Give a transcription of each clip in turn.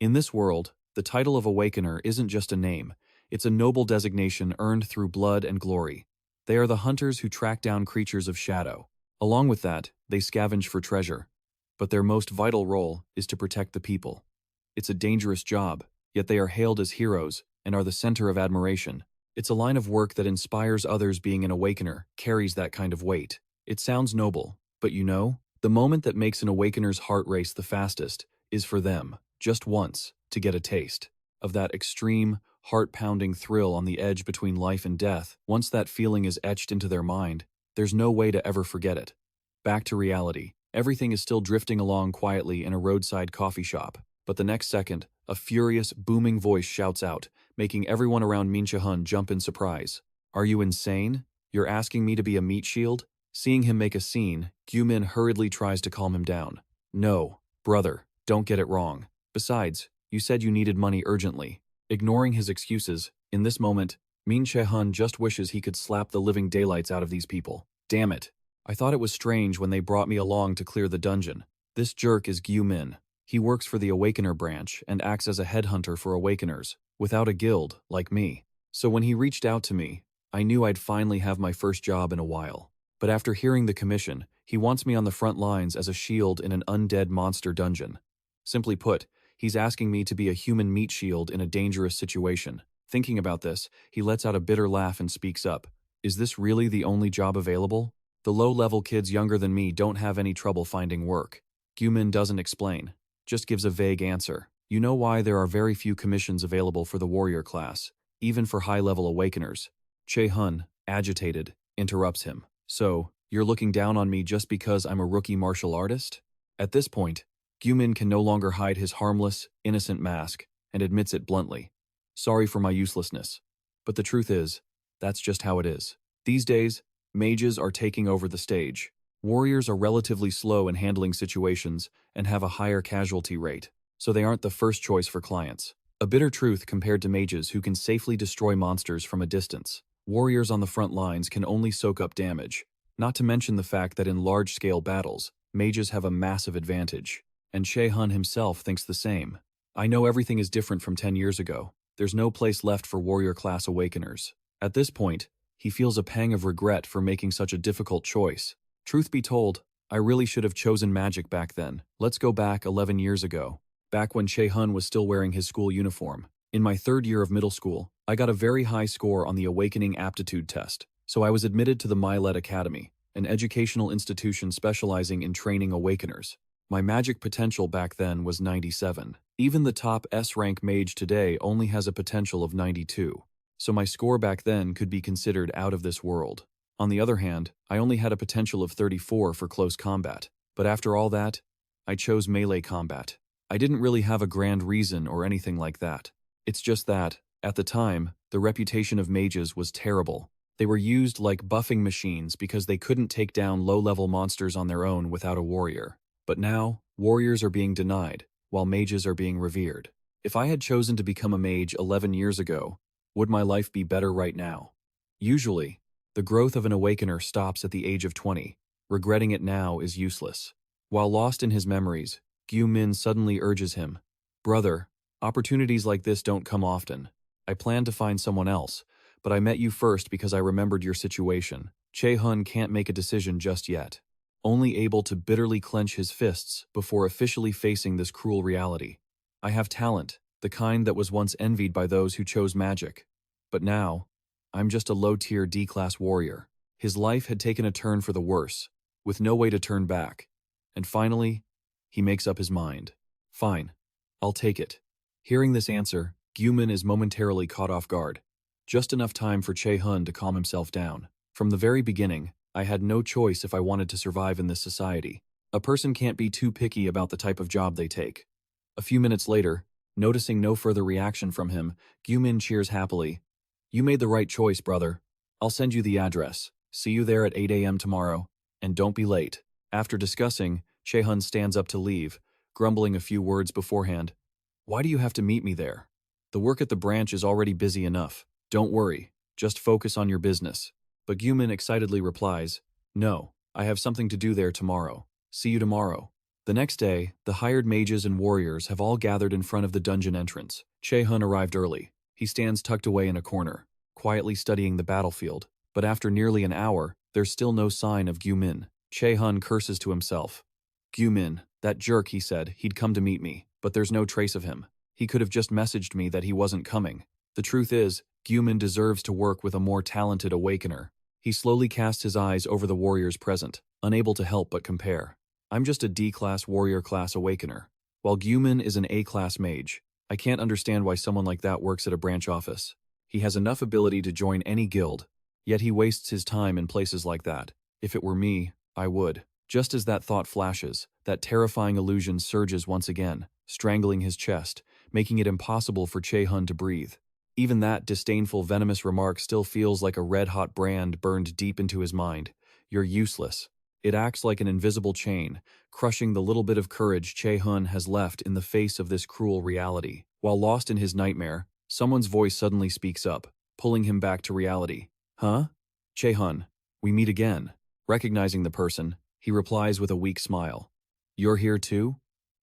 In this world, the title of Awakener isn't just a name, it's a noble designation earned through blood and glory. They are the hunters who track down creatures of shadow. Along with that, they scavenge for treasure. But their most vital role is to protect the people. It's a dangerous job, yet they are hailed as heroes and are the center of admiration. It's a line of work that inspires others. Being an Awakener carries that kind of weight. It sounds noble, but the moment that makes an Awakener's heart race the fastest is for them, just once, to get a taste of that extreme, heart-pounding thrill on the edge between life and death. Once that feeling is etched into their mind, there's no way to ever forget it. Back to reality. Everything is still drifting along quietly in a roadside coffee shop, but the next second, a furious, booming voice shouts out, making everyone around Che-hun jump in surprise. "Are you insane? You're asking me to be a meat shield?" Seeing him make a scene, Gyu-min hurriedly tries to calm him down. "No, brother, don't get it wrong. Besides, you said you needed money urgently." Ignoring his excuses, in this moment, Che-hun just wishes he could slap the living daylights out of these people. Damn it. I thought it was strange when they brought me along to clear the dungeon. This jerk is Gyu-min. He works for the Awakener branch and acts as a headhunter for Awakeners, without a guild, like me. So when he reached out to me, I knew I'd finally have my first job in a while. But after hearing the commission, he wants me on the front lines as a shield in an undead monster dungeon. Simply put, he's asking me to be a human meat shield in a dangerous situation. Thinking about this, he lets out a bitter laugh and speaks up. Is this really the only job available? The low-level kids younger than me don't have any trouble finding work. Gyu-min doesn't explain, just gives a vague answer. You know why there are very few commissions available for the warrior class, even for high-level awakeners. Che-hun, agitated, interrupts him. So, you're looking down on me just because I'm a rookie martial artist? At this point, Gyu-min can no longer hide his harmless, innocent mask, and admits it bluntly. Sorry for my uselessness. But the truth is, that's just how it is. These days, mages are taking over the stage. Warriors are relatively slow in handling situations and have a higher casualty rate, so they aren't the first choice for clients. A bitter truth compared to mages who can safely destroy monsters from a distance. Warriors on the front lines can only soak up damage, not to mention the fact that in large-scale battles, mages have a massive advantage. And Che-hun himself thinks the same. I know everything is different from 10 years ago. There's no place left for warrior-class awakeners. At this point, he feels a pang of regret for making such a difficult choice. Truth be told, I really should have chosen magic back then. Let's go back 11 years ago, back when Che-hun was still wearing his school uniform. In my third year of middle school, I got a very high score on the Awakening Aptitude Test, so I was admitted to the Milet Academy, an educational institution specializing in training awakeners. My magic potential back then was 97. Even the top S-rank mage today only has a potential of 92. So my score back then could be considered out of this world. On the other hand, I only had a potential of 34 for close combat. But after all that, I chose melee combat. I didn't really have a grand reason or anything like that. It's just that, at the time, the reputation of mages was terrible. They were used like buffing machines because they couldn't take down low-level monsters on their own without a warrior. But now, warriors are being denied, while mages are being revered. If I had chosen to become a mage 11 years ago, would my life be better right now? Usually, the growth of an awakener stops at the age of 20. Regretting it now is useless. While lost in his memories, Gyu-min suddenly urges him, "Brother, opportunities like this don't come often. I planned to find someone else, but I met you first because I remembered your situation." Che-hun can't make a decision just yet, only able to bitterly clench his fists before officially facing this cruel reality. I have talent, the kind that was once envied by those who chose magic. But now, I'm just a low-tier D-class warrior. His life had taken a turn for the worse, with no way to turn back. And finally, he makes up his mind. Fine, I'll take it. Hearing this answer, Gyu-min is momentarily caught off guard. Just enough time for Che-hun to calm himself down. From the very beginning, I had no choice if I wanted to survive in this society. A person can't be too picky about the type of job they take. A few minutes later, noticing no further reaction from him, Gyu-min cheers happily. "You made the right choice, brother. I'll send you the address. See you there at 8 a.m. tomorrow, and don't be late." After discussing, Che-hun stands up to leave, grumbling a few words beforehand. "Why do you have to meet me there? The work at the branch is already busy enough. Don't worry, just focus on your business." But Gyu-min excitedly replies, "No, I have something to do there tomorrow. See you tomorrow." The next day, the hired mages and warriors have all gathered in front of the dungeon entrance. Che-hun arrived early. He stands tucked away in a corner, quietly studying the battlefield. But after nearly an hour, there's still no sign of Gyu-min. Che-hun curses to himself. Gyu-min, that jerk, he said, he'd come to meet me, but there's no trace of him. He could have just messaged me that he wasn't coming. The truth is, Gyu-min deserves to work with a more talented awakener. He slowly casts his eyes over the warriors present, unable to help but compare. I'm just a D-class warrior-class awakener, while Gyu-min is an A-class mage. I can't understand why someone like that works at a branch office. He has enough ability to join any guild, yet he wastes his time in places like that. If it were me, I would. Just as that thought flashes, that terrifying illusion surges once again, strangling his chest, making it impossible for Che-hun to breathe. Even that disdainful, venomous remark still feels like a red-hot brand burned deep into his mind. You're useless. It acts like an invisible chain, crushing the little bit of courage Che-hun has left in the face of this cruel reality. While lost in his nightmare, someone's voice suddenly speaks up, pulling him back to reality. Huh? Che-hun, we meet again. Recognizing the person, he replies with a weak smile. You're here too?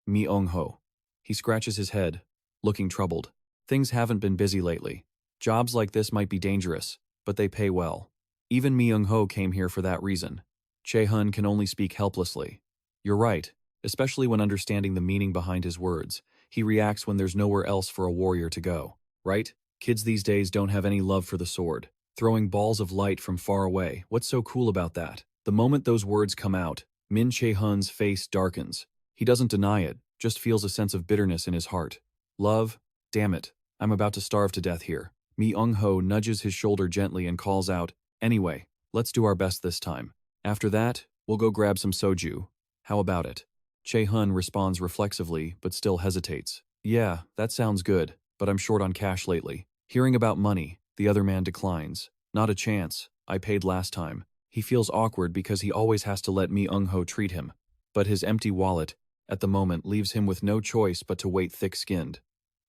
Mi-ung-ho. He scratches his head, looking troubled. Things haven't been busy lately. Jobs like this might be dangerous, but they pay well. Even Mi-ung-ho came here for that reason. Che-hun can only speak helplessly. You're right, especially when understanding the meaning behind his words. He reacts when there's nowhere else for a warrior to go, right? Kids these days don't have any love for the sword. Throwing balls of light from far away, what's so cool about that? The moment those words come out, Min Che-hun's face darkens. He doesn't deny it, just feels a sense of bitterness in his heart. Love? Damn it, I'm about to starve to death here. Mi-ung-ho nudges his shoulder gently and calls out, anyway, let's do our best this time. After that, we'll go grab some soju. How about it? Che-hun responds reflexively, but still hesitates. Yeah, that sounds good, but I'm short on cash lately. Hearing about money, the other man declines. Not a chance, I paid last time. He feels awkward because he always has to let Mi-ung-ho treat him. But his empty wallet, at the moment, leaves him with no choice but to wait thick-skinned.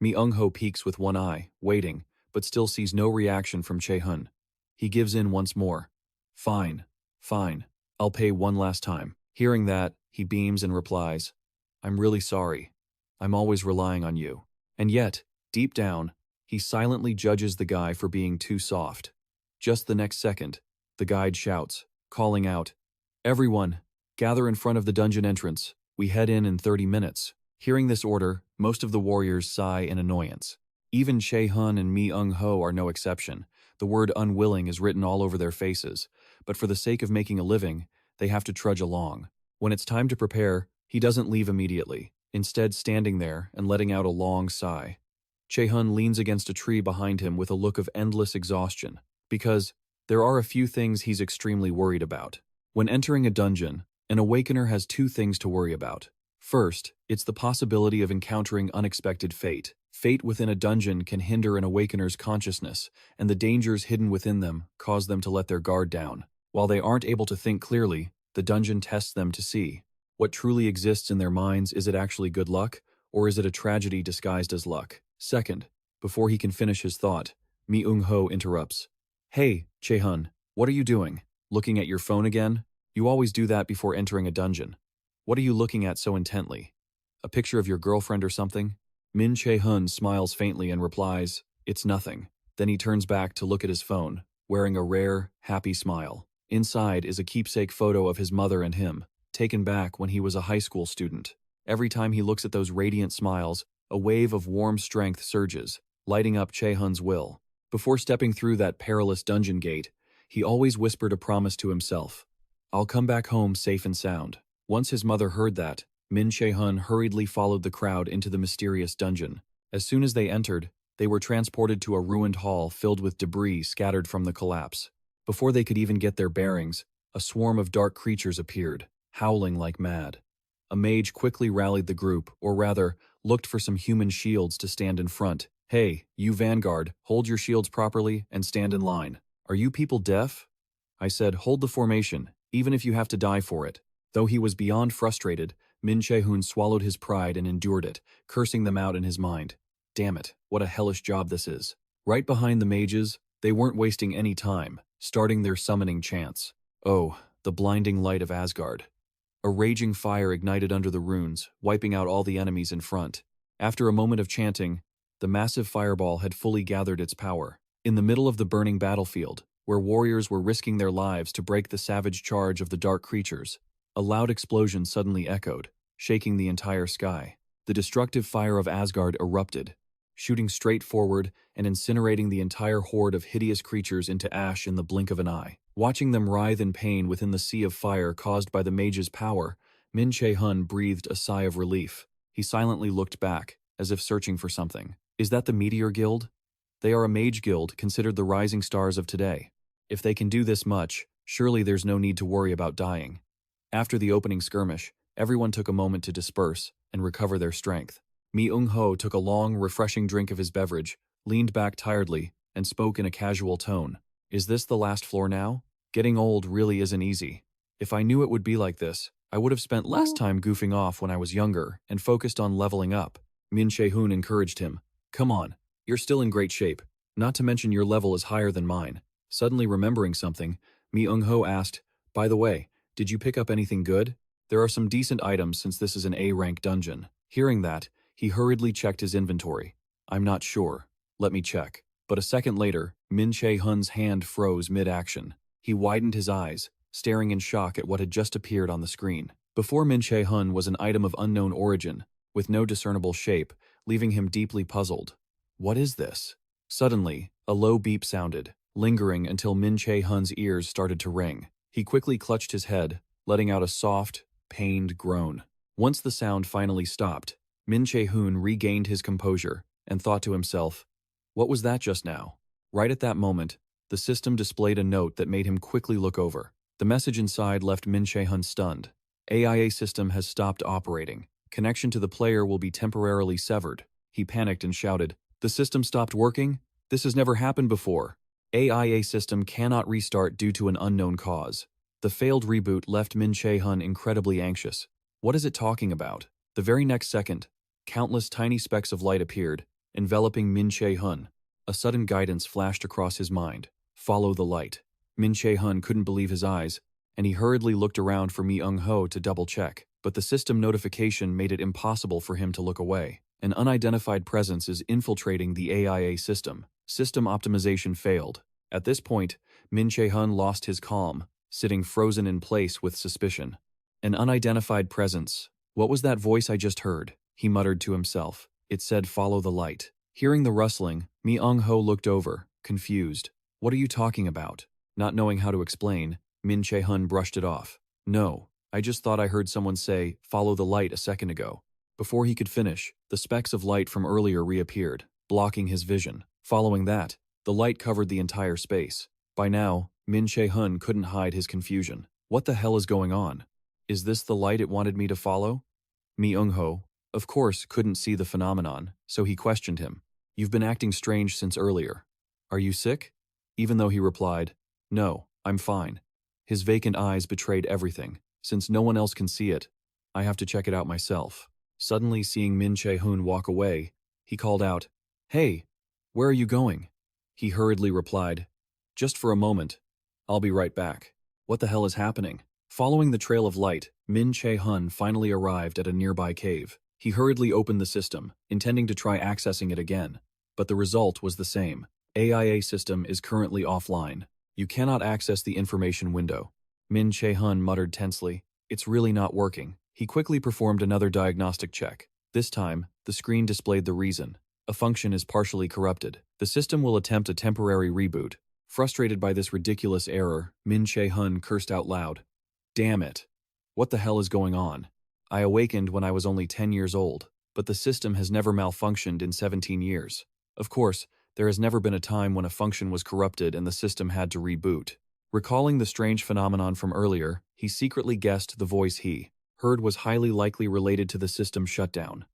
Mi-ung-ho peeks with one eye, waiting, but still sees no reaction from Che-hun. He gives in once more. Fine, I'll pay one last time. Hearing that, he beams and replies, I'm really sorry. I'm always relying on you. And yet, deep down, he silently judges the guy for being too soft. Just the next second, the guide shouts, calling out, Everyone, gather in front of the dungeon entrance. We head in 30 minutes. Hearing this order, most of the warriors sigh in annoyance. Even Che-hun and Mi-ung-ho are no exception. The word unwilling is written all over their faces, but for the sake of making a living, they have to trudge along. When it's time to prepare, he doesn't leave immediately, instead standing there and letting out a long sigh. Che-hun leans against a tree behind him with a look of endless exhaustion, because there are a few things he's extremely worried about. When entering a dungeon, an awakener has two things to worry about. First, it's the possibility of encountering unexpected fate. Fate within a dungeon can hinder an awakener's consciousness, and the dangers hidden within them cause them to let their guard down. While they aren't able to think clearly, the dungeon tests them to see what truly exists in their minds. Is it actually good luck, or is it a tragedy disguised as luck? Second, before he can finish his thought, Mi-ung-ho interrupts. Hey, Che-hun, what are you doing? Looking at your phone again? You always do that before entering a dungeon. What are you looking at so intently? A picture of your girlfriend or something? Min Che-hun smiles faintly and replies, It's nothing. Then he turns back to look at his phone, wearing a rare, happy smile. Inside is a keepsake photo of his mother and him, taken back when he was a high school student. Every time he looks at those radiant smiles, a wave of warm strength surges, lighting up Che-hun's will. Before stepping through that perilous dungeon gate, he always whispered a promise to himself. I'll come back home safe and sound. Once his mother heard that, Min Che-hun hurriedly followed the crowd into the mysterious dungeon. As soon as they entered, they were transported to a ruined hall filled with debris scattered from the collapse. Before they could even get their bearings, a swarm of dark creatures appeared, howling like mad. A mage quickly rallied the group, or rather, looked for some human shields to stand in front. Hey, you vanguard, hold your shields properly and stand in line. Are you people deaf? I said, hold the formation, even if you have to die for it. Though he was beyond frustrated, Min Che-hun swallowed his pride and endured it, cursing them out in his mind. Damn it, what a hellish job this is. Right behind the mages, they weren't wasting any time, starting their summoning chants. Oh, the blinding light of Asgard. A raging fire ignited under the runes, wiping out all the enemies in front. After a moment of chanting, the massive fireball had fully gathered its power. In the middle of the burning battlefield, where warriors were risking their lives to break the savage charge of the dark creatures, a loud explosion suddenly echoed, shaking the entire sky. The destructive fire of Asgard erupted, shooting straight forward and incinerating the entire horde of hideous creatures into ash in the blink of an eye. Watching them writhe in pain within the sea of fire caused by the mage's power, Che-hun breathed a sigh of relief. He silently looked back, as if searching for something. Is that the Meteor Guild? They are a mage guild considered the rising stars of today. If they can do this much, surely there's no need to worry about dying. After the opening skirmish, everyone took a moment to disperse and recover their strength. Mi-ung-ho took a long, refreshing drink of his beverage, leaned back tiredly, and spoke in a casual tone. Is this the last floor now? Getting old really isn't easy. If I knew it would be like this, I would have spent less time goofing off when I was younger and focused on leveling up. Che-hun encouraged him. Come on, you're still in great shape, not to mention your level is higher than mine. Suddenly remembering something, Mi-ung-ho asked, by the way, did you pick up anything good? There are some decent items since this is an A-rank dungeon. Hearing that, he hurriedly checked his inventory. I'm not sure. Let me check. But a second later, Che-hun's hand froze mid-action. He widened his eyes, staring in shock at what had just appeared on the screen. Before Che-hun was an item of unknown origin, with no discernible shape, leaving him deeply puzzled. What is this? Suddenly, a low beep sounded, lingering until Che-hun's ears started to ring. He quickly clutched his head, letting out a soft, pained groan. Once the sound finally stopped, Che-hun regained his composure and thought to himself, what was that just now? Right at that moment, the system displayed a note that made him quickly look over. The message inside left Che-hun stunned. AIA system has stopped operating. Connection to the player will be temporarily severed. He panicked and shouted, the system stopped working? This has never happened before. AIA system cannot restart due to an unknown cause. The failed reboot left Che-hun incredibly anxious. What is it talking about? The very next second, countless tiny specks of light appeared, enveloping Che-hun. A sudden guidance flashed across his mind. Follow the light. Che-hun couldn't believe his eyes, and he hurriedly looked around for Mi-ung-ho to double-check, but the system notification made it impossible for him to look away. An unidentified presence is infiltrating the AIA system. System optimization failed. At this point, Che-hun lost his calm, sitting frozen in place with suspicion. An unidentified presence. What was that voice I just heard? He muttered to himself. It said follow the light. Hearing the rustling, Mi-ung-ho looked over, confused. What are you talking about? Not knowing how to explain, Che-hun brushed it off. No, I just thought I heard someone say, follow the light a second ago. Before he could finish, the specks of light from earlier reappeared, blocking his vision. Following that, the light covered the entire space. By now, Che-hun couldn't hide his confusion. What the hell is going on? Is this the light it wanted me to follow? Mi-ung-ho, of course, couldn't see the phenomenon, so he questioned him. You've been acting strange since earlier. Are you sick? Even though he replied, no, I'm fine. His vacant eyes betrayed everything. Since no one else can see it, I have to check it out myself. Suddenly seeing Che-hun walk away, he called out, hey, where are you going? He hurriedly replied, just for a moment. I'll be right back. What the hell is happening? Following the trail of light, Che-hun finally arrived at a nearby cave. He hurriedly opened the system, intending to try accessing it again. But the result was the same. AIA system is currently offline. You cannot access the information window. Che-hun muttered tensely. It's really not working. He quickly performed another diagnostic check. This time, the screen displayed the reason. A function is partially corrupted. The system will attempt a temporary reboot. Frustrated by this ridiculous error, Che-hun cursed out loud. Damn it. What the hell is going on? I awakened when I was only 10 years old, but the system has never malfunctioned in 17 years. Of course, there has never been a time when a function was corrupted and the system had to reboot. Recalling the strange phenomenon from earlier, he secretly guessed the voice he heard was highly likely related to the system shutdown.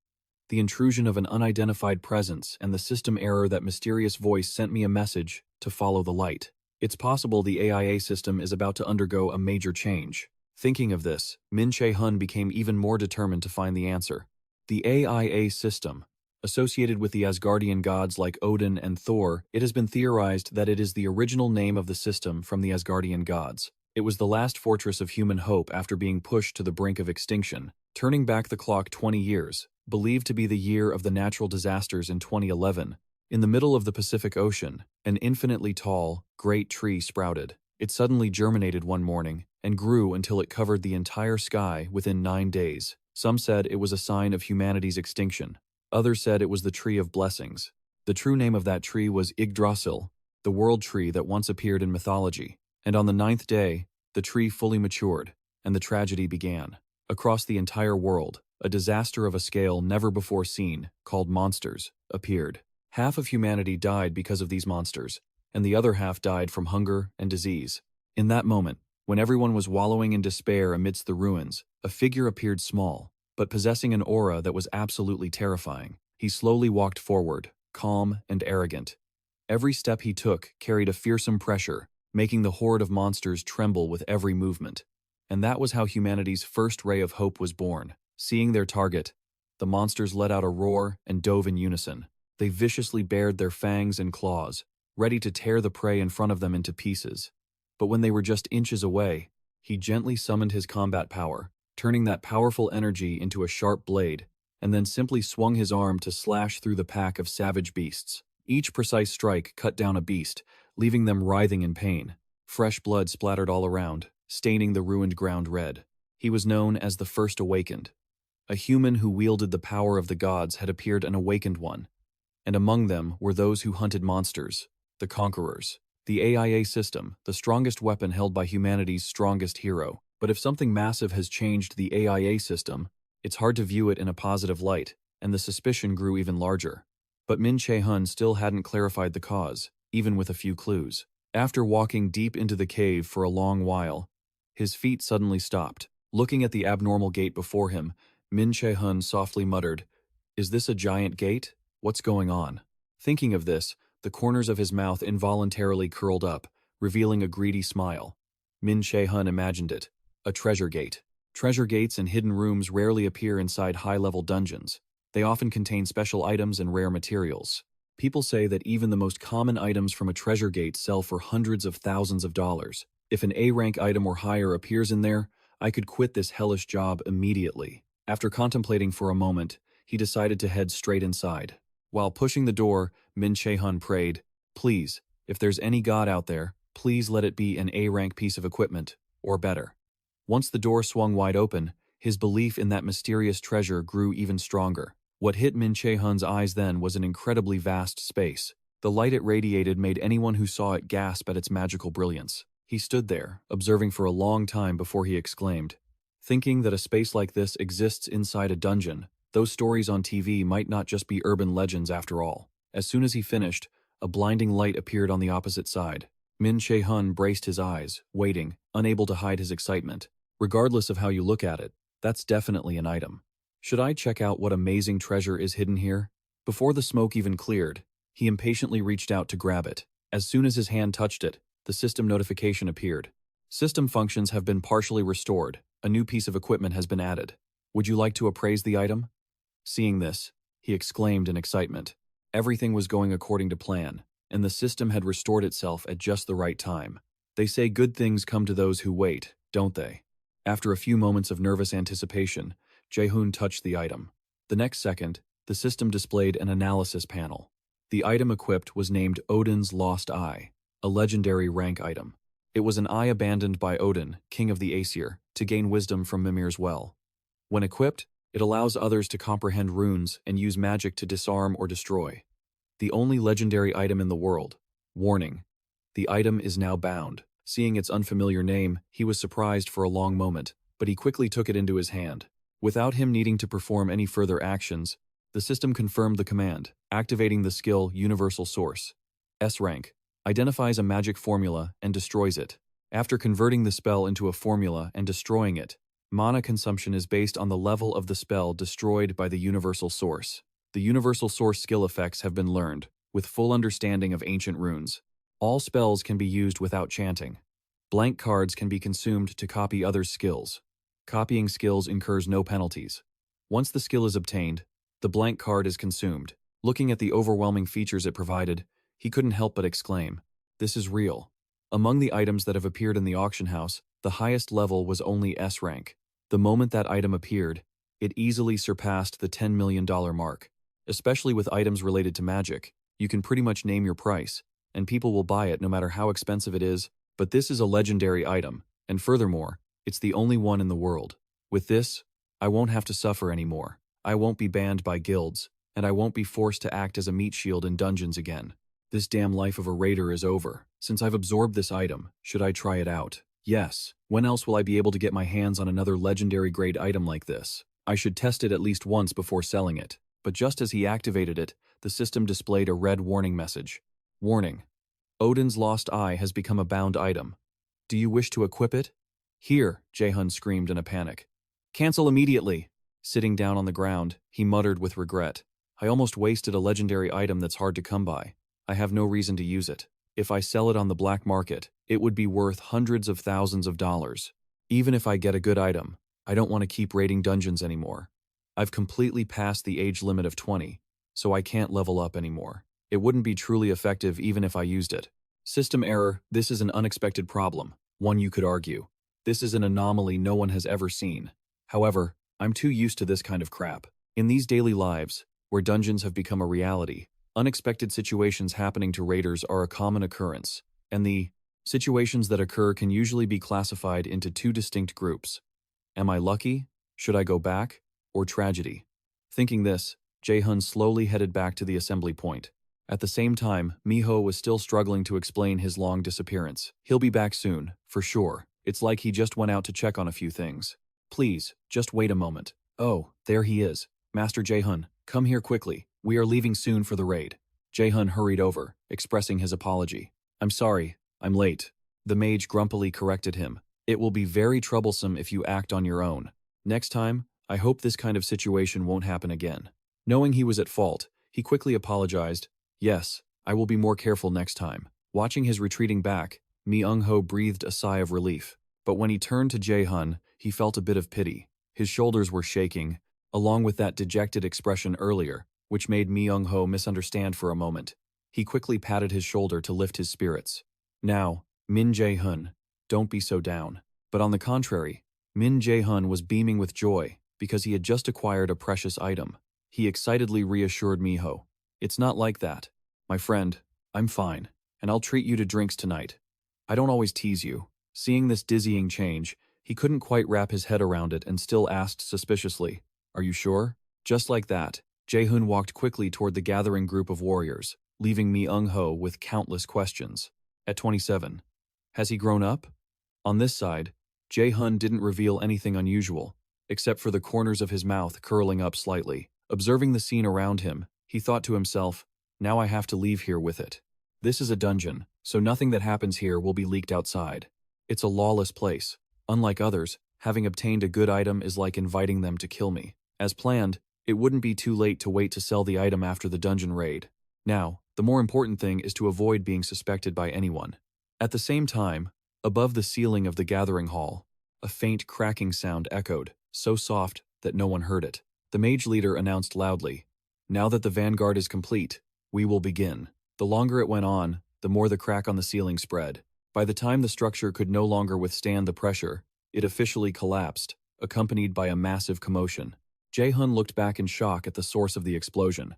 The intrusion of an unidentified presence and the system error that mysterious voice sent me a message to follow the light. It's possible the AIA system is about to undergo a major change. Thinking of this, Che-hun became even more determined to find the answer. The AIA system. Associated with the Asgardian gods like Odin and Thor, it has been theorized that it is the original name of the system from the Asgardian gods. It was the last fortress of human hope after being pushed to the brink of extinction, turning back the clock 20 years, believed to be the year of the natural disasters in 2011. In the middle of the Pacific Ocean, an infinitely tall, great tree sprouted. It suddenly germinated one morning and grew until it covered the entire sky within 9 days. Some said it was a sign of humanity's extinction. Others said it was the tree of blessings. The true name of that tree was Yggdrasil, the world tree that once appeared in mythology. And on the 9th day, the tree fully matured, and the tragedy began. Across the entire world, a disaster of a scale never before seen, called monsters, appeared. Half of humanity died because of these monsters, and the other half died from hunger and disease. In that moment, when everyone was wallowing in despair amidst the ruins, a figure appeared small, but possessing an aura that was absolutely terrifying. He slowly walked forward, calm and arrogant. Every step he took carried a fearsome pressure, making the horde of monsters tremble with every movement. And that was how humanity's first ray of hope was born. Seeing their target, the monsters let out a roar and dove in unison. They viciously bared their fangs and claws, ready to tear the prey in front of them into pieces. But when they were just inches away, he gently summoned his combat power, turning that powerful energy into a sharp blade, and then simply swung his arm to slash through the pack of savage beasts. Each precise strike cut down a beast, leaving them writhing in pain. Fresh blood splattered all around, staining the ruined ground red. He was known as the First Awakened. A human who wielded the power of the gods had appeared an awakened one, and among them were those who hunted monsters, the Conquerors. The AIA system, the strongest weapon held by humanity's strongest hero. But if something massive has changed the AIA system, it's hard to view it in a positive light, and the suspicion grew even larger. But Che-hun still hadn't clarified the cause, even with a few clues. After walking deep into the cave for a long while, his feet suddenly stopped. Looking at the abnormal gate before him, Che-hun softly muttered, "Is this a giant gate? What's going on?" Thinking of this, the corners of his mouth involuntarily curled up, revealing a greedy smile. Che-hun imagined it. A treasure gate. Treasure gates and hidden rooms rarely appear inside high-level dungeons. They often contain special items and rare materials. People say that even the most common items from a treasure gate sell for hundreds of thousands of dollars. If an A-rank item or higher appears in there, I could quit this hellish job immediately. After contemplating for a moment, he decided to head straight inside. While pushing the door, Che-hun prayed, "Please, if there's any god out there, please let it be an A-rank piece of equipment, or better." Once the door swung wide open, his belief in that mysterious treasure grew even stronger. What hit Che-hun's eyes then was an incredibly vast space. The light it radiated made anyone who saw it gasp at its magical brilliance. He stood there, observing for a long time before he exclaimed, "Thinking that a space like this exists inside a dungeon, those stories on TV might not just be urban legends after all." As soon as he finished, a blinding light appeared on the opposite side. Che-hun braced his eyes, waiting, unable to hide his excitement. Regardless of how you look at it, that's definitely an item. Should I check out what amazing treasure is hidden here? Before the smoke even cleared, he impatiently reached out to grab it. As soon as his hand touched it, the system notification appeared. System functions have been partially restored. A new piece of equipment has been added. Would you like to appraise the item? Seeing this, he exclaimed in excitement. Everything was going according to plan, and the system had restored itself at just the right time. They say good things come to those who wait, don't they? After a few moments of nervous anticipation, Che-hun touched the item. The next second, the system displayed an analysis panel. The item equipped was named Odin's Lost Eye, a legendary rank item. It was an eye abandoned by Odin, king of the Aesir, to gain wisdom from Mimir's well. When equipped, it allows others to comprehend runes and use magic to disarm or destroy. The only legendary item in the world. Warning: the item is now bound. Seeing its unfamiliar name, he was surprised for a long moment, but he quickly took it into his hand. Without him needing to perform any further actions, the system confirmed the command, activating the skill Universal Source. S-rank, identifies a magic formula and destroys it. After converting the spell into a formula and destroying it, mana consumption is based on the level of the spell destroyed by the Universal Source. The Universal Source skill effects have been learned, with full understanding of ancient runes. All spells can be used without chanting. Blank cards can be consumed to copy others' skills. Copying skills incurs no penalties. Once the skill is obtained, the blank card is consumed. Looking at the overwhelming features it provided, he couldn't help but exclaim, "This is real." Among the items that have appeared in the auction house, The highest level was only S rank. The moment that item appeared, it easily surpassed the $10 million mark. Especially with items related to magic, you can pretty much name your price, and people will buy it no matter how expensive it is, but this is a legendary item, and furthermore, it's the only one in the world. With this, I won't have to suffer anymore. I won't be banned by guilds, and I won't be forced to act as a meat shield in dungeons again. This damn life of a raider is over. Since I've absorbed this item, should I try it out? Yes. When else will I be able to get my hands on another legendary grade item like this? I should test it at least once before selling it. But just as he activated it, the system displayed a red warning message. Warning. Odin's lost eye has become a bound item. Do you wish to equip it? Here, Che-hun screamed in a panic. Cancel immediately. Sitting down on the ground, he muttered with regret. I almost wasted a legendary item that's hard to come by. I have no reason to use it. If I sell it on the black market, it would be worth hundreds of thousands of dollars. Even if I get a good item, I don't want to keep raiding dungeons anymore. I've completely passed the age limit of 20, so I can't level up anymore. It wouldn't be truly effective even if I used it. System error, this is an unexpected problem, one you could argue. This is an anomaly no one has ever seen. However, I'm too used to this kind of crap. In these daily lives, where dungeons have become a reality, unexpected situations happening to raiders are a common occurrence, and the situations that occur can usually be classified into two distinct groups. Am I lucky? Should I go back? Or tragedy? Thinking this, Che-hun slowly headed back to the assembly point. At the same time, Miho was still struggling to explain his long disappearance. He'll be back soon, for sure. It's like he just went out to check on a few things. Please, just wait a moment. Oh, there he is. Master Che-hun, come here quickly. We are leaving soon for the raid. Che-hun hurried over, expressing his apology. I'm sorry, I'm late. The mage grumpily corrected him. It will be very troublesome if you act on your own. Next time, I hope this kind of situation won't happen again. Knowing he was at fault, he quickly apologized. Yes, I will be more careful next time. Watching his retreating back, Mi-eung-ho breathed a sigh of relief. But when he turned to Che-hun, he felt a bit of pity. His shoulders were shaking, along with that dejected expression earlier, which made Mi-eung-ho misunderstand for a moment. He quickly patted his shoulder to lift his spirits. Now, Min Jae-hun, don't be so down. But on the contrary, Min Jae-hun was beaming with joy because he had just acquired a precious item. He excitedly reassured Miho. It's not like that. My friend, I'm fine, and I'll treat you to drinks tonight. I don't always tease you. Seeing this dizzying change, he couldn't quite wrap his head around it and still asked suspiciously, Are you sure? Just like that, Jae-hun walked quickly toward the gathering group of warriors, leaving Mi-eung-ho with countless questions. At 27. Has he grown up? On this side, Jae-hun didn't reveal anything unusual, except for the corners of his mouth curling up slightly. Observing the scene around him, he thought to himself, now I have to leave here with it. This is a dungeon, so nothing that happens here will be leaked outside. It's a lawless place. Unlike others, having obtained a good item is like inviting them to kill me. As planned, it wouldn't be too late to wait to sell the item after the dungeon raid. Now, the more important thing is to avoid being suspected by anyone. At the same time, above the ceiling of the gathering hall, a faint cracking sound echoed, so soft that no one heard it. The mage leader announced loudly, Now that the vanguard is complete, we will begin. The longer it went on, the more the crack on the ceiling spread. By the time the structure could no longer withstand the pressure, it officially collapsed, accompanied by a massive commotion. Jae-hun looked back in shock at the source of the explosion.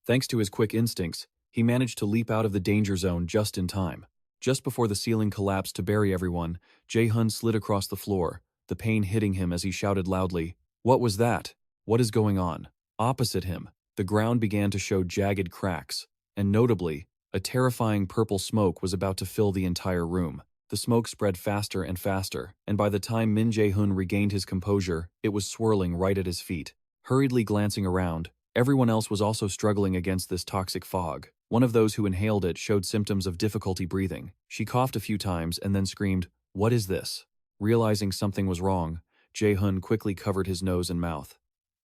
Thanks to his quick instincts, he managed to leap out of the danger zone just in time. Just before the ceiling collapsed to bury everyone, Jae-hun slid across the floor, the pain hitting him as he shouted loudly, What was that? What is going on? Opposite him, the ground began to show jagged cracks, and notably, a terrifying purple smoke was about to fill the entire room. The smoke spread faster and faster, and by the time Min Jae-hun regained his composure, it was swirling right at his feet. Hurriedly glancing around, everyone else was also struggling against this toxic fog. One of those who inhaled it showed symptoms of difficulty breathing. She coughed a few times and then screamed, What is this? Realizing something was wrong, Jae-hun quickly covered his nose and mouth.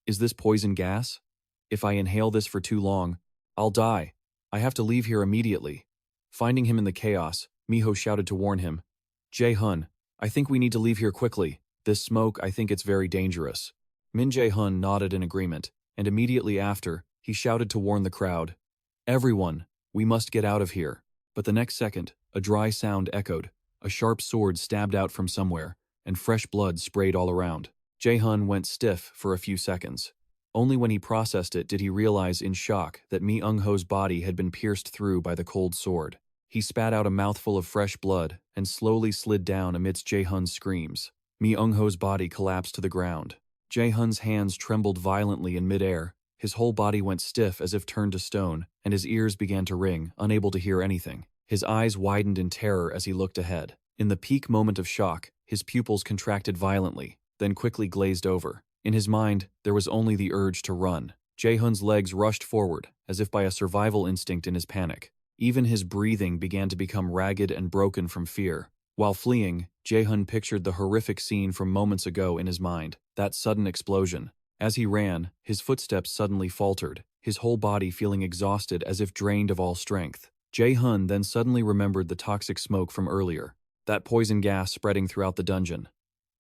Is this poison gas? If I inhale this for too long, I'll die. I have to leave here immediately. Finding him in the chaos, Miho shouted to warn him. Jae-hun, I think we need to leave here quickly. This smoke, I think it's very dangerous. Min Jae-hun nodded in agreement, and immediately after, he shouted to warn the crowd. Everyone, we must get out of here. But the next second, a dry sound echoed. A sharp sword stabbed out from somewhere, and fresh blood sprayed all around. Che-hun went stiff for a few seconds. Only when he processed it did he realize in shock that Mi-eung-ho's body had been pierced through by the cold sword. He spat out a mouthful of fresh blood and slowly slid down amidst Che-hun's screams. Mi-eung-ho's body collapsed to the ground. Che-hun's hands trembled violently in midair. His whole body went stiff as if turned to stone, and his ears began to ring, unable to hear anything. His eyes widened in terror as he looked ahead. In the peak moment of shock, his pupils contracted violently, then quickly glazed over. In his mind, there was only the urge to run. Che-hun's legs rushed forward, as if by a survival instinct in his panic. Even his breathing began to become ragged and broken from fear. While fleeing, Che-hun pictured the horrific scene from moments ago in his mind, that sudden explosion. As he ran, his footsteps suddenly faltered, his whole body feeling exhausted as if drained of all strength. Che-hun then suddenly remembered the toxic smoke from earlier, that poison gas spreading throughout the dungeon.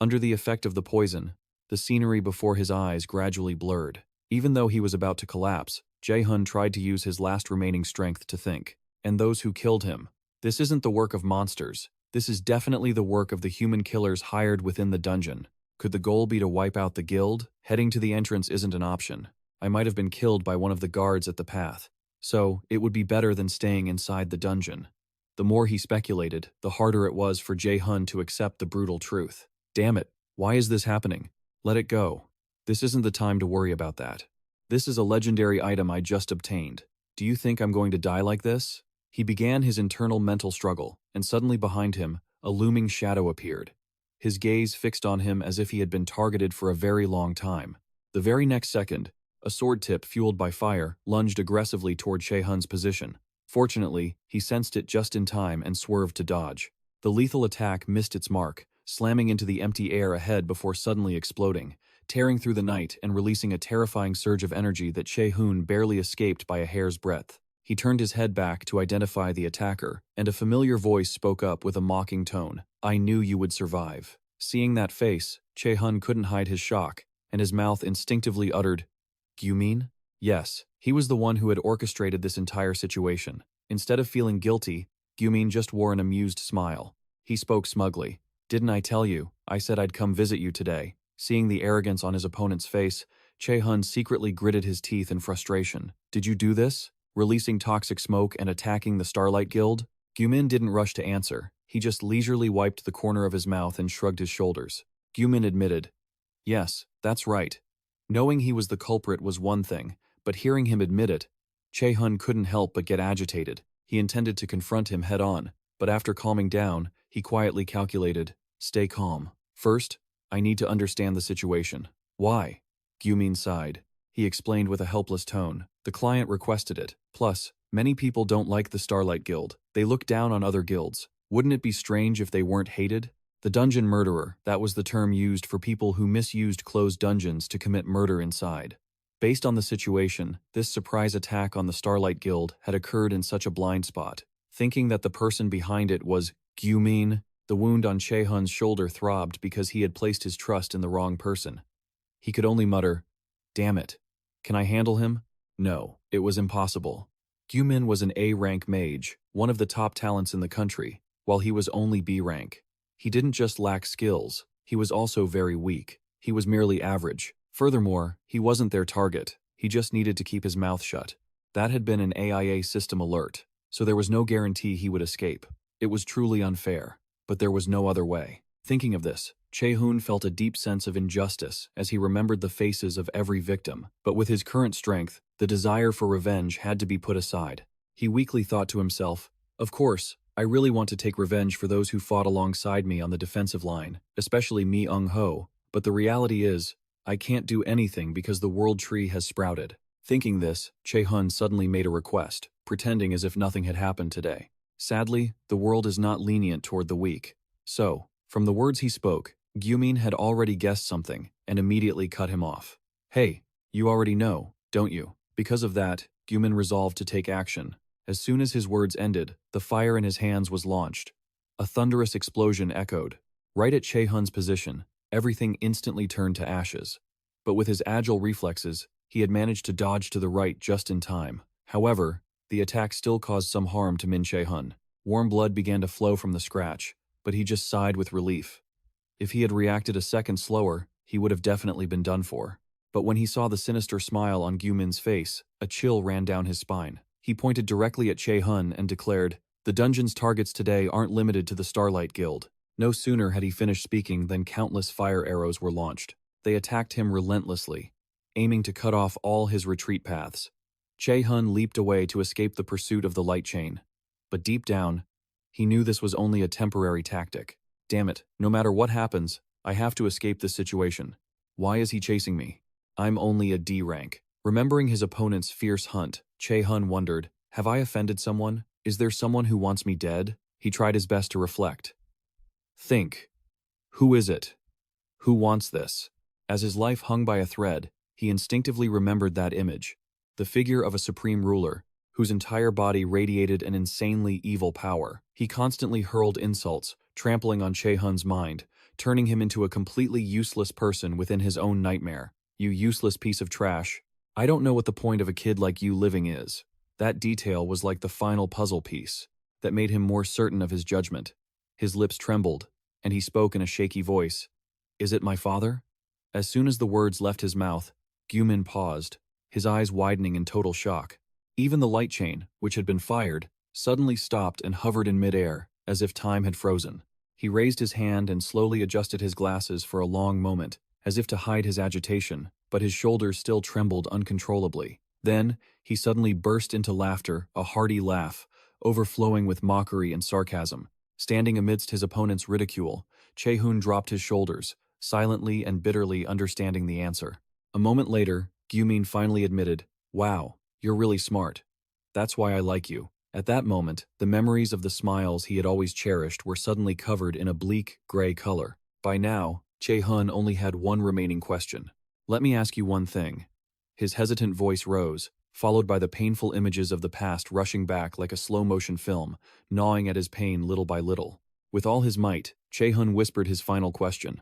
Under the effect of the poison, the scenery before his eyes gradually blurred. Even though he was about to collapse, Che-hun tried to use his last remaining strength to think. And those who killed him. This isn't the work of monsters. This is definitely the work of the human killers hired within the dungeon. Could the goal be to wipe out the guild? Heading to the entrance isn't an option. I might have been killed by one of the guards at the path. So, it would be better than staying inside the dungeon. The more he speculated, the harder it was for Che-hun to accept the brutal truth. Damn it, why is this happening? Let it go. This isn't the time to worry about that. This is a legendary item I just obtained. Do you think I'm going to die like this? He began his internal mental struggle, and suddenly behind him, a looming shadow appeared. His gaze fixed on him as if he had been targeted for a very long time. The very next second, a sword tip fueled by fire lunged aggressively toward Che-hun's position. Fortunately, he sensed it just in time and swerved to dodge. The lethal attack missed its mark, slamming into the empty air ahead before suddenly exploding, tearing through the night and releasing a terrifying surge of energy that Che-hun barely escaped by a hair's breadth. He turned his head back to identify the attacker, and a familiar voice spoke up with a mocking tone. "I knew you would survive." Seeing that face, Che-hun couldn't hide his shock, and his mouth instinctively uttered, "You mean?" Yes, he was the one who had orchestrated this entire situation. Instead of feeling guilty, Gyumin just wore an amused smile. He spoke smugly. "Didn't I tell you? I said I'd come visit you today." Seeing the arrogance on his opponent's face, Che-hun secretly gritted his teeth in frustration. "Did you do this? Releasing toxic smoke and attacking the Starlight Guild?" Gyumin didn't rush to answer. He just leisurely wiped the corner of his mouth and shrugged his shoulders. Gyumin admitted, "Yes, that's right." Knowing he was the culprit was one thing, but hearing him admit it, Che-hun couldn't help but get agitated. He intended to confront him head-on, but after calming down, he quietly calculated, "Stay calm. First, I need to understand the situation." "Why?" Gyumin sighed. He explained with a helpless tone. "The client requested it. Plus, many people don't like the Starlight Guild. They look down on other guilds. Wouldn't it be strange if they weren't hated? The dungeon murderer, that was the term used for people who misused closed dungeons to commit murder inside. Based on the situation, this surprise attack on the Starlight Guild had occurred in such a blind spot. Thinking that the person behind it was Gyumin, the wound on Che-hun's shoulder throbbed because he had placed his trust in the wrong person. He could only mutter, "Damn it. Can I handle him?" No, it was impossible. Gyumin was an A-rank mage, one of the top talents in the country, while he was only B-rank. He didn't just lack skills, he was also very weak. He was merely average. Furthermore, he wasn't their target. He just needed to keep his mouth shut. That had been an AIA system alert, so there was no guarantee he would escape. It was truly unfair, but there was no other way. Thinking of this, Che-hun felt a deep sense of injustice as he remembered the faces of every victim, but with his current strength, the desire for revenge had to be put aside. He weakly thought to himself, "Of course, I really want to take revenge for those who fought alongside me on the defensive line, especially Mi-eung-ho, but the reality is, I can't do anything because the world tree has sprouted." Thinking this, Che-hun suddenly made a request, pretending as if nothing had happened today. Sadly, the world is not lenient toward the weak. So, from the words he spoke, Gyumin had already guessed something and immediately cut him off. "Hey, you already know, don't you?" Because of that, Gyumin resolved to take action. As soon as his words ended, the fire in his hands was launched. A thunderous explosion echoed. Right at Che-hun's position, everything instantly turned to ashes. But with his agile reflexes, he had managed to dodge to the right just in time. However, the attack still caused some harm to Che-hun. Warm blood began to flow from the scratch, but he just sighed with relief. If he had reacted a second slower, he would have definitely been done for. But when he saw the sinister smile on Gyu-min's face, a chill ran down his spine. He pointed directly at Che-hun and declared, "The dungeon's targets today aren't limited to the Starlight Guild." No sooner had he finished speaking than countless fire arrows were launched. They attacked him relentlessly, aiming to cut off all his retreat paths. Che-hun leaped away to escape the pursuit of the light chain. But deep down, he knew this was only a temporary tactic. Damn it, no matter what happens, I have to escape this situation. Why is he chasing me? I'm only a D rank. Remembering his opponent's fierce hunt, Che-hun wondered, have I offended someone? Is there someone who wants me dead? He tried his best to reflect. Think. Who is it? Who wants this? As his life hung by a thread, he instinctively remembered that image. The figure of a supreme ruler, whose entire body radiated an insanely evil power. He constantly hurled insults, trampling on Che-hun's mind, turning him into a completely useless person within his own nightmare. You useless piece of trash. I don't know what the point of a kid like you living is. That detail was like the final puzzle piece that made him more certain of his judgment. His lips trembled, and he spoke in a shaky voice. Is it my father? As soon as the words left his mouth, Gyu-min paused, his eyes widening in total shock. Even the light chain, which had been fired, suddenly stopped and hovered in midair, as if time had frozen. He raised his hand and slowly adjusted his glasses for a long moment, as if to hide his agitation, but his shoulders still trembled uncontrollably. Then, he suddenly burst into laughter, a hearty laugh, overflowing with mockery and sarcasm. Standing amidst his opponent's ridicule, Che-hun dropped his shoulders, silently and bitterly understanding the answer. A moment later, Gyu-min finally admitted, "Wow, you're really smart. That's why I like you." At that moment, the memories of the smiles he had always cherished were suddenly covered in a bleak, gray color. By now, Che-hun only had one remaining question. "Let me ask you one thing." His hesitant voice rose, followed by the painful images of the past rushing back like a slow-motion film, gnawing at his pain little by little. With all his might, Che-hun whispered his final question.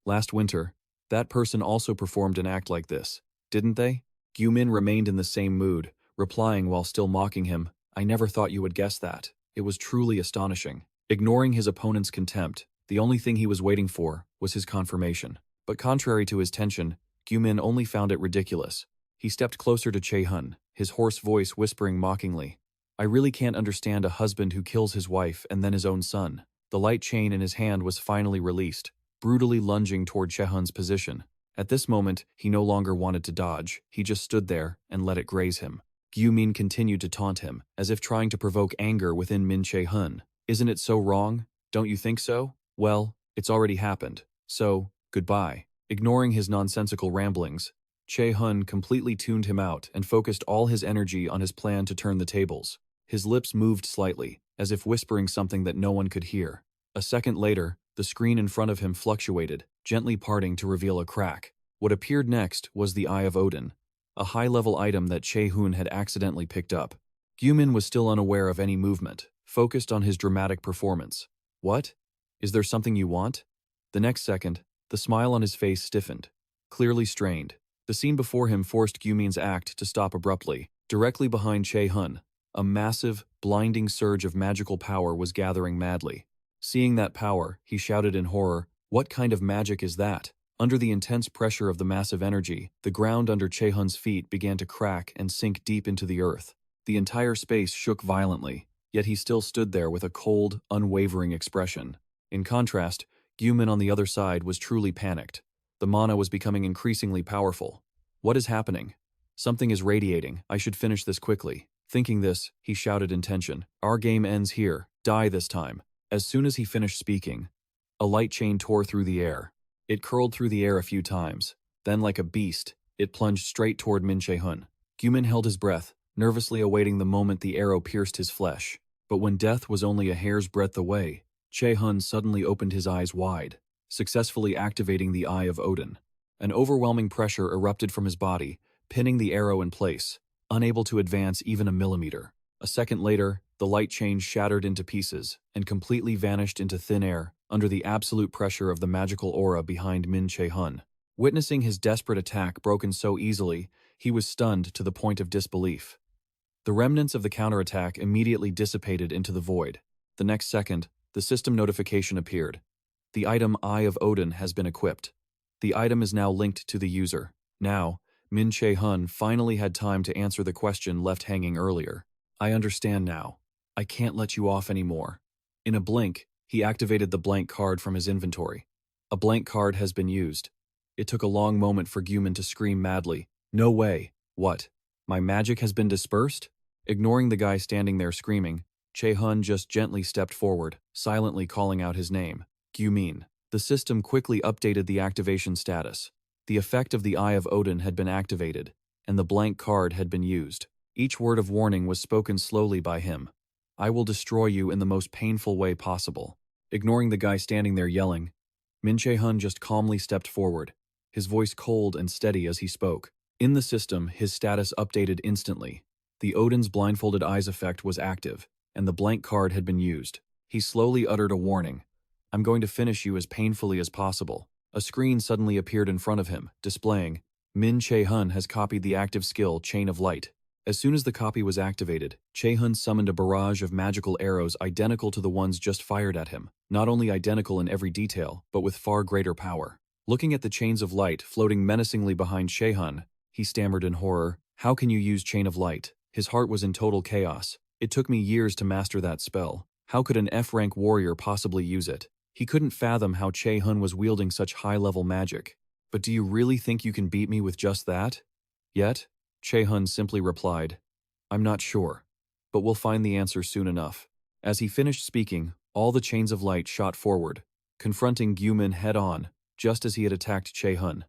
"Last winter, that person also performed an act like this, didn't they?" Gyu-min remained in the same mood, replying while still mocking him, "I never thought you would guess that." It was truly astonishing. Ignoring his opponent's contempt, the only thing he was waiting for was his confirmation. But contrary to his tension, Gyu-min only found it ridiculous. He stepped closer to Che-hun, his hoarse voice whispering mockingly, "I really can't understand a husband who kills his wife and then his own son." The light chain in his hand was finally released, brutally lunging toward Che-hun's position. At this moment, he no longer wanted to dodge. He just stood there and let it graze him. Gyu-min continued to taunt him, as if trying to provoke anger within Min Che-hun. "Isn't it so wrong? Don't you think so? Well, it's already happened. So, goodbye." Ignoring his nonsensical ramblings, Che-hun completely tuned him out and focused all his energy on his plan to turn the tables. His lips moved slightly, as if whispering something that no one could hear. A second later, the screen in front of him fluctuated, gently parting to reveal a crack. What appeared next was the Eye of Odin, a high-level item that Che-hun had accidentally picked up. Gyu-min was still unaware of any movement, focused on his dramatic performance. "What? Is there something you want?" The next second, the smile on his face stiffened, clearly strained. The scene before him forced Gyu-min's act to stop abruptly. Directly behind Che-hun, a massive, blinding surge of magical power was gathering madly. Seeing that power, he shouted in horror, "What kind of magic is that?" Under the intense pressure of the massive energy, the ground under Che-hun's feet began to crack and sink deep into the earth. The entire space shook violently, yet he still stood there with a cold, unwavering expression. In contrast, Gyu-min on the other side was truly panicked. The mana was becoming increasingly powerful. "What is happening? Something is radiating. I should finish this quickly." Thinking this, he shouted in tension, "Our game ends here. Die this time." As soon as he finished speaking, a light chain tore through the air. It curled through the air a few times. Then, like a beast, it plunged straight toward Min Che-hun. Gyu-min held his breath, nervously awaiting the moment the arrow pierced his flesh. But when death was only a hair's breadth away, Che-hun suddenly opened his eyes wide, successfully activating the Eye of Odin. An overwhelming pressure erupted from his body, pinning the arrow in place, unable to advance even a millimeter. A second later, the light chain shattered into pieces and completely vanished into thin air under the absolute pressure of the magical aura behind Min Che-hun. Witnessing his desperate attack broken so easily, he was stunned to the point of disbelief. The remnants of the counterattack immediately dissipated into the void. The next second, the system notification appeared. The item Eye of Odin has been equipped. The item is now linked to the user. Now, Che-hun finally had time to answer the question left hanging earlier. I understand now. I can't let you off anymore. In a blink, he activated the blank card from his inventory. A blank card has been used. It took a long moment for Gyumin to scream madly. No way. What? My magic has been dispersed? Ignoring the guy standing there screaming, Che-hun just gently stepped forward, silently calling out his name. Gyumin. The system quickly updated the activation status. The effect of the Eye of Odin had been activated, and the blank card had been used. Each word of warning was spoken slowly by him. I will destroy you in the most painful way possible. Ignoring the guy standing there yelling, Che-hun just calmly stepped forward, his voice cold and steady as he spoke. In the system, his status updated instantly. The Odin's blindfolded eyes effect was active, and the blank card had been used. He slowly uttered a warning. I'm going to finish you as painfully as possible. A screen suddenly appeared in front of him, displaying, Che-hun has copied the active skill Chain of Light. As soon as the copy was activated, Che-hun summoned a barrage of magical arrows identical to the ones just fired at him, not only identical in every detail, but with far greater power. Looking at the chains of light floating menacingly behind Che-hun, he stammered in horror, How can you use Chain of Light? His heart was in total chaos. It took me years to master that spell. How could an F-rank warrior possibly use it? He couldn't fathom how Che-hun was wielding such high-level magic. But do you really think you can beat me with just that? Yet, Che-hun simply replied, I'm not sure, but we'll find the answer soon enough. As he finished speaking, all the chains of light shot forward, confronting Gyumin head-on, just as he had attacked Che-hun.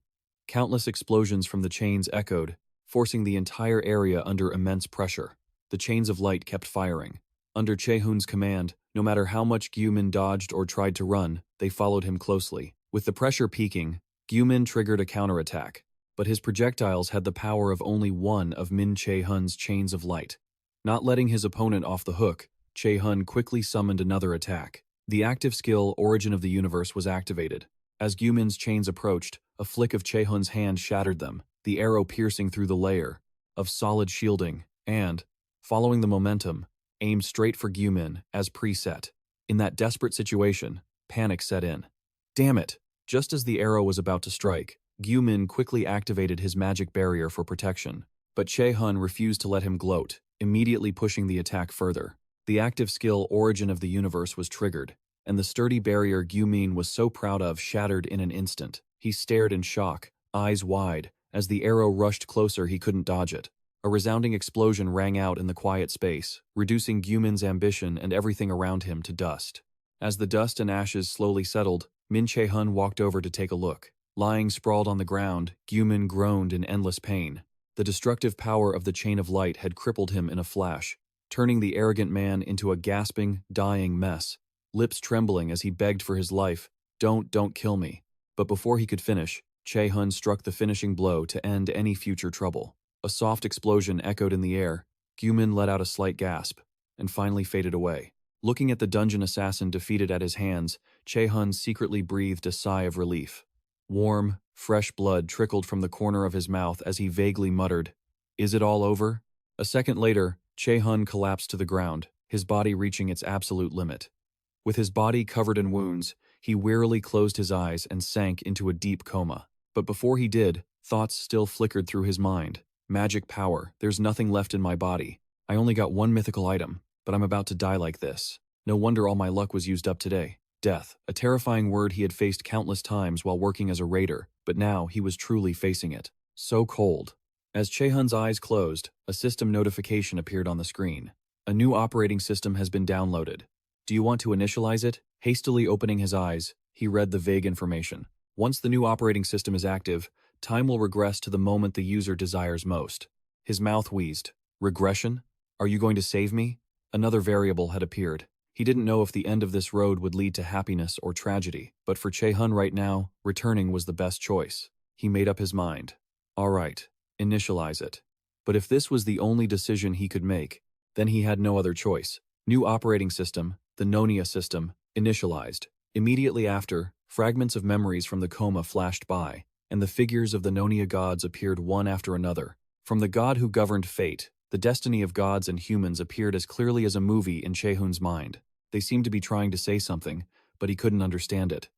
Countless explosions from the chains echoed, forcing the entire area under immense pressure. The chains of light kept firing. Under Che-hun's command, no matter how much Gyumin dodged or tried to run, they followed him closely. With the pressure peaking, Gyumin triggered a counterattack, but his projectiles had the power of only one of Che-hun's chains of light. Not letting his opponent off the hook, Che-hun quickly summoned another attack. The active skill Origin of the Universe was activated. As Gyumin's chains approached, a flick of Che-hun's hand shattered them, the arrow piercing through the layer of solid shielding, and, following the momentum, aimed straight for Gyumin, as preset. In that desperate situation, panic set in. Damn it! Just as the arrow was about to strike, Gyumin quickly activated his magic barrier for protection. But Che-hun refused to let him gloat, immediately pushing the attack further. The active skill Origin of the Universe was triggered, and the sturdy barrier Gyumin was so proud of shattered in an instant. He stared in shock, eyes wide. As the arrow rushed closer, he couldn't dodge it. A resounding explosion rang out in the quiet space, reducing Gyumin's ambition and everything around him to dust. As the dust and ashes slowly settled, Che-hun walked over to take a look. Lying sprawled on the ground, Gyumin groaned in endless pain. The destructive power of the Chain of Light had crippled him in a flash, turning the arrogant man into a gasping, dying mess, lips trembling as he begged for his life, Don't kill me. But before he could finish, Che-hun struck the finishing blow to end any future trouble. A soft explosion echoed in the air. Gyumin let out a slight gasp, and finally faded away. Looking at the dungeon assassin defeated at his hands, Che-hun secretly breathed a sigh of relief. Warm, fresh blood trickled from the corner of his mouth as he vaguely muttered, Is it all over? A second later, Che-hun collapsed to the ground, his body reaching its absolute limit. With his body covered in wounds, he wearily closed his eyes and sank into a deep coma. But before he did, thoughts still flickered through his mind. Magic power, there's nothing left in my body. I only got one mythical item, but I'm about to die like this. No wonder all my luck was used up today. Death, a terrifying word he had faced countless times while working as a raider, but now he was truly facing it. So cold. As Che-hun's eyes closed, a system notification appeared on the screen. A new operating system has been downloaded. Do you want to initialize it? Hastily opening his eyes, he read the vague information. Once the new operating system is active, time will regress to the moment the user desires most. His mouth wheezed. Regression? Are you going to save me? Another variable had appeared. He didn't know if the end of this road would lead to happiness or tragedy, but for Che-hun right now, returning was the best choice. He made up his mind. All right, initialize it. But if this was the only decision he could make, then he had no other choice. New operating system, the Nonia system, initialized. Immediately after, fragments of memories from the coma flashed by, and the figures of the Norse gods appeared one after another. From the god who governed fate, the destiny of gods and humans appeared as clearly as a movie in Che-hun's mind. They seemed to be trying to say something, but he couldn't understand it.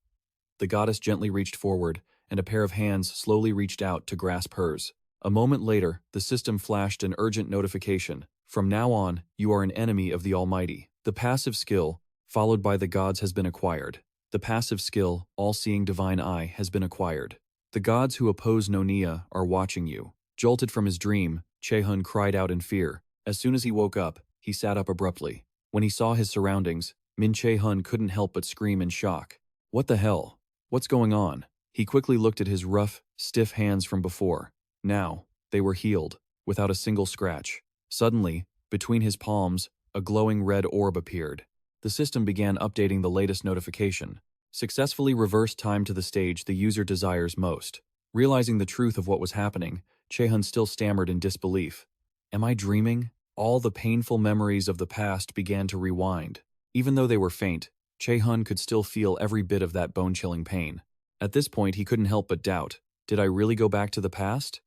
The goddess gently reached forward, and a pair of hands slowly reached out to grasp hers. A moment later, the system flashed an urgent notification. From now on, you are an enemy of the Almighty. The passive skill, followed by the gods, has been acquired. The passive skill, all-seeing divine eye, has been acquired. The gods who oppose Nonia are watching you. Jolted from his dream, Che-hun cried out in fear. As soon as he woke up, he sat up abruptly. When he saw his surroundings, Min Che-hun couldn't help but scream in shock. What the hell? What's going on? He quickly looked at his rough, stiff hands from before. Now, they were healed, without a single scratch. Suddenly, between his palms, a glowing red orb appeared. The system began updating the latest notification. Successfully reverse time to the stage the user desires most. Realizing the truth of what was happening, Che-hun still stammered in disbelief. Am I dreaming? All the painful memories of the past began to rewind. Even though they were faint, Che-hun could still feel every bit of that bone-chilling pain. At this point, he couldn't help but doubt. Did I really go back to the past?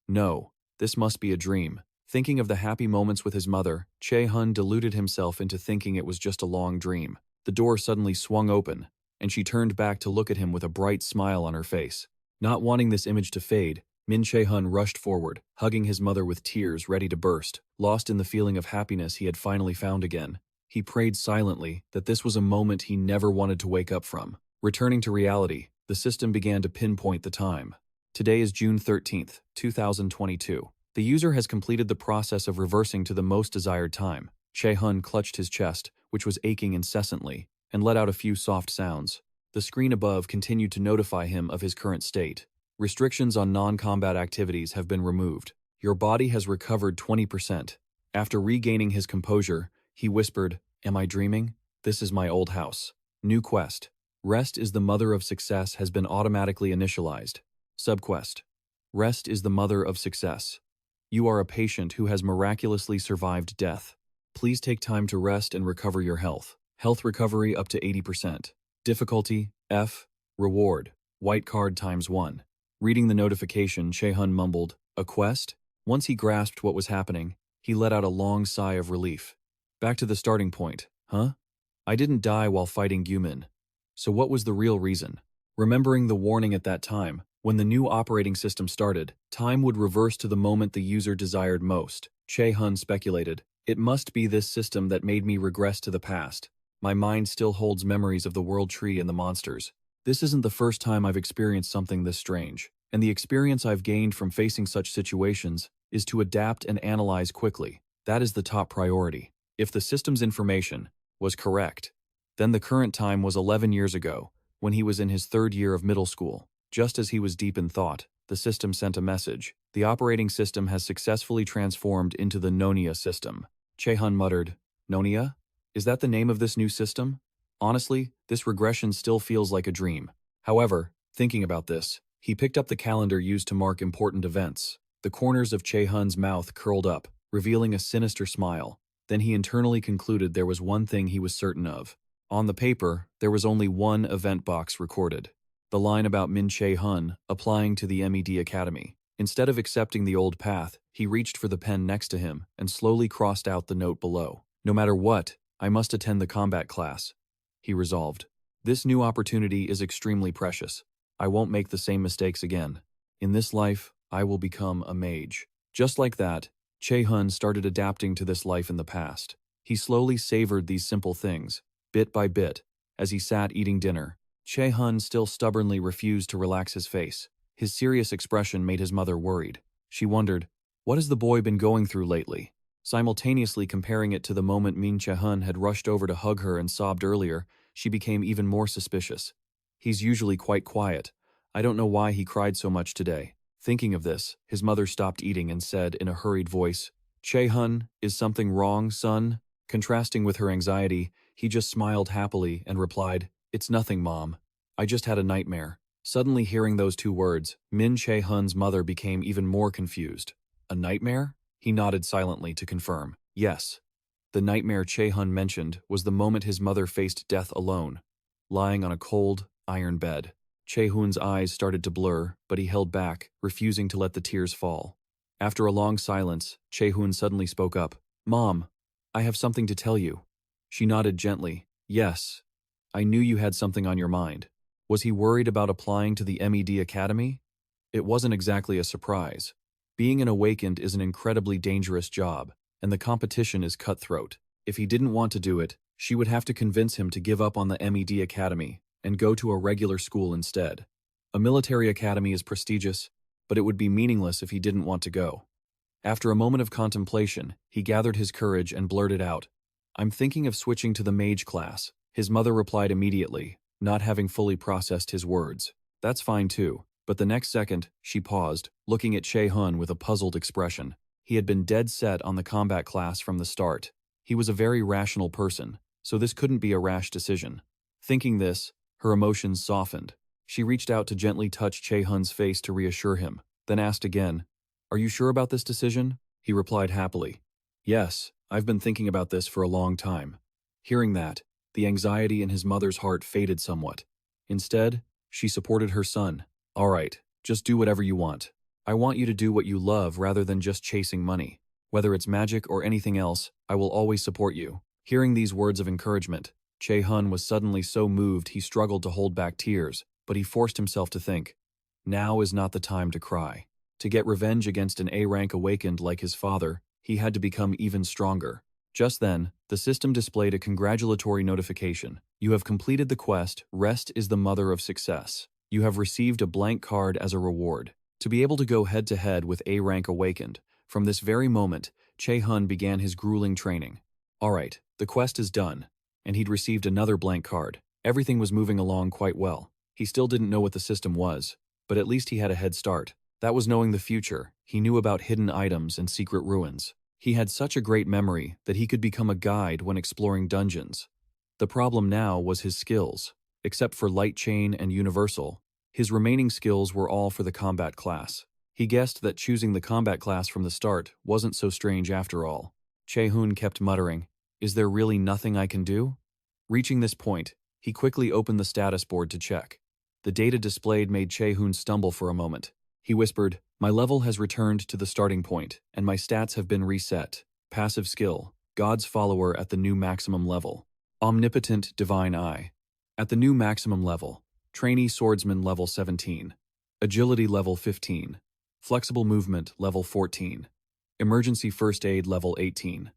No, this must be a dream. Thinking of the happy moments with his mother, Che-hun deluded himself into thinking it was just a long dream. The door suddenly swung open, and she turned back to look at him with a bright smile on her face. Not wanting this image to fade, Min Che-hun rushed forward, hugging his mother with tears ready to burst. Lost in the feeling of happiness he had finally found again, he prayed silently that this was a moment he never wanted to wake up from. Returning to reality, the system began to pinpoint the time. Today is June 13th, 2022. The user has completed the process of reversing to the most desired time. Che-hun clutched his chest, which was aching incessantly, and let out a few soft sounds. The screen above continued to notify him of his current state. Restrictions on non-combat activities have been removed. Your body has recovered 20%. After regaining his composure, he whispered, "Am I dreaming? This is my old house." New quest. Rest is the mother of success has been automatically initialized. Subquest. Rest is the mother of success. You are a patient who has miraculously survived death. Please take time to rest and recover your health. Health recovery up to 80%. Difficulty, F. Reward, white card ×1. Reading the notification, Che-hun mumbled, "A quest?" Once he grasped what was happening, he let out a long sigh of relief. Back to the starting point, huh? I didn't die while fighting Gumin. So what was the real reason? Remembering the warning at that time, when the new operating system started, time would reverse to the moment the user desired most. Che-hun speculated, it must be this system that made me regress to the past. My mind still holds memories of the world tree and the monsters. This isn't the first time I've experienced something this strange, and the experience I've gained from facing such situations is to adapt and analyze quickly. That is the top priority. If the system's information was correct, then the current time was 11 years ago, when he was in his third year of middle school. Just as he was deep in thought, the system sent a message. The operating system has successfully transformed into the Nonia system. Che-hun muttered, Nonia? Is that the name of this new system? Honestly, this regression still feels like a dream. However, thinking about this, he picked up the calendar used to mark important events. The corners of Che-hun's mouth curled up, revealing a sinister smile. Then he internally concluded there was one thing he was certain of. On the paper, there was only one event box recorded. The line about Min Che-hun applying to the MED Academy. Instead of accepting the old path, he reached for the pen next to him and slowly crossed out the note below. No matter what, I must attend the combat class, he resolved. This new opportunity is extremely precious. I won't make the same mistakes again. In this life, I will become a mage. Just like that, Che-hun started adapting to this life in the past. He slowly savored these simple things, bit by bit, as he sat eating dinner. Che-hun still stubbornly refused to relax his face. His serious expression made his mother worried. She wondered, what has the boy been going through lately? Simultaneously comparing it to the moment Min Che-hun had rushed over to hug her and sobbed earlier, she became even more suspicious. He's usually quite quiet. I don't know why he cried so much today. Thinking of this, his mother stopped eating and said in a hurried voice, Che-hun, is something wrong, son? Contrasting with her anxiety, he just smiled happily and replied, It's nothing, Mom. I just had a nightmare. Suddenly hearing those two words, Min Che-hun's mother became even more confused. A nightmare? He nodded silently to confirm. Yes. The nightmare Che-hun mentioned was the moment his mother faced death alone, lying on a cold, iron bed. Che-hun's eyes started to blur, but he held back, refusing to let the tears fall. After a long silence, Che-hun suddenly spoke up. Mom, I have something to tell you. She nodded gently. Yes. I knew you had something on your mind. Was he worried about applying to the MED Academy? It wasn't exactly a surprise. Being an awakened is an incredibly dangerous job, and the competition is cutthroat. If he didn't want to do it, she would have to convince him to give up on the MED Academy and go to a regular school instead. A military academy is prestigious, but it would be meaningless if he didn't want to go. After a moment of contemplation, he gathered his courage and blurted out, "I'm thinking of switching to the mage class." His mother replied immediately, not having fully processed his words. "That's fine too." But the next second, she paused, looking at Che-hun with a puzzled expression. He had been dead set on the combat class from the start. He was a very rational person, so this couldn't be a rash decision. Thinking this, her emotions softened. She reached out to gently touch Che-hun's face to reassure him, then asked again, "Are you sure about this decision?" He replied happily, "Yes, I've been thinking about this for a long time." Hearing that, the anxiety in his mother's heart faded somewhat. Instead, she supported her son. "All right, just do whatever you want. I want you to do what you love rather than just chasing money. Whether it's magic or anything else, I will always support you." Hearing these words of encouragement, Che-hun was suddenly so moved he struggled to hold back tears, but he forced himself to think, now is not the time to cry. To get revenge against an A-rank awakened like his father, he had to become even stronger. Just then, the system displayed a congratulatory notification. "You have completed the quest, Rest is the Mother of Success. You have received a blank card as a reward." To be able to go head-to-head with A-rank awakened, from this very moment, Che-hun began his grueling training. Alright, the quest is done, and he'd received another blank card. Everything was moving along quite well. He still didn't know what the system was, but at least he had a head start. That was knowing the future. He knew about hidden items and secret ruins. He had such a great memory that he could become a guide when exploring dungeons. The problem now was his skills. Except for Light Chain and Universal, his remaining skills were all for the combat class. He guessed that choosing the combat class from the start wasn't so strange after all. Che-hun kept muttering, "Is there really nothing I can do?" Reaching this point, he quickly opened the status board to check. The data displayed made Che-hun stumble for a moment. He whispered, "My level has returned to the starting point, and my stats have been reset. Passive skill, God's Follower at the new maximum level. Omnipotent Divine Eye. At the new maximum level, Trainee Swordsman level 17. Agility level 15. Flexible Movement level 14. Emergency First Aid level 18.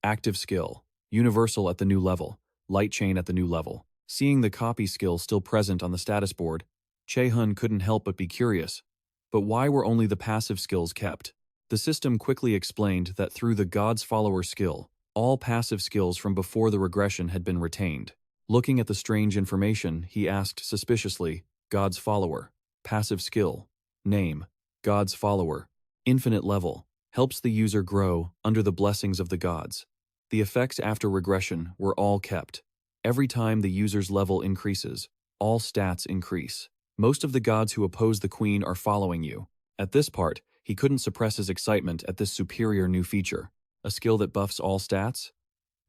Active Skill, Universal at the new level, Light Chain at the new level." Seeing the copy skill still present on the status board, Che-hun couldn't help but be curious. But why were only the passive skills kept? The system quickly explained that through the God's Follower skill, all passive skills from before the regression had been retained. Looking at the strange information, he asked suspiciously, "God's Follower. Passive skill. Name. God's Follower. Infinite level. Helps the user grow under the blessings of the gods." The effects after regression were all kept. Every time the user's level increases, all stats increase. Most of the gods who oppose the queen are following you. At this part, he couldn't suppress his excitement at this superior new feature. A skill that buffs all stats?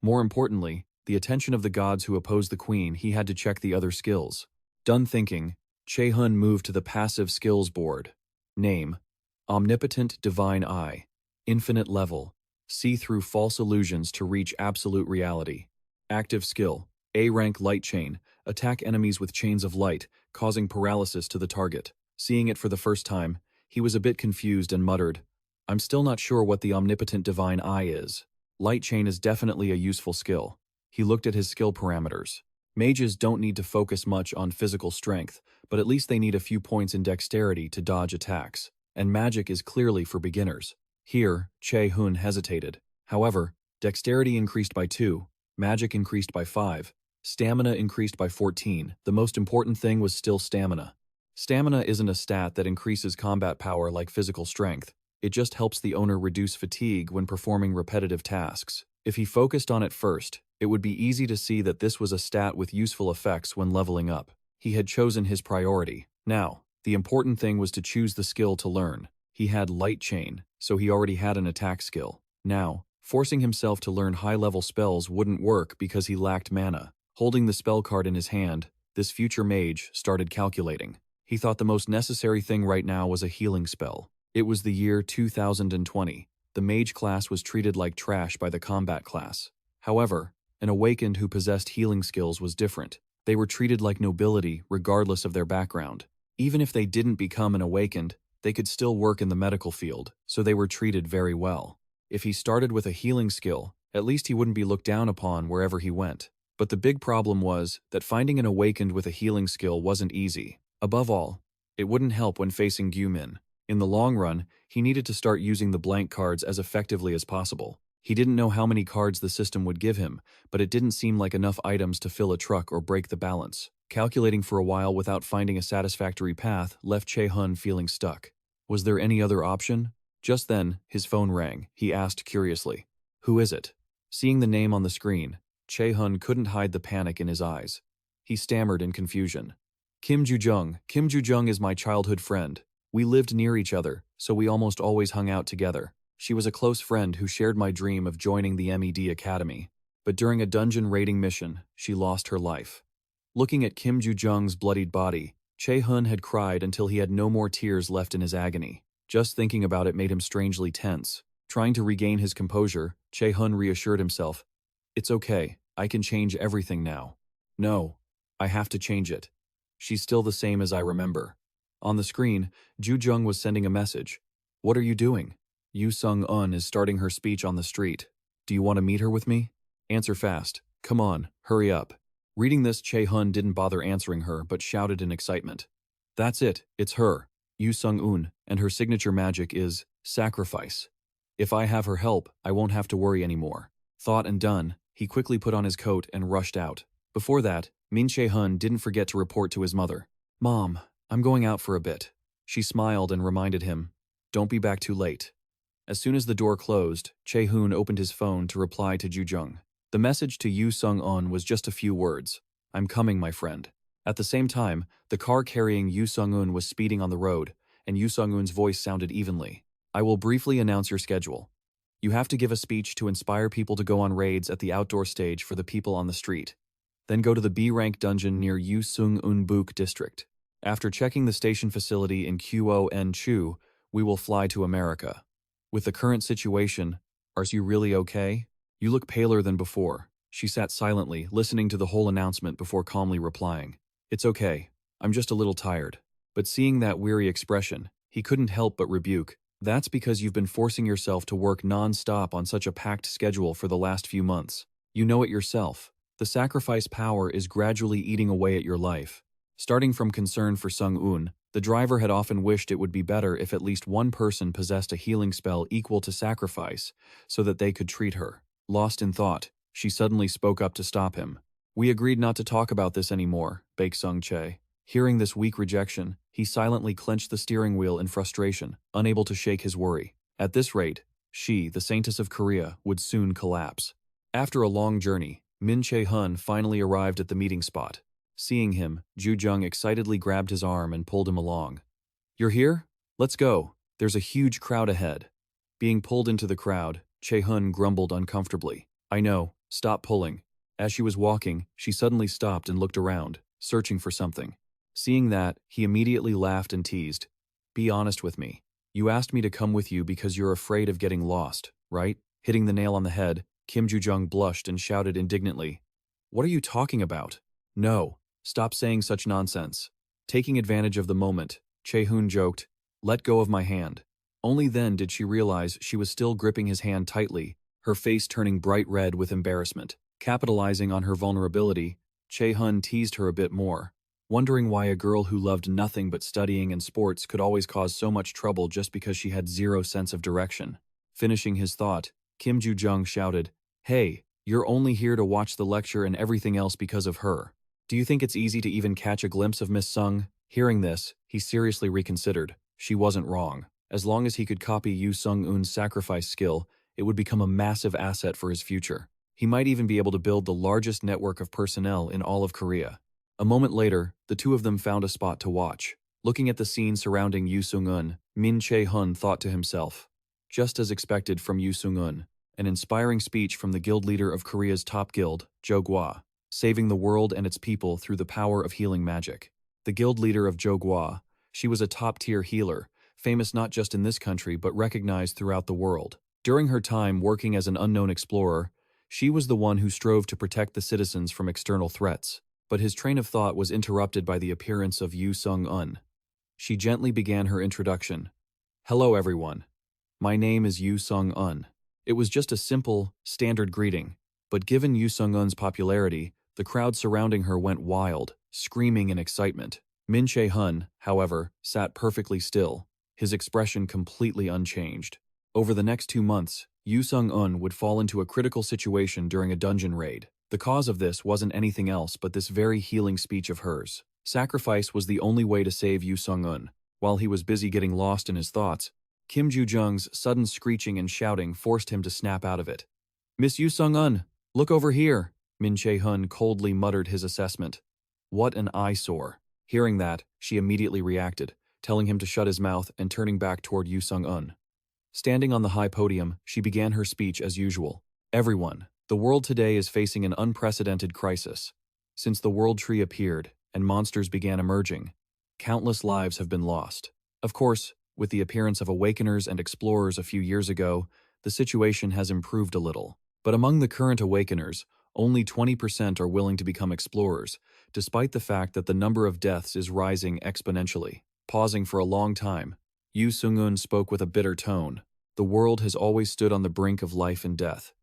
More importantly, the attention of the gods who oppose the queen, he had to check the other skills. Done thinking, Che-hun moved to the passive skills board. Name: Omnipotent Divine Eye. Infinite level. See through false illusions to reach absolute reality. Active skill: A-rank Light Chain. Attack enemies with chains of light, causing paralysis to the target. Seeing it for the first time, he was a bit confused and muttered, "I'm still not sure what the Omnipotent Divine Eye is. Light Chain is definitely a useful skill." He looked at his skill parameters. Mages don't need to focus much on physical strength, but at least they need a few points in dexterity to dodge attacks. And magic is clearly for beginners. Here, Che-hun hesitated. However, dexterity increased by 2, magic increased by 5, stamina increased by 14. The most important thing was still stamina. Stamina isn't a stat that increases combat power like physical strength. It just helps the owner reduce fatigue when performing repetitive tasks. If he focused on it first, it would be easy to see that this was a stat with useful effects when leveling up. He had chosen his priority. Now, the important thing was to choose the skill to learn. He had Light Chain, so he already had an attack skill. Now, forcing himself to learn high-level spells wouldn't work because he lacked mana. Holding the spell card in his hand, this future mage started calculating. He thought the most necessary thing right now was a healing spell. It was the year 2020. The mage class was treated like trash by the combat class. However, an awakened who possessed healing skills was different. They were treated like nobility regardless of their background. Even if they didn't become an awakened, they could still work in the medical field, so they were treated very well. If he started with a healing skill, at least he wouldn't be looked down upon wherever he went. But the big problem was that finding an awakened with a healing skill wasn't easy. Above all, it wouldn't help when facing Gyumin. In the long run, he needed to start using the blank cards as effectively as possible. He didn't know how many cards the system would give him, but it didn't seem like enough items to fill a truck or break the balance. Calculating for a while without finding a satisfactory path left Che-hun feeling stuck. Was there any other option? Just then, his phone rang. He asked curiously, "Who is it?" Seeing the name on the screen, Che-hun couldn't hide the panic in his eyes. He stammered in confusion. Kim Ju-jung. Kim Ju-jung is my childhood friend. We lived near each other, so we almost always hung out together. She was a close friend who shared my dream of joining the MED Academy. But during a dungeon raiding mission, she lost her life. Looking at Kim Ju-jung's bloodied body, Che-hun had cried until he had no more tears left in his agony. Just thinking about it made him strangely tense. Trying to regain his composure, Che-hun reassured himself, "It's okay, I can change everything now." "No, I have to change it. She's still the same as I remember." On the screen, Ju-jung was sending a message. "What are you doing?" Yu Sung-un is starting her speech on the street. "Do you want to meet her with me? Answer fast. Come on, hurry up." Reading this, Che-hun didn't bother answering her but shouted in excitement. "That's it, it's her, Yu Sung-un, and her signature magic is sacrifice. If I have her help, I won't have to worry anymore." Thought and done, he quickly put on his coat and rushed out. Before that, Min Che-hun didn't forget to report to his mother. "Mom, I'm going out for a bit." She smiled and reminded him, "Don't be back too late." As soon as the door closed, Che-hun opened his phone to reply to Ju-jung. The message to Yu Sung-un was just a few words. "I'm coming, my friend." At the same time, the car carrying Yu Sung-un was speeding on the road, and Yu Sung-un's voice sounded evenly. "I will briefly announce your schedule. You have to give a speech to inspire people to go on raids at the outdoor stage for the people on the street. Then go to the B-rank dungeon near Yu Sung-un-buk district. After checking the station facility in Qo-en-chu, we will fly to America. With the current situation, are you really okay? You look paler than before." She sat silently, listening to the whole announcement before calmly replying, "It's okay. I'm just a little tired." But seeing that weary expression, he couldn't help but rebuke, "That's because you've been forcing yourself to work non-stop on such a packed schedule for the last few months. You know it yourself. The sacrifice power is gradually eating away at your life." Starting from concern for Sung-un, the driver had often wished it would be better if at least one person possessed a healing spell equal to sacrifice, so that they could treat her. Lost in thought, she suddenly spoke up to stop him. "We agreed not to talk about this anymore," Baek Sung-che. Hearing this weak rejection, he silently clenched the steering wheel in frustration, unable to shake his worry. At this rate, she, the Saintess of Korea, would soon collapse. After a long journey, Min Che-hun finally arrived at the meeting spot. Seeing him, Ju-jung excitedly grabbed his arm and pulled him along. "You're here? Let's go. There's a huge crowd ahead." Being pulled into the crowd, Che-hun grumbled uncomfortably. "I know, stop pulling." As she was walking, she suddenly stopped and looked around, searching for something. Seeing that, he immediately laughed and teased. "Be honest with me. You asked me to come with you because you're afraid of getting lost, right?" Hitting the nail on the head, Kim Ju-jung blushed and shouted indignantly, "What are you talking about? No. Stop saying such nonsense." Taking advantage of the moment, Che-hun joked, "Let go of my hand." Only then did she realize she was still gripping his hand tightly, her face turning bright red with embarrassment. Capitalizing on her vulnerability, Che-hun teased her a bit more, wondering why a girl who loved nothing but studying and sports could always cause so much trouble just because she had zero sense of direction. Finishing his thought, Kim Ju-jung shouted, "Hey, you're only here to watch the lecture and everything else because of her. Do you think it's easy to even catch a glimpse of Miss Sung?" Hearing this, he seriously reconsidered. She wasn't wrong. As long as he could copy Yu Sung-un's sacrifice skill, it would become a massive asset for his future. He might even be able to build the largest network of personnel in all of Korea. A moment later, the two of them found a spot to watch. Looking at the scene surrounding Yu Sung-un, Min Che-hun thought to himself, just as expected from Yu Sung-un, an inspiring speech from the guild leader of Korea's top guild, Jogwa, saving the world and its people through the power of healing magic. The guild leader of Jogwa, she was a top-tier healer, famous not just in this country but recognized throughout the world. During her time working as an unknown explorer, she was the one who strove to protect the citizens from external threats. But his train of thought was interrupted by the appearance of Yu Sung-un. She gently began her introduction. "Hello, everyone. My name is Yu Sung-un." It was just a simple, standard greeting, but given Yu Sung-un's popularity, the crowd surrounding her went wild, screaming in excitement. Che-hun, however, sat perfectly still, his expression completely unchanged. Over the next 2 months, Yu Sung-un would fall into a critical situation during a dungeon raid. The cause of this wasn't anything else but this very healing speech of hers. Sacrifice was the only way to save Yu Sung-un. While he was busy getting lost in his thoughts, Kim Ju-jung's sudden screeching and shouting forced him to snap out of it. "Miss Yu Sung-un, look over here," Min Che-hun coldly muttered his assessment. What an eyesore. Hearing that, she immediately reacted, telling him to shut his mouth and turning back toward Yu Sung-un. Standing on the high podium, she began her speech as usual. "Everyone, the world today is facing an unprecedented crisis. Since the World Tree appeared and monsters began emerging, countless lives have been lost. Of course, with the appearance of awakeners and explorers a few years ago, the situation has improved a little. But among the current awakeners, only 20% are willing to become explorers, despite the fact that the number of deaths is rising exponentially." Pausing for a long time, Yu Sung-un spoke with a bitter tone. "The world has always stood on the brink of life and death.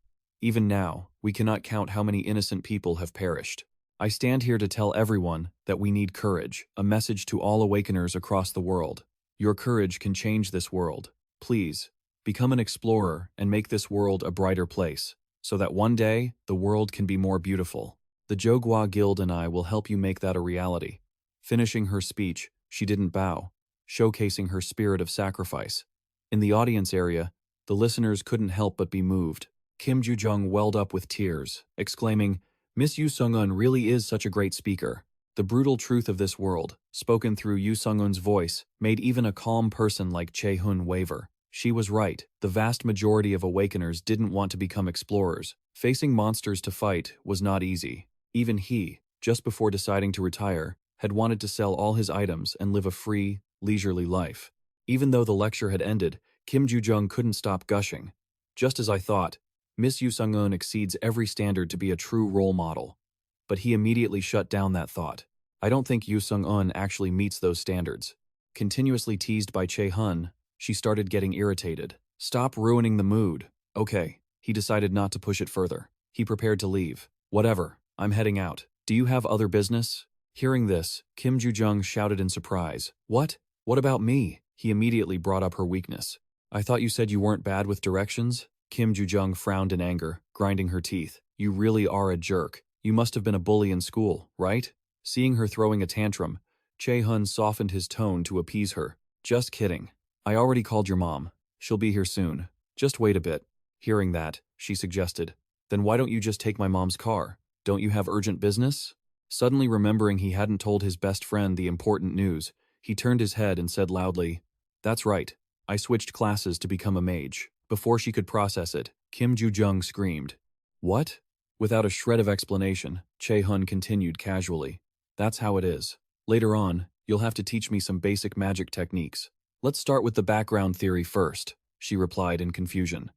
Even now, we cannot count how many innocent people have perished. I stand here to tell everyone that we need courage, a message to all awakeners across the world. Your courage can change this world. Please, become an explorer and make this world a brighter place, so that one day, the world can be more beautiful. The Jogwa Guild and I will help you make that a reality." Finishing her speech, she didn't bow, showcasing her spirit of sacrifice. In the audience area, the listeners couldn't help but be moved. Kim Ju-jung welled up with tears, exclaiming, "Miss Yu Sung-un really is such a great speaker." The brutal truth of this world, spoken through Yu Sung-un's voice, made even a calm person like Che-hun waver. She was right. The vast majority of awakeners didn't want to become explorers. Facing monsters to fight was not easy. Even he, just before deciding to retire, had wanted to sell all his items and live a free, leisurely life. Even though the lecture had ended, Kim Ju-jung couldn't stop gushing. "Just as I thought, Miss Yu Sung-un exceeds every standard to be a true role model." But he immediately shut down that thought. "I don't think Yu Sung-un actually meets those standards." Continuously teased by Che-hun, she started getting irritated. "Stop ruining the mood." Okay, he decided not to push it further. He prepared to leave. "Whatever, I'm heading out. Do you have other business?" Hearing this, Kim Ju-jung shouted in surprise. "What? What about me?" He immediately brought up her weakness. "I thought you said you weren't bad with directions?" Kim Ju-jung frowned in anger, grinding her teeth. "You really are a jerk. You must have been a bully in school, right?" Seeing her throwing a tantrum, Che-hun softened his tone to appease her. "Just kidding. I already called your mom. She'll be here soon. Just wait a bit." Hearing that, she suggested, "Then why don't you just take my mom's car? Don't you have urgent business?" Suddenly remembering he hadn't told his best friend the important news, he turned his head and said loudly, "That's right. I switched classes to become a mage." Before she could process it, Kim Ju-jung screamed. "What?" Without a shred of explanation, Che-hun continued casually. "That's how it is. Later on, you'll have to teach me some basic magic techniques. Let's start with the background theory first," she replied in confusion.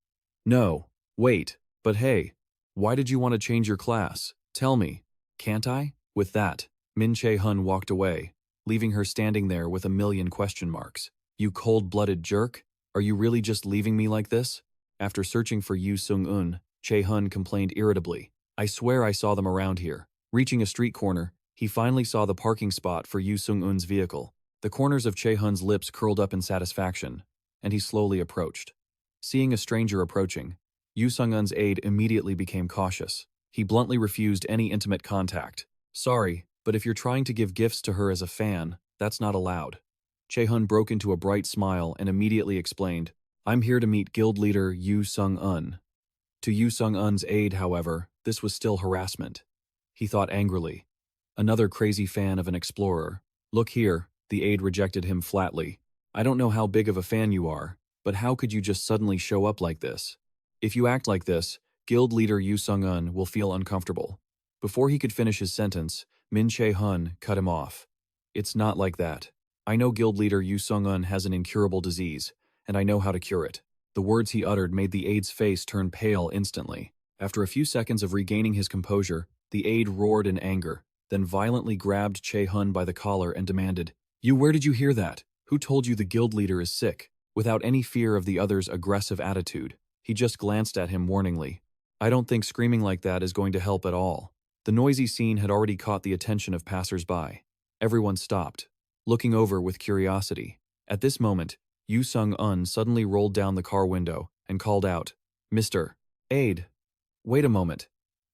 "No, wait, but hey, why did you want to change your class? Tell me, can't I?" With that, Min Che-hun walked away, leaving her standing there with a million question marks. "You cold-blooded jerk? Are you really just leaving me like this?" After searching for Yu Sung-un, Che-hun complained irritably. "I swear I saw them around here." Reaching a street corner, he finally saw the parking spot for Yu Sung-un's vehicle. The corners of Che-hun's lips curled up in satisfaction, and he slowly approached. Seeing a stranger approaching, Yu Sung-un's aide immediately became cautious. He bluntly refused any intimate contact. "Sorry, but if you're trying to give gifts to her as a fan, that's not allowed." Che-hun broke into a bright smile and immediately explained, "I'm here to meet guild leader Yu Sung-un." To Yu Sung-un's aide, however, this was still harassment. He thought angrily. Another crazy fan of an explorer. "Look here," the aide rejected him flatly. "I don't know how big of a fan you are, but how could you just suddenly show up like this? If you act like this, guild leader Yu Sung-un will feel uncomfortable." Before he could finish his sentence, Min Che-hun cut him off. "It's not like that. I know guild leader Yu Sung-un has an incurable disease, and I know how to cure it." The words he uttered made the aide's face turn pale instantly. After a few seconds of regaining his composure, the aide roared in anger. then violently grabbed Che-hun by the collar and demanded, Where did you hear that? Who told you the guild leader is sick?" Without any fear of the other's aggressive attitude, he just glanced at him warningly. "I don't think screaming like that is going to help at all." The noisy scene had already caught the attention of passers-by. Everyone stopped, looking over with curiosity. At this moment, Yu Sung-un suddenly rolled down the car window and called out, "Mr. Aide, wait a moment.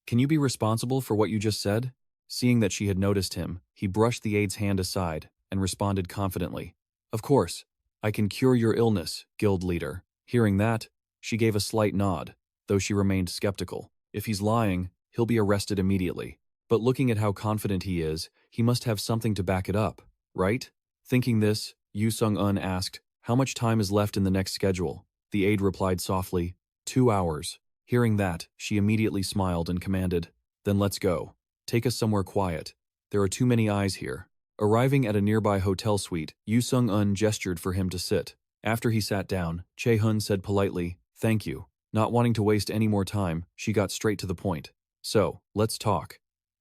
Can you be responsible for what you just said?" Seeing that she had noticed him, he brushed the aide's hand aside and responded confidently, "Of course, I can cure your illness, guild leader." Hearing that, she gave a slight nod, though she remained skeptical. If he's lying, he'll be arrested immediately. But looking at how confident he is, he must have something to back it up, right? Thinking this, Yu Sung-un asked, "How much time is left in the next schedule?" The aide replied softly, 2 hours. Hearing that, she immediately smiled and commanded, "Then let's go. Take us somewhere quiet. There are too many eyes here." Arriving at a nearby hotel suite, Yu Sung-un gestured for him to sit. After he sat down, Che-hun said politely, "Thank you." Not wanting to waste any more time, she got straight to the point. "So, let's talk.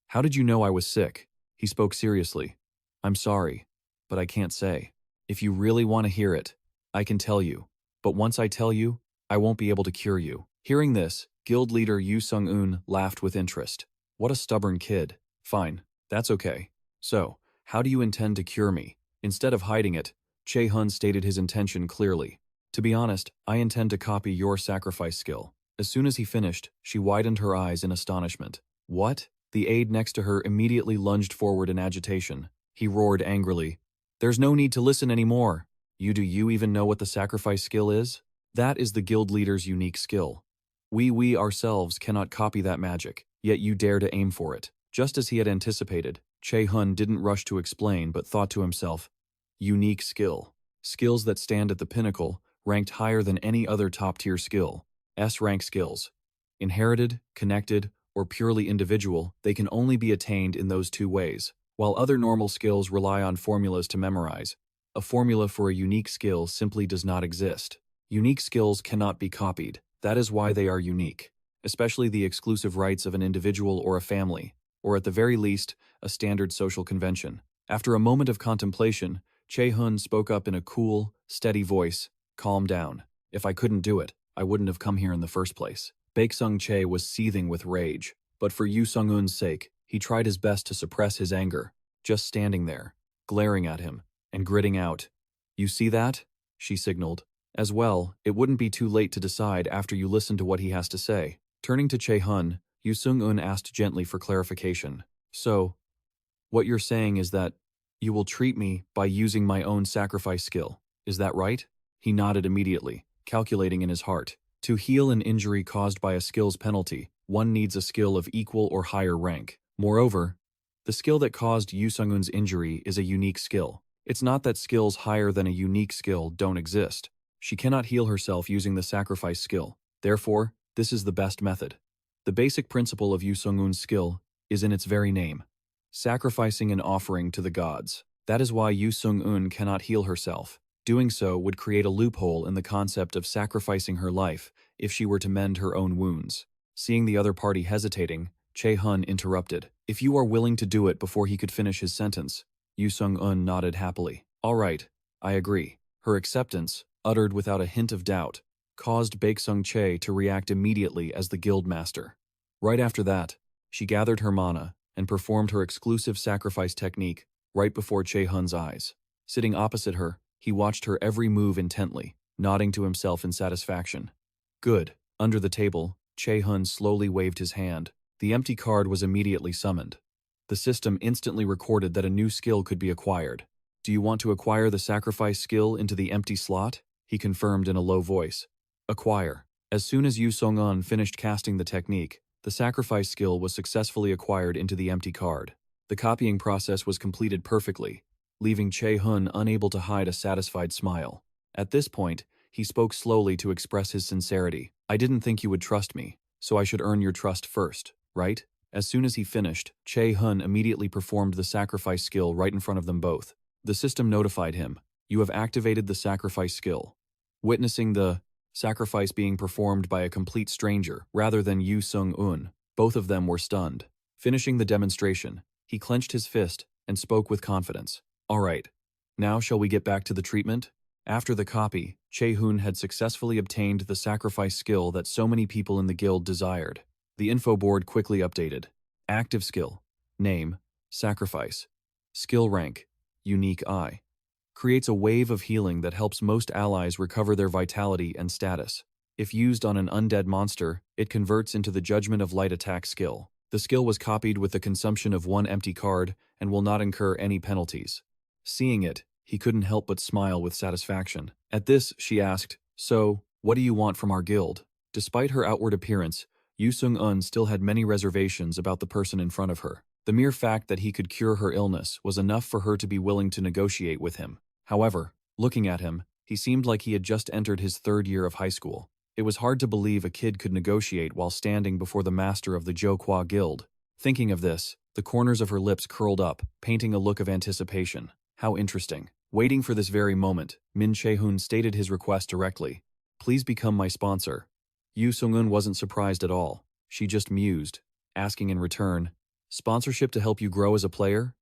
How did you know I was sick?" He spoke seriously. "I'm sorry, but I can't say. If you really want to hear it, I can tell you. But once I tell you, I won't be able to cure you." Hearing this, guild leader Yu Sung-un laughed with interest. What a stubborn kid. "Fine, that's okay. So, how do you intend to cure me?" Instead of hiding it, Che-hun stated his intention clearly. "To be honest, I intend to copy your sacrifice skill." As soon as he finished, she widened her eyes in astonishment. "What?" The aide next to her immediately lunged forward in agitation. He roared angrily, "There's no need to listen anymore. Do you even know what the sacrifice skill is? That is the guild leader's unique skill. We ourselves cannot copy that magic, yet you dare to aim for it." Just as he had anticipated, Che-hun didn't rush to explain but thought to himself, unique skill. Skills that stand at the pinnacle, ranked higher than any other top-tier skill. S-rank skills. Inherited, connected, or purely individual, they can only be attained in those two ways. While other normal skills rely on formulas to memorize, a formula for a unique skill simply does not exist. Unique skills cannot be copied. That is why they are unique, especially the exclusive rights of an individual or a family, or at the very least, a standard social convention. After a moment of contemplation, Che-hun spoke up in a cool, steady voice, "Calm down. If I couldn't do it, I wouldn't have come here in the first place." Baek-sung Che was seething with rage, but for Yu Sung-un's sake, he tried his best to suppress his anger, just standing there, glaring at him, and gritting out. "You see that?" she signaled. "As well, it wouldn't be too late to decide after you listen to what he has to say." Turning to Che-hun, Yu Sung-un asked gently for clarification. "So, what you're saying is that you will treat me by using my own sacrifice skill, is that right?" He nodded immediately, calculating in his heart. To heal an injury caused by a skill's penalty, one needs a skill of equal or higher rank. Moreover, the skill that caused Yu Sung-un's injury is a unique skill. It's not that skills higher than a unique skill don't exist. She cannot heal herself using the sacrifice skill. Therefore, this is the best method. The basic principle of Yu Sung-un's skill is in its very name, sacrificing an offering to the gods. That is why Yu Sung-un cannot heal herself. Doing so would create a loophole in the concept of sacrificing her life if she were to mend her own wounds. Seeing the other party hesitating, Che-hun interrupted. "If you are willing to do it before he could finish his sentence." Yu Sung-un nodded happily. "All right, I agree." Her acceptance, uttered without a hint of doubt, caused Baek-sung Che to react immediately as the guild master. Right after that, she gathered her mana and performed her exclusive sacrifice technique right before Che-hun's eyes. Sitting opposite her, he watched her every move intently, nodding to himself in satisfaction. "Good." Under the table, Che-hun slowly waved his hand. The empty card was immediately summoned. The system instantly recorded that a new skill could be acquired. "Do you want to acquire the sacrifice skill into the empty slot?" he confirmed in a low voice. "Acquire." As soon as Yu Sung-un finished casting the technique, the sacrifice skill was successfully acquired into the empty card. The copying process was completed perfectly, leaving Che-hun unable to hide a satisfied smile. At this point, he spoke slowly to express his sincerity. "I didn't think you would trust me, so I should earn your trust first, right?" As soon as he finished, Che-hun immediately performed the sacrifice skill right in front of them both. The system notified him, "You have activated the sacrifice skill." Witnessing the sacrifice being performed by a complete stranger rather than Yu Sung-un, both of them were stunned. Finishing the demonstration, He clenched his fist and spoke with confidence. All right, now shall we get back to the treatment? After the copy, Che-hun had successfully obtained the sacrifice skill that so many people in the guild desired. The info board quickly updated. Active skill. Name. Sacrifice. Skill rank. Unique eye. Creates a wave of healing that helps most allies recover their vitality and status. If used on an undead monster, it converts into the Judgment of Light attack skill. The skill was copied with the consumption of 1 empty card and will not incur any penalties. Seeing it, he couldn't help but smile with satisfaction. At this, she asked, "So, what do you want from our guild?" Despite her outward appearance, Yu Sung-un still had many reservations about the person in front of her. The mere fact that he could cure her illness was enough for her to be willing to negotiate with him. However, looking at him, he seemed like he had just entered his 3rd year of high school. It was hard to believe a kid could negotiate while standing before the master of the Jokwaa Guild. Thinking of this, the corners of her lips curled up, painting a look of anticipation. How interesting. Waiting for this very moment, Min Che-hun stated his request directly. Please become my sponsor. Yu Sung-un wasn't surprised at all. She just mused, asking in return, sponsorship to help you grow as a player?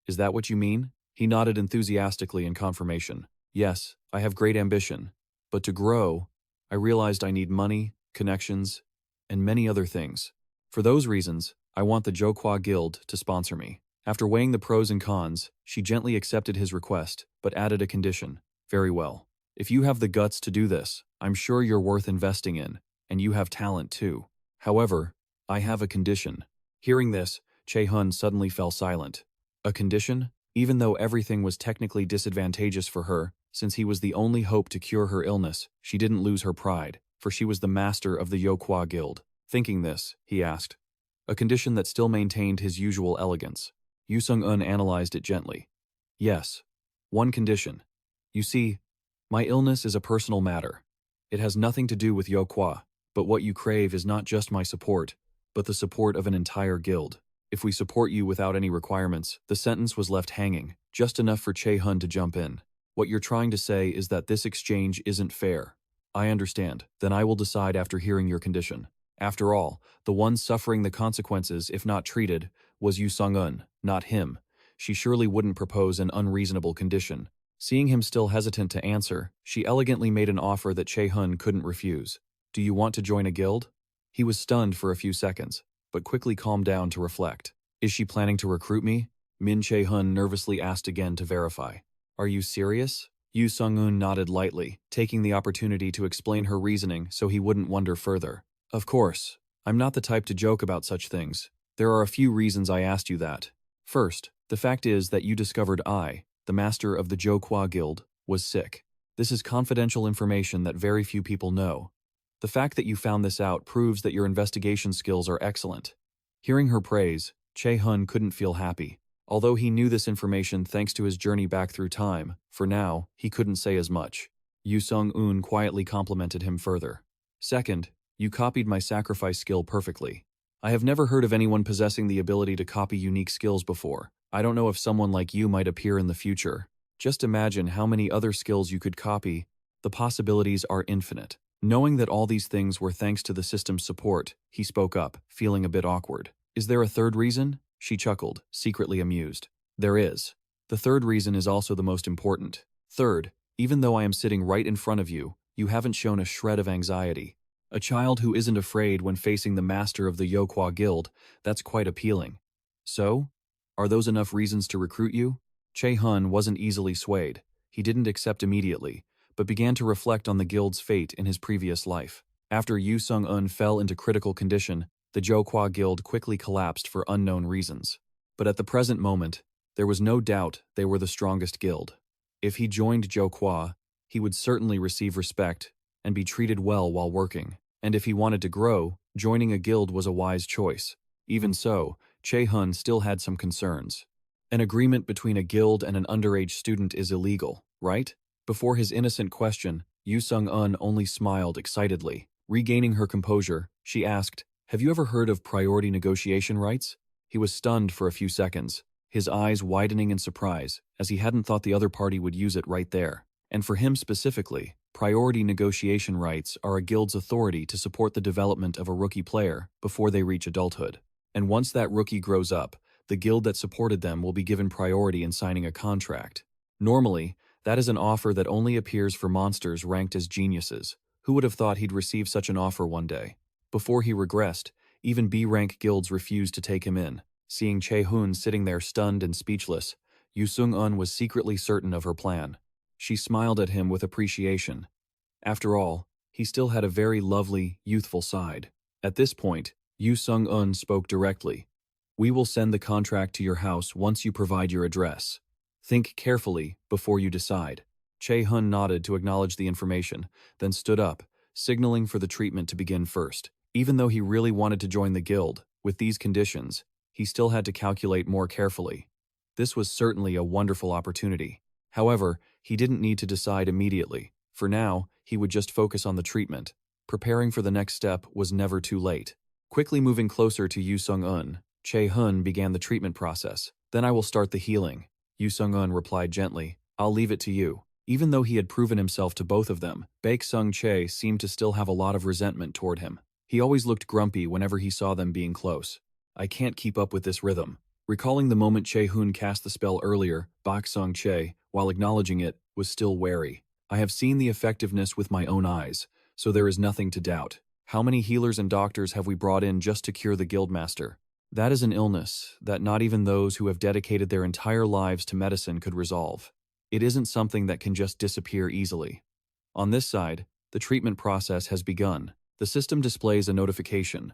Is that what you mean? He nodded enthusiastically in confirmation. Yes, I have great ambition. But to grow, I realized I need money, connections, and many other things. For those reasons, I want the Jokwaa Guild to sponsor me. After weighing the pros and cons, she gently accepted his request, but added a condition. Very well. If you have the guts to do this, I'm sure you're worth investing in, and you have talent too. However, I have a condition. Hearing this, Che-hun suddenly fell silent. A condition? Even though everything was technically disadvantageous for her, since he was the only hope to cure her illness, she didn't lose her pride, for she was the master of the Jokwaa Guild. Thinking this, he asked. A condition that still maintained his usual elegance. Yu Sung-un analyzed it gently. Yes. One condition. You see, my illness is a personal matter. It has nothing to do with Jokwaa, but what you crave is not just my support, but the support of an entire guild. If we support you without any requirements, the sentence was left hanging, just enough for Che-hun to jump in. What you're trying to say is that this exchange isn't fair. I understand. Then I will decide after hearing your condition. After all, the one suffering the consequences if not treated was Yu Sung-un, not him. She surely wouldn't propose an unreasonable condition. Seeing him still hesitant to answer, she elegantly made an offer that Che-hun couldn't refuse. Do you want to join a guild? He was stunned for a few seconds, but quickly calmed down to reflect. Is she planning to recruit me? Min Che-hun nervously asked again to verify. Are you serious? Yu Sung-un nodded lightly, taking the opportunity to explain her reasoning so he wouldn't wonder further. Of course, I'm not the type to joke about such things. There are a few reasons I asked you that. First, the fact is that you discovered I, the master of the Jokwaa Guild, was sick. This is confidential information that very few people know. The fact that you found this out proves that your investigation skills are excellent. Hearing her praise, Che-hun couldn't feel happy. Although he knew this information thanks to his journey back through time, for now, he couldn't say as much. Yu Sung-un quietly complimented him further. Second, you copied my sacrifice skill perfectly. I have never heard of anyone possessing the ability to copy unique skills before. I don't know if someone like you might appear in the future. Just imagine how many other skills you could copy. The possibilities are infinite. Knowing that all these things were thanks to the system's support, he spoke up, feeling a bit awkward. Is there a third reason? She chuckled, secretly amused. There is. The third reason is also the most important. Third, even though I am sitting right in front of you, you haven't shown a shred of anxiety. A child who isn't afraid when facing the master of the Jokwaa Guild, that's quite appealing. So, are those enough reasons to recruit you? Che-hun wasn't easily swayed. He didn't accept immediately, but began to reflect on the guild's fate in his previous life. After Yu Sung-un fell into critical condition, the Jokwaa Guild quickly collapsed for unknown reasons. But at the present moment, there was no doubt they were the strongest guild. If he joined Jokwaa, he would certainly receive respect and be treated well while working. And if he wanted to grow, joining a guild was a wise choice. Even so, Che-hun still had some concerns. An agreement between a guild and an underage student is illegal, right? Before his innocent question, Yu Sung-un only smiled excitedly. Regaining her composure, she asked, Have you ever heard of priority negotiation rights? He was stunned for a few seconds, his eyes widening in surprise, as he hadn't thought the other party would use it right there. And for him specifically, priority negotiation rights are a guild's authority to support the development of a rookie player before they reach adulthood. And once that rookie grows up, the guild that supported them will be given priority in signing a contract. Normally, that is an offer that only appears for monsters ranked as geniuses. Who would have thought he'd receive such an offer one day? Before he regressed, even B-rank guilds refused to take him in. Seeing Che-hun sitting there stunned and speechless, Yu Sung-un was secretly certain of her plan. She smiled at him with appreciation. After all, he still had a very lovely, youthful side. At this point, Yu Sung-un spoke directly. "We will send the contract to your house once you provide your address. Think carefully before you decide." Che-hun nodded to acknowledge the information, then stood up, signaling for the treatment to begin first. Even though he really wanted to join the guild, with these conditions, he still had to calculate more carefully. This was certainly a wonderful opportunity. However, he didn't need to decide immediately. For now, he would just focus on the treatment. Preparing for the next step was never too late. Quickly moving closer to Yu Sung-un, Che-hun began the treatment process. "Then I will start the healing." Yu Sung-un replied gently, "I'll leave it to you." Even though he had proven himself to both of them, Baek Sung-chae seemed to still have a lot of resentment toward him. He always looked grumpy whenever he saw them being close. "I can't keep up with this rhythm." Recalling the moment Che-hun cast the spell earlier, Baek Sung-chae, while acknowledging it, was still wary. "I have seen the effectiveness with my own eyes, so there is nothing to doubt. How many healers and doctors have we brought in just to cure the guildmaster? That is an illness that not even those who have dedicated their entire lives to medicine could resolve. It isn't something that can just disappear easily." On this side, the treatment process has begun. The system displays a notification.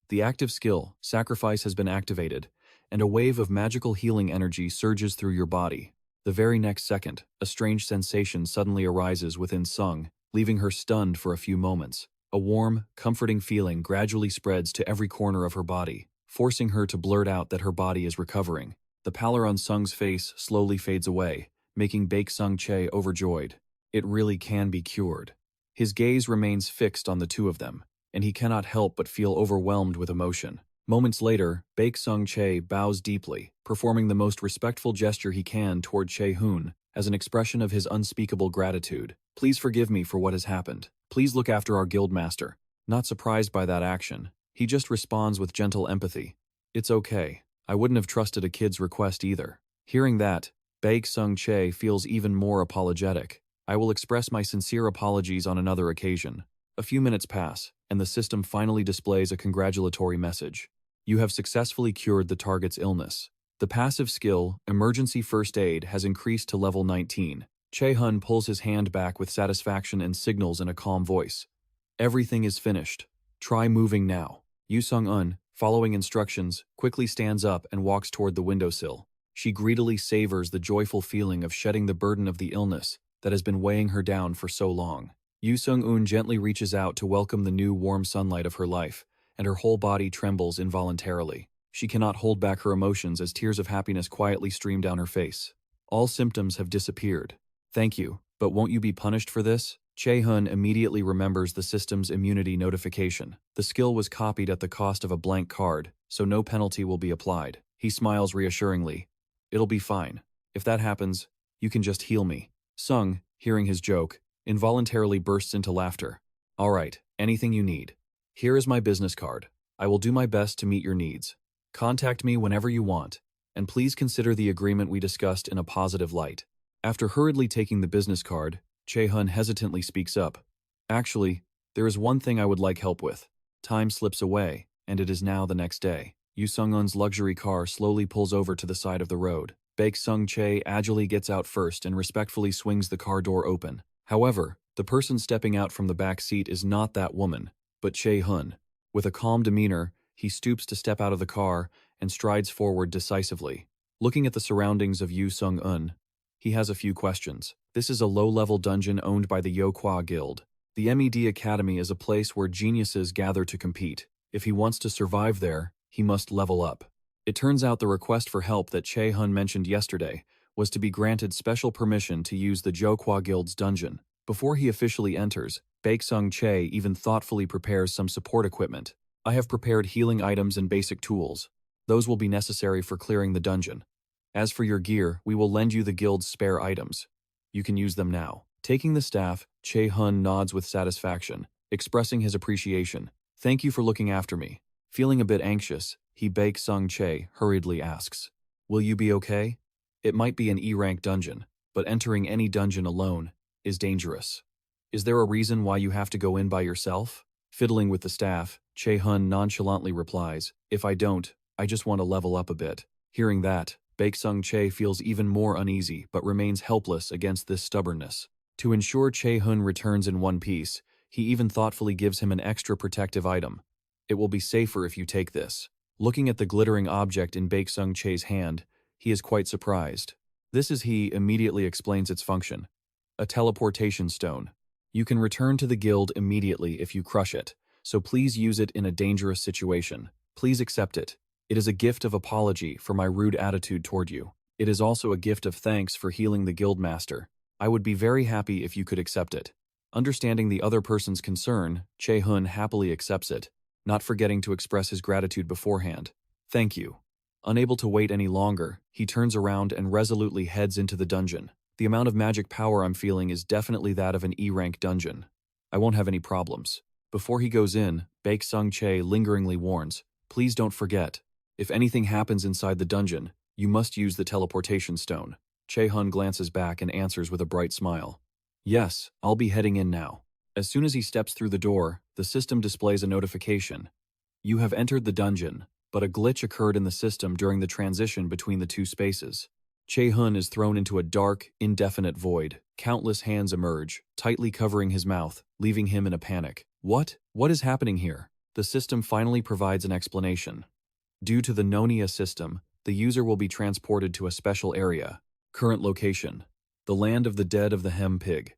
The active skill, Sacrifice, has been activated, and a wave of magical healing energy surges through your body. The very next second, a strange sensation suddenly arises within Sung, leaving her stunned for a few moments. A warm, comforting feeling gradually spreads to every corner of her body, forcing her to blurt out that her body is recovering. The pallor on Sung's face slowly fades away, making Baek Sung-chae overjoyed. It really can be cured. His gaze remains fixed on the two of them, and he cannot help but feel overwhelmed with emotion. Moments later, Baek Sung-chae bows deeply, performing the most respectful gesture he can toward Che-hun as an expression of his unspeakable gratitude. "Please forgive me for what has happened. Please look after our guildmaster." Not surprised by that action, he just responds with gentle empathy. "It's okay. I wouldn't have trusted a kid's request either." Hearing that, Baek Sung-chae feels even more apologetic. "I will express my sincere apologies on another occasion." A few minutes pass, and the system finally displays a congratulatory message. "You have successfully cured the target's illness." The passive skill, Emergency First Aid, has increased to level 19. Che-hun pulls his hand back with satisfaction and signals in a calm voice. "Everything is finished. Try moving now." Yu Sung-un, following instructions, quickly stands up and walks toward the windowsill. She greedily savors the joyful feeling of shedding the burden of the illness that has been weighing her down for so long. Yu Sung-un gently reaches out to welcome the new warm sunlight of her life, and her whole body trembles involuntarily. She cannot hold back her emotions as tears of happiness quietly stream down her face. All symptoms have disappeared. "Thank you, but won't you be punished for this?" Che-hun immediately remembers the system's immunity notification. The skill was copied at the cost of a blank card, so no penalty will be applied. He smiles reassuringly. "It'll be fine. If that happens, you can just heal me." Sung, hearing his joke, involuntarily bursts into laughter. "All right, anything you need. Here is my business card. I will do my best to meet your needs. Contact me whenever you want, and please consider the agreement we discussed in a positive light." After hurriedly taking the business card, Che-hun hesitantly speaks up. "Actually, there is one thing I would like help with." Time slips away, and it is now the next day. Yu Sung-un's luxury car slowly pulls over to the side of the road. Baek Sung-chae agilely gets out first and respectfully swings the car door open. However, the person stepping out from the back seat is not that woman, but Che-hun. With a calm demeanor, he stoops to step out of the car and strides forward decisively. Looking at the surroundings of Yu Sung-un, he has a few questions. This is a low-level dungeon owned by the Yokwaa Guild. The MED Academy is a place where geniuses gather to compete. If he wants to survive there, he must level up. It turns out the request for help that Che-hun mentioned yesterday was to be granted special permission to use the Yokwaa Guild's dungeon. Before he officially enters, Baek Sung-chae even thoughtfully prepares some support equipment. "I have prepared healing items and basic tools. Those will be necessary for clearing the dungeon. As for your gear, we will lend you the guild's spare items. You can use them now." Taking the staff, Che-hun nods with satisfaction, expressing his appreciation. "Thank you for looking after me." Feeling a bit anxious, Che hurriedly asks. Will you be okay? It might be an E-rank dungeon, but entering any dungeon alone is dangerous. Is there a reason why you have to go in by yourself? Fiddling with the staff, Che-hun nonchalantly replies, if I don't, I just want to level up a bit. Hearing that, Che feels even more uneasy but remains helpless against this stubbornness. To ensure Che-hun returns in one piece, he even thoughtfully gives him an extra protective item. It will be safer if you take this. Looking at the glittering object in Che's hand, he is quite surprised. He immediately explains its function. A teleportation stone. You can return to the guild immediately if you crush it, so please use it in a dangerous situation. Please accept it. It is a gift of apology for my rude attitude toward you. It is also a gift of thanks for healing the guildmaster. I would be very happy if you could accept it. Understanding the other person's concern, Che-hun happily accepts it, not forgetting to express his gratitude beforehand. Thank you. Unable to wait any longer, he turns around and resolutely heads into the dungeon. The amount of magic power I'm feeling is definitely that of an E-rank dungeon. I won't have any problems. Before he goes in, Che lingeringly warns, please don't forget. If anything happens inside the dungeon, you must use the teleportation stone. Che-hun glances back and answers with a bright smile. Yes, I'll be heading in now. As soon as he steps through the door, the system displays a notification. You have entered the dungeon, but a glitch occurred in the system during the transition between the two spaces. Che-hun is thrown into a dark, indefinite void. Countless hands emerge, tightly covering his mouth, leaving him in a panic. What? What is happening here? The system finally provides an explanation. Due to the Nonia system, the user will be transported to a special area. Current location: the land of the dead of the Hem Pig.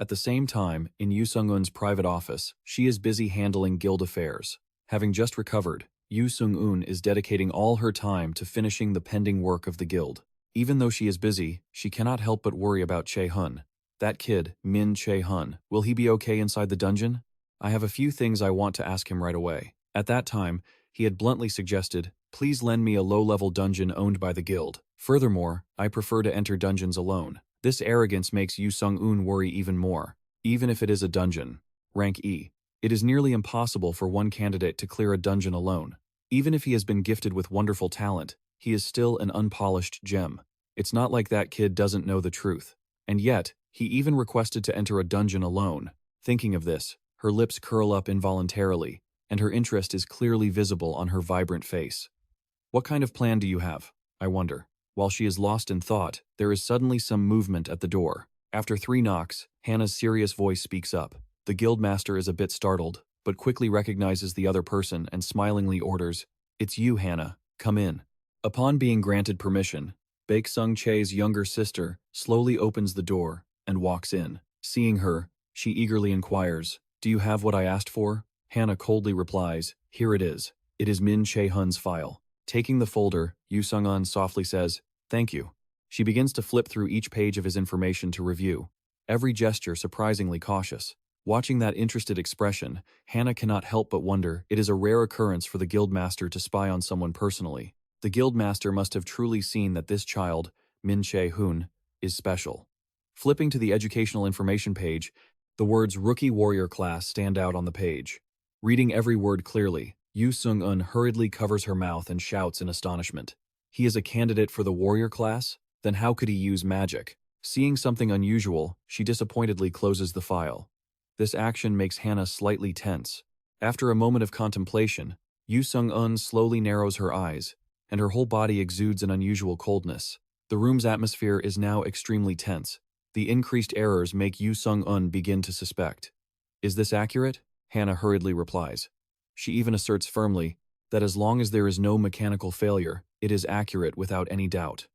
At the same time, in Yu Sung-eun's private office, she is busy handling guild affairs. Having just recovered, Yu Sung-eun is dedicating all her time to finishing the pending work of the guild. Even though she is busy, she cannot help but worry about Che-hun. That kid, Che-hun, will he be okay inside the dungeon? I have a few things I want to ask him right away. At that time, he had bluntly suggested, please lend me a low-level dungeon owned by the guild. Furthermore, I prefer to enter dungeons alone. This arrogance makes Yu Sung-eun worry even more. Even if it is a dungeon, rank E, it is nearly impossible for one candidate to clear a dungeon alone. Even if he has been gifted with wonderful talent, he is still an unpolished gem. It's not like that kid doesn't know the truth. And yet, he even requested to enter a dungeon alone. Thinking of this, her lips curl up involuntarily, and her interest is clearly visible on her vibrant face. What kind of plan do you have? I wonder. While she is lost in thought, there is suddenly some movement at the door. After 3 knocks, Hannah's serious voice speaks up. The guildmaster is a bit startled, but quickly recognizes the other person and smilingly orders, "It's you, Hannah. Come in." Upon being granted permission, Che's younger sister slowly opens the door and walks in. Seeing her, she eagerly inquires, "Do you have what I asked for?" Hannah coldly replies, "Here it is. It is Che-hun's file." Taking the folder, Yu Sung-eun softly says, "Thank you." She begins to flip through each page of his information to review, every gesture surprisingly cautious. Watching that interested expression, Hannah cannot help but wonder it is a rare occurrence for the guildmaster to spy on someone personally. The guildmaster must have truly seen that this child, Che-hun, is special. Flipping to the educational information page, the words Rookie Warrior Class stand out on the page. Reading every word clearly, Yu Sung-eun hurriedly covers her mouth and shouts in astonishment. He is a candidate for the warrior class? Then how could he use magic? Seeing something unusual, she disappointedly closes the file. This action makes Hannah slightly tense. After a moment of contemplation, Yu Sung-eun slowly narrows her eyes, and her whole body exudes an unusual coldness. The room's atmosphere is now extremely tense. The increased errors make Yu Sung-eun begin to suspect. Is this accurate? Hannah hurriedly replies. She even asserts firmly that as long as there is no mechanical failure, it is accurate without any doubt.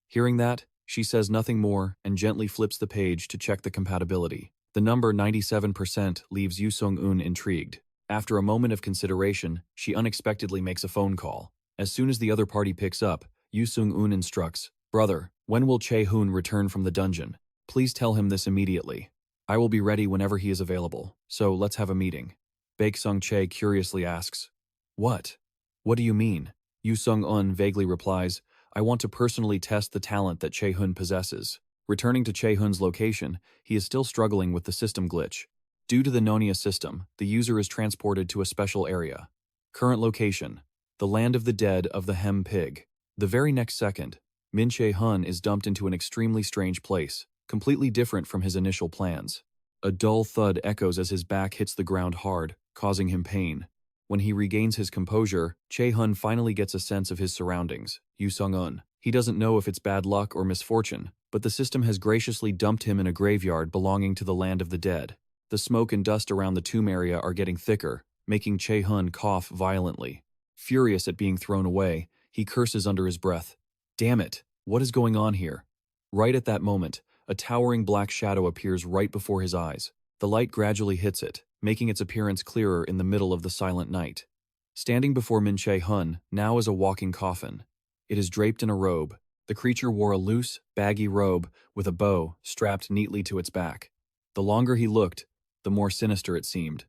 Hearing that, she says nothing more and gently flips the page to check the compatibility. The number 97% leaves Yu Sung-eun intrigued. After a moment of consideration, she unexpectedly makes a phone call. As soon as the other party picks up, Yu Sung-eun instructs, "Brother, when will Che-hun return from the dungeon? Please tell him this immediately. I will be ready whenever he is available, so let's have a meeting." Che curiously asks, "What? What do you mean?" Yu Sung-eun vaguely replies, "I want to personally test the talent that Che-hun possesses." Returning to Che-hun's location, he is still struggling with the system glitch. Due to the Nonia system, the user is transported to a special area. Current location: the land of the dead of the Hem Pig. The very next second, Che-hun is dumped into an extremely strange place, completely different from his initial plans. A dull thud echoes as his back hits the ground hard, causing him pain. When he regains his composure, Che-hun finally gets a sense of his surroundings. Sung-un. He doesn't know if it's bad luck or misfortune, but the system has graciously dumped him in a graveyard belonging to the land of the dead. The smoke and dust around the tomb area are getting thicker, making Che-hun cough violently. Furious at being thrown away, he curses under his breath. Damn it, what is going on here? Right at that moment, a towering black shadow appears right before his eyes. The light gradually hits it, making its appearance clearer in the middle of the silent night. Standing before Che-hun now is a walking coffin. It is draped in a robe. The creature wore a loose, baggy robe with a bow strapped neatly to its back. The longer he looked, the more sinister it seemed.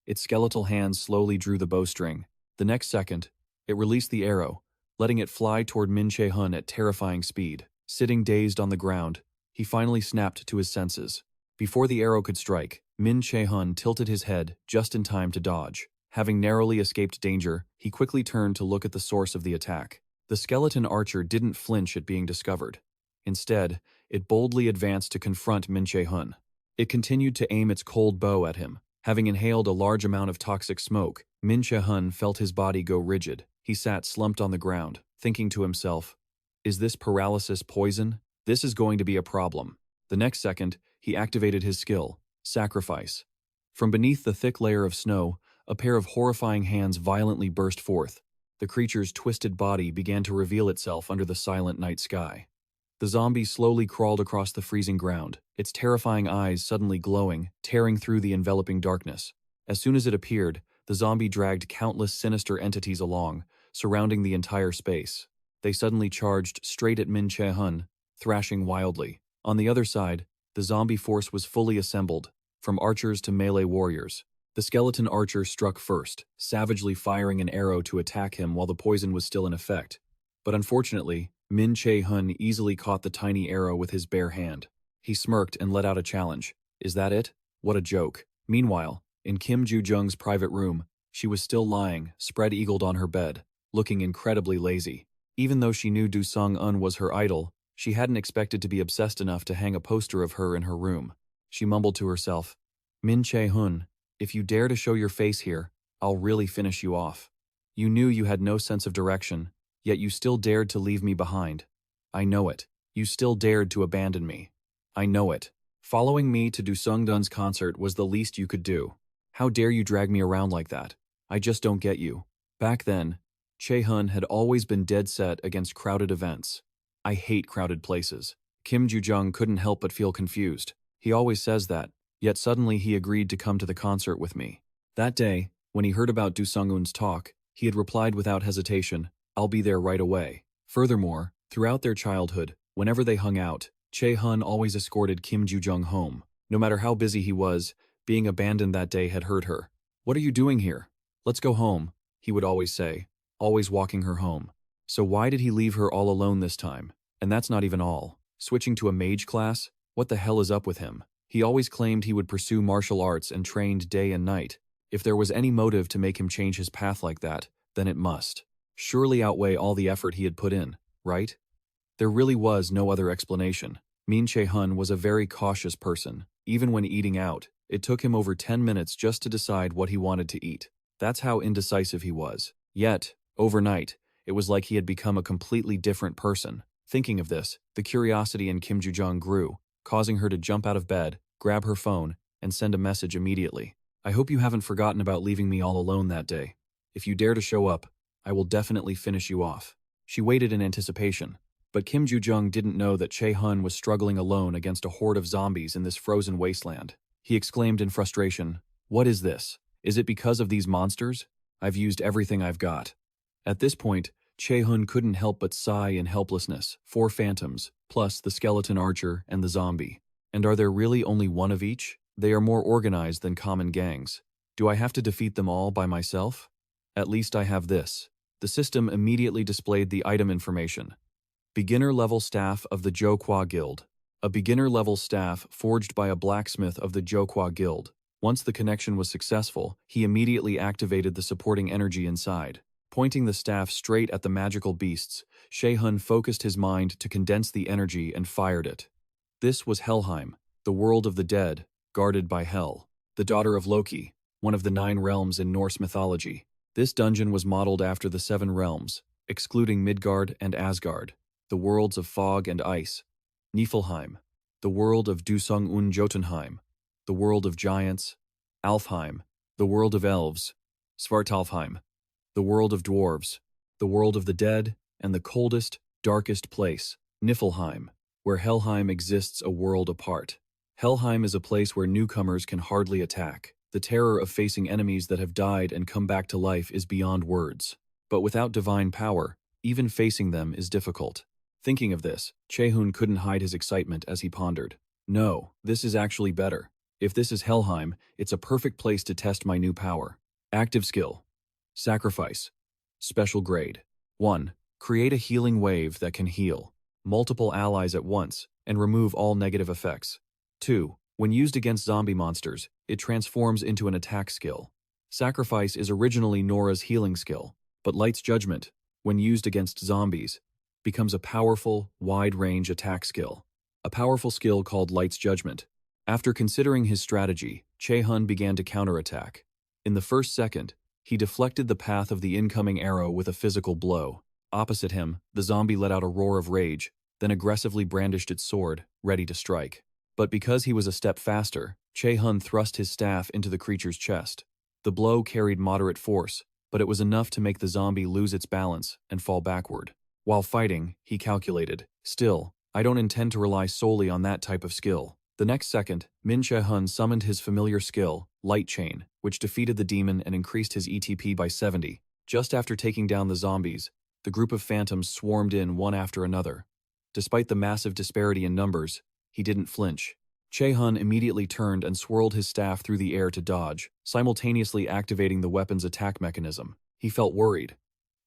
Its skeletal hands slowly drew the bowstring. The next second, it released the arrow, letting it fly toward Che-hun at terrifying speed. Sitting dazed on the ground, he finally snapped to his senses. Before the arrow could strike, Che-hun tilted his head just in time to dodge. Having narrowly escaped danger, he quickly turned to look at the source of the attack. The skeleton archer didn't flinch at being discovered. Instead, it boldly advanced to confront Che-hun. It continued to aim its cold bow at him. Having inhaled a large amount of toxic smoke, Che-hun felt his body go rigid. He sat slumped on the ground, thinking to himself, "Is this paralysis poison? This is going to be a problem." The next second, he activated his skill, Sacrifice. From beneath the thick layer of snow, a pair of horrifying hands violently burst forth. The creature's twisted body began to reveal itself under the silent night sky. The zombie slowly crawled across the freezing ground, its terrifying eyes suddenly glowing, tearing through the enveloping darkness. As soon as it appeared, the zombie dragged countless sinister entities along, surrounding the entire space. They suddenly charged straight at Che-hun, thrashing wildly. On the other side, the zombie force was fully assembled, from archers to melee warriors. The skeleton archer struck first, savagely firing an arrow to attack him while the poison was still in effect. But unfortunately, Che-hun easily caught the tiny arrow with his bare hand. He smirked and let out a challenge. "Is that it? What a joke." Meanwhile, in Kim Ju-jung's private room, she was still lying, spread-eagled on her bed, looking incredibly lazy. Even though she knew Sung-un was her idol, she hadn't expected to be obsessed enough to hang a poster of her in her room. She mumbled to herself, Che-hun, if you dare to show your face here, I'll really finish you off. You knew you had no sense of direction, yet you still dared to leave me behind. I know it. You still dared to abandon me. I know it. Following me to Sung-dun's concert was the least you could do. How dare you drag me around like that? I just don't get you. Back then, Che-hun had always been dead set against crowded events. I hate crowded places. Kim Ju-jung couldn't help but feel confused. He always says that, yet suddenly he agreed to come to the concert with me. That day, when he heard about Sung-un's talk, he had replied without hesitation, "I'll be there right away." Furthermore, throughout their childhood, whenever they hung out, Che-hun always escorted Kim Ju-jung home. No matter how busy he was, being abandoned that day had hurt her. "What are you doing here? Let's go home," he would always say, always walking her home. So why did he leave her all alone this time? And that's not even all. Switching to a mage class? What the hell is up with him? He always claimed he would pursue martial arts and trained day and night. If there was any motive to make him change his path like that, then it must surely outweigh all the effort he had put in, right? There really was no other explanation. Che-hun was a very cautious person. Even when eating out, it took him over 10 minutes just to decide what he wanted to eat. That's how indecisive he was. Yet, overnight, it was like he had become a completely different person. Thinking of this, the curiosity in Kim Ju-jung grew, causing her to jump out of bed, grab her phone, and send a message immediately. "I hope you haven't forgotten about leaving me all alone that day. If you dare to show up, I will definitely finish you off." She waited in anticipation, but Kim Ju-jung didn't know that Che-hun was struggling alone against a horde of zombies in this frozen wasteland. He exclaimed in frustration, "What is this? Is it because of these monsters? I've used everything I've got." At this point, Che-hun couldn't help but sigh in helplessness. 4 phantoms, plus the skeleton archer and the zombie. And are there really only one of each? They are more organized than common gangs. Do I have to defeat them all by myself? At least I have this. The system immediately displayed the item information. Beginner-level staff of the Jokwaa Guild. A beginner-level staff forged by a blacksmith of the Jokwaa Guild. Once the connection was successful, he immediately activated the supporting energy inside, Pointing the staff straight at the magical beasts, Che-hun focused his mind to condense the energy and fired it. This was Helheim, the world of the dead, guarded by Hel, the daughter of Loki, one of the 9 realms in Norse mythology. This dungeon was modeled after the 7 realms, excluding Midgard and Asgard, the worlds of fog and ice, Niflheim, the world of Dusung und Jotunheim, the world of giants, Alfheim, the world of elves, Svartalfheim, the world of dwarves, the world of the dead, and the coldest, darkest place, Niflheim, where Helheim exists a world apart. Helheim is a place where newcomers can hardly attack. The terror of facing enemies that have died and come back to life is beyond words. But without divine power, even facing them is difficult. Thinking of this, Che-hun couldn't hide his excitement as he pondered. No, this is actually better. If this is Helheim, it's a perfect place to test my new power. Active skill. Sacrifice. Special grade. 1. Create a healing wave that can heal multiple allies at once and remove all negative effects. 2. When used against zombie monsters, it transforms into an attack skill. Sacrifice is originally Nora's healing skill, but Light's Judgment, when used against zombies, becomes a powerful, wide-range attack skill. A powerful skill called Light's Judgment. After considering his strategy, Che-hun began to counterattack. In the first second, he deflected the path of the incoming arrow with a physical blow. Opposite him, the zombie let out a roar of rage, then aggressively brandished its sword, ready to strike. But because he was a step faster, Che-hun thrust his staff into the creature's chest. The blow carried moderate force, but it was enough to make the zombie lose its balance and fall backward. While fighting, he calculated, "Still, I don't intend to rely solely on that type of skill." The next second, Che-hun summoned his familiar skill, Light Chain, which defeated the demon and increased his ETP by 70. Just after taking down the zombies, the group of phantoms swarmed in one after another. Despite the massive disparity in numbers, he didn't flinch. Che-hun immediately turned and swirled his staff through the air to dodge, simultaneously activating the weapon's attack mechanism. He felt worried.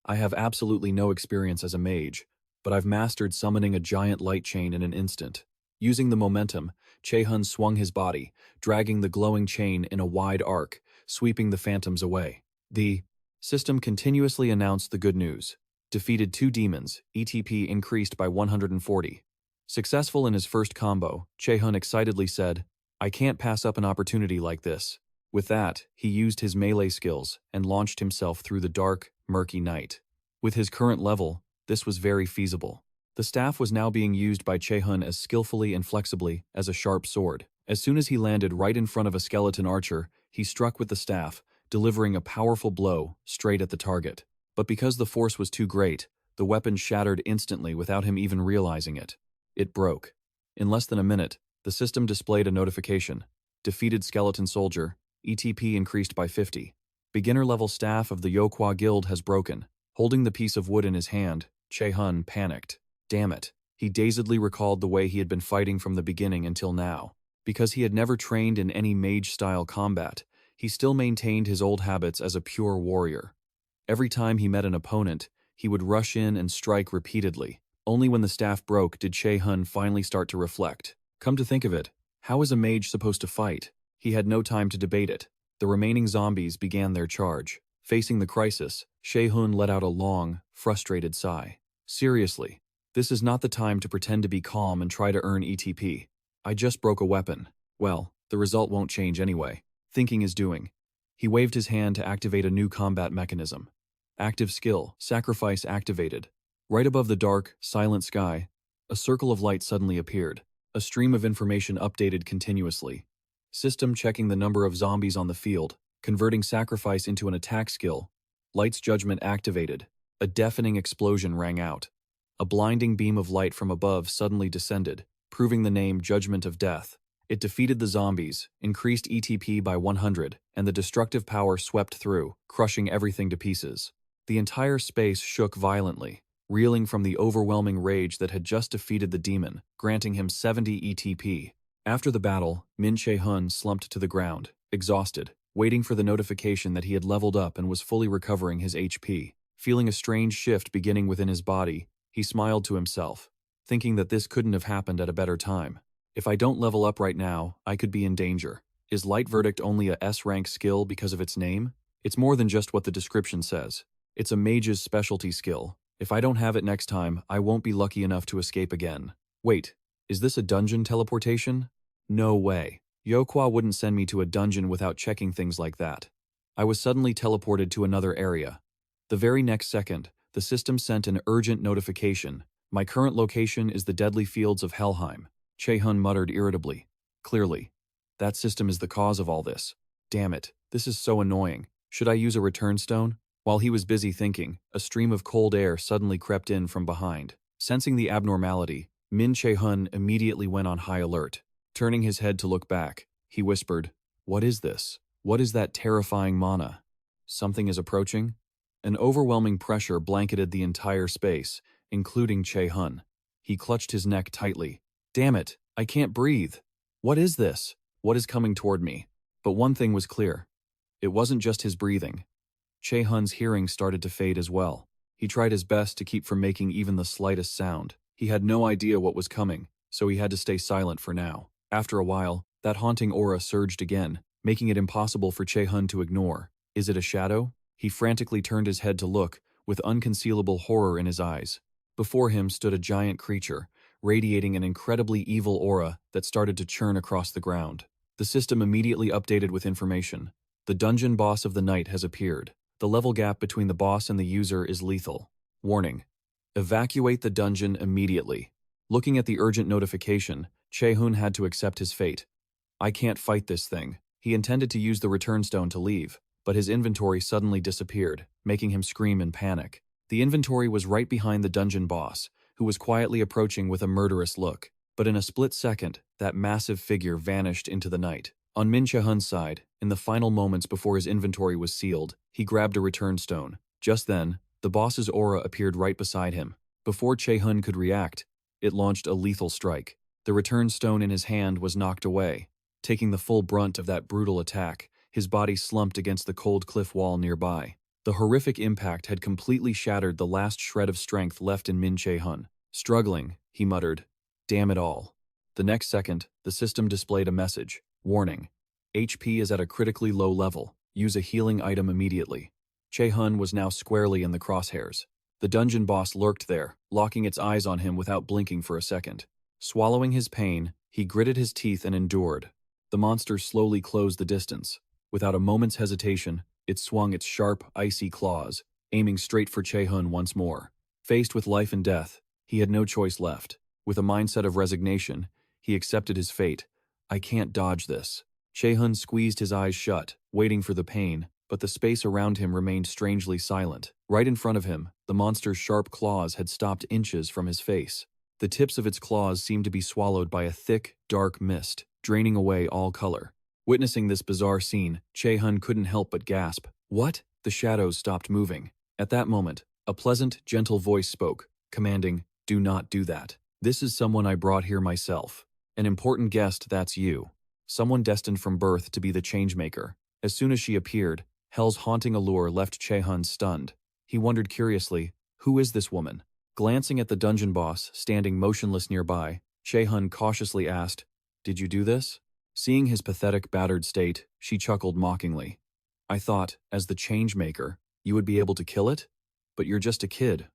"I have absolutely no experience as a mage, but I've mastered summoning a giant light chain in an instant." Using the momentum, Che-hun swung his body, dragging the glowing chain in a wide arc, sweeping the phantoms away. The system continuously announced the good news. Defeated 2 demons, ETP increased by 140. Successful in his first combo, Che-hun excitedly said, "I can't pass up an opportunity like this." With that, he used his melee skills and launched himself through the dark, murky night. With his current level, this was very feasible. The staff was now being used by Che-hun as skillfully and flexibly as a sharp sword. As soon as he landed right in front of a skeleton archer, he struck with the staff, delivering a powerful blow straight at the target. But because the force was too great, the weapon shattered instantly without him even realizing it. It broke. In less than a minute, the system displayed a notification. Defeated skeleton soldier, ETP increased by 50. Beginner-level staff of the Yokwa Guild has broken. Holding the piece of wood in his hand, Che-hun panicked. Damn it. He dazedly recalled the way he had been fighting from the beginning until now. Because he had never trained in any mage-style combat, he still maintained his old habits as a pure warrior. Every time he met an opponent, he would rush in and strike repeatedly. Only when the staff broke did Che-hun finally start to reflect. Come to think of it, how is a mage supposed to fight? He had no time to debate it. The remaining zombies began their charge. Facing the crisis, Che-hun let out a long, frustrated sigh. Seriously, this is not the time to pretend to be calm and try to earn ETP. I just broke a weapon. Well, the result won't change anyway. Thinking is doing. He waved his hand to activate a new combat mechanism. Active skill, sacrifice activated. Right above the dark, silent sky, a circle of light suddenly appeared. A stream of information updated continuously. System checking the number of zombies on the field, converting sacrifice into an attack skill. Light's Judgment activated. A deafening explosion rang out. A blinding beam of light from above suddenly descended, proving the name Judgment of Death. It defeated the zombies, increased ETP by 100, and the destructive power swept through, crushing everything to pieces. The entire space shook violently, reeling from the overwhelming rage that had just defeated the demon, granting him 70 ETP. After the battle, Che-hun slumped to the ground, exhausted, waiting for the notification that he had leveled up and was fully recovering his HP. Feeling a strange shift beginning within his body, he smiled to himself, thinking that this couldn't have happened at a better time. If I don't level up right now, I could be in danger. Is Light Verdict only a S-rank skill because of its name? It's more than just what the description says. It's a mage's specialty skill. If I don't have it next time, I won't be lucky enough to escape again. Wait, is this a dungeon teleportation? No way. Yokwa wouldn't send me to a dungeon without checking things like that. I was suddenly teleported to another area. The very next second, the system sent an urgent notification. My current location is the deadly fields of Helheim. Che-hun muttered irritably. Clearly. That system is the cause of all this. Damn it, this is so annoying. Should I use a return stone? While he was busy thinking, a stream of cold air suddenly crept in from behind. Sensing the abnormality, Min Che-hun immediately went on high alert. Turning his head to look back, he whispered, "What is this? What is that terrifying mana? Something is approaching?" An overwhelming pressure blanketed the entire space, including Che-hun. He clutched his neck tightly. Damn it, I can't breathe. What is this? What is coming toward me? But one thing was clear. It wasn't just his breathing. Che-hun's hearing started to fade as well. He tried his best to keep from making even the slightest sound. He had no idea what was coming, so he had to stay silent for now. After a while, that haunting aura surged again, making it impossible for Che-hun to ignore. Is it a shadow? He frantically turned his head to look, with unconcealable horror in his eyes. Before him stood a giant creature, radiating an incredibly evil aura that started to churn across the ground. The system immediately updated with information. The dungeon boss of the night has appeared. The level gap between the boss and the user is lethal. Warning. Evacuate the dungeon immediately. Looking at the urgent notification, Che-hun had to accept his fate. I can't fight this thing. He intended to use the return stone to leave, but his inventory suddenly disappeared, making him scream in panic. The inventory was right behind the dungeon boss, who was quietly approaching with a murderous look. But in a split second, that massive figure vanished into the night. On Min Che-hun's side, in the final moments before his inventory was sealed, he grabbed a return stone. Just then, the boss's aura appeared right beside him. Before Che-hun could react, it launched a lethal strike. The return stone in his hand was knocked away. Taking the full brunt of that brutal attack, his body slumped against the cold cliff wall nearby. The horrific impact had completely shattered the last shred of strength left in Min Che-hun. Struggling, he muttered, "Damn it all." The next second, the system displayed a message. Warning. HP is at a critically low level. Use a healing item immediately. Che-hun was now squarely in the crosshairs. The dungeon boss lurked there, locking its eyes on him without blinking for a second. Swallowing his pain, he gritted his teeth and endured. The monster slowly closed the distance. Without a moment's hesitation, it swung its sharp, icy claws, aiming straight for Che-hun once more. Faced with life and death, he had no choice left. With a mindset of resignation, he accepted his fate. I can't dodge this. Che-hun squeezed his eyes shut, waiting for the pain, but the space around him remained strangely silent. Right in front of him, the monster's sharp claws had stopped inches from his face. The tips of its claws seemed to be swallowed by a thick, dark mist, draining away all color. Witnessing this bizarre scene, Che-hun couldn't help but gasp. What? The shadows stopped moving. At that moment, a pleasant, gentle voice spoke, commanding, "Do not do that. This is someone I brought here myself. An important guest, that's you. Someone destined from birth to be the changemaker." As soon as she appeared, Hell's haunting allure left Che-hun stunned. He wondered curiously, who is this woman? Glancing at the dungeon boss, standing motionless nearby, Che-hun cautiously asked, "Did you do this?" Seeing his pathetic, battered state, she chuckled mockingly. "I thought, as the changemaker, you would be able to kill it? But you're just a kid,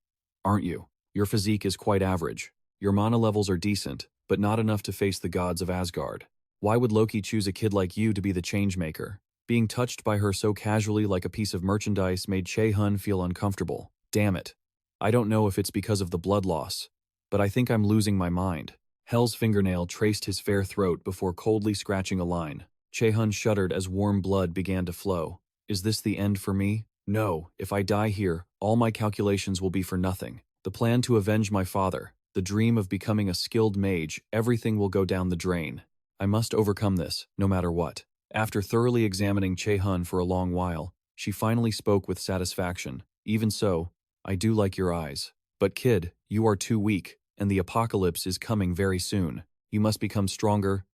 aren't you? Your physique is quite average. Your mana levels are decent, but not enough to face the gods of Asgard. Why would Loki choose a kid like you to be the changemaker?" Being touched by her so casually like a piece of merchandise made Che-hun feel uncomfortable. Damn it. I don't know if it's because of the blood loss, but I think I'm losing my mind. Hell's fingernail traced his fair throat before coldly scratching a line. Che-hun shuddered as warm blood began to flow. Is this the end for me? No, if I die here, all my calculations will be for nothing. The plan to avenge my father, the dream of becoming a skilled mage, everything will go down the drain. I must overcome this, no matter what. After thoroughly examining Che-hun for a long while, she finally spoke with satisfaction. Even so, I do like your eyes. But kid, you are too weak, and the apocalypse is coming very soon. You must become stronger,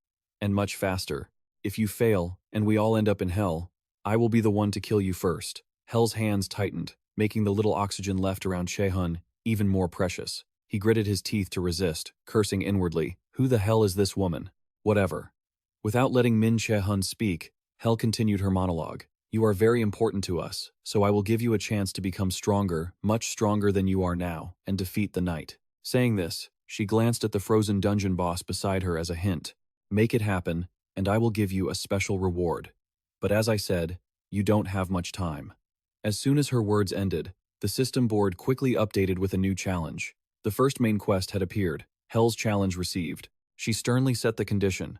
and much faster. If you fail, and we all end up in hell, I will be the one to kill you first. Hell's hands tightened, making the little oxygen left around Che-hun even more precious. He gritted his teeth to resist, cursing inwardly, who the hell is this woman? Whatever. Without letting Min Che-hun speak, Hell continued her monologue. You are very important to us, so I will give you a chance to become stronger, much stronger than you are now, and defeat the knight. Saying this, she glanced at the frozen dungeon boss beside her as a hint. Make it happen, and I will give you a special reward. But as I said, you don't have much time. As soon as her words ended, the system board quickly updated with a new challenge. The first main quest had appeared, Hell's Challenge received. She sternly set the condition.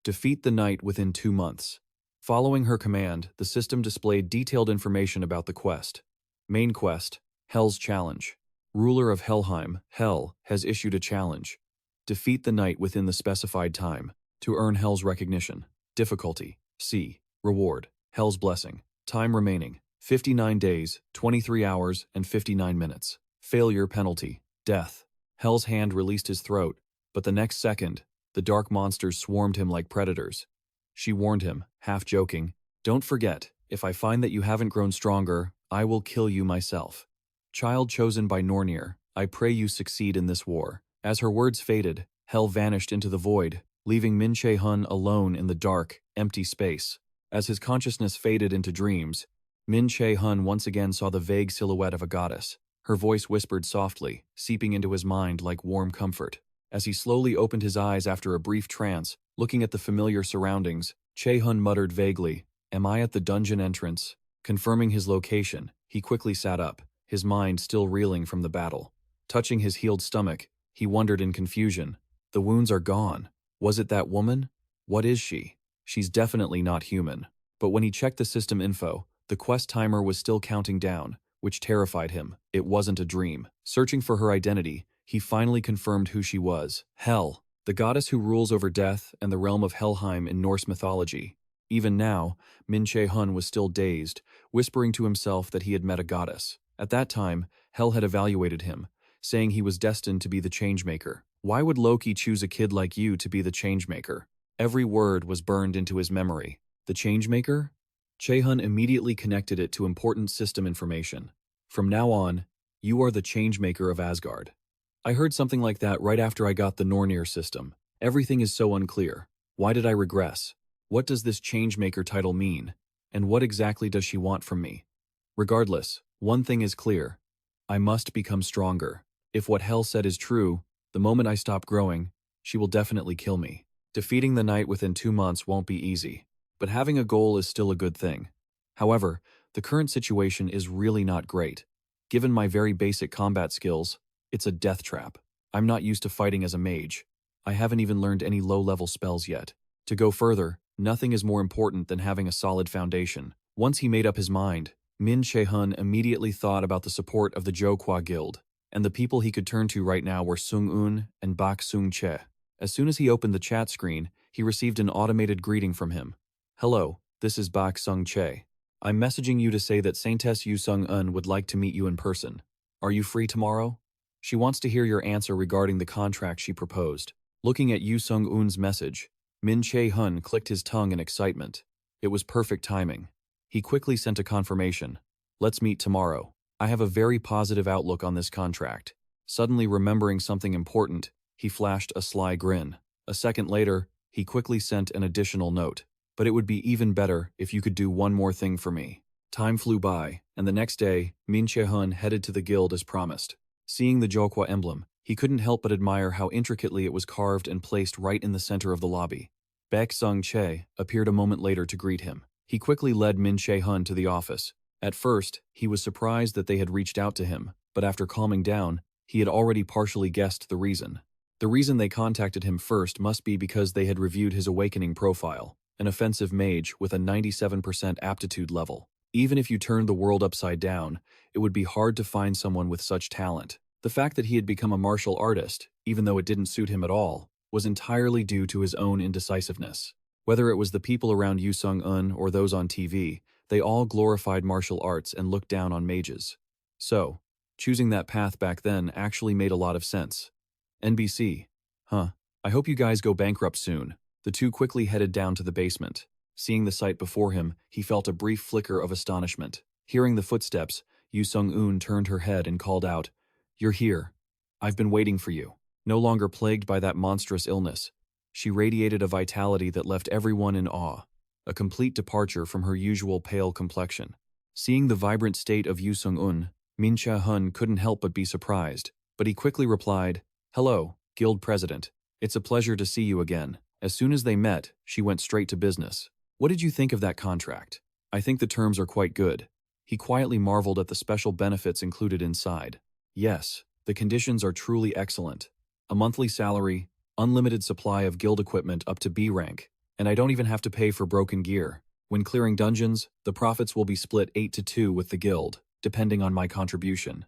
Defeat the knight within 2 months. Following her command, the system displayed detailed information about the quest. Main quest, Hell's Challenge. Ruler of Helheim, Hel, has issued a challenge. Defeat the knight within the specified time. To earn Hell's recognition. Difficulty, C. Reward, Hell's Blessing. Time remaining, 59 days, 23 hours, and 59 minutes. Failure penalty, death. Hell's hand released his throat, but the next second, the dark monsters swarmed him like predators. She warned him, half joking, "Don't forget, if I find that you haven't grown stronger, I will kill you myself. Child chosen by Nornir, I pray you succeed in this war." As her words faded, Hell vanished into the void, leaving Che-hun alone in the dark, empty space. As his consciousness faded into dreams, Che-hun once again saw the vague silhouette of a goddess. Her voice whispered softly, seeping into his mind like warm comfort. As he slowly opened his eyes after a brief trance, looking at the familiar surroundings, Che-hun muttered vaguely, "Am I at the dungeon entrance?" Confirming his location, he quickly sat up, his mind still reeling from the battle. Touching his healed stomach, he wondered in confusion. The wounds are gone. Was it that woman? What is she? She's definitely not human. But when he checked the system info, the quest timer was still counting down, which terrified him. It wasn't a dream. Searching for her identity, he finally confirmed who she was. Hel, the goddess who rules over death and the realm of Helheim in Norse mythology. Even now, Che-hun was still dazed, whispering to himself that he had met a goddess. At that time, Hel had evaluated him, saying he was destined to be the changemaker. Why would Loki choose a kid like you to be the changemaker? Every word was burned into his memory. The changemaker? Che-hun immediately connected it to important system information. From now on, you are the changemaker of Asgard. I heard something like that right after I got the Nornir system. Everything is so unclear. Why did I regress? What does this changemaker title mean? And what exactly does she want from me? Regardless, one thing is clear. I must become stronger. If what Hel said is true, the moment I stop growing, she will definitely kill me. Defeating the knight within 2 months won't be easy, but having a goal is still a good thing. However, the current situation is really not great. Given my very basic combat skills, it's a death trap. I'm not used to fighting as a mage. I haven't even learned any low-level spells yet. To go further, nothing is more important than having a solid foundation. Once he made up his mind, Che-hun immediately thought about the support of the Jokwa Guild, and the people he could turn to right now were Sung-un and Bak Sung-che. As soon as he opened the chat screen, he received an automated greeting from him. "Hello, this is Bak Sung-che. I'm messaging you to say that Saintess Yu Sung-un would like to meet you in person. Are you free tomorrow? She wants to hear your answer regarding the contract she proposed." Looking at Yu Sung-un's message, Che-hun clicked his tongue in excitement. It was perfect timing. He quickly sent a confirmation. "Let's meet tomorrow. I have a very positive outlook on this contract." Suddenly remembering something important, he flashed a sly grin. A second later, he quickly sent an additional note. "But it would be even better if you could do one more thing for me." Time flew by, and the next day, Che-hun headed to the guild as promised. Seeing the Jokwa emblem, he couldn't help but admire how intricately it was carved and placed right in the center of the lobby. Baek Sung-che appeared a moment later to greet him. He quickly led Che-hun to the office. At first, he was surprised that they had reached out to him, but after calming down, he had already partially guessed the reason. The reason they contacted him first must be because they had reviewed his awakening profile, an offensive mage with a 97% aptitude level. Even if you turned the world upside down, it would be hard to find someone with such talent. The fact that he had become a martial artist, even though it didn't suit him at all, was entirely due to his own indecisiveness. Whether it was the people around Yu Sung-un or those on TV, they all glorified martial arts and looked down on mages. So, choosing that path back then actually made a lot of sense. NBC. I hope you guys go bankrupt soon. The two quickly headed down to the basement. Seeing the sight before him, he felt a brief flicker of astonishment. Hearing the footsteps, Yu Sung-un turned her head and called out, "You're here. I've been waiting for you." No longer plagued by that monstrous illness, she radiated a vitality that left everyone in awe. a complete departure from her usual pale complexion. Seeing the vibrant state of Yu Sung-un, Min Che-hun couldn't help but be surprised, but he quickly replied, "Hello, Guild President. It's a pleasure to see you again." As soon as they met, she went straight to business. "What did you think of that contract?" "I think the terms are quite good." He quietly marveled at the special benefits included inside. "Yes, the conditions are truly excellent. A monthly salary, unlimited supply of guild equipment up to B rank, and I don't even have to pay for broken gear. When clearing dungeons, the profits will be split 8-2 with the guild, depending on my contribution."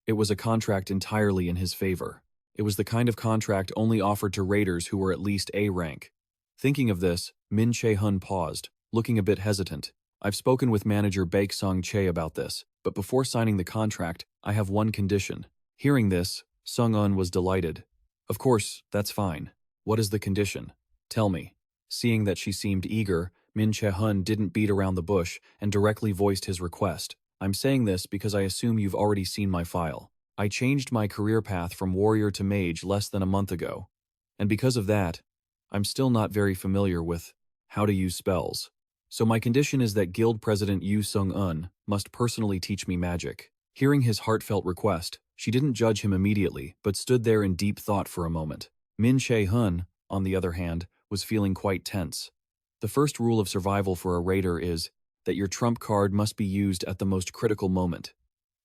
It was a contract entirely in his favor. It was the kind of contract only offered to raiders who were at least A rank. Thinking of this, Min Che-hun paused, looking a bit hesitant. "I've spoken with manager Baek Sung-chae about this, but before signing the contract, I have one condition." Hearing this, Sung-un was delighted. "Of course, that's fine. What is the condition? Tell me." Seeing that she seemed eager, Min Che-hun didn't beat around the bush and directly voiced his request. "I'm saying this because I assume you've already seen my file. I changed my career path from warrior to mage less than a month ago. And because of that, I'm still not very familiar with how to use spells. So my condition is that Guild President Yu Sung-un must personally teach me magic." Hearing his heartfelt request, she didn't judge him immediately, but stood there in deep thought for a moment. Min Che-hun, on the other hand, was feeling quite tense. The first rule of survival for a raider is that your trump card must be used at the most critical moment.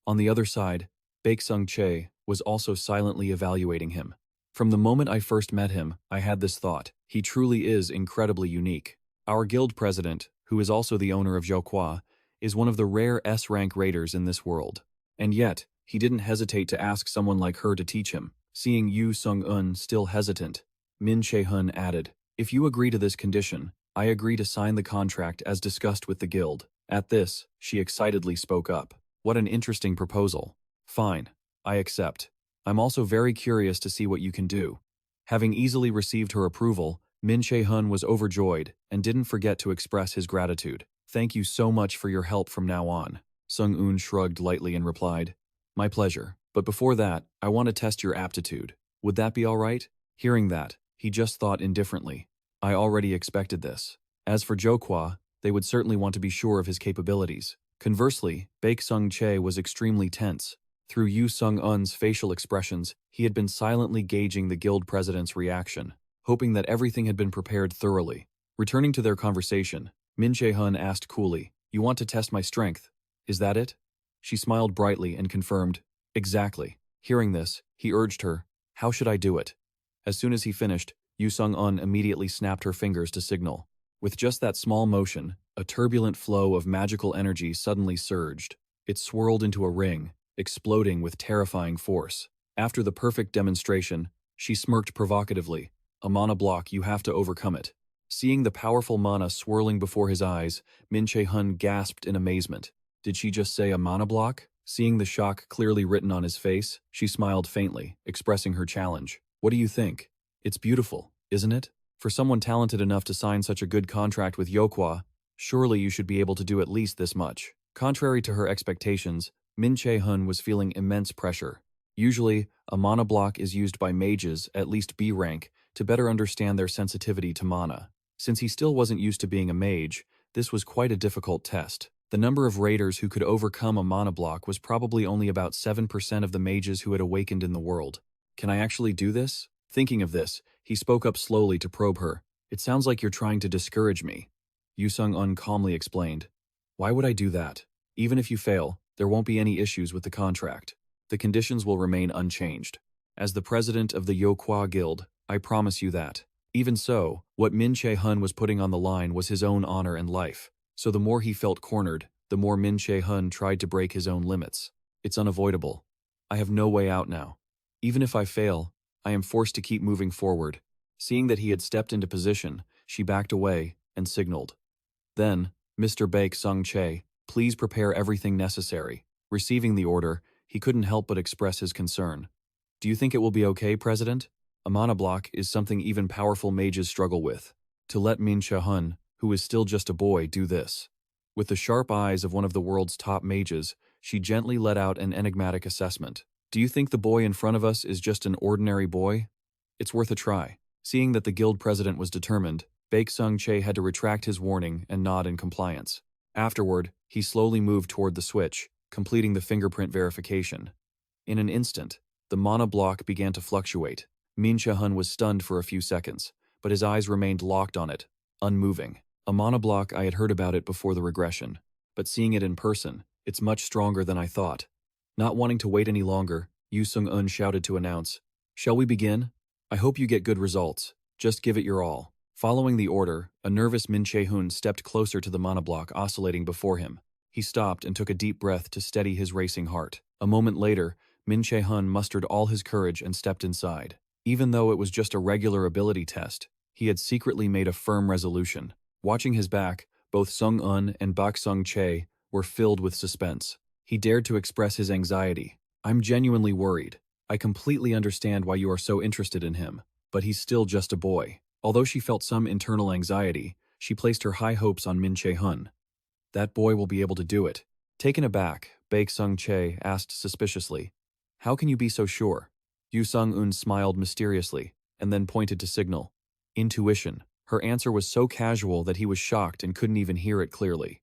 On the other side, Baek Sung-chae was also silently evaluating him. "From the moment I first met him, I had this thought: he truly is incredibly unique. Our guild president, who is also the owner of Joqua, is one of the rare S-rank raiders in this world. And yet, he didn't hesitate to ask someone like her to teach him." Seeing Yu Sung-un still hesitant, Min Che-hun added, "If you agree to this condition, I agree to sign the contract as discussed with the guild." At this, she excitedly spoke up. "What an interesting proposal. Fine, I accept. I'm also very curious to see what you can do." Having easily received her approval, Min Che-hun was overjoyed and didn't forget to express his gratitude. "Thank you so much for your help from now on." Sung-un shrugged lightly and replied, "My pleasure. But before that, I want to test your aptitude. Would that be all right?" Hearing that, he just thought indifferently. "I already expected this." As for Joqua, they would certainly want to be sure of his capabilities. Conversely, Baek Sung-chae was extremely tense. Through Yu Sung-un's facial expressions, he had been silently gauging the guild president's reaction, hoping that everything had been prepared thoroughly. Returning to their conversation, Min Che-hun asked coolly, "You want to test my strength? Is that it?" She smiled brightly and confirmed, "Exactly." Hearing this, he urged her, "How should I do it?" As soon as he finished, Yu Sung-un immediately snapped her fingers to signal. With just that small motion, a turbulent flow of magical energy suddenly surged. It swirled into a ring, exploding with terrifying force. After the perfect demonstration, she smirked provocatively. "A mana block, you have to overcome it." Seeing the powerful mana swirling before his eyes, Min Che-hun gasped in amazement. Did she just say a mana block? Seeing the shock clearly written on his face, she smiled faintly, expressing her challenge. "What do you think? It's beautiful, isn't it? For someone talented enough to sign such a good contract with Joqua, surely you should be able to do at least this much." Contrary to her expectations, Min Che-hun was feeling immense pressure. Usually, a mana block is used by mages, at least B rank, to better understand their sensitivity to mana. Since he still wasn't used to being a mage, this was quite a difficult test. The number of raiders who could overcome a mana block was probably only about 7% of the mages who had awakened in the world. "Can I actually do this?" Thinking of this, he spoke up slowly to probe her. "It sounds like you're trying to discourage me." Yu Sung-un calmly explained, "Why would I do that? Even if you fail, there won't be any issues with the contract. The conditions will remain unchanged. As the president of the Joqua Guild, I promise you that." Even so, what Min Che-hun was putting on the line was his own honor and life. So the more he felt cornered, the more Min Che-hun tried to break his own limits. "It's unavoidable. I have no way out now. Even if I fail, I am forced to keep moving forward." Seeing that he had stepped into position, she backed away and signaled. Then, "Mr. Baek Sung-chae, please prepare everything necessary." Receiving the order, he couldn't help but express his concern. "Do you think it will be okay, President? A mana block is something even powerful mages struggle with. To let Min Che-hun, who is still just a boy, do this." With the sharp eyes of one of the world's top mages, she gently let out an enigmatic assessment. "Do you think the boy in front of us is just an ordinary boy? It's worth a try." Seeing that the guild president was determined, Baek-sung Che had to retract his warning and nod in compliance. Afterward, he slowly moved toward the switch, completing the fingerprint verification. In an instant, the mana block began to fluctuate. Che-hun was stunned for a few seconds, but his eyes remained locked on it, unmoving. A mana block, I had heard about it before the regression, but seeing it in person, it's much stronger than I thought. Not wanting to wait any longer, Yu Sung-eun shouted to announce, "Shall we begin? I hope you get good results. Just give it your all." Following the order, a nervous Che-hun stepped closer to the mana block oscillating before him. He stopped and took a deep breath to steady his racing heart. A moment later, Che-hun mustered all his courage and stepped inside. Even though it was just a regular ability test, he had secretly made a firm resolution. Watching his back, both Sung-eun and Baek-sung Che were filled with suspense. He dared to express his anxiety. "I'm genuinely worried. I completely understand why you are so interested in him, but he's still just a boy." Although she felt some internal anxiety, she placed her high hopes on Che-hun. "That boy will be able to do it." Taken aback, Baek-sung Che asked suspiciously, "How can you be so sure?" Yu Sung-eun smiled mysteriously, and then pointed to signal. "Intuition." Her answer was so casual that he was shocked and couldn't even hear it clearly.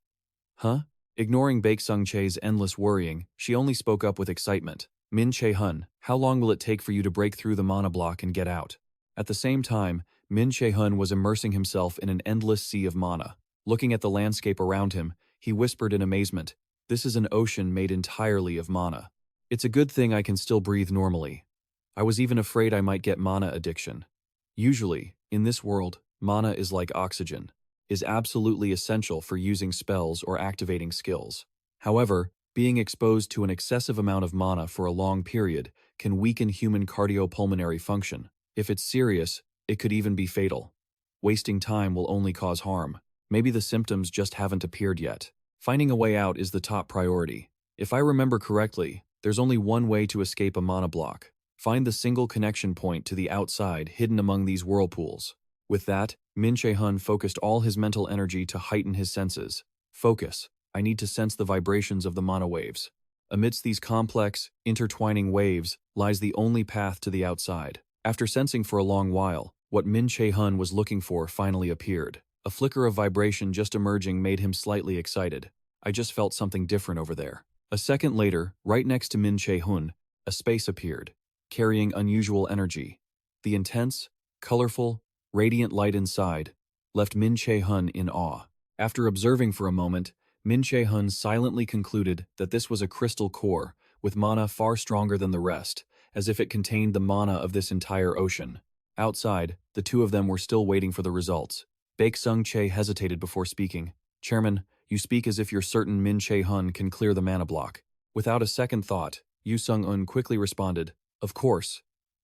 "Huh?" Ignoring Baek-sung Che's endless worrying, she only spoke up with excitement. Che-hun, how long will it take for you to break through the mana block and get out?" At the same time, Che-hun was immersing himself in an endless sea of mana. Looking at the landscape around him, he whispered in amazement, "This is an ocean made entirely of mana. It's a good thing I can still breathe normally. I was even afraid I might get mana addiction. Usually, in this world, mana is like oxygen, is absolutely essential for using spells or activating skills. However, being exposed to an excessive amount of mana for a long period can weaken human cardiopulmonary function. If it's serious, it could even be fatal. Wasting time will only cause harm. Maybe the symptoms just haven't appeared yet. Finding a way out is the top priority. If I remember correctly, there's only one way to escape a mana block. Find the single connection point to the outside hidden among these whirlpools." With that, Che-hun focused all his mental energy to heighten his senses. "Focus. I need to sense the vibrations of the mana waves. Amidst these complex, intertwining waves lies the only path to the outside." After sensing for a long while, what Che-hun was looking for finally appeared. A flicker of vibration just emerging made him slightly excited. "I just felt something different over there." A second later, right next to Che-hun, a space appeared, carrying unusual energy. The intense, colorful, radiant light inside left Che-hun in awe. After observing for a moment, Che-hun silently concluded that this was a crystal core with mana far stronger than the rest, as if it contained the mana of this entire ocean. Outside, the two of them were still waiting for the results. Baek-sung Che hesitated before speaking. "Chairman, you speak as if you're certain Che-hun can clear the mana block." Without a second thought, Yu Sung-eun quickly responded, "Of course."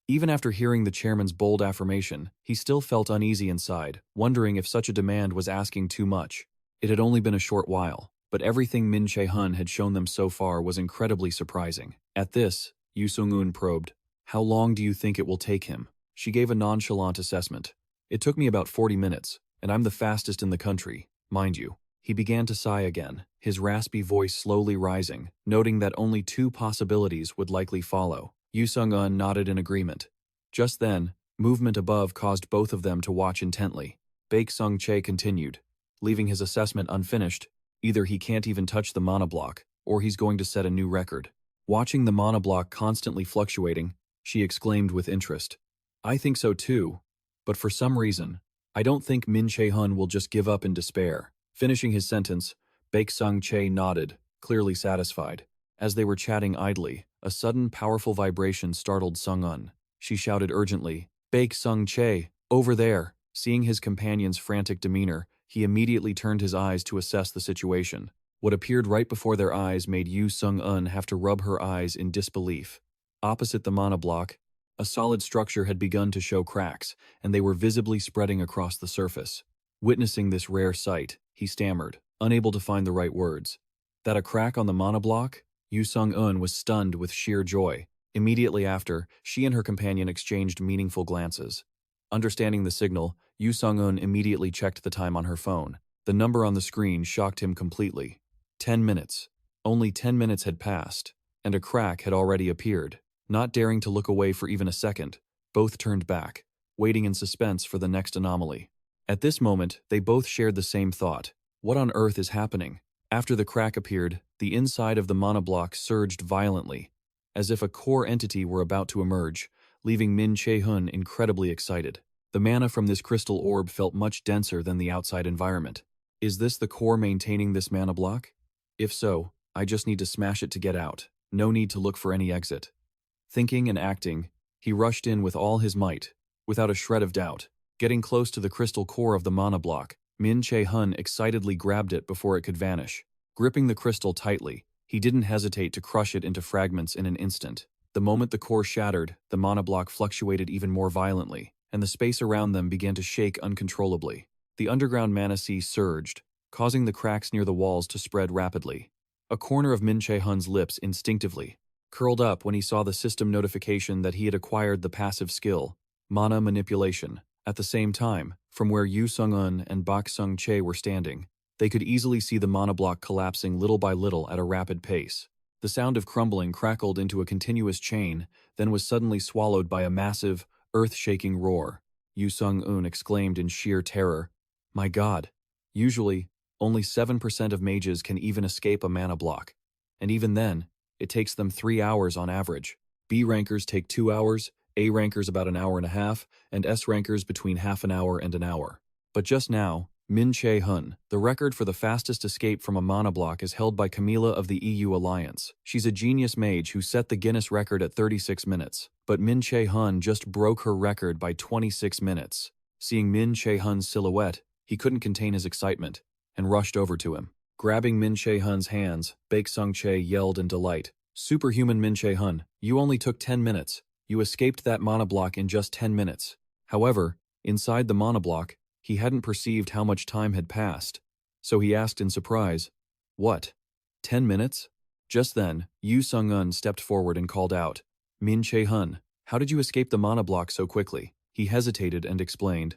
Even after hearing the chairman's bold affirmation, he still felt uneasy inside, wondering if such a demand was asking too much. It had only been a short while, but everything Che-hun had shown them so far was incredibly surprising. At this, Yu Sung-eun probed, "How long do you think it will take him?" She gave a nonchalant assessment. "It took me about 40 minutes, and I'm the fastest in the country, mind you." He began to sigh again, his raspy voice slowly rising, noting that only two possibilities would likely follow. Yu Sung-eun nodded in agreement. Just then, movement above caused both of them to watch intently. Baek-sung Che continued, leaving his assessment unfinished. "Either he can't even touch the mana block, or he's going to set a new record." Watching the mana block constantly fluctuating, she exclaimed with interest, "I think so too, but for some reason, I don't think Che-hun will just give up in despair." Finishing his sentence, Baek-sung Che nodded, clearly satisfied. As they were chatting idly, a sudden powerful vibration startled Sung-eun. She shouted urgently, "Baek-sung Che, over there!" Seeing his companion's frantic demeanor, he immediately turned his eyes to assess the situation. What appeared right before their eyes made Yu Sung-eun have to rub her eyes in disbelief. Opposite the mana block, a solid structure had begun to show cracks, and they were visibly spreading across the surface. Witnessing this rare sight, he stammered, unable to find the right words. That a crack on the mana block? Yu Sung-eun was stunned with sheer joy. Immediately after, she and her companion exchanged meaningful glances. Understanding the signal, Yu Sung-eun immediately checked the time on her phone. The number on the screen shocked him completely. 10 minutes. Only 10 minutes had passed, and a crack had already appeared. Not daring to look away for even a second, both turned back, waiting in suspense for the next anomaly. At this moment, they both shared the same thought. What on earth is happening? After the crack appeared, the inside of the mana block surged violently, as if a core entity were about to emerge, leaving Min Che-hun incredibly excited. The mana from this crystal orb felt much denser than the outside environment. Is this the core maintaining this mana block? If so, I just need to smash it to get out. No need to look for any exit. Thinking and acting, he rushed in with all his might, without a shred of doubt. Getting close to the crystal core of the mana block, Min Che-hun excitedly grabbed it before it could vanish. Gripping the crystal tightly, he didn't hesitate to crush it into fragments in an instant. The moment the core shattered, the mana block fluctuated even more violently, and the space around them began to shake uncontrollably. The underground mana sea surged, causing the cracks near the walls to spread rapidly. A corner of Min Che-hun's lips instinctively curled up when he saw the system notification that he had acquired the passive skill, Mana Manipulation. At the same time, from where Yu Sung-un and Bak Sung-che were standing, they could easily see the mana block collapsing little by little at a rapid pace. The sound of crumbling crackled into a continuous chain, then was suddenly swallowed by a massive, earth-shaking roar. Yu Sung-un exclaimed in sheer terror, "My God! Usually, only 7% of mages can even escape a mana block. And even then, it takes them 3 hours on average. B rankers take 2 hours, A rankers about an hour and a half, and S rankers between half an hour and an hour. But just now, Min Che-hun, the record for the fastest escape from a mana block is held by Camilla of the EU Alliance. She's a genius mage who set the Guinness record at 36 minutes. But Min Che-hun just broke her record by 26 minutes. Seeing Min Che-hun's silhouette, he couldn't contain his excitement, and rushed over to him. Grabbing Min Che-hun's hands, Baek Sung-che yelled in delight, "Superhuman Min Che-hun, you only took 10 minutes. You escaped that mana block in just 10 minutes. However, inside the mana block, he hadn't perceived how much time had passed. So he asked in surprise, "What? 10 minutes?" Just then, Yu Sung-un stepped forward and called out, "Min Che-hun, how did you escape the mana block so quickly?" He hesitated and explained,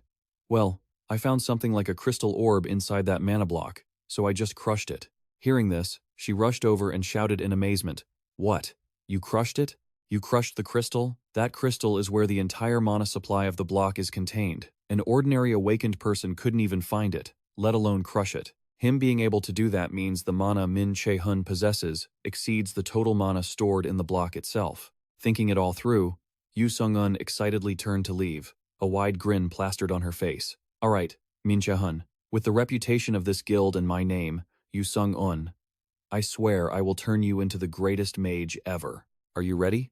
"Well, I found something like a crystal orb inside that mana block, so I just crushed it." Hearing this, she rushed over and shouted in amazement, "What? You crushed it? You crushed the crystal? That crystal is where the entire mana supply of the block is contained. An ordinary awakened person couldn't even find it, let alone crush it. Him being able to do that means the mana Min Che-hun possesses exceeds the total mana stored in the block itself." Thinking it all through, Yu Sung-un excitedly turned to leave, a wide grin plastered on her face. "All right, Min Che-hun, with the reputation of this guild and my name, Yu Sung-un, I swear I will turn you into the greatest mage ever. Are you ready?"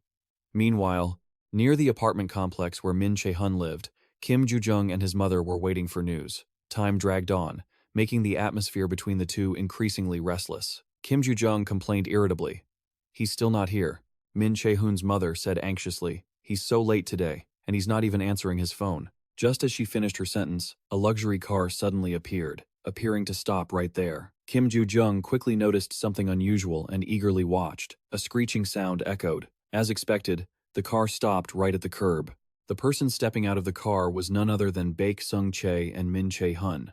Meanwhile, near the apartment complex where Min Che-hun lived, Kim Ju-jung and his mother were waiting for news. Time dragged on, making the atmosphere between the two increasingly restless. Kim Ju-jung complained irritably, "He's still not here." Min Che-hun's mother said anxiously, "He's so late today, and he's not even answering his phone." Just as she finished her sentence, a luxury car suddenly appeared, appearing to stop right there. Kim Ju-jung quickly noticed something unusual and eagerly watched. A screeching sound echoed. As expected, the car stopped right at the curb. The person stepping out of the car was none other than Baek Sung-che and Min Che-hun.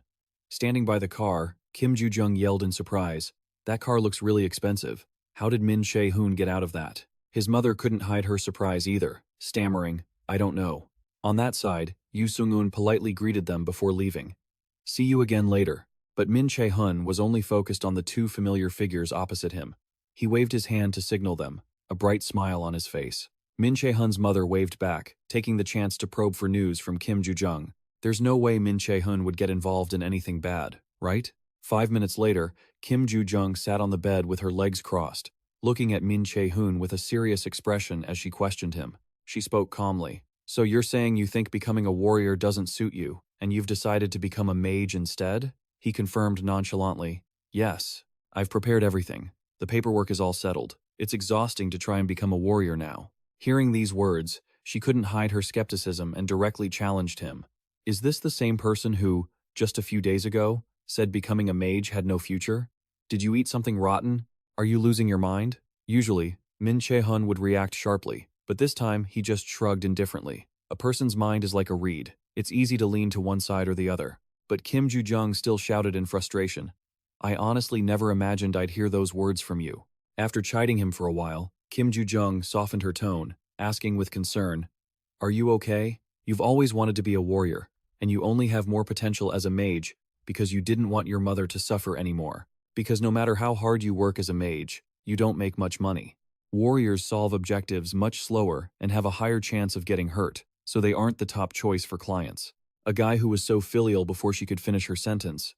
Standing by the car, Kim Ju-jung yelled in surprise, "That car looks really expensive. How did Min Che-hun get out of that?" His mother couldn't hide her surprise either, stammering, "I don't know." On that side, Yu Sung-un politely greeted them before leaving. "See you again later." But Min Che-hun was only focused on the two familiar figures opposite him. He waved his hand to signal them, a bright smile on his face. Min Che-hun's mother waved back, taking the chance to probe for news from Kim Ju-jung. There's no way Min Che-hun would get involved in anything bad, right? 5 minutes later, Kim Ju-jung sat on the bed with her legs crossed, looking at Min Che-hun with a serious expression as she questioned him. She spoke calmly. "So you're saying you think becoming a warrior doesn't suit you, and you've decided to become a mage instead?" He confirmed nonchalantly, "Yes, I've prepared everything. The paperwork is all settled. It's exhausting to try and become a warrior now." Hearing these words, she couldn't hide her skepticism and directly challenged him. "Is this the same person who, just a few days ago, said becoming a mage had no future? Did you eat something rotten? Are you losing your mind?" Usually, Min Che-hun would react sharply, but this time he just shrugged indifferently. A person's mind is like a reed. It's easy to lean to one side or the other. But Kim Ju-jung still shouted in frustration, "I honestly never imagined I'd hear those words from you." After chiding him for a while, Kim Ju-jung softened her tone, asking with concern, "Are you okay? You've always wanted to be a warrior. and you only have more potential as a mage because you didn't want your mother to suffer anymore. Because no matter how hard you work as a mage, you don't make much money. Warriors solve objectives much slower and have a higher chance of getting hurt, so they aren't the top choice for clients. A guy who was so filial before she could finish her sentence.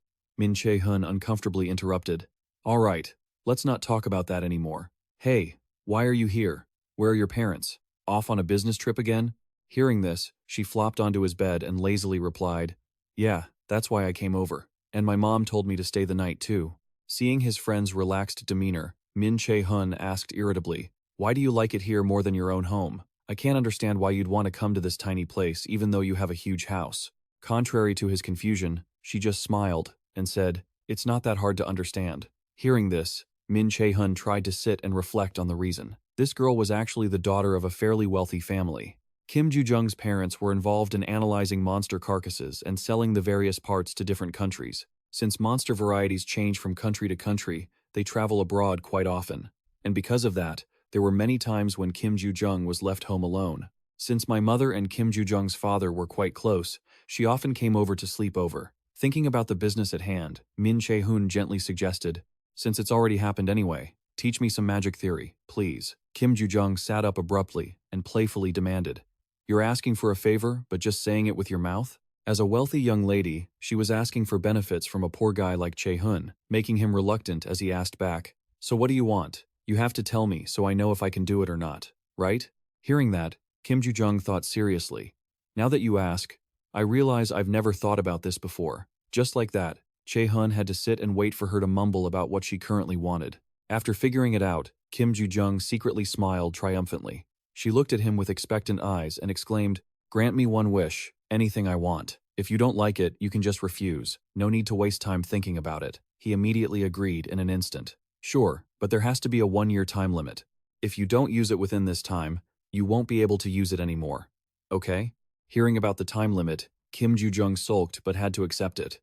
Che-hun uncomfortably interrupted. All right, let's not talk about that anymore. Hey, why are you here? Where are your parents? Off on a business trip again? Hearing this, she flopped onto his bed and lazily replied, Yeah, that's why I came over. And my mom told me to stay the night too. Seeing his friend's relaxed demeanor, Che-hun asked irritably, Why do you like it here more than your own home? I can't understand why you'd want to come to this tiny place even though you have a huge house. Contrary to his confusion, she just smiled and said, It's not that hard to understand. Hearing this, Che-hun tried to sit and reflect on the reason. This girl was actually the daughter of a fairly wealthy family. Kim Ju-jung's parents were involved in analyzing monster carcasses and selling the various parts to different countries. Since monster varieties change from country to country, they travel abroad quite often. And because of that, there were many times when Kim Ju-jung was left home alone. Since my mother and Kim Ju-jung's father were quite close, she often came over to sleep over. Thinking about the business at hand, Che-hun gently suggested, Since it's already happened anyway, teach me some magic theory, please. Kim Ju-jung sat up abruptly and playfully demanded, You're asking for a favor, but just saying it with your mouth? As a wealthy young lady, she was asking for benefits from a poor guy like Che-hun, making him reluctant as he asked back, So what do you want? You have to tell me so I know if I can do it or not, right? Hearing that, Kim Ju-jung thought seriously. Now that you ask, I realize I've never thought about this before. Just like that, Che-hun had to sit and wait for her to mumble about what she currently wanted. After figuring it out, Kim Ju-jung secretly smiled triumphantly. She looked at him with expectant eyes and exclaimed, Grant me one wish, anything I want. If you don't like it, you can just refuse. No need to waste time thinking about it. He immediately agreed in an instant. Sure, but there has to be a 1-year time limit. If you don't use it within this time, you won't be able to use it anymore. Okay? Hearing about the time limit, Kim Ju-jung sulked but had to accept it.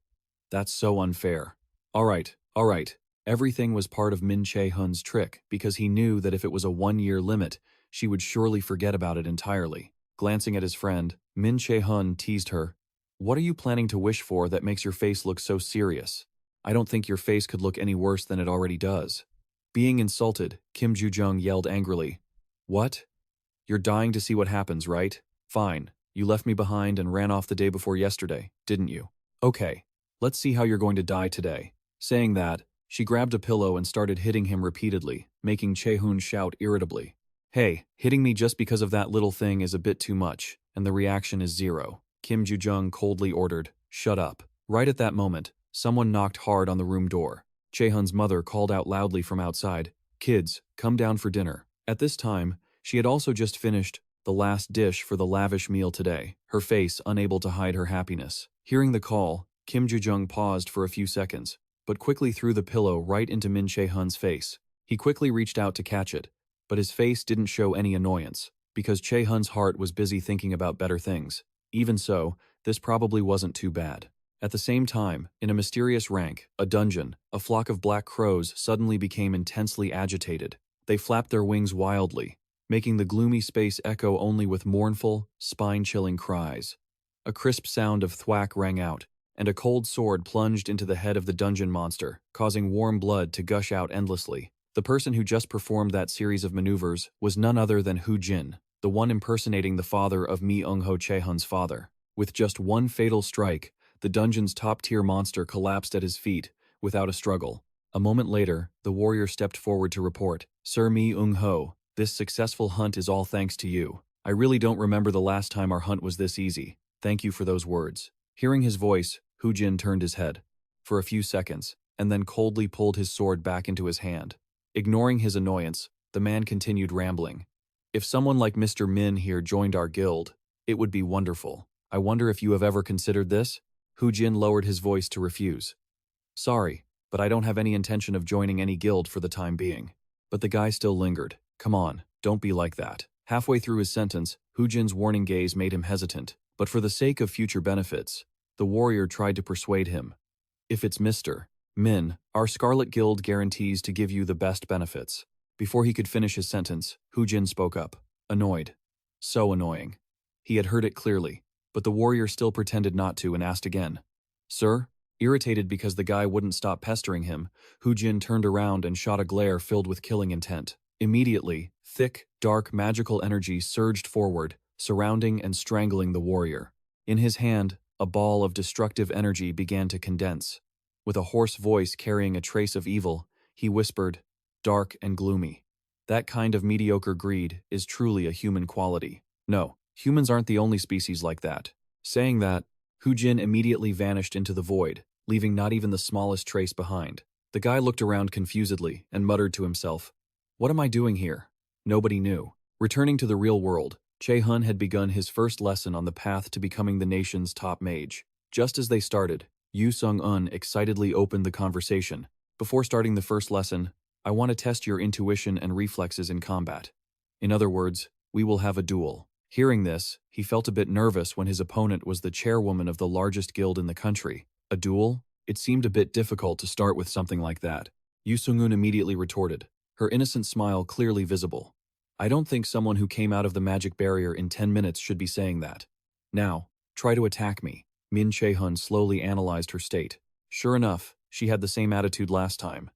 That's so unfair. All right. Everything was part of Che-hun's trick because he knew that if it was a 1-year limit, she would surely forget about it entirely. Glancing at his friend, Che-hun teased her. What are you planning to wish for that makes your face look so serious? I don't think your face could look any worse than it already does. Being insulted, Kim Ju-jung yelled angrily. What? You're dying to see what happens, right? Fine. You left me behind and ran off the day before yesterday, didn't you? Okay. Let's see how you're going to die today. Saying that, she grabbed a pillow and started hitting him repeatedly, making Che-hun shout irritably. Hey, hitting me just because of that little thing is a bit too much, and the reaction is zero. Kim Ju-jung coldly ordered, Shut up. Right at that moment, someone knocked hard on the room door. Che-hun's mother called out loudly from outside, Kids, come down for dinner. At this time, she had also just finished the last dish for the lavish meal today, her face unable to hide her happiness. Hearing the call, Kim Ju-jung paused for a few seconds, but quickly threw the pillow right into Che-hun's face. He quickly reached out to catch it, but his face didn't show any annoyance, because Che-hun's heart was busy thinking about better things. Even so, this probably wasn't too bad. At the same time, in a mysterious rank, a dungeon, a flock of black crows suddenly became intensely agitated. They flapped their wings wildly, making the gloomy space echo only with mournful, spine-chilling cries. A crisp sound of thwack rang out, and a cold sword plunged into the head of the dungeon monster, causing warm blood to gush out endlessly. The person who just performed that series of maneuvers was none other than Hu Jin, the one impersonating the father of Mi-eung-ho Che-hun's father. With just one fatal strike, the dungeon's top-tier monster collapsed at his feet, without a struggle. A moment later, the warrior stepped forward to report, Sir Mi-eung-ho, this successful hunt is all thanks to you. I really don't remember the last time our hunt was this easy. Thank you for those words. Hearing his voice, Hu Jin turned his head, for a few seconds, and then coldly pulled his sword back into his hand. Ignoring his annoyance, the man continued rambling. If someone like Mr. Min here joined our guild, it would be wonderful. I wonder if you have ever considered this? Hu Jin lowered his voice to refuse. Sorry, but I don't have any intention of joining any guild for the time being. But the guy still lingered. Come on, don't be like that. Halfway through his sentence, Hu Jin's warning gaze made him hesitant, but for the sake of future benefits, the warrior tried to persuade him. If it's Mr. Min, our Scarlet Guild guarantees to give you the best benefits. Before he could finish his sentence, Hu Jin spoke up, annoyed. So annoying. He had heard it clearly. but the warrior still pretended not to and asked again. Sir? Irritated because the guy wouldn't stop pestering him, Hu Jin turned around and shot a glare filled with killing intent. Immediately, thick, dark, magical energy surged forward, surrounding and strangling the warrior. In his hand, a ball of destructive energy began to condense. With a hoarse voice carrying a trace of evil, he whispered, dark and gloomy. That kind of mediocre greed is truly a human quality. No, humans aren't the only species like that. Saying that, Hu Jin immediately vanished into the void, leaving not even the smallest trace behind. The guy looked around confusedly and muttered to himself, what am I doing here? Nobody knew. Returning to the real world, Che-hun had begun his first lesson on the path to becoming the nation's top mage. Just as they started, Yu Sung-un excitedly opened the conversation. Before starting the first lesson, I want to test your intuition and reflexes in combat. In other words, we will have a duel. Hearing this, he felt a bit nervous when his opponent was the chairwoman of the largest guild in the country. A duel? It seemed a bit difficult to start with something like that. Yu Sung-un immediately retorted, her innocent smile clearly visible. I don't think someone who came out of the magic barrier in 10 minutes should be saying that. Now, try to attack me. Min Che-hun slowly analyzed her state. Sure enough, she had the same attitude last time.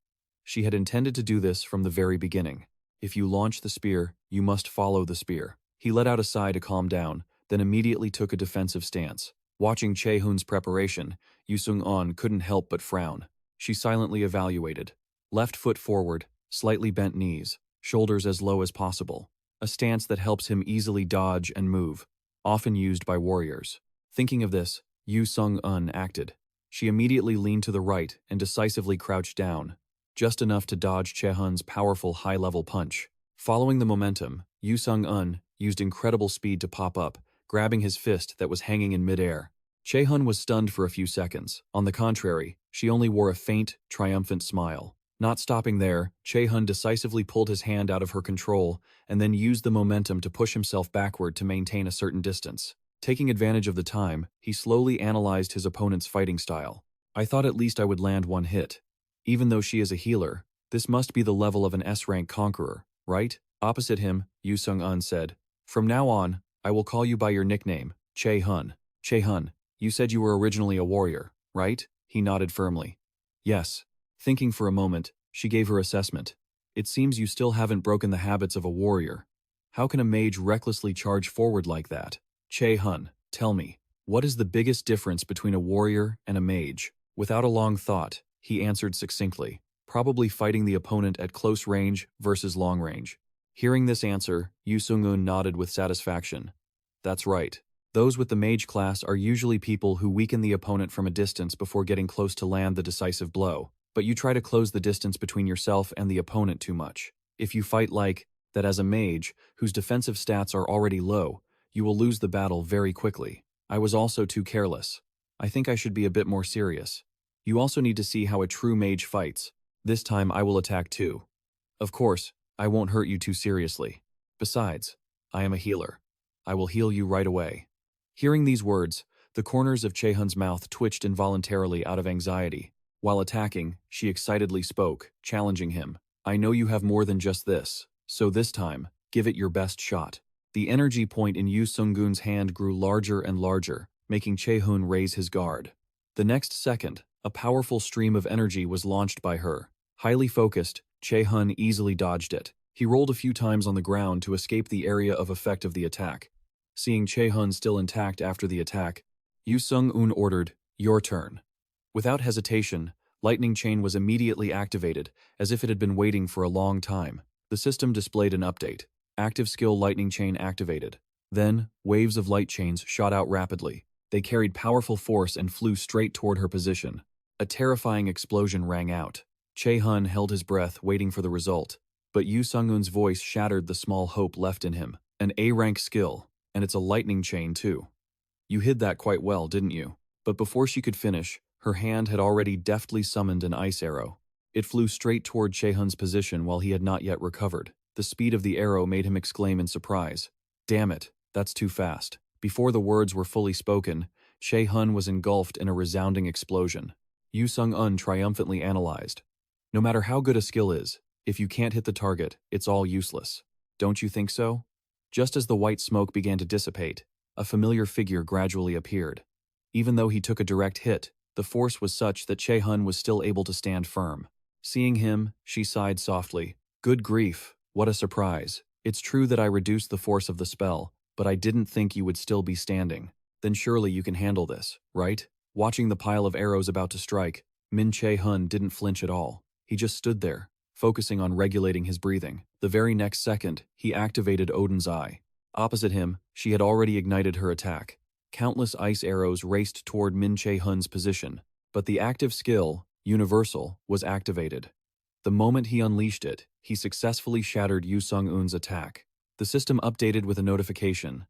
She had intended to do this from the very beginning. If you launch the spear, you must follow the spear. He let out a sigh to calm down, then immediately took a defensive stance. Watching Che-hun's preparation, Yu Sung-un couldn't help but frown. She silently evaluated. Left foot forward, slightly bent knees, shoulders as low as possible. A stance that helps him easily dodge and move, often used by warriors. Thinking of this, Yu Sung-un acted. She immediately leaned to the right and decisively crouched down, just enough to dodge Che-hun's powerful high-level punch. Following the momentum, Yu Sung-un used incredible speed to pop up, grabbing his fist that was hanging in midair. Che-hun was stunned for a few seconds. On the contrary, she only wore a faint, triumphant smile. Not stopping there, Che-hun decisively pulled his hand out of her control and then used the momentum to push himself backward to maintain a certain distance. Taking advantage of the time, he slowly analyzed his opponent's fighting style. I thought at least I would land one hit. Even though she is a healer, this must be the level of an S-rank conqueror, right? Opposite him, Yu Sung-un said, from now on, I will call you by your nickname, Che-hun. Che-hun, you said you were originally a warrior, right? He nodded firmly. Yes. Thinking for a moment, she gave her assessment. It seems you still haven't broken the habits of a warrior. How can a mage recklessly charge forward like that? Che-hun, tell me, what is the biggest difference between a warrior and a mage? Without a long thought, he answered succinctly, probably fighting the opponent at close range versus long range. Hearing this answer, Yu Sung-un nodded with satisfaction. That's right. Those with the mage class are usually people who weaken the opponent from a distance before getting close to land the decisive blow, but you try to close the distance between yourself and the opponent too much. If you fight like that as a mage, whose defensive stats are already low, you will lose the battle very quickly. I was also too careless. I think I should be a bit more serious. You also need to see how a true mage fights. This time I will attack too. Of course, I won't hurt you too seriously. Besides, I am a healer. I will heal you right away. Hearing these words, the corners of Che-hun's mouth twitched involuntarily out of anxiety. While attacking, she excitedly spoke, challenging him. I know you have more than just this, so this time, give it your best shot. The energy point in Yu Sung-gun's hand grew larger and larger, making Che-hun raise his guard. The next second, a powerful stream of energy was launched by her. Highly focused, Che-hun easily dodged it. He rolled a few times on the ground to escape the area of effect of the attack. Seeing Che-hun still intact after the attack, Yu Sung-un ordered, your turn. Without hesitation, Lightning Chain was immediately activated, as if it had been waiting for a long time. The system displayed an update. Active skill Lightning Chain activated. Then, waves of light chains shot out rapidly. They carried powerful force and flew straight toward her position. A terrifying explosion rang out. Che-hun held his breath, waiting for the result. But Yu Sung-un's voice shattered the small hope left in him. An A-rank skill, and it's a lightning chain too. You hid that quite well, didn't you? But before she could finish, her hand had already deftly summoned an ice arrow. It flew straight toward Che-hun's position while he had not yet recovered. The speed of the arrow made him exclaim in surprise. Damn it, that's too fast. Before the words were fully spoken, Che-hun was engulfed in a resounding explosion. Yu Sung-un triumphantly analyzed. No matter how good a skill is, if you can't hit the target, it's all useless. Don't you think so? Just as the white smoke began to dissipate, a familiar figure gradually appeared. Even though he took a direct hit, the force was such that Che-hun was still able to stand firm. Seeing him, she sighed softly. Good grief, what a surprise. It's true that I reduced the force of the spell, but I didn't think you would still be standing. Then surely you can handle this, right? Watching the pile of arrows about to strike, Min Che-hun didn't flinch at all. He just stood there, focusing on regulating his breathing. The very next second, he activated Odin's Eye. Opposite him, she had already ignited her attack. Countless ice arrows raced toward Min Che-hun's position, but the active skill, Universal, was activated. The moment he unleashed it, he successfully shattered Yu Sung-un's attack. The system updated with a notification.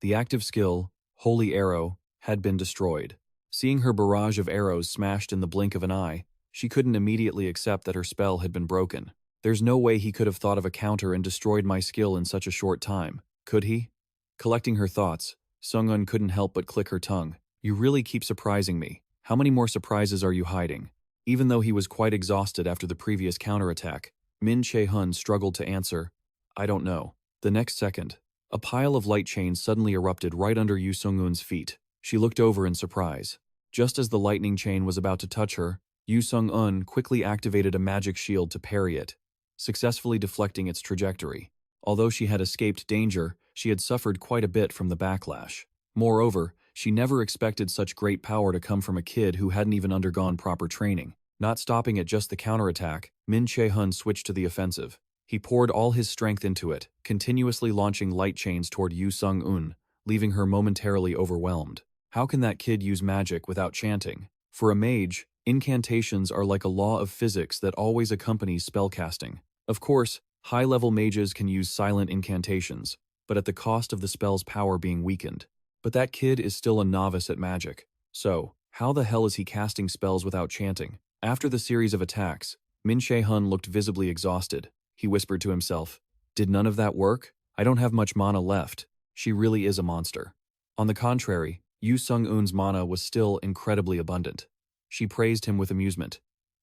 The active skill, Holy Arrow, had been destroyed. Seeing her barrage of arrows smashed in the blink of an eye, she couldn't immediately accept that her spell had been broken. There's no way he could have thought of a counter and destroyed my skill in such a short time, could he? Collecting her thoughts, Sung-un couldn't help but click her tongue. You really keep surprising me. How many more surprises are you hiding? Even though he was quite exhausted after the previous counterattack, Min Che-hun struggled to answer, I don't know. The next second, a pile of light chains suddenly erupted right under Yu Sung-un's feet. She looked over in surprise. Just as the lightning chain was about to touch her, Yu Sung-un quickly activated a magic shield to parry it, successfully deflecting its trajectory. Although she had escaped danger, she had suffered quite a bit from the backlash. Moreover, she never expected such great power to come from a kid who hadn't even undergone proper training. Not stopping at just the counterattack, Min Che-hun switched to the offensive. He poured all his strength into it, continuously launching light chains toward Yu Sung-un, leaving her momentarily overwhelmed. How can that kid use magic without chanting? For a mage, incantations are like a law of physics that always accompanies spellcasting. Of course, high-level mages can use silent incantations, but at the cost of the spell's power being weakened. But that kid is still a novice at magic. So, how the hell is he casting spells without chanting? After the series of attacks, Min Che-hun looked visibly exhausted. He whispered to himself, Did none of that work? I don't have much mana left. She really is a monster. On the contrary, Yu Sung-un's mana was still incredibly abundant. She praised him with amusement.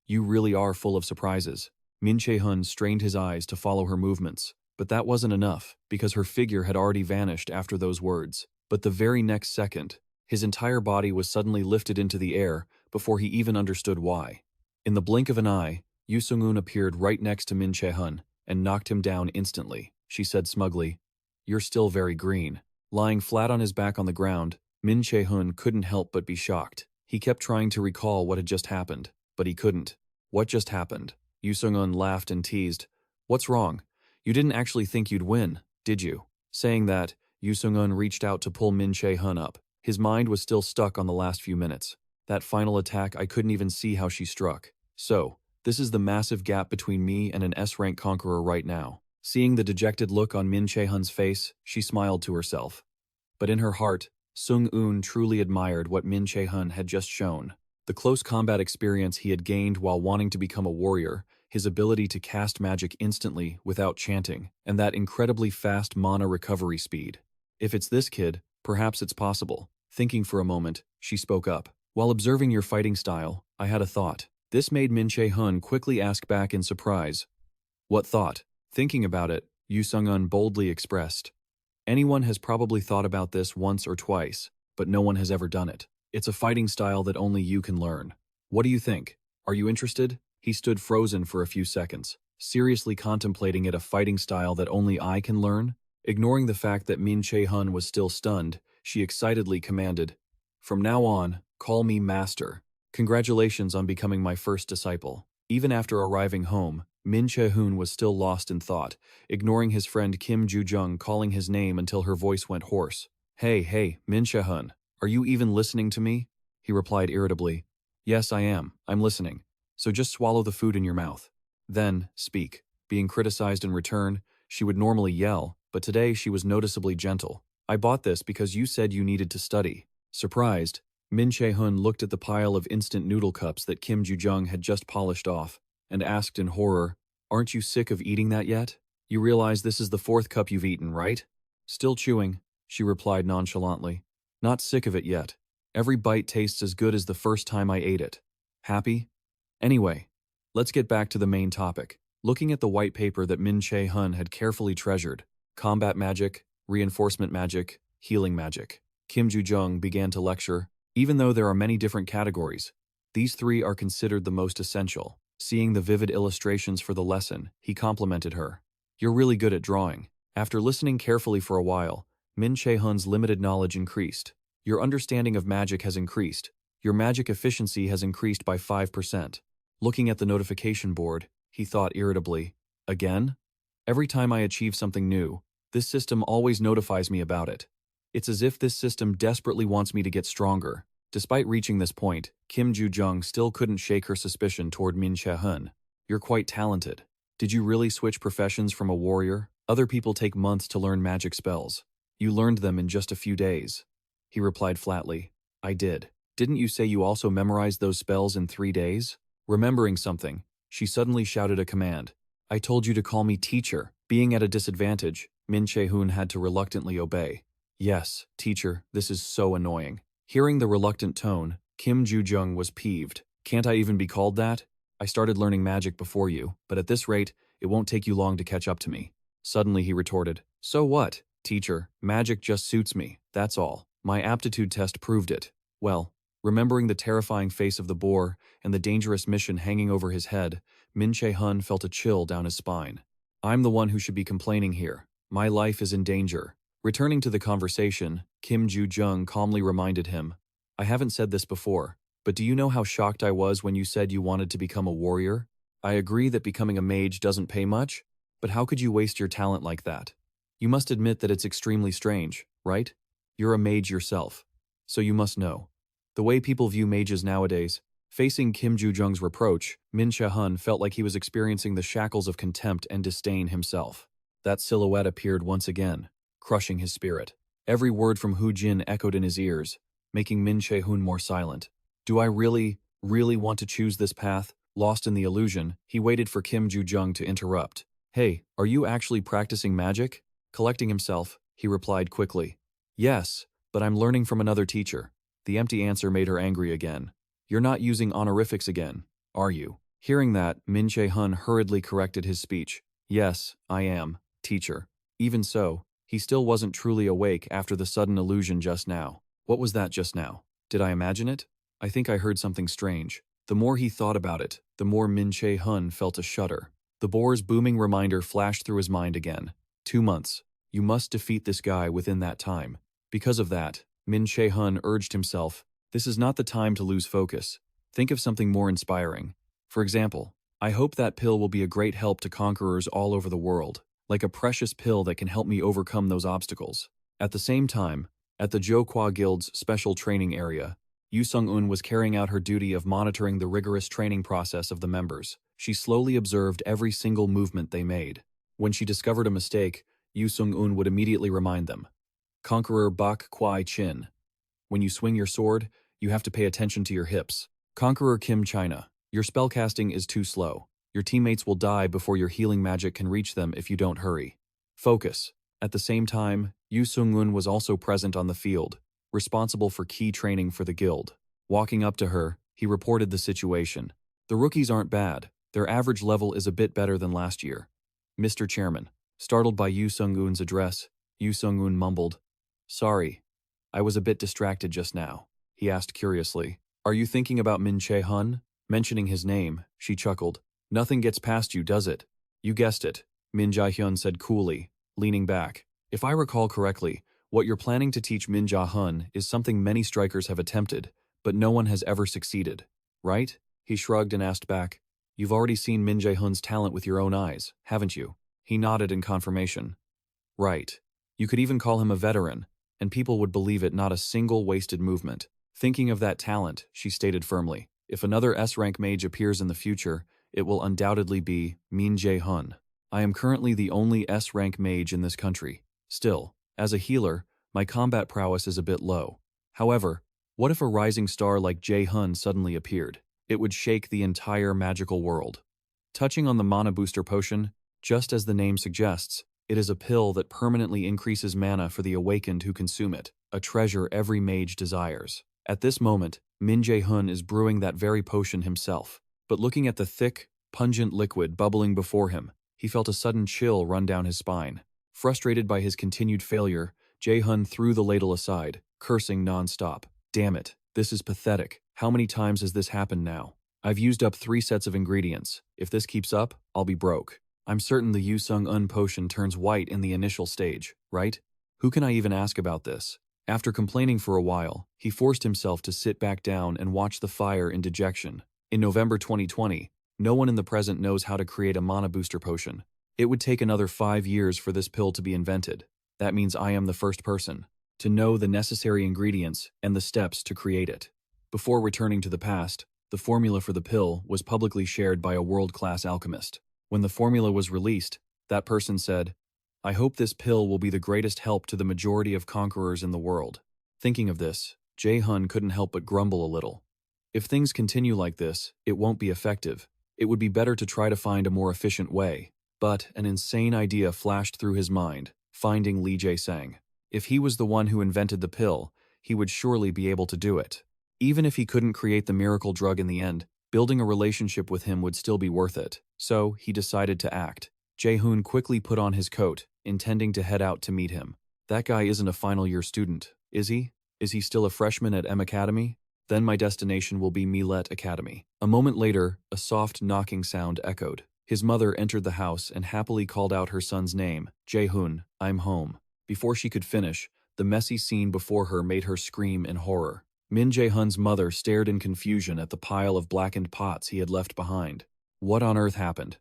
You really are full of surprises. Min Che-hun strained his eyes to follow her movements, but that wasn't enough, because her figure had already vanished after those words. But the very next second, his entire body was suddenly lifted into the air before he even understood why. In the blink of an eye, Yu Sung-un appeared right next to Min Che-hun and knocked him down instantly. She said smugly, You're still very green. Lying flat on his back on the ground, Min Che-hun couldn't help but be shocked. He kept trying to recall what had just happened, but he couldn't. What just happened? Yu Sung-un laughed and teased. What's wrong? You didn't actually think you'd win, did you? Saying that, Yu Sung-un reached out to pull Min Che-hun up. His mind was still stuck on the last few minutes. That final attack, I couldn't even see how she struck. So, this is the massive gap between me and an S-rank conqueror right now. Seeing the dejected look on Min Che-hun's face, she smiled to herself. But in her heart, Sung-un truly admired what Min Che-hun had just shown. The close combat experience he had gained while wanting to become a warrior, his ability to cast magic instantly without chanting, and that incredibly fast mana recovery speed. If it's this kid, perhaps it's possible. Thinking for a moment, she spoke up. While observing your fighting style, I had a thought. This made Min Che-hun quickly ask back in surprise. What thought? Thinking about it, Yu Sung-un boldly expressed. Anyone has probably thought about this once or twice, but no one has ever done it. It's a fighting style that only you can learn. What do you think? Are you interested? He stood frozen for a few seconds, seriously contemplating it, a fighting style that only I can learn? Ignoring the fact that Min Che-hun was still stunned, she excitedly commanded, From now on, call me Master. Congratulations on becoming my first disciple. Even after arriving home, Min Che-hun was still lost in thought, ignoring his friend Kim Ju-jung calling his name until her voice went hoarse. Hey, Min Che-hun, are you even listening to me? He replied irritably. Yes, I am. I'm listening. So just swallow the food in your mouth. Then, speak. Being criticized in return, she would normally yell, but today she was noticeably gentle. I bought this because you said you needed to study. Surprised, Min Che-hun looked at the pile of instant noodle cups that Kim Ju-jung had just polished off, and asked in horror, Aren't you sick of eating that yet? You realize this is the 4th cup you've eaten, right? Still chewing, she replied nonchalantly. Not sick of it yet. Every bite tastes as good as the first time I ate it. Happy? Anyway, let's get back to the main topic. Looking at the white paper that Min Che-hun had carefully treasured, combat magic, reinforcement magic, healing magic. Kim Ju-jung began to lecture. Even though there are many different categories, these three are considered the most essential. Seeing the vivid illustrations for the lesson, he complimented her. You're really good at drawing. After listening carefully for a while, Min Che-hun's limited knowledge increased. Your understanding of magic has increased. Your magic efficiency has increased by 5%. Looking at the notification board, he thought irritably, again? Every time I achieve something new, this system always notifies me about it. It's as if this system desperately wants me to get stronger. Despite reaching this point, Kim Ju-jung still couldn't shake her suspicion toward Min Che-hun. You're quite talented. Did you really switch professions from a warrior? Other people take months to learn magic spells. You learned them in just a few days. He replied flatly. I did. Didn't you say you also memorized those spells in 3 days? Remembering something, she suddenly shouted a command. I told you to call me teacher. Being at a disadvantage, Min Che-hun had to reluctantly obey. Yes, teacher, this is so annoying. Hearing the reluctant tone, Kim Ju-jung was peeved. Can't I even be called that? I started learning magic before you, but at this rate, it won't take you long to catch up to me. Suddenly he retorted, so what, teacher, magic just suits me, that's all. My aptitude test proved it. Well, remembering the terrifying face of the boar and the dangerous mission hanging over his head, Min Che-hun felt a chill down his spine. I'm the one who should be complaining here. My life is in danger. Returning to the conversation, Kim Ju-jung calmly reminded him, I haven't said this before, but do you know how shocked I was when you said you wanted to become a warrior? I agree that becoming a mage doesn't pay much, but how could you waste your talent like that? You must admit that it's extremely strange, right? You're a mage yourself, so you must know. The way people view mages nowadays, facing Kim Ju-jung's reproach, Min Che-hun felt like he was experiencing the shackles of contempt and disdain himself. That silhouette appeared once again, crushing his spirit. Every word from Hu Jin echoed in his ears, making Min Che-hun more silent. Do I really want to choose this path? Lost in the illusion, he waited for Kim Ju-jung to interrupt. Hey, are you actually practicing magic? Collecting himself, he replied quickly. Yes, but I'm learning from another teacher. The empty answer made her angry again. You're not using honorifics again, are you? Hearing that, Min Che-hun hurriedly corrected his speech. Yes, I am, teacher. Even so, he still wasn't truly awake after the sudden illusion just now. What was that just now? Did I imagine it? I think I heard something strange. The more he thought about it, the more Min Che-hun felt a shudder. The boar's booming reminder flashed through his mind again. 2 months. You must defeat this guy within that time. Because of that, Min Che-hun urged himself, this is not the time to lose focus. Think of something more inspiring. For example, I hope that pill will be a great help to conquerors all over the world, like a precious pill that can help me overcome those obstacles. At the same time, at the Jokwaa Guild's special training area, Yu Sung-un was carrying out her duty of monitoring the rigorous training process of the members. She slowly observed every single movement they made. When she discovered a mistake, Yu Sung-un would immediately remind them. Conqueror Bak Kwai Chin. When you swing your sword, you have to pay attention to your hips. Conqueror Kim China. Your spellcasting is too slow. Your teammates will die before your healing magic can reach them if you don't hurry. Focus. At the same time, Yu Sung-un was also present on the field, responsible for key training for the guild. Walking up to her, he reported the situation. The rookies aren't bad. Their average level is a bit better than last year. Mr. Chairman. Startled by Yu Sung-un's address, Yu Sung-un mumbled, Sorry, I was a bit distracted just now. He asked curiously, Are you thinking about Min Che-hun? Mentioning his name, she chuckled. Nothing gets past you, does it? You guessed it, Min Jae-hyun said coolly, leaning back. If I recall correctly, what you're planning to teach Min Jae-hun is something many strikers have attempted, but no one has ever succeeded, right? He shrugged and asked back, You've already seen Min Jae-hun's talent with your own eyes, haven't you? He nodded in confirmation. Right. You could even call him a veteran, and people would believe it, not a single wasted movement. Thinking of that talent, she stated firmly, if another S-rank mage appears in the future, it will undoubtedly be Min Jae-hun. I am currently the only S-rank mage in this country. Still, as a healer, my combat prowess is a bit low. However, what if a rising star like Jae-hun suddenly appeared? It would shake the entire magical world. Touching on the mana booster potion, just as the name suggests, it is a pill that permanently increases mana for the awakened who consume it, a treasure every mage desires. At this moment, Min Jae-hun is brewing that very potion himself. But looking at the thick, pungent liquid bubbling before him, he felt a sudden chill run down his spine. Frustrated by his continued failure, Che-hun threw the ladle aside, cursing non-stop. Damn it, this is pathetic. How many times has this happened now? I've used up 3 sets of ingredients. If this keeps up, I'll be broke. I'm certain the Yusung-un potion turns white in the initial stage, right? Who can I even ask about this? After complaining for a while, he forced himself to sit back down and watch the fire in dejection. In November 2020, no one in the present knows how to create a mana booster potion. It would take another 5 years for this pill to be invented. That means I am the first person to know the necessary ingredients and the steps to create it. Before returning to the past, the formula for the pill was publicly shared by a world-class alchemist. When the formula was released, that person said, "I hope this pill will be the greatest help to the majority of conquerors in the world." Thinking of this, Che-hun couldn't help but grumble a little. If things continue like this, it won't be effective. It would be better to try to find a more efficient way. But an insane idea flashed through his mind, finding Lee Jae-sang. If he was the one who invented the pill, he would surely be able to do it. Even if he couldn't create the miracle drug in the end, building a relationship with him would still be worth it. So, he decided to act. Che-hun quickly put on his coat, intending to head out to meet him. That guy isn't a final-year student, is he? Is he still a freshman at M Academy? Then my destination will be Millet Academy. A moment later, a soft knocking sound echoed. His mother entered the house and happily called out her son's name, Che-hun, I'm home. Before she could finish, the messy scene before her made her scream in horror. Min Jae-hun's mother stared in confusion at the pile of blackened pots he had left behind. What on earth happened?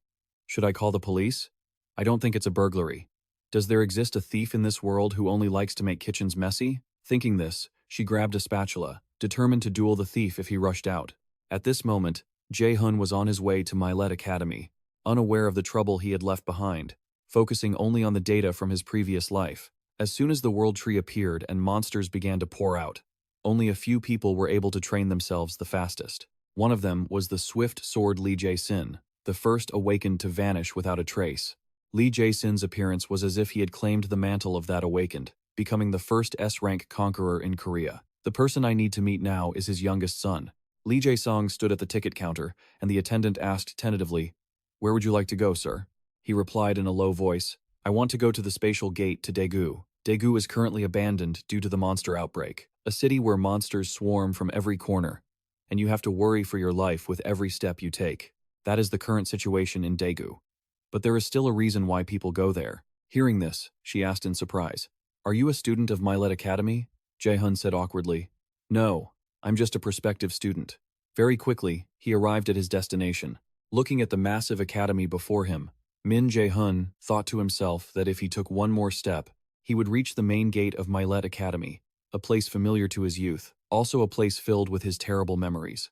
Should I call the police? I don't think it's a burglary. Does there exist a thief in this world who only likes to make kitchens messy? Thinking this, she grabbed a spatula, determined to duel the thief if he rushed out. At this moment, Che-hun was on his way to Millet Academy, unaware of the trouble he had left behind, focusing only on the data from his previous life. As soon as the world tree appeared and monsters began to pour out, only a few people were able to train themselves the fastest. One of them was the swift sword Lee Jae-sin, the first awakened to vanish without a trace. Lee Jae-sin's appearance was as if he had claimed the mantle of that awakened, becoming the first S-rank conqueror in Korea. The person I need to meet now is his youngest son. Lee Jae-song stood at the ticket counter, and the attendant asked tentatively, "Where would you like to go, sir?" He replied in a low voice, "I want to go to the spatial gate to Daegu. Daegu is currently abandoned due to the monster outbreak, a city where monsters swarm from every corner, and you have to worry for your life with every step you take. That is the current situation in Daegu. But there is still a reason why people go there." Hearing this, she asked in surprise, "Are you a student of Millet Academy?" Che-hun said awkwardly, "No, I'm just a prospective student." Very quickly, he arrived at his destination. Looking at the massive academy before him, Min Jae-hun thought to himself that if he took one more step, he would reach the main gate of Millet Academy, a place familiar to his youth, also a place filled with his terrible memories.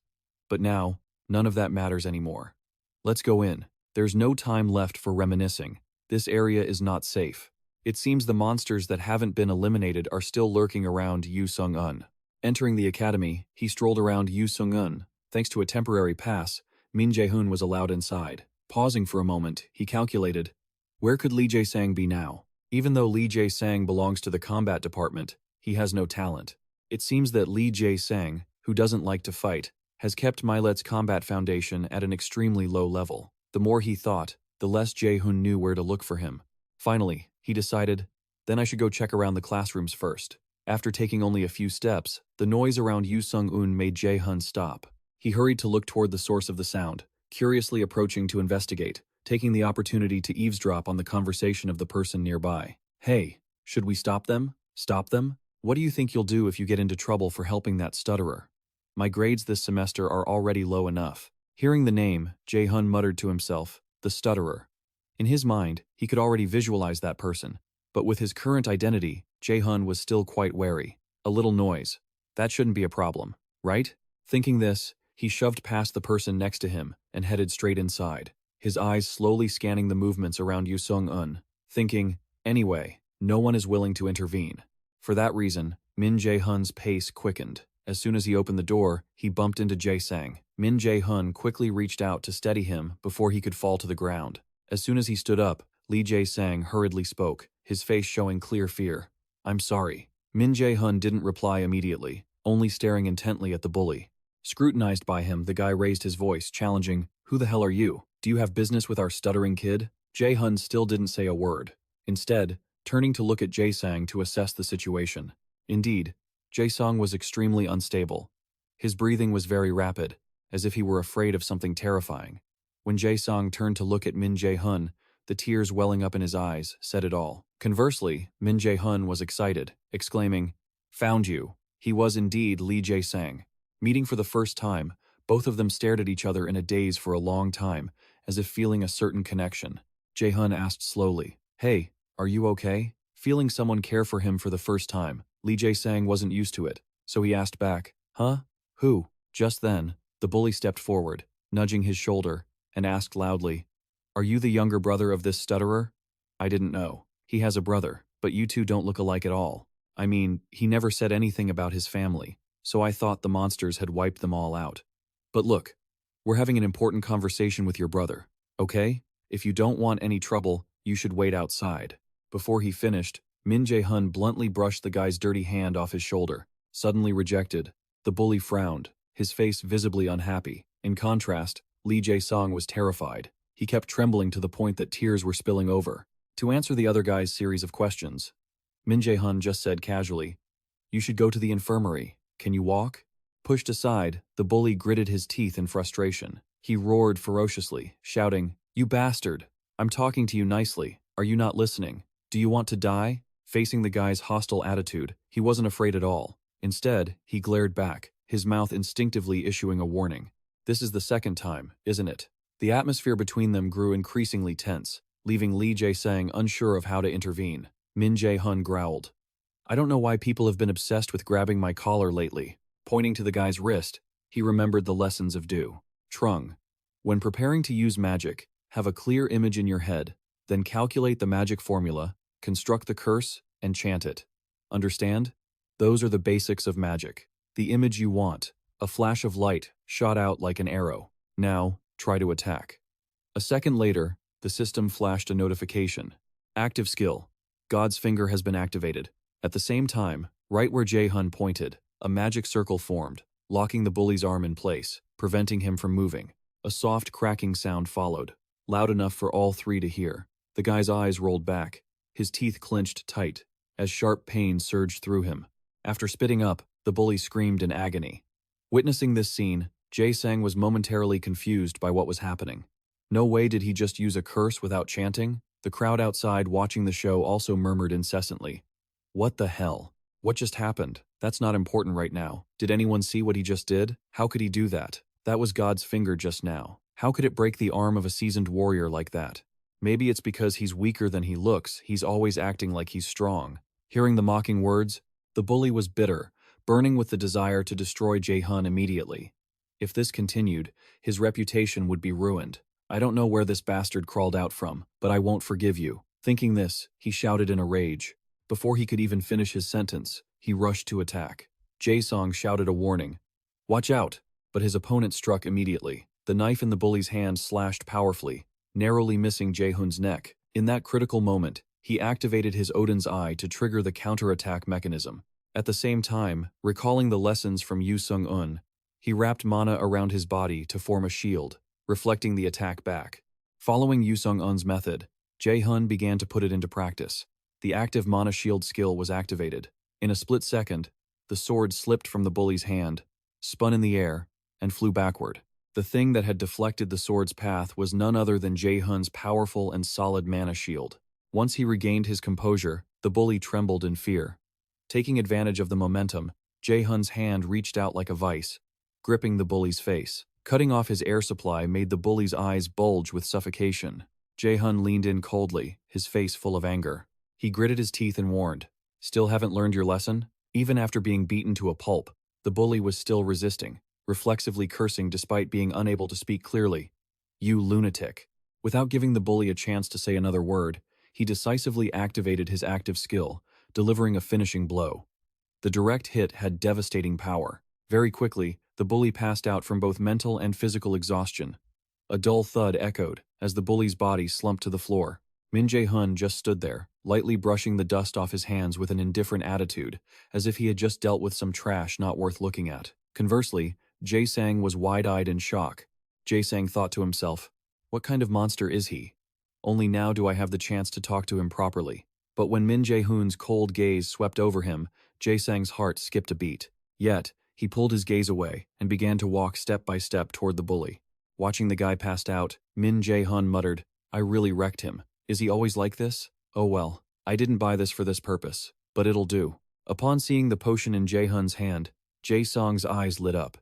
But now, none of that matters anymore. Let's go in. There's no time left for reminiscing. This area is not safe. It seems the monsters that haven't been eliminated are still lurking around Yusung-un. Entering the academy, he strolled around Yusung-un. Thanks to a temporary pass, Min Jae-hun was allowed inside. Pausing for a moment, he calculated, where could Lee Jae-sang be now? Even though Lee Jae-sang belongs to the combat department, he has no talent. It seems that Lee Jae-sang, who doesn't like to fight, has kept Millet's combat foundation at an extremely low level. The more he thought, the less Jae-hun knew where to look for him. Finally, he decided, then I should go check around the classrooms first. After taking only a few steps, the noise around Yusung-un made Jae-hun stop. He hurried to look toward the source of the sound, curiously approaching to investigate, taking the opportunity to eavesdrop on the conversation of the person nearby. "Hey, should we stop them? Stop them? What do you think you'll do if you get into trouble for helping that stutterer? My grades this semester are already low enough." Hearing the name, Jae-hun muttered to himself, the stutterer. In his mind, he could already visualize that person, but with his current identity, Che-hun was still quite wary. A little noise. That shouldn't be a problem, right? Thinking this, he shoved past the person next to him and headed straight inside, his eyes slowly scanning the movements around Yusung-un, thinking, anyway, no one is willing to intervene. For that reason, Min Jae-hun's pace quickened. As soon as he opened the door, he bumped into Jae-sang. Min Jae-hun quickly reached out to steady him before he could fall to the ground. As soon as he stood up, Lee Jae-sang hurriedly spoke, his face showing clear fear. "I'm sorry." Min Jae-hun didn't reply immediately, only staring intently at the bully. Scrutinized by him, the guy raised his voice, challenging, "Who the hell are you? Do you have business with our stuttering kid?" Jae-hun still didn't say a word. Instead, turning to look at Jae-sang to assess the situation. Indeed, Jae-sung was extremely unstable. His breathing was very rapid, as if he were afraid of something terrifying. When Jae-sung turned to look at Min Jae-hun, the tears welling up in his eyes said it all. Conversely, Min Jae-hun was excited, exclaiming, "Found you." He was indeed Lee Jae-sang. Meeting for the first time, both of them stared at each other in a daze for a long time, as if feeling a certain connection. Jae-hun asked slowly, "Hey, are you okay?" Feeling someone care for him for the first time, Lee Jae-sang wasn't used to it, so he asked back, "Huh? Who?" Just then, the bully stepped forward, nudging his shoulder, and asked loudly, "Are you the younger brother of this stutterer?" "I didn't know. He has a brother, but you two don't look alike at all. I mean, he never said anything about his family, so I thought the monsters had wiped them all out. But look, we're having an important conversation with your brother, okay? If you don't want any trouble, you should wait outside." Before he finished, Min Jae-hun bluntly brushed the guy's dirty hand off his shoulder. Suddenly rejected, the bully frowned, his face visibly unhappy. In contrast, Lee Jae-sung was terrified. He kept trembling to the point that tears were spilling over. To answer the other guy's series of questions, Min Jae-hun just said casually, "You should go to the infirmary. Can you walk?" Pushed aside, the bully gritted his teeth in frustration. He roared ferociously, shouting, "You bastard! I'm talking to you nicely. Are you not listening? Do you want to die?" Facing the guy's hostile attitude, he wasn't afraid at all. Instead, he glared back, his mouth instinctively issuing a warning. This is the second time, isn't it? The atmosphere between them grew increasingly tense, leaving Lee Jae-sang unsure of how to intervene. Min Jae-hun growled, "I don't know why people have been obsessed with grabbing my collar lately." Pointing to the guy's wrist, he remembered the lessons of Du. Trung. When preparing to use magic, have a clear image in your head, then calculate the magic formula, construct the curse, and chant it. Understand? Those are the basics of magic. The image you want, a flash of light, shot out like an arrow. Now, try to attack. A second later, the system flashed a notification. Active skill. God's finger has been activated. At the same time, right where Jae-hun pointed, a magic circle formed, locking the bully's arm in place, preventing him from moving. A soft cracking sound followed, loud enough for all three to hear. The guy's eyes rolled back, his teeth clenched tight, as sharp pain surged through him. After spitting up, the bully screamed in agony. Witnessing this scene, Jae-sang was momentarily confused by what was happening. No way did he just use a curse without chanting? The crowd outside watching the show also murmured incessantly. "What the hell? What just happened? That's not important right now. Did anyone see what he just did? How could he do that? That was God's finger just now. How could it break the arm of a seasoned warrior like that? Maybe it's because he's weaker than he looks, he's always acting like he's strong." Hearing the mocking words, the bully was bitter, burning with the desire to destroy Jae-hun immediately. If this continued, his reputation would be ruined. "I don't know where this bastard crawled out from, but I won't forgive you." Thinking this, he shouted in a rage. Before he could even finish his sentence, he rushed to attack. Jae-sung shouted a warning, "Watch out!" But his opponent struck immediately. The knife in the bully's hand slashed powerfully, narrowly missing Jae-hun's neck. In that critical moment, he activated his Odin's Eye to trigger the counterattack mechanism. At the same time, recalling the lessons from Yu Sung-un, he wrapped mana around his body to form a shield, reflecting the attack back. Following Yu Sung-un's method, Jae-hun began to put it into practice. The active mana shield skill was activated. In a split second, the sword slipped from the bully's hand, spun in the air, and flew backward. The thing that had deflected the sword's path was none other than Jae-hun's powerful and solid mana shield. Once he regained his composure, the bully trembled in fear. Taking advantage of the momentum, Jae-hun's hand reached out like a vice, gripping the bully's face. Cutting off his air supply made the bully's eyes bulge with suffocation. Jae-hun leaned in coldly, his face full of anger. He gritted his teeth and warned, "Still haven't learned your lesson?" Even after being beaten to a pulp, the bully was still resisting, reflexively cursing despite being unable to speak clearly. "You lunatic." Without giving the bully a chance to say another word, he decisively activated his active skill, delivering a finishing blow. The direct hit had devastating power. Very quickly, the bully passed out from both mental and physical exhaustion. A dull thud echoed as the bully's body slumped to the floor. Min Jae-hun just stood there, lightly brushing the dust off his hands with an indifferent attitude, as if he had just dealt with some trash not worth looking at. Conversely, Jae-sang was wide-eyed in shock. Jae-sang thought to himself, "What kind of monster is he? Only now do I have the chance to talk to him properly." But when Min Jae-hoon's cold gaze swept over him, Jae-sang's heart skipped a beat. Yet, he pulled his gaze away and began to walk step by step toward the bully. Watching the guy passed out, Min Jae-hun muttered, "I really wrecked him. Is he always like this? Oh well, I didn't buy this for this purpose, but it'll do." Upon seeing the potion in Jae-hun's hand, Jae-sang's eyes lit up.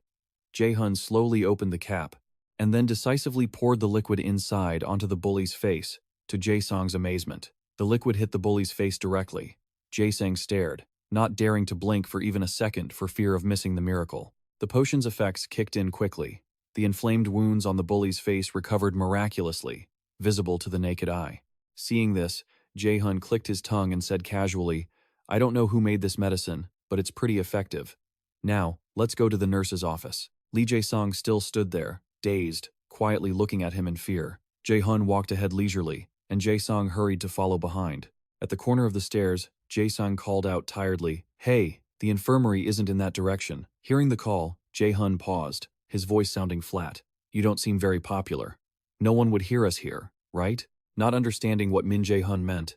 Jae-hun slowly opened the cap, and then decisively poured the liquid inside onto the bully's face, to Jae-sang's amazement. The liquid hit the bully's face directly. Jae-sang stared, not daring to blink for even a second for fear of missing the miracle. The potion's effects kicked in quickly. The inflamed wounds on the bully's face recovered miraculously, visible to the naked eye. Seeing this, Jae-hun clicked his tongue and said casually, "I don't know who made this medicine, but it's pretty effective. Now, let's go to the nurse's office." Lee Jae-sung still stood there, dazed, quietly looking at him in fear. Jae-hun walked ahead leisurely, and Jae-sung hurried to follow behind. At the corner of the stairs, Jae-sung called out tiredly, "Hey, the infirmary isn't in that direction." Hearing the call, Jae-hun paused, his voice sounding flat. "You don't seem very popular. No one would hear us here, right?" Not understanding what Min Jae-hun meant,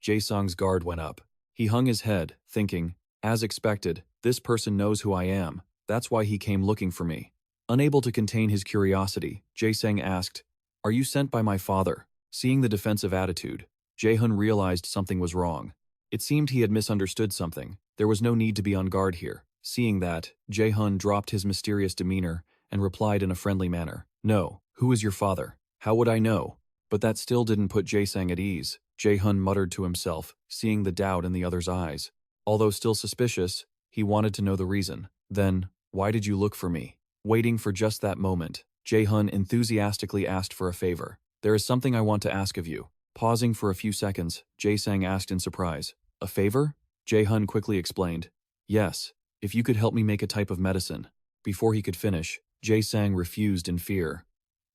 Jae-sung's guard went up. He hung his head, thinking, as expected, this person knows who I am. That's why he came looking for me. Unable to contain his curiosity, Jae-sang asked, "Are you sent by my father?" Seeing the defensive attitude, Jae-hun realized something was wrong. It seemed he had misunderstood something. There was no need to be on guard here. Seeing that, Jae-hun dropped his mysterious demeanor and replied in a friendly manner, "No, who is your father? How would I know?" But that still didn't put Jae-sang at ease. Jae-hun muttered to himself, seeing the doubt in the other's eyes. Although still suspicious, he wanted to know the reason. Then, "Why did you look for me?" Waiting for just that moment, Jae-hun enthusiastically asked for a favor. "There is something I want to ask of you." Pausing for a few seconds, Jae-sang asked in surprise, "A favor?" Jae-hun quickly explained, "Yes, if you could help me make a type of medicine." Before he could finish, Jae-sang refused in fear.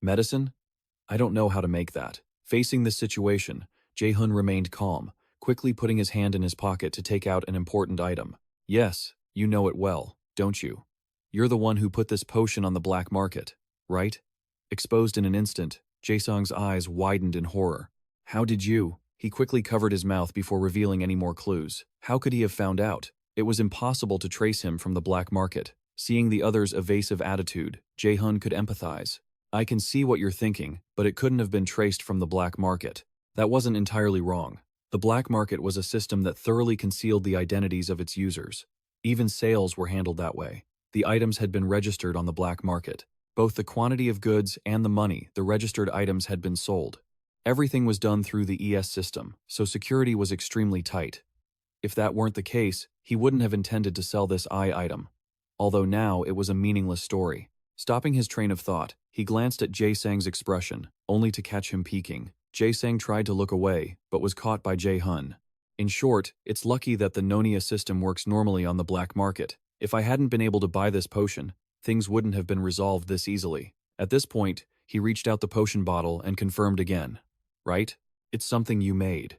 "Medicine? I don't know how to make that." Facing this situation, Jae-hun remained calm, quickly putting his hand in his pocket to take out an important item. "Yes, you know it well, don't you? You're the one who put this potion on the black market, right?" Exposed in an instant, Jae-sung's eyes widened in horror. "How did you?" He quickly covered his mouth before revealing any more clues. How could he have found out? It was impossible to trace him from the black market. Seeing the other's evasive attitude, Jae-hun could empathize. "I can see what you're thinking, but it couldn't have been traced from the black market." That wasn't entirely wrong. The black market was a system that thoroughly concealed the identities of its users. Even sales were handled that way. The items had been registered on the black market. Both the quantity of goods and the money the registered items had been sold. Everything was done through the ES system, so security was extremely tight. If that weren't the case, he wouldn't have intended to sell this item. Although now it was a meaningless story. Stopping his train of thought, he glanced at Jae-sang's expression, only to catch him peeking. Jae-sang tried to look away, but was caught by Jae-hun. In short, it's lucky that the Nonia system works normally on the black market. If I hadn't been able to buy this potion, things wouldn't have been resolved this easily. At this point, he reached out the potion bottle and confirmed again. "Right? It's something you made."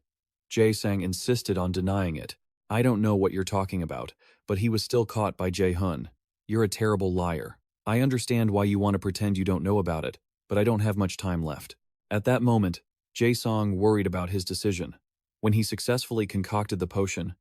Jae-sang insisted on denying it. "I don't know what you're talking about," but he was still caught by Jae-hun. "You're a terrible liar. I understand why you want to pretend you don't know about it, but I don't have much time left." At that moment, Jae-sung worried about his decision. When he successfully concocted the potion,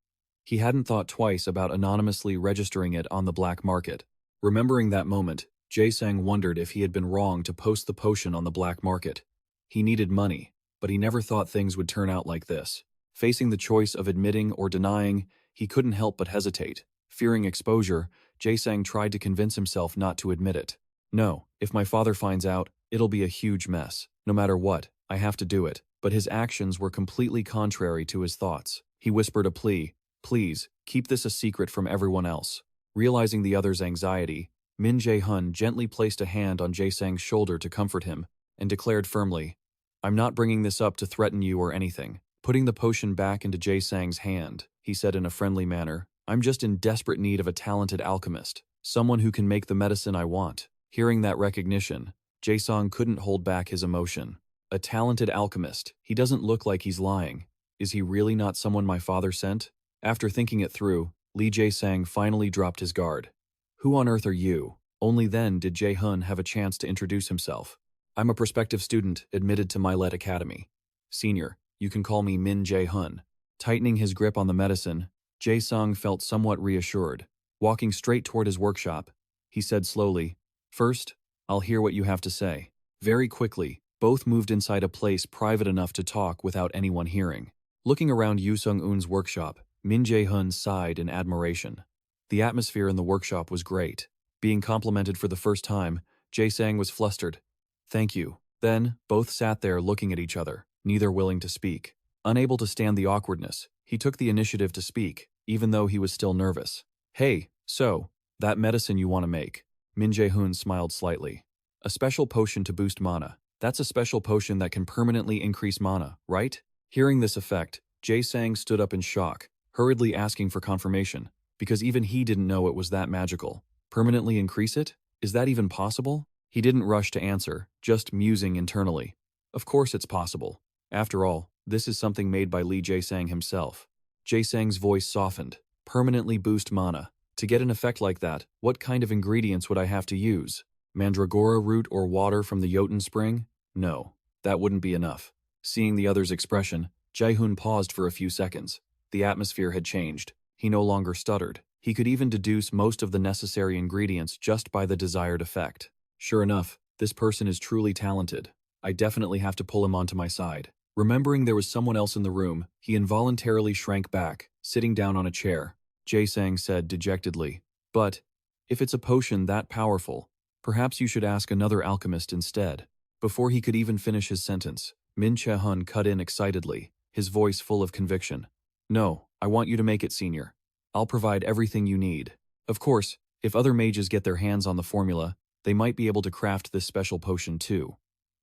he hadn't thought twice about anonymously registering it on the black market. Remembering that moment, Jae-sung wondered if he had been wrong to post the potion on the black market. He needed money, but he never thought things would turn out like this. Facing the choice of admitting or denying, he couldn't help but hesitate. Fearing exposure, Jae-sung tried to convince himself not to admit it. "No, if my father finds out, it'll be a huge mess. No matter what, I have to do it." But his actions were completely contrary to his thoughts. He whispered a plea, "Please, keep this a secret from everyone else." Realizing the other's anxiety, Min Jae-hun gently placed a hand on Jae-sang's shoulder to comfort him, and declared firmly, "I'm not bringing this up to threaten you or anything." Putting the potion back into Jae-sang's hand, he said in a friendly manner, "I'm just in desperate need of a talented alchemist, someone who can make the medicine I want." Hearing that recognition, Jae-sung couldn't hold back his emotion. A talented alchemist. He doesn't look like he's lying. Is he really not someone my father sent? After thinking it through, Lee Jae-sang finally dropped his guard. "Who on earth are you?" Only then did Jae-hun have a chance to introduce himself. "I'm a prospective student admitted to Milet Academy. Senior, you can call me Min Jae-hun." Tightening his grip on the medicine, Jae-sung felt somewhat reassured. Walking straight toward his workshop, he said slowly, "First, I'll hear what you have to say." Very quickly, both moved inside a place private enough to talk without anyone hearing. Looking around Yoo Sung-eun's workshop, Min Jae-hun sighed in admiration. The atmosphere in the workshop was great. Being complimented for the first time, Jae-sang was flustered. "Thank you." Then, both sat there looking at each other, neither willing to speak. Unable to stand the awkwardness, he took the initiative to speak, even though he was still nervous. "Hey, so, that medicine you want to make." Min Jae-hun smiled slightly. "A special potion to boost mana. That's a special potion that can permanently increase mana, right?" Hearing this effect, Jae-sang stood up in shock, hurriedly asking for confirmation, because even he didn't know it was that magical. Permanently increase it? Is that even possible? He didn't rush to answer, just musing internally. Of course it's possible. After all, this is something made by Lee Jae-sang himself. Jae-sang's voice softened. Permanently boost mana. To get an effect like that, what kind of ingredients would I have to use? Mandragora root or water from the Jotun spring? No, that wouldn't be enough. Seeing the other's expression, Jae-hun paused for a few seconds. The atmosphere had changed. He no longer stuttered. He could even deduce most of the necessary ingredients just by the desired effect. Sure enough, this person is truly talented. I definitely have to pull him onto my side. Remembering there was someone else in the room, he involuntarily shrank back, sitting down on a chair. Jae-sang said dejectedly, "But, if it's a potion that powerful, perhaps you should ask another alchemist instead." Before he could even finish his sentence, Min Che-hun cut in excitedly, his voice full of conviction. "No, I want you to make it, senior. I'll provide everything you need. Of course, if other mages get their hands on the formula, they might be able to craft this special potion too.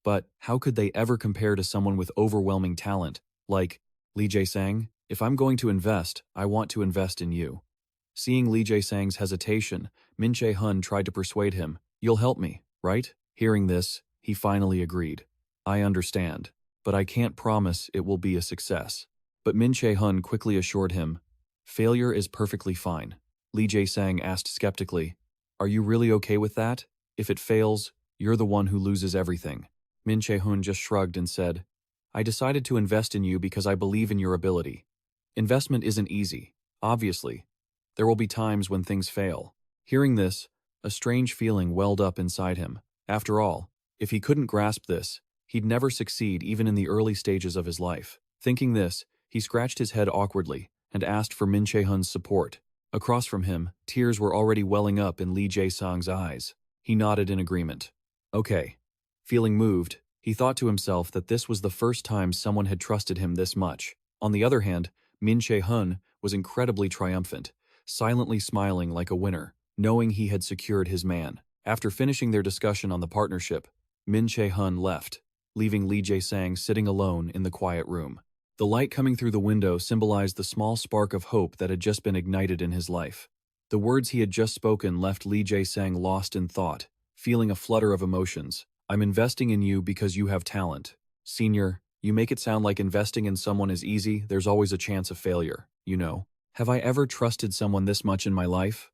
But how could they ever compare to someone with overwhelming talent, like Lee Jae-sang? If I'm going to invest, I want to invest in you." Seeing Lee Jae-sang's hesitation, Min Che-hun tried to persuade him, "You'll help me, right?" Hearing this, he finally agreed. "I understand, but I can't promise it will be a success." But Min Che-hun quickly assured him, "Failure is perfectly fine." Lee Jae-sang asked skeptically, "Are you really okay with that? If it fails, you're the one who loses everything." Min Che-hun just shrugged and said, "I decided to invest in you because I believe in your ability. Investment isn't easy, obviously. There will be times when things fail." Hearing this, a strange feeling welled up inside him. After all, if he couldn't grasp this, he'd never succeed even in the early stages of his life. Thinking this, he scratched his head awkwardly and asked for Min Che-hun's support. Across from him, tears were already welling up in Lee Jae-sang's eyes. He nodded in agreement. Okay. Feeling moved, he thought to himself that this was the first time someone had trusted him this much. On the other hand, Min Che-hun was incredibly triumphant, silently smiling like a winner, knowing he had secured his man. After finishing their discussion on the partnership, Min Che-hun left, leaving Lee Jae-sang sitting alone in the quiet room. The light coming through the window symbolized the small spark of hope that had just been ignited in his life. The words he had just spoken left Lee Jae-sang lost in thought, feeling a flutter of emotions. "I'm investing in you because you have talent. Senior, you make it sound like investing in someone is easy. There's always a chance of failure, you know. Have I ever trusted someone this much in my life?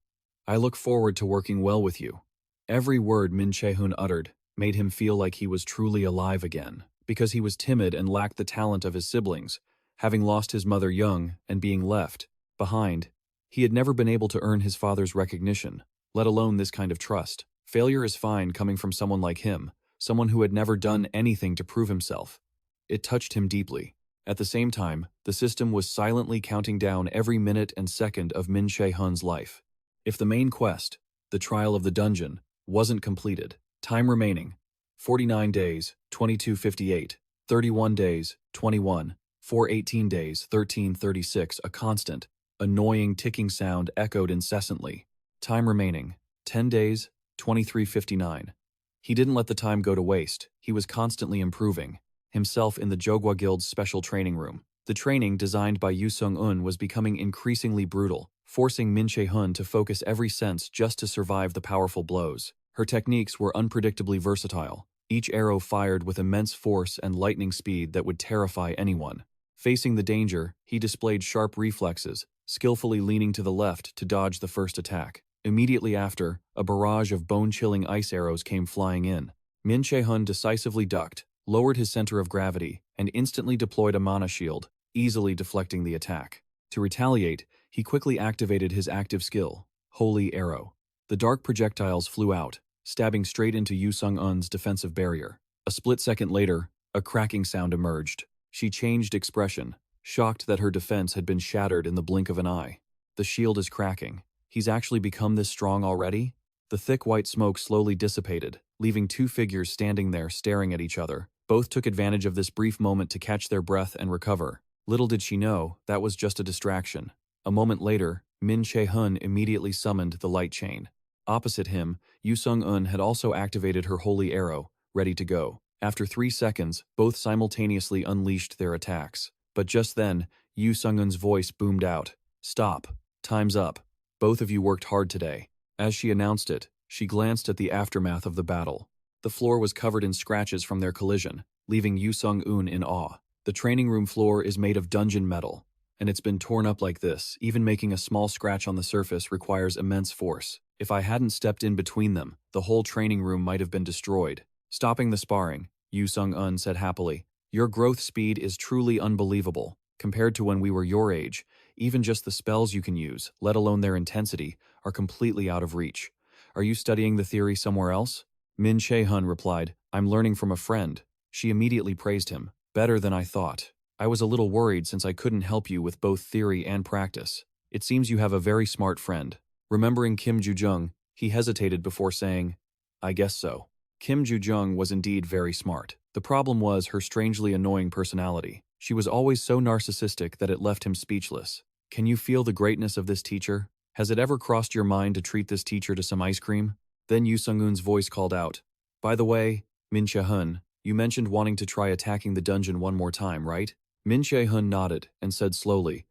I look forward to working well with you." Every word Min Che-hun uttered made him feel like he was truly alive again, because he was timid and lacked the talent of his siblings, having lost his mother young and being left behind. He had never been able to earn his father's recognition, let alone this kind of trust. Failure is fine coming from someone like him, someone who had never done anything to prove himself. It touched him deeply. At the same time, the system was silently counting down every minute and second of Min Che-hun's life. If the main quest, the trial of the dungeon, wasn't completed, time remaining: 49 days, 22:58, 31 days, 21, 418 days, 13:36, a constant, annoying ticking sound echoed incessantly. Time remaining: 10 days, 23:59. He didn't let the time go to waste. He was constantly improving himself in the Jogwa Guild's special training room. The training designed by Yoo Sung-eun was becoming increasingly brutal, forcing Min Che-hun to focus every sense just to survive the powerful blows. Her techniques were unpredictably versatile, each arrow fired with immense force and lightning speed that would terrify anyone. Facing the danger, he displayed sharp reflexes, skillfully leaning to the left to dodge the first attack. Immediately after, a barrage of bone-chilling ice arrows came flying in. Min Che-hun decisively ducked, lowered his center of gravity, and instantly deployed a mana shield, easily deflecting the attack. To retaliate, he quickly activated his active skill, Holy Arrow. The dark projectiles flew out, stabbing straight into Yu Sung-eun's defensive barrier. A split second later, a cracking sound emerged. She changed expression, shocked that her defense had been shattered in the blink of an eye. The shield is cracking. He's actually become this strong already? The thick white smoke slowly dissipated, leaving two figures standing there staring at each other. Both took advantage of this brief moment to catch their breath and recover. Little did she know, that was just a distraction. A moment later, Che-hun immediately summoned the light chain. Opposite him, Yu Sung-eun had also activated her holy arrow, ready to go. After 3 seconds, both simultaneously unleashed their attacks. But just then, Yu Sung-eun's voice boomed out. "Stop. Time's up. Both of you worked hard today." As she announced it, she glanced at the aftermath of the battle. The floor was covered in scratches from their collision, leaving Yu Sung-eun in awe. The training room floor is made of dungeon metal, and it's been torn up like this. Even making a small scratch on the surface requires immense force. If I hadn't stepped in between them, the whole training room might have been destroyed. Stopping the sparring, Yu Sung-eun said happily, "Your growth speed is truly unbelievable. Compared to when we were your age, even just the spells you can use, let alone their intensity, are completely out of reach. Are you studying the theory somewhere else?" Che-hun replied, "I'm learning from a friend." She immediately praised him. "Better than I thought. I was a little worried since I couldn't help you with both theory and practice. It seems you have a very smart friend." Remembering Kim Ju-jung, he hesitated before saying, "I guess so." Kim Ju-jung was indeed very smart. The problem was her strangely annoying personality. She was always so narcissistic that it left him speechless. "Can you feel the greatness of this teacher? Has it ever crossed your mind to treat this teacher to some ice cream?" Then Yu Sung-eun's voice called out, "By the way, Che-hun, you mentioned wanting to try attacking the dungeon one more time, right?" Che-hun nodded and said slowly,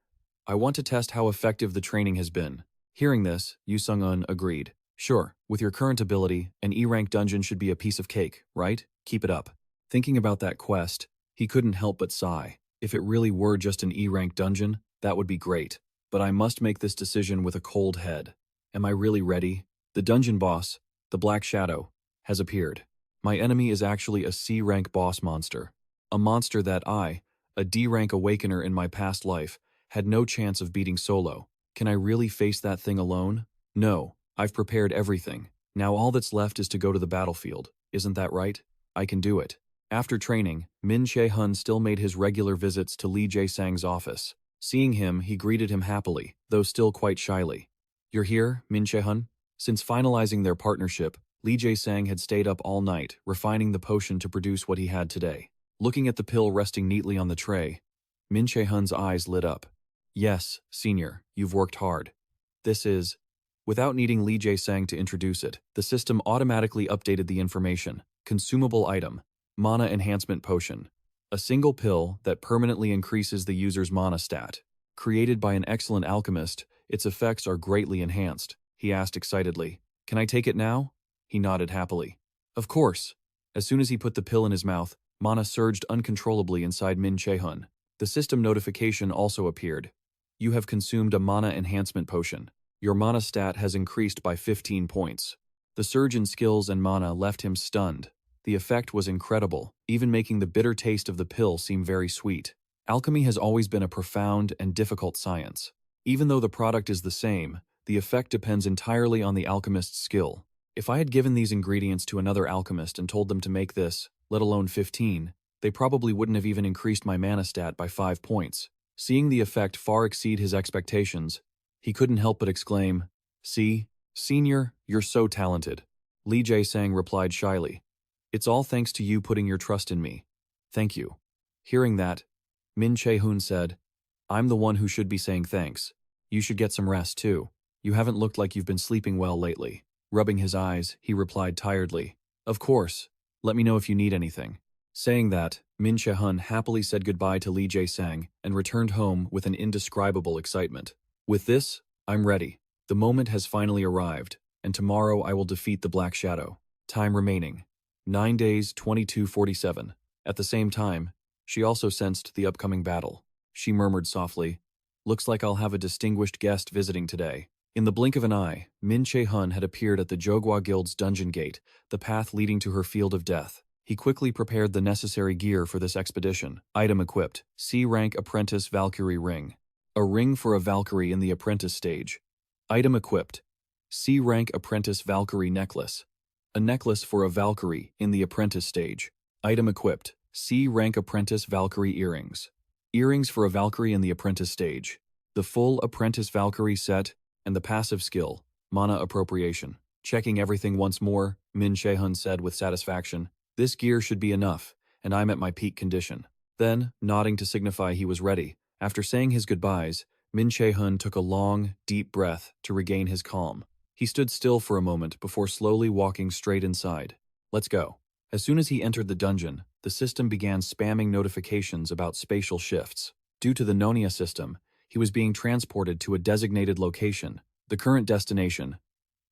"I want to test how effective the training has been." Hearing this, Yu Sung-eun agreed. "Sure, with your current ability, an E-rank dungeon should be a piece of cake, right? Keep it up." Thinking about that quest, he couldn't help but sigh. If it really were just an E-rank dungeon, that would be great. But I must make this decision with a cold head. Am I really ready? The dungeon boss, the Black Shadow, has appeared. My enemy is actually a C-rank boss monster. A monster that I, a D-rank awakener in my past life, had no chance of beating solo. Can I really face that thing alone? No, I've prepared everything. Now all that's left is to go to the battlefield. Isn't that right? I can do it. After training, Che-hun still made his regular visits to Lee Jae-sang's office. Seeing him, he greeted him happily, though still quite shyly. "You're here, Che-hun?" Since finalizing their partnership, Lee Jae-sang had stayed up all night, refining the potion to produce what he had today. Looking at the pill resting neatly on the tray, Che-hun's eyes lit up. "Yes, senior, you've worked hard. This is..." Without needing Lee Jae-sang to introduce it, the system automatically updated the information. Consumable item. Mana Enhancement Potion. A single pill that permanently increases the user's mana stat. Created by an excellent alchemist, its effects are greatly enhanced. He asked excitedly, "Can I take it now?" He nodded happily. Of course. As soon as he put the pill in his mouth, mana surged uncontrollably inside Che-hun. The system notification also appeared. "You have consumed a mana enhancement potion. Your mana stat has increased by 15 points." The surge in skills and mana left him stunned. The effect was incredible, even making the bitter taste of the pill seem very sweet. Alchemy has always been a profound and difficult science. Even though the product is the same, the effect depends entirely on the alchemist's skill. If I had given these ingredients to another alchemist and told them to make this, let alone 15, they probably wouldn't have even increased my mana stat by 5 points. Seeing the effect far exceed his expectations, he couldn't help but exclaim, "See, senior, you're so talented." Lee Jae-sang replied shyly, "It's all thanks to you putting your trust in me. Thank you." Hearing that, Che-hun said, "I'm the one who should be saying thanks. You should get some rest too. You haven't looked like you've been sleeping well lately." Rubbing his eyes, he replied tiredly, "Of course. Let me know if you need anything." Saying that, Che-hun happily said goodbye to Lee Jae-sang and returned home with an indescribable excitement. "With this, I'm ready. The moment has finally arrived, and tomorrow I will defeat the Black Shadow. Time remaining. 9 days, 22:47. At the same time, she also sensed the upcoming battle. She murmured softly, "Looks like I'll have a distinguished guest visiting today." In the blink of an eye, Che-hun had appeared at the Jogwa Guild's dungeon gate, the path leading to her field of death. He quickly prepared the necessary gear for this expedition. Item equipped: C-rank Apprentice Valkyrie Ring. A ring for a Valkyrie in the apprentice stage. Item equipped: C-rank Apprentice Valkyrie Necklace. A necklace for a Valkyrie in the apprentice stage. Item equipped: C-rank Apprentice Valkyrie Earrings. Earrings for a Valkyrie in the apprentice stage. The full Apprentice Valkyrie set, and the passive skill, Mana Appropriation. Checking everything once more, Che-hun said with satisfaction, "This gear should be enough, and I'm at my peak condition." Then, nodding to signify he was ready, after saying his goodbyes, Che-hun took a long, deep breath to regain his calm. He stood still for a moment before slowly walking straight inside. "Let's go." As soon as he entered the dungeon, the system began spamming notifications about spatial shifts. Due to the Nonia system, he was being transported to a designated location. The current destination: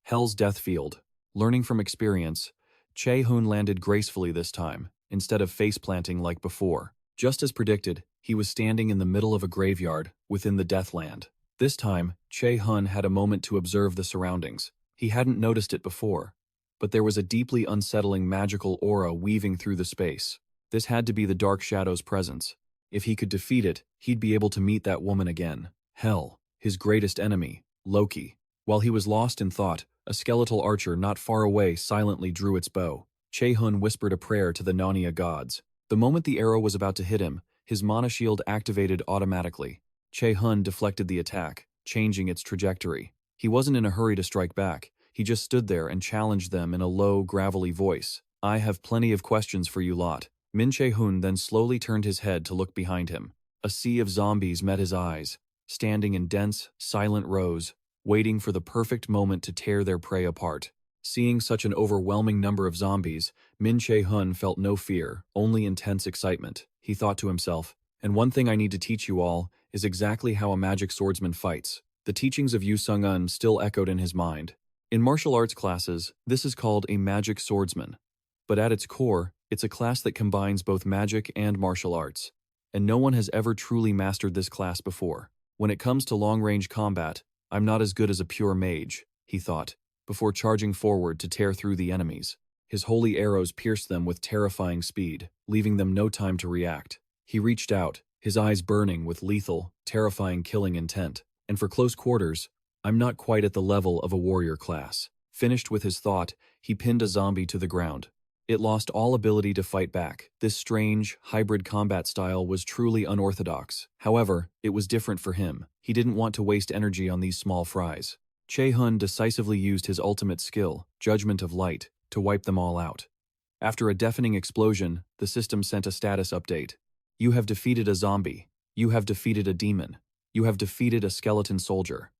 Hell's Death Field. Learning from experience, Che-hun landed gracefully this time, instead of face-planting like before. Just as predicted, he was standing in the middle of a graveyard within the Deathland. This time, Che-hun had a moment to observe the surroundings. He hadn't noticed it before, but there was a deeply unsettling magical aura weaving through the space. This had to be the Dark Shadow's presence. If he could defeat it, he'd be able to meet that woman again. Hell, his greatest enemy, Loki. While he was lost in thought, a skeletal archer not far away silently drew its bow. Che-hun whispered a prayer to the Norse gods. The moment the arrow was about to hit him, his mana shield activated automatically. Che-hun deflected the attack, changing its trajectory. He wasn't in a hurry to strike back. He just stood there and challenged them in a low, gravelly voice. "I have plenty of questions for you lot." Che-hun then slowly turned his head to look behind him. A sea of zombies met his eyes, standing in dense, silent rows, waiting for the perfect moment to tear their prey apart. Seeing such an overwhelming number of zombies, Che-hun felt no fear, only intense excitement. He thought to himself, "And one thing I need to teach you all is exactly how a magic swordsman fights." The teachings of Yu Sung-un still echoed in his mind. In martial arts classes, this is called a magic swordsman. But at its core, it's a class that combines both magic and martial arts. And no one has ever truly mastered this class before. When it comes to long-range combat, I'm not as good as a pure mage, he thought, before charging forward to tear through the enemies. His holy arrows pierced them with terrifying speed, leaving them no time to react. He reached out, his eyes burning with lethal, terrifying killing intent. And for close quarters, I'm not quite at the level of a warrior class. Finished with his thought, he pinned a zombie to the ground. It lost all ability to fight back. This strange, hybrid combat style was truly unorthodox. However, it was different for him. He didn't want to waste energy on these small fries. Che-hun decisively used his ultimate skill, Judgment of Light, to wipe them all out. After a deafening explosion, the system sent a status update. "You have defeated a zombie. You have defeated a demon. You have defeated a skeleton soldier.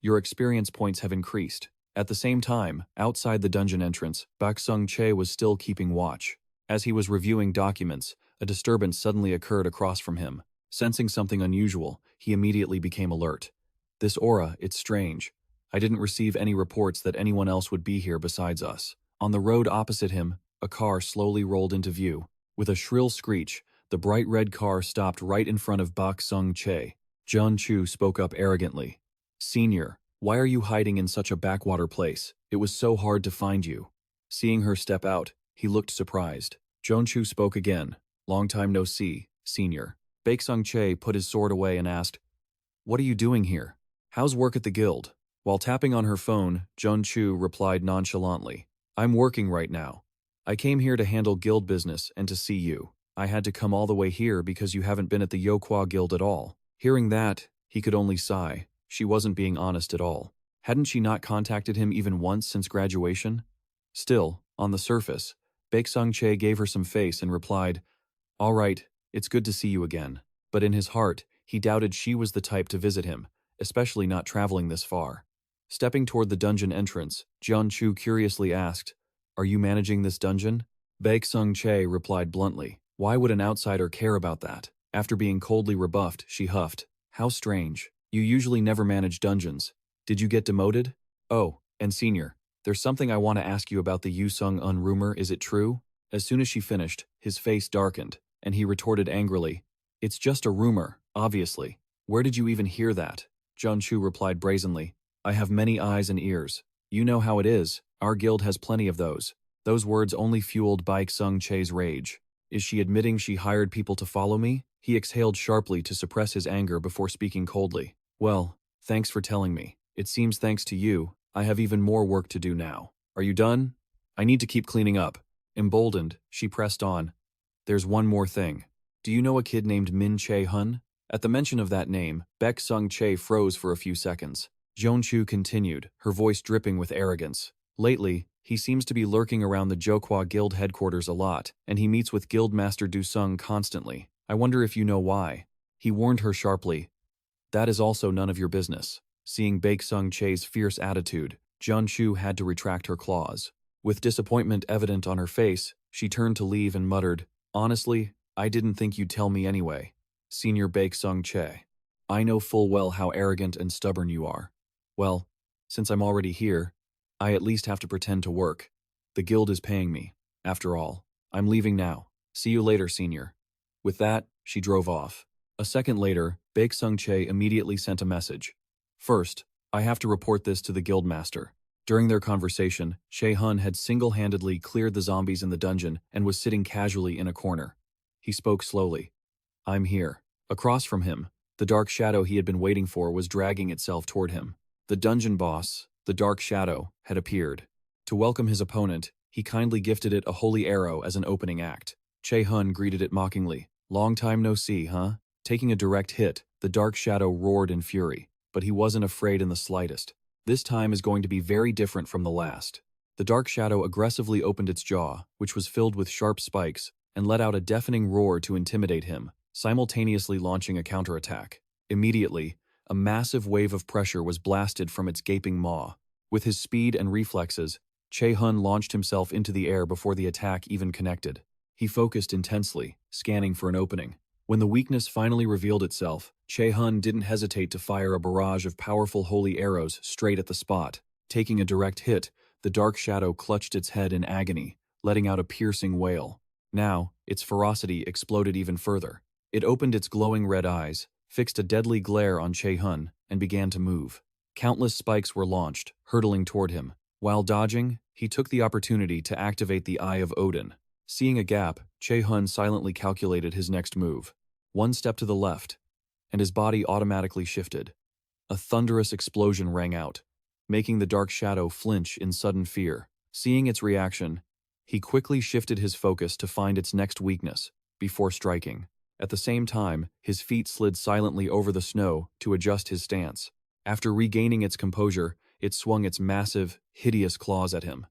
Your experience points have increased." At the same time, outside the dungeon entrance, Bak Sung-che was still keeping watch. As he was reviewing documents, a disturbance suddenly occurred across from him. Sensing something unusual, he immediately became alert. "This aura, it's strange. I didn't receive any reports that anyone else would be here besides us." On the road opposite him, a car slowly rolled into view. With a shrill screech, the bright red car stopped right in front of Bak Sung-che. John Chu spoke up arrogantly. "Senior, why are you hiding in such a backwater place? It was so hard to find you." Seeing her step out, he looked surprised. John Chu spoke again. "Long time no see, senior." Bak Sung-che put his sword away and asked, "What are you doing here? How's work at the guild?" While tapping on her phone, John Chu replied nonchalantly, "I'm working right now. I came here to handle guild business and to see you. I had to come all the way here because you haven't been at the Yokwaa Guild at all." Hearing that, he could only sigh. She wasn't being honest at all. Hadn't she not contacted him even once since graduation? Still, on the surface, Bak Sung-che gave her some face and replied, "All right, it's good to see you again." But in his heart, he doubted she was the type to visit him, especially not traveling this far. Stepping toward the dungeon entrance, John Chu curiously asked, "Are you managing this dungeon?" Bak Sung-che replied bluntly, "Why would an outsider care about that?" After being coldly rebuffed, she huffed, "How strange. You usually never manage dungeons. Did you get demoted? Oh, and senior, there's something I want to ask you about the Yu Sung-un rumor, is it true?" As soon as she finished, his face darkened, and he retorted angrily, "It's just a rumor, obviously. Where did you even hear that?" John Chu replied brazenly, "I have many eyes and ears. You know how it is, our guild has plenty of those. Those words only fueled Baek Sung-che's rage. Is she admitting she hired people to follow me? He exhaled sharply to suppress his anger before speaking coldly. Well, thanks for telling me. It seems thanks to you, I have even more work to do now. Are you done? I need to keep cleaning up. Emboldened, she pressed on. There's one more thing. Do you know a kid named Min Che-hun? At the mention of that name, Baek Sung-che froze for a few seconds. Jeonchu continued, her voice dripping with arrogance. Lately, he seems to be lurking around the Jokhwa Guild headquarters a lot, and he meets with Guildmaster Du-sung constantly. I wonder if you know why. He warned her sharply. That is also none of your business. Seeing Baek Sung-che's fierce attitude, Jeonchu had to retract her claws. With disappointment evident on her face, she turned to leave and muttered, Honestly, I didn't think you'd tell me anyway. Senior Baek Sung-che. I know full well how arrogant and stubborn you are. Well, since I'm already here, I at least have to pretend to work. The guild is paying me. After all, I'm leaving now. See you later, senior. With that, she drove off. A second later, Baek Sung-che immediately sent a message. First, I have to report this to the guildmaster. During their conversation, Che-hun had single-handedly cleared the zombies in the dungeon and was sitting casually in a corner. He spoke slowly. I'm here. Across from him, the dark shadow he had been waiting for was dragging itself toward him. The dungeon boss, the dark shadow, had appeared. To welcome his opponent, he kindly gifted it a holy arrow as an opening act. Che-hun greeted it mockingly. Long time no see, huh? Taking a direct hit, the dark shadow roared in fury, but he wasn't afraid in the slightest. This time is going to be very different from the last. The dark shadow aggressively opened its jaw, which was filled with sharp spikes, and let out a deafening roar to intimidate him, simultaneously launching a counterattack. Immediately, a massive wave of pressure was blasted from its gaping maw. With his speed and reflexes, Che-hun launched himself into the air before the attack even connected. He focused intensely, scanning for an opening. When the weakness finally revealed itself, Che-hun didn't hesitate to fire a barrage of powerful holy arrows straight at the spot. Taking a direct hit, the dark shadow clutched its head in agony, letting out a piercing wail. Now, its ferocity exploded even further. It opened its glowing red eyes, fixed a deadly glare on Che-hun, and began to move. Countless spikes were launched, hurtling toward him. While dodging, he took the opportunity to activate the Eye of Odin. Seeing a gap, Che-hun silently calculated his next move. One step to the left, and his body automatically shifted. A thunderous explosion rang out, making the dark shadow flinch in sudden fear. Seeing its reaction, he quickly shifted his focus to find its next weakness, before striking. At the same time, his feet slid silently over the snow to adjust his stance. After regaining its composure, it swung its massive, hideous claws at him.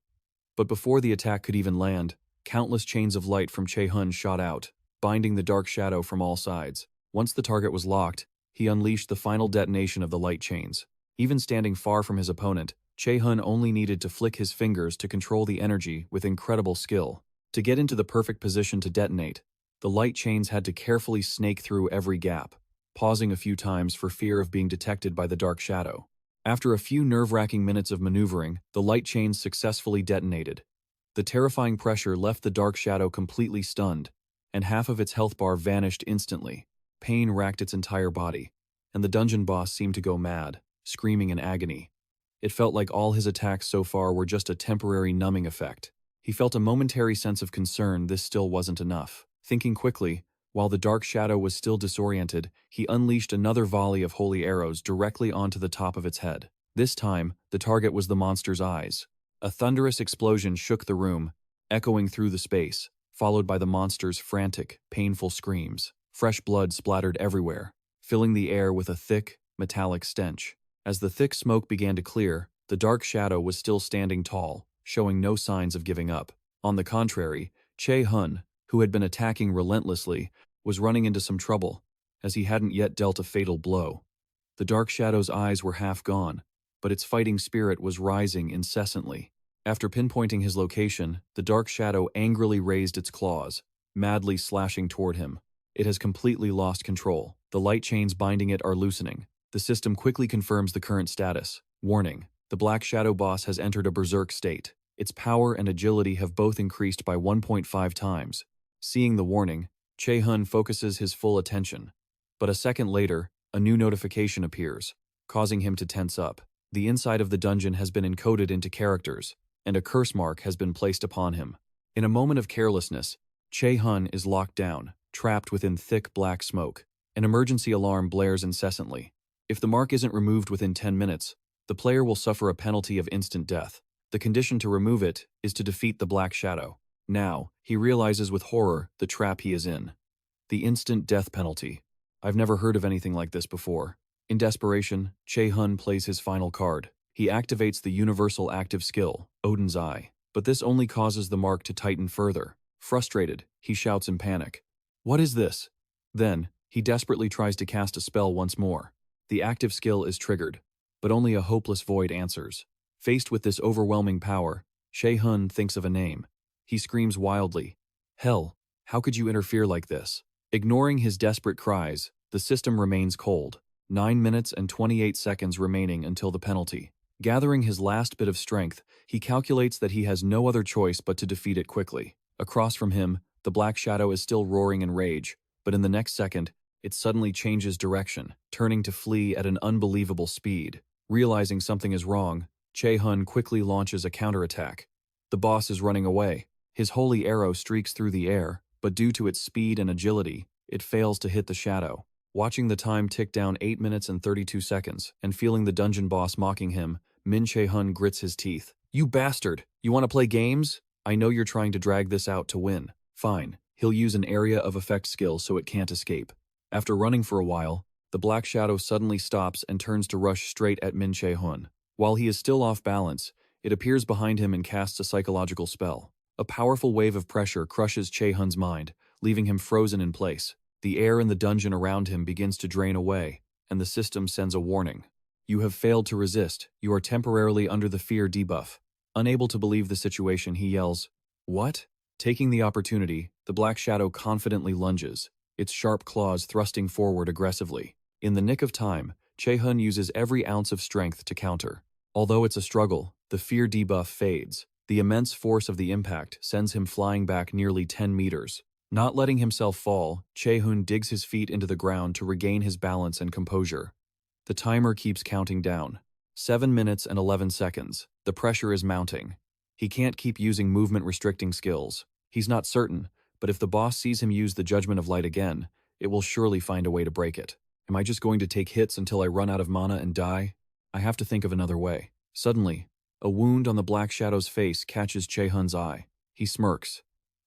But before the attack could even land, countless chains of light from Che-hun shot out, binding the dark shadow from all sides. Once the target was locked, he unleashed the final detonation of the light chains. Even standing far from his opponent, Che-hun only needed to flick his fingers to control the energy with incredible skill. To get into the perfect position to detonate, the light chains had to carefully snake through every gap, pausing a few times for fear of being detected by the dark shadow. After a few nerve-wracking minutes of maneuvering, the light chains successfully detonated. The terrifying pressure left the dark shadow completely stunned, and half of its health bar vanished instantly. Pain racked its entire body, and the dungeon boss seemed to go mad, screaming in agony. It felt like all his attacks so far were just a temporary numbing effect. He felt a momentary sense of concern this still wasn't enough. Thinking quickly, while the dark shadow was still disoriented, he unleashed another volley of holy arrows directly onto the top of its head. This time, the target was the monster's eyes. A thunderous explosion shook the room, echoing through the space, followed by the monster's frantic, painful screams. Fresh blood splattered everywhere, filling the air with a thick, metallic stench. As the thick smoke began to clear, the dark shadow was still standing tall, showing no signs of giving up. On the contrary, Che-hun, who had been attacking relentlessly, was running into some trouble, as he hadn't yet dealt a fatal blow. The dark shadow's eyes were half gone, but its fighting spirit was rising incessantly. After pinpointing his location, the dark shadow angrily raised its claws, madly slashing toward him. It has completely lost control. The light chains binding it are loosening. The system quickly confirms the current status. Warning: the Black Shadow boss has entered a berserk state. Its power and agility have both increased by 1.5 times. Seeing the warning, Che-hun focuses his full attention. But a second later, a new notification appears, causing him to tense up. The inside of the dungeon has been encoded into characters. and a curse mark has been placed upon him. In a moment of carelessness, Che-hun is locked down, trapped within thick black smoke. An emergency alarm blares incessantly. If the mark isn't removed within 10 minutes, the player will suffer a penalty of instant death. The condition to remove it is to defeat the Black Shadow. Now, he realizes with horror the trap he is in. The instant death penalty. I've never heard of anything like this before. In desperation, Che-hun plays his final card. He activates the universal active skill, Odin's Eye, but this only causes the mark to tighten further. Frustrated, he shouts in panic, "What is this?" Then, he desperately tries to cast a spell once more. The active skill is triggered, but only a hopeless void answers. Faced with this overwhelming power, Che-hun thinks of a name. He screams wildly, "Hell, how could you interfere like this?" Ignoring his desperate cries, the system remains cold. 9 minutes and 28 seconds remaining until the penalty. Gathering his last bit of strength, he calculates that he has no other choice but to defeat it quickly. Across from him, the Black Shadow is still roaring in rage, but in the next second, it suddenly changes direction, turning to flee at an unbelievable speed. Realizing something is wrong, Che-hun quickly launches a counterattack. The boss is running away. His holy arrow streaks through the air, but due to its speed and agility, it fails to hit the shadow. Watching the time tick down 8 minutes and 32 seconds, and feeling the dungeon boss mocking him, Che-hun grits his teeth. "You bastard! You want to play games? I know you're trying to drag this out to win. Fine, he'll use an area of effect skill so it can't escape." After running for a while, the Black Shadow suddenly stops and turns to rush straight at Che-hun. While he is still off balance, it appears behind him and casts a psychological spell. A powerful wave of pressure crushes Che-hun's mind, leaving him frozen in place. The air in the dungeon around him begins to drain away, and the system sends a warning. "You have failed to resist. You are temporarily under the fear debuff." Unable to believe the situation, he yells, "What?" Taking the opportunity, the Black Shadow confidently lunges, its sharp claws thrusting forward aggressively. In the nick of time, Che-hun uses every ounce of strength to counter. Although it's a struggle, the fear debuff fades. The immense force of the impact sends him flying back nearly 10 meters. Not letting himself fall, Che-hun digs his feet into the ground to regain his balance and composure. The timer keeps counting down. 7 minutes and 11 seconds. The pressure is mounting. He can't keep using movement-restricting skills. He's not certain, but if the boss sees him use the Judgment of Light again, it will surely find a way to break it. Am I just going to take hits until I run out of mana and die? I have to think of another way. Suddenly, a wound on the Black Shadow's face catches Che-hun's eye. He smirks.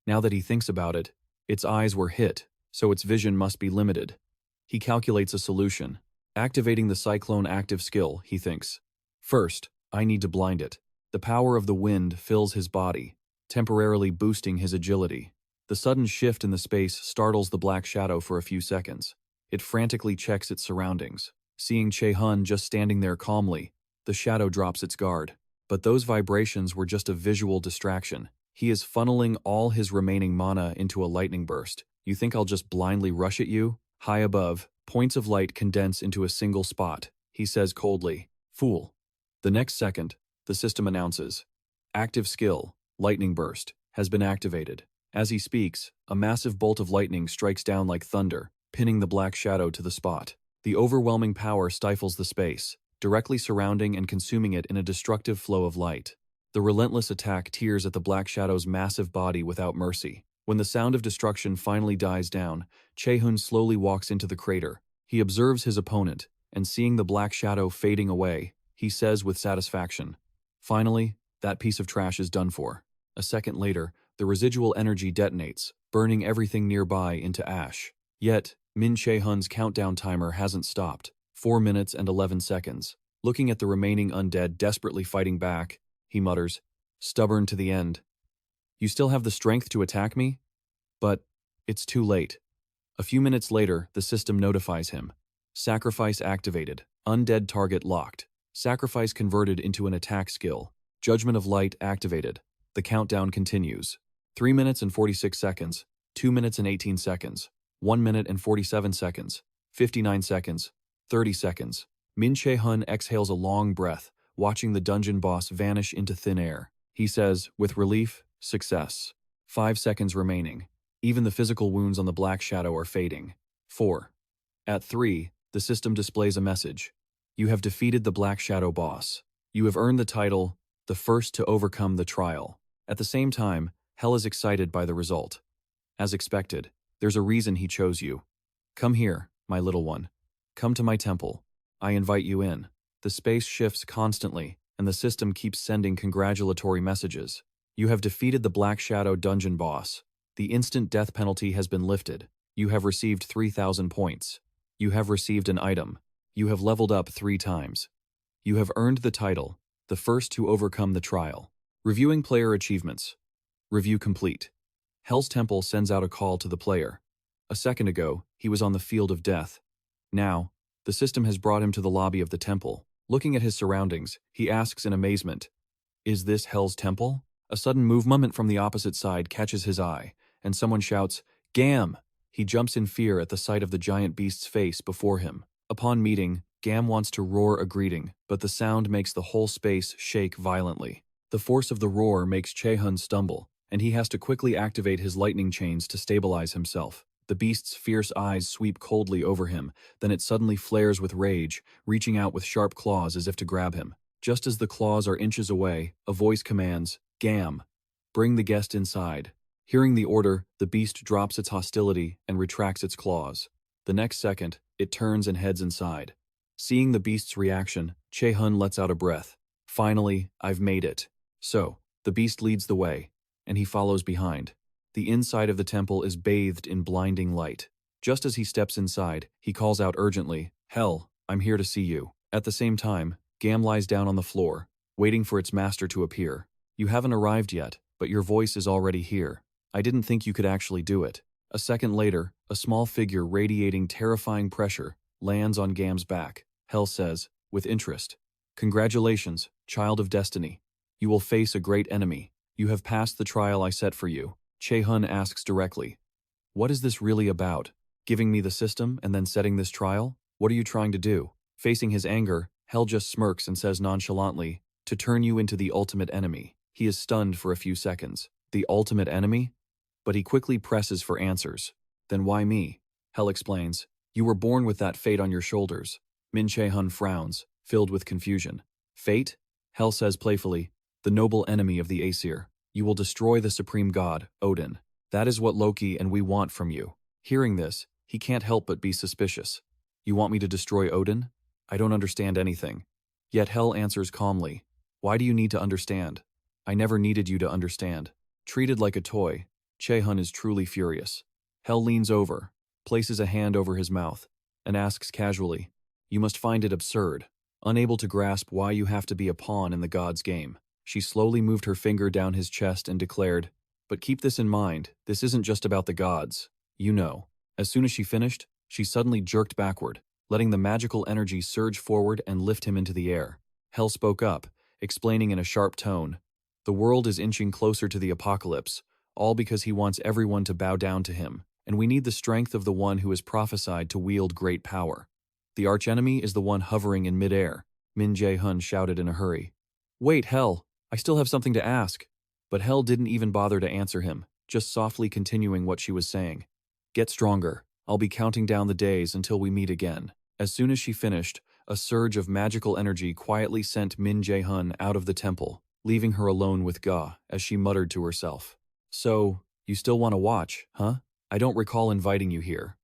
Now that he thinks about it, its eyes were hit, so its vision must be limited. He calculates a solution. Activating the Cyclone active skill, he thinks. First, I need to blind it. The power of the wind fills his body, temporarily boosting his agility. The sudden shift in the space startles the Black Shadow for a few seconds. It frantically checks its surroundings. Seeing Che-hun just standing there calmly, the shadow drops its guard. But those vibrations were just a visual distraction. He is funneling all his remaining mana into a lightning burst. "You think I'll just blindly rush at you?" High above, points of light condense into a single spot. He says coldly, "Fool." The next second, the system announces, "Active skill, lightning burst, has been activated." As he speaks, a massive bolt of lightning strikes down like thunder, pinning the Black Shadow to the spot. The overwhelming power stifles the space, directly surrounding and consuming it in a destructive flow of light. The relentless attack tears at the Black Shadow's massive body without mercy. When the sound of destruction finally dies down, Che-hun slowly walks into the crater. He observes his opponent, and seeing the Black Shadow fading away, he says with satisfaction, "Finally, that piece of trash is done for." A second later, the residual energy detonates, burning everything nearby into ash. Yet, Che-hun's countdown timer hasn't stopped. 4 minutes and 11 seconds. Looking at the remaining undead desperately fighting back, he mutters, "Stubborn to the end. You still have the strength to attack me?" But it's too late. A few minutes later, the system notifies him. Sacrifice activated. Undead target locked. Sacrifice converted into an attack skill. Judgment of Light activated. The countdown continues. 3 minutes and 46 seconds. 2 minutes and 18 seconds. 1 minute and 47 seconds. 59 seconds. 30 seconds. Che-hun exhales a long breath, watching the dungeon boss vanish into thin air. He says, with relief, "Success." 5 seconds remaining. Even the physical wounds on the Black Shadow are fading. 4. At 3, the system displays a message. "You have defeated the Black Shadow boss. You have earned the title the first to overcome the trial. At the same time, Hell is excited by the result. As expected, there's a reason he chose you. Come here, my little one. Come to my temple. I invite you in. The space shifts constantly, and the system keeps sending congratulatory messages. You have defeated the Black Shadow dungeon boss. The instant death penalty has been lifted. You have received 3,000 points. You have received an item. You have leveled up 3 times. You have earned the title, the first to overcome the trial. Reviewing player achievements. Review complete. Hell's Temple sends out a call to the player. A second ago, he was on the field of death. Now, the system has brought him to the lobby of the temple. Looking at his surroundings, he asks in amazement, "Is this Hell's Temple?" A sudden movement from the opposite side catches his eye, and someone shouts, "Gam!" He jumps in fear at the sight of the giant beast's face before him. Upon meeting, Gam wants to roar a greeting, but the sound makes the whole space shake violently. The force of the roar makes Che-hun stumble, and he has to quickly activate his lightning chains to stabilize himself. The beast's fierce eyes sweep coldly over him, then it suddenly flares with rage, reaching out with sharp claws as if to grab him. Just as the claws are inches away, a voice commands, "Gam! Bring the guest inside." Hearing the order, the beast drops its hostility and retracts its claws. The next second, it turns and heads inside. Seeing the beast's reaction, Che-hun lets out a breath. Finally, I've made it. So, the beast leads the way, and he follows behind. The inside of the temple is bathed in blinding light. Just as he steps inside, he calls out urgently, "Hell, I'm here to see you." At the same time, Gam lies down on the floor, waiting for its master to appear. "You haven't arrived yet, but your voice is already here. I didn't think you could actually do it." A second later, a small figure radiating terrifying pressure lands on Gam's back. Hell says, with interest, "Congratulations, child of destiny. You will face a great enemy. You have passed the trial I set for you." Che-hun asks directly, "What is this really about? Giving me the system and then setting this trial? What are you trying to do?" Facing his anger, Hell just smirks and says nonchalantly, "To turn you into the ultimate enemy." He is stunned for a few seconds. The ultimate enemy? But he quickly presses for answers. "Then why me?" Hell explains, "You were born with that fate on your shoulders." Min Che-hun frowns, filled with confusion. "Fate?" Hell says playfully, "The noble enemy of the Aesir. You will destroy the supreme god, Odin. That is what Loki and we want from you." Hearing this, he can't help but be suspicious. "You want me to destroy Odin? I don't understand anything." Yet Hell answers calmly, "Why do you need to understand? I never needed you to understand." Treated like a toy, Che-hun is truly furious. Hell leans over, places a hand over his mouth, and asks casually, "You must find it absurd." Unable to grasp why you have to be a pawn in the god's game, she slowly moved her finger down his chest and declared, "But keep this in mind, this isn't just about the gods. You know." As soon as she finished, she suddenly jerked backward, letting the magical energy surge forward and lift him into the air. Hell spoke up, explaining in a sharp tone, "The world is inching closer to the apocalypse, all because he wants everyone to bow down to him, and we need the strength of the one who is prophesied to wield great power. The archenemy is the one hovering in midair." Min Jae-hun shouted in a hurry, "Wait, Hell, I still have something to ask." But Hell didn't even bother to answer him, just softly continuing what she was saying. "Get stronger. I'll be counting down the days until we meet again." As soon as she finished, a surge of magical energy quietly sent Min Jae-hun out of the temple, leaving her alone with Ga as she muttered to herself, "So, you still want to watch, huh? I don't recall inviting you here."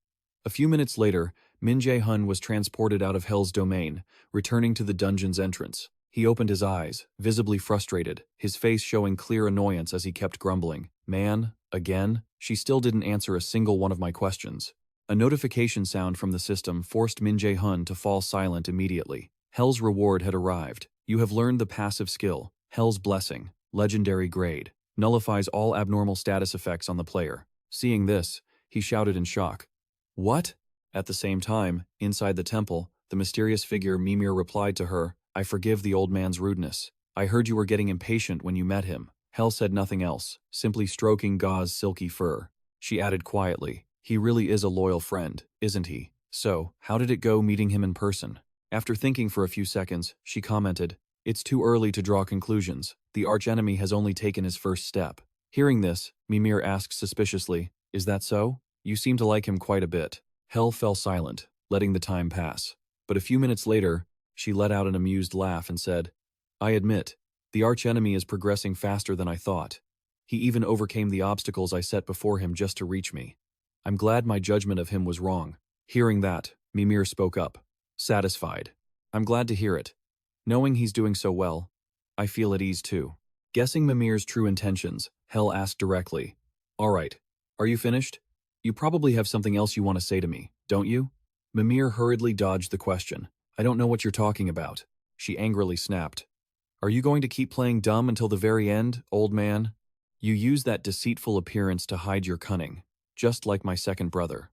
A few minutes later, Min Jae-hun was transported out of Hell's domain, returning to the dungeon's entrance. He opened his eyes, visibly frustrated, his face showing clear annoyance as he kept grumbling, "Man, again? She still didn't answer a single one of my questions." A notification sound from the system forced Min Jae-hun to fall silent immediately. Hell's reward had arrived. You have learned the passive skill, Hell's Blessing, legendary grade. Nullifies all abnormal status effects on the player. Seeing this, he shouted in shock, "What?" At the same time, inside the temple, the mysterious figure Mimir replied to her, "I forgive the old man's rudeness. I heard you were getting impatient when you met him." Hell said nothing else, simply stroking Ga's silky fur. She added quietly, "He really is a loyal friend, isn't he? So, how did it go meeting him in person?" After thinking for a few seconds, she commented, "It's too early to draw conclusions. The archenemy has only taken his first step." Hearing this, Mimir asked suspiciously, "Is that so? You seem to like him quite a bit." Hell fell silent, letting the time pass. But a few minutes later, she let out an amused laugh and said, "I admit, The archenemy is progressing faster than I thought. He even overcame the obstacles I set before him just to reach me. I'm glad my judgment of him was wrong. Hearing that, Mimir spoke up, satisfied. I'm glad to hear it. Knowing he's doing so well, I feel at ease too. Guessing Mimir's true intentions, Hel asked directly, "All right, are you finished? You probably have something else you want to say to me, don't you?" Mimir hurriedly dodged the question. "I don't know what you're talking about," she angrily snapped. "Are you going to keep playing dumb until the very end, old man? You use that deceitful appearance to hide your cunning, just like my second brother.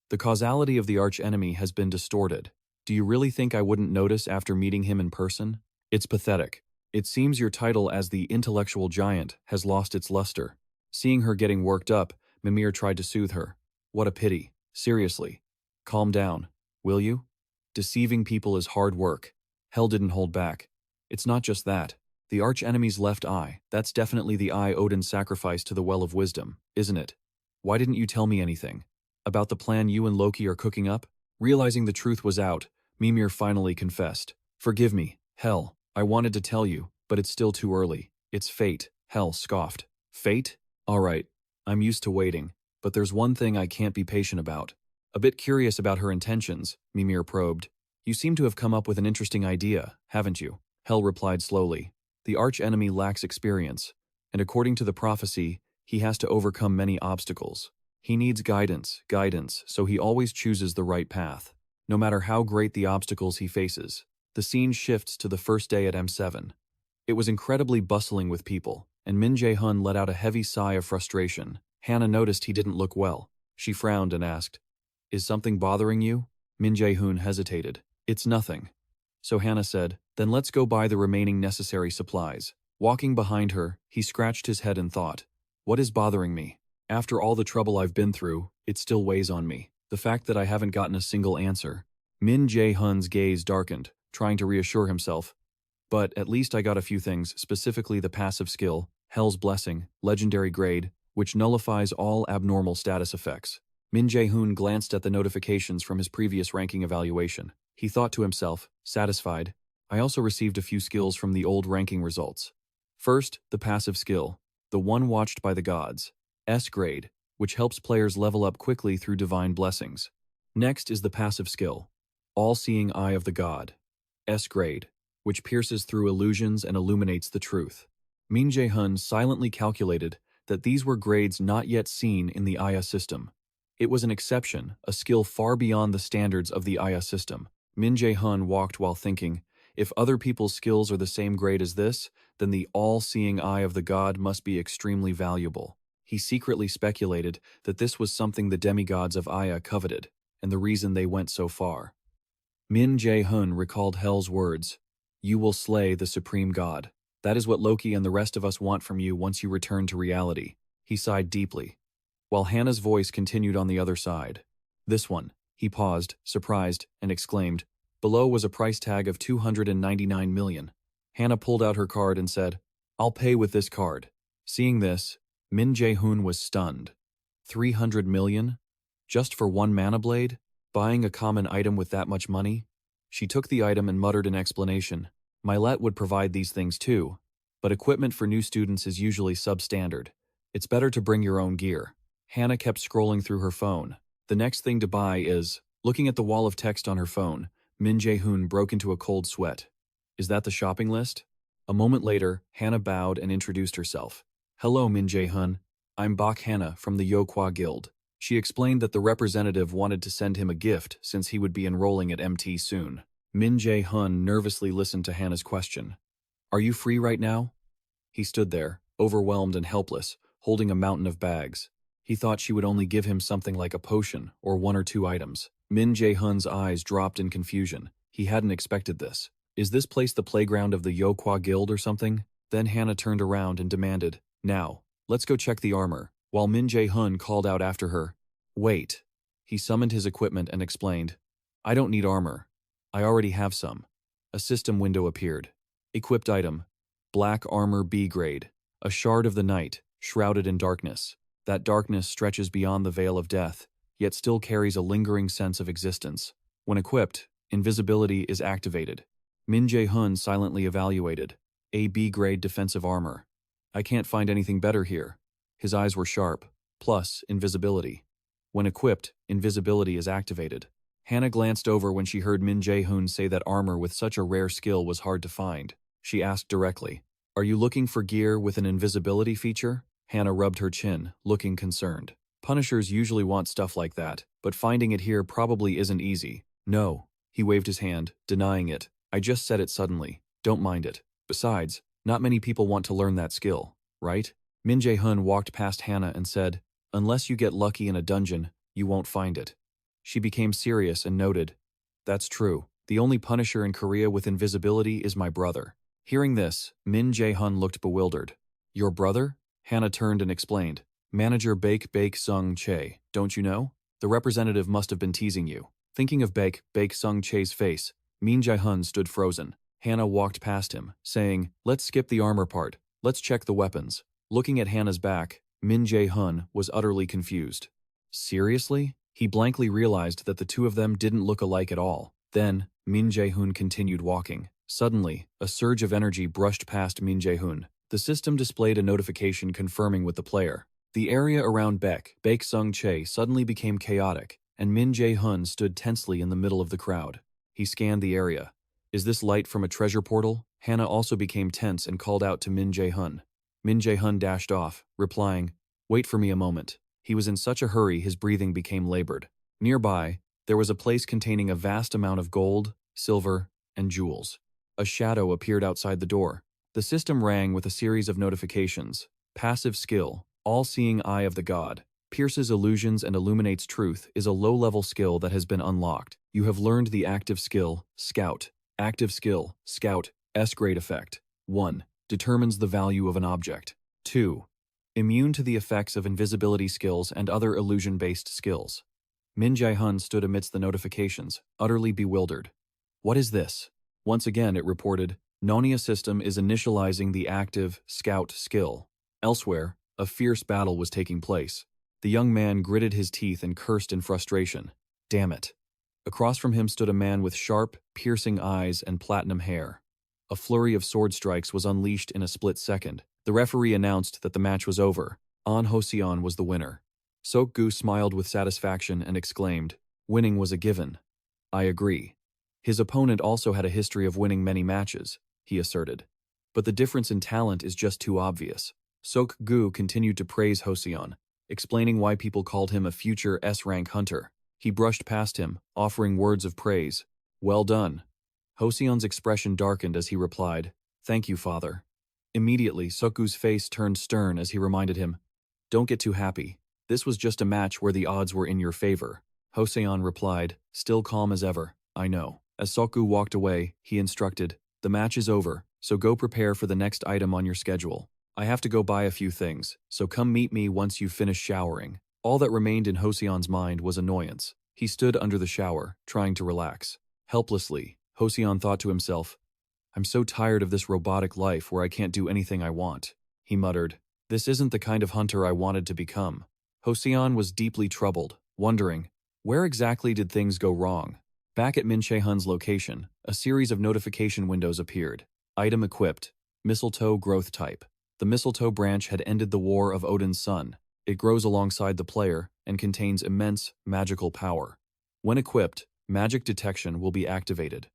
The causality of the archenemy has been distorted. Do you really think I wouldn't notice after meeting him in person? It's pathetic. It seems your title as the intellectual giant has lost its luster." Seeing her getting worked up, Mimir tried to soothe her. "What a pity. Seriously. Calm down, will you? Deceiving people is hard work." Hel didn't hold back. "It's not just that. The archenemy's left eye, that's definitely the eye Odin sacrificed to the Well of Wisdom, isn't it? Why didn't you tell me anything? About the plan you and Loki are cooking up?" Realizing the truth was out, Mimir finally confessed. "Forgive me, Hel. I wanted to tell you, but it's still too early. It's fate," Hel scoffed. "Fate? All right. I'm used to waiting, but there's one thing I can't be patient about." A bit curious about her intentions, Mimir probed. "You seem to have come up with an interesting idea, haven't you?" Hel replied slowly. "The archenemy lacks experience, and according to the prophecy, he has to overcome many obstacles. He needs guidance, so he always chooses the right path, no matter how great the obstacles he faces." The scene shifts to the first day at M7. It was incredibly bustling with people, and Min Jae-hun let out a heavy sigh of frustration. Hannah noticed he didn't look well. She frowned and asked, "Is something bothering you?" Min Jae-hun hesitated. "It's nothing." So Hannah said, "Then let's go buy the remaining necessary supplies." Walking behind her, he scratched his head and thought, "What is bothering me? After all the trouble I've been through, it still weighs on me. The fact that I haven't gotten a single answer." Min Jae-hun's gaze darkened, trying to reassure himself. "But at least I got a few things, specifically the passive skill, Hell's Blessing, legendary grade, which nullifies all abnormal status effects." Min Jae-hun glanced at the notifications from his previous ranking evaluation. He thought to himself, satisfied, "I also received a few skills from the old ranking results. First, the passive skill, the one watched by the gods, S grade, which helps players level up quickly through divine blessings. Next is the passive skill, All-Seeing Eye of the God, S grade, which pierces through illusions and illuminates the truth. Min Jae-hun silently calculated that these were grades not yet seen in the Aya system. It was an exception, a skill far beyond the standards of the Aya system. Min Jae-hun walked while thinking, if other people's skills are the same grade as this, then the all-seeing eye of the god must be extremely valuable. He secretly speculated that this was something the demigods of Aya coveted, and the reason they went so far. Min Jae-hun recalled Hel's words, "You will slay the supreme god. That is what Loki and the rest of us want from you once you return to reality." He sighed deeply, while Hannah's voice continued on the other side. "This one." He paused, surprised, and exclaimed, "Below was a price tag of 299 million. Hannah pulled out her card and said, "I'll pay with this card." Seeing this, Min Jae-hun was stunned. 300 million? Just for one mana blade? Buying a common item with that much money? She took the item and muttered an explanation. "Milet would provide these things too, but equipment for new students is usually substandard. It's better to bring your own gear." Hannah kept scrolling through her phone. The next thing to buy is... Looking at the wall of text on her phone, Min Jae-hun broke into a cold sweat. "Is that the shopping list?" A moment later, Hannah bowed and introduced herself. "Hello, Min Jae-hun. I'm Bak Hannah from the Yokwa Guild." She explained that the representative wanted to send him a gift since he would be enrolling at MT soon. Min Jae-hun nervously listened to Hannah's question. "Are you free right now?" He stood there, overwhelmed and helpless, holding a mountain of bags. He thought she would only give him something like a potion or one or two items. Min Jae-hun's eyes dropped in confusion. He hadn't expected this. Is this place the playground of the Yokwa Guild or something? Then Hannah turned around and demanded, "Now, let's go check the armor," while Min Jae-hun called out after her, "Wait." He summoned his equipment and explained, "I don't need armor. I already have some." A system window appeared. Equipped item, Black Armor B grade, a shard of the night, shrouded in darkness. That darkness stretches beyond the veil of death, yet still carries a lingering sense of existence. When equipped, invisibility is activated. Min Jae-hun silently evaluated. A B-grade defensive armor. I can't find anything better here. His eyes were sharp. Plus, invisibility. When equipped, invisibility is activated. Hannah glanced over when she heard Min Jae-hun say that armor with such a rare skill was hard to find. She asked directly, "Are you looking for gear with an invisibility feature?" Hannah rubbed her chin, looking concerned. Punishers usually want stuff like that, but finding it here probably isn't easy. No. He waved his hand, denying it. I just said it suddenly. Don't mind it. Besides, not many people want to learn that skill, right? Min Jae-hun walked past Hannah and said, "Unless you get lucky in a dungeon, you won't find it." She became serious and noted, "That's true. The only Punisher in Korea with invisibility is my brother." Hearing this, Min Jae-hun looked bewildered. "Your brother?" Hannah turned and explained. "Manager Baek Sung Che, don't you know? The representative must have been teasing you." Thinking of Baek Sung Che's face, Min Jae-hun stood frozen. Hannah walked past him, saying, "Let's skip the armor part. Let's check the weapons." Looking at Hannah's back, Min Jae-hun was utterly confused. Seriously? He blankly realized that the two of them didn't look alike at all. Then, Min Jae-hun continued walking. Suddenly, a surge of energy brushed past Min Jae-hun. The system displayed a notification confirming with the player. The area around Baek Sung Che suddenly became chaotic, and Min Jae-hun stood tensely in the middle of the crowd. He scanned the area. Is this light from a treasure portal? Hannah also became tense and called out to Min Jae-hun. Min Jae-hun dashed off, replying, "Wait for me a moment." He was in such a hurry his breathing became labored. Nearby, there was a place containing a vast amount of gold, silver, and jewels. A shadow appeared outside the door. The system rang with a series of notifications. Passive skill, all-seeing eye of the god, pierces illusions and illuminates truth, is a low-level skill that has been unlocked. You have learned the active skill, Scout. Active skill, Scout, S-grade effect. 1. Determines the value of an object. 2. Immune to the effects of invisibility skills and other illusion-based skills. Min Jae-hun stood amidst the notifications, utterly bewildered. What is this? Once again it reported, Nonia system is initializing the active Scout skill. Elsewhere, a fierce battle was taking place. The young man gritted his teeth and cursed in frustration. Damn it. Across from him stood a man with sharp, piercing eyes and platinum hair. A flurry of sword strikes was unleashed in a split second. The referee announced that the match was over. An Ho-seon was the winner. Sok-gu smiled with satisfaction and exclaimed, "Winning was a given." "I agree." His opponent also had a history of winning many matches, he asserted. But the difference in talent is just too obvious. Sok-gu continued to praise Ho-seon, explaining why people called him a future S-rank hunter. He brushed past him, offering words of praise. "Well done." Ho-seon's expression darkened as he replied, "Thank you, father." Immediately, Sok-gu's face turned stern as he reminded him, "Don't get too happy. This was just a match where the odds were in your favor." Ho-seon replied, still calm as ever, "I know." As Sok-gu walked away, he instructed, "The match is over, so go prepare for the next item on your schedule. I have to go buy a few things, so come meet me once you've finished showering." All that remained in Ho-seon's mind was annoyance. He stood under the shower, trying to relax. Helplessly, Ho-seon thought to himself, "I'm so tired of this robotic life where I can't do anything I want." He muttered, "This isn't the kind of hunter I wanted to become." Ho-seon was deeply troubled, wondering, where exactly did things go wrong? Back at Min Jae-hun's location, a series of notification windows appeared. Item equipped. Mistletoe growth type. The mistletoe branch had ended the war of Odin's son. It grows alongside the player and contains immense magical power. When equipped, magic detection will be activated.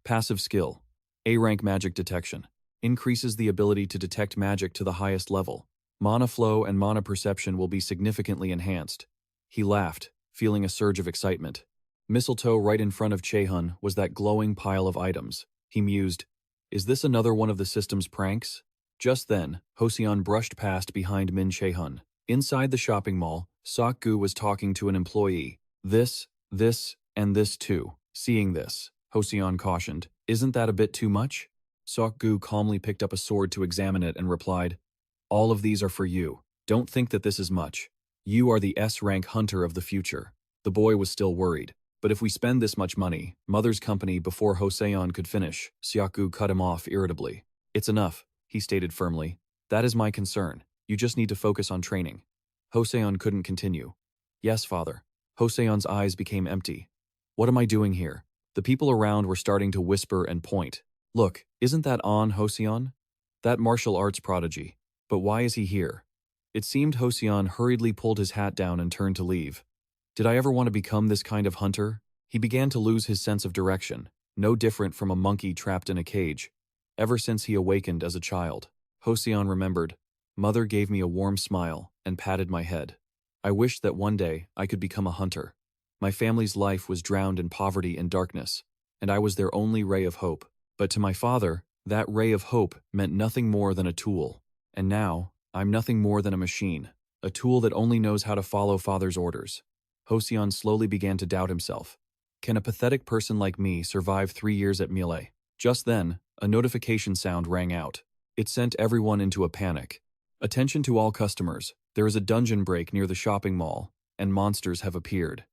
Passive skill. A-rank magic detection. Increases the ability to detect magic to the highest level. Mana flow and mana perception will be significantly enhanced. He laughed, feeling a surge of excitement. Mistletoe right in front of Che-hun was that glowing pile of items. He mused, "Is this another one of the system's pranks?" Just then, Ho-seon brushed past behind Min Che-hun. Inside the shopping mall, Sok-gu was talking to an employee. This, and this too." Seeing this, Ho-seon cautioned, "Isn't that a bit too much?" Sok-gu calmly picked up a sword to examine it and replied, "All of these are for you. Don't think that this is much. You are the S-rank hunter of the future." The boy was still worried. "But if we spend this much money, Mother's company before Ho-seon could finish," Sok-gu cut him off irritably. "It's enough," he stated firmly. "That is my concern. You just need to focus on training." Ho-seon couldn't continue. "Yes, father." Ho-seon's eyes became empty. "What am I doing here?" The people around were starting to whisper and point. "Look, isn't that An Ho-seon?" That martial arts prodigy. But why is he here? It seemed Hossein hurriedly pulled his hat down and turned to leave. Did I ever want to become this kind of hunter? He began to lose his sense of direction, no different from a monkey trapped in a cage. Ever since he awakened as a child, Hossein remembered, Mother gave me a warm smile and patted my head. I wished that one day I could become a hunter. My family's life was drowned in poverty and darkness, and I was their only ray of hope. But to my father, that ray of hope meant nothing more than a tool. And now, I'm nothing more than a machine, a tool that only knows how to follow father's orders. Hossein slowly began to doubt himself. Can a pathetic person like me survive 3 years at Mille? Just then, a notification sound rang out. It sent everyone into a panic. Attention to all customers, there is a dungeon break near the shopping mall, and monsters have appeared.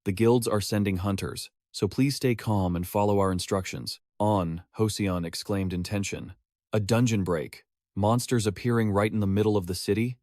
The guilds are sending hunters, so please stay calm and follow our instructions. On, Hossein exclaimed in tension. A dungeon break. Monsters appearing right in the middle of the city?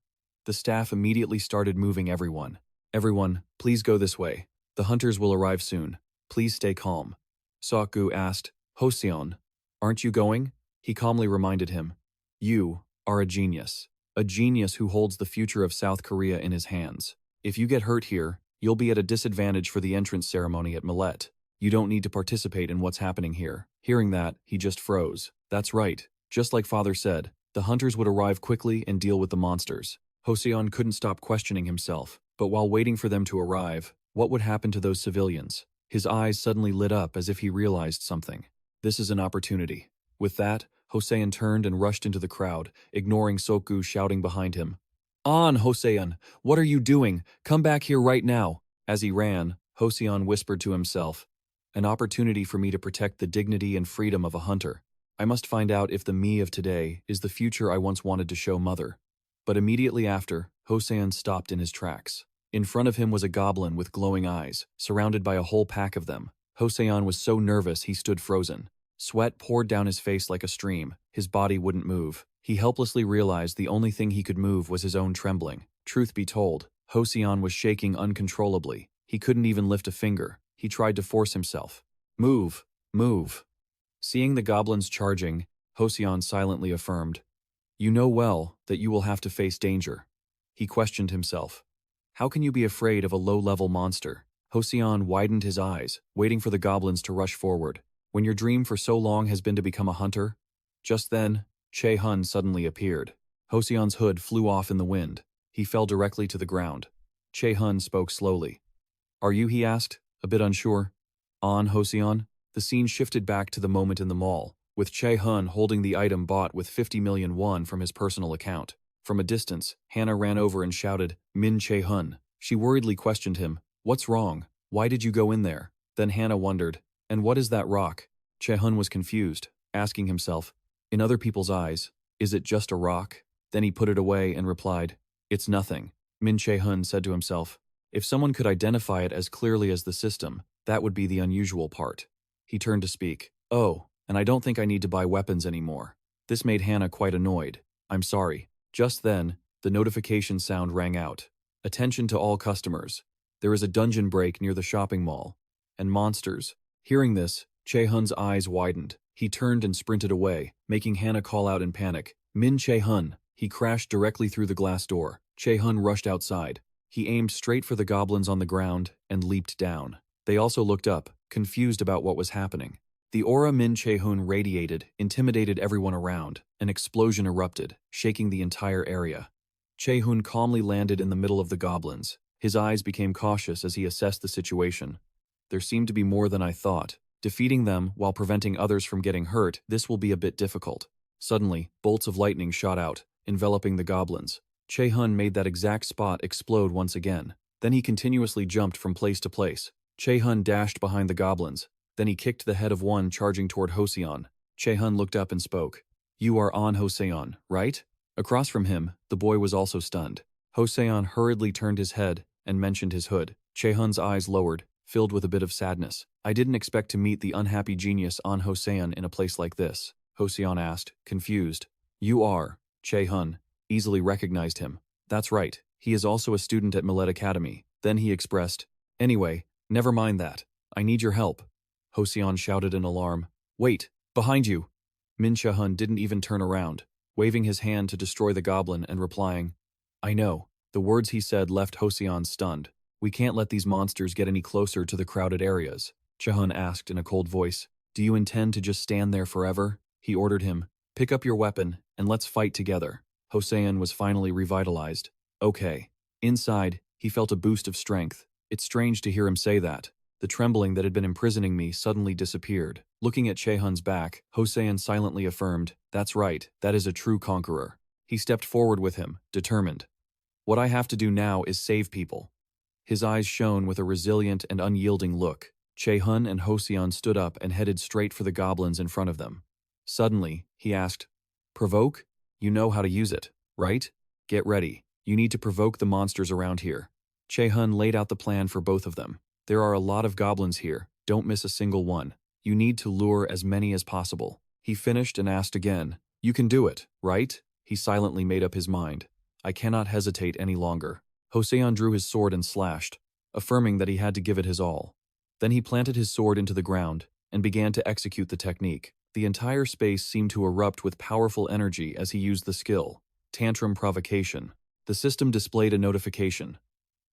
The staff immediately started moving everyone. Everyone, please go this way. The hunters will arrive soon. Please stay calm. Sok-gu asked, Hossein, aren't you going? He calmly reminded him. You are a genius who holds the future of South Korea in his hands. If you get hurt here, you'll be at a disadvantage for the entrance ceremony at Millet. You don't need to participate in what's happening here. Hearing that, he just froze. That's right. Just like father said, the hunters would arrive quickly and deal with the monsters. Hossein couldn't stop questioning himself, but while waiting for them to arrive, what would happen to those civilians? His eyes suddenly lit up as if he realized something. This is an opportunity. With that, Hossein turned and rushed into the crowd, ignoring Sok-gu shouting behind him. On, Hossein! What are you doing? Come back here right now! As he ran, Hossein whispered to himself, an opportunity for me to protect the dignity and freedom of a hunter. I must find out if the me of today is the future I once wanted to show mother. But immediately after, Hossein stopped in his tracks. In front of him was a goblin with glowing eyes, surrounded by a whole pack of them. Hossein was so nervous he stood frozen. Sweat poured down his face like a stream. His body wouldn't move. He helplessly realized the only thing he could move was his own trembling. Truth be told, Hossein was shaking uncontrollably. He couldn't even lift a finger. He tried to force himself. Move! Move! Seeing the goblins charging, Hossein silently affirmed, You know well that you will have to face danger. He questioned himself. How can you be afraid of a low-level monster? Hossein widened his eyes, waiting for the goblins to rush forward. When your dream for so long has been to become a hunter? Just then, Che-hun suddenly appeared. Hossein's hood flew off in the wind. He fell directly to the ground. Che-hun spoke slowly. Are you? He asked, a bit unsure. On, Hossein. The scene shifted back to the moment in the mall, with Che-hun holding the item bought with 50 million won from his personal account. From a distance, Hannah ran over and shouted, Min Che-hun. She worriedly questioned him, What's wrong? Why did you go in there? Then Hannah wondered, And what is that rock? Che-hun was confused, asking himself, in other people's eyes, is it just a rock? Then he put it away and replied, It's nothing. Min Che-hun said to himself, If someone could identify it as clearly as the system, that would be the unusual part. He turned to speak. Oh, and I don't think I need to buy weapons anymore. This made Hannah quite annoyed. I'm sorry. Just then, the notification sound rang out. Attention to all customers. There is a dungeon break near the shopping mall. And monsters. Hearing this, Che-hun's eyes widened. He turned and sprinted away, making Hannah call out in panic. Min Che-hun. He crashed directly through the glass door. Che-hun rushed outside. He aimed straight for the goblins on the ground and leaped down. They also looked up, confused about what was happening. The aura Min Che-hun radiated intimidated everyone around. An explosion erupted, shaking the entire area. Che-hun calmly landed in the middle of the goblins. His eyes became cautious as he assessed the situation. There seemed to be more than I thought. Defeating them while preventing others from getting hurt, this will be a bit difficult. Suddenly, bolts of lightning shot out, enveloping the goblins. Che-hun made that exact spot explode once again. Then he continuously jumped from place to place. Che-hun dashed behind the goblins. Then he kicked the head of one charging toward Hossein. Che-hun looked up and spoke. You are on Hossein, right? Across from him, the boy was also stunned. Hossein hurriedly turned his head and mentioned his hood. Che-hun's eyes lowered, filled with a bit of sadness. I didn't expect to meet the unhappy genius on Hossein in a place like this, Hossein asked, confused. You are. Che-hun easily recognized him. That's right, he is also a student at Millet Academy. Then he expressed, Anyway, never mind that. I need your help. Hossein shouted in alarm. Wait, behind you! Min Che-hun didn't even turn around. waving his hand to destroy the goblin and replying, I know. The words he said left Joseon stunned. We can't let these monsters get any closer to the crowded areas. Che-hun asked in a cold voice. Do you intend to just stand there forever? He ordered him. Pick up your weapon, and let's fight together. Joseon was finally revitalized. Okay. Inside, he felt a boost of strength. It's strange to hear him say that. The trembling that had been imprisoning me suddenly disappeared. Looking at Che-hun's back, Joseon silently affirmed, That's right, that is a true conqueror. He stepped forward with him, determined. What I have to do now is save people. His eyes shone with a resilient and unyielding look. Che-hun and Joseon stood up and headed straight for the goblins in front of them. Suddenly, he asked, Provoke? You know how to use it, right? Get ready. You need to provoke the monsters around here. Che-hun laid out the plan for both of them. There are a lot of goblins here. Don't miss a single one. You need to lure as many as possible. He finished and asked again, You can do it, right? He silently made up his mind. I cannot hesitate any longer. Joseon drew his sword and slashed, affirming that he had to give it his all. Then he planted his sword into the ground and began to execute the technique. The entire space seemed to erupt with powerful energy as he used the skill. Tantrum Provocation. The system displayed a notification.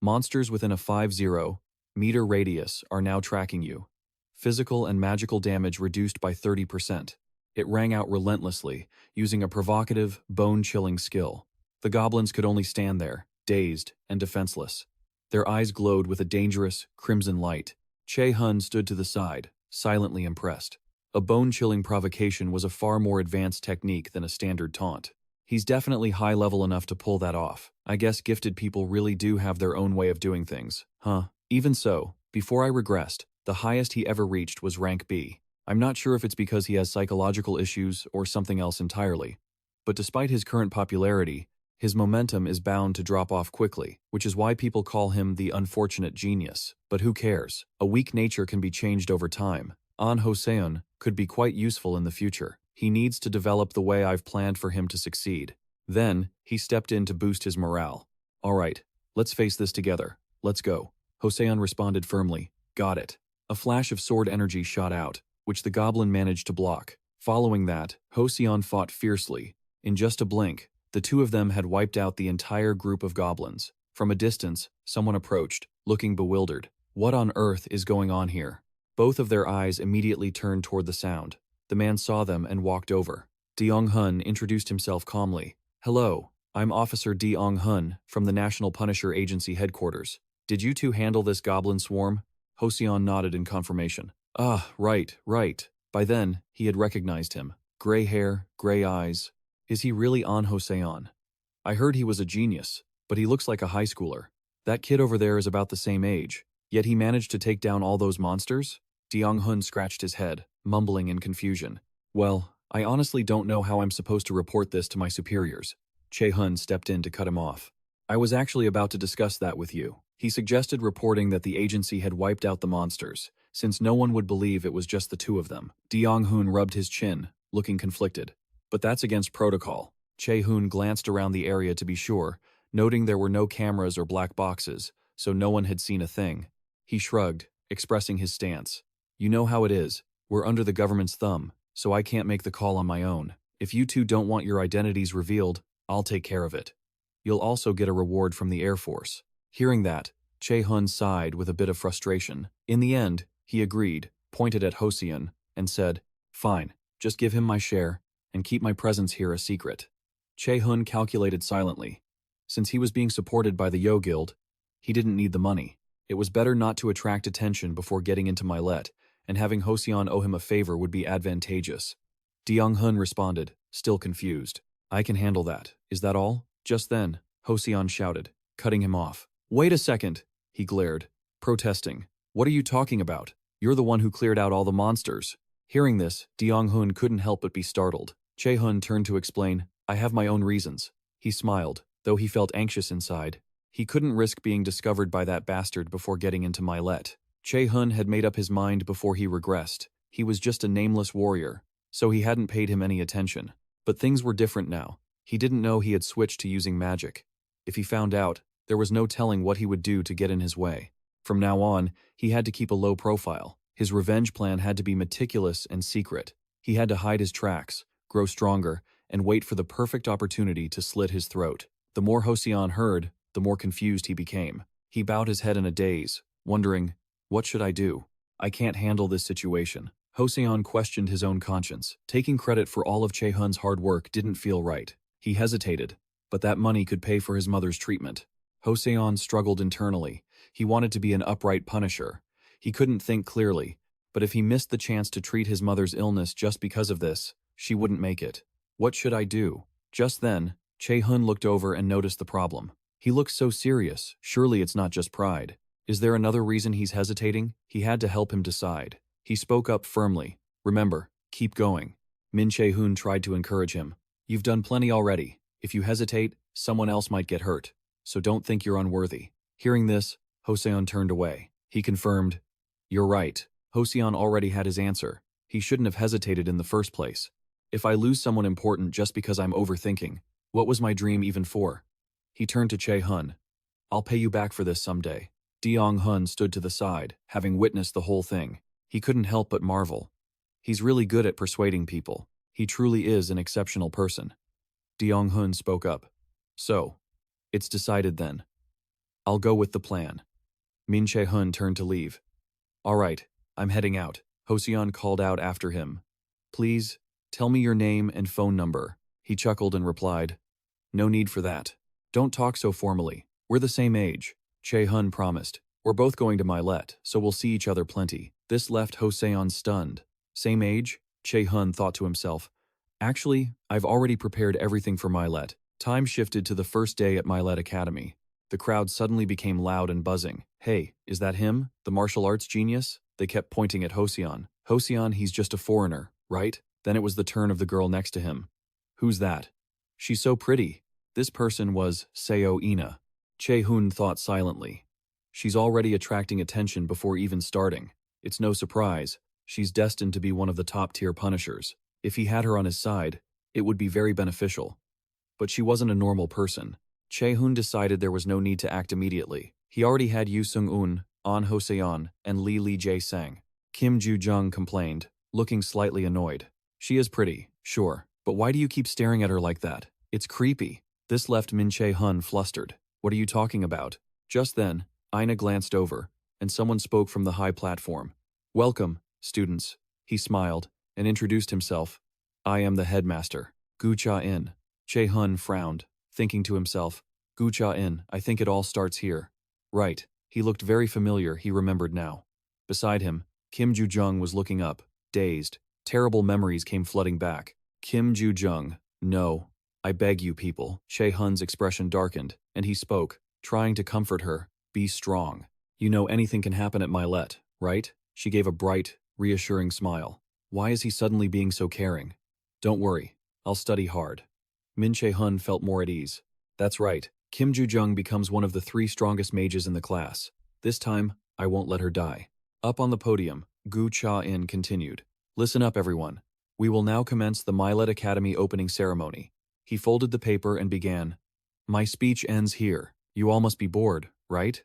Monsters within a 50-meter radius are now tracking you. Physical and magical damage reduced by 30%. It rang out relentlessly, using a provocative, bone-chilling skill. The goblins could only stand there, dazed and defenseless. Their eyes glowed with a dangerous, crimson light. Che-hun stood to the side, silently impressed. A bone-chilling provocation was a far more advanced technique than a standard taunt. He's definitely high-level enough to pull that off. I guess gifted people really do have their own way of doing things, huh? Even so, before I regressed, the highest he ever reached was rank B. I'm not sure if it's because he has psychological issues or something else entirely. But despite his current popularity, his momentum is bound to drop off quickly, which is why people call him the unfortunate genius. But who cares? A weak nature can be changed over time. An Joseon could be quite useful in the future. He needs to develop the way I've planned for him to succeed. Then, he stepped in to boost his morale. All right, let's face this together. Let's go. Joseon responded firmly. Got it. A flash of sword energy shot out, which the goblin managed to block. Following that, Joseon fought fiercely. In just a blink, the two of them had wiped out the entire group of goblins. From a distance, someone approached, looking bewildered. What on earth is going on here? Both of their eyes immediately turned toward the sound. The man saw them and walked over. Deong-hun introduced himself calmly. Hello, I'm Officer Deong-hun from the National Punisher Agency headquarters. Did you two handle this goblin swarm? Joseon nodded in confirmation. Ah, right. By then, he had recognized him. Gray hair, gray eyes. Is he really An Joseon? I heard he was a genius, but he looks like a high schooler. That kid over there is about the same age, yet he managed to take down all those monsters? Deong-hun scratched his head, mumbling in confusion. Well, I honestly don't know how I'm supposed to report this to my superiors. Che-hun stepped in to cut him off. I was actually about to discuss that with you. He suggested reporting that the agency had wiped out the monsters, since no one would believe it was just the two of them. Deong-hun rubbed his chin, looking conflicted. But that's against protocol. Che-hun glanced around the area to be sure, noting there were no cameras or black boxes, so no one had seen a thing. He shrugged, expressing his stance. You know how it is. We're under the government's thumb, so I can't make the call on my own. If you two don't want your identities revealed, I'll take care of it. You'll also get a reward from the Air Force. Hearing that, Che-hun sighed with a bit of frustration. In the end, he agreed, pointed at Joseon, and said, Fine, just give him my share, and keep my presence here a secret. Che-hun calculated silently. Since he was being supported by the Yo Guild, he didn't need the money. It was better not to attract attention before getting into Milet, and having Joseon owe him a favor would be advantageous. Deong-hun responded, still confused. I can handle that. Is that all? Just then, Joseon shouted, cutting him off. Wait a second, he glared, protesting. What are you talking about? You're the one who cleared out all the monsters. Hearing this, Deong-hun couldn't help but be startled. Che-hun turned to explain, I have my own reasons. He smiled, though he felt anxious inside. He couldn't risk being discovered by that bastard before getting into Milet. Che-hun had made up his mind before he regressed. He was just a nameless warrior, so he hadn't paid him any attention. But things were different now. He didn't know he had switched to using magic. If he found out, there was no telling what he would do to get in his way. From now on, he had to keep a low profile. His revenge plan had to be meticulous and secret. He had to hide his tracks, grow stronger, and wait for the perfect opportunity to slit his throat. The more Joseon heard, the more confused he became. He bowed his head in a daze, wondering, what should I do? I can't handle this situation. Joseon questioned his own conscience. Taking credit for all of Che-hun's hard work didn't feel right. He hesitated, but that money could pay for his mother's treatment. Joseon struggled internally. He wanted to be an upright punisher. He couldn't think clearly, but if he missed the chance to treat his mother's illness just because of this, she wouldn't make it. What should I do? Just then, Che-hun looked over and noticed the problem. He looks so serious, surely it's not just pride. Is there another reason he's hesitating? He had to help him decide. He spoke up firmly. Remember, keep going. Min Che-hun tried to encourage him. You've done plenty already. If you hesitate, someone else might get hurt. So don't think you're unworthy. Hearing this, Joseon turned away. He confirmed, you're right. Joseon already had his answer. He shouldn't have hesitated in the first place. If I lose someone important just because I'm overthinking, what was my dream even for? He turned to Che-hun. I'll pay you back for this someday. Deong-hun stood to the side, having witnessed the whole thing. He couldn't help but marvel. He's really good at persuading people. He truly is an exceptional person. Deong-hun spoke up. So, it's decided then. I'll go with the plan. Min Che-hun turned to leave. All right, I'm heading out. Joseon called out after him. Please, tell me your name and phone number. He chuckled and replied, no need for that. Don't talk so formally. We're the same age. Che-hun promised. We're both going to Milet, so we'll see each other plenty. This left Joseon stunned. Same age? Che-hun thought to himself. Actually, I've already prepared everything for Milet. Time shifted to the first day at Milet Academy. The crowd suddenly became loud and buzzing. Hey, is that him? The martial arts genius? They kept pointing at Joseon. Joseon, he's just a foreigner, right? Then it was the turn of the girl next to him. Who's that? She's so pretty. This person was Seo Ina. Che-hun thought silently. She's already attracting attention before even starting. It's no surprise. She's destined to be one of the top-tier punishers. If he had her on his side, it would be very beneficial. But she wasn't a normal person. Che-hun decided there was no need to act immediately. He already had Yu Sung-un, An Ho-seon, and Lee Jae-sang. Kim Ju-jung complained, looking slightly annoyed. She is pretty, sure, but why do you keep staring at her like that? It's creepy. This left Min Che-hun flustered. What are you talking about? Just then, Ina glanced over, and someone spoke from the high platform. Welcome, students. He smiled and introduced himself. I am the headmaster, Gu Cha-in. Che-hun frowned, thinking to himself, Gu Cha-in, I think it all starts here. Right. He looked very familiar, he remembered now. Beside him, Kim Ju-jung was looking up, dazed. Terrible memories came flooding back. Kim Ju-jung, no. I beg you people. Che-hun's expression darkened, and he spoke, trying to comfort her. Be strong. You know anything can happen at Milet, right? She gave a bright, reassuring smile. Why is he suddenly being so caring? Don't worry. I'll study hard. Min Che-hun felt more at ease. That's right. Kim Ju-jung becomes one of the 3 strongest mages in the class. This time, I won't let her die. Up on the podium, Gu Cha-in continued. Listen up, everyone. We will now commence the Milet Academy opening ceremony. He folded the paper and began. My speech ends here. You all must be bored, right?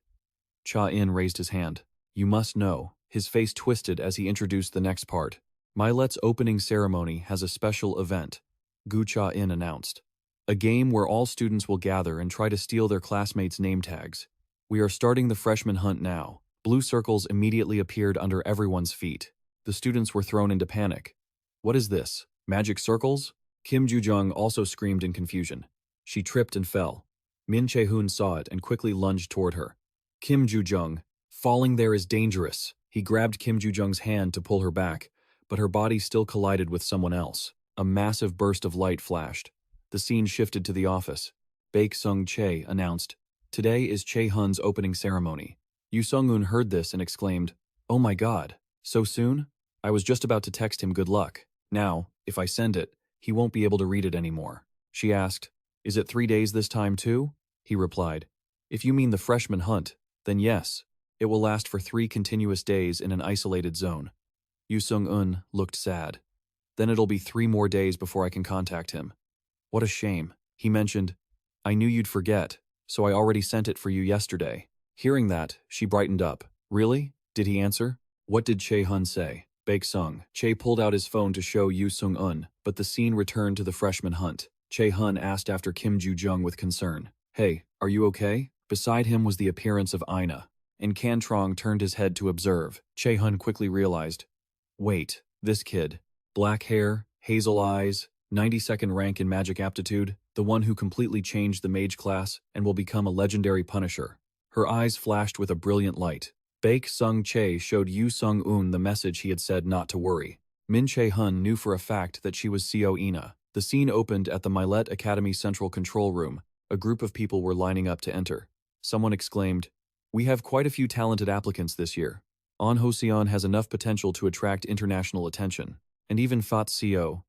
Cha-in raised his hand. You must know. His face twisted as he introduced the next part. Milet's opening ceremony has a special event, Gu Cha-in announced. A game where all students will gather and try to steal their classmates' name tags. We are starting the freshman hunt now. Blue circles immediately appeared under everyone's feet. The students were thrown into panic. What is this? Magic circles? Kim Ju-jung also screamed in confusion. She tripped and fell. Min Che-hun saw it and quickly lunged toward her. Kim Ju-jung, falling there is dangerous. He grabbed Kim Ju-jung's hand to pull her back, but her body still collided with someone else. A massive burst of light flashed. The scene shifted to the office. Baek Sung-chae announced, Today is Che-hun's opening ceremony. Yu Sung-un heard this and exclaimed, Oh my god, so soon? I was just about to text him good luck. Now, if I send it, he won't be able to read it anymore. She asked, Is it 3 days this time too? He replied, If you mean the freshman hunt, then yes. It will last for 3 continuous days in an isolated zone. Yu Sung-un looked sad. Then it'll be 3 more days before I can contact him. What a shame. He mentioned, I knew you'd forget, so I already sent it for you yesterday. Hearing that, she brightened up. Really? Did he answer? What did Che-hun say? Baek Sung. Che pulled out his phone to show Yu Sung-un, but the scene returned to the freshman hunt. Che-hun asked after Kim Ju-jung with concern. Hey, are you okay? Beside him was the appearance of Ina. And Kan-trong turned his head to observe. Che-hun quickly realized. Wait, this kid. Black hair, hazel eyes, 92nd rank in magic aptitude, the one who completely changed the mage class and will become a legendary punisher. Her eyes flashed with a brilliant light. Baek Sung Che showed Yu Sung-un the message he had said not to worry. Min Che-hun knew for a fact that she was Co Ina. The scene opened at the Milet Academy Central Control Room. A group of people were lining up to enter. Someone exclaimed, "We have quite a few talented applicants this year. An Hoseon has enough potential to attract international attention." And even Fat Co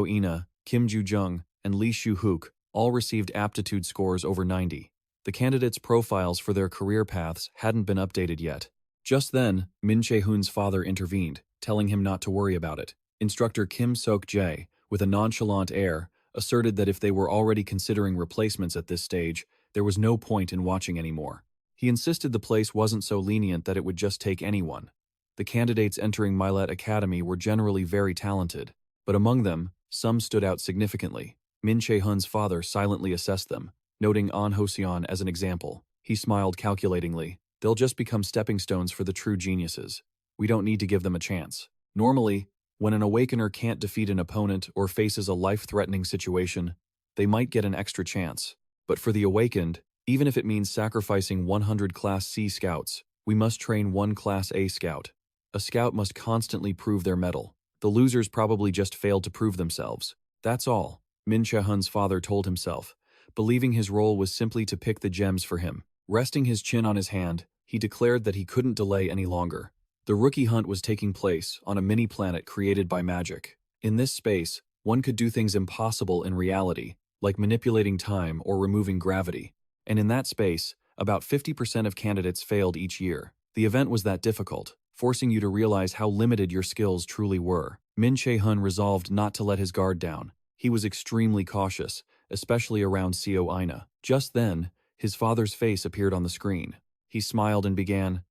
Ina, Kim Ju-jung, and Lee Shu-hook all received aptitude scores over 90. The candidates' profiles for their career paths hadn't been updated yet. Just then, Min Che-hun's father intervened, telling him not to worry about it. Instructor Kim Sok-jae, with a nonchalant air, asserted that if they were already considering replacements at this stage, there was no point in watching anymore. He insisted the place wasn't so lenient that it would just take anyone. The candidates entering Milet Academy were generally very talented, but among them, some stood out significantly. Min Che-hun's father silently assessed them, noting An Hoseon as an example. He smiled calculatingly. They'll just become stepping stones for the true geniuses. We don't need to give them a chance. Normally, when an awakener can't defeat an opponent or faces a life-threatening situation, they might get an extra chance. But for the awakened, even if it means sacrificing 100 Class C scouts, we must train one Class A scout. A scout must constantly prove their mettle. The losers probably just failed to prove themselves. That's all, Min Che-hun's father told himself, believing his role was simply to pick the gems for him. Resting his chin on his hand, he declared that he couldn't delay any longer. The rookie hunt was taking place on a mini-planet created by magic. In this space, one could do things impossible in reality, like manipulating time or removing gravity. And in that space, about 50% of candidates failed each year. The event was that difficult, forcing you to realize how limited your skills truly were. Min Che-hun resolved not to let his guard down. He was extremely cautious, especially around Co Ina. Just then, his father's face appeared on the screen. He smiled and began,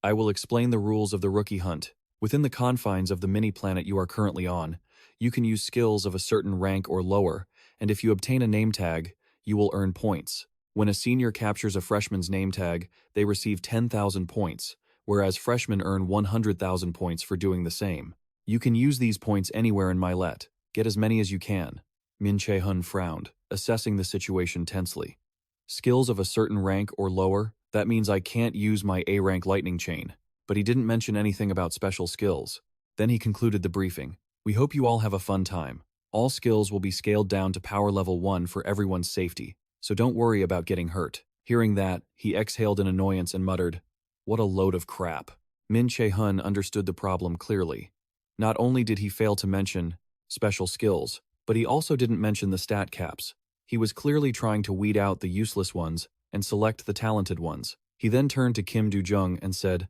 "I will explain the rules of the rookie hunt. Within the confines of the mini-planet you are currently on, you can use skills of a certain rank or lower, and if you obtain a name tag, you will earn points. When a senior captures a freshman's name tag, they receive 10,000 points, whereas freshmen earn 100,000 points for doing the same. You can use these points anywhere in Milet. Get as many as you can." Min Che-hun frowned, assessing the situation tensely. Skills of a certain rank or lower? That means I can't use my A-rank lightning chain. But he didn't mention anything about special skills. Then he concluded the briefing. "We hope you all have a fun time. All skills will be scaled down to power level 1 for everyone's safety, so don't worry about getting hurt." Hearing that, he exhaled in annoyance and muttered, "What a load of crap." Min Che-hun understood the problem clearly. Not only did he fail to mention special skills, but he also didn't mention the stat caps. He was clearly trying to weed out the useless ones and select the talented ones. He then turned to Kim Du-jung and said,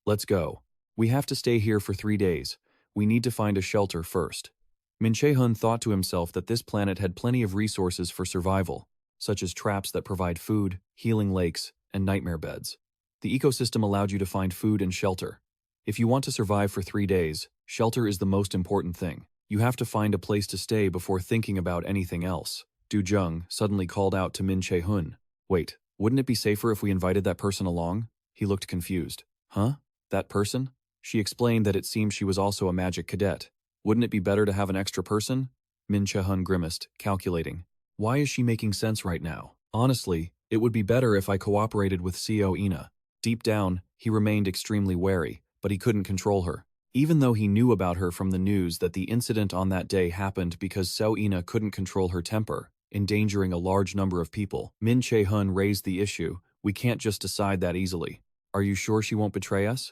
"Let's go. We have to stay here for 3 days. We need to find a shelter first." Min Che-hun thought to himself that this planet had plenty of resources for survival, such as traps that provide food, healing lakes, and nightmare beds. The ecosystem allowed you to find food and shelter. If you want to survive for 3 days, shelter is the most important thing. You have to find a place to stay before thinking about anything else. Du-jung suddenly called out to Min Che-hun, "Wait, wouldn't it be safer if we invited that person along?" He looked confused. "Huh? That person?" She explained that it seemed she was also a magic cadet. "Wouldn't it be better to have an extra person?" Min Che-hun grimaced, calculating. Why is she making sense right now? Honestly, it would be better if I cooperated with Co Ina. Deep down, he remained extremely wary, but he couldn't control her. Even though he knew about her from the news that the incident on that day happened because Co Ina couldn't control her temper, endangering a large number of people, Min Che-hun raised the issue. "We can't just decide that easily. Are you sure she won't betray us?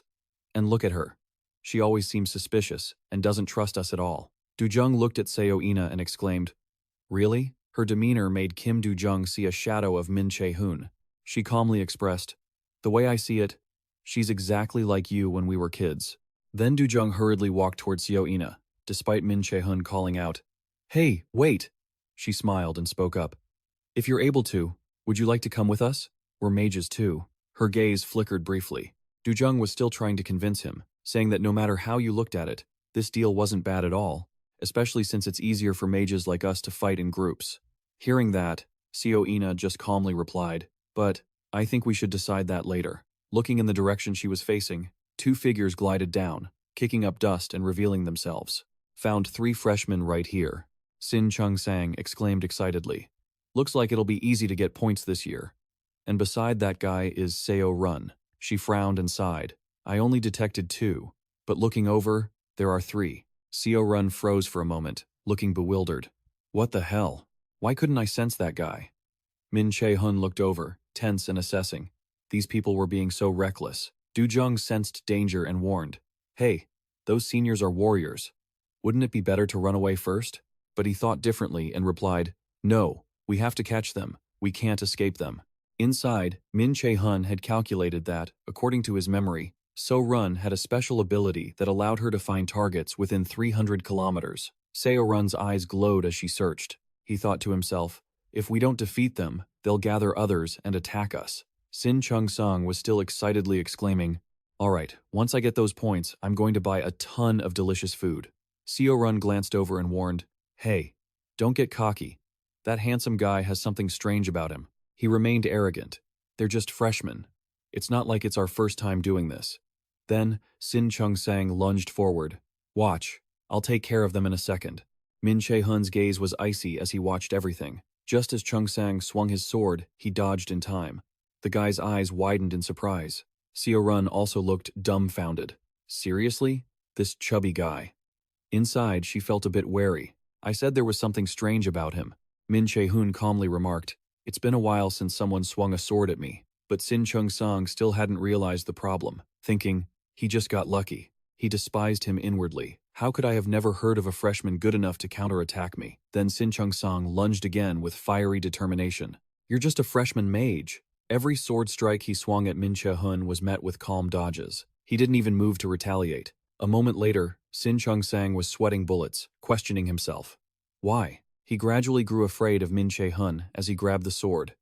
And look at her. She always seems suspicious and doesn't trust us at all." Du-jung looked at Co Ina and exclaimed, "Really?" Her demeanor made Kim Du-jung see a shadow of Min Che-hun. She calmly expressed, "The way I see it, she's exactly like you when we were kids." Then Du-jung hurriedly walked towards Co Ina, despite Min Che-hun calling out, "Hey, wait!" She smiled and spoke up. "If you're able to, would you like to come with us? We're mages too." Her gaze flickered briefly. Du-jung was still trying to convince him, saying that no matter how you looked at it, This deal wasn't bad at all, especially since it's easier for mages like us to fight in groups. Hearing that, Ina just calmly replied, but I think we should decide that later. Looking in the direction she was facing, two figures glided down, kicking up dust and revealing themselves. Found 3 freshmen right here. Sin Chung Sang exclaimed excitedly. Looks like it'll be easy to get points this year. And beside that guy is Seo Run. She frowned and sighed. I only detected 2, but looking over, there are 3. Seo Run froze for a moment, looking bewildered. What the hell? Why couldn't I sense that guy? Che-hun looked over, tense and assessing. These people were being so reckless. Du Jung sensed danger and warned. Hey, those seniors are warriors. Wouldn't it be better to run away first? But he thought differently and replied, no, we have to catch them. We can't escape them. Inside, Che-hun had calculated that, according to his memory, So Run had a special ability that allowed her to find targets within 300 kilometers. Seo Run's eyes glowed as she searched. He thought to himself, if we don't defeat them, they'll gather others and attack us. Sin Chung Song was still excitedly exclaiming, all right, once I get those points, I'm going to buy a ton of delicious food. Seo Run glanced over and warned, hey, don't get cocky. That handsome guy has something strange about him. He remained arrogant. They're just freshmen. It's not like it's our first time doing this. Then, Sin Chung Sang lunged forward. Watch, I'll take care of them in a second. Che-hun's gaze was icy as he watched everything. Just as Chung Sang swung his sword, he dodged in time. The guy's eyes widened in surprise. Seo Run also looked dumbfounded. Seriously? This chubby guy. Inside, she felt a bit wary. I said there was something strange about him. Che-hun calmly remarked, it's been a while since someone swung a sword at me. But Sin Chung Sang still hadn't realized the problem, thinking, he just got lucky. He despised him inwardly. How could I have never heard of a freshman good enough to counterattack me? Then Sin Chung Sang lunged again with fiery determination. You're just a freshman mage. Every sword strike he swung at Che-hun was met with calm dodges. He didn't even move to retaliate. A moment later, Sin Chung Sang was sweating bullets, questioning himself. Why? He gradually grew afraid of Che-hun as he grabbed the sword.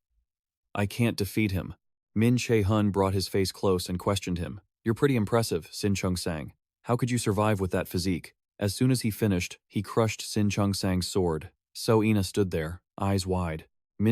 I can't defeat him. Che-hun brought his face close and questioned him. You're pretty impressive, Sin Chung Sang. How could you survive with that physique? As soon as he finished, he crushed Sin Chung Sang's sword. So Ina stood there, eyes wide.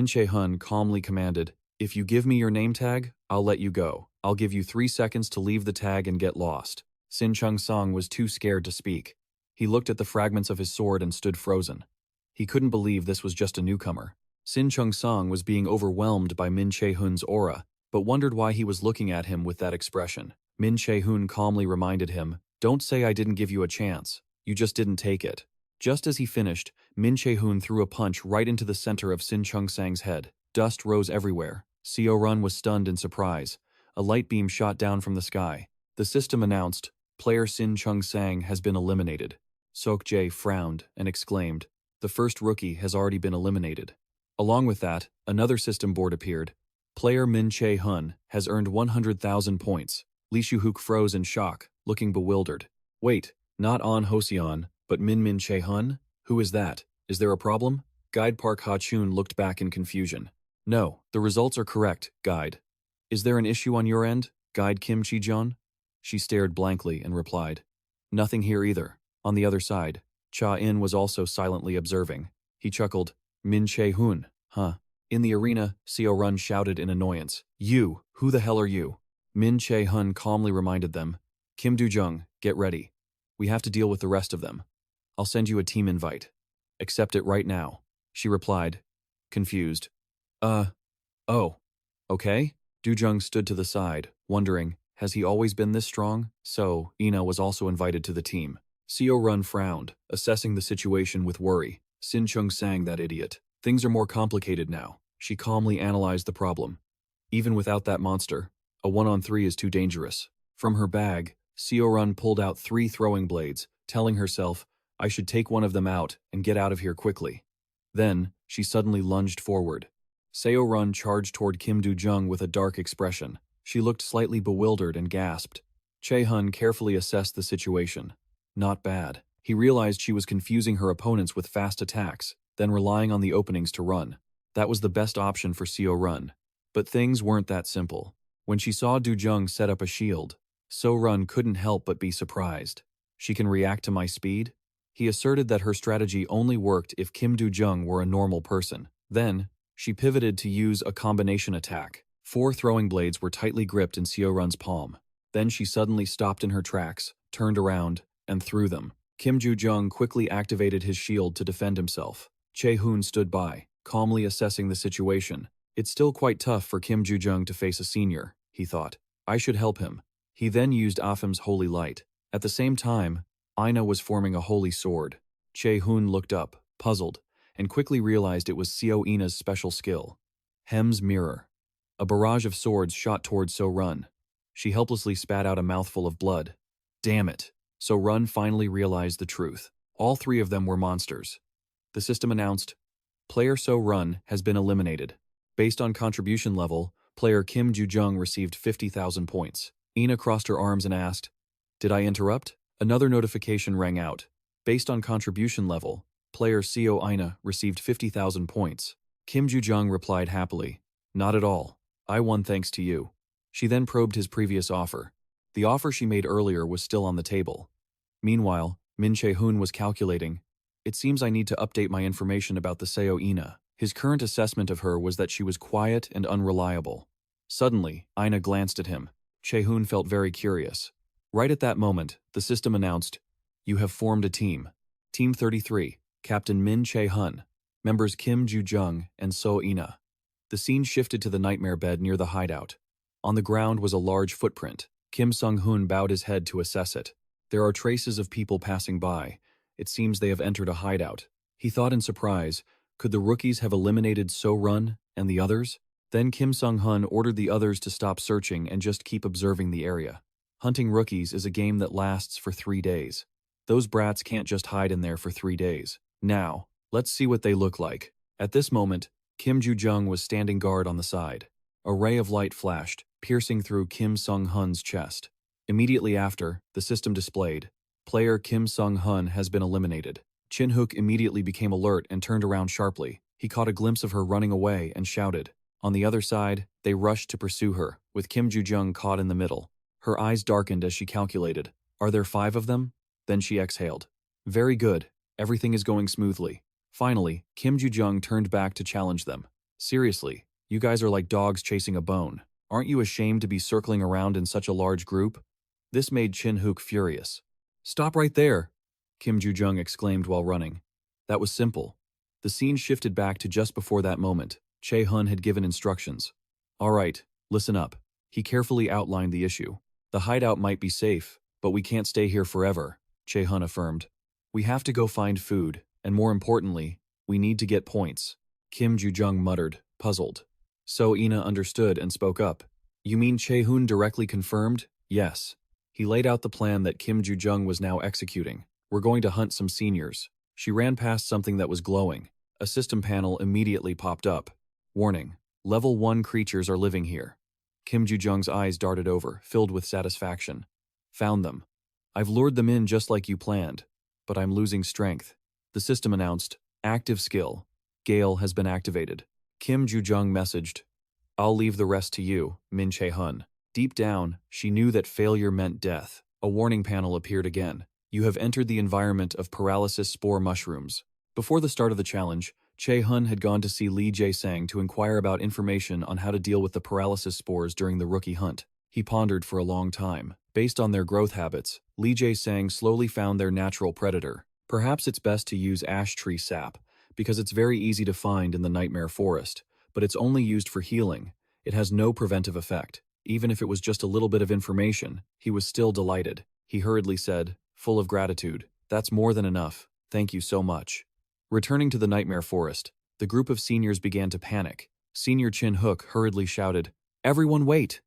Che-hun calmly commanded, if you give me your name tag, I'll let you go. I'll give you 3 seconds to leave the tag and get lost. Sin Chung Sang was too scared to speak. He looked at the fragments of his sword and stood frozen. He couldn't believe this was just a newcomer. Sin Chung Sang was being overwhelmed by Che-hun's aura, but wondered why he was looking at him with that expression. Che-hun calmly reminded him, don't say I didn't give you a chance. You just didn't take it. Just as he finished, Che-hun threw a punch right into the center of Sin Chung Sang's head. Dust rose everywhere. Seo Run was stunned in surprise. A light beam shot down from the sky. The system announced, player Sin Chung Sang has been eliminated. Sok Jae frowned and exclaimed, the first rookie has already been eliminated. Along with that, another system board appeared. Player Che-hun has earned 100,000 points. Li Shuhook froze in shock, looking bewildered. Wait, not An Hoseon, but Che-hun? Who is that? Is there a problem? Guide Park Ha-chun looked back in confusion. No, the results are correct, Guide. Is there an issue on your end, Guide Kim Chi-jeon? She stared blankly and replied. Nothing here either. On the other side, Cha-in was also silently observing. He chuckled. Che-hun, huh? In the arena, Seo Run shouted in annoyance. You, who the hell are you? Che-hun calmly reminded them. Kim Do-jung, get ready. We have to deal with the rest of them. I'll send you a team invite. Accept it right now. She replied, confused. Oh, okay? Do-jung stood to the side, wondering, has he always been this strong? So, Ina was also invited to the team. Seo Run frowned, assessing the situation with worry. Sin Chung Sang, that idiot. Things are more complicated now. She calmly analyzed the problem. Even without that monster, a 1-on-3 is too dangerous. From her bag, Seo Run pulled out 3 throwing blades, telling herself, I should take one of them out and get out of here quickly. Then, she suddenly lunged forward. Seo Run charged toward Kim Do-jung with a dark expression. She looked slightly bewildered and gasped. Che-hun carefully assessed the situation. Not bad. He realized she was confusing her opponents with fast attacks, then relying on the openings to run. That was the best option for Seo Run. But things weren't that simple. When she saw Do-jung set up a shield, Seo Run couldn't help but be surprised. She can react to my speed? He asserted that her strategy only worked if Kim Do-jung were a normal person. Then, she pivoted to use a combination attack. 4 throwing blades were tightly gripped in Seo-run's palm. Then she suddenly stopped in her tracks, turned around, and threw them. Kim Do-jung quickly activated his shield to defend himself. Che-hun stood by, calmly assessing the situation. It's still quite tough for Kim Do-jung to face a senior, he thought. I should help him. He then used Afam's holy light. At the same time, Aina was forming a holy sword. Che-hun looked up, puzzled, and quickly realized it was Seo-ina's special skill. Hem's mirror. A barrage of swords shot towards So-run. She helplessly spat out a mouthful of blood. Damn it! So-run finally realized the truth. All 3 of them were monsters. The system announced, player So-run has been eliminated. Based on contribution level, player Kim Do-jung received 50,000 points. Ina crossed her arms and asked, "Did I interrupt?" Another notification rang out. Based on contribution level, player Seo-ina received 50,000 points. Kim Do-jung replied happily, "Not at all. I won thanks to you." She then probed his previous offer. The offer she made earlier was still on the table. Meanwhile, Che-hun was calculating, "It seems I need to update my information about the Seo-ina." His current assessment of her was that she was quiet and unreliable. Suddenly, Ina glanced at him. Che-hun felt very curious. Right at that moment, the system announced, "You have formed a team. Team 33, Captain Min Che-hun, members Kim Do-jung and So-ina." The scene shifted to the nightmare bed near the hideout. On the ground was a large footprint. Kim Sung-hoon bowed his head to assess it. There are traces of people passing by. It seems they have entered a hideout. He thought in surprise, could the rookies have eliminated So-run and the others? Then Kim Sung-hoon ordered the others to stop searching and just keep observing the area. Hunting rookies is a game that lasts for 3 days. Those brats can't just hide in there for 3 days. Now, let's see what they look like. At this moment, Kim Do-jung was standing guard on the side. A ray of light flashed, piercing through Kim Sung-hoon's chest. Immediately after, the system displayed, player Kim Sung-hoon has been eliminated. Chin-hook immediately became alert and turned around sharply. He caught a glimpse of her running away and shouted. On the other side, they rushed to pursue her, with Kim Do-jung caught in the middle. Her eyes darkened as she calculated. Are there 5 of them? Then she exhaled. Very good. Everything is going smoothly. Finally, Kim Do-jung turned back to challenge them. Seriously, you guys are like dogs chasing a bone. Aren't you ashamed to be circling around in such a large group? This made Chin-hook furious. Stop right there, Kim Do-jung exclaimed while running. That was simple. The scene shifted back to just before that moment. Che-hun had given instructions. All right, listen up. He carefully outlined the issue. The hideout might be safe, but we can't stay here forever, Che-hun affirmed. We have to go find food, and more importantly, we need to get points. Kim Do-jung muttered, puzzled. So-ina understood and spoke up. You mean Che-hun directly confirmed? Yes. He laid out the plan that Kim Do-jung was now executing. We're going to hunt some seniors. She ran past something that was glowing. A system panel immediately popped up. Warning, level 1 creatures are living here. Kim Do-jung's eyes darted over, filled with satisfaction. Found them. I've lured them in just like you planned, but I'm losing strength. The system announced, active skill. Gale has been activated. Kim Do-jung messaged, I'll leave the rest to you, Min Che-hun. Deep down, she knew that failure meant death. A warning panel appeared again. You have entered the environment of paralysis spore mushrooms. Before the start of the challenge, Che-hun had gone to see Lee Jae-sang to inquire about information on how to deal with the paralysis spores during the rookie hunt. He pondered for a long time. Based on their growth habits, Lee Jae-sang slowly found their natural predator. Perhaps it's best to use ash tree sap, because it's very easy to find in the nightmare forest, but it's only used for healing. It has no preventive effect. Even if it was just a little bit of information, he was still delighted. He hurriedly said, full of gratitude, That's more than enough. Thank you so much. Returning to the nightmare forest, the group of seniors began to panic. Senior Chin-hook hurriedly shouted, Everyone wait!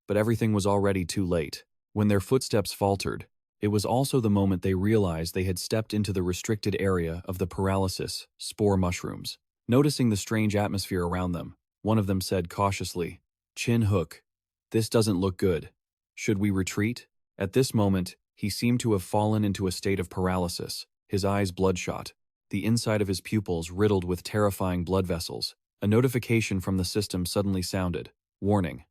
But everything was already too late. When their footsteps faltered, it was also the moment they realized they had stepped into the restricted area of the paralysis spore mushrooms. Noticing the strange atmosphere around them, one of them said cautiously, Chin-hook, this doesn't look good. Should we retreat? At this moment, he seemed to have fallen into a state of paralysis, his eyes bloodshot, the inside of his pupils riddled with terrifying blood vessels. A notification from the system suddenly sounded. Warning.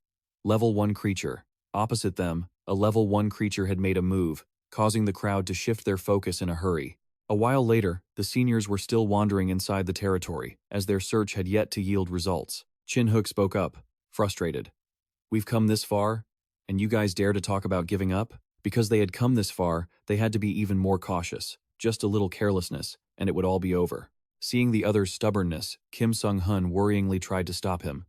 Level 1 creature. Opposite them, a level 1 creature had made a move. causing the crowd to shift their focus in a hurry. A while later, the seniors were still wandering inside the territory, as their search had yet to yield results. Che-hun spoke up, frustrated. "We've come this far, and you guys dare to talk about giving up?" Because they had come this far, they had to be even more cautious. Just a little carelessness, and it would all be over. Seeing the other's stubbornness, Kim Sung-hun worryingly tried to stop him.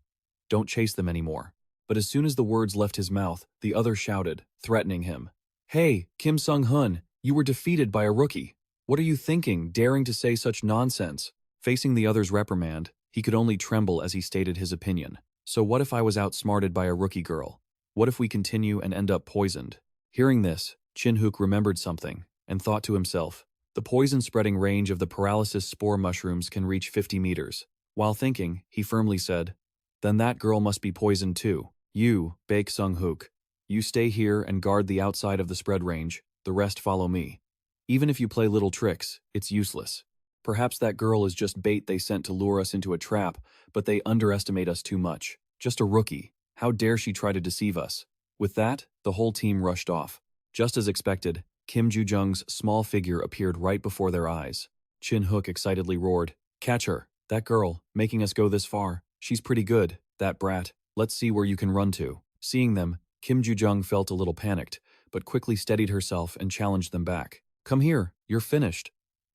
"Don't chase them anymore." But as soon as the words left his mouth, the other shouted, threatening him. "Hey, Kim Sung-hun, you were defeated by a rookie. What are you thinking, daring to say such nonsense?" Facing the other's reprimand, he could only tremble as he stated his opinion. "So what if I was outsmarted by a rookie girl? What if we continue and end up poisoned?" Hearing this, Che-hun remembered something, and thought to himself, the poison-spreading range of the paralysis spore mushrooms can reach 50 meters. While thinking, he firmly said, "Then that girl must be poisoned too. You, Baek Sung-hook. You stay here and guard the outside of the spread range, the rest follow me. Even if you play little tricks, it's useless. Perhaps that girl is just bait they sent to lure us into a trap, but they underestimate us too much. Just a rookie. How dare she try to deceive us?" With that, the whole team rushed off. Just as expected, Kim Joo-jung's small figure appeared right before their eyes. Che-hun excitedly roared, "Catch her! That girl, making us go this far. She's pretty good, that brat. Let's see where you can run to." Seeing them, Kim Joo-jung felt a little panicked, but quickly steadied herself and challenged them back. "Come here, you're finished.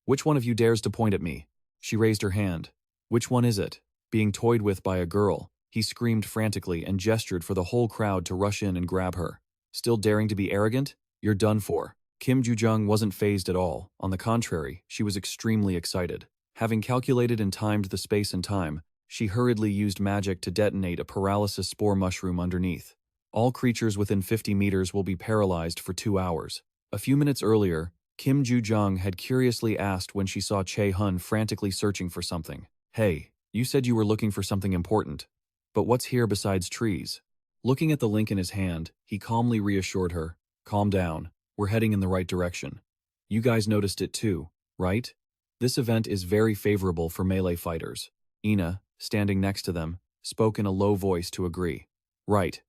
Which one of you dares to point at me?" She raised her hand. "Which one is it?" Being toyed with by a girl, he screamed frantically and gestured for the whole crowd to rush in and grab her. "Still daring to be arrogant? You're done for." Kim Joo-jung wasn't fazed at all. On the contrary, she was extremely excited. Having calculated and timed the space and time, she hurriedly used magic to detonate a paralysis spore mushroom underneath. All creatures within 50 meters will be paralyzed for 2 hours. A few minutes earlier, Kim Joo-jung had curiously asked when she saw Che-hun frantically searching for something. "Hey, you said you were looking for something important. But what's here besides trees?" Looking at the link in his hand, he calmly reassured her, "Calm down, we're heading in the right direction. You guys noticed it too, right? This event is very favorable for melee fighters." Ina, standing next to them, spoke in a low voice to agree. "Right.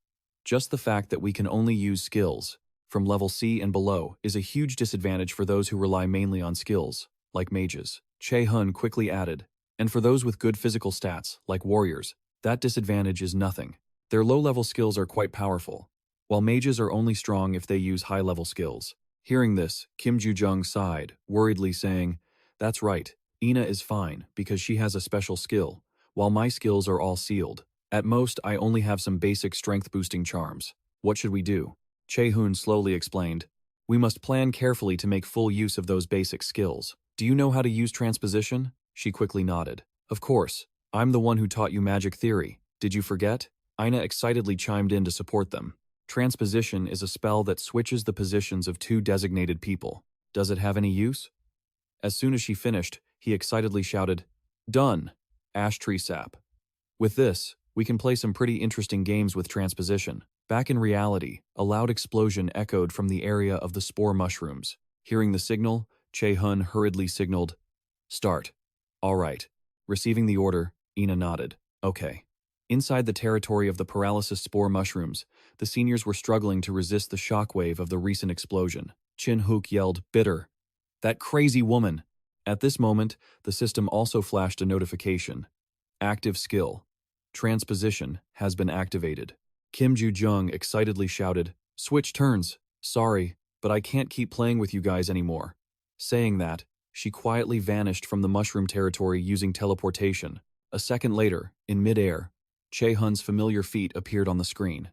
Just the fact that we can only use skills from level C and below is a huge disadvantage for those who rely mainly on skills, like mages." Che-hun quickly added, "And for those with good physical stats, like warriors, that disadvantage is nothing. Their low-level skills are quite powerful, while mages are only strong if they use high-level skills." Hearing this, Kim Joo-jung sighed, worriedly saying, "That's right, Ina is fine because she has a special skill, while my skills are all sealed. At most, I only have some basic strength-boosting charms. What should we do?" Che-hun slowly explained, "We must plan carefully to make full use of those basic skills. Do you know how to use transposition?" She quickly nodded. "Of course. I'm the one who taught you magic theory. Did you forget?" Ina excitedly chimed in to support them. Transposition is a spell that switches the positions of two designated people. Does it have any use? As soon as she finished, he excitedly shouted, "Done! Ash tree sap." With this, we can play some pretty interesting games with transposition. Back in reality, a loud explosion echoed from the area of the spore mushrooms. Hearing the signal, Che-hun hurriedly signaled, "Start." "All right." Receiving the order, Ina nodded. "Okay." Inside the territory of the paralysis spore mushrooms, the seniors were struggling to resist the shockwave of the recent explosion. Che-hun yelled, "Bitter! That crazy woman!" At this moment, the system also flashed a notification. "Active skill. Transposition has been activated." Kim Joo-jung excitedly shouted, "Switch turns. Sorry, but I can't keep playing with you guys anymore." Saying that, she quietly vanished from the mushroom territory using teleportation. A second later, in midair, Che-hun's familiar feet appeared on the screen.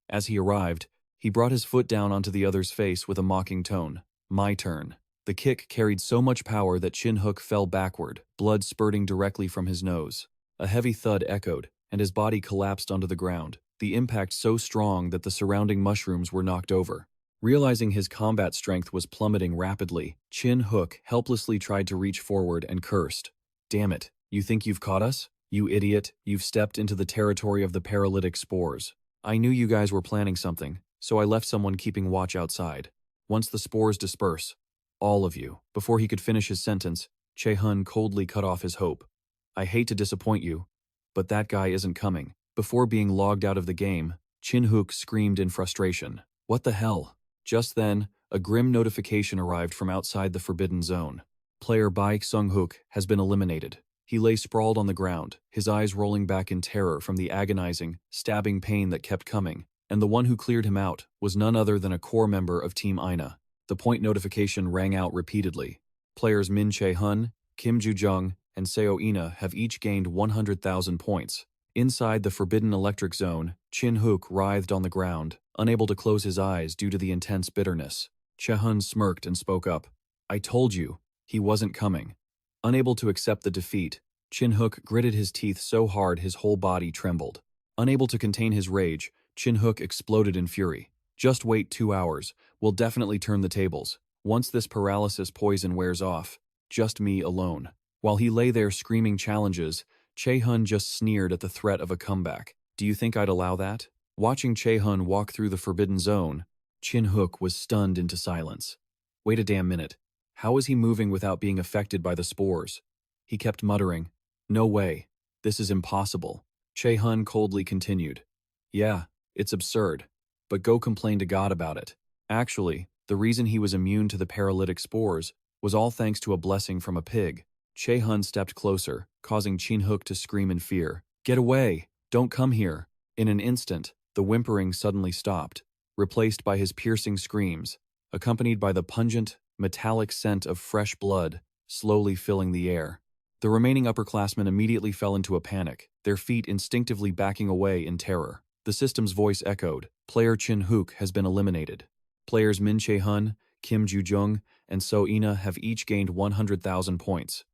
As he arrived, he brought his foot down onto the other's face with a mocking tone. "My turn." The kick carried so much power that Che-hun fell backward, blood spurting directly from his nose. A heavy thud echoed, and his body collapsed onto the ground, the impact so strong that the surrounding mushrooms were knocked over. Realizing his combat strength was plummeting rapidly, Che-hun helplessly tried to reach forward and cursed. "Damn it, you think you've caught us? You idiot, you've stepped into the territory of the paralytic spores. I knew you guys were planning something, so I left someone keeping watch outside. Once the spores disperse, all of you." Before he could finish his sentence, Che-hun coldly cut off his hope. "I hate to disappoint you, but that guy isn't coming." Before being logged out of the game, Che-hun screamed in frustration. "What the hell?" Just then, a grim notification arrived from outside the forbidden zone. Player Baek Sung-hook has been eliminated. He lay sprawled on the ground, his eyes rolling back in terror from the agonizing, stabbing pain that kept coming, and the one who cleared him out was none other than a core member of Team Ina. The point notification rang out repeatedly. Players Min Che-hun, Kim Joo-jung, and Seo Ina have each gained 100,000 points. Inside the forbidden electric zone, Chin-hook writhed on the ground, unable to close his eyes due to the intense bitterness. Che-hun smirked and spoke up. "I told you, he wasn't coming." Unable to accept the defeat, Chin-hook gritted his teeth so hard his whole body trembled. Unable to contain his rage, Chin-hook exploded in fury. "Just wait 2 hours, we'll definitely turn the tables. Once this paralysis poison wears off, just me alone." While he lay there screaming challenges, Che-hun just sneered at the threat of a comeback. "Do you think I'd allow that?" Watching Che-hun walk through the forbidden zone, Chin-hook was stunned into silence. Wait a damn minute. How was he moving without being affected by the spores? He kept muttering, "No way. This is impossible." Che-hun coldly continued, "Yeah, it's absurd. But go complain to God about it." Actually, the reason he was immune to the paralytic spores was all thanks to a blessing from a pig. Che-hun stepped closer, causing Chin-hook to scream in fear. "Get away! Don't come here!" In an instant, the whimpering suddenly stopped, replaced by his piercing screams, accompanied by the pungent, metallic scent of fresh blood, slowly filling the air. The remaining upperclassmen immediately fell into a panic, their feet instinctively backing away in terror. The system's voice echoed, "Player Chin-hook has been eliminated." Players Min Che-hun, Kim Joo-jung, and So Ina have each gained 100,000 points.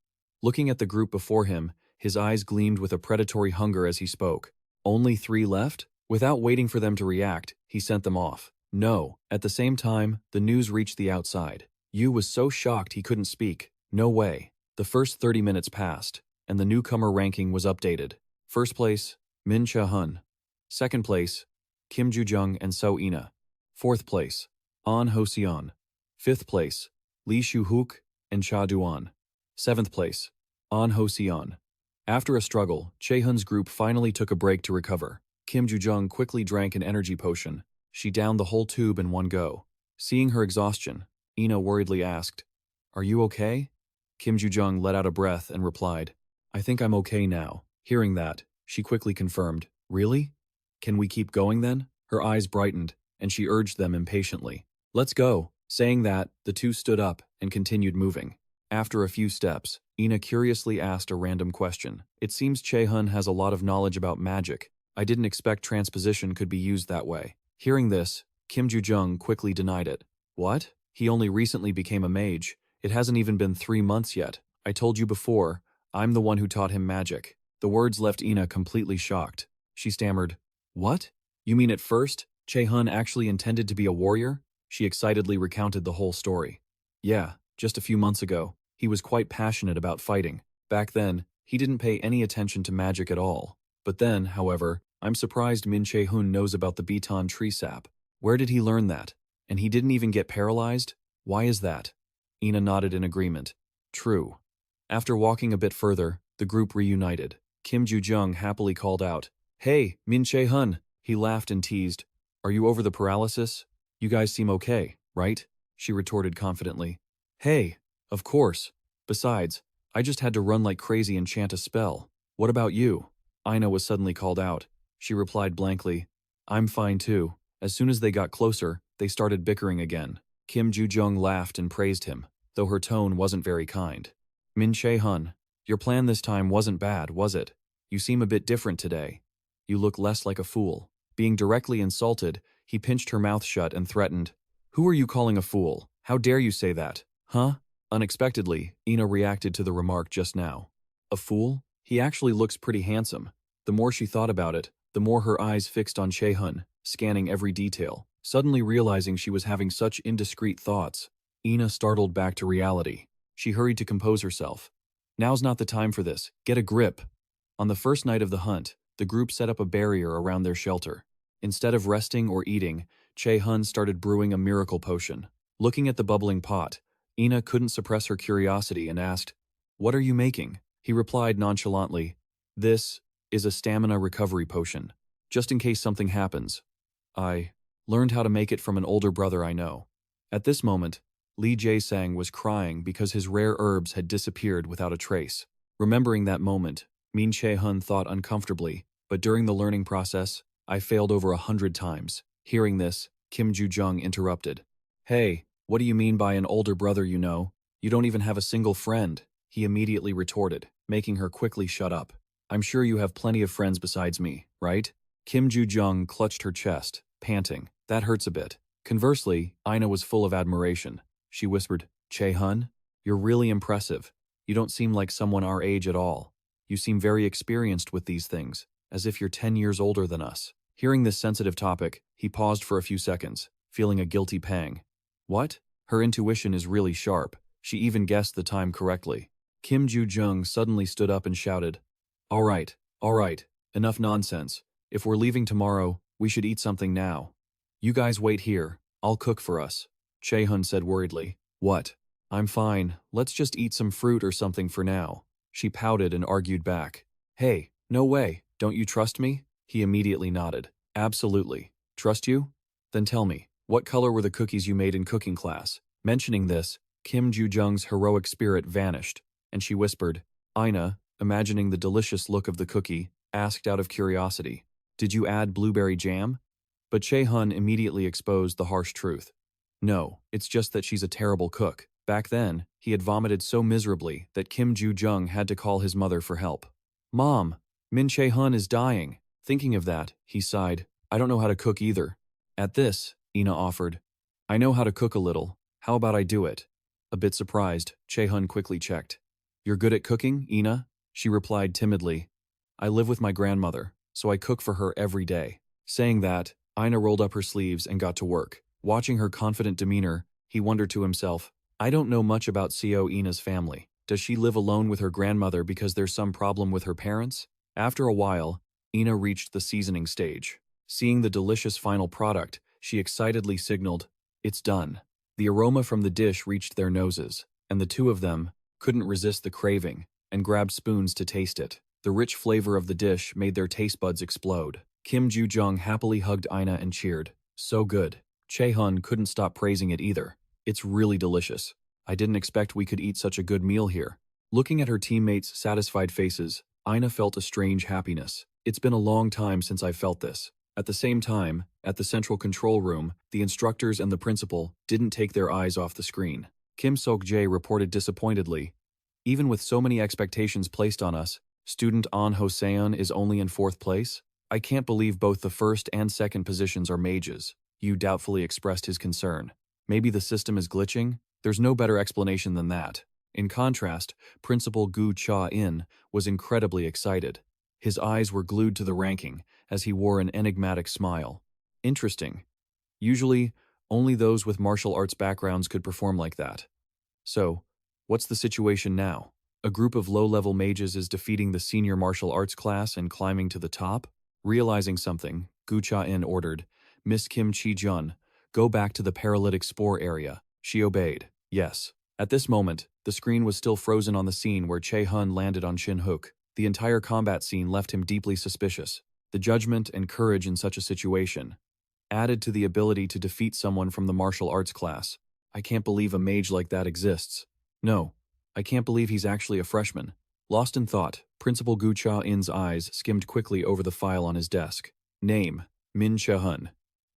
Looking at the group before him, his eyes gleamed with a predatory hunger as he spoke. "Only 3 left?" Without waiting for them to react, he sent them off. "No." At the same time, the news reached the outside. Yu was so shocked he couldn't speak. "No way." The first 30 minutes passed, and the newcomer ranking was updated. First place, Min Che-hun. Second place, Kim Joo-jung and So Ina. Fourth place, An Ho-seon. Fifth place, Lee Shu-hook and Cha Duan. Seventh place, An Ho-seon. After a struggle, Che-hun's group finally took a break to recover. Kim Joo-jung quickly drank an energy potion. She downed the whole tube in one go. Seeing her exhaustion, Ina worriedly asked, "Are you okay?" Kim Joo-jung let out a breath and replied, "I think I'm okay now." Hearing that, she quickly confirmed, "Really? Can we keep going then?" Her eyes brightened, and she urged them impatiently, "Let's go." Saying that, the two stood up and continued moving. After a few steps, Ina curiously asked a random question. "It seems Che-hun has a lot of knowledge about magic. I didn't expect transposition could be used that way." Hearing this, Kim Joo-jung quickly denied it. "What? He only recently became a mage. It hasn't even been 3 months yet. I told you before, I'm the one who taught him magic." The words left Ina completely shocked. She stammered, "What? You mean at first, Che-hun actually intended to be a warrior?" She excitedly recounted the whole story. "Yeah, just a few months ago, he was quite passionate about fighting. Back then, he didn't pay any attention to magic at all. But then, however, I'm surprised Min Che-hun knows about the Beton tree sap. Where did he learn that? And he didn't even get paralyzed? Why is that?" Ina nodded in agreement. "True." After walking a bit further, the group reunited. Kim Joo-jung happily called out, "Hey, Min Che-hun!" He laughed and teased, "Are you over the paralysis? You guys seem okay, right?" She retorted confidently, "Hey, of course. Besides, I just had to run like crazy and chant a spell. What about you?" Ina was suddenly called out. She replied blankly, "I'm fine too." As soon as they got closer, they started bickering again. Kim Joo-jung laughed and praised him, though her tone wasn't very kind. "Min Che-hun, your plan this time wasn't bad, was it? You seem a bit different today. You look less like a fool." Being directly insulted, he pinched her mouth shut and threatened, "Who are you calling a fool? How dare you say that? Huh?" Unexpectedly, Ina reacted to the remark just now. "A fool? He actually looks pretty handsome." The more she thought about it, the more her eyes fixed on Che-hun, scanning every detail. Suddenly realizing she was having such indiscreet thoughts, Ina startled back to reality. She hurried to compose herself. "Now's not the time for this. Get a grip." On the first night of the hunt, the group set up a barrier around their shelter. Instead of resting or eating, Che-hun started brewing a miracle potion. Looking at the bubbling pot, Ina couldn't suppress her curiosity and asked, "What are you making?" He replied nonchalantly, "This is a stamina recovery potion, just in case something happens. I learned how to make it from an older brother I know." At this moment, Lee Jae-sang was crying because his rare herbs had disappeared without a trace. Remembering that moment, Min Che-hun thought uncomfortably, but during the learning process, I failed over 100 times. Hearing this, Kim Joo-jung interrupted. Hey, what do you mean by an older brother you know? You don't even have a single friend, he immediately retorted, making her quickly shut up. I'm sure you have plenty of friends besides me, right? Kim Joo-jung clutched her chest, panting. That hurts a bit. Conversely, Ina was full of admiration. She whispered, Che-hun, you're really impressive. You don't seem like someone our age at all. You seem very experienced with these things, as if you're 10 years older than us. Hearing this sensitive topic, he paused for a few seconds, feeling a guilty pang. What? Her intuition is really sharp. She even guessed the time correctly. Kim Joo-jung suddenly stood up and shouted, all right, enough nonsense. If we're leaving tomorrow, we should eat something now. You guys wait here, I'll cook for us. Che-hun said worriedly. What? I'm fine, let's just eat some fruit or something for now. She pouted and argued back. Hey, no way, don't you trust me? He immediately nodded. Absolutely. Trust you? Then tell me, what color were the cookies you made in cooking class? Mentioning this, Kim Joo-jung's heroic spirit vanished, and she whispered, Ina, imagining the delicious look of the cookie, asked out of curiosity, did you add blueberry jam? But Che-hun immediately exposed the harsh truth. No, it's just that she's a terrible cook. Back then, he had vomited so miserably that Kim Joo-jung had to call his mother for help. Mom, Min Che-hun is dying. Thinking of that, he sighed, I don't know how to cook either. At this, Ina offered, I know how to cook a little, how about I do it? A bit surprised, Che-hun quickly checked. You're good at cooking, Ina? She replied timidly. I live with my grandmother, so I cook for her every day. Saying that, Ina rolled up her sleeves and got to work. Watching her confident demeanor, he wondered to himself, I don't know much about Co Ina's family. Does she live alone with her grandmother because there's some problem with her parents? After a while, Ina reached the seasoning stage. Seeing the delicious final product, she excitedly signaled, it's done. The aroma from the dish reached their noses, and the two of them couldn't resist the craving and grabbed spoons to taste it. The rich flavor of the dish made their taste buds explode. Kim Joo-jung happily hugged Ina and cheered, so good. Che-hun couldn't stop praising it either. It's really delicious. I didn't expect we could eat such a good meal here. Looking at her teammates' satisfied faces, Ina felt a strange happiness. It's been a long time since I felt this. At the same time, at the central control room, the instructors and the principal didn't take their eyes off the screen. Kim Sok-jae reported disappointedly, even with so many expectations placed on us, student An Ho-seon is only in 4th place? I can't believe both the first and second positions are mages. Yu doubtfully expressed his concern. Maybe the system is glitching? There's no better explanation than that. In contrast, Principal Gu Cha-in was incredibly excited. His eyes were glued to the ranking as he wore an enigmatic smile. Interesting. Usually, only those with martial arts backgrounds could perform like that. So, what's the situation now? A group of low-level mages is defeating the senior martial arts class and climbing to the top? Realizing something, Gu Cha-in ordered, Miss Kim Chi-jun, go back to the paralytic spore area. She obeyed. Yes. At this moment, the screen was still frozen on the scene where Che-hun landed on Shin-hook. The entire combat scene left him deeply suspicious. The judgment and courage in such a situation, added to the ability to defeat someone from the martial arts class. I can't believe a mage like that exists. No, I can't believe he's actually a freshman. Lost in thought, Principal Gu Cha-in's eyes skimmed quickly over the file on his desk. Name, Min Che-hun.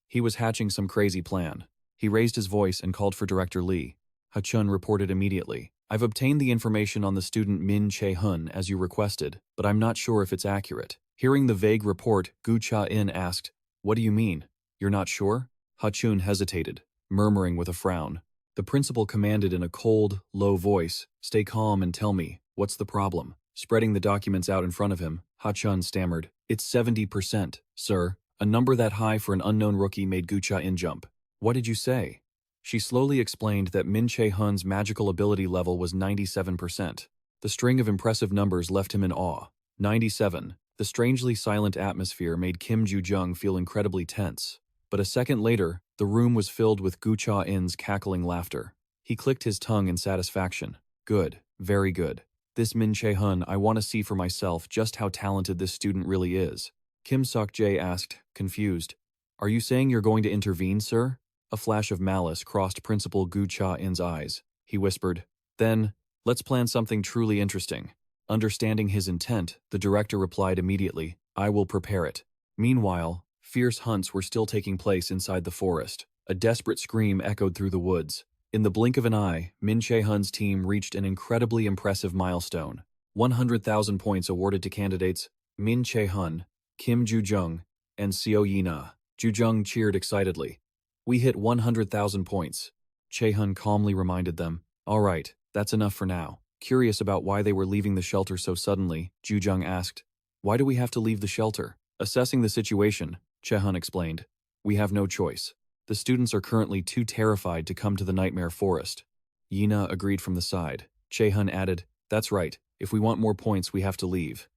He was hatching some crazy plan. He raised his voice and called for Director Lee. Ha-chun reported immediately. I've obtained the information on the student Min Che-hun as you requested, but I'm not sure if it's accurate. Hearing the vague report, Gu Cha-in asked, what do you mean? You're not sure? Ha-chun hesitated, murmuring with a frown. The principal commanded in a cold, low voice, stay calm and tell me, what's the problem? Spreading the documents out in front of him, Ha-chun stammered, it's 70%, sir. A number that high for an unknown rookie made Gu Cha-in jump. What did you say? She slowly explained that Min Che-hun's magical ability level was 97%. The string of impressive numbers left him in awe. 97. The strangely silent atmosphere made Kim Joo-jung feel incredibly tense. But a second later, the room was filled with Gu Cha-in's cackling laughter. He clicked his tongue in satisfaction. Good, very good. This Min Che-hun, I want to see for myself just how talented this student really is. Kim Sok-jae asked, confused, are you saying you're going to intervene, sir? A flash of malice crossed Principal Gu Cha-in's eyes. He whispered, "Then, let's plan something truly interesting." Understanding his intent, the director replied immediately, "I will prepare it." Meanwhile, fierce hunts were still taking place inside the forest. A desperate scream echoed through the woods. In the blink of an eye, Min Che-hun's team reached an incredibly impressive milestone. 100,000 points awarded to candidates Min Che-hun, Kim Ju-jung, and Seo Yi-na. Ju-jung cheered excitedly. "We hit 100,000 points." Che-hun calmly reminded them, "All right, that's enough for now." Curious about why they were leaving the shelter so suddenly, Ju-jung asked, "Why do we have to leave the shelter?" Assessing the situation, Che-hun explained, "We have no choice. The students are currently too terrified to come to the nightmare forest." Yi-na agreed from the side. Che-hun added, "That's right, if we want more points we have to leave."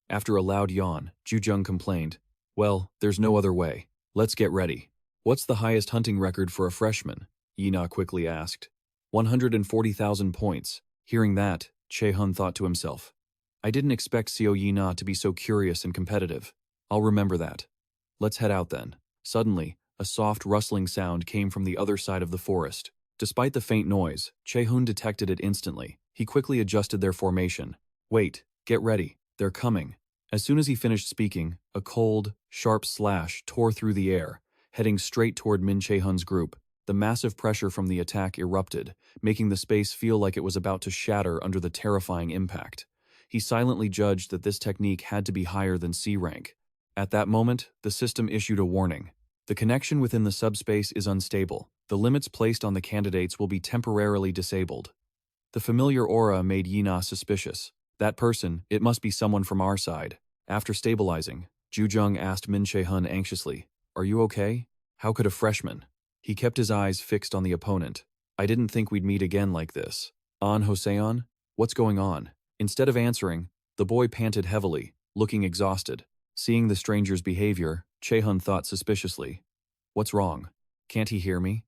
After a loud yawn, Ju-jung complained, "Well, there's no other way. Let's get ready." "What's the highest hunting record for a freshman?" Yi-na quickly asked. 140,000 points. Hearing that, Che-hun thought to himself, "I didn't expect Seo Yi-na to be so curious and competitive. I'll remember that. Let's head out then." Suddenly, a soft rustling sound came from the other side of the forest. Despite the faint noise, Che-hun detected it instantly. He quickly adjusted their formation. "Wait, get ready, they're coming." As soon as he finished speaking, a cold, sharp slash tore through the air, heading straight toward Min Che-hun's group. The massive pressure from the attack erupted, making the space feel like it was about to shatter under the terrifying impact. He silently judged that this technique had to be higher than C rank. At that moment, the system issued a warning. The connection within the subspace is unstable. The limits placed on the candidates will be temporarily disabled. The familiar aura made Yi-na suspicious. That person, it must be someone from our side. After stabilizing, Ju-jung asked Min Che-hun anxiously, "Are you okay? How could a freshman?" He kept his eyes fixed on the opponent. "I didn't think we'd meet again like this. An Hoseon? What's going on?" Instead of answering, the boy panted heavily, looking exhausted. Seeing the stranger's behavior, Che-hun thought suspiciously, "What's wrong? Can't he hear me?"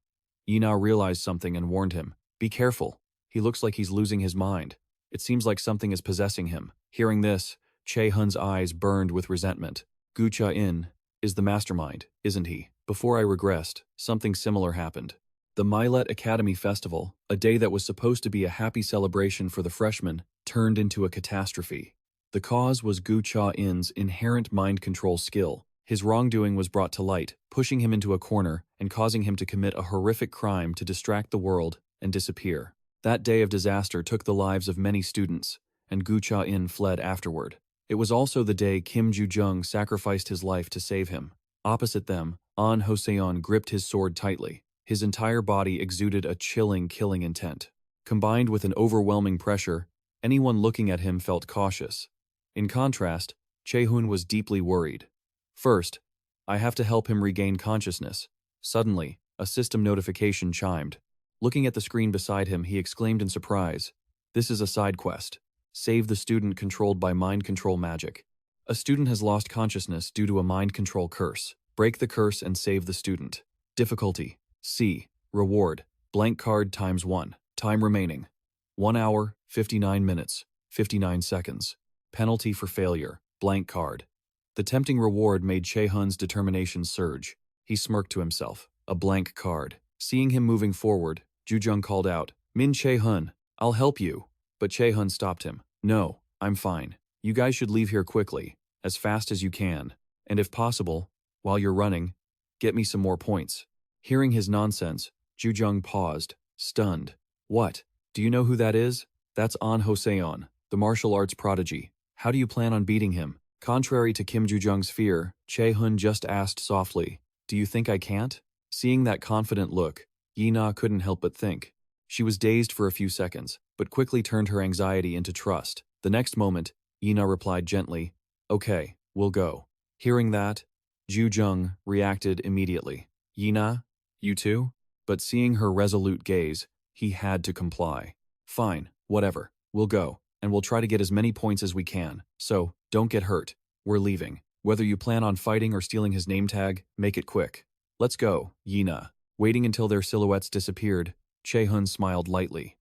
Yi-na realized something and warned him, "Be careful. He looks like he's losing his mind. It seems like something is possessing him." Hearing this, Che-hun's eyes burned with resentment. "Gu Cha-in is the mastermind, isn't he?" Before I regressed, something similar happened. The Milet Academy Festival, a day that was supposed to be a happy celebration for the freshmen, turned into a catastrophe. The cause was Gu Cha-in's inherent mind control skill. His wrongdoing was brought to light, pushing him into a corner and causing him to commit a horrific crime to distract the world and disappear. That day of disaster took the lives of many students, and Gu Cha-in fled afterward. It was also the day Kim Ju-jung sacrificed his life to save him. Opposite them, An Hoseon gripped his sword tightly. His entire body exuded a chilling, killing intent. Combined with an overwhelming pressure, anyone looking at him felt cautious. In contrast, Che-hun was deeply worried. "First, I have to help him regain consciousness." Suddenly, a system notification chimed. Looking at the screen beside him, he exclaimed in surprise, "This is a side quest. Save the student controlled by mind control magic. A student has lost consciousness due to a mind control curse. Break the curse and save the student. Difficulty: C. Reward: blank card ×1. Time remaining: 1 hour, 59 minutes, 59 seconds. Penalty for failure: blank card." The tempting reward made Che-hun's determination surge. He smirked to himself. A blank card. Seeing him moving forward, Ju-jung called out, "Min Che-hun, I'll help you." But Che-hun stopped him. "No, I'm fine. You guys should leave here quickly, as fast as you can. And if possible, while you're running, get me some more points." Hearing his nonsense, Ju-jung paused, stunned. "What? Do you know who that is?" "That's An Hoseon, the martial arts prodigy. How do you plan on beating him?" Contrary to Kim Ju-jung's fear, Che-hun just asked softly, "Do you think I can't?" Seeing that confident look, Yi-na couldn't help but think. She was dazed for a few seconds, but quickly turned her anxiety into trust. The next moment, Yi-na replied gently, "Okay, we'll go." Hearing that, Ju-jung reacted immediately. "Yi-na, you too?" But seeing her resolute gaze, he had to comply. "Fine, whatever, we'll go, and we'll try to get as many points as we can. So, don't get hurt. We're leaving. Whether you plan on fighting or stealing his name tag, make it quick." "Let's go, Yi-na." Waiting until their silhouettes disappeared, Che-hun smiled lightly.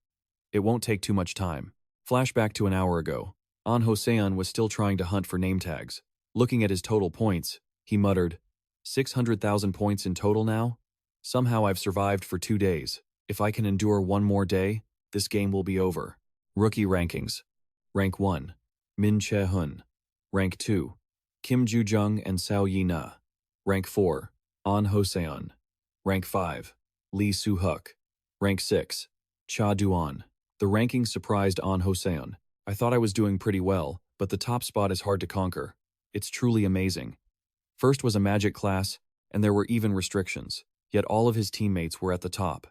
"It won't take too much time." Flashback to an hour ago. An Hoseon was still trying to hunt for name tags. Looking at his total points, he muttered, 600,000 points in total now? Somehow I've survived for 2 days. If I can endure one more day, this game will be over. Rookie rankings. Rank 1. Min Che-hun. Rank 2. Kim Joo-jung and Sao Yi-na. Rank 4. An Ho-seon. Rank 5. Lee Soo-huk. Rank 6. Cha Do-an. The rankings surprised An Ho-seon. I thought I was doing pretty well, but the top spot is hard to conquer. It's truly amazing. First was a magic class, and there were even restrictions, yet all of his teammates were at the top.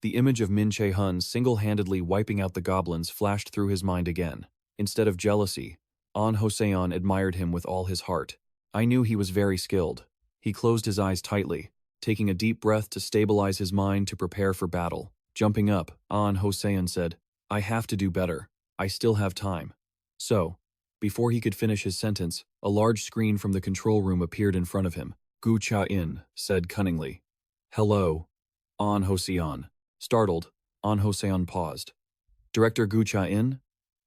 The image of Min Che-hun single-handedly wiping out the goblins flashed through his mind again. Instead of jealousy, An Ho-seon admired him with all his heart. I knew he was very skilled. He closed his eyes tightly, taking a deep breath to stabilize his mind to prepare for battle. Jumping up, An Ho-seon said, "I have to do better. I still have time." So, before he could finish his sentence, a large screen from the control room appeared in front of him. Gu Cha-in said cunningly, "Hello, An Ho-seon." Startled, An Ho-seon paused. "Director Gu Cha-in?"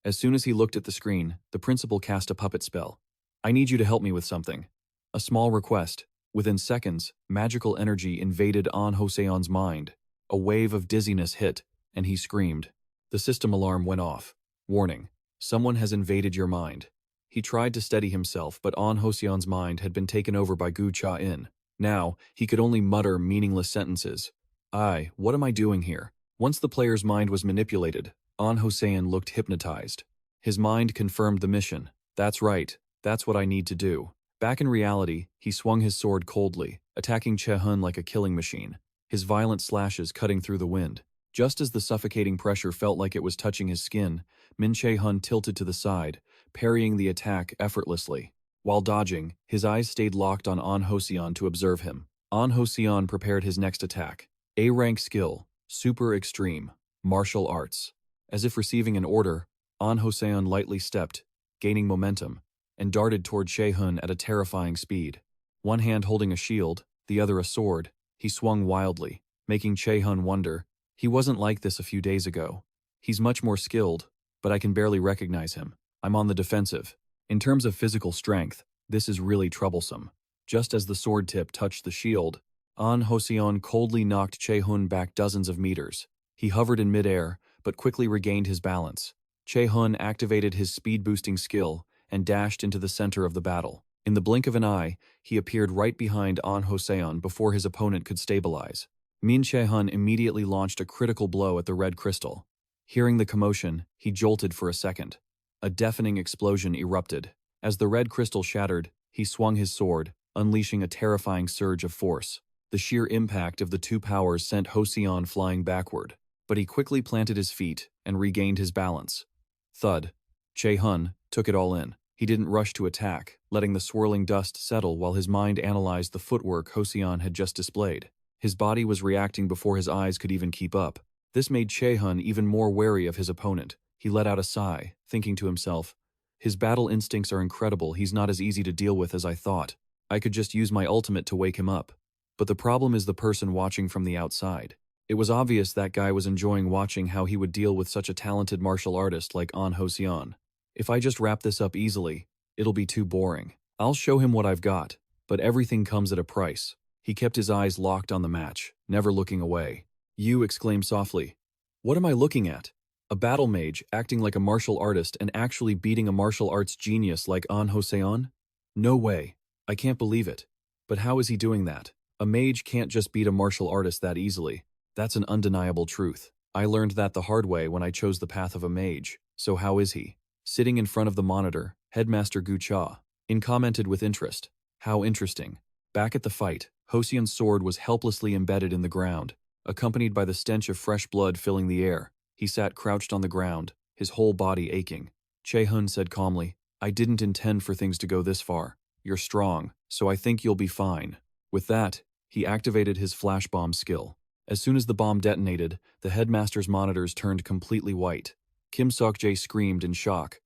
As soon as he looked at the screen, the principal cast a puppet spell. "I need you to help me with something." A small request. Within seconds, magical energy invaded An Ho-seon's mind. A wave of dizziness hit, and he screamed. The system alarm went off. Warning: someone has invaded your mind. He tried to steady himself, but An Ho-seon's mind had been taken over by Gu Cha-in. Now, he could only mutter meaningless sentences. What am I doing here?" Once the player's mind was manipulated, An Ho-seon looked hypnotized. His mind confirmed the mission. "That's right, that's what I need to do." Back in reality, he swung his sword coldly, attacking Che-hun like a killing machine, his violent slashes cutting through the wind. Just as the suffocating pressure felt like it was touching his skin, Min Che-hun tilted to the side, parrying the attack effortlessly. While dodging, his eyes stayed locked on An Ho-seon to observe him. An Ho-seon prepared his next attack. A-rank skill, super extreme, martial arts. As if receiving an order, An Ho-seon lightly stepped, gaining momentum, and darted toward Che-hun at a terrifying speed. One hand holding a shield, the other a sword, he swung wildly, making Che-hun wonder. He wasn't like this a few days ago. He's much more skilled, but I can barely recognize him. I'm on the defensive. In terms of physical strength, this is really troublesome. Just as the sword tip touched the shield, An Ho-seon coldly knocked Che-hun back dozens of meters. He hovered in midair, but quickly regained his balance. Che-hun activated his speed-boosting skill and dashed into the center of the battle. In the blink of an eye, he appeared right behind An Ho-seon before his opponent could stabilize. Min Che-hun immediately launched a critical blow at the red crystal. Hearing the commotion, he jolted for a second. A deafening explosion erupted. As the red crystal shattered, he swung his sword, unleashing a terrifying surge of force. The sheer impact of the two powers sent Ho-seon flying backward, but he quickly planted his feet and regained his balance. Thud. Che-hun took it all in. He didn't rush to attack, letting the swirling dust settle while his mind analyzed the footwork Ho-seon had just displayed. His body was reacting before his eyes could even keep up. This made Che-hun even more wary of his opponent. He let out a sigh, thinking to himself, "His battle instincts are incredible. He's not as easy to deal with as I thought. I could just use my ultimate to wake him up." But the problem is the person watching from the outside. It was obvious that guy was enjoying watching how he would deal with such a talented martial artist like An Ho-seon. "If I just wrap this up easily, it'll be too boring. I'll show him what I've got, but everything comes at a price." He kept his eyes locked on the match, never looking away. "You," exclaimed softly. "What am I looking at? A battle mage acting like a martial artist and actually beating a martial arts genius like An Ho-seon? No way. I can't believe it. But how is he doing that? A mage can't just beat a martial artist that easily. That's an undeniable truth. I learned that the hard way when I chose the path of a mage. So how is he?" Sitting in front of the monitor, Headmaster Gu Cha-in commented with interest. "How interesting." Back at the fight, Ho-seon's sword was helplessly embedded in the ground, accompanied by the stench of fresh blood filling the air. He sat crouched on the ground, his whole body aching. Che-hun said calmly, "I didn't intend for things to go this far. You're strong, so I think you'll be fine." With that, he activated his flash bomb skill. As soon as the bomb detonated, the headmaster's monitors turned completely white. Kim Sok-jae screamed in shock.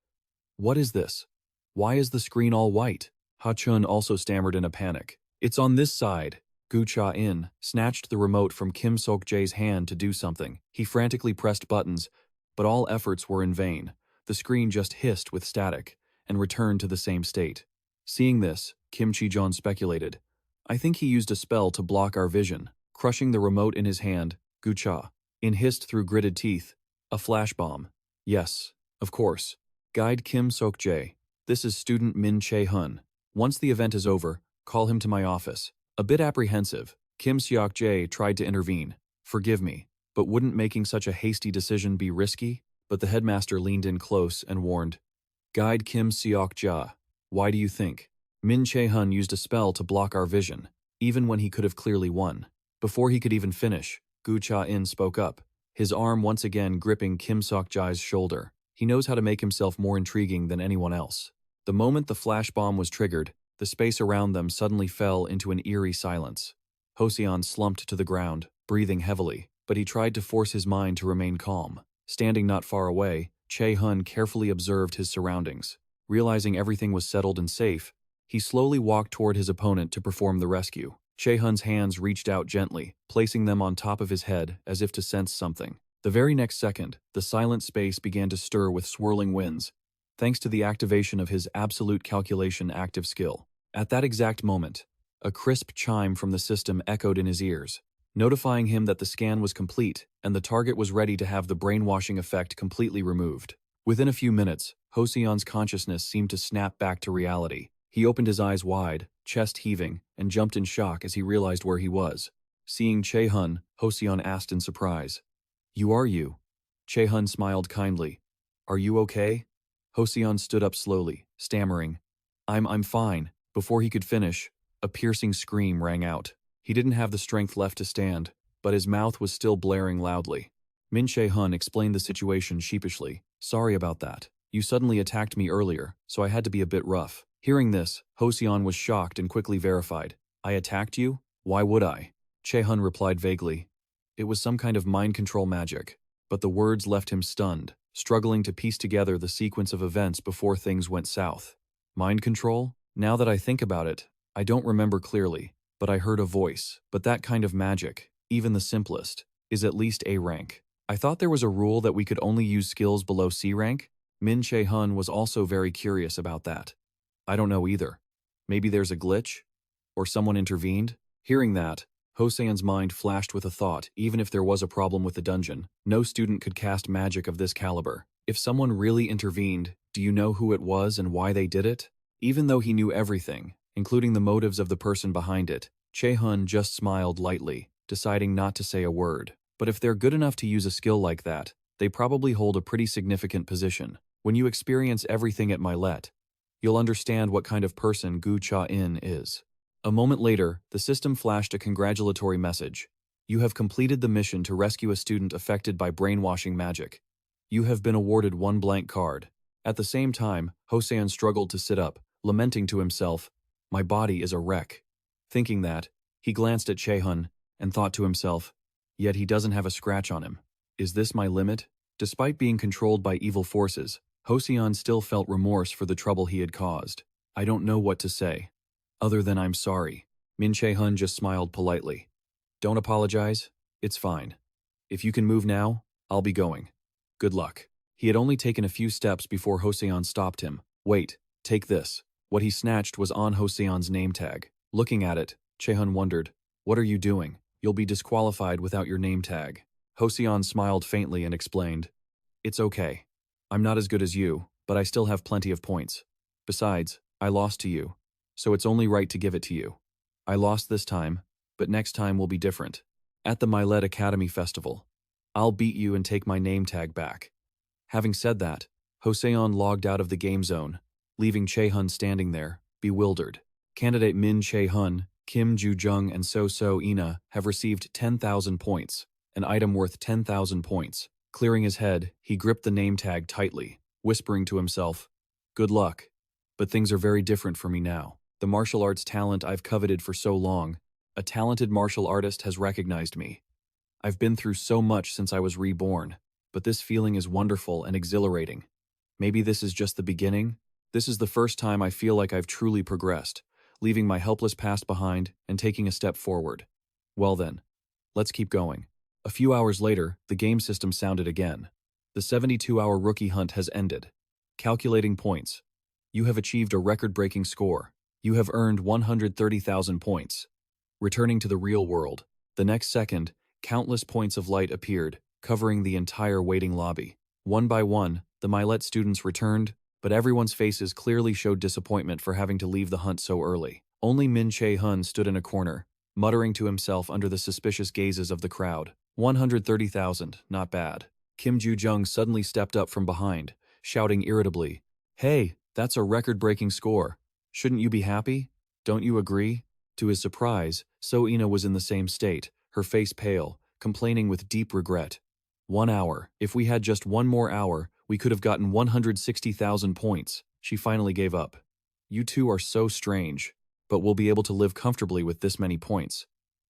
"What is this? Why is the screen all white?" Ha-chun also stammered in a panic. "It's on this side." Gu Cha-in snatched the remote from Kim Sok-jae's hand to do something. He frantically pressed buttons, but all efforts were in vain. The screen just hissed with static and returned to the same state. Seeing this, Kim Chi-jeon speculated, "I think he used a spell to block our vision." crushing the remote in his hand. Gucha. In hissed through gritted teeth. A flash bomb. Yes, of course. Guide Kim Sok-jae. This is student Min Che-hun. Once the event is over, call him to my office. A bit apprehensive, Kim Seok-jae tried to intervene. Forgive me, but wouldn't making such a hasty decision be risky? But the headmaster leaned in close and warned. Guide Kim Seok-jae. Why do you think? Min Che-hun used a spell to block our vision, even when he could have clearly won. Before he could even finish, Gu Cha-in spoke up, his arm once again gripping Kim Sok-jae's shoulder. He knows how to make himself more intriguing than anyone else. The moment the flash bomb was triggered, the space around them suddenly fell into an eerie silence. Hoseon slumped to the ground, breathing heavily, but he tried to force his mind to remain calm. Standing not far away, Che-hun carefully observed his surroundings. Realizing everything was settled and safe, he slowly walked toward his opponent to perform the rescue. Che-hun's hands reached out gently, placing them on top of his head as if to sense something. The very next second, the silent space began to stir with swirling winds, thanks to the activation of his absolute calculation active skill. At that exact moment, a crisp chime from the system echoed in his ears, notifying him that the scan was complete and the target was ready to have the brainwashing effect completely removed. Within a few minutes, Hoseon's consciousness seemed to snap back to reality. He opened his eyes wide, chest heaving, and jumped in shock as he realized where he was. Seeing Che-hun, Hoseon asked in surprise, "You are you?" Che-hun smiled kindly. "Are you okay?" Hoseon stood up slowly, stammering, I'm fine." Before he could finish, a piercing scream rang out. He didn't have the strength left to stand, but his mouth was still blaring loudly. Min Che-hun explained the situation sheepishly. "Sorry about that. You suddenly attacked me earlier, so I had to be a bit rough." Hearing this, Hoseon was shocked and quickly verified. "I attacked you? Why would I?" Che-hun replied vaguely. It was some kind of mind control magic, but the words left him stunned, struggling to piece together the sequence of events before things went south. Mind control? Now that I think about it, I don't remember clearly, but I heard a voice. But that kind of magic, even the simplest, is at least A rank. I thought there was a rule that we could only use skills below C rank. Min Che-hun was also very curious about that. I don't know either. Maybe there's a glitch? Or someone intervened? Hearing that, Hoseon's mind flashed with a thought. Even if there was a problem with the dungeon, no student could cast magic of this caliber. If someone really intervened, do you know who it was and why they did it? Even though he knew everything, including the motives of the person behind it, Che-hun just smiled lightly, deciding not to say a word. But if they're good enough to use a skill like that, they probably hold a pretty significant position. When you experience everything at Milet, you'll understand what kind of person Gu Cha-in is. A moment later, the system flashed a congratulatory message. You have completed the mission to rescue a student affected by brainwashing magic. You have been awarded 1 blank card. At the same time, Hoseon struggled to sit up, lamenting to himself, "My body is a wreck." Thinking that, he glanced at Che-hun and thought to himself, "Yet he doesn't have a scratch on him. Is this my limit?" Despite being controlled by evil forces, Hoseon still felt remorse for the trouble he had caused. "I don't know what to say. Other than I'm sorry." Min Che-hun just smiled politely. "Don't apologize. It's fine. If you can move now, I'll be going. Good luck." He had only taken a few steps before Hoseon stopped him. "Wait, take this." What he snatched was on Hoseon's name tag. Looking at it, Che-hun wondered, "What are you doing? You'll be disqualified without your name tag." Hoseon smiled faintly and explained, "It's okay. I'm not as good as you, but I still have plenty of points. Besides, I lost to you, so it's only right to give it to you. I lost this time, but next time will be different. At the Milet Academy Festival, I'll beat you and take my name tag back." Having said that, Hoseon logged out of the game zone, leaving Che-hun standing there, bewildered. Candidate Min Che-hun, Kim Ju-jung, and So Ina have received 10,000 points, an item worth 10,000 points. Clearing his head, he gripped the name tag tightly, whispering to himself, "Good luck. But things are very different for me now. The martial arts talent I've coveted for so long, a talented martial artist has recognized me. I've been through so much since I was reborn, but this feeling is wonderful and exhilarating. Maybe this is just the beginning? This is the first time I feel like I've truly progressed, leaving my helpless past behind and taking a step forward. Well then, let's keep going." A few hours later, the game system sounded again. The 72-hour rookie hunt has ended. Calculating points. You have achieved a record-breaking score. You have earned 130,000 points. Returning to the real world, The next second, countless points of light appeared, covering the entire waiting lobby. One by one, the Milet students returned, but everyone's faces clearly showed disappointment for having to leave the hunt so early. Only Che-hun stood in a corner, muttering to himself under the suspicious gazes of the crowd. 130,000, not bad. Kim Joo-jung suddenly stepped up from behind, shouting irritably, "Hey, that's a record-breaking score. Shouldn't you be happy? Don't you agree?" To his surprise, So-ina was in the same state, her face pale, complaining with deep regret. 1 hour. If we had just one more hour, we could have gotten 160,000 points. She finally gave up. You two are so strange, but we'll be able to live comfortably with this many points.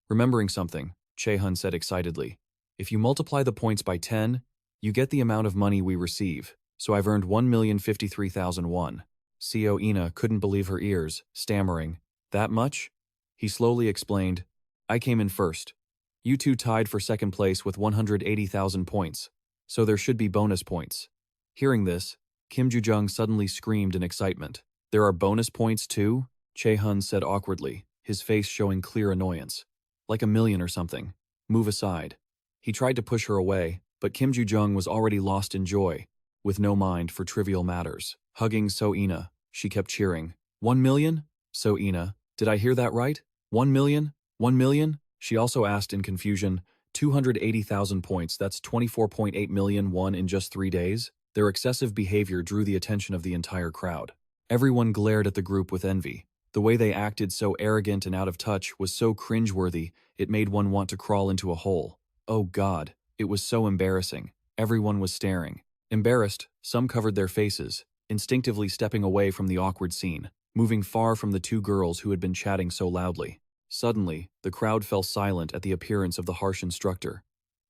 Remembering something, Che-hun said excitedly. If you multiply the points by 10, you get the amount of money we receive. So I've earned 1,053,001. So-ina couldn't believe her ears, stammering, "That much?" He slowly explained, "I came in first. You two tied for second place with 180,000 points, so there should be bonus points." Hearing this, Kim Joo-jung suddenly screamed in excitement. "There are bonus points too?" Che-hun said awkwardly, his face showing clear annoyance. "Like 1,000,000 or something. Move aside." He tried to push her away, but Kim Joo-jung was already lost in joy, with no mind for trivial matters. Hugging So-ina, she kept cheering. 1,000,000? So-ina, did I hear that right? 1,000,000? 1,000,000? She also asked in confusion, 280,000 points, that's 24.8 million won in just 3 days? Their excessive behavior drew the attention of the entire crowd. Everyone glared at the group with envy. The way they acted, so arrogant and out of touch, was so cringeworthy, it made one want to crawl into a hole. Oh God, it was so embarrassing. Everyone was staring. Embarrassed, some covered their faces, instinctively stepping away from the awkward scene, moving far from the two girls who had been chatting so loudly. Suddenly, the crowd fell silent at the appearance of the harsh instructor.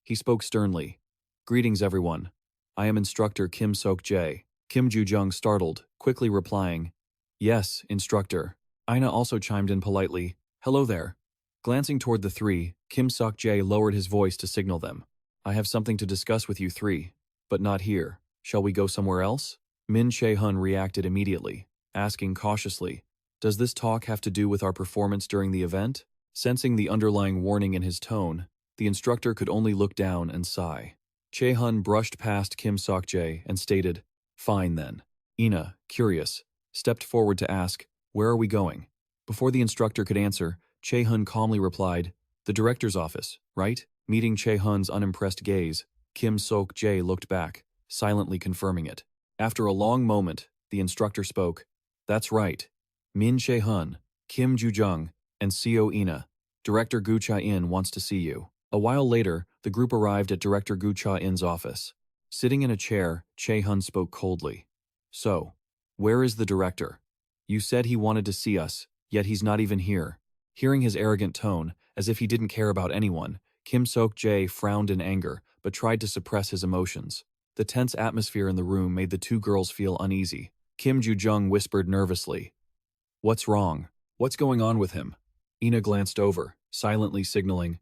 He spoke sternly. "Greetings, everyone. I am Instructor Kim Sok-jae." Kim Joo-jung startled, quickly replying, "Yes, instructor." Ina also chimed in politely, "Hello there." Glancing toward the three, Kim Sok-jae lowered his voice to signal them. "I have something to discuss with you three, but not here. Shall we go somewhere else?" Che-hun reacted immediately, asking cautiously, "Does this talk have to do with our performance during the event?" Sensing the underlying warning in his tone, the instructor could only look down and sigh. Che-hun brushed past Kim Sok-jae and stated, "Fine then." Ina, curious, stepped forward to ask, "Where are we going?" Before the instructor could answer, Che-hun calmly replied, "The director's office, right?" Meeting Che-hun's unimpressed gaze, Kim Sok-jae looked back, silently confirming it. After a long moment, the instructor spoke, "That's right. Che-hun, Kim Joo-jung, and So-ina. Director Gu Cha-in wants to see you." A while later, the group arrived at Director Gu Cha-in's office. Sitting in a chair, Che-hun spoke coldly. "So, where is the director? You said he wanted to see us, yet he's not even here." Hearing his arrogant tone, as if he didn't care about anyone, Kim Sok-jae frowned in anger, but tried to suppress his emotions. The tense atmosphere in the room made the two girls feel uneasy. Kim Joo-jung whispered nervously, "What's wrong? What's going on with him?" Ina glanced over, silently signaling,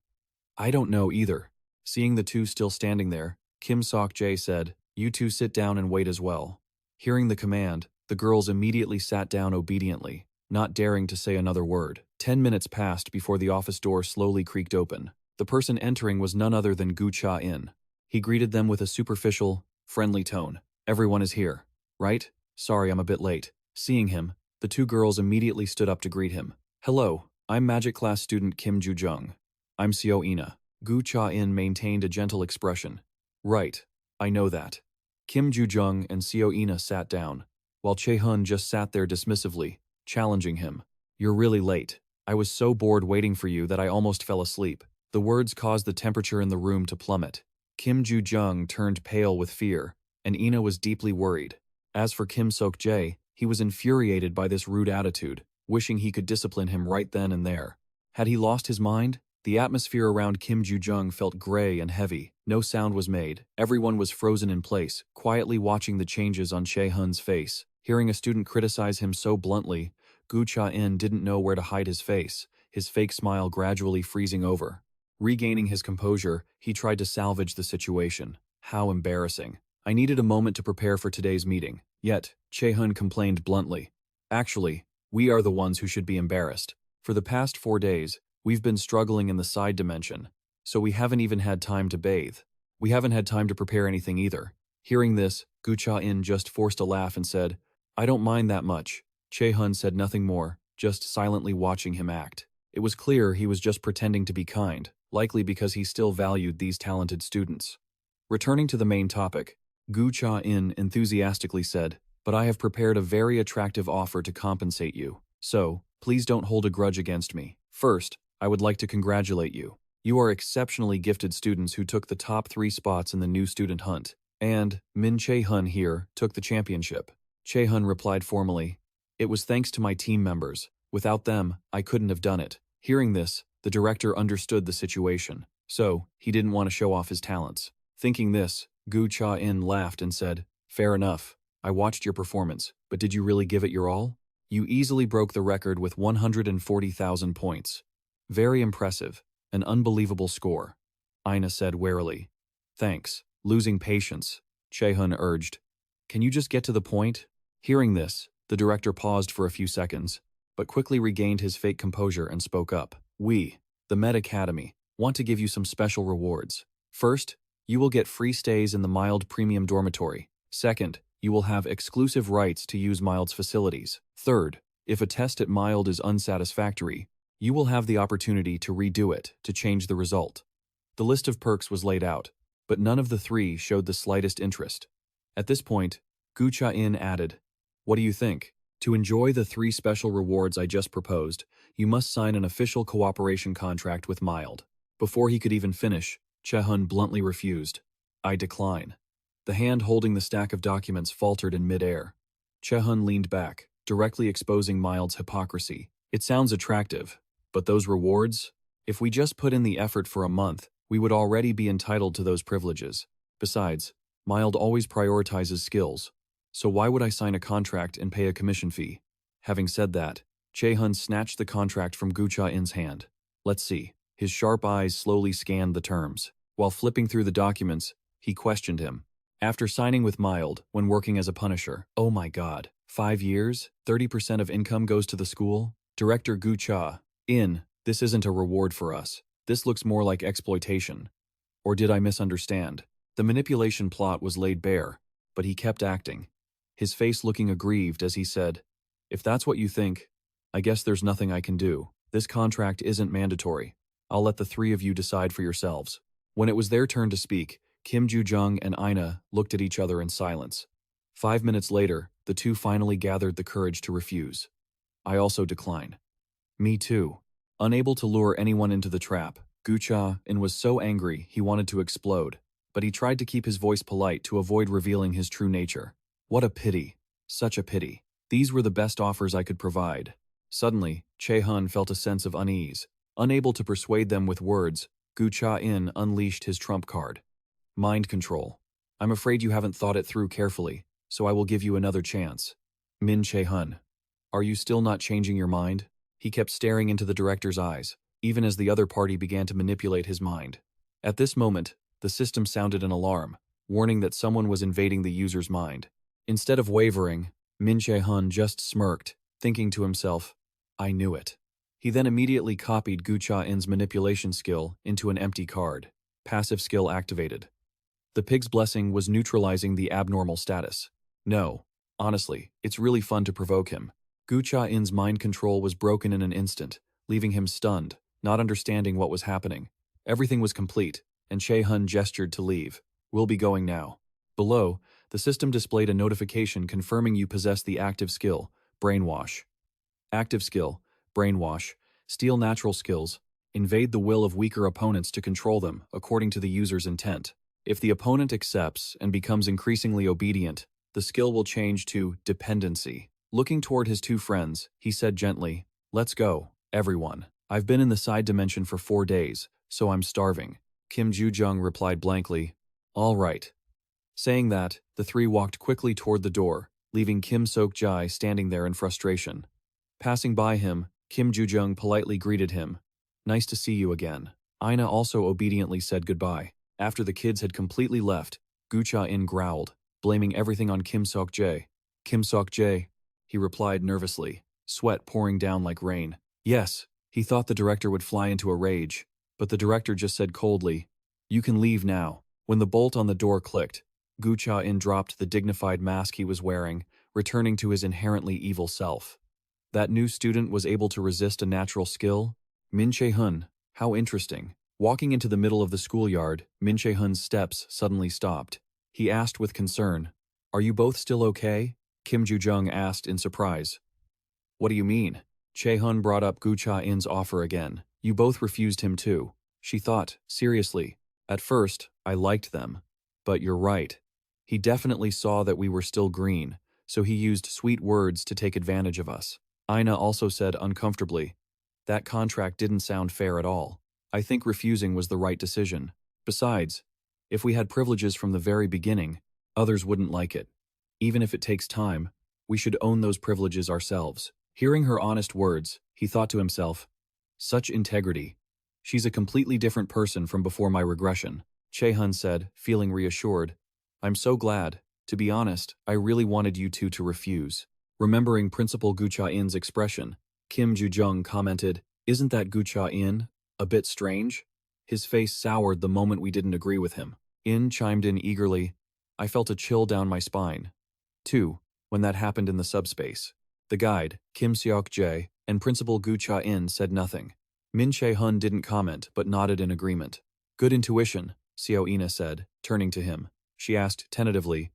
"I don't know either." Seeing the two still standing there, Kim Sok-jae said, "You two sit down and wait as well." Hearing the command, the girls immediately sat down obediently, not daring to say another word. 10 minutes passed before the office door slowly creaked open. The person entering was none other than Gu Cha-in. He greeted them with a superficial, friendly tone. "Everyone is here, right? Sorry I'm a bit late." Seeing him, the two girls immediately stood up to greet him. "Hello, I'm magic class student Kim Joo-jung. I'm So-ina." Gu Cha-in maintained a gentle expression. "Right, I know that." Kim Joo-jung and So-ina sat down, while Che-hun just sat there dismissively, challenging him. "You're really late. I was so bored waiting for you that I almost fell asleep." The words caused the temperature in the room to plummet. Kim Joo-jung turned pale with fear, and Ina was deeply worried. As for Kim Sok-jae, he was infuriated by this rude attitude, wishing he could discipline him right then and there. Had he lost his mind? The atmosphere around Kim Joo-jung felt gray and heavy. No sound was made. Everyone was frozen in place, quietly watching the changes on Che-hun's face. Hearing a student criticize him so bluntly, Gu Cha-in didn't know where to hide his fake smile gradually freezing over. Regaining his composure, he tried to salvage the situation. How embarrassing. "I needed a moment to prepare for today's meeting." Yet, Che-hun complained bluntly. "Actually, we are the ones who should be embarrassed. For the past 4 days, We've been struggling in the side dimension, so we haven't even had time to bathe. We haven't had time to prepare anything either. Hearing this, Gu Cha-in just forced a laugh and said, I don't mind that much. Che-hun said nothing more, just silently watching him act. It was clear he was just pretending to be kind, likely because he still valued these talented students. Returning to the main topic, Gu Cha-in enthusiastically said, but I have prepared a very attractive offer to compensate you, so please don't hold a grudge against me. First, I would like to congratulate you. You are exceptionally gifted students who took the top 3 spots in the new student hunt, and Min Che-hun here took the championship. Che-hun replied formally, It was thanks to my team members. Without them, I couldn't have done it. Hearing this, the director understood the situation, so he didn't want to show off his talents. Thinking this, Gu Cha-in laughed and said, Fair enough. I watched your performance, but did you really give it your all? You easily broke the record with 140,000 points. Very impressive. An unbelievable score. Ina said warily. Thanks. Losing patience, Che-hun urged. Can you just get to the point? Hearing this, the director paused for a few seconds, but quickly regained his fake composure and spoke up. We, the Med Academy, want to give you some special rewards. First, you will get free stays in the Mild Premium Dormitory. Second, you will have exclusive rights to use Mild's facilities. Third, if a test at Mild is unsatisfactory, you will have the opportunity to redo it to change the result. The list of perks was laid out, but none of the 3 showed the slightest interest. At this point, Gu Cha-in added, What do you think? To enjoy the 3 special rewards I just proposed, you must sign an official cooperation contract with Mild. Before he could even finish, Che-hun bluntly refused. I decline. The hand holding the stack of documents faltered in midair. Che-hun leaned back, directly exposing Mild's hypocrisy. It sounds attractive, but those rewards? If we just put in the effort for a month, we would already be entitled to those privileges. Besides, Mild always prioritizes skills, so why would I sign a contract and pay a commission fee? Having said that, Che-hun snatched the contract from Gu Cha-in's hand. Let's see. His sharp eyes slowly scanned the terms. While flipping through the documents, he questioned him. After signing with Mild, when working as a Punisher, oh my god, 5 years, 30% of income goes to the school? Director Gu Cha-in, this isn't a reward for us. This looks more like exploitation. Or did I misunderstand? The manipulation plot was laid bare, but he kept acting, his face looking aggrieved as he said, If that's what you think, I guess there's nothing I can do. This contract isn't mandatory. I'll let the 3 of you decide for yourselves. When it was their turn to speak, Kim Joo-jung and Ina looked at each other in silence. 5 minutes later, the 2 finally gathered the courage to refuse. I also decline. Me too. Unable to lure anyone into the trap, Gu Cha-in was so angry he wanted to explode, but he tried to keep his voice polite to avoid revealing his true nature. What a pity. Such a pity. These were the best offers I could provide. Suddenly, Che-hun felt a sense of unease. Unable to persuade them with words, Gu Cha-in unleashed his trump card. Mind control. I'm afraid you haven't thought it through carefully, so I will give you another chance. Min Che-hun. Are you still not changing your mind? He kept staring into the director's eyes, even as the other party began to manipulate his mind. At this moment, the system sounded an alarm, warning that someone was invading the user's mind. Instead of wavering, Min Che-hun just smirked, thinking to himself, I knew it. He then immediately copied Gu Cha-in's manipulation skill into an empty card. Passive skill activated. The pig's blessing was neutralizing the abnormal status. No, honestly, it's really fun to provoke him. Gu Cha-in's mind control was broken in an instant, leaving him stunned, not understanding what was happening. Everything was complete, and Che-hun gestured to leave. We'll be going now. Below, the system displayed a notification confirming you possess the active skill, Brainwash. Active skill, Brainwash, steal natural skills, invade the will of weaker opponents to control them according to the user's intent. If the opponent accepts and becomes increasingly obedient, the skill will change to dependency. Looking toward his 2 friends, he said gently, Let's go, everyone. I've been in the side dimension for 4 days, so I'm starving. Kim Joo-jung replied blankly, All right. Saying that, the 3 walked quickly toward the door, leaving Kim Sok-jae standing there in frustration. Passing by him, Kim Joo-jung politely greeted him. Nice to see you again. Ina also obediently said goodbye. After the kids had completely left, Gu Cha-in growled, blaming everything on Kim Sok-jae. Kim Sok-jae, he replied nervously, sweat pouring down like rain. Yes, He thought the director would fly into a rage, but the director just said coldly, "You can leave now." When the bolt on the door clicked, Gu Cha-in dropped the dignified mask he was wearing, returning to his inherently evil self. That new student was able to resist a natural skill? Min Che-hun, how interesting. Walking into the middle of the schoolyard, Min Che-hun's steps suddenly stopped. He asked with concern, "Are you both still okay?" Kim Ju-jung asked in surprise. "What do you mean?" Che-hun brought up Gu Cha-in's offer again. "You both refused him too." She thought, seriously. "At first, I liked them. But you're right. He definitely saw that we were still green, so he used sweet words to take advantage of us." Ina also said uncomfortably, "That contract didn't sound fair at all. I think refusing was the right decision. Besides, if we had privileges from the very beginning, others wouldn't like it. Even if it takes time, we should own those privileges ourselves." Hearing her honest words, he thought to himself, "Such integrity. She's a completely different person from before my regression." Che-hun said, feeling reassured, "I'm so glad. To be honest, I really wanted you two to refuse." Remembering Principal Gu Cha-in's expression, Kim Ju-jung commented, "Isn't that Gu Cha-in a bit strange?" His face soured the moment we didn't agree with him. In chimed in eagerly, "I felt a chill down my spine, too, when that happened in the subspace." The guide, Kim Seok-jae, and Principal Gu Cha-in said nothing. Min Che-hun didn't comment but nodded in agreement. "Good intuition," Seo-ina said, turning to him. She asked tentatively,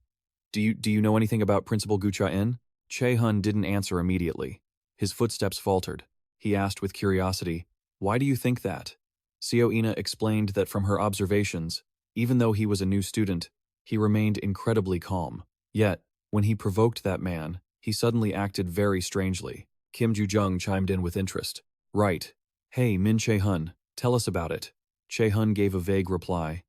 Do you know anything about Principal Gu Cha-in?" Che-hun didn't answer immediately. His footsteps faltered. He asked with curiosity, "Why do you think that?" Seo-ina explained that from her observations, even though he was a new student, he remained incredibly calm. Yet, when he provoked that man, he suddenly acted very strangely. Kim Ju-jung chimed in with interest. "Right. Hey, Min Che-hun, tell us about it." Che-hun gave a vague reply.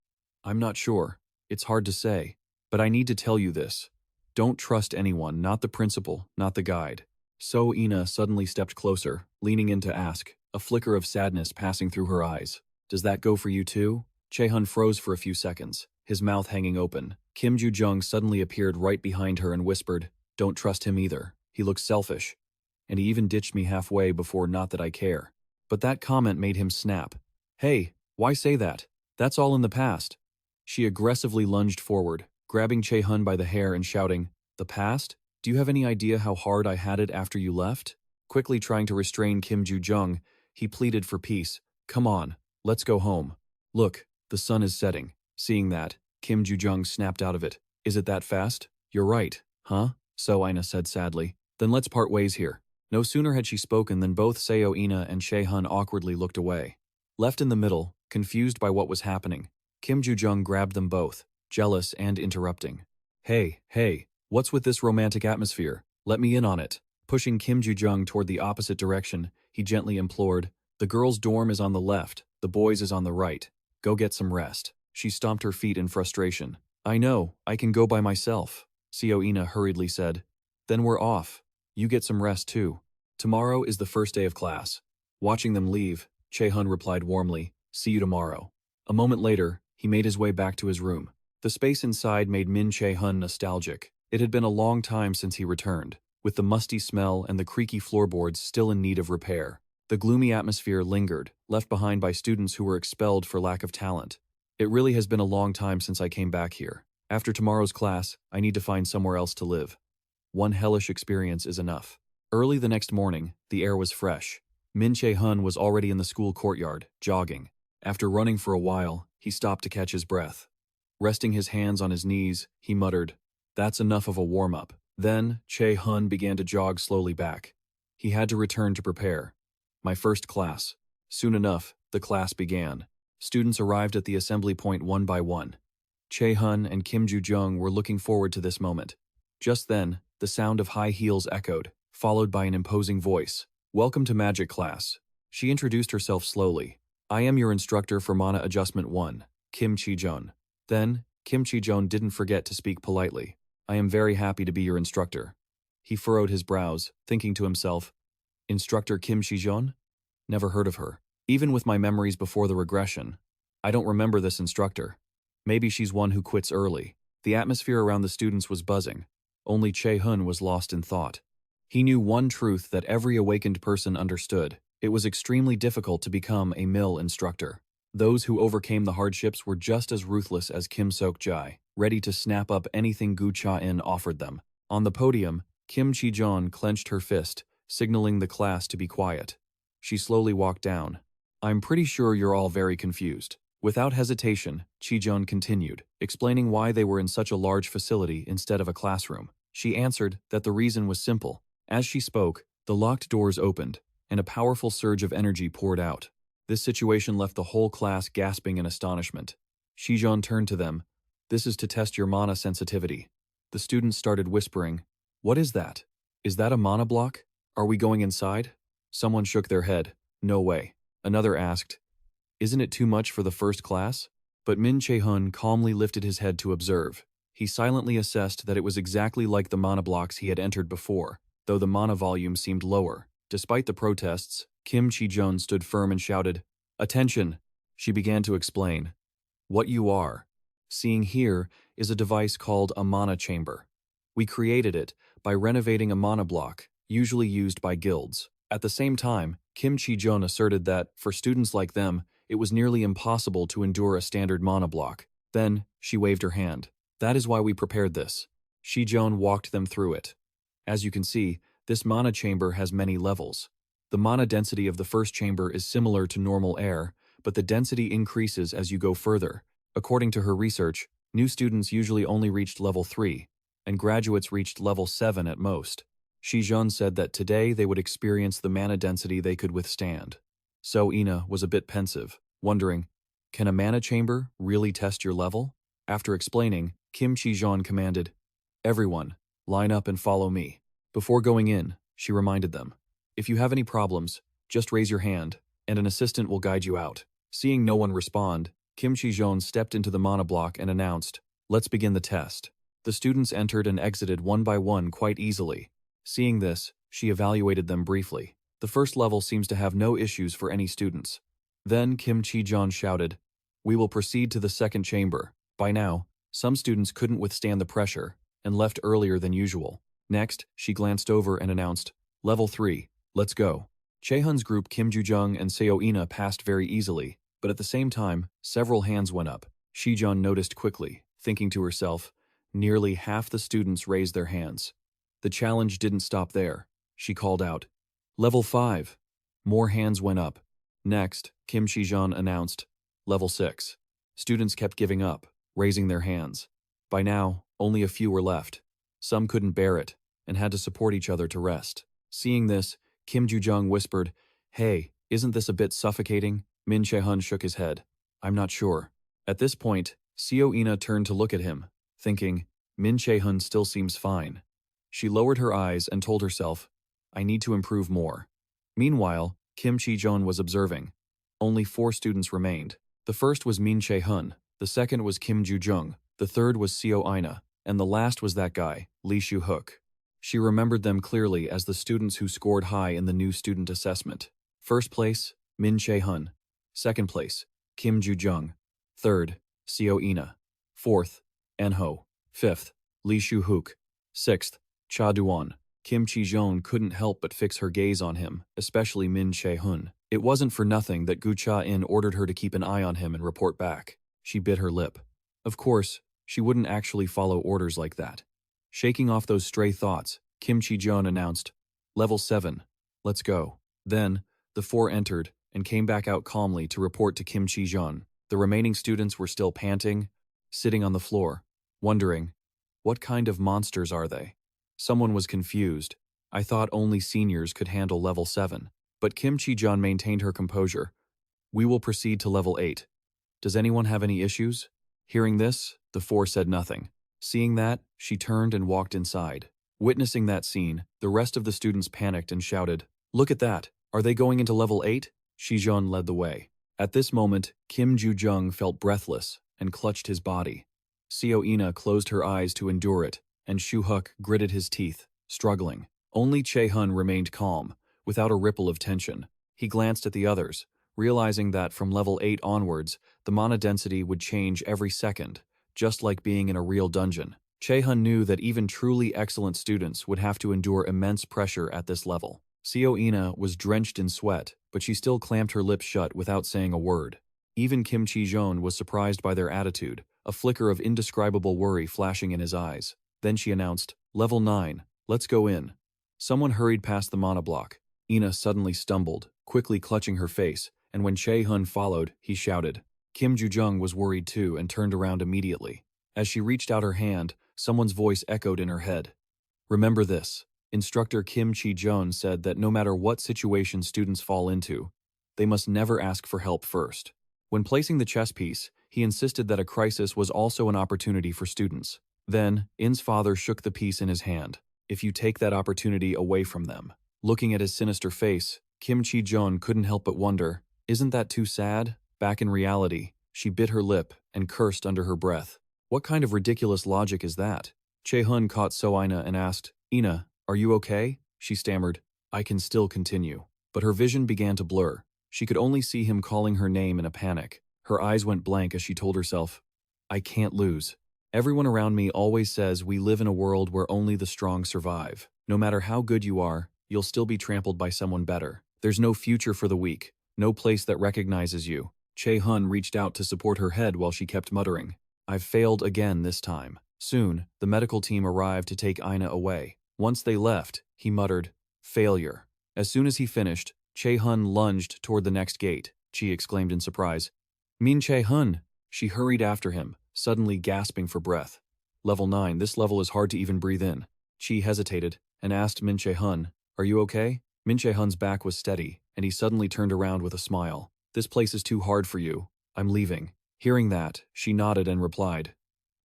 "I'm not sure. It's hard to say. But I need to tell you this. Don't trust anyone, not the principal, not the guide." So-ina suddenly stepped closer, leaning in to ask, a flicker of sadness passing through her eyes. "Does that go for you too?" Che-hun froze for a few seconds, his mouth hanging open. Kim Ju-jung suddenly appeared right behind her and whispered, "Don't trust him either. He looks selfish. And he even ditched me halfway before not that I care." But that comment made him snap. "Hey, why say that? That's all in the past." She aggressively lunged forward, grabbing Che-hun by the hair and shouting, "The past? Do you have any idea how hard I had it after you left?" Quickly trying to restrain Kim Ju-jung, he pleaded for peace. "Come on, let's go home. Look, the sun is setting." Seeing that, Kim Ju-jung snapped out of it. "Is it that fast?" "You're right, huh?" So-ina said sadly. "Then let's part ways here." No sooner had she spoken than both Seo-ina and Che-hun awkwardly looked away. Left in the middle, confused by what was happening, Kim Ju-jung grabbed them both, jealous and interrupting. Hey, what's with this romantic atmosphere? Let me in on it." Pushing Kim Ju-jung toward the opposite direction, he gently implored, "The girls' dorm is on the left, the boys' is on the right. Go get some rest." She stomped her feet in frustration. "I know, I can go by myself," Seo-ina hurriedly said. "Then we're off. You get some rest too. Tomorrow is the first day of class." Watching them leave, Che-hun replied warmly, "See you tomorrow." A moment later, he made his way back to his room. The space inside made Min Che-hun nostalgic. It had been a long time since he returned, with the musty smell and the creaky floorboards still in need of repair. The gloomy atmosphere lingered, left behind by students who were expelled for lack of talent. "It really has been a long time since I came back here. After tomorrow's class, I need to find somewhere else to live. One hellish experience is enough." Early the next morning, the air was fresh. Min Che-hun was already in the school courtyard, jogging. After running for a while, he stopped to catch his breath. Resting his hands on his knees, he muttered, "That's enough of a warm-up." Then, Che-hun began to jog slowly back. He had to return to prepare. My first class. Soon enough, the class began. Students arrived at the assembly point one by one. Che-hun and Kim Ju-jung were looking forward to this moment. Just then, the sound of high heels echoed, followed by an imposing voice. "Welcome to magic class." She introduced herself slowly. "I am your instructor for Mana Adjustment 1, Kim Chi-jun." Then, Kim Chi-jun didn't forget to speak politely. "I am very happy to be your instructor." He furrowed his brows, thinking to himself, "Instructor Kim Chi-jun? Never heard of her. Even with my memories before the regression, I don't remember this instructor. Maybe she's one who quits early." The atmosphere around the students was buzzing. Only Che-hun was lost in thought. He knew one truth that every awakened person understood. It was extremely difficult to become a mill instructor. Those who overcame the hardships were just as ruthless as Kim Sok-jae, ready to snap up anything Gu Cha-in offered them. On the podium, Kim Chi-jeon clenched her fist, signaling the class to be quiet. She slowly walked down. "I'm pretty sure you're all very confused." Without hesitation, Chi-jeon continued, explaining why they were in such a large facility instead of a classroom. She answered that the reason was simple. As she spoke, the locked doors opened, and a powerful surge of energy poured out. This situation left the whole class gasping in astonishment. Chi-jeon turned to them. "This is to test your mana sensitivity." The students started whispering, "What is that? Is that a mana block? Are we going inside?" Someone shook their head. "No way." Another asked, "Isn't it too much for the first class?" But Min Che-hun calmly lifted his head to observe. He silently assessed that it was exactly like the mana blocks he had entered before, though the mana volume seemed lower. Despite the protests, Kim Chi-jeon stood firm and shouted, "Attention!" She began to explain. "What you are seeing here is a device called a mana chamber. We created it by renovating a mana block, usually used by guilds." At the same time, Kim Chi-jeon asserted that, for students like them, it was nearly impossible to endure a standard mana block. Then, she waved her hand. "That is why we prepared this." Chi-jeon walked them through it. As you can see, this mana chamber has many levels. The mana density of the first chamber is similar to normal air, but the density increases as you go further. According to her research, new students usually only reached level 3, and graduates reached level 7 at most. Chi-jeon said that today they would experience the mana density they could withstand. So Ina was a bit pensive, wondering, can a mana chamber really test your level? After explaining, Kim Chi-jeon commanded, "Everyone, line up and follow me." Before going in, she reminded them, "If you have any problems, just raise your hand, and an assistant will guide you out." Seeing no one respond, Kim Chi-jeon stepped into the mana block and announced, "Let's begin the test." The students entered and exited one by one quite easily. Seeing this, she evaluated them briefly. The first level seems to have no issues for any students. Then Kim Chi-jeon shouted, "We will proceed to the second chamber." By now, some students couldn't withstand the pressure and left earlier than usual. Next, she glanced over and announced, "Level 3, let's go." Che-hun's group Kim Ju-jung and Seo Ina passed very easily, but at the same time, several hands went up. Chi-jeon noticed quickly, thinking to herself, nearly half the students raised their hands. The challenge didn't stop there. She called out, "Level 5. More hands went up. Next, Kim Chi-jeon announced, "Level 6. Students kept giving up, raising their hands. By now, only a few were left. Some couldn't bear it, and had to support each other to rest. Seeing this, Kim Ju-jung whispered, "Hey, isn't this a bit suffocating?" Min Che-hun shook his head. "I'm not sure." At this point, Seo Ina turned to look at him, thinking, Min Che-hun still seems fine. She lowered her eyes and told herself, "I need to improve more." Meanwhile, Kim Chi-jeon was observing. Only 4 students remained. The first was Min Che-hun, the second was Kim Ju-jung, the third was Seo Ina, and the last was that guy, Lee Shu-hook. She remembered them clearly as the students who scored high in the new student assessment. First place, Min Che-hun. Second place, Kim Ju-jung. Third, Seo Ina. Fourth, En-ho. Fifth, Lee Shu-hook. Sixth, Cha Duan. Kim Chi-jeon couldn't help but fix her gaze on him, especially Min Che-hun. It wasn't for nothing that Gu Cha-in ordered her to keep an eye on him and report back. She bit her lip. Of course, she wouldn't actually follow orders like that. Shaking off those stray thoughts, Kim Chi-jeon announced, "Level 7. Let's go." Then, the 4 entered and came back out calmly to report to Kim Chi-jeon. The remaining students were still panting, sitting on the floor, wondering, what kind of monsters are they? Someone was confused. "I thought only seniors could handle level 7. But Kim Chi-jeon maintained her composure. "We will proceed to level 8. Does anyone have any issues?" Hearing this, the 4 said nothing. Seeing that, she turned and walked inside. Witnessing that scene, the rest of the students panicked and shouted, "Look at that! Are they going into level 8? Chi-jeon led the way. At this moment, Kim Ju-jung felt breathless and clutched his body. Seo Ina closed her eyes to endure it, and Shu-hook gritted his teeth, struggling. Only Che-hun remained calm, without a ripple of tension. He glanced at the others, realizing that from level 8 onwards, the mana density would change every second, just like being in a real dungeon. Che-hun knew that even truly excellent students would have to endure immense pressure at this level. Seo Ina was drenched in sweat, but she still clamped her lips shut without saying a word. Even Kim Che-hun was surprised by their attitude, a flicker of indescribable worry flashing in his eyes. Then she announced, "Level 9, let's go in." Someone hurried past the monoblock. Ina suddenly stumbled, quickly clutching her face, and when Che-hun followed, he shouted. Kim Ju-jung was worried too and turned around immediately. As she reached out her hand, someone's voice echoed in her head. "Remember this." Instructor Kim Che-jun said that no matter what situation students fall into, they must never ask for help first. When placing the chess piece, he insisted that a crisis was also an opportunity for students. Then, In's father shook the piece in his hand. "If you take that opportunity away from them." Looking at his sinister face, Kim Che-jun couldn't help but wonder, isn't that too sad? Back in reality, she bit her lip and cursed under her breath. What kind of ridiculous logic is that? Che-hun caught Ina and asked, "Ina, are you okay?" She stammered, "I can still continue." But her vision began to blur. She could only see him calling her name in a panic. Her eyes went blank as she told herself, "I can't lose. Everyone around me always says we live in a world where only the strong survive. No matter how good you are, you'll still be trampled by someone better. There's no future for the weak, no place that recognizes you." Che-hun reached out to support her head while she kept muttering, "I've failed again this time." Soon, the medical team arrived to take Ina away. Once they left, he muttered, "Failure." As soon as he finished, Che-hun lunged toward the next gate. Chi exclaimed in surprise, "Min Che-hun!" She hurried after him, suddenly gasping for breath. "Level 9, this level is hard to even breathe in." Chi hesitated and asked Min Che-hun, "Are you okay?" Min Che-hun's back was steady, and he suddenly turned around with a smile. "This place is too hard for you. I'm leaving." Hearing that, she nodded and replied,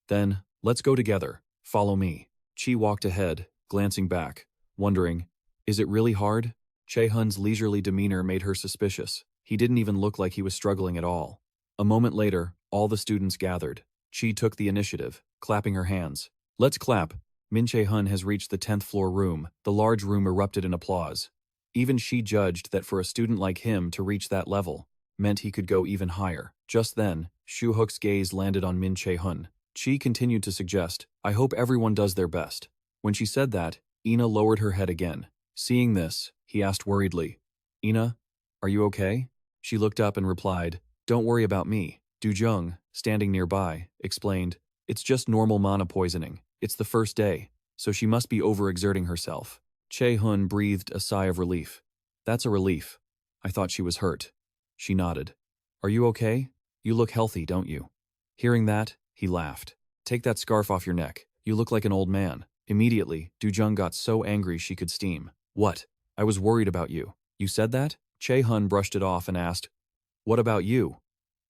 "Then, let's go together. Follow me." Chi walked ahead, glancing back, wondering, is it really hard? Che-hun's leisurely demeanor made her suspicious. He didn't even look like he was struggling at all. A moment later, all the students gathered. Chi took the initiative, clapping her hands. "Let's clap." Min Che-hun has reached the 10th floor room. The large room erupted in applause. Even she judged that for a student like him to reach that level meant he could go even higher. Just then, Shu Hook's gaze landed on Min Che-hun. Chi continued to suggest, "I hope everyone does their best." When she said that, Ina lowered her head again. Seeing this, he asked worriedly, "Ina, are you okay?" She looked up and replied, "Don't worry about me." Du-jung, standing nearby, explained, "It's just normal mana poisoning. It's the first day, so she must be overexerting herself." Che-hun breathed a sigh of relief. "That's a relief. I thought she was hurt." She nodded. "Are you okay? You look healthy, don't you?" Hearing that, he laughed. "Take that scarf off your neck. You look like an old man." Immediately, Du-jung got so angry she could steam. "What? I was worried about you. You said that?" Che-hun brushed it off and asked, "What about you?"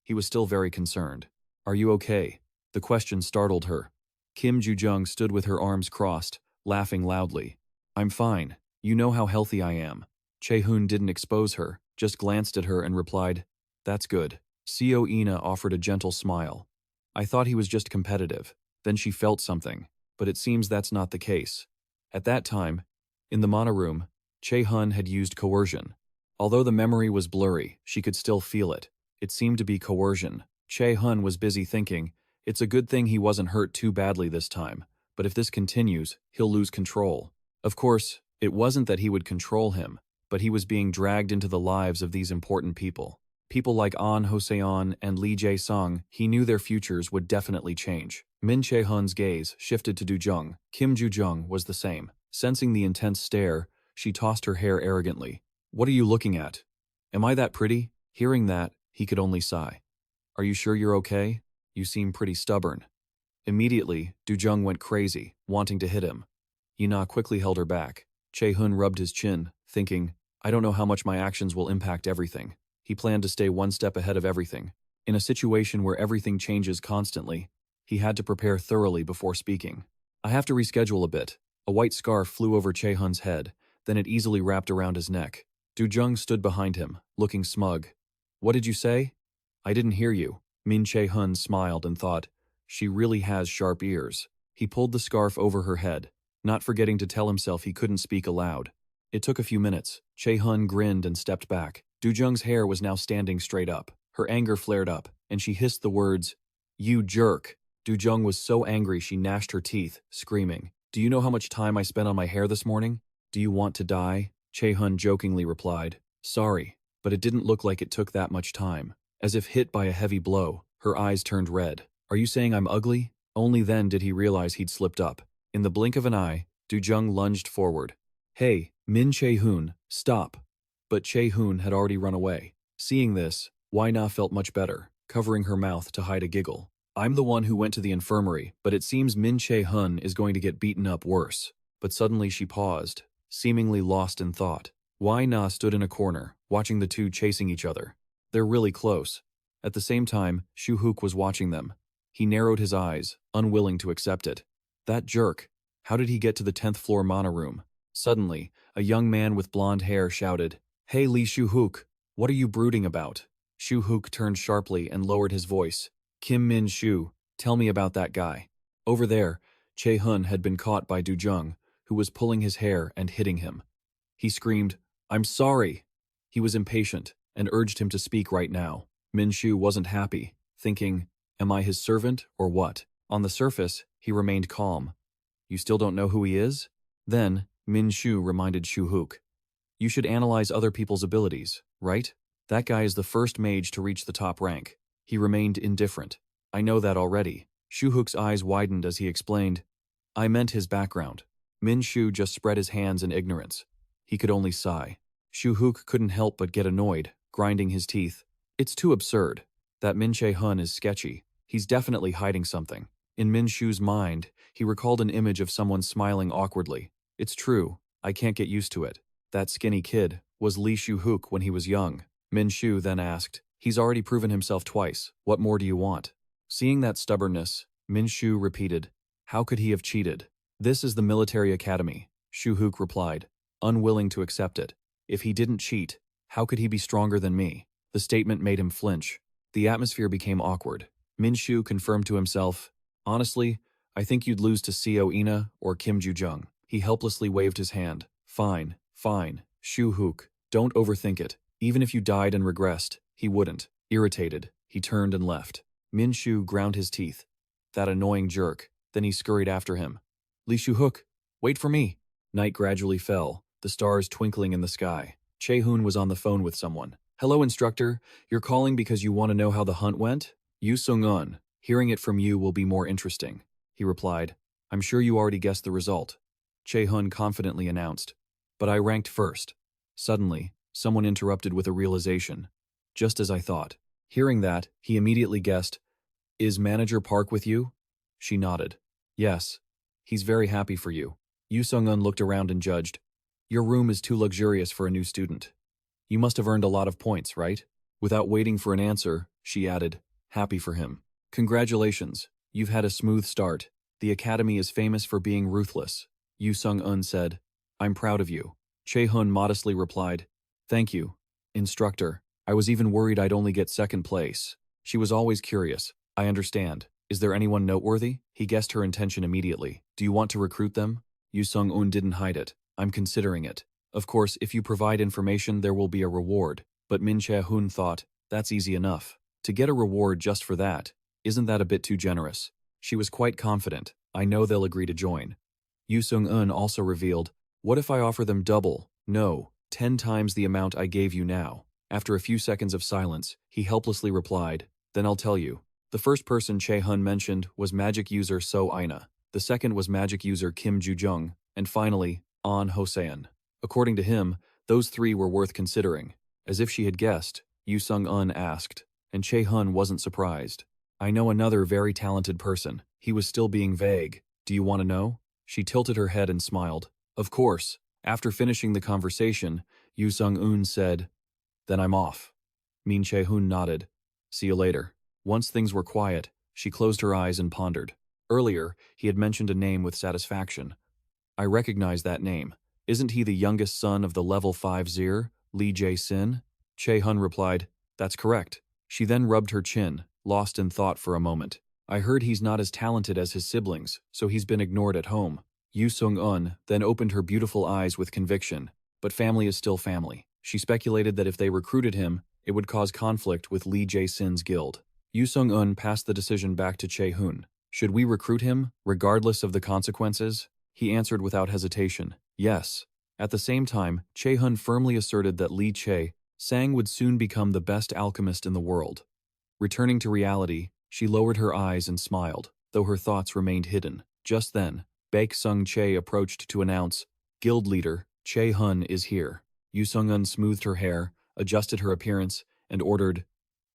He was still very concerned. "Are you okay?" The question startled her. Kim Ju-jung stood with her arms crossed, laughing loudly. "I'm fine. You know how healthy I am." Che-hun didn't expose her, just glanced at her and replied, "That's good." Co Ina offered a gentle smile. "I thought he was just competitive." Then she felt something, but it seems that's not the case. At that time, in the mana room, Che-hun had used coercion. Although the memory was blurry, she could still feel it. It seemed to be coercion. Che-hun was busy thinking, it's a good thing he wasn't hurt too badly this time, but if this continues, he'll lose control. Of course, it wasn't that he would control him, but he was being dragged into the lives of these important people. People like An Hoseon and Lee Jae-sung, he knew their futures would definitely change. Min Che-hun's gaze shifted to Du-jung. Kim Ju-jung was the same. Sensing the intense stare, she tossed her hair arrogantly. "What are you looking at? Am I that pretty?" Hearing that, he could only sigh. "Are you sure you're okay? You seem pretty stubborn." Immediately, Du-jung went crazy, wanting to hit him. Ina quickly held her back. Che-hun rubbed his chin, thinking, I don't know how much my actions will impact everything. He planned to stay one step ahead of everything. In a situation where everything changes constantly, he had to prepare thoroughly before speaking. "I have to reschedule a bit." A white scarf flew over Che-hun's head, then it easily wrapped around his neck. Du-jung stood behind him, looking smug. "What did you say?" "I didn't hear you." Min Che-hun smiled and thought, she really has sharp ears. He pulled the scarf over her head, not forgetting to tell himself he couldn't speak aloud. It took a few minutes. Che-hun grinned and stepped back. Du-jung's hair was now standing straight up. Her anger flared up, and she hissed the words, "You jerk." Du-jung was so angry she gnashed her teeth, screaming, "Do you know how much time I spent on my hair this morning? Do you want to die?" Che-hun jokingly replied, "Sorry, but it didn't look like it took that much time. As if hit by a heavy blow, her eyes turned red. Are you saying I'm ugly? Only then did he realize he'd slipped up. In the blink of an eye, Du-jung lunged forward. Hey, Che-hun, stop. But Che-hun had already run away. Seeing this, Wai-na felt much better, covering her mouth to hide a giggle. I'm the one who went to the infirmary, but it seems Che-hun is going to get beaten up worse. But suddenly she paused, seemingly lost in thought. Wai-na stood in a corner, watching the two chasing each other. They're really close. At the same time, Shu-hook was watching them. He narrowed his eyes, unwilling to accept it. That jerk. How did he get to the 10th floor mana room? Suddenly, a young man with blonde hair shouted, Hey Lee Shu-hook, what are you brooding about? Shu-hook turned sharply and lowered his voice. Kim Min-shu, tell me about that guy. Over there, Che-hun had been caught by Du-jung, who was pulling his hair and hitting him. He screamed, I'm sorry. He was impatient and urged him to speak right now. Min-shu wasn't happy, thinking, am I his servant or what? On the surface, he remained calm. You still don't know who he is? Then, Min-shu reminded Shu-hook. You should analyze other people's abilities, right? That guy is the first mage to reach the top rank. He remained indifferent. I know that already. Shu-hook's eyes widened as he explained. I meant his background. Min-shu just spread his hands in ignorance. He could only sigh. Shu-hook couldn't help but get annoyed, grinding his teeth. It's too absurd. That Min Che-hun is sketchy. He's definitely hiding something. In Min-shu's mind, he recalled an image of someone smiling awkwardly. It's true, I can't get used to it. That skinny kid was Lee Shu-hook when he was young. Min-shu then asked, he's already proven himself twice. What more do you want? Seeing that stubbornness, Min-shu repeated, how could he have cheated? This is the military academy, Shu-hook replied, unwilling to accept it. If he didn't cheat, how could he be stronger than me? The statement made him flinch. The atmosphere became awkward. Min-shu confirmed to himself, honestly, I think you'd lose to Seo Ina or Kim Ju-jung. He helplessly waved his hand. Fine, fine, Shu-hook, don't overthink it. Even if you died and regressed, he wouldn't. Irritated, he turned and left. Min-shu ground his teeth. That annoying jerk. Then he scurried after him. Lee Shu-hook, wait for me. Night gradually fell, the stars twinkling in the sky. Che-hun was on the phone with someone. Hello, instructor. You're calling because you want to know how the hunt went? Yu Sung-un, hearing it from you will be more interesting. He replied, I'm sure you already guessed the result. Che-hun confidently announced, but I ranked first. Suddenly, someone interrupted with a realization. Just as I thought. Hearing that, he immediately guessed, is Manager Park with you? She nodded. Yes. He's very happy for you. Yu Sung-un looked around and judged. Your room is too luxurious for a new student. You must have earned a lot of points, right? Without waiting for an answer, she added, happy for him. Congratulations, you've had a smooth start. The academy is famous for being ruthless. Yu Sung-un said, I'm proud of you. Che-hun modestly replied, thank you, instructor. I was even worried I'd only get second place. She was always curious. I understand. Is there anyone noteworthy? He guessed her intention immediately. Do you want to recruit them? Yu Sung-un didn't hide it. I'm considering it. Of course, if you provide information, there will be a reward. But Min Che-hun thought, that's easy enough. To get a reward just for that, isn't that a bit too generous? She was quite confident. I know they'll agree to join. Yu Sung-un also revealed, what if I offer them double, no, 10 times the amount I gave you now? After a few seconds of silence, he helplessly replied, then I'll tell you. The first person Che-hun mentioned was magic user So Ina. The second was magic user Kim Ju-jung, and finally, An Hosean. According to him, those three were worth considering. As if she had guessed, Yu Sung-un asked, and Che-hun wasn't surprised. I know another very talented person. He was still being vague. Do you want to know? She tilted her head and smiled. Of course. After finishing the conversation, Yu Sung-un said, then I'm off. Min Che-hun nodded. See you later. Once things were quiet, she closed her eyes and pondered. Earlier, he had mentioned a name with satisfaction. I recognize that name. Isn't he the youngest son of the level 5 Zir, Lee Jae-sin? Che-hun replied, that's correct. She then rubbed her chin, lost in thought for a moment. I heard he's not as talented as his siblings, so he's been ignored at home. Yu Sung-un then opened her beautiful eyes with conviction. But family is still family. She speculated that if they recruited him, it would cause conflict with Lee Jae-sin's guild. Yu Sung-un passed the decision back to Che-hun. Should we recruit him, regardless of the consequences? He answered without hesitation, yes. At the same time, Che-hun firmly asserted that Lee Che Sang would soon become the best alchemist in the world. Returning to reality, she lowered her eyes and smiled, though her thoughts remained hidden. Just then, Baek Sung Che approached to announce, "Guild leader, Che-hun is here." Yu Sung-un smoothed her hair, adjusted her appearance, and ordered,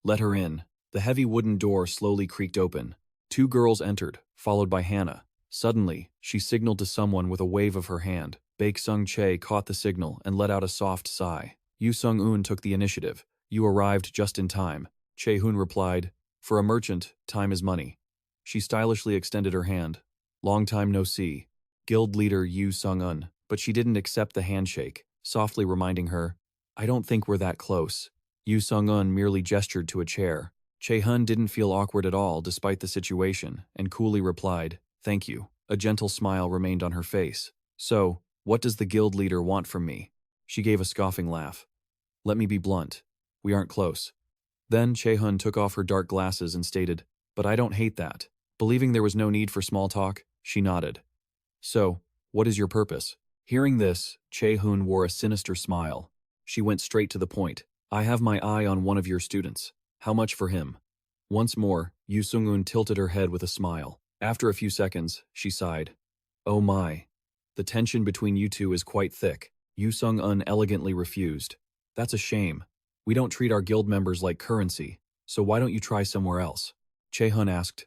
"Let her in." The heavy wooden door slowly creaked open. Two girls entered, followed by Hannah. Suddenly, she signaled to someone with a wave of her hand. Baek Sung Che caught the signal and let out a soft sigh. Yu Sung-un took the initiative. "You arrived just in time." Che-hun replied, "For a merchant, time is money." She stylishly extended her hand. "Long time no see." Guild leader Yu Sung-un, but she didn't accept the handshake, softly reminding her, "I don't think we're that close." Yu Sung-un merely gestured to a chair. Che-hun didn't feel awkward at all despite the situation, and coolly replied, "Thank you." A gentle smile remained on her face. "So, what does the guild leader want from me?" She gave a scoffing laugh. "Let me be blunt. We aren't close." Then Che-hun took off her dark glasses and stated, "But I don't hate that." Believing there was no need for small talk, she nodded. "So, what is your purpose?" Hearing this, Che-hun wore a sinister smile. She went straight to the point. "I have my eye on one of your students. How much for him?" Once more, Yu Sung-un tilted her head with a smile. After a few seconds, she sighed. "Oh my. The tension between you two is quite thick." Yu Sung-un elegantly refused. "That's a shame. We don't treat our guild members like currency, so why don't you try somewhere else?" Che-hun asked,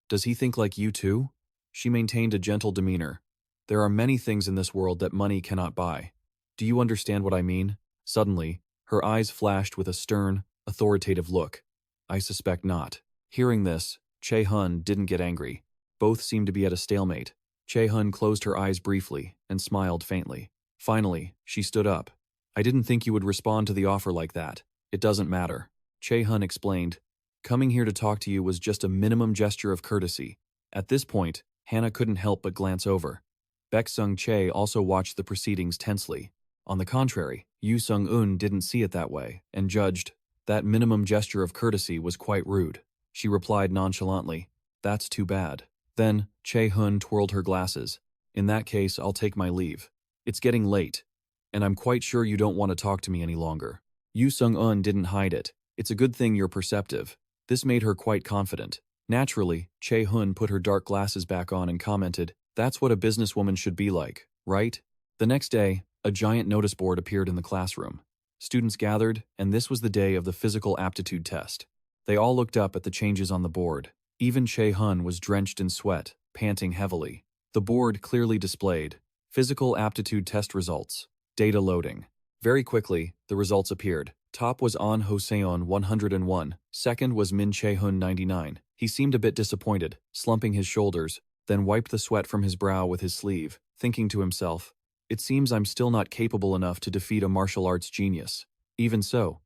"Does he think like you too?" She maintained a gentle demeanor. "There are many things in this world that money cannot buy. Do you understand what I mean?" Suddenly, her eyes flashed with a stern, authoritative look. "I suspect not." Hearing this, Che-hun didn't get angry. Both seemed to be at a stalemate. Che-hun closed her eyes briefly and smiled faintly. Finally, she stood up. "I didn't think you would respond to the offer like that. It doesn't matter." Che-hun explained, "Coming here to talk to you was just a minimum gesture of courtesy." At this point, Hannah couldn't help but glance over. Baek Sung Che also watched the proceedings tensely. On the contrary, Yu Sung-un didn't see it that way, and judged, that minimum gesture of courtesy was quite rude. She replied nonchalantly, "That's too bad." Then, Che-hun twirled her glasses. "In that case, I'll take my leave. It's getting late, and I'm quite sure you don't want to talk to me any longer." Yu Sung-un didn't hide it. "It's a good thing you're perceptive." This made her quite confident. Naturally, Che-hun put her dark glasses back on and commented, "That's what a businesswoman should be like, right?" The next day, a giant notice board appeared in the classroom. Students gathered, and this was the day of the physical aptitude test. They all looked up at the changes on the board. Even Che-hun was drenched in sweat, panting heavily. The board clearly displayed physical aptitude test results. Data loading. Very quickly, the results appeared. Top was An Ho-seon 101, second was Min Che-hun 99. He seemed a bit disappointed, slumping his shoulders, then wiped the sweat from his brow with his sleeve, thinking to himself, "It seems I'm still not capable enough to defeat a martial arts genius." Even so,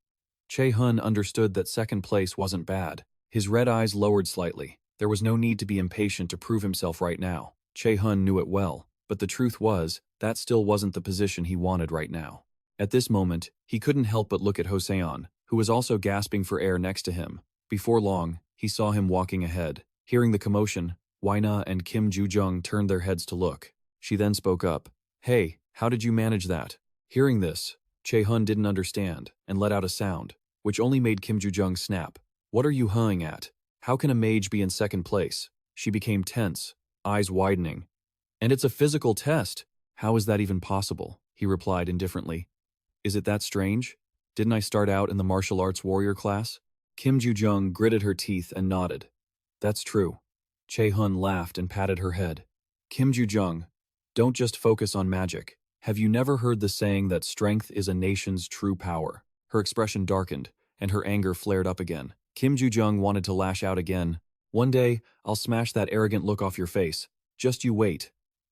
Che-hun understood that second place wasn't bad. His red eyes lowered slightly. There was no need to be impatient to prove himself right now. Che-hun knew it well, but the truth was, that still wasn't the position he wanted right now. At this moment, he couldn't help but look at Ho-seon, who was also gasping for air next to him. Before long, he saw him walking ahead. Hearing the commotion, Wai-na and Kim Ju-jung turned their heads to look. She then spoke up. "Hey, how did you manage that?" Hearing this, Che-hun didn't understand and let out a sound, which only made Kim Ju-jung snap. "What are you hawing at? How can a mage be in second place?" She became tense, eyes widening. "And it's a physical test. How is that even possible?" he replied indifferently. "Is it that strange? Didn't I start out in the martial arts warrior class?" Kim Ju-jung gritted her teeth and nodded. "That's true." Che-hun laughed and patted her head. "Kim Ju-jung, don't just focus on magic. Have you never heard the saying that strength is a nation's true power?" Her expression darkened, and her anger flared up again. Kim Ju-jung wanted to lash out again. "One day, I'll smash that arrogant look off your face. Just you wait."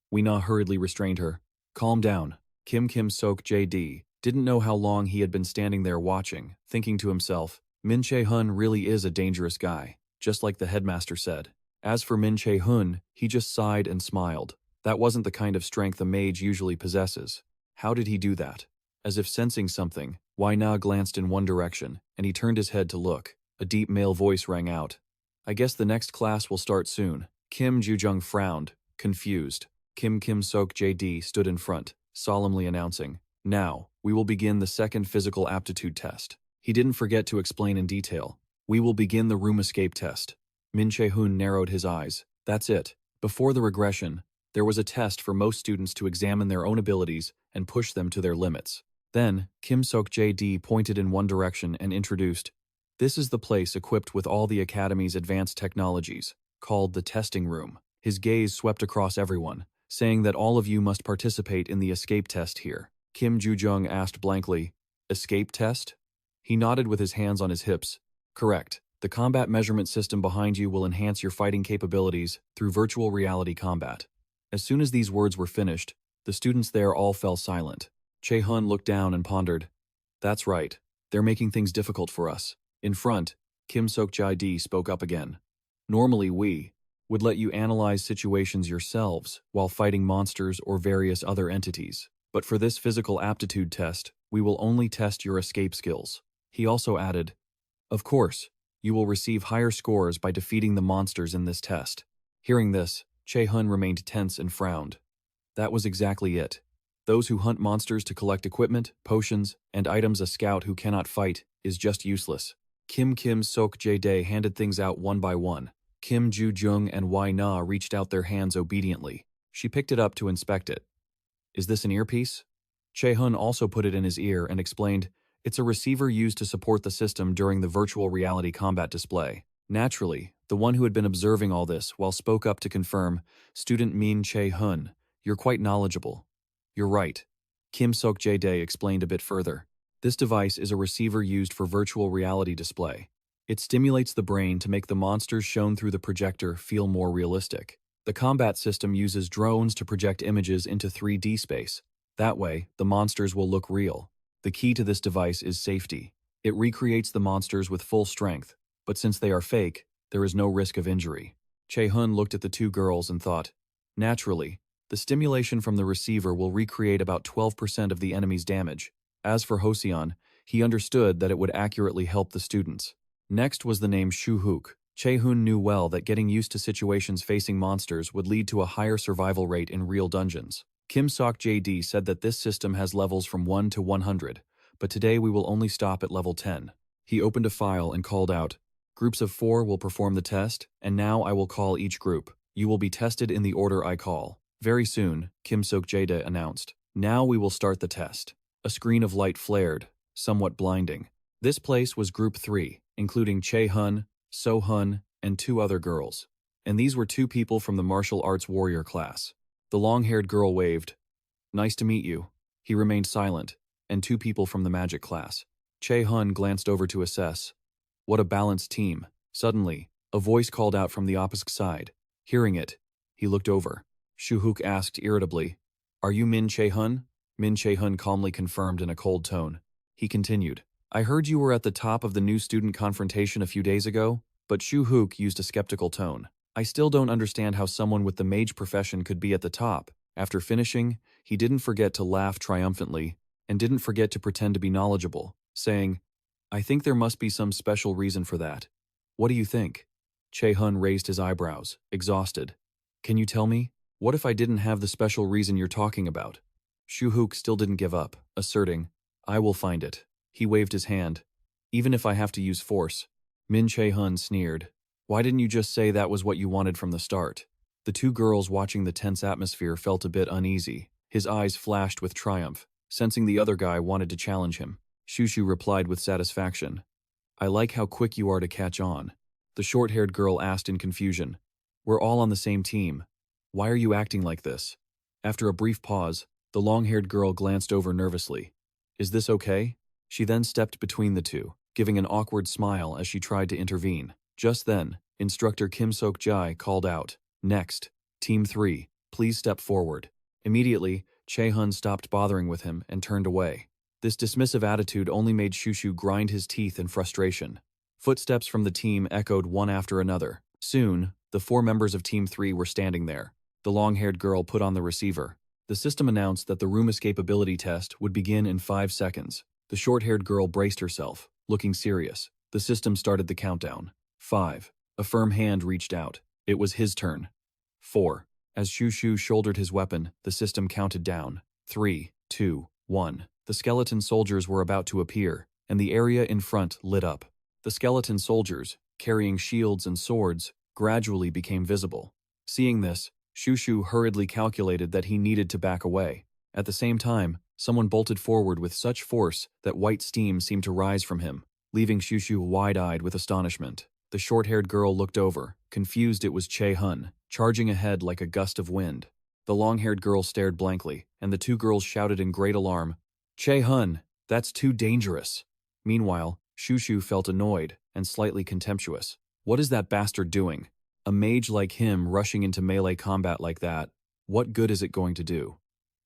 Wee-na hurriedly restrained her. "Calm down." Kim Sok JD didn't know how long he had been standing there watching, thinking to himself, Min Che-hun really is a dangerous guy, just like the headmaster said. As for Min Che-hun, he just sighed and smiled. That wasn't the kind of strength a mage usually possesses. How did he do that? As if sensing something, Wai-na glanced in one direction, and he turned his head to look. A deep male voice rang out. "I guess the next class will start soon." Kim Ju-jung frowned, confused. Kim Sok JD stood in front, solemnly announcing, "Now, We will begin the second physical aptitude test. He didn't forget to explain in detail. We will begin the room escape test. Che-hun narrowed his eyes. That's it. Before the regression, there was a test for most students to examine their own abilities and push them to their limits. Then, Kim Sok-JD pointed in one direction and introduced, "This is the place equipped with all the Academy's advanced technologies, called the testing room." His gaze swept across everyone, saying that all of you must participate in the escape test here. Kim Ju-jung asked blankly, "Escape test?" He nodded with his hands on his hips. "Correct. The combat measurement system behind you will enhance your fighting capabilities through virtual reality combat." As soon as these words were finished, the students there all fell silent. Che-hun looked down and pondered. "That's right. They're making things difficult for us." In front, Kim Sok-JD spoke up again. "Normally we would let you analyze situations yourselves while fighting monsters or various other entities. But for this physical aptitude test, we will only test your escape skills." He also added, "Of course, you will receive higher scores by defeating the monsters in this test." Hearing this, Che-hun remained tense and frowned. That was exactly it. Those who hunt monsters to collect equipment, potions, and items a scout who cannot fight is just useless. Kim Sok-jae handed things out one by one. Kim Ju-jung and Y-na reached out their hands obediently. She picked it up to inspect it. "Is this an earpiece?" Che-hun also put it in his ear and explained, "It's a receiver used to support the system during the virtual reality combat display." Naturally, the one who had been observing all this while spoke up to confirm, "Student Min Che-hun, you're quite knowledgeable." "You're right." Kim Sok-jae explained a bit further. "This device is a receiver used for virtual reality display. It stimulates the brain to make the monsters shown through the projector feel more realistic. The combat system uses drones to project images into 3D space. That way, the monsters will look real. The key to this device is safety. It recreates the monsters with full strength, but since they are fake, there is no risk of injury." Che-hun looked at the two girls and thought, "Naturally, the stimulation from the receiver will recreate about 12% of the enemy's damage." As for Hosseon, he understood that it would accurately help the students. Next was the name Shu-hook. Che-hun knew well that getting used to situations facing monsters would lead to a higher survival rate in real dungeons. Kim Sok-JD said that this system has levels from 1 to 100, but today we will only stop at level 10. He opened a file and called out, "Groups of 4 will perform the test, and now I will call each group. You will be tested in the order I call." Very soon, Kim Sok-JD announced, "Now we will start the test." A screen of light flared, somewhat blinding. This place was Group 3, including Che-hun, So-hun, and 2 other girls. And these were 2 people from the martial arts warrior class. The long-haired girl waved. "Nice to meet you." He remained silent, and 2 people from the magic class. Che-hun glanced over to assess. What a balanced team. Suddenly, a voice called out from the opposite side. Hearing it, he looked over. Shu-hook asked irritably, "Are you Min Che-hun?" Min Che-hun calmly confirmed in a cold tone. He continued, "I heard you were at the top of the new student confrontation a few days ago," but Shu-hook used a skeptical tone. "I still don't understand how someone with the mage profession could be at the top." After finishing, he didn't forget to laugh triumphantly, and didn't forget to pretend to be knowledgeable, saying, "I think there must be some special reason for that. What do you think?" Che-hun raised his eyebrows, exhausted. "Can you tell me? What if I didn't have the special reason you're talking about?" Shu-hook still didn't give up, asserting, "I will find it." He waved his hand. "Even if I have to use force." Min Che-hun sneered. "Why didn't you just say that was what you wanted from the start?" The 2 girls watching the tense atmosphere felt a bit uneasy. His eyes flashed with triumph, sensing the other guy wanted to challenge him. Shushu replied with satisfaction. "I like how quick you are to catch on." The short-haired girl asked in confusion, "We're all on the same team. Why are you acting like this?" After a brief pause, the long-haired girl glanced over nervously. "Is this okay?" She then stepped between the 2, giving an awkward smile as she tried to intervene. Just then, instructor Kim Sok-jae called out, "Next, Team 3, please step forward." Immediately, Che-hun stopped bothering with him and turned away. This dismissive attitude only made Shushu grind his teeth in frustration. Footsteps from the team echoed one after another. Soon, the 4 members of Team 3 were standing there. The long-haired girl put on the receiver. The system announced that the room escapability test would begin in 5 seconds. The short-haired girl braced herself, looking serious. The system started the countdown. 5. A firm hand reached out. It was his turn. 4. As Shushu shouldered his weapon, the system counted down. 3, 2, 1. The skeleton soldiers were about to appear, and the area in front lit up. The skeleton soldiers, carrying shields and swords, gradually became visible. Seeing this, Shushu hurriedly calculated that he needed to back away. At the same time, someone bolted forward with such force that white steam seemed to rise from him, leaving Shushu wide-eyed with astonishment. The short-haired girl looked over, confused. It was Che-hun, charging ahead like a gust of wind. The long-haired girl stared blankly, and the two girls shouted in great alarm, "Che-hun, that's too dangerous." Meanwhile, Shushu felt annoyed and slightly contemptuous. What is that bastard doing? A mage like him rushing into melee combat like that, what good is it going to do?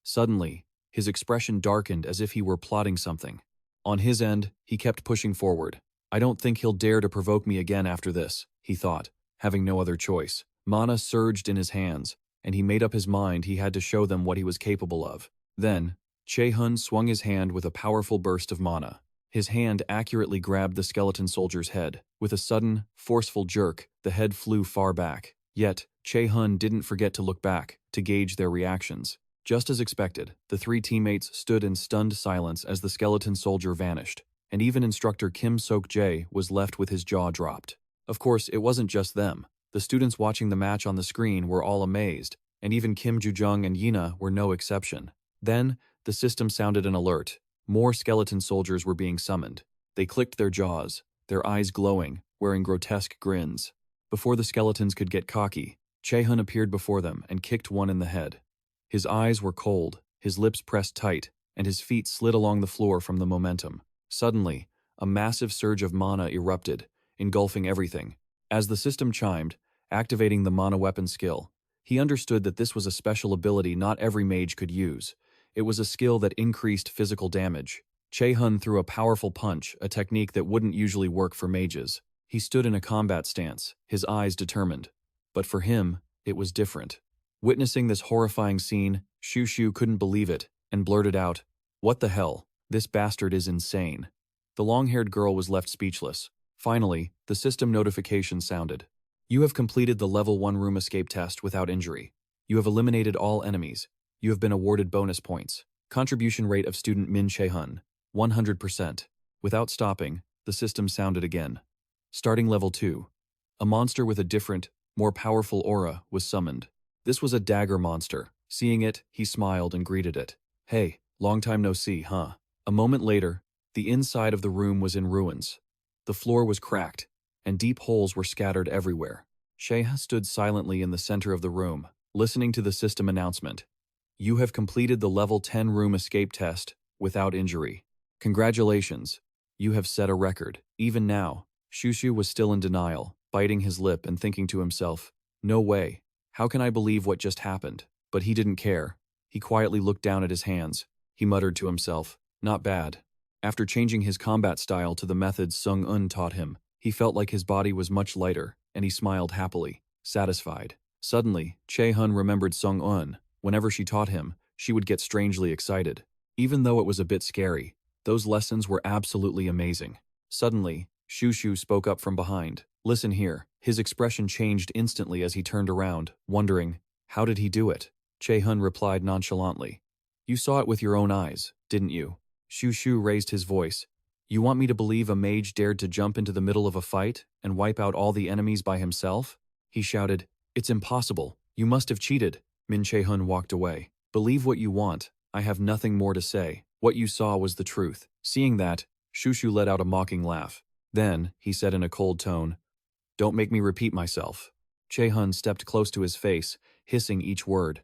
Suddenly, his expression darkened as if he were plotting something. On his end, he kept pushing forward. I don't think he'll dare to provoke me again after this, he thought, having no other choice. Mana surged in his hands, and he made up his mind he had to show them what he was capable of. Then, Che-hun swung his hand with a powerful burst of mana. His hand accurately grabbed the skeleton soldier's head. With a sudden, forceful jerk, the head flew far back. Yet, Che-hun didn't forget to look back, to gauge their reactions. Just as expected, the three teammates stood in stunned silence as the skeleton soldier vanished, and even instructor Kim Sok-jae was left with his jaw dropped. Of course, it wasn't just them. The students watching the match on the screen were all amazed, and even Kim Ju-jung and Yina were no exception. Then, the system sounded an alert. More skeleton soldiers were being summoned. They clicked their jaws, their eyes glowing, wearing grotesque grins. Before the skeletons could get cocky, Che-hun appeared before them and kicked one in the head. His eyes were cold, his lips pressed tight, and his feet slid along the floor from the momentum. Suddenly, a massive surge of mana erupted, engulfing everything. As the system chimed, activating the mana weapon skill, he understood that this was a special ability not every mage could use. It was a skill that increased physical damage. Che-hun threw a powerful punch, a technique that wouldn't usually work for mages. He stood in a combat stance, his eyes determined. But for him, it was different. Witnessing this horrifying scene, Shushu couldn't believe it, and blurted out, "What the hell? This bastard is insane." The long-haired girl was left speechless. Finally, the system notification sounded. You have completed the Level 1 room escape test without injury. You have eliminated all enemies. You have been awarded bonus points. Contribution rate of student Min Che-hun, 100%. Without stopping, the system sounded again. Starting Level 2. A monster with a different, more powerful aura was summoned. This was a dagger monster. Seeing it, he smiled and greeted it. "Hey, long time no see, huh?" A moment later, the inside of the room was in ruins. The floor was cracked, and deep holes were scattered everywhere. Che-hun stood silently in the center of the room, listening to the system announcement. You have completed the Level 10 room escape test without injury. Congratulations, you have set a record. Even now, Shushu was still in denial, biting his lip and thinking to himself, no way, how can I believe what just happened? But he didn't care. He quietly looked down at his hands. He muttered to himself, not bad. After changing his combat style to the methods Sung-un taught him, he felt like his body was much lighter, and he smiled happily, satisfied. Suddenly, Che-hun remembered Sung-un. Whenever she taught him, she would get strangely excited. Even though it was a bit scary, those lessons were absolutely amazing. Suddenly, Shushu spoke up from behind. Listen here. His expression changed instantly as he turned around, wondering, how did he do it? Che-hun replied nonchalantly. You saw it with your own eyes, didn't you? Shushu raised his voice. You want me to believe a mage dared to jump into the middle of a fight and wipe out all the enemies by himself? He shouted, It's impossible. You must have cheated. Min Che-hun walked away. Believe what you want. I have nothing more to say. What you saw was the truth. Seeing that, Shushu let out a mocking laugh. Then, he said in a cold tone, Don't make me repeat myself. Che-hun stepped close to his face, hissing each word.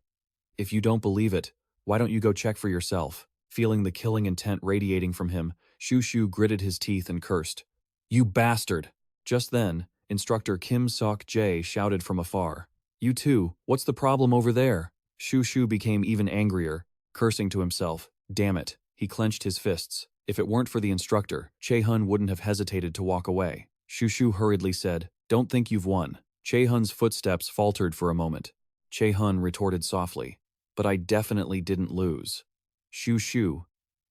If you don't believe it, why don't you go check for yourself? Feeling the killing intent radiating from him, Shushu gritted his teeth and cursed. You bastard! Just then, instructor Kim Sok-jae shouted from afar. You too, what's the problem over there? Shushu became even angrier, cursing to himself. Damn it, he clenched his fists. If it weren't for the instructor, Che-hun wouldn't have hesitated to walk away. Shushu hurriedly said, Don't think you've won. Che-hun's footsteps faltered for a moment. Che-hun retorted softly, But I definitely didn't lose. Shushu,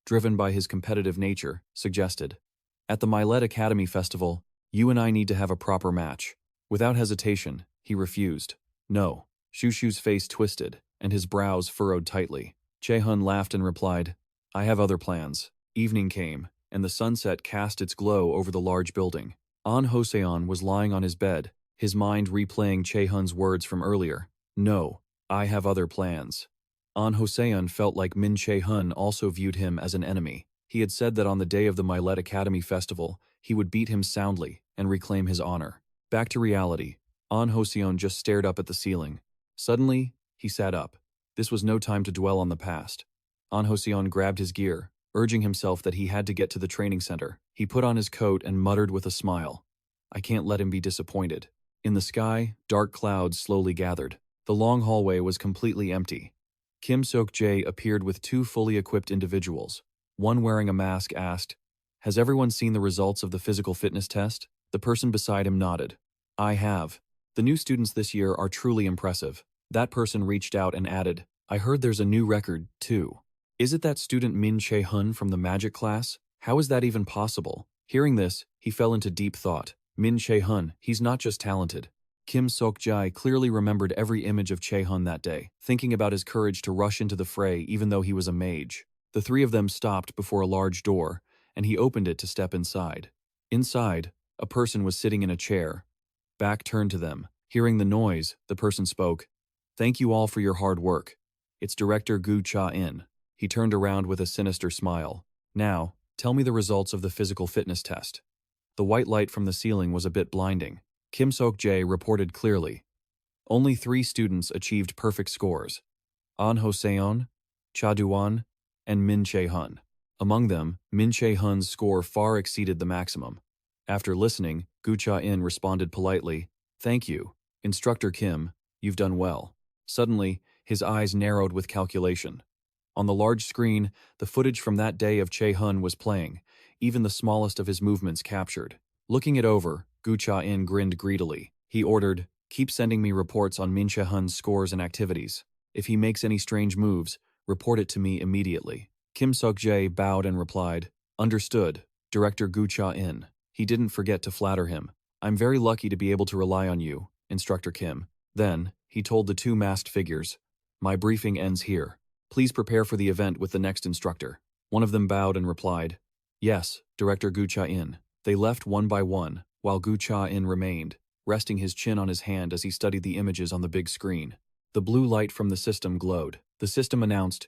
driven by his competitive nature, suggested, At the Milet Academy Festival, you and I need to have a proper match. Without hesitation, he refused. No. Shushu's face twisted, and his brows furrowed tightly. Che-hun laughed and replied, I have other plans. Evening came, and the sunset cast its glow over the large building. An Hoseon was lying on his bed, his mind replaying Che-hun's words from earlier. No, I have other plans. An Hoseon felt like Min Che-hun also viewed him as an enemy. He had said that on the day of the Milet Academy festival, he would beat him soundly and reclaim his honor. Back to reality, An Hoseon just stared up at the ceiling. Suddenly, he sat up. This was no time to dwell on the past. An Hoseon grabbed his gear, urging himself that he had to get to the training center. He put on his coat and muttered with a smile. I can't let him be disappointed. In the sky, dark clouds slowly gathered. The long hallway was completely empty. Kim Sok-jae appeared with two fully equipped individuals. One wearing a mask asked, Has everyone seen the results of the physical fitness test? The person beside him nodded. I have. The new students this year are truly impressive. That person reached out and added, I heard there's a new record, too. Is it that student Min Che-hun from the magic class? How is that even possible? Hearing this, he fell into deep thought. Min Che-hun, he's not just talented. Kim Sok-jae clearly remembered every image of Che-hun that day, thinking about his courage to rush into the fray even though he was a mage. The three of them stopped before a large door, and he opened it to step inside. Inside, a person was sitting in a chair. Back turned to them. Hearing the noise, the person spoke. Thank you all for your hard work. It's Director Gu Cha-in. He turned around with a sinister smile. Now, tell me the results of the physical fitness test. The white light from the ceiling was a bit blinding. Kim Sok-jae reported clearly. Only 3 students achieved perfect scores. An Hoseon, Cha Duan, and Min Che-hun. Among them, Min Che-hun's score far exceeded the maximum. After listening, Gu Cha-in responded politely, Thank you, Instructor Kim, you've done well. Suddenly, his eyes narrowed with calculation. On the large screen, the footage from that day of Che-hun was playing, even the smallest of his movements captured. Looking it over, Gu Cha-in grinned greedily. He ordered, Keep sending me reports on Min Che-hun's scores and activities. If he makes any strange moves, report it to me immediately. Kim Sok-jae bowed and replied, Understood, Director Gu Cha-in. He didn't forget to flatter him. I'm very lucky to be able to rely on you, Instructor Kim. Then, he told the 2 masked figures, My briefing ends here. Please prepare for the event with the next instructor. One of them bowed and replied, Yes, Director Gu Cha-in. They left one by one, while Gu Cha-in remained, resting his chin on his hand as he studied the images on the big screen. The blue light from the system glowed. The system announced,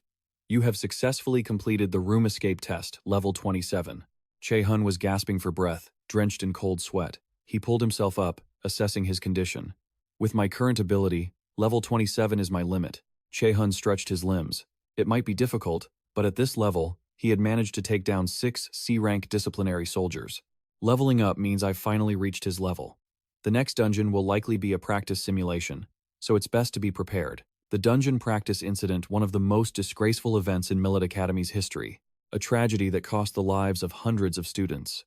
You have successfully completed the room escape test, level 27. Che-hun was gasping for breath, drenched in cold sweat. He pulled himself up, assessing his condition. With my current ability, level 27 is my limit. Che-hun stretched his limbs. It might be difficult, but at this level, he had managed to take down 6 C-rank disciplinary soldiers. Leveling up means I've finally reached his level. The next dungeon will likely be a practice simulation, so it's best to be prepared. The dungeon practice incident, one of the most disgraceful events in Millet Academy's history, a tragedy that cost the lives of hundreds of students.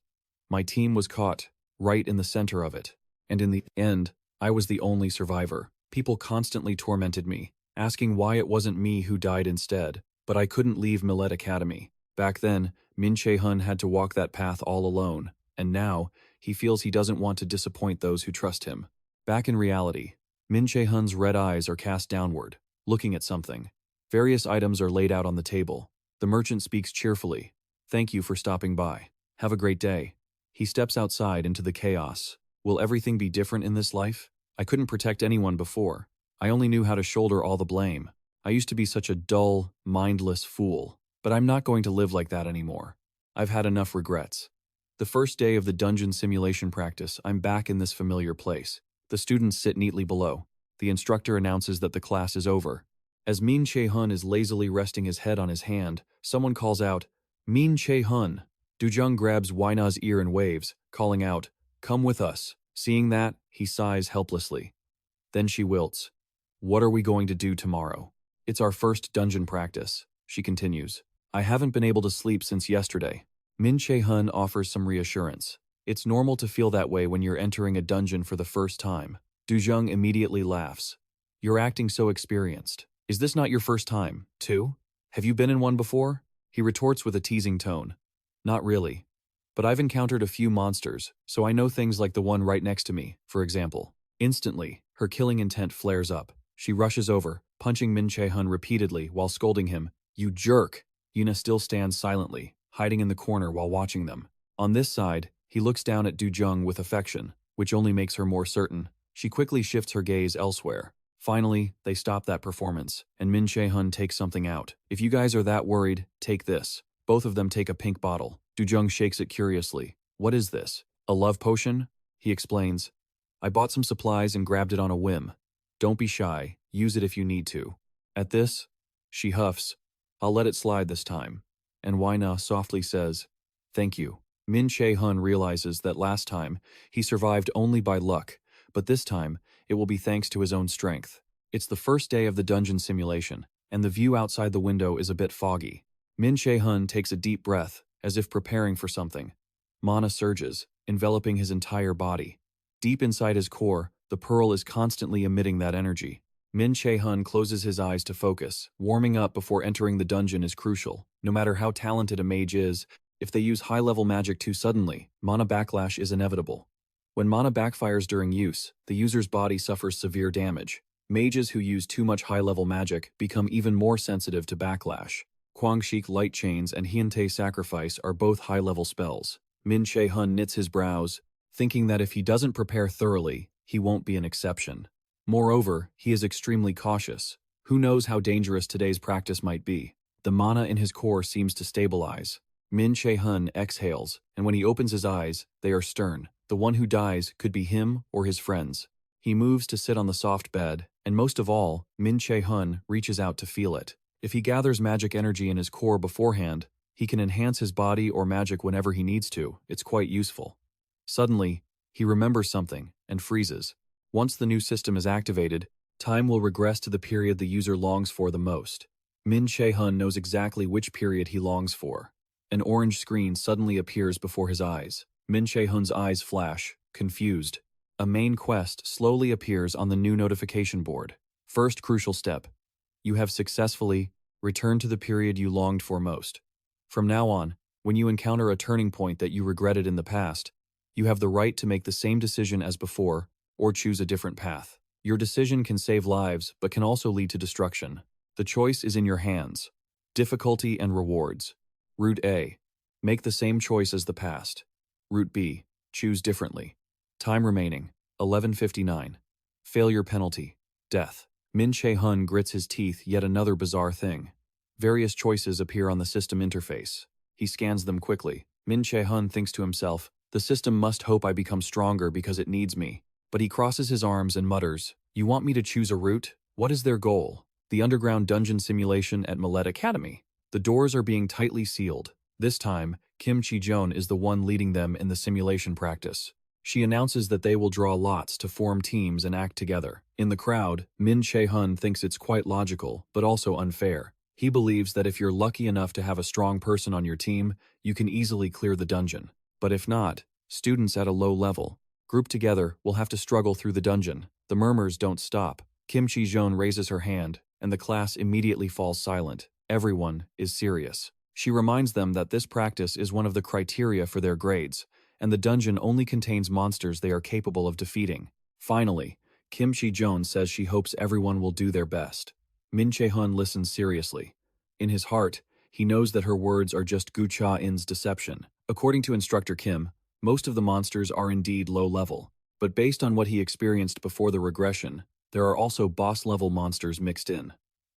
My team was caught, right in the center of it, and in the end, I was the only survivor. People constantly tormented me, asking why it wasn't me who died instead, but I couldn't leave Millet Academy. Back then, Min Che-hun had to walk that path all alone, and now, he feels he doesn't want to disappoint those who trust him. Back in reality, Min Che-hun's red eyes are cast downward, looking at something. Various items are laid out on the table. The merchant speaks cheerfully. Thank you for stopping by. Have a great day. He steps outside into the chaos. Will everything be different in this life? I couldn't protect anyone before. I only knew how to shoulder all the blame. I used to be such a dull, mindless fool. But I'm not going to live like that anymore. I've had enough regrets. The first day of the dungeon simulation practice, I'm back in this familiar place. The students sit neatly below. The instructor announces that the class is over. As Min Che-hun is lazily resting his head on his hand, someone calls out, Min Che-hun. Dujung grabs Waina's ear and waves, calling out, Come with us. Seeing that, he sighs helplessly. Then she wilts. What are we going to do tomorrow? It's our first dungeon practice, she continues. I haven't been able to sleep since yesterday. Min Che-hun offers some reassurance. It's normal to feel that way when you're entering a dungeon for the first time. Dujung immediately laughs. You're acting so experienced. Is this not your first time, too? Have you been in one before? He retorts with a teasing tone. Not really. But I've encountered a few monsters, so I know things like the one right next to me, for example. Instantly, her killing intent flares up. She rushes over, punching Min Che-hun repeatedly while scolding him, You jerk! Yuna still stands silently, hiding in the corner while watching them. On this side, he looks down at Du-jung with affection, which only makes her more certain. She quickly shifts her gaze elsewhere. Finally, they stop that performance, and Min Che-hun takes something out. If you guys are that worried, take this. Both of them take a pink bottle. Du-jung shakes it curiously. What is this? A love potion? He explains. I bought some supplies and grabbed it on a whim. Don't be shy, use it if you need to. At this, she huffs. I'll let it slide this time. And Waina softly says, thank you. Min Che-hun realizes that last time, he survived only by luck, but this time, it will be thanks to his own strength. It's the first day of the dungeon simulation, and the view outside the window is a bit foggy. Min Che-hun takes a deep breath, as if preparing for something. Mana surges, enveloping his entire body. Deep inside his core, the pearl is constantly emitting that energy. Min Che-hun closes his eyes to focus. Warming up before entering the dungeon is crucial. No matter how talented a mage is, if they use high-level magic too suddenly, mana backlash is inevitable. When mana backfires during use, the user's body suffers severe damage. Mages who use too much high-level magic become even more sensitive to backlash. Kwangshik Light Chains and Hyuntae Sacrifice are both high-level spells. Min Che-hun knits his brows, thinking that if he doesn't prepare thoroughly, he won't be an exception. Moreover, he is extremely cautious. Who knows how dangerous today's practice might be? The mana in his core seems to stabilize. Min Che-hun exhales, and when he opens his eyes, they are stern. The one who dies could be him or his friends. He moves to sit on the soft bed, and most of all, Min Che-hun reaches out to feel it. If he gathers magic energy in his core beforehand, he can enhance his body or magic whenever he needs to. It's quite useful. Suddenly, he remembers something and freezes. Once the new system is activated, time will regress to the period the user longs for the most. Min Che-hun knows exactly which period he longs for. An orange screen suddenly appears before his eyes. Min Che-hun's eyes flash, confused. A main quest slowly appears on the new notification board. First crucial step. You have successfully returned to the period you longed for most. From now on, when you encounter a turning point that you regretted in the past, you have the right to make the same decision as before, or choose a different path. Your decision can save lives, but can also lead to destruction. The choice is in your hands. Difficulty and rewards. Route A. Make the same choice as the past. Route B. Choose differently. Time remaining, 11:59. Failure penalty. Death. Min Che-hun grits his teeth. Yet another bizarre thing. Various choices appear on the system interface. He scans them quickly. Min Che-hun thinks to himself, the system must hope I become stronger because it needs me. But he crosses his arms and mutters, you want me to choose a route? What is their goal? The underground dungeon simulation at Millet Academy. The doors are being tightly sealed. This time, Kim Chi-jong is the one leading them in the simulation practice. She announces that they will draw lots to form teams and act together. In the crowd, Min Che-hun thinks it's quite logical, but also unfair. He believes that if you're lucky enough to have a strong person on your team, you can easily clear the dungeon. But if not, students at a low level, grouped together, will have to struggle through the dungeon. The murmurs don't stop. Kim Chi-jong raises her hand, and the class immediately falls silent. Everyone is serious. She reminds them that this practice is one of the criteria for their grades, and the dungeon only contains monsters they are capable of defeating. Finally, Kim Chi-jong says she hopes everyone will do their best. Min Che-hun listens seriously. In his heart, he knows that her words are just Gu Cha-in's deception. According to Instructor Kim, most of the monsters are indeed low level, but based on what he experienced before the regression, there are also boss-level monsters mixed in.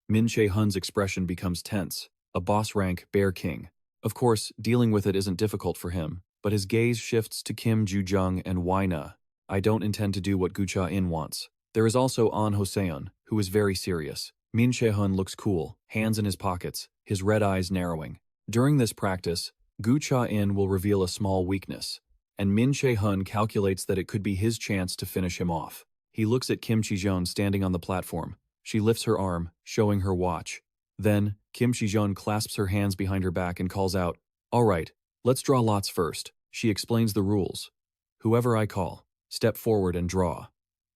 Min Che-hun's expression becomes tense, a boss-rank Bear King. Of course, dealing with it isn't difficult for him, but his gaze shifts to Kim Ju-jung and Waina. I don't intend to do what Gu Cha-in wants. There is also An Hoseon, who is very serious. Min Che-hun looks cool, hands in his pockets, his red eyes narrowing. During this practice, Gu Cha-in will reveal a small weakness, and Min Che-hun calculates that it could be his chance to finish him off. He looks at Kim Chi-jong standing on the platform. She lifts her arm, showing her watch. Then, Kim Chi-jong clasps her hands behind her back and calls out, "All right, let's draw lots first." She explains the rules. Whoever I call, step forward and draw.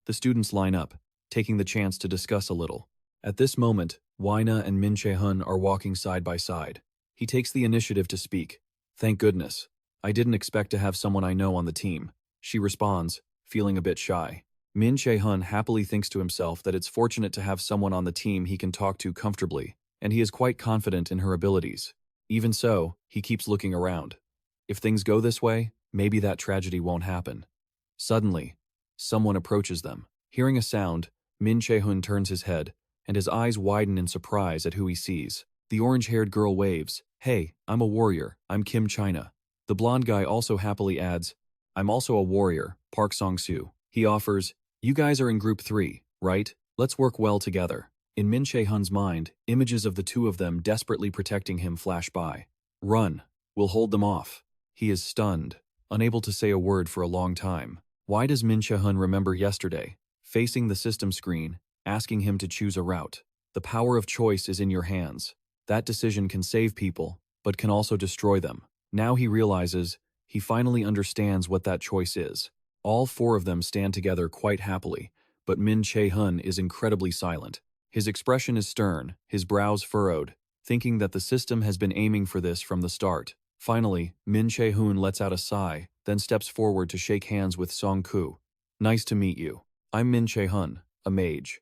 The students line up, taking the chance to discuss a little. At this moment, Waina and Min Che-hun are walking side by side. He takes the initiative to speak. "Thank goodness. I didn't expect to have someone I know on the team." She responds, feeling a bit shy. Min Che-hun happily thinks to himself that it's fortunate to have someone on the team he can talk to comfortably, and he is quite confident in her abilities. Even so, he keeps looking around. If things go this way, maybe that tragedy won't happen. Suddenly, someone approaches them. Hearing a sound, Che-hun turns his head, and his eyes widen in surprise at who he sees. The orange-haired girl waves, "Hey, I'm a warrior, I'm Kim China." The blonde guy also happily adds, "I'm also a warrior, Park Song-soo." He offers, "You guys are in group 3, right? Let's work well together." In Min Che-hun's mind, images of the two of them desperately protecting him flash by. "Run. We'll hold them off." He is stunned, unable to say a word for a long time. Why does Min Che-hun remember yesterday, facing the system screen, asking him to choose a route? The power of choice is in your hands. That decision can save people, but can also destroy them. Now he realizes, he finally understands what that choice is. All 4 of them stand together quite happily, but Min Che-hun is incredibly silent. His expression is stern, his brows furrowed, thinking that the system has been aiming for this from the start. Finally, Min Che-hun lets out a sigh, then steps forward to shake hands with Song-koo. "Nice to meet you. I'm Min Che-hun, a mage."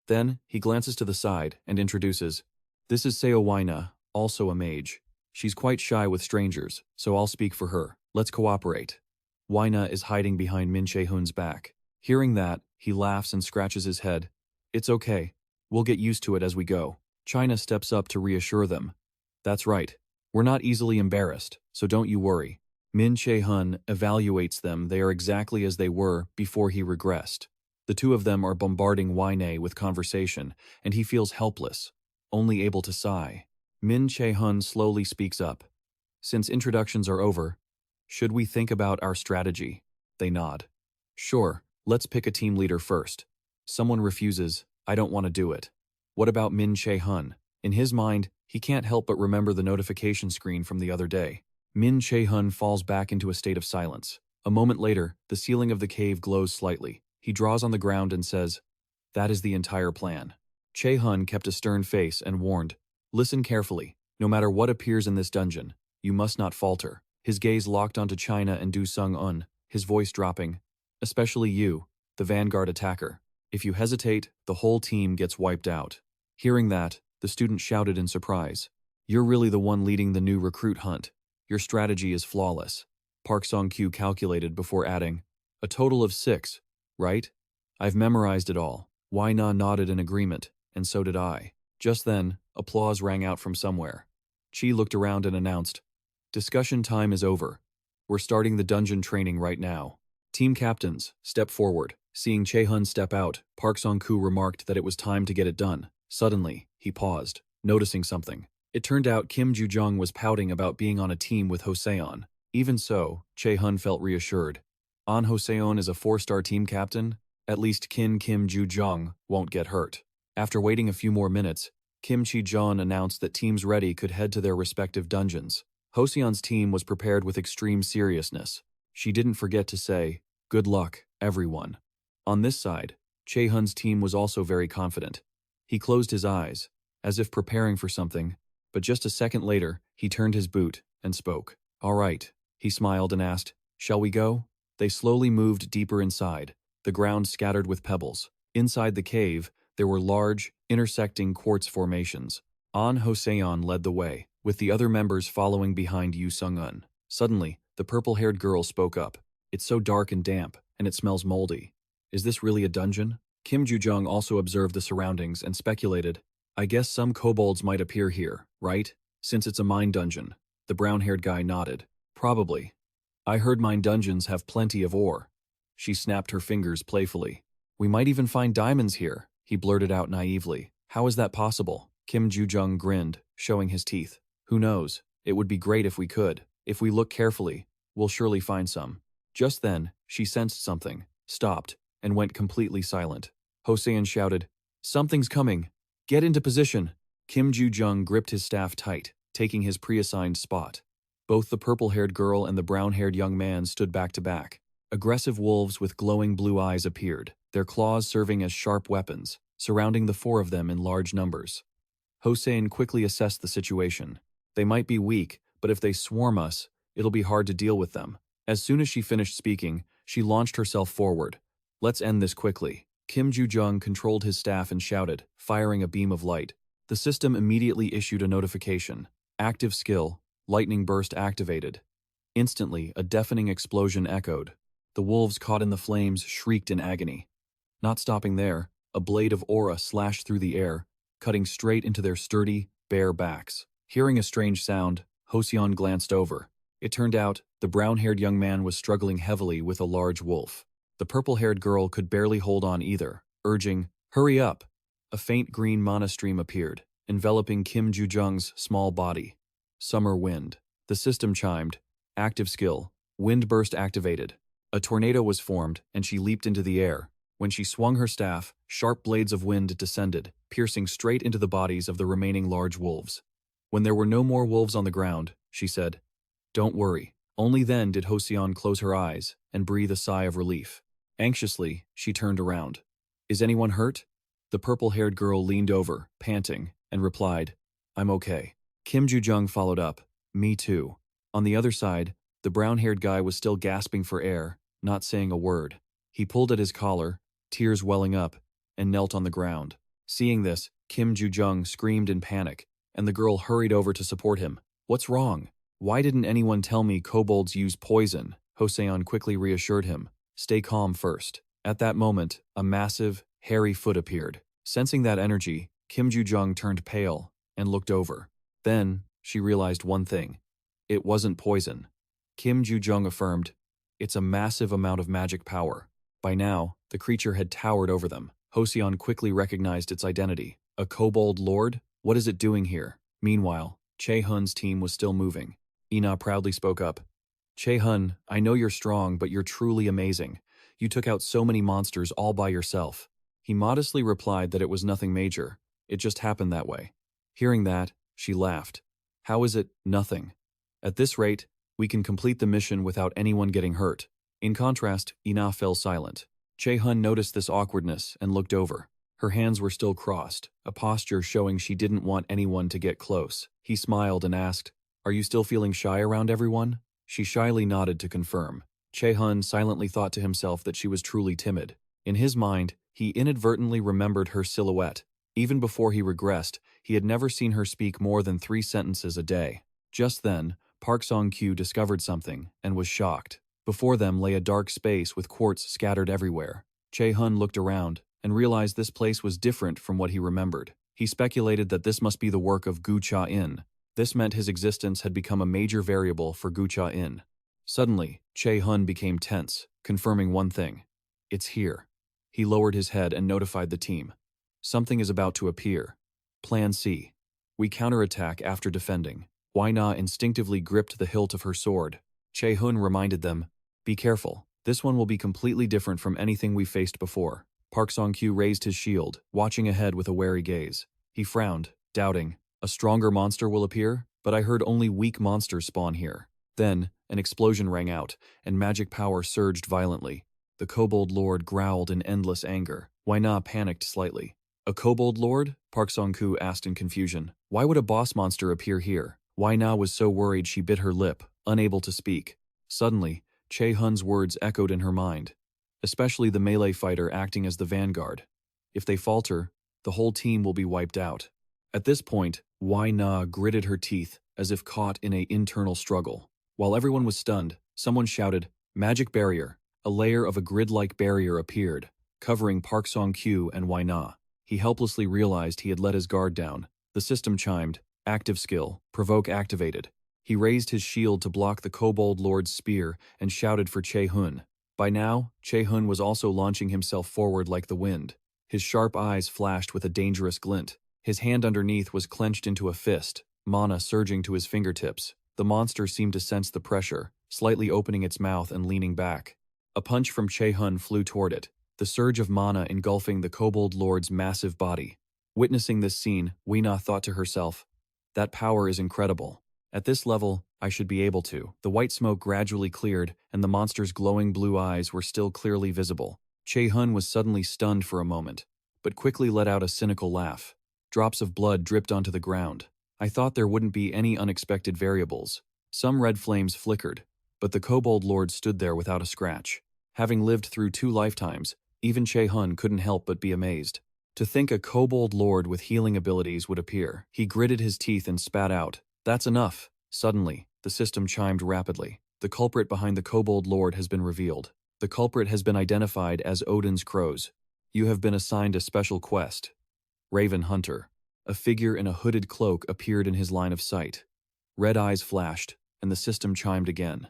Then, he glances to the side and introduces, "This is Seo Waina, also a mage. She's quite shy with strangers, so I'll speak for her. Let's cooperate." Waina is hiding behind Min Che-hun's back. Hearing that, he laughs and scratches his head. "It's okay. We'll get used to it as we go." China steps up to reassure them. "That's right. We're not easily embarrassed, so don't you worry." Min Che-hun evaluates them. They are exactly as they were before he regressed. The two of them are bombarding Waina with conversation, and he feels helpless, only able to sigh. Min Che-hun slowly speaks up. "Since introductions are over, should we think about our strategy?" They nod. "Sure, let's pick a team leader first." Someone refuses, "I don't want to do it." What about Min Che-hun? In his mind, he can't help but remember the notification screen from the other day. Min Che-hun falls back into a state of silence. A moment later, the ceiling of the cave glows slightly. He draws on the ground and says, "That is the entire plan." Che-hun kept a stern face and warned, "Listen carefully. No matter what appears in this dungeon, you must not falter." His gaze locked onto China and Du Sung-un, his voice dropping, "Especially you, the vanguard attacker. If you hesitate, the whole team gets wiped out." Hearing that, the student shouted in surprise, "You're really the one leading the new recruit hunt. Your strategy is flawless." Park Song-kyu calculated before adding, "A total of 6, right? I've memorized it all." Waina nodded in agreement, and so did I. Just then, applause rang out from somewhere. Chi looked around and announced, "Discussion time is over. We're starting the dungeon training right now. Team captains, step forward." Seeing Che-hun step out, Park Song-kyu remarked that it was time to get it done. Suddenly, he paused, noticing something. It turned out Kim Ju-jung was pouting about being on a team with Hoseon. Even so, Che-hun felt reassured. An Hoseon is a 4-star team captain. At least Kim Ju-jung won't get hurt. After waiting a few more minutes, Kim Chi-jun announced that teams ready could head to their respective dungeons. Hoseon's team was prepared with extreme seriousness. She didn't forget to say, "Good luck, everyone." On this side, Che-hun's team was also very confident. He closed his eyes, as if preparing for something, but just a second later, he turned his boot and spoke. "All right." He smiled and asked, "Shall we go?" They slowly moved deeper inside, the ground scattered with pebbles. Inside the cave, there were large, intersecting quartz formations. An Hoseon led the way, with the other members following behind Yu Sung-un. Suddenly, the purple-haired girl spoke up. "It's so dark and damp, and it smells moldy. Is this really a dungeon?" Kim Ju-jung also observed the surroundings and speculated, "I guess some kobolds might appear here, right? Since it's a mine dungeon." The brown-haired guy nodded. "Probably. I heard mine dungeons have plenty of ore." She snapped her fingers playfully. "We might even find diamonds here," he blurted out naively. "How is that possible?" Kim Ju-jung grinned, showing his teeth. "Who knows? It would be great if we could. If we look carefully, we'll surely find some." Just then, she sensed something, stopped, and went completely silent. Hoseon shouted, "Something's coming! Get into position!" Kim Ju-jung gripped his staff tight, taking his pre-assigned spot. Both the purple-haired girl and the brown-haired young man stood back to back. Aggressive wolves with glowing blue eyes appeared, their claws serving as sharp weapons, surrounding the 4 of them in large numbers. Hosein quickly assessed the situation. They might be weak, but if they swarm us, it'll be hard to deal with them. As soon as she finished speaking, she launched herself forward. "Let's end this quickly." Kim Ju-jung controlled his staff and shouted, firing a beam of light. The system immediately issued a notification. Active skill, lightning burst activated. Instantly, a deafening explosion echoed. The wolves caught in the flames shrieked in agony. Not stopping there, a blade of aura slashed through the air, cutting straight into their sturdy, bare backs. Hearing a strange sound, Hosseon glanced over. It turned out, the brown-haired young man was struggling heavily with a large wolf. The purple-haired girl could barely hold on either, urging, "Hurry up!" A faint green mana stream appeared, enveloping Kim Ju-jung's small body. Summer wind. The system chimed. Active skill. Wind burst activated. A tornado was formed, and she leaped into the air. When she swung her staff, sharp blades of wind descended, piercing straight into the bodies of the remaining large wolves. When there were no more wolves on the ground, she said, "Don't worry." Only then did Hosseon close her eyes and breathe a sigh of relief. Anxiously, she turned around. "Is anyone hurt?" The purple-haired girl leaned over, panting, and replied, "I'm okay." Kim Ju-jung followed up, "Me too." On the other side, the brown-haired guy was still gasping for air, not saying a word. He pulled at his collar, tears welling up, and knelt on the ground. Seeing this, Kim Ju-jung screamed in panic, and the girl hurried over to support him. "What's wrong? Why didn't anyone tell me kobolds use poison?" Hosseon quickly reassured him. "Stay calm first." At that moment, a massive, hairy foot appeared. Sensing that energy, Kim Ju-jung turned pale and looked over. Then, she realized one thing. It wasn't poison. Kim Ju-jung affirmed, "It's a massive amount of magic power." By now, the creature had towered over them. Hosseon quickly recognized its identity. A kobold lord? What is it doing here? Meanwhile, Che-hun's team was still moving. Ina proudly spoke up. "Che-hun, I know you're strong, but you're truly amazing. You took out so many monsters all by yourself." He modestly replied that it was nothing major. It just happened that way. Hearing that, she laughed. "How is it nothing? At this rate, we can complete the mission without anyone getting hurt." In contrast, Ina fell silent. Che-hun noticed this awkwardness and looked over. Her hands were still crossed, a posture showing she didn't want anyone to get close. He smiled and asked, "Are you still feeling shy around everyone?" She shyly nodded to confirm. Che-hun silently thought to himself that she was truly timid. In his mind, he inadvertently remembered her silhouette. Even before he regressed, he had never seen her speak more than 3 sentences a day. Just then, Park Song-kyu discovered something and was shocked. Before them lay a dark space with quartz scattered everywhere. Che-hun looked around and realized this place was different from what he remembered. He speculated that this must be the work of Gu Cha-in. This meant his existence had become a major variable for Gu Cha-in. Suddenly, Che-hun became tense, confirming one thing. "It's here." He lowered his head and notified the team. "Something is about to appear. Plan C. We counterattack after defending." Wai-na instinctively gripped the hilt of her sword. Che-hun reminded them, "Be careful. This one will be completely different from anything we faced before." Park Song-kyu raised his shield, watching ahead with a wary gaze. He frowned, doubting. "A stronger monster will appear? But I heard only weak monsters spawn here." Then, an explosion rang out, and magic power surged violently. The kobold lord growled in endless anger. Wai-na panicked slightly. "A kobold lord?" Park Song-kyu asked in confusion. "Why would a boss monster appear here?" Wai-na was so worried she bit her lip, unable to speak. Suddenly, Che-hun's words echoed in her mind, especially the melee fighter acting as the vanguard. If they falter, the whole team will be wiped out. At this point, Wai-na gritted her teeth, as if caught in an internal struggle. While everyone was stunned, someone shouted, "Magic barrier!" A layer of a grid-like barrier appeared, covering Park Song-kyu and Wai-na. He helplessly realized he had let his guard down. The system chimed, "Active skill, provoke activated." He raised his shield to block the kobold lord's spear and shouted for Che-hun. By now, Che-hun was also launching himself forward like the wind. His sharp eyes flashed with a dangerous glint. His hand underneath was clenched into a fist, mana surging to his fingertips. The monster seemed to sense the pressure, slightly opening its mouth and leaning back. A punch from Che-hun flew toward it, the surge of mana engulfing the kobold lord's massive body. Witnessing this scene, Wai-na thought to herself, "That power is incredible. At this level, I should be able to." The white smoke gradually cleared, and the monster's glowing blue eyes were still clearly visible. Che-hun was suddenly stunned for a moment, but quickly let out a cynical laugh. Drops of blood dripped onto the ground. "I thought there wouldn't be any unexpected variables." Some red flames flickered, but the kobold lord stood there without a scratch. Having lived through 2 lifetimes, even Che-hun couldn't help but be amazed. To think a kobold lord with healing abilities would appear. He gritted his teeth and spat out, That's enough. Suddenly, the system chimed rapidly. The culprit behind the Kobold Lord has been revealed. The culprit has been identified as Odin's crows. You have been assigned a special quest. Raven Hunter. A figure in a hooded cloak appeared in his line of sight. Red eyes flashed, and the system chimed again.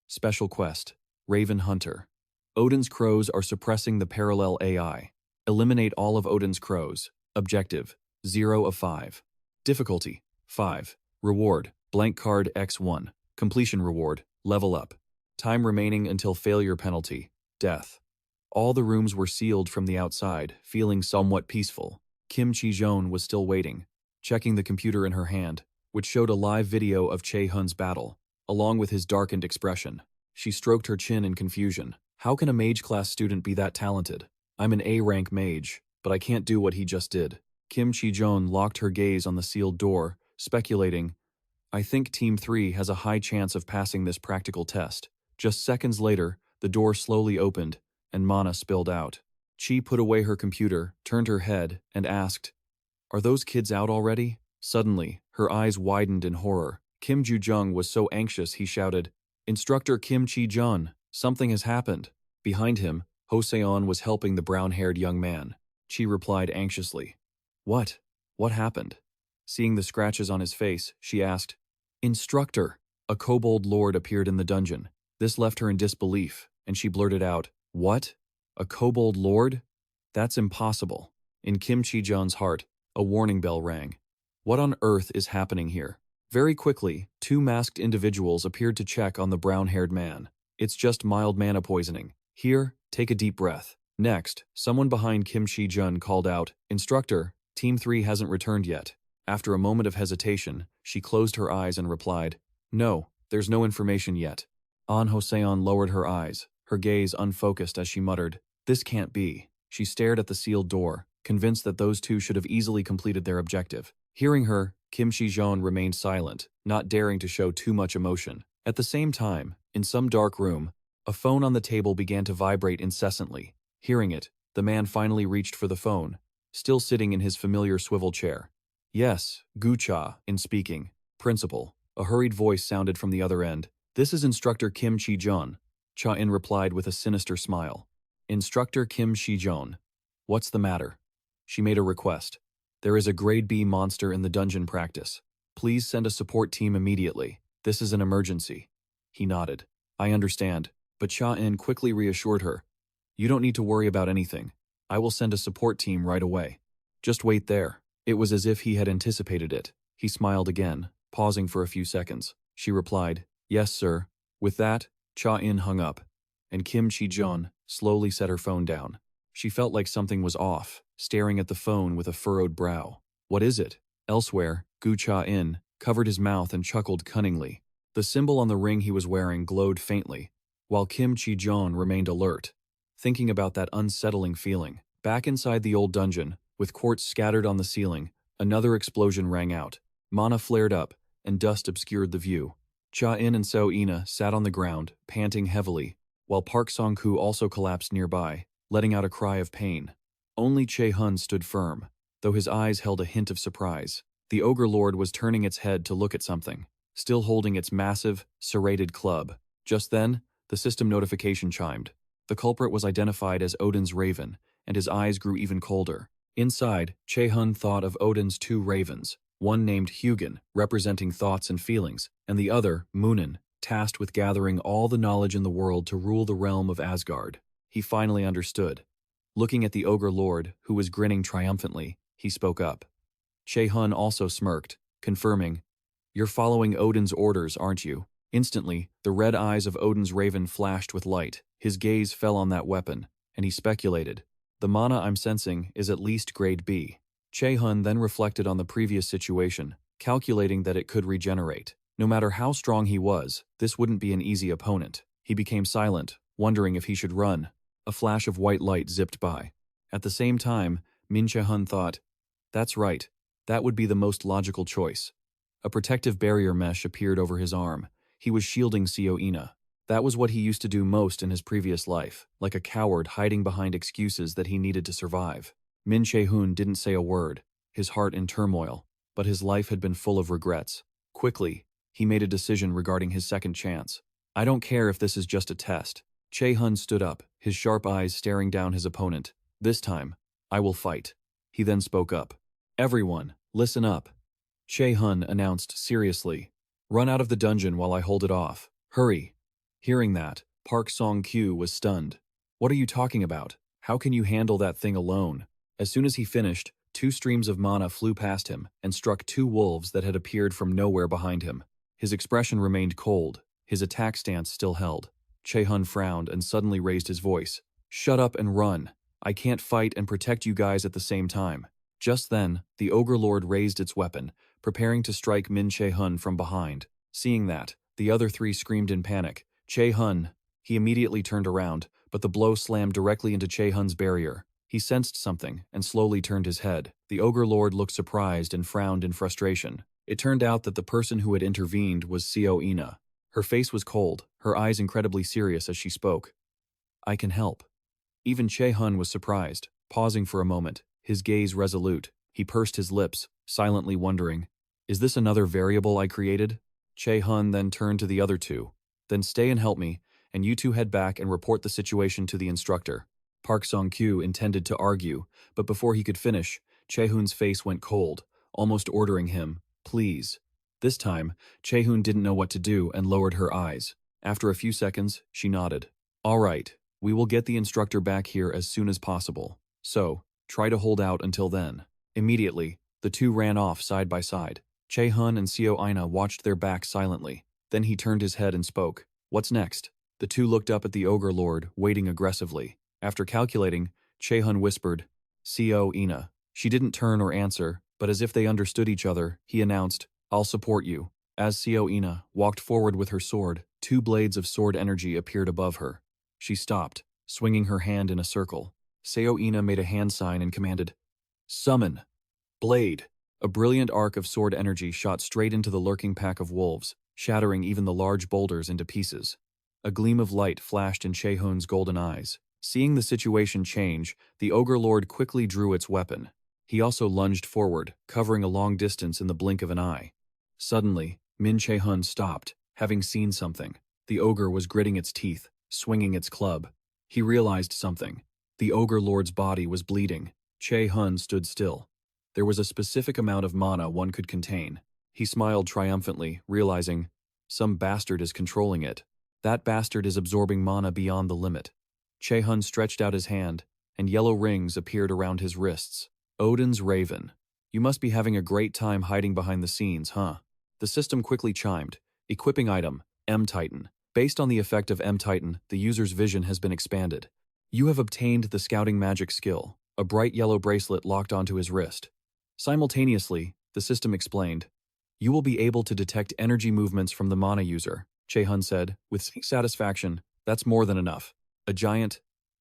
Special quest. Raven Hunter. Odin's crows are suppressing the parallel AI. Eliminate all of Odin's crows. Objective, 0 of 5. Difficulty, 5. Reward, blank card X1. Completion reward, level up. Time remaining until failure penalty, death. All the rooms were sealed from the outside, feeling somewhat peaceful. Kim Chi-hun was still waiting, checking the computer in her hand, which showed a live video of Che-hun's battle, along with his darkened expression. She stroked her chin in confusion. How can a mage class student be that talented? I'm an A-rank mage, but I can't do what he just did. Kim Chi-hun locked her gaze on the sealed door, speculating, I think Team 3 has a high chance of passing this practical test. Just seconds later, the door slowly opened, and mana spilled out. Chi put away her computer, turned her head, and asked, Are those kids out already? Suddenly, her eyes widened in horror. Kim Ju-jung was so anxious he shouted, Instructor Kim Chi-jun, something has happened. Behind him, Ho-seon was helping the brown-haired young man. Chi replied anxiously, What? What happened? Seeing the scratches on his face, she asked, Instructor! A kobold lord appeared in the dungeon. This left her in disbelief, and she blurted out, What? A kobold lord? That's impossible. In Kim Chi-jun's heart, a warning bell rang. What on earth is happening here? Very quickly, 2 masked individuals appeared to check on the brown-haired man. It's just mild mana poisoning. Here, take a deep breath. Next, someone behind Kim Chi-jun called out, Instructor, Team 3 hasn't returned yet. After a moment of hesitation, she closed her eyes and replied, No, there's no information yet. An Ho-seon lowered her eyes, her gaze unfocused as she muttered, This can't be. She stared at the sealed door, convinced that those 2 should have easily completed their objective. Hearing her, Kim Chi-jun remained silent, not daring to show too much emotion. At the same time, in some dark room, a phone on the table began to vibrate incessantly. Hearing it, the man finally reached for the phone, still sitting in his familiar swivel chair. Yes, Gu-cha, in speaking. Principal. A hurried voice sounded from the other end. This is Instructor Kim Chi-jun. Cha-in replied with a sinister smile. Instructor Kim Chi-jun. What's the matter? She made a request. There is a grade B monster in the dungeon practice. Please send a support team immediately. This is an emergency. He nodded. I understand, but Cha-in quickly reassured her. You don't need to worry about anything. I will send a support team right away. Just wait there. It was as if he had anticipated it. He smiled again, pausing for a few seconds. She replied, Yes, sir. With that, Cha-in hung up, and Kim Chi-jun slowly set her phone down. She felt like something was off, staring at the phone with a furrowed brow. What is it? Elsewhere, Gu Cha-in covered his mouth and chuckled cunningly. The symbol on the ring he was wearing glowed faintly, while Kim Chi-jun remained alert, thinking about that unsettling feeling. Back inside the old dungeon, with quartz scattered on the ceiling, another explosion rang out. Mana flared up, and dust obscured the view. Cha-in and So-ina sat on the ground, panting heavily, while Park Song-koo also collapsed nearby, letting out a cry of pain. Only Che-hun stood firm, though his eyes held a hint of surprise. The Ogre Lord was turning its head to look at something, still holding its massive, serrated club. Just then, the system notification chimed. The culprit was identified as Odin's raven, and his eyes grew even colder. Inside, Che-hun thought of Odin's 2 ravens, one named Hugin, representing thoughts and feelings, and the other, Munin, tasked with gathering all the knowledge in the world to rule the realm of Asgard. He finally understood. Looking at the Ogre Lord, who was grinning triumphantly, he spoke up. Che-hun also smirked, confirming, You're following Odin's orders, aren't you? Instantly, the red eyes of Odin's raven flashed with light. His gaze fell on that weapon, and he speculated, The mana I'm sensing is at least grade B. Che-hun then reflected on the previous situation, calculating that it could regenerate. No matter how strong he was, this wouldn't be an easy opponent. He became silent, wondering if he should run. A flash of white light zipped by. At the same time, Min Che-hun thought, That's right, that would be the most logical choice. A protective barrier mesh appeared over his arm. He was shielding So-ina. That was what he used to do most in his previous life, like a coward hiding behind excuses that he needed to survive. Min Che-hun didn't say a word, his heart in turmoil, but his life had been full of regrets. Quickly, he made a decision regarding his second chance. I don't care if this is just a test. Che-hun stood up, his sharp eyes staring down his opponent. This time, I will fight. He then spoke up. Everyone, listen up. Che-hun announced seriously. Run out of the dungeon while I hold it off. Hurry. Hearing that, Park Song-kyu was stunned. What are you talking about? How can you handle that thing alone? As soon as he finished, 2 streams of mana flew past him and struck 2 wolves that had appeared from nowhere behind him. His expression remained cold, his attack stance still held. Che-hun frowned and suddenly raised his voice. Shut up and run. I can't fight and protect you guys at the same time. Just then, the Ogre Lord raised its weapon, preparing to strike Min Che-hun from behind. Seeing that, the other 3 screamed in panic. Che-hun! He immediately turned around, but the blow slammed directly into Che-hun's barrier. He sensed something and slowly turned his head. The Ogre Lord looked surprised and frowned in frustration. It turned out that the person who had intervened was Seo-ina. Her face was cold, her eyes incredibly serious as she spoke. I can help. Even Che-hun was surprised, pausing for a moment, his gaze resolute. He pursed his lips, silently wondering, is this another variable I created? Che-hun then turned to the other 2. Then stay and help me, and you 2 head back and report the situation to the instructor. Park Song-kyu intended to argue, but before he could finish, Che-hun's face went cold, almost ordering him, please. This time, Che-hun didn't know what to do and lowered her eyes. After a few seconds, she nodded. All right, we will get the instructor back here as soon as possible. So, try to hold out until then. Immediately, the 2 ran off side by side. Che-hun and Seo-ina watched their backs silently. Then he turned his head and spoke. What's next? The 2 looked up at the Ogre Lord, waiting aggressively. After calculating, Che-hun whispered, Seo-ina. She didn't turn or answer, but as if they understood each other, he announced, I'll support you. As Seo-ina walked forward with her sword, 2 blades of sword energy appeared above her. She stopped, swinging her hand in a circle. Seo-ina made a hand sign and commanded, Summon! Blade! A brilliant arc of sword energy shot straight into the lurking pack of wolves, shattering even the large boulders into pieces. A gleam of light flashed in Che-hun's golden eyes. Seeing the situation change, the Ogre Lord quickly drew its weapon. He also lunged forward, covering a long distance in the blink of an eye. Suddenly, Min Che-hun stopped, having seen something. The ogre was gritting its teeth, swinging its club. He realized something. The Ogre Lord's body was bleeding. Che-hun stood still. There was a specific amount of mana one could contain. He smiled triumphantly, realizing, some bastard is controlling it. That bastard is absorbing mana beyond the limit. Che-hun stretched out his hand, and yellow rings appeared around his wrists. Odin's Raven. You must be having a great time hiding behind the scenes, huh? The system quickly chimed. Equipping item, M-Titan. Based on the effect of M-Titan, the user's vision has been expanded. You have obtained the scouting magic skill. A bright yellow bracelet locked onto his wrist. Simultaneously, the system explained, you will be able to detect energy movements from the mana user, Che-hun said, with satisfaction. That's more than enough. A giant,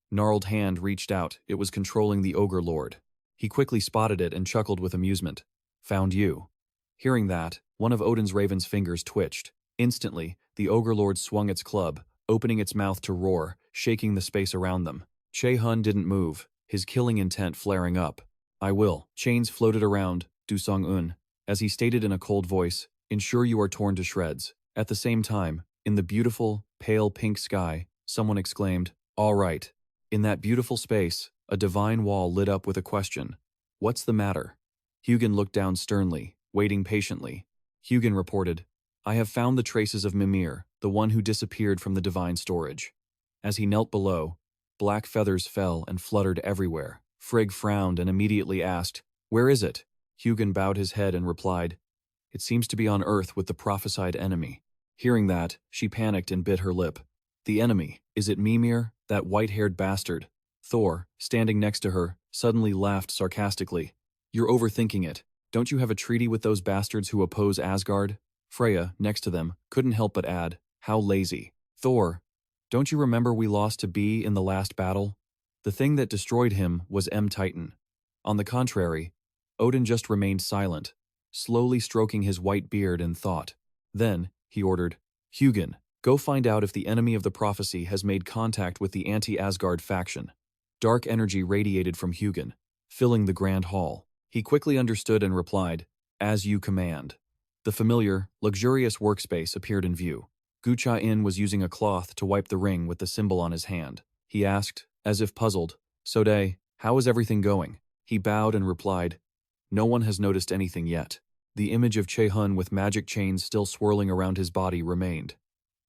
gnarled hand reached out. It was controlling the Ogre Lord. He quickly spotted it and chuckled with amusement. Found you. Hearing that, one of Odin's Raven's fingers twitched. Instantly, the Ogre Lord swung its club, opening its mouth to roar, shaking the space around them. Che-hun didn't move, his killing intent flaring up. I will. Chains floated around Du Song-un, as he stated in a cold voice, ensure you are torn to shreds. At the same time, in the beautiful, pale pink sky, someone exclaimed, all right. In that beautiful space, a divine wall lit up with a question. What's the matter? Hugin looked down sternly, waiting patiently. Hugin reported, I have found the traces of Mimir, the one who disappeared from the divine storage. As he knelt below, black feathers fell and fluttered everywhere. Frigg frowned and immediately asked, where is it? Hugin bowed his head and replied, it seems to be on Earth with the prophesied enemy. Hearing that, she panicked and bit her lip. The enemy, is it Mimir, that white-haired bastard? Thor, standing next to her, suddenly laughed sarcastically. You're overthinking it. Don't you have a treaty with those bastards who oppose Asgard? Freya, next to them, couldn't help but add, how lazy. Thor, don't you remember we lost to B in the last battle? The thing that destroyed him was M-Titan. On the contrary, Odin just remained silent, slowly stroking his white beard in thought. Then, he ordered, Hugin, go find out if the enemy of the prophecy has made contact with the anti-Asgard faction. Dark energy radiated from Hugin, filling the grand hall. He quickly understood and replied, as you command. The familiar, luxurious workspace appeared in view. Gu Cha-in was using a cloth to wipe the ring with the symbol on his hand. He asked, as if puzzled, "Sode, how is everything going?" He bowed and replied, "No one has noticed anything yet." The image of Che-hun with magic chains still swirling around his body remained.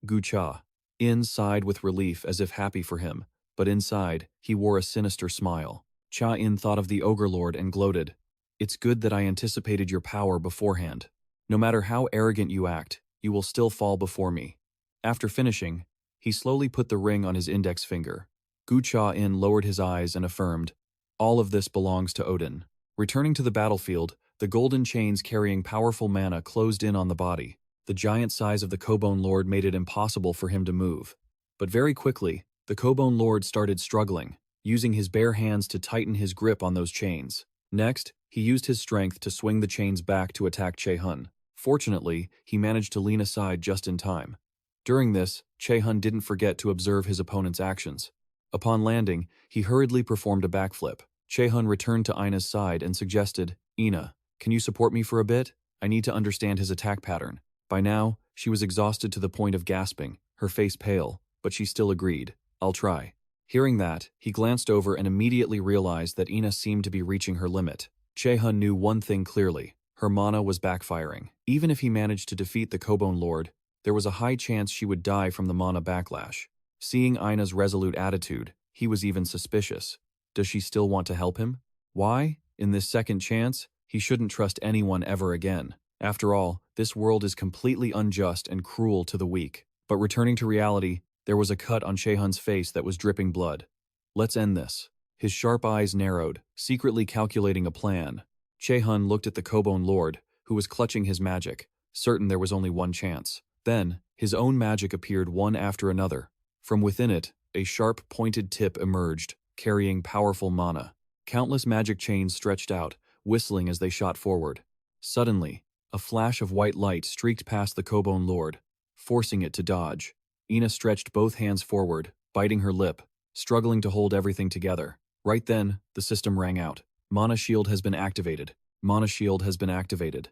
Gu Cha-in sighed with relief as if happy for him, but inside, he wore a sinister smile. Cha-in thought of the Ogre Lord and gloated, "It's good that I anticipated your power beforehand. No matter how arrogant you act, you will still fall before me." After finishing, he slowly put the ring on his index finger. Gu Cha-in lowered his eyes and affirmed, "All of this belongs to Odin." Returning to the battlefield, the golden chains carrying powerful mana closed in on the body. The giant size of the Kobone Lord made it impossible for him to move. But very quickly, the Kobone Lord started struggling, using his bare hands to tighten his grip on those chains. Next, he used his strength to swing the chains back to attack Che-hun. Fortunately, he managed to lean aside just in time. During this, Che-hun didn't forget to observe his opponent's actions. Upon landing, he hurriedly performed a backflip. Che-hun returned to Ina's side and suggested, "Ina, can you support me for a bit? I need to understand his attack pattern." By now, she was exhausted to the point of gasping, her face pale, but she still agreed, "I'll try." Hearing that, he glanced over and immediately realized that Ina seemed to be reaching her limit. Che-hun knew one thing clearly: her mana was backfiring. Even if he managed to defeat the Kobone Lord, there was a high chance she would die from the mana backlash. Seeing Ina's resolute attitude, he was even suspicious. Does she still want to help him? Why? In this second chance, he shouldn't trust anyone ever again. After all, this world is completely unjust and cruel to the weak. But returning to reality, there was a cut on Che-hun's face that was dripping blood. "Let's end this." His sharp eyes narrowed, secretly calculating a plan. Che-hun looked at the Kobone Lord, who was clutching his magic, certain there was only one chance. Then, his own magic appeared one after another. From within it, a sharp, pointed tip emerged, carrying powerful mana. Countless magic chains stretched out, whistling as they shot forward. Suddenly, a flash of white light streaked past the Kobone Lord, forcing it to dodge. Ina stretched both hands forward, biting her lip, struggling to hold everything together. Right then, the system rang out. "Mana shield has been activated. Mana shield has been activated.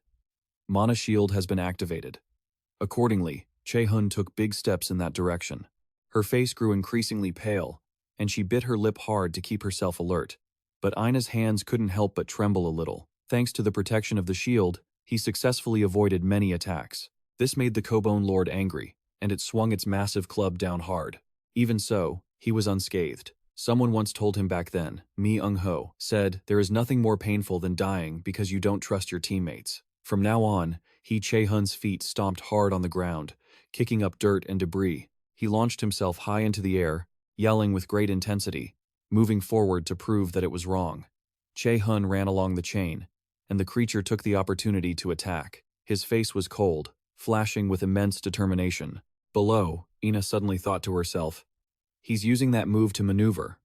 Mana shield has been activated." Accordingly, Che-hun took big steps in that direction. Her face grew increasingly pale, and she bit her lip hard to keep herself alert. But Ina's hands couldn't help but tremble a little. Thanks to the protection of the shield, he successfully avoided many attacks. This made the Kobone Lord angry, and it swung its massive club down hard. Even so, he was unscathed. Someone once told him back then, Mi Eung-ho, said, "There is nothing more painful than dying because you don't trust your teammates." From now on, Che-hun's feet stomped hard on the ground, kicking up dirt and debris. He launched himself high into the air, yelling with great intensity, moving forward to prove that it was wrong. Che-hun ran along the chain, and the creature took the opportunity to attack. His face was cold, flashing with immense determination. Below, Ina suddenly thought to herself, "He's using that move to maneuver."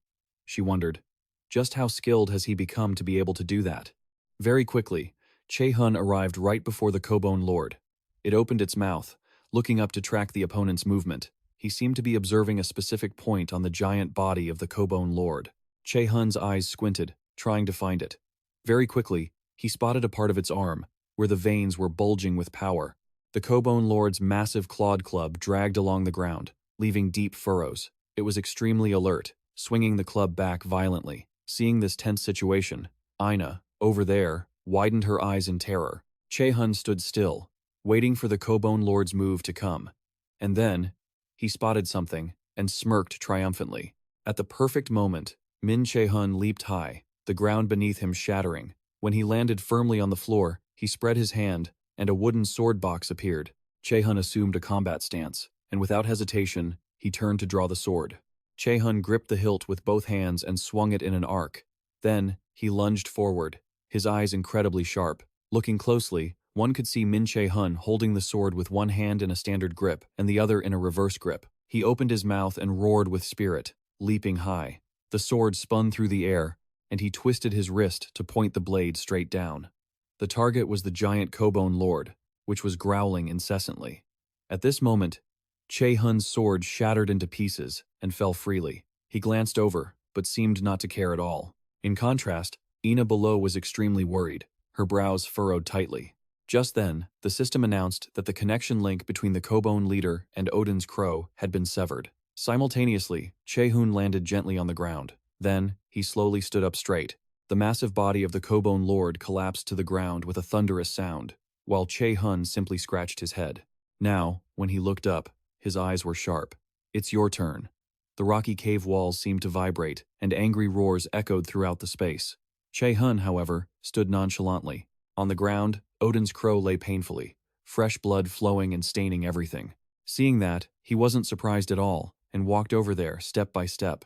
She wondered, just how skilled has he become to be able to do that? Very quickly, Che-hun arrived right before the Kobone Lord. It opened its mouth, looking up to track the opponent's movement. He seemed to be observing a specific point on the giant body of the Kobone Lord. Che-hun's eyes squinted, trying to find it. Very quickly, he spotted a part of its arm, where the veins were bulging with power. The Kobone Lord's massive clawed club dragged along the ground, leaving deep furrows. It was extremely alert, swinging the club back violently. Seeing this tense situation, Ina, over there, widened her eyes in terror. Che-hun stood still, waiting for the Kobone Lord's move to come. And then, he spotted something and smirked triumphantly. At the perfect moment, Min Che-hun leaped high, the ground beneath him shattering. When he landed firmly on the floor, he spread his hand, and a wooden sword box appeared. Che-hun assumed a combat stance, and without hesitation, he turned to draw the sword. Che-hun gripped the hilt with both hands and swung it in an arc. Then, he lunged forward, his eyes incredibly sharp. Looking closely, one could see Min Che-hun holding the sword with one hand in a standard grip and the other in a reverse grip. He opened his mouth and roared with spirit, leaping high. The sword spun through the air, and he twisted his wrist to point the blade straight down. The target was the giant Kobone Lord, which was growling incessantly. At this moment, Che-hun's sword shattered into pieces and fell freely. He glanced over, but seemed not to care at all. In contrast, Ina below was extremely worried, her brows furrowed tightly. Just then, the system announced that the connection link between the Kobone leader and Odin's crow had been severed. Simultaneously, Che-hun landed gently on the ground. Then, he slowly stood up straight. The massive body of the Kobone lord collapsed to the ground with a thunderous sound, while Che-hun simply scratched his head. Now, when he looked up, his eyes were sharp. "It's your turn." The rocky cave walls seemed to vibrate, and angry roars echoed throughout the space. Che-hun, however, stood nonchalantly. On the ground, Odin's crow lay painfully, fresh blood flowing and staining everything. Seeing that, he wasn't surprised at all, and walked over there, step by step.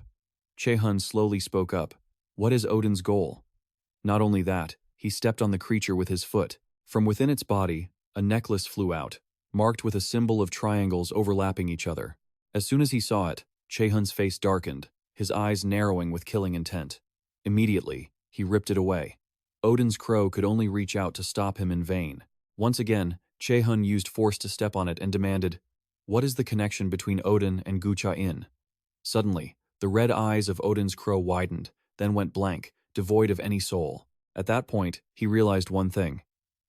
Che-hun slowly spoke up. "What is Odin's goal?" Not only that, he stepped on the creature with his foot. From within its body, a necklace flew out, marked with a symbol of triangles overlapping each other. As soon as he saw it, Che-hun's face darkened, his eyes narrowing with killing intent. Immediately, he ripped it away. Odin's crow could only reach out to stop him in vain. Once again, Che-hun used force to step on it and demanded, "What is the connection between Odin and Gucha-in?" Suddenly, the red eyes of Odin's crow widened, then went blank, devoid of any soul. At that point, he realized one thing.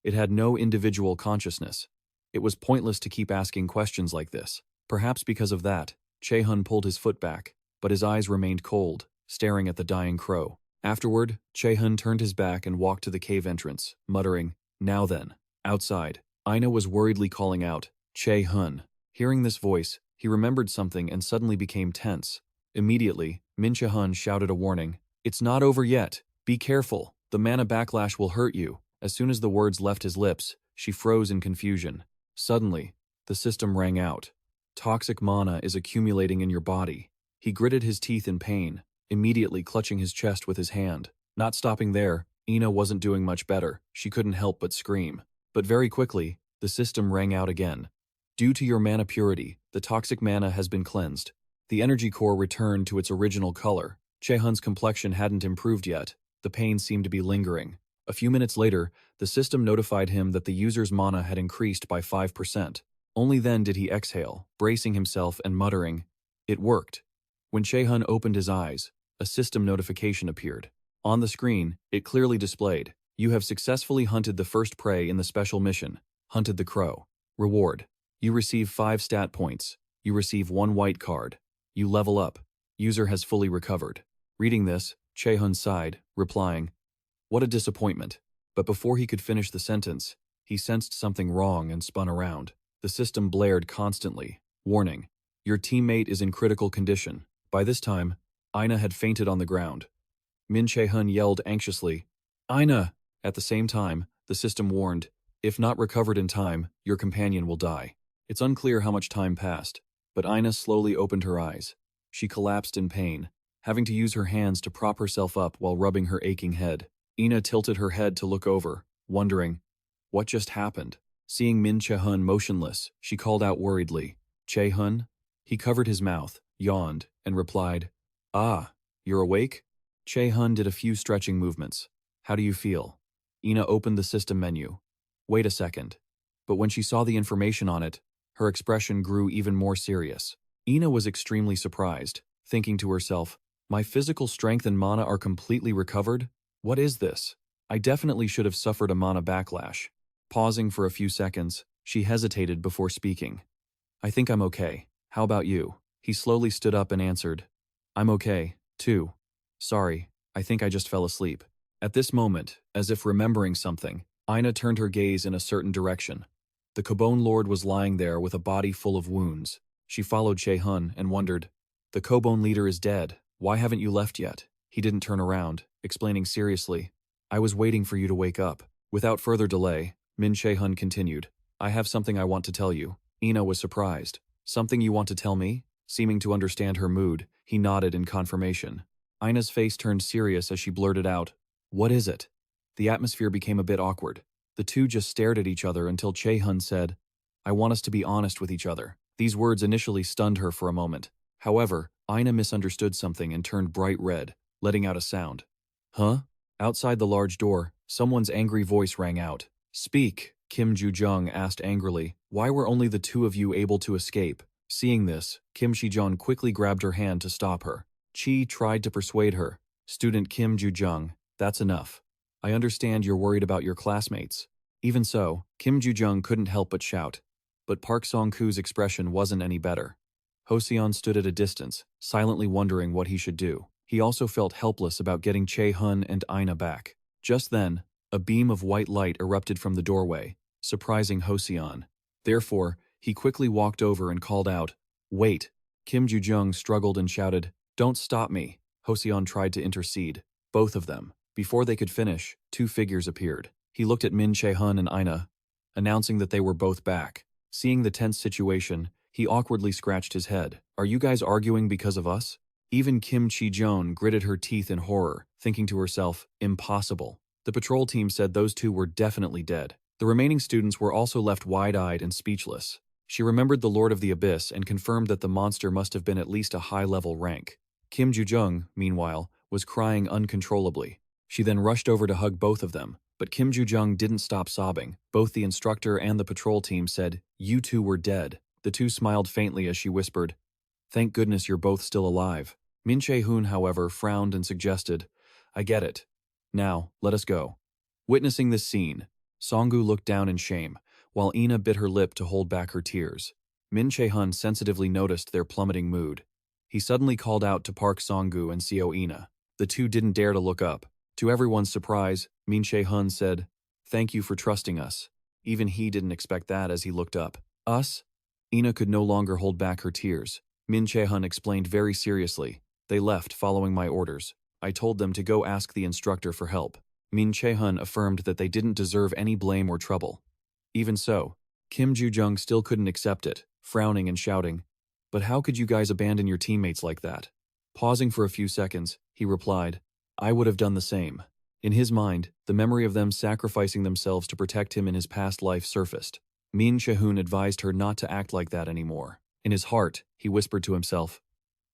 It had no individual consciousness. It was pointless to keep asking questions like this. Perhaps because of that, Che-hun pulled his foot back, but his eyes remained cold, staring at the dying crow. Afterward, Che-hun turned his back and walked to the cave entrance, muttering, "Now then." Outside, Aina was worriedly calling out, "Che-hun." Hearing this voice, he remembered something and suddenly became tense. Immediately, Min Che-hun shouted a warning, "It's not over yet. Be careful. The mana backlash will hurt you." As soon as the words left his lips, she froze in confusion. Suddenly, the system rang out. "Toxic mana is accumulating in your body." He gritted his teeth in pain, immediately clutching his chest with his hand. Not stopping there, Ina wasn't doing much better. She couldn't help but scream. But very quickly, the system rang out again. "Due to your mana purity, the toxic mana has been cleansed." The energy core returned to its original color. Che-hun's complexion hadn't improved yet. The pain seemed to be lingering. A few minutes later, the system notified him that the user's mana had increased by 5%. Only then did he exhale, bracing himself and muttering, "It worked." When Che-hun opened his eyes, a system notification appeared. On the screen, it clearly displayed, "You have successfully hunted the first prey in the special mission, hunted the crow. Reward. You receive 5 stat points. You receive 1 white card. You level up. User has fully recovered." Reading this, Che-hun sighed, replying, "What a disappointment." But before he could finish the sentence, he sensed something wrong and spun around. The system blared constantly, warning, "Your teammate is in critical condition." By this time, Aina had fainted on the ground. Min Che-hun yelled anxiously, "Aina!" At the same time, the system warned, "If not recovered in time, your companion will die." It's unclear how much time passed, but Aina slowly opened her eyes. She collapsed in pain, having to use her hands to prop herself up while rubbing her aching head. Ina tilted her head to look over, wondering, what just happened? Seeing Min Che-hun motionless, she called out worriedly, "Che-hun?" He covered his mouth, yawned, and replied, "Ah, you're awake?" Che-hun did a few stretching movements. "How do you feel?" Ina opened the system menu. "Wait a second." But when she saw the information on it, her expression grew even more serious. Ina was extremely surprised, thinking to herself, "My physical strength and mana are completely recovered? What is this? I definitely should have suffered a mana backlash." Pausing for a few seconds, she hesitated before speaking. "I think I'm okay. How about you?" He slowly stood up and answered, "I'm okay, too. Sorry, I think I just fell asleep." At this moment, as if remembering something, Ina turned her gaze in a certain direction. The Kobone Lord was lying there with a body full of wounds. She followed Che-hun and wondered, "The Kobone leader is dead. Why haven't you left yet?" He didn't turn around, explaining seriously, "I was waiting for you to wake up." Without further delay, Min Che-hun continued, "I have something I want to tell you." Ina was surprised. "Something you want to tell me?" Seeming to understand her mood, he nodded in confirmation. Ina's face turned serious as she blurted out, "What is it?" The atmosphere became a bit awkward. The two just stared at each other until Che-hun said, "I want us to be honest with each other." These words initially stunned her for a moment. However, Ina misunderstood something and turned bright red, letting out a sound. "Huh?" Outside the large door, someone's angry voice rang out. "Speak," Kim Ju-jung asked angrily. "Why were only the two of you able to escape?" Seeing this, Kim Shi-jung quickly grabbed her hand to stop her. Chi tried to persuade her. "Student Kim Ju-jung, that's enough. I understand you're worried about your classmates. Even so, Kim Joo-jung couldn't help but shout. But Park Song-koo's expression wasn't any better. Ho-seon stood at a distance, silently wondering what he should do. He also felt helpless about getting Che-hun and Ina back. Just then, a beam of white light erupted from the doorway, surprising Ho-seon. Therefore, he quickly walked over and called out, "Wait!" Kim Joo-jung struggled and shouted, "Don't stop me!" Ho-seon tried to intercede. Both of them. Before they could finish, two figures appeared. He looked at Min Che-hun and Ina, announcing that they were both back. Seeing the tense situation, he awkwardly scratched his head. "Are you guys arguing because of us?" Even Kim Chi-joon gritted her teeth in horror, thinking to herself, impossible. The patrol team said those two were definitely dead. The remaining students were also left wide-eyed and speechless. She remembered the Lord of the Abyss and confirmed that the monster must have been at least a high-level rank. Kim Joo-jung, meanwhile, was crying uncontrollably. She then rushed over to hug both of them, but Kim Joo-jung didn't stop sobbing. Both the instructor and the patrol team said, "You two were dead." The two smiled faintly as she whispered, "Thank goodness you're both still alive." Min Che-hun, however, frowned and suggested, "I get it. Now, let us go." Witnessing this scene, Songgu looked down in shame, while Ina bit her lip to hold back her tears. Min Che-hun sensitively noticed their plummeting mood. He suddenly called out to Park Songgu and Seo Ina. The two didn't dare to look up. To everyone's surprise, Min Che-hun said, "Thank you for trusting us." Even he didn't expect that as he looked up. "Us?" Ina could no longer hold back her tears. Min Che-hun explained very seriously, "They left following my orders. I told them to go ask the instructor for help." Min Che-hun affirmed that they didn't deserve any blame or trouble. Even so, Kim Joo-jung still couldn't accept it, frowning and shouting, "But how could you guys abandon your teammates like that?" Pausing for a few seconds, he replied, "I would have done the same." In his mind, the memory of them sacrificing themselves to protect him in his past life surfaced. Min Che-hun advised her not to act like that anymore. In his heart, he whispered to himself,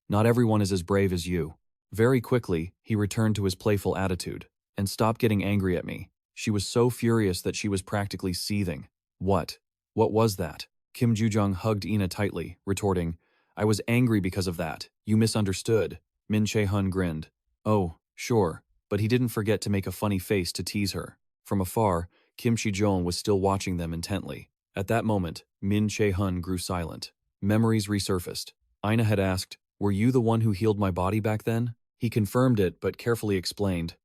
"Not everyone is as brave as you." Very quickly, he returned to his playful attitude. "And stop getting angry at me." She was so furious that she was practically seething. What? What was that? Kim Joo-jung hugged Ina tightly, retorting, "I was angry because of that. You misunderstood." Min Che-hun grinned. "Oh, sure," but he didn't forget to make a funny face to tease her. From afar, Kim Chi-jeon was still watching them intently. At that moment, Min Che-hun grew silent. Memories resurfaced. Ina had asked, "Were you the one who healed my body back then?" He confirmed it but carefully explained,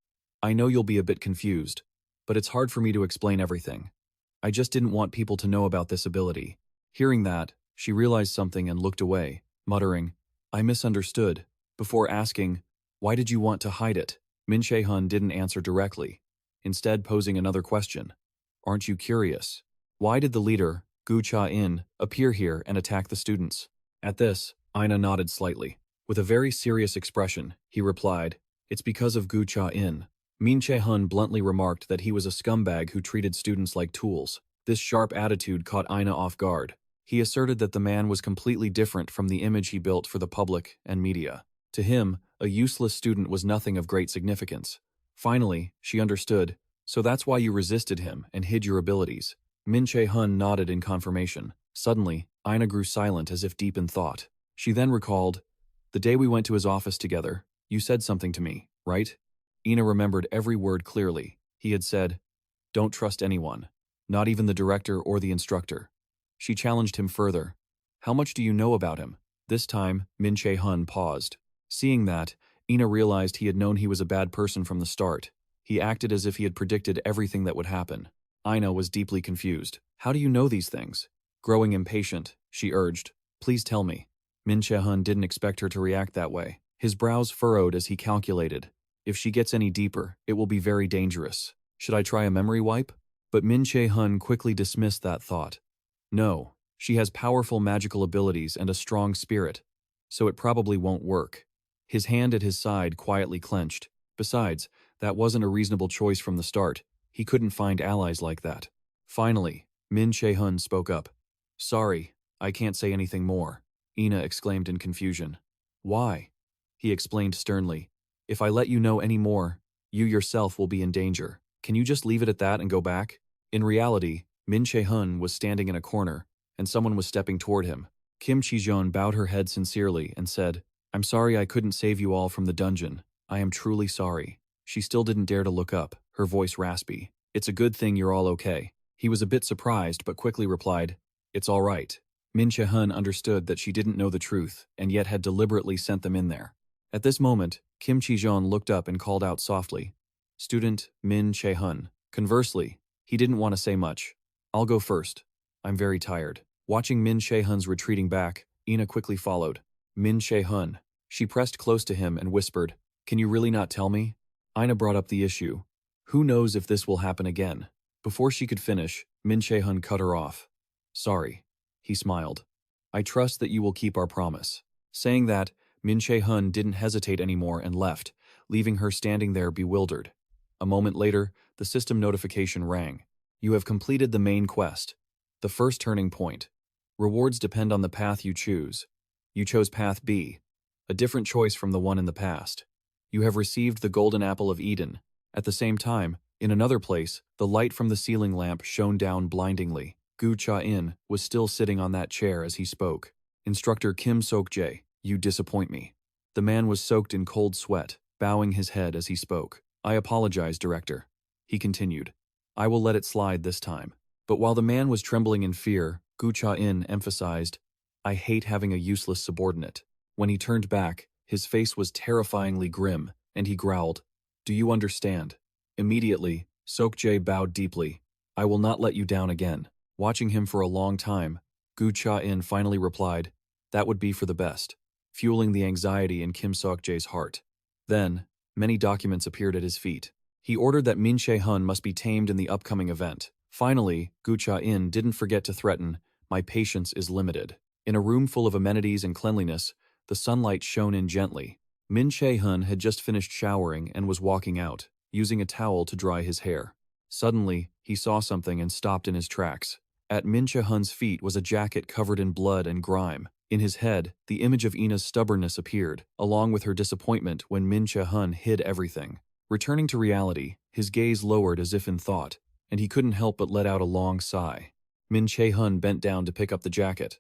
"I know you'll be a bit confused, but it's hard for me to explain everything. I just didn't want people to know about this ability." Hearing that, she realized something and looked away, muttering, "I misunderstood," before asking, "Why did you want to hide it?" Min Che-hun didn't answer directly, instead posing another question. "Aren't you curious? Why did the leader, Gu Cha-in, appear here and attack the students?" At this, Ina nodded slightly. With a very serious expression, he replied, "It's because of Gu Cha-in." Min Che-hun bluntly remarked that he was a scumbag who treated students like tools. This sharp attitude caught Ina off guard. He asserted that the man was completely different from the image he built for the public and media. To him, a useless student was nothing of great significance. Finally, she understood, "So that's why you resisted him and hid your abilities." Min Che-hun nodded in confirmation. Suddenly, Ina grew silent as if deep in thought. She then recalled, "The day we went to his office together, you said something to me, right?" Ina remembered every word clearly. He had said, "Don't trust anyone, not even the director or the instructor." She challenged him further. "How much do you know about him?" This time, Min Che-hun paused. Seeing that, Ina realized he had known he was a bad person from the start. He acted as if he had predicted everything that would happen. Ina was deeply confused. "How do you know these things?" Growing impatient, she urged, "Please tell me." Min Che-hun didn't expect her to react that way. His brows furrowed as he calculated, "If she gets any deeper, it will be very dangerous. Should I try a memory wipe?" But Min Che-hun quickly dismissed that thought. "No, she has powerful magical abilities and a strong spirit, so it probably won't work." His hand at his side quietly clenched. Besides, that wasn't a reasonable choice from the start. He couldn't find allies like that. Finally, Min Che-hun spoke up. "Sorry, I can't say anything more," Ina exclaimed in confusion. "Why?" He explained sternly. "If I let you know any more, you yourself will be in danger. Can you just leave it at that and go back?" In reality, Min Che-hun was standing in a corner, and someone was stepping toward him. Kim Chi-jeon bowed her head sincerely and said, "I'm sorry I couldn't save you all from the dungeon. I am truly sorry." She still didn't dare to look up, her voice raspy. "It's a good thing you're all okay." He was a bit surprised but quickly replied, "It's all right." Min Che-hun understood that she didn't know the truth and yet had deliberately sent them in there. At this moment, Kim Chi-jeon looked up and called out softly, "Student Min Che-hun." Conversely, he didn't want to say much. "I'll go first. I'm very tired." Watching Min Che-hun's retreating back, Ina quickly followed. Min Che-hun. She pressed close to him and whispered, "Can you really not tell me?" Ina brought up the issue. "Who knows if this will happen again?" Before she could finish, Min Che-hun cut her off. "Sorry." He smiled. "I trust that you will keep our promise." Saying that, Min Che-hun didn't hesitate anymore and left, leaving her standing there bewildered. A moment later, the system notification rang. "You have completed the main quest. The first turning point. Rewards depend on the path you choose. You chose path B, a different choice from the one in the past. You have received the golden apple of Eden." At the same time, in another place, the light from the ceiling lamp shone down blindingly. Gu Cha-in was still sitting on that chair as he spoke. "Instructor Kim Sok-jae, you disappoint me." The man was soaked in cold sweat, bowing his head as he spoke. "I apologize, Director." He continued, "I will let it slide this time." But while the man was trembling in fear, Gu Cha-in emphasized, "I hate having a useless subordinate." When he turned back, his face was terrifyingly grim, and he growled, "Do you understand?" Immediately, Sok-jae bowed deeply. "I will not let you down again." Watching him for a long time, Gu Cha-in finally replied, "That would be for the best," fueling the anxiety in Kim Sok-jae's heart. Then, many documents appeared at his feet. He ordered that Min Che-hun must be tamed in the upcoming event. Finally, Gu Cha-in didn't forget to threaten, "My patience is limited." In a room full of amenities and cleanliness, the sunlight shone in gently. Min Che-hun had just finished showering and was walking out, using a towel to dry his hair. Suddenly, he saw something and stopped in his tracks. At Min Che-hun's feet was a jacket covered in blood and grime. In his head, the image of Ina's stubbornness appeared, along with her disappointment when Min Che-hun hid everything. Returning to reality, his gaze lowered as if in thought, and he couldn't help but let out a long sigh. Min Che-hun bent down to pick up the jacket.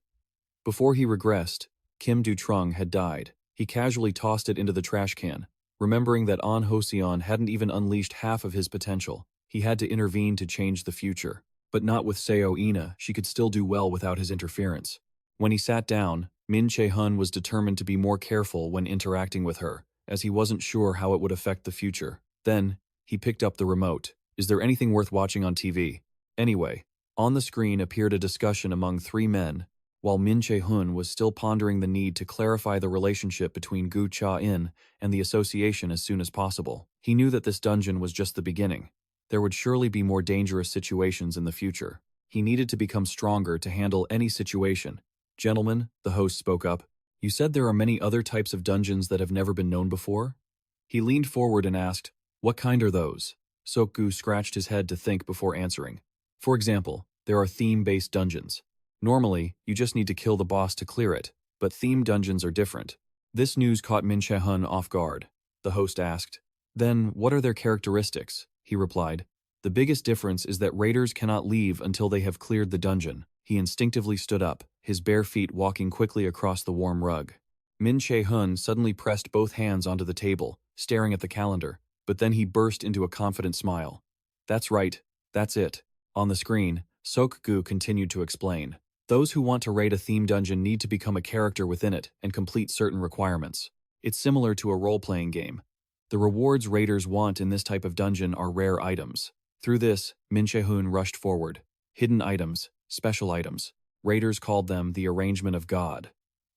Before he regressed, Kim Du-trung had died. He casually tossed it into the trash can. Remembering that An Ho-seon hadn't even unleashed half of his potential, he had to intervene to change the future. But not with Seo Ina, she could still do well without his interference. When he sat down, Min Che-hun was determined to be more careful when interacting with her, as he wasn't sure how it would affect the future. Then, he picked up the remote. "Is there anything worth watching on TV?" Anyway, on the screen appeared a discussion among three men, while Min Che-hun was still pondering the need to clarify the relationship between Gu Cha-in and the association as soon as possible. He knew that this dungeon was just the beginning. There would surely be more dangerous situations in the future. He needed to become stronger to handle any situation. "Gentlemen," the host spoke up, "you said there are many other types of dungeons that have never been known before?" He leaned forward and asked, "What kind are those?" Sok-gu scratched his head to think before answering. "For example, there are theme-based dungeons. Normally, you just need to kill the boss to clear it, but theme dungeons are different." This news caught Min Che-hun off guard. The host asked, "Then, what are their characteristics?" He replied, "The biggest difference is that raiders cannot leave until they have cleared the dungeon." He instinctively stood up, his bare feet walking quickly across the warm rug. Min Che-hun suddenly pressed both hands onto the table, staring at the calendar, but then he burst into a confident smile. "That's right, that's it." On the screen, Sok-gu continued to explain. "Those who want to raid a theme dungeon need to become a character within it and complete certain requirements. It's similar to a role-playing game. The rewards raiders want in this type of dungeon are rare items." Through this, Min Che-hun rushed forward. Hidden items, special items. Raiders called them the arrangement of God.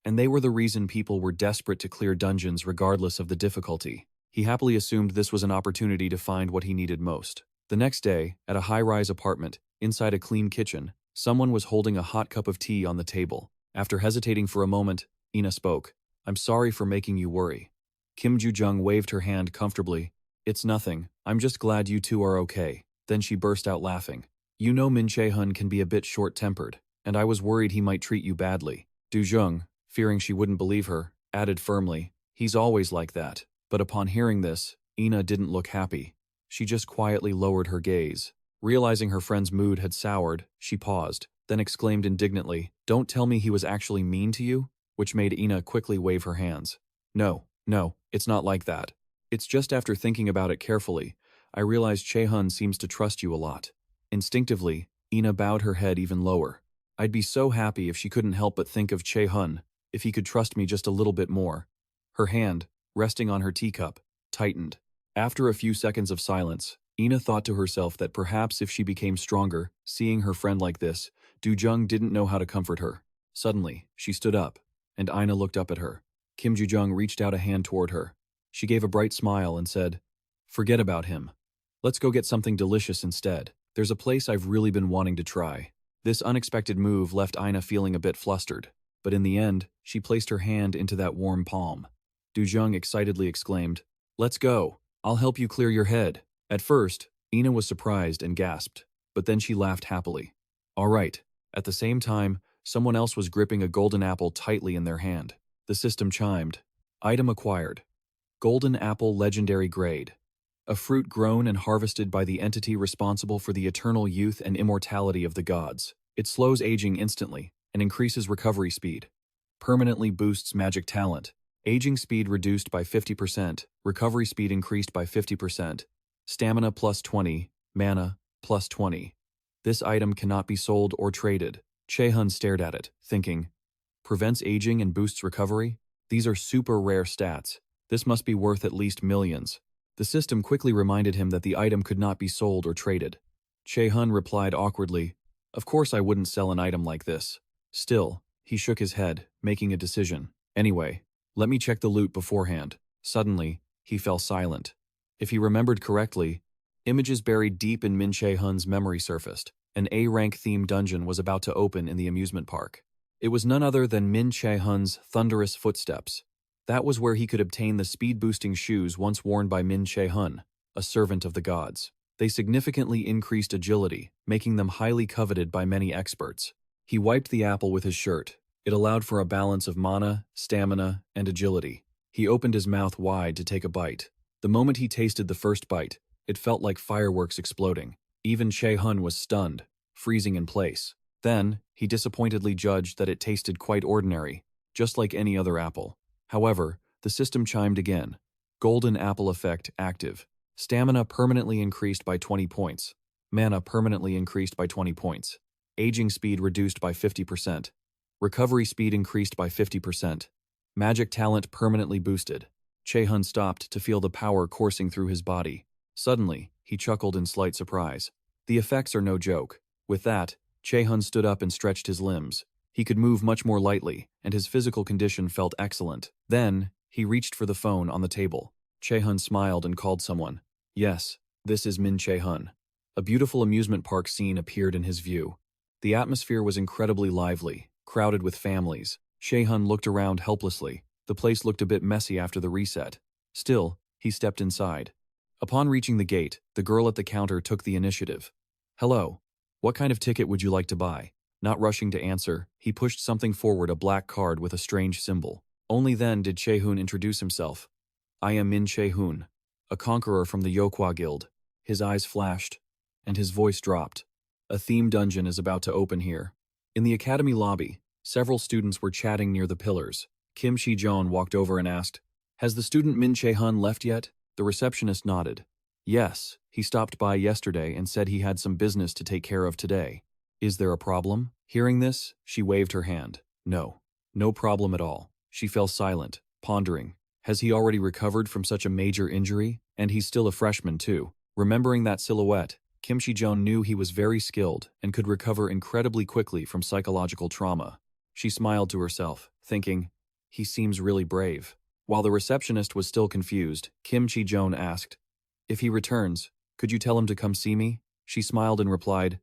And they were the reason people were desperate to clear dungeons regardless of the difficulty. He happily assumed this was an opportunity to find what he needed most. The next day, at a high-rise apartment, inside a clean kitchen, someone was holding a hot cup of tea on the table. After hesitating for a moment, Ina spoke. "I'm sorry for making you worry." Kim Ju-jung waved her hand comfortably. "It's nothing, I'm just glad you two are okay." Then she burst out laughing. "You know Min Che-hun can be a bit short-tempered, and I was worried he might treat you badly." Du-jung, fearing she wouldn't believe her, added firmly, "He's always like that." But upon hearing this, Ina didn't look happy. She just quietly lowered her gaze. Realizing her friend's mood had soured, she paused, then exclaimed indignantly, "Don't tell me he was actually mean to you?" Which made Ina quickly wave her hands. No, it's not like that. It's just after thinking about it carefully, I realized Che-hun seems to trust you a lot." Instinctively, Ina bowed her head even lower. I'd be so happy if she couldn't help but think of Che-hun, if he could trust me just a little bit more. Her hand, resting on her teacup, tightened. After a few seconds of silence, Ina thought to herself that perhaps if she became stronger, seeing her friend like this, Du-jung didn't know how to comfort her. Suddenly, she stood up, and Ina looked up at her. Kim Ju-jung reached out a hand toward her. She gave a bright smile and said, "Forget about him. Let's go get something delicious instead. There's a place I've really been wanting to try." This unexpected move left Ina feeling a bit flustered, but in the end, she placed her hand into that warm palm. Du-jung excitedly exclaimed, "Let's go. I'll help you clear your head." At first, Ina was surprised and gasped, but then she laughed happily. All right. At the same time, someone else was gripping a golden apple tightly in their hand. The system chimed. Item acquired. Golden apple legendary grade. A fruit grown and harvested by the entity responsible for the eternal youth and immortality of the gods. It slows aging instantly and increases recovery speed. Permanently boosts magic talent. Aging speed reduced by 50%, recovery speed increased by 50%, stamina plus 20, mana plus 20. This item cannot be sold or traded. Che-hun stared at it, thinking, prevents aging and boosts recovery? These are super rare stats. This must be worth at least millions. The system quickly reminded him that the item could not be sold or traded. Che-hun replied awkwardly, "Of course I wouldn't sell an item like this." Still, he shook his head, making a decision. "Anyway, let me check the loot beforehand." Suddenly, he fell silent. If he remembered correctly, images buried deep in Min Che-hun's memory surfaced. An A-rank themed dungeon was about to open in the amusement park. It was none other than Min Che-hun's thunderous footsteps. That was where he could obtain the speed-boosting shoes once worn by Min Che-hun, a servant of the gods. They significantly increased agility, making them highly coveted by many experts. He wiped the apple with his shirt. It allowed for a balance of mana, stamina, and agility. He opened his mouth wide to take a bite. The moment he tasted the first bite, it felt like fireworks exploding. Even Che-hun was stunned, freezing in place. Then, he disappointedly judged that it tasted quite ordinary, just like any other apple. However, the system chimed again. Golden apple effect active. Stamina permanently increased by 20 points. Mana permanently increased by 20 points. Aging speed reduced by 50%. Recovery speed increased by 50%. Magic talent permanently boosted. Che-hun stopped to feel the power coursing through his body. Suddenly, he chuckled in slight surprise. The effects are no joke. With that, Che-hun stood up and stretched his limbs. He could move much more lightly, and his physical condition felt excellent. Then, he reached for the phone on the table. Che-hun smiled and called someone. Yes, this is Min Che-hun. A beautiful amusement park scene appeared in his view. The atmosphere was incredibly lively, crowded with families. Che-hun looked around helplessly. The place looked a bit messy after the reset. Still, he stepped inside. Upon reaching the gate, the girl at the counter took the initiative. "Hello. What kind of ticket would you like to buy?" Not rushing to answer, he pushed something forward, a black card with a strange symbol. Only then did Che-hun introduce himself. "I am Min Che-hun, a conqueror from the Yokwa Guild." His eyes flashed, and his voice dropped. "A theme dungeon is about to open here." In the academy lobby, several students were chatting near the pillars. Kim Shi-jong walked over and asked, "Has the student Min Che-hun left yet?" The receptionist nodded. "Yes, he stopped by yesterday and said he had some business to take care of today." "Is there a problem?" Hearing this, she waved her hand. "No. No problem at all." She fell silent, pondering. Has he already recovered from such a major injury? And he's still a freshman too. Remembering that silhouette, Kim Shi-jong knew he was very skilled and could recover incredibly quickly from psychological trauma. She smiled to herself, thinking, he seems really brave. While the receptionist was still confused, Kim Chi-jong asked, "If he returns, could you tell him to come see me?" She smiled and replied,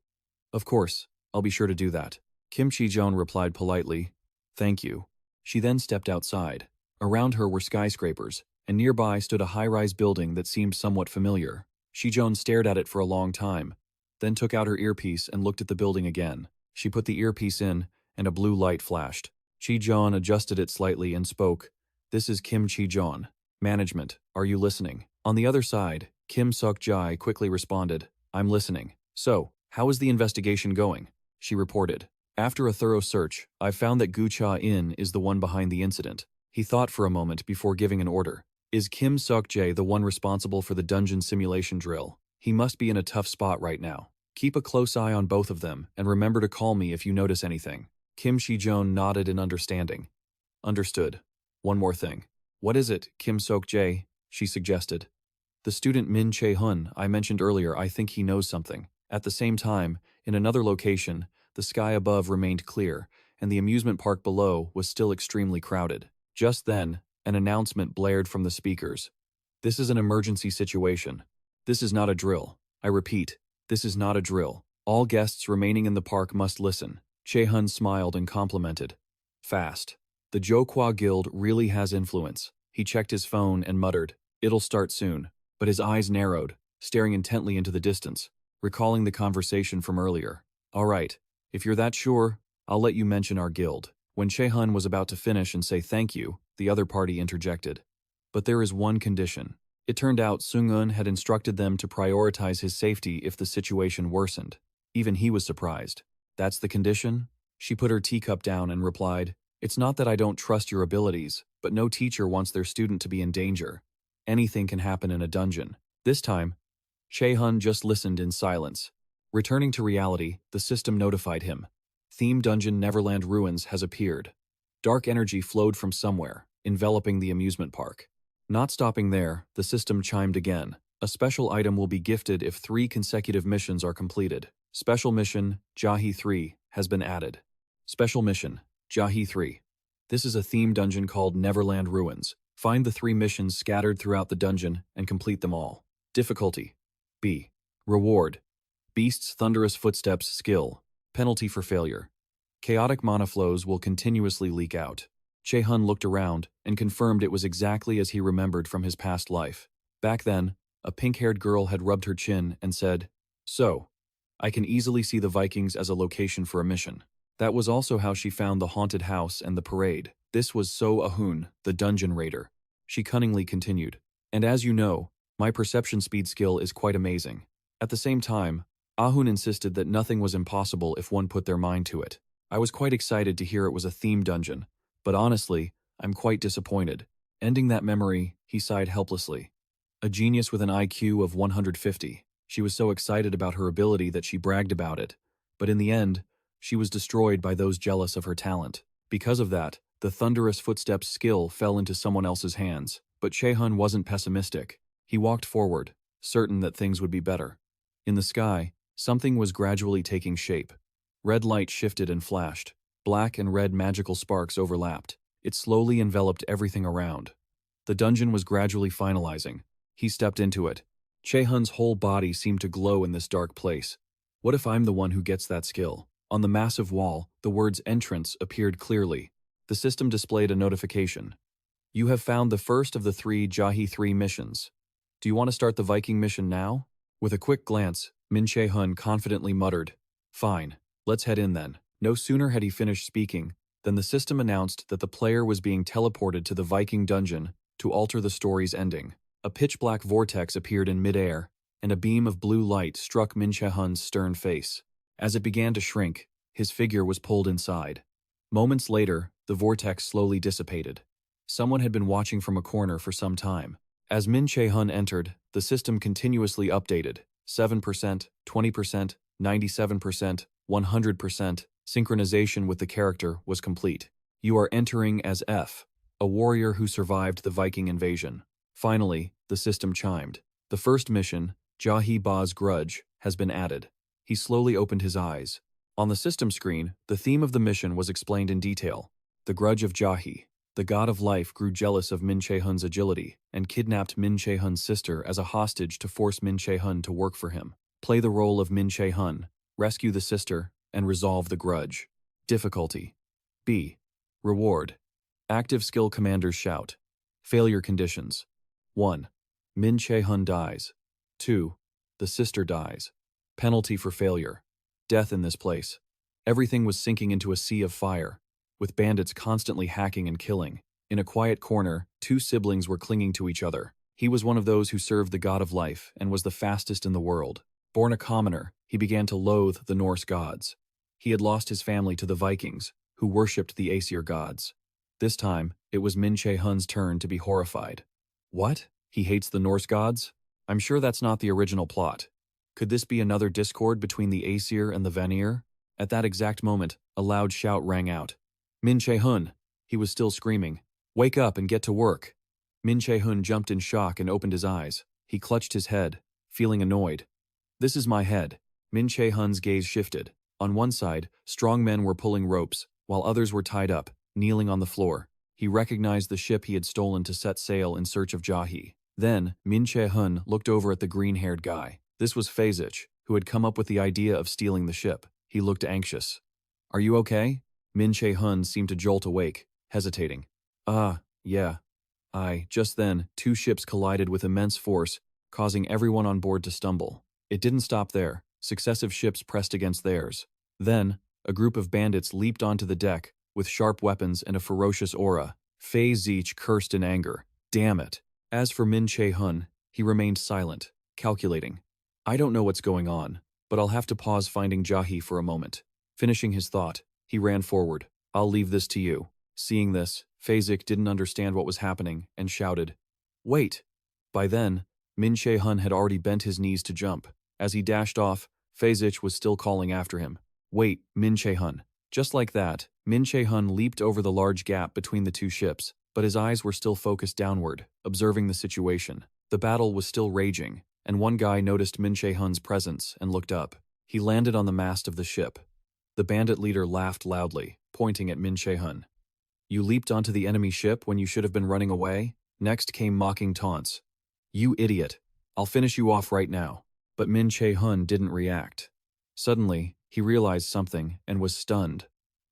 "Of course, I'll be sure to do that." Kim Chi-jong replied politely, "Thank you." She then stepped outside. Around her were skyscrapers, and nearby stood a high-rise building that seemed somewhat familiar. Shi-jong stared at it for a long time, then took out her earpiece and looked at the building again. She put the earpiece in, and a blue light flashed. Chi-jong adjusted it slightly and spoke, "This is Kim Chi-jong. Management, are you listening?" On the other side, Kim Suk-jae quickly responded, "I'm listening." "So, how is the investigation going?" She reported. "After a thorough search, I've found that Gu-cha In is the one behind the incident." He thought for a moment before giving an order. "Is Kim Suk-jae the one responsible for the dungeon simulation drill? He must be in a tough spot right now." Keep a close eye on both of them, and remember to call me if you notice anything. Kim Shi-joon nodded in understanding. Understood. One more thing. What is it, Kim Sok-jae? She suggested. The student Min Che-hun I mentioned earlier, I think he knows something. At the same time, in another location, the sky above remained clear, and the amusement park below was still extremely crowded. Just then, an announcement blared from the speakers. This is an emergency situation. This is not a drill. I repeat, this is not a drill. All guests remaining in the park must listen. Che-hun smiled and complimented. Fast. The Jokhwa Guild really has influence. He checked his phone and muttered, "It'll start soon." But his eyes narrowed, staring intently into the distance, recalling the conversation from earlier. "All right, if you're that sure, I'll let you mention our guild." When Che-hun was about to finish and say thank you, the other party interjected. "But there is one condition." It turned out Sung-eun had instructed them to prioritize his safety if the situation worsened. Even he was surprised. "That's the condition?" She put her teacup down and replied, "It's not that I don't trust your abilities, but no teacher wants their student to be in danger. Anything can happen in a dungeon." This time, Che-hun just listened in silence. Returning to reality, the system notified him. Theme Dungeon Neverland Ruins has appeared. Dark energy flowed from somewhere, enveloping the amusement park. Not stopping there, the system chimed again. A special item will be gifted if 3 consecutive missions are completed. Special Mission, Jahi 3, has been added. Special Mission, Jahi 3. This is a theme dungeon called Neverland Ruins. Find the 3 missions scattered throughout the dungeon and complete them all. Difficulty: B. Reward: Beast's Thunderous Footsteps skill. Penalty for failure: chaotic mana flows will continuously leak out. Che-hun looked around and confirmed it was exactly as he remembered from his past life. Back then, a pink-haired girl had rubbed her chin and said, "So, I can easily see the Vikings as a location for a mission." That was also how she found the haunted house and the parade. This was Che-hun, the dungeon raider. She cunningly continued, "And as you know, my perception speed skill is quite amazing." At the same time, Ahun insisted that nothing was impossible if one put their mind to it. I was quite excited to hear it was a theme dungeon, but honestly, I'm quite disappointed. Ending that memory, he sighed helplessly. A genius with an IQ of 150. She was so excited about her ability that she bragged about it, but in the end, she was destroyed by those jealous of her talent. Because of that, the Thunderous Footsteps skill fell into someone else's hands, but Che-hun wasn't pessimistic. He walked forward, certain that things would be better. In the sky, something was gradually taking shape. Red light shifted and flashed. Black and red magical sparks overlapped. It slowly enveloped everything around. The dungeon was gradually finalizing. He stepped into it. Che-hun's whole body seemed to glow in this dark place. What if I'm the one who gets that skill? On the massive wall, the words entrance appeared clearly. The system displayed a notification. You have found the first of the 3 Jahi 3 missions. Do you want to start the Viking mission now? With a quick glance, Min Che-hun confidently muttered, "Fine, let's head in then." No sooner had he finished speaking than the system announced that the player was being teleported to the Viking dungeon to alter the story's ending. A pitch-black vortex appeared in midair, and a beam of blue light struck Min Che-hun's stern face. As it began to shrink, his figure was pulled inside. Moments later, the vortex slowly dissipated. Someone had been watching from a corner for some time. As Min Che-hun entered, the system continuously updated. 7%, 20%, 97%, 100%. Synchronization with the character was complete. You are entering as F, a warrior who survived the Viking invasion. Finally, the system chimed. The first mission, Jahi Ba's Grudge, has been added. He slowly opened his eyes. On the system screen, the theme of the mission was explained in detail. The Grudge of Jahi. The god of life grew jealous of Min Che-hun's agility and kidnapped Min Che-hun's sister as a hostage to force Min Che-hun to work for him. Play the role of Min Che-hun, rescue the sister, and resolve the grudge. Difficulty: B. Reward: active skill commanders shout. Failure conditions: 1. Min Che-hun dies. 2. The sister dies. Penalty for failure: death in this place. Everything was sinking into a sea of fire, with bandits constantly hacking and killing. In a quiet corner, 2 siblings were clinging to each other. He was one of those who served the god of life and was the fastest in the world. Born a commoner, he began to loathe the Norse gods. He had lost his family to the Vikings, who worshipped the Aesir gods. This time, it was Min Che-hun's turn to be horrified. What? He hates the Norse gods? I'm sure that's not the original plot. Could this be another discord between the Aesir and the Vanir? At that exact moment, a loud shout rang out. Min Che-hun! He was still screaming. Wake up and get to work! Min Che-hun jumped in shock and opened his eyes. He clutched his head, feeling annoyed. This is my head. Min Che-hun's gaze shifted. On one side, strong men were pulling ropes, while others were tied up, kneeling on the floor. He recognized the ship he had stolen to set sail in search of Jahi. Then, Min Che-hun looked over at the green-haired guy. This was Phasich, who had come up with the idea of stealing the ship. He looked anxious. Are you okay? Min Che-hun seemed to jolt awake, hesitating. Yeah. Just then, two ships collided with immense force, causing everyone on board to stumble. It didn't stop there. Successive ships pressed against theirs. Then, a group of bandits leaped onto the deck, with sharp weapons and a ferocious aura. Phasich cursed in anger. Damn it. As for Min Che-hun, he remained silent, calculating. I don't know what's going on, but I'll have to pause finding Jahi for a moment. Finishing his thought, he ran forward. I'll leave this to you. Seeing this, Phasich didn't understand what was happening and shouted, Wait! By then, Min Che-hun had already bent his knees to jump. As he dashed off, Phasich was still calling after him. Wait, Min Che-hun. Just like that, Min Che-hun leaped over the large gap between the two ships, but his eyes were still focused downward, observing the situation. The battle was still raging, and one guy noticed Min Che-hun's presence and looked up. He landed on the mast of the ship. The bandit leader laughed loudly, pointing at Min Che-hun. You leaped onto the enemy ship when you should have been running away? Next came mocking taunts. You idiot. I'll finish you off right now. But Min Che-hun didn't react. Suddenly, he realized something and was stunned.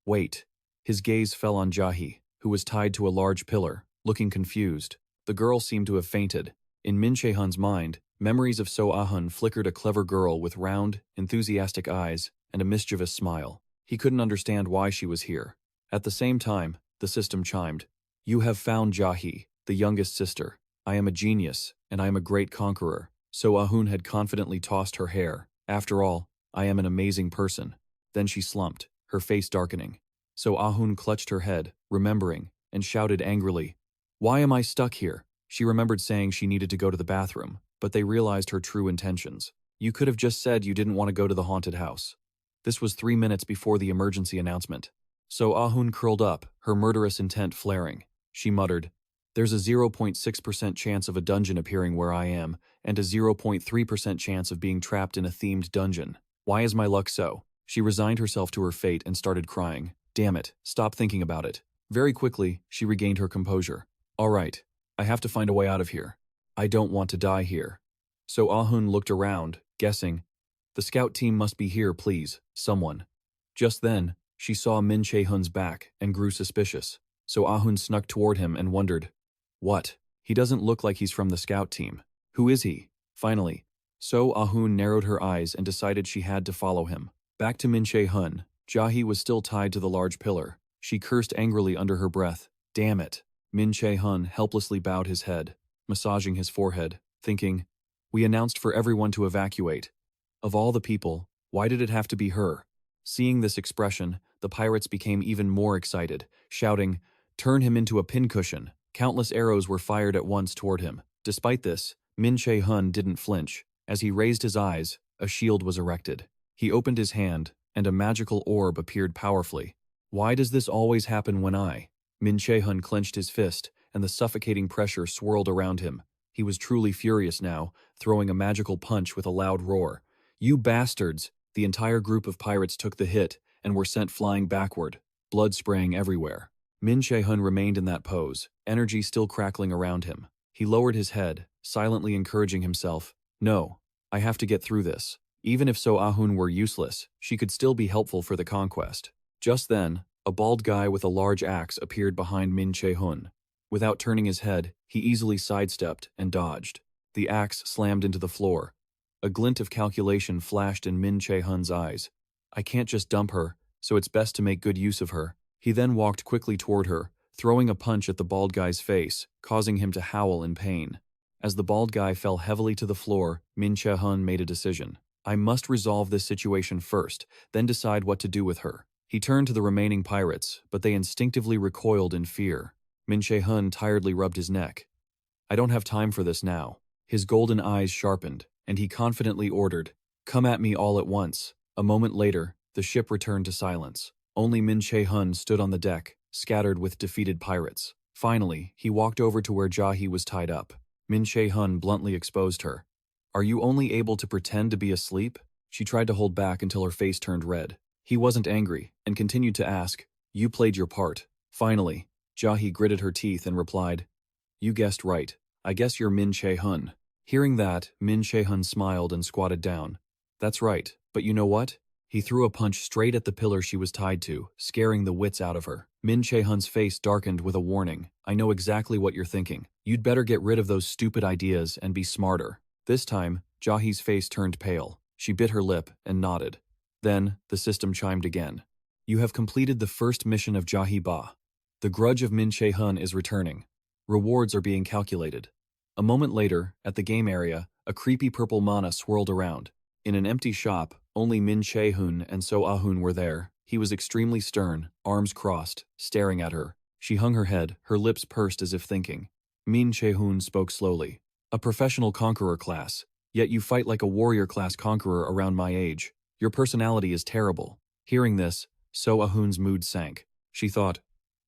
Wait. His gaze fell on Jahi, who was tied to a large pillar, looking confused. The girl seemed to have fainted. In Min Che-hun's mind, memories of So-ahun flickered a clever girl with round, enthusiastic eyes and a mischievous smile. He couldn't understand why she was here. At the same time, the system chimed. You have found Jahi, the youngest sister. I am a genius, and I am a great conqueror. So-ahun had confidently tossed her hair. After all, I am an amazing person. Then she slumped, her face darkening. So-ahun clutched her head, remembering, and shouted angrily, Why am I stuck here? She remembered saying she needed to go to the bathroom, but they realized her true intentions. You could have just said you didn't want to go to the haunted house. This was 3 minutes before the emergency announcement. So-ahun curled up, her murderous intent flaring. She muttered, There's a 0.6% chance of a dungeon appearing where I am, and a 0.3% chance of being trapped in a themed dungeon. Why is my luck so? She resigned herself to her fate and started crying. Damn it, stop thinking about it. Very quickly, she regained her composure. All right, I have to find a way out of here. I don't want to die here. So-ahun looked around, guessing, The scout team must be here, please, someone. Just then, she saw Min Che-hun's back and grew suspicious. So-ahun snuck toward him and wondered, What? He doesn't look like he's from the scout team. Who is he? Finally, So-ahun narrowed her eyes and decided she had to follow him. Back to Min Che-hun, Jahi was still tied to the large pillar. She cursed angrily under her breath. Damn it. Min Che-hun helplessly bowed his head, massaging his forehead, thinking, We announced for everyone to evacuate. Of all the people, why did it have to be her? Seeing this expression, the pirates became even more excited, shouting, Turn him into a pincushion. Countless arrows were fired at once toward him. Despite this, Min Che-hun didn't flinch. As he raised his eyes, a shield was erected. He opened his hand, and a magical orb appeared powerfully. Why does this always happen when I? Min Che-hun clenched his fist, and the suffocating pressure swirled around him. He was truly furious now, throwing a magical punch with a loud roar. You bastards! The entire group of pirates took the hit and were sent flying backward, blood spraying everywhere. Min Che-hun remained in that pose, energy still crackling around him. He lowered his head, silently encouraging himself, No, I have to get through this. Even if So-ahun were useless, she could still be helpful for the conquest. Just then, a bald guy with a large axe appeared behind Min Che-hun. Without turning his head, he easily sidestepped and dodged. The axe slammed into the floor. A glint of calculation flashed in Min Che-hun's eyes. I can't just dump her, so it's best to make good use of her. He then walked quickly toward her, throwing a punch at the bald guy's face, causing him to howl in pain. As the bald guy fell heavily to the floor, Min Che-hun made a decision. I must resolve this situation first, then decide what to do with her. He turned to the remaining pirates, but they instinctively recoiled in fear. Min Che-hun tiredly rubbed his neck. I don't have time for this now. His golden eyes sharpened, and he confidently ordered, Come at me all at once. A moment later, the ship returned to silence. Only Min Che-hun stood on the deck, scattered with defeated pirates. Finally, he walked over to where Jahi was tied up. Min Che-hun bluntly exposed her. Are you only able to pretend to be asleep? She tried to hold back until her face turned red. He wasn't angry, and continued to ask, You played your part. Finally, Jahi gritted her teeth and replied, You guessed right. I guess you're Min Che-hun. Hearing that, Min Che-hun smiled and squatted down. That's right, but you know what? He threw a punch straight at the pillar she was tied to, scaring the wits out of her. Min Che-hun's face darkened with a warning. I know exactly what you're thinking. You'd better get rid of those stupid ideas and be smarter. This time, Jahi's face turned pale. She bit her lip and nodded. Then, the system chimed again. You have completed the first mission of Jahi Ba. The grudge of Min Che-hun is returning. Rewards are being calculated. A moment later, at the game area, a creepy purple mana swirled around. In an empty shop, only Min Che-hun and So-ah-hun were there. He was extremely stern, arms crossed, staring at her. She hung her head, her lips pursed as if thinking. Min Che-hun spoke slowly. A professional conqueror class, yet you fight like a warrior class conqueror around my age. Your personality is terrible. Hearing this, So-ah-hun's mood sank. She thought,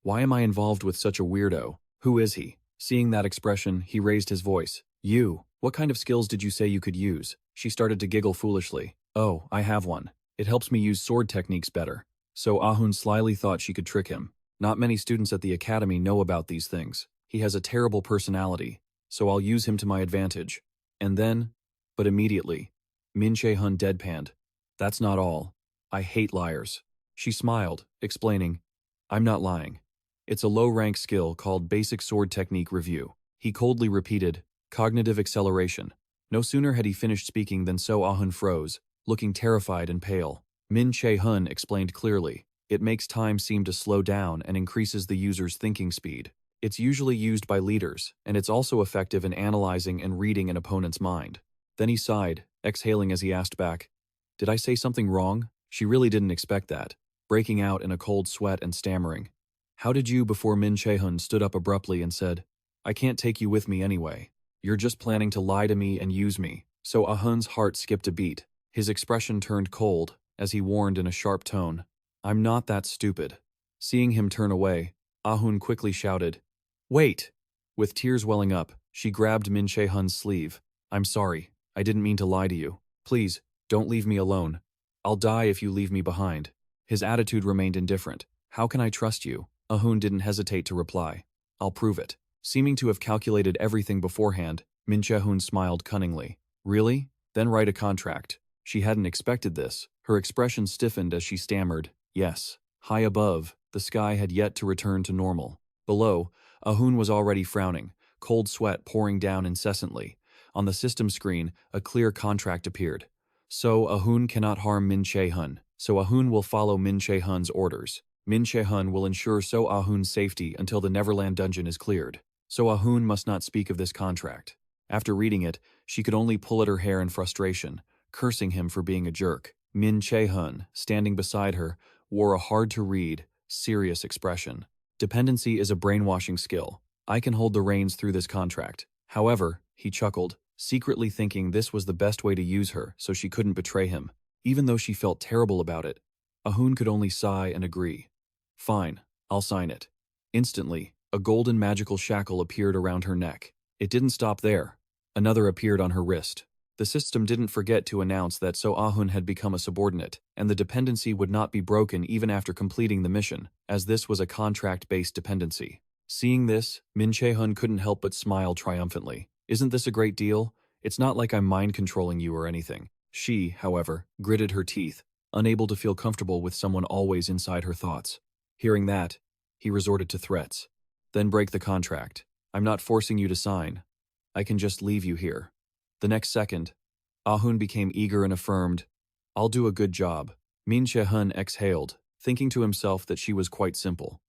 why am I involved with such a weirdo? Who is he? Seeing that expression, he raised his voice. You, what kind of skills did you say you could use? She started to giggle foolishly. Oh, I have one. It helps me use sword techniques better. So Ah-hun slyly thought she could trick him. Not many students at the academy know about these things. He has a terrible personality, so I'll use him to my advantage. And then, but immediately, Min Che-hun deadpanned. That's not all. I hate liars. She smiled, explaining, I'm not lying. It's a low-rank skill called Basic Sword Technique Review. He coldly repeated, Cognitive Acceleration. No sooner had he finished speaking than So-ah-hun froze, looking terrified and pale. Min Che-hun explained clearly, it makes time seem to slow down and increases the user's thinking speed. It's usually used by leaders, and it's also effective in analyzing and reading an opponent's mind. Then he sighed, exhaling as he asked back, Did I say something wrong? She really didn't expect that, breaking out in a cold sweat and stammering. How did you? Before Min Che-hun stood up abruptly and said, I can't take you with me anyway. You're just planning to lie to me and use me. So Ah-hun's heart skipped a beat. His expression turned cold, as he warned in a sharp tone, I'm not that stupid. Seeing him turn away, Ah-hun quickly shouted, Wait! With tears welling up, she grabbed Min Che-hun's sleeve. I'm sorry, I didn't mean to lie to you. Please, don't leave me alone. I'll die if you leave me behind. His attitude remained indifferent. How can I trust you? Ah-hun didn't hesitate to reply. I'll prove it. Seeming to have calculated everything beforehand, Min Che-hun smiled cunningly. Really? Then write a contract. She hadn't expected this. Her expression stiffened as she stammered, Yes. High above, the sky had yet to return to normal. Below, Ah-hun was already frowning, cold sweat pouring down incessantly. On the system screen, a clear contract appeared. So Ah-hun cannot harm Min Che-hun. So Ah-hun will follow Min Che-hun's orders. Min Che-hun will ensure So Ah-hun's safety until the Neverland dungeon is cleared. So Ah-hun must not speak of this contract. After reading it, she could only pull at her hair in frustration, cursing him for being a jerk. Min Che-hun, standing beside her, wore a hard-to-read, serious expression. Dependency is a brainwashing skill. I can hold the reins through this contract. However, he chuckled, secretly thinking this was the best way to use her so she couldn't betray him. Even though she felt terrible about it, Ah-hun could only sigh and agree. Fine, I'll sign it. Instantly, a golden magical shackle appeared around her neck. It didn't stop there. Another appeared on her wrist. The system didn't forget to announce that So Ah-hun had become a subordinate, and the dependency would not be broken even after completing the mission, as this was a contract-based dependency. Seeing this, Min Che-hun couldn't help but smile triumphantly. Isn't this a great deal? It's not like I'm mind-controlling you or anything. She, however, gritted her teeth, unable to feel comfortable with someone always inside her thoughts. Hearing that, he resorted to threats. Then break the contract. I'm not forcing you to sign. I can just leave you here. The next second, Ah-hun became eager and affirmed, I'll do a good job. Min Che-hun exhaled, thinking to himself that she was quite simple.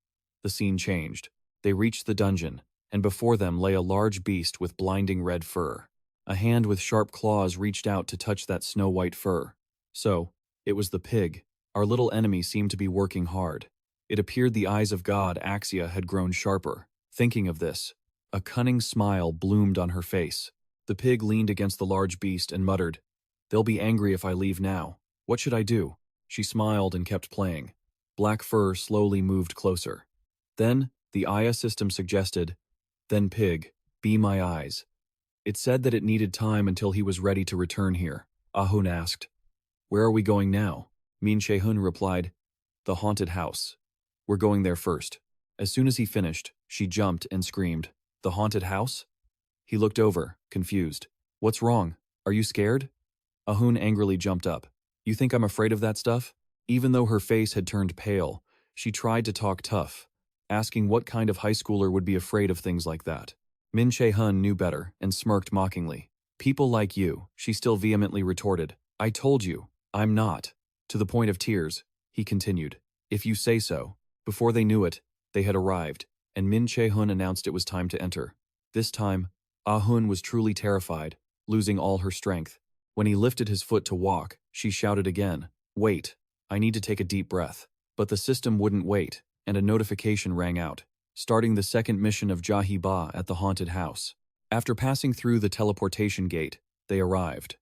The scene changed. They reached the dungeon, and before them lay a large beast with blinding red fur. A hand with sharp claws reached out to touch that snow-white fur. So, it was the pig. Our little enemy seemed to be working hard. It appeared the eyes of God Axia had grown sharper. Thinking of this, a cunning smile bloomed on her face. The pig leaned against the large beast and muttered, They'll be angry if I leave now. What should I do? She smiled and kept playing. Black fur slowly moved closer. Then, the Aya system suggested, "Then pig, be my eyes." It said that it needed time until he was ready to return here. Ahun asked, "Where are we going now?" Che-hun replied, "The haunted house. We're going there first." As soon as he finished, she jumped and screamed, "The haunted house?" He looked over, confused. "What's wrong? Are you scared?" Ahun angrily jumped up. "You think I'm afraid of that stuff?" Even though her face had turned pale, she tried to talk tough, asking what kind of high schooler would be afraid of things like that. Che-hun knew better and smirked mockingly. "People like you," she still vehemently retorted. "I told you, I'm not." To the point of tears, he continued, "If you say so." Before they knew it, they had arrived, and Che-hun announced it was time to enter. This time, Ahun was truly terrified, losing all her strength. When he lifted his foot to walk, she shouted again, "Wait, I need to take a deep breath." But the system wouldn't wait, and a notification rang out, starting the second mission of Jahi-ba at the haunted house. After passing through the teleportation gate, they arrived.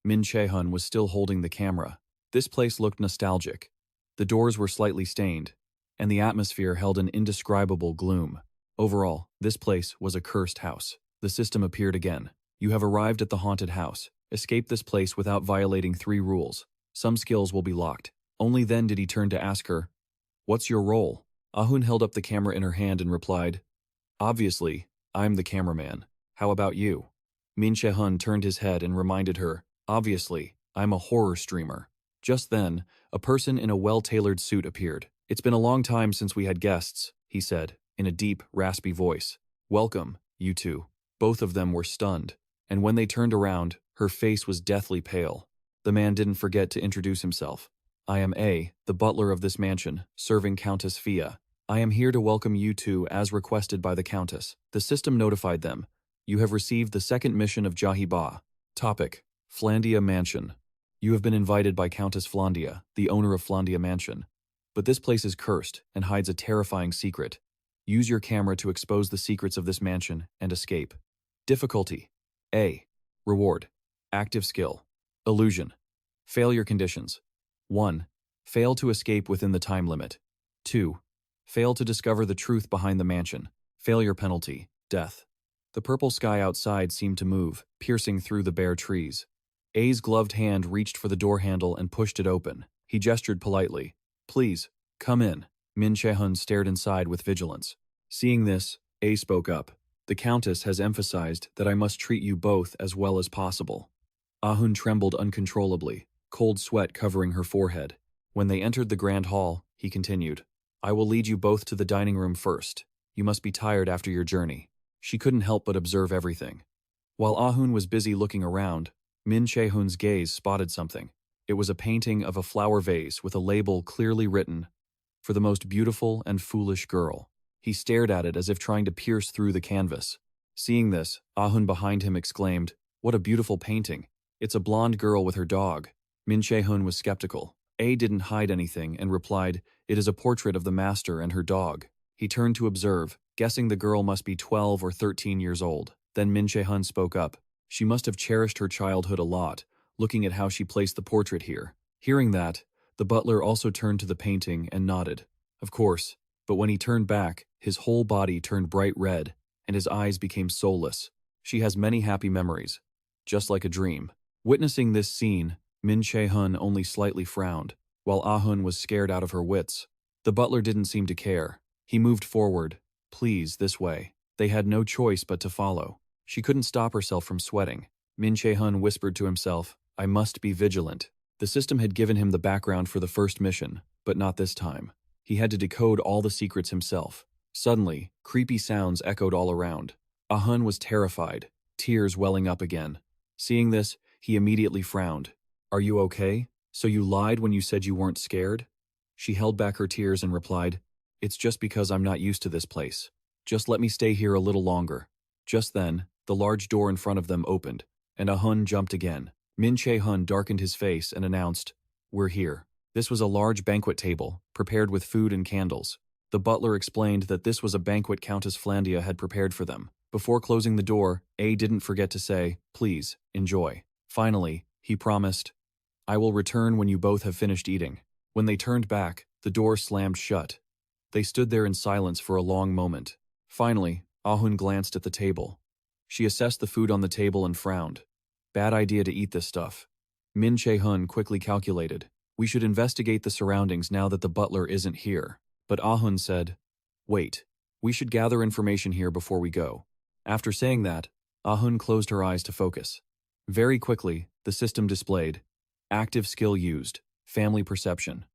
Che-hun was still holding the camera. This place looked nostalgic. The doors were slightly stained, and the atmosphere held an indescribable gloom. Overall, this place was a cursed house. The system appeared again. "You have arrived at the haunted house. Escape this place without violating 3 rules. Some skills will be locked." Only then did he turn to ask her, "What's your role?" Ahun held up the camera in her hand and replied, "Obviously, I'm the cameraman. How about you?" Che-hun turned his head and reminded her, "Obviously, I'm a horror streamer." Just then, a person in a well-tailored suit appeared. "It's been a long time since we had guests," he said, in a deep, raspy voice. "Welcome, you two." Both of them were stunned, and when they turned around, her face was deathly pale. The man didn't forget to introduce himself. "I am A, the butler of this mansion, serving Countess Fia. I am here to welcome you two as requested by the Countess." The system notified them. "You have received the second mission of Jahi-ba. Topic: Flandia Mansion. You have been invited by Countess Flandia, the owner of Flandia Mansion. But this place is cursed and hides a terrifying secret. Use your camera to expose the secrets of this mansion and escape." Difficulty: A. Reward: Active skill. Illusion. Failure conditions: 1. Fail to escape within the time limit. 2. Fail to discover the truth behind the mansion. Failure penalty: death. The purple sky outside seemed to move, piercing through the bare trees. A's gloved hand reached for the door handle and pushed it open. He gestured politely. "Please, come in." Che-hun stared inside with vigilance. Seeing this, A spoke up. "The Countess has emphasized that I must treat you both as well as possible." Ahun trembled uncontrollably, cold sweat covering her forehead. When they entered the grand hall, he continued, "I will lead you both to the dining room first. You must be tired after your journey." She couldn't help but observe everything. While Ahun was busy looking around, Che-hun's gaze spotted something. It was a painting of a flower vase with a label clearly written, "For the most beautiful and foolish girl." He stared at it as if trying to pierce through the canvas. Seeing this, Ahun behind him exclaimed, "What a beautiful painting. It's a blonde girl with her dog." Che-hun was skeptical. A didn't hide anything and replied, "It is a portrait of the master and her dog." He turned to observe, guessing the girl must be 12 or 13 years old. Then Che-hun spoke up. She must have cherished her childhood a lot, looking at how she placed the portrait here. Hearing that, the butler also turned to the painting and nodded. Of course, but when he turned back, his whole body turned bright red, and his eyes became soulless. She has many happy memories, just like a dream. Witnessing this scene, Che-hun only slightly frowned, while Ahun was scared out of her wits. The butler didn't seem to care. He moved forward. "Please, this way." They had no choice but to follow. She couldn't stop herself from sweating. Che-hun whispered to himself, "I must be vigilant." The system had given him the background for the first mission, but not this time. He had to decode all the secrets himself. Suddenly, creepy sounds echoed all around. Ahun was terrified, tears welling up again. Seeing this, he immediately frowned. "Are you okay? So you lied when you said you weren't scared?" She held back her tears and replied, "It's just because I'm not used to this place. Just let me stay here a little longer." Just then, the large door in front of them opened, and Ahun jumped again. Che-hun darkened his face and announced, "We're here." This was a large banquet table, prepared with food and candles. The butler explained that this was a banquet Countess Flandia had prepared for them. Before closing the door, A didn't forget to say, "Please, enjoy." Finally, He promised, I will return when you both have finished eating. When they turned back, the door slammed shut. They stood there in silence for a long moment. Finally, Ahun glanced at the table. She assessed the food on the table and frowned. Bad idea to eat this stuff. Che-hun quickly calculated. We should investigate the surroundings now that the butler isn't here. But Ahun said, wait, we should gather information here before we go. After saying that, Ahun closed her eyes to focus. Very quickly, the system displayed. Active skill used. Family perception.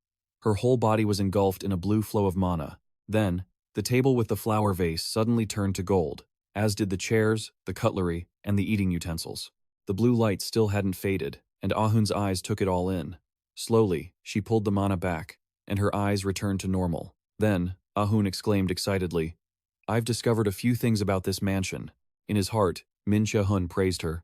Her whole body was engulfed in a blue flow of mana. Then, the table with the flower vase suddenly turned to gold, as did the chairs, the cutlery, and the eating utensils. The blue light still hadn't faded, and Ahun's eyes took it all in. Slowly, she pulled the mana back, and her eyes returned to normal. Then, Ahun exclaimed excitedly, I've discovered a few things about this mansion. In his heart, Che-hun praised her.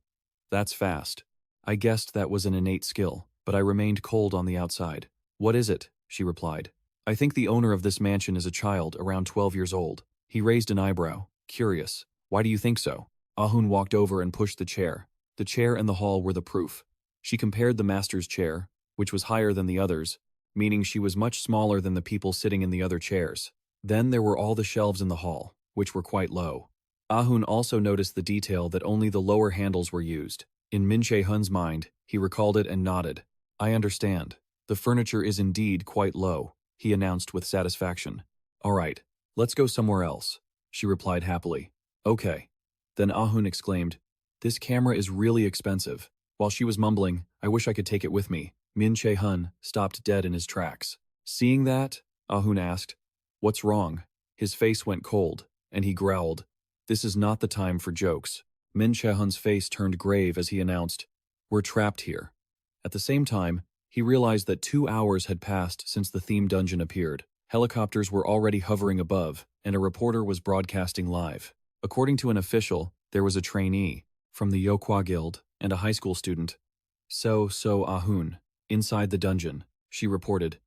That's fast. I guessed that was an innate skill, but I remained cold on the outside. What is it? She replied. I think the owner of this mansion is a child around 12 years old. He raised an eyebrow, curious. Why do you think so? Ahun walked over and pushed the chair. The chair and the hall were the proof. She compared the master's chair, which was higher than the others, meaning she was much smaller than the people sitting in the other chairs. Then there were all the shelves in the hall, which were quite low. Ahun also noticed the detail that only the lower handles were used. In Che-hun's mind, he recalled it and nodded. I understand. The furniture is indeed quite low, he announced with satisfaction. All right, let's go somewhere else, she replied happily. Okay. Then Ahun exclaimed, this camera is really expensive. While she was mumbling, I wish I could take it with me, Che-hun stopped dead in his tracks. Seeing that, Ahun asked, what's wrong? His face went cold, and he growled, this is not the time for jokes. Che-hun's face turned grave as he announced, we're trapped here. At the same time, he realized that 2 hours had passed since the theme dungeon appeared. Helicopters were already hovering above, and a reporter was broadcasting live. According to an official, there was a trainee from the Yokwa Guild and a high school student. So Ahun, inside the dungeon, she reported.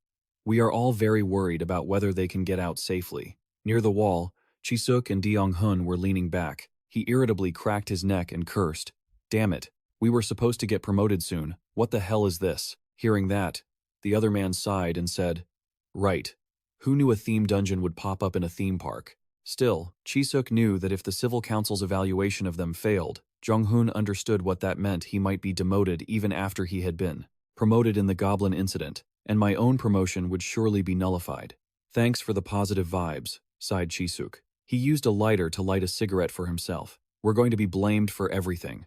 We are all very worried about whether they can get out safely. Near the wall, Chisuk and Deong-hun were leaning back. He irritably cracked his neck and cursed. Damn it, we were supposed to get promoted soon. What the hell is this? Hearing that, the other man sighed and said, right. Who knew a theme dungeon would pop up in a theme park? Still, Chisuk knew that if the civil council's evaluation of them failed, Jong-hun understood what that meant. He might be demoted even after he had been promoted in the goblin incident, and my own promotion would surely be nullified. Thanks for the positive vibes, sighed Chisuk. He used a lighter to light a cigarette for himself. We're going to be blamed for everything.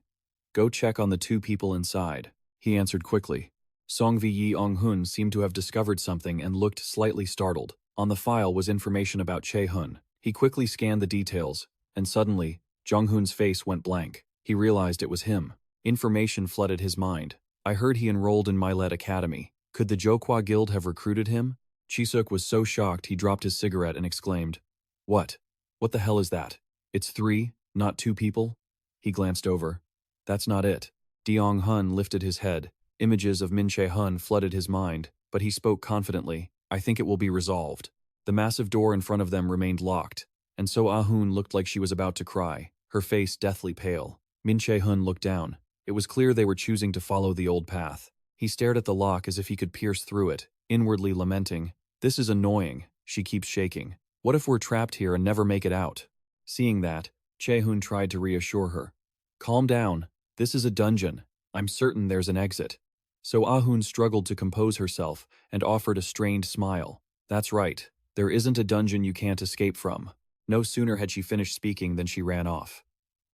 Go check on the 2 people inside, he answered quickly. Songvi Ong-hun seemed to have discovered something and looked slightly startled. On the file was information about Che-hun. He quickly scanned the details, and suddenly, Jong-hun's face went blank. He realized it was him. Information flooded his mind. I heard he enrolled in Milet Academy. Could the Jokwa Guild have recruited him? Chisuk was so shocked he dropped his cigarette and exclaimed, What? What the hell is that? It's 3, not 2 people? He glanced over. That's not it. Deong-hun lifted his head. Images of Che-hun flooded his mind, but he spoke confidently. I think it will be resolved. The massive door in front of them remained locked, and so Ahun looked like she was about to cry, her face deathly pale. Che-hun looked down. It was clear they were choosing to follow the old path. He stared at the lock as if he could pierce through it, inwardly lamenting. This is annoying. She keeps shaking. What if we're trapped here and never make it out? Seeing that, Che-hun tried to reassure her. Calm down. This is a dungeon. I'm certain there's an exit. So Ahun struggled to compose herself and offered a strained smile. That's right. There isn't a dungeon you can't escape from. No sooner had she finished speaking than she ran off.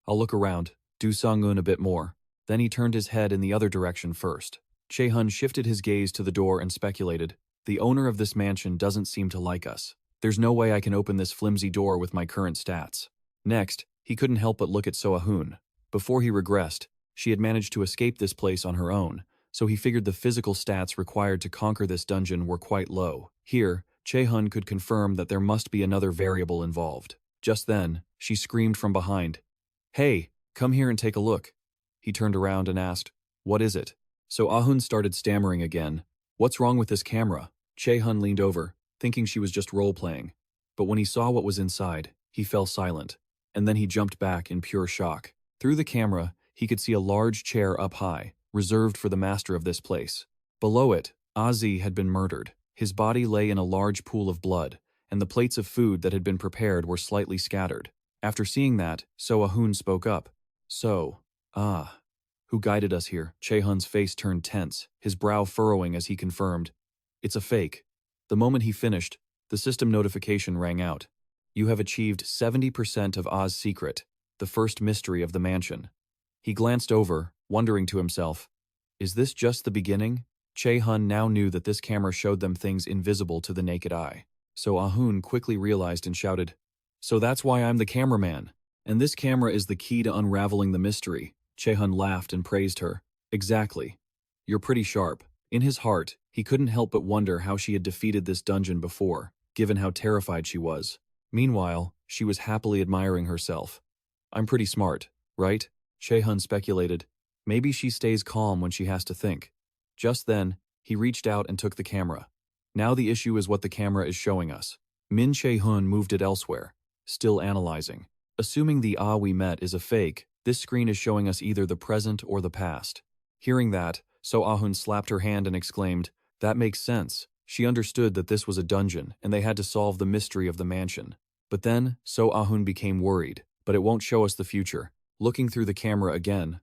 I'll look around, do Sang-un a bit more. Then he turned his head in the other direction first. Che-hun shifted his gaze to the door and speculated, the owner of this mansion doesn't seem to like us. There's no way I can open this flimsy door with my current stats. Next, he couldn't help but look at So-ahun. Before he regressed, she had managed to escape this place on her own, so he figured the physical stats required to conquer this dungeon were quite low. Here, Che-hun could confirm that there must be another variable involved. Just then, she screamed from behind. Hey, come here and take a look. He turned around and asked, what is it? So Ahun started stammering again. What's wrong with this camera? Che-hun leaned over, thinking she was just role-playing. But when he saw what was inside, he fell silent, and then he jumped back in pure shock. Through the camera, he could see a large chair up high, reserved for the master of this place. Below it, Azi had been murdered. His body lay in a large pool of blood, and the plates of food that had been prepared were slightly scattered. After seeing that, Che-hun spoke up. So, who guided us here? Che-hun's face turned tense, his brow furrowing as he confirmed. It's a fake. The moment he finished, the system notification rang out. You have achieved 70% of Oz's secret, the first mystery of the mansion. He glanced over, wondering to himself, is this just the beginning? Che-hun now knew that this camera showed them things invisible to the naked eye. So Ahun quickly realized and shouted, so that's why I'm the cameraman. And this camera is the key to unraveling the mystery. Che-hun laughed and praised her. Exactly. You're pretty sharp. In his heart, he couldn't help but wonder how she had defeated this dungeon before, given how terrified she was. Meanwhile, she was happily admiring herself. I'm pretty smart, right? Che-hun speculated. Maybe she stays calm when she has to think. Just then, he reached out and took the camera. Now the issue is what the camera is showing us. Che-hun moved it elsewhere, still analyzing. Assuming the we met is a fake, this screen is showing us either the present or the past. Hearing that, So Ahun slapped her hand and exclaimed, that makes sense. She understood that this was a dungeon and they had to solve the mystery of the mansion. But then, So Ahun became worried, but it won't show us the future. Looking through the camera again,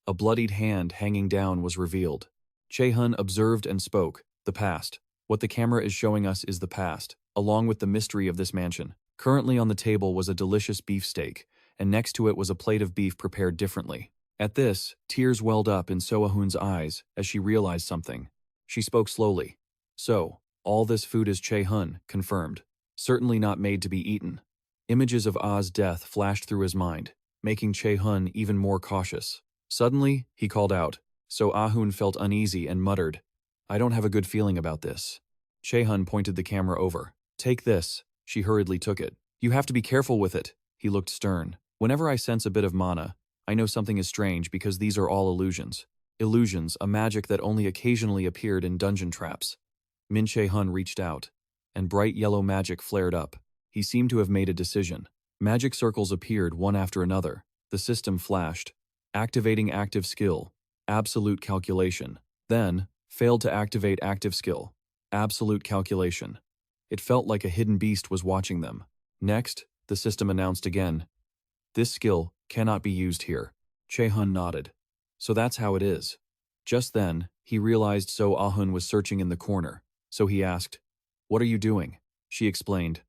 a bloodied hand hanging down was revealed. Che-hun observed and spoke, the past. What the camera is showing us is the past, along with the mystery of this mansion. Currently on the table was a delicious beefsteak, and next to it was a plate of beef prepared differently. At this, tears welled up in So Ahun's eyes as she realized something. She spoke slowly. So, all this food is Che-hun, confirmed. Certainly not made to be eaten. Images of Ah's death flashed through his mind, making Che-hun even more cautious. Suddenly, he called out. So Ahun felt uneasy and muttered, I don't have a good feeling about this. Che-hun pointed the camera over. Take this. She hurriedly took it. You have to be careful with it. He looked stern. Whenever I sense a bit of mana, I know something is strange because these are all illusions. Illusions, a magic that only occasionally appeared in dungeon traps. Che-hun reached out, and bright yellow magic flared up. He seemed to have made a decision. Magic circles appeared one after another. The system flashed. Activating active skill. Absolute calculation. Then, failed to activate active skill. Absolute calculation. It felt like a hidden beast was watching them. Next, the system announced again. This skill cannot be used here. Che-hun nodded. So that's how it is. Just then, he realized So Ahun was searching in the corner. So he asked, What are you doing? She explained,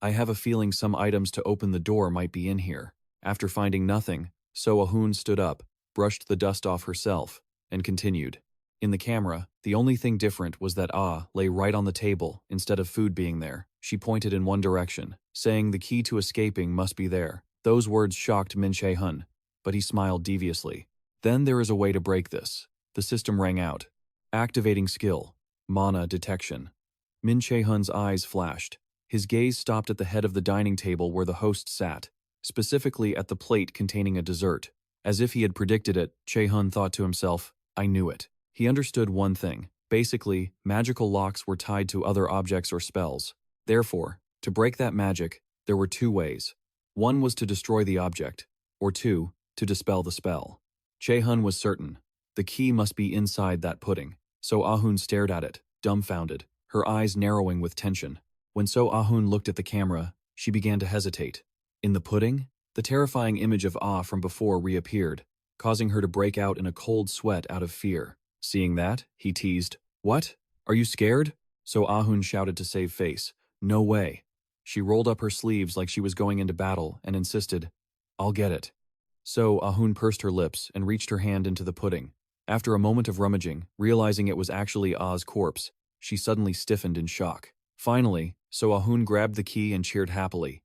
I have a feeling some items to open the door might be in here. After finding nothing, So Ahun stood up, brushed the dust off herself, and continued. In the camera, the only thing different was that lay right on the table instead of food being there. She pointed in one direction, saying the key to escaping must be there. Those words shocked Che-hun, but he smiled deviously. Then there is a way to break this. The system rang out. Activating skill. Mana detection. Che-hun's eyes flashed. His gaze stopped at the head of the dining table where the host sat, specifically at the plate containing a dessert. As if he had predicted it, Che-hun thought to himself, I knew it. He understood one thing. Basically, magical locks were tied to other objects or spells. Therefore, to break that magic, there were two ways. One was to destroy the object, or two, to dispel the spell. Che-hun was certain. The key must be inside that pudding. So Ahun stared at it, dumbfounded, her eyes narrowing with tension. When So Ahun looked at the camera, she began to hesitate. In the pudding? The terrifying image of from before reappeared, causing her to break out in a cold sweat out of fear. Seeing that, he teased, What? Are you scared? So Ahun shouted to save face. No way. She rolled up her sleeves like she was going into battle and insisted, I'll get it. So Ahun pursed her lips and reached her hand into the pudding. After a moment of rummaging, realizing it was actually Ah's corpse, she suddenly stiffened in shock. Finally, So Ahun grabbed the key and cheered happily.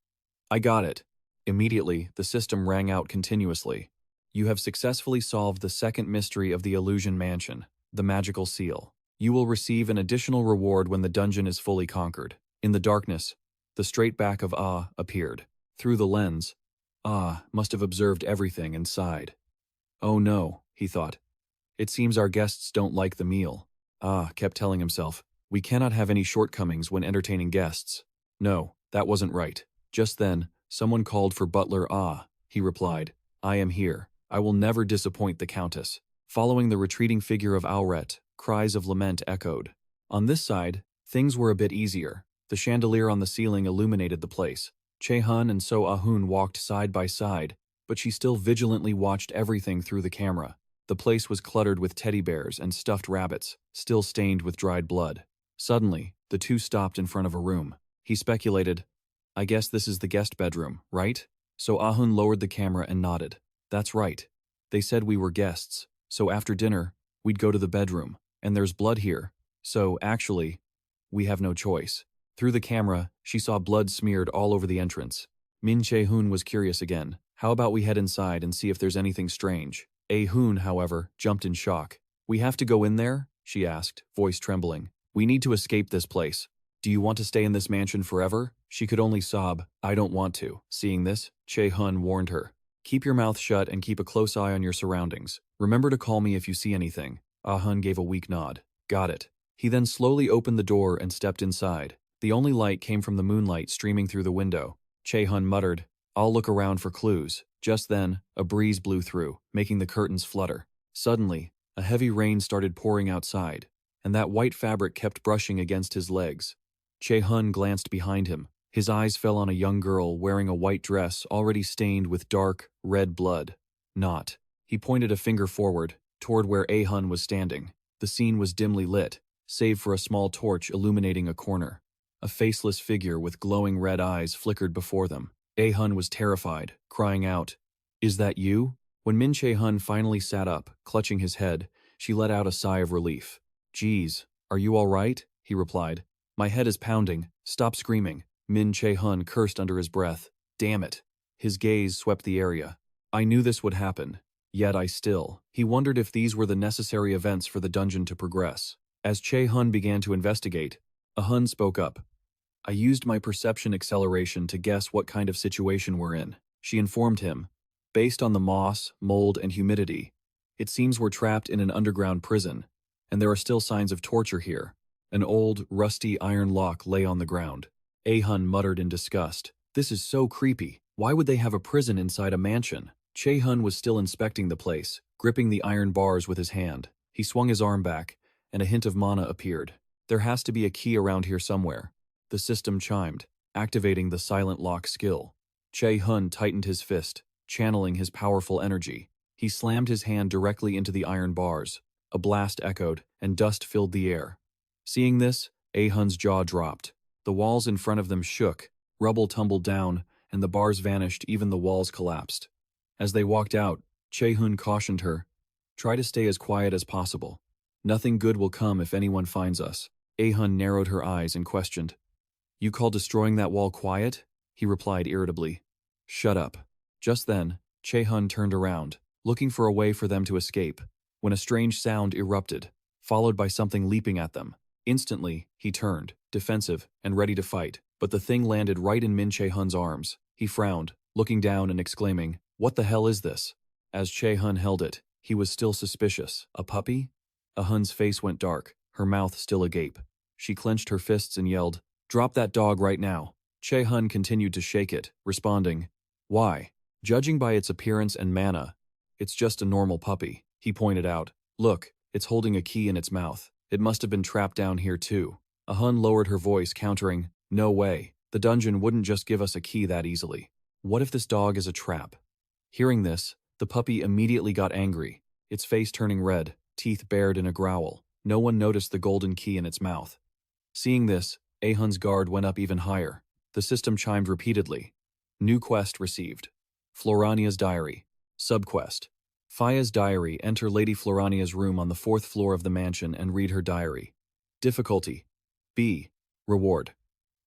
I got it. Immediately, the system rang out continuously. You have successfully solved the second mystery of the illusion mansion, the magical seal. You will receive an additional reward when the dungeon is fully conquered. In the darkness, the straight back of appeared. Through the lens, must have observed everything and sighed. Oh no, he thought. It seems our guests don't like the meal. Kept telling himself, we cannot have any shortcomings when entertaining guests. No, that wasn't right. Just then, someone called for Butler. He replied, I am here. I will never disappoint the Countess. Following the retreating figure of Aulret, cries of lament echoed. On this side, things were a bit easier. The chandelier on the ceiling illuminated the place. Che-hun and So-ahun walked side by side, but she still vigilantly watched everything through the camera. The place was cluttered with teddy bears and stuffed rabbits, still stained with dried blood. Suddenly, the two stopped in front of a room. He speculated, "I guess this is the guest bedroom, right?" So Ahun lowered the camera and nodded. "That's right. They said we were guests, so after dinner, we'd go to the bedroom, and there's blood here, so actually, we have no choice." Through the camera, she saw blood smeared all over the entrance. Min Che-hun was curious again. "How about we head inside and see if there's anything strange?" Ahun, however, jumped in shock. "We have to go in there?" she asked, voice trembling. "We need to escape this place. Do you want to stay in this mansion forever?" She could only sob, "I don't want to." Seeing this, Che-hun warned her. "Keep your mouth shut and keep a close eye on your surroundings. Remember to call me if you see anything." Ahun gave a weak nod. "Got it." He then slowly opened the door and stepped inside. The only light came from the moonlight streaming through the window. Che-hun muttered, "I'll look around for clues." Just then, a breeze blew through, making the curtains flutter. Suddenly, a heavy rain started pouring outside, and that white fabric kept brushing against his legs. Che-hun glanced behind him. His eyes fell on a young girl wearing a white dress already stained with dark, red blood. "Not." He pointed a finger forward, toward where Ahun was standing. The scene was dimly lit, save for a small torch illuminating a corner. A faceless figure with glowing red eyes flickered before them. Ahun was terrified, crying out, "Is that you?" When Min Che-hun finally sat up, clutching his head, she let out a sigh of relief. "Geez, are you all right?" he replied. "My head is pounding. Stop screaming." Min Che-hun cursed under his breath. "Damn it." His gaze swept the area. "I knew this would happen. Yet I still." He wondered if these were the necessary events for the dungeon to progress. As Che-hun began to investigate, Ahun spoke up. "I used my perception acceleration to guess what kind of situation we're in," she informed him. "Based on the moss, mold, and humidity, it seems we're trapped in an underground prison, and there are still signs of torture here." An old, rusty iron lock lay on the ground. Ahun muttered in disgust. "This is so creepy. Why would they have a prison inside a mansion?" Che-hun was still inspecting the place, gripping the iron bars with his hand. He swung his arm back, and a hint of mana appeared. "There has to be a key around here somewhere." The system chimed, activating the silent lock skill. Che-hun tightened his fist, channeling his powerful energy. He slammed his hand directly into the iron bars. A blast echoed, and dust filled the air. Seeing this, Ahun's jaw dropped. The walls in front of them shook, rubble tumbled down, and the bars vanished, even the walls collapsed. As they walked out, Che-hun cautioned her, "Try to stay as quiet as possible. Nothing good will come if anyone finds us." Ahun narrowed her eyes and questioned, "You call destroying that wall quiet?" He replied irritably, "Shut up." Just then, Che-hun turned around, looking for a way for them to escape, when a strange sound erupted, followed by something leaping at them. Instantly, he turned, defensive and ready to fight, but the thing landed right in Min Che-hun's arms. He frowned, looking down and exclaiming, "What the hell is this?" As Che-hun held it, he was still suspicious. "A puppy?" Ahun's face went dark, her mouth still agape. She clenched her fists and yelled, "Drop that dog right now." Che-hun continued to shake it, responding, "Why? Judging by its appearance and mana, it's just a normal puppy." He pointed out, "Look, it's holding a key in its mouth. It must have been trapped down here too." Ahun lowered her voice, countering, "No way. The dungeon wouldn't just give us a key that easily. What if this dog is a trap?" Hearing this, the puppy immediately got angry, its face turning red, teeth bared in a growl. No one noticed the golden key in its mouth. Seeing this, Ahun's guard went up even higher. The system chimed repeatedly. New quest received. Florania's diary. Subquest. Faya's diary. Enter Lady Florania's room on the 4th floor of the mansion and read her diary. Difficulty. B. Reward.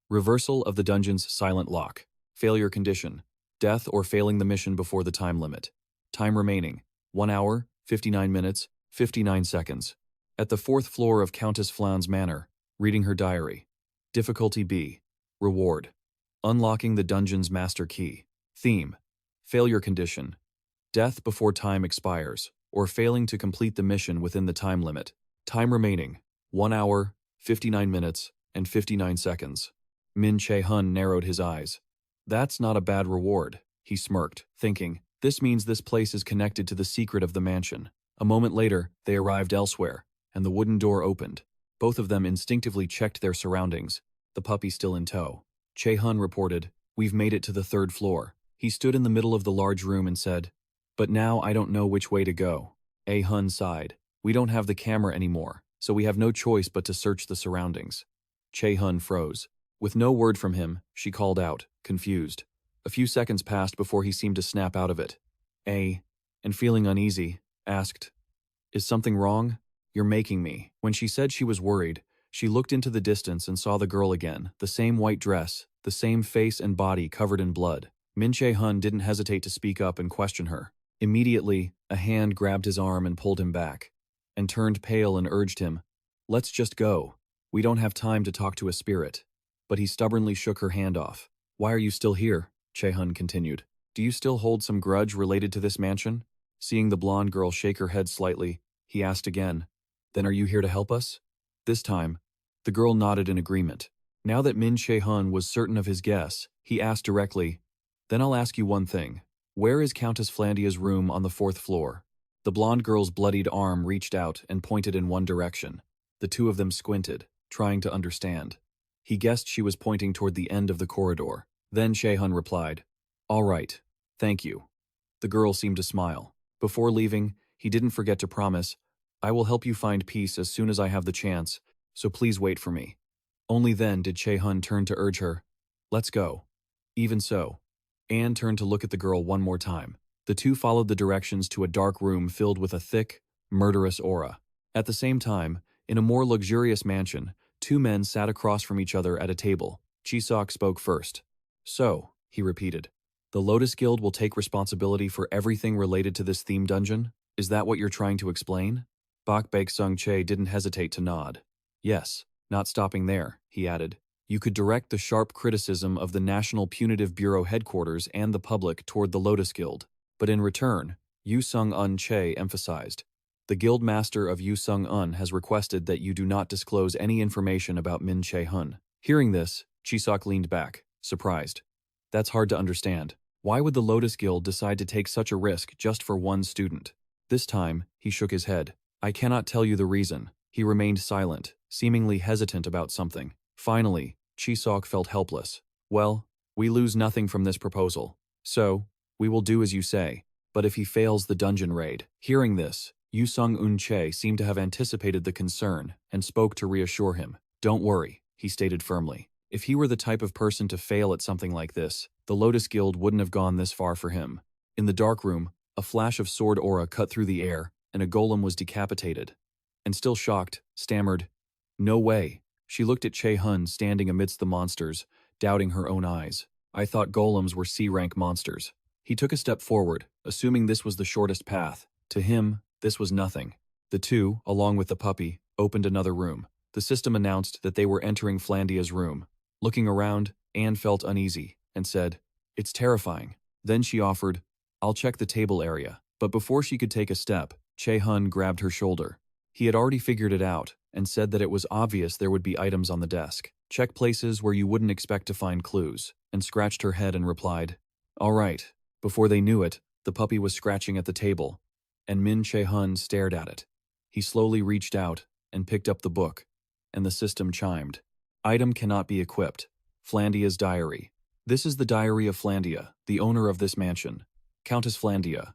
Reversal of the dungeon's silent lock. Failure condition. Death or failing the mission before the time limit. Time remaining. 1 hour, 59 minutes, 59 seconds. At the 4th floor of Countess Flaun's manor. Reading her diary. Difficulty B. Reward. Unlocking the dungeon's master key. Theme. Failure condition. Death before time expires, or failing to complete the mission within the time limit. Time remaining. 1 hour, 59 minutes, and 59 seconds. Min Che-hun narrowed his eyes. "That's not a bad reward," he smirked, thinking, "This means this place is connected to the secret of the mansion." A moment later, they arrived elsewhere, and the wooden door opened. Both of them instinctively checked their surroundings, the puppy still in tow. Che-hun reported, "We've made it to the 3rd floor." He stood in the middle of the large room and said, "But now I don't know which way to go." Che-hun sighed. "We don't have the camera anymore, so we have no choice but to search the surroundings." Che-hun froze. With no word from him, she called out, confused. A few seconds passed before he seemed to snap out of it. And feeling uneasy, asked, "Is something wrong? You're making me." When she said she was worried, she looked into the distance and saw the girl again, the same white dress, the same face and body covered in blood. Min Che-hun didn't hesitate to speak up and question her. Immediately, a hand grabbed his arm and pulled him back, and turned pale and urged him, "Let's just go. We don't have time to talk to a spirit." But he stubbornly shook her hand off. "Why are you still here?" Che-hun continued. "Do you still hold some grudge related to this mansion?" Seeing the blonde girl shake her head slightly, he asked again, "Then are you here to help us?" This time, the girl nodded in agreement. Now that Min Che-hun was certain of his guess, he asked directly, "Then I'll ask you one thing. Where is Countess Flandia's room on the 4th floor?" The blonde girl's bloodied arm reached out and pointed in one direction. The two of them squinted, trying to understand. He guessed she was pointing toward the end of the corridor. Then Che-hun replied, "All right, thank you." The girl seemed to smile. Before leaving, he didn't forget to promise, "I will help you find peace as soon as I have the chance, so please wait for me." Only then did Che-hun turn to urge her, "Let's go." Even so, Anne turned to look at the girl one more time. The two followed the directions to a dark room filled with a thick, murderous aura. At the same time, in a more luxurious mansion, two men sat across from each other at a table. Chisok spoke first. "So," he repeated, "the Lotus Guild will take responsibility for everything related to this theme dungeon? Is that what you're trying to explain?" Bak Baek-sung Che didn't hesitate to nod. "Yes, not stopping there," he added. "You could direct the sharp criticism of the National Punitive Bureau headquarters and the public toward the Lotus Guild. But in return," Yu Sung-un Che emphasized, "the guild master of Yu Sung-un has requested that you do not disclose any information about Min Che-hun." Hearing this, Chisok leaned back, surprised. "That's hard to understand. Why would the Lotus Guild decide to take such a risk just for one student?" This time, he shook his head. "I cannot tell you the reason." He remained silent, seemingly hesitant about something. Finally, Chisok felt helpless. "Well, we lose nothing from this proposal. So, we will do as you say. But if he fails the dungeon raid." Hearing this, Yu Sung-un Che seemed to have anticipated the concern and spoke to reassure him. "Don't worry," he stated firmly. If he were the type of person to fail at something like this, the Lotus Guild wouldn't have gone this far for him. In the dark room, a flash of sword aura cut through the air, and a golem was decapitated. And still shocked, stammered, "No way." She looked at Che-hun standing amidst the monsters, doubting her own eyes. "I thought golems were C-rank monsters." He took a step forward, assuming this was the shortest path. To him, this was nothing. The two, along with the puppy, opened another room. The system announced that they were entering Flandia's room. Looking around, Anne felt uneasy and said, "It's terrifying." Then she offered, "I'll check the table area." But before she could take a step, Che-hun grabbed her shoulder. He had already figured it out and said that it was obvious there would be items on the desk. "Check places where you wouldn't expect to find clues," and scratched her head and replied, "All right." Before they knew it, the puppy was scratching at the table, and Min Che-hun stared at it. He slowly reached out and picked up the book, and the system chimed. "Item cannot be equipped. Flandia's diary. This is the diary of Flandia, the owner of this mansion. Countess Flandia.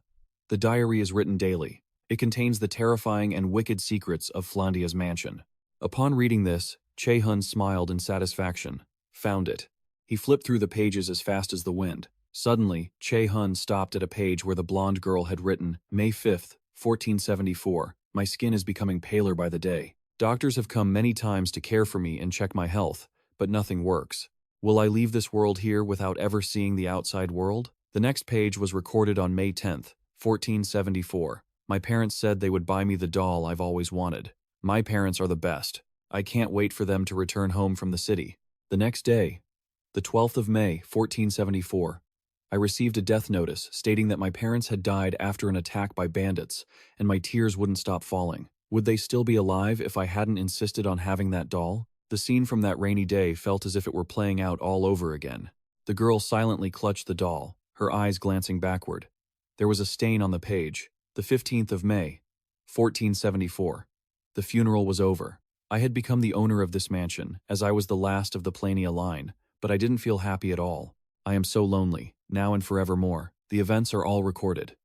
The diary is written daily. It contains the terrifying and wicked secrets of Flandia's mansion." Upon reading this, Che-hun smiled in satisfaction. Found it. He flipped through the pages as fast as the wind. Suddenly, Che-hun stopped at a page where the blonde girl had written, "May 5th, 1474. My skin is becoming paler by the day. Doctors have come many times to care for me and check my health, but nothing works. Will I leave this world here without ever seeing the outside world?" The next page was recorded on May 10th, 1474. "My parents said they would buy me the doll I've always wanted. My parents are the best. I can't wait for them to return home from the city." The next day, the 12th of May, 1474, I received a death notice stating that my parents had died after an attack by bandits, and my tears wouldn't stop falling. Would they still be alive if I hadn't insisted on having that doll? The scene from that rainy day felt as if it were playing out all over again. The girl silently clutched the doll, her eyes glancing backward. There was a stain on the page. The 15th of May. 1474. The funeral was over. I had become the owner of this mansion, as I was the last of the Plania line, but I didn't feel happy at all. I am so lonely, now and forevermore. The events are all recorded.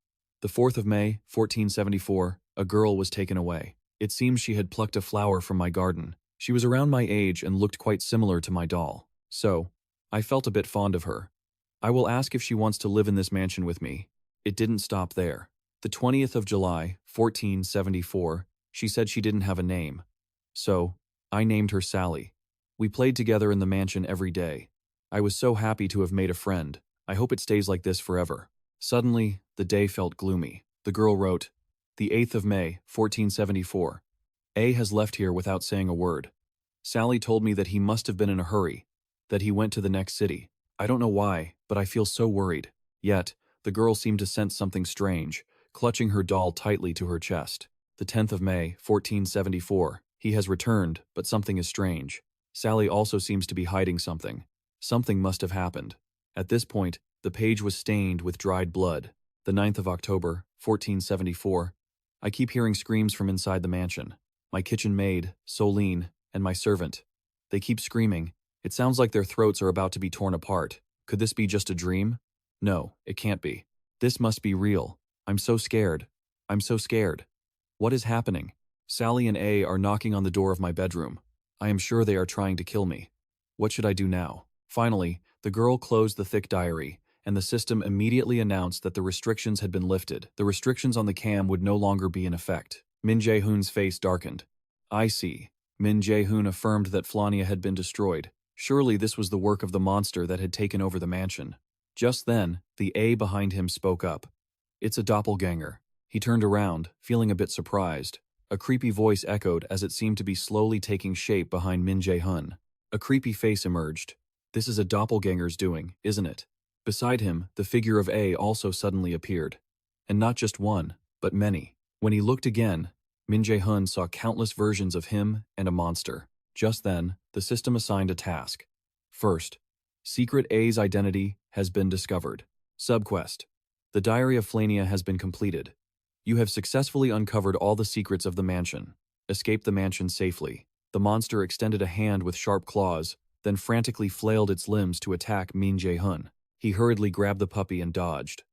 The 4th of May, 1474, a girl was taken away. It seems she had plucked a flower from my garden. She was around my age and looked quite similar to my doll. So, I felt a bit fond of her. I will ask if she wants to live in this mansion with me. It didn't stop there. The 20th of July, 1474, she said she didn't have a name. So, I named her Sally. We played together in the mansion every day. I was so happy to have made a friend. I hope it stays like this forever. Suddenly, the day felt gloomy. The girl wrote, the 8th of May, 1474. A has left here without saying a word. Sally told me that he must have been in a hurry, that he went to the next city. I don't know why, but I feel so worried. Yet, the girl seemed to sense something strange, clutching her doll tightly to her chest. The 10th of May, 1474. He has returned, but something is strange. Sally also seems to be hiding something. Something must have happened. At this point, the page was stained with dried blood. The 9th of October, 1474. I keep hearing screams from inside the mansion. My kitchen maid, Soline, and my servant. They keep screaming. It sounds like their throats are about to be torn apart. Could this be just a dream? No, it can't be. This must be real. I'm so scared. I'm so scared. What is happening? Sally and A are knocking on the door of my bedroom. I am sure they are trying to kill me. What should I do now? Finally, the girl closed the thick diary, and the system immediately announced that the restrictions had been lifted. The restrictions on the cam would no longer be in effect. Min Jae-hun's face darkened. I see. Min Jae-hun affirmed that Flania had been destroyed. Surely this was the work of the monster that had taken over the mansion. Just then, the A behind him spoke up. It's a doppelganger. He turned around, feeling a bit surprised. A creepy voice echoed as it seemed to be slowly taking shape behind Min Jae-hun. A creepy face emerged. This is a doppelganger's doing, isn't it? Beside him, the figure of A also suddenly appeared. And not just one, but many. When he looked again, Min Jae-hun saw countless versions of him and a monster. Just then, the system assigned a task. First, Secret A's identity has been discovered. Subquest. The Diary of Flania has been completed. You have successfully uncovered all the secrets of the mansion. Escape the mansion safely. The monster extended a hand with sharp claws, then frantically flailed its limbs to attack Min Jae-hun. He hurriedly grabbed the puppy and dodged.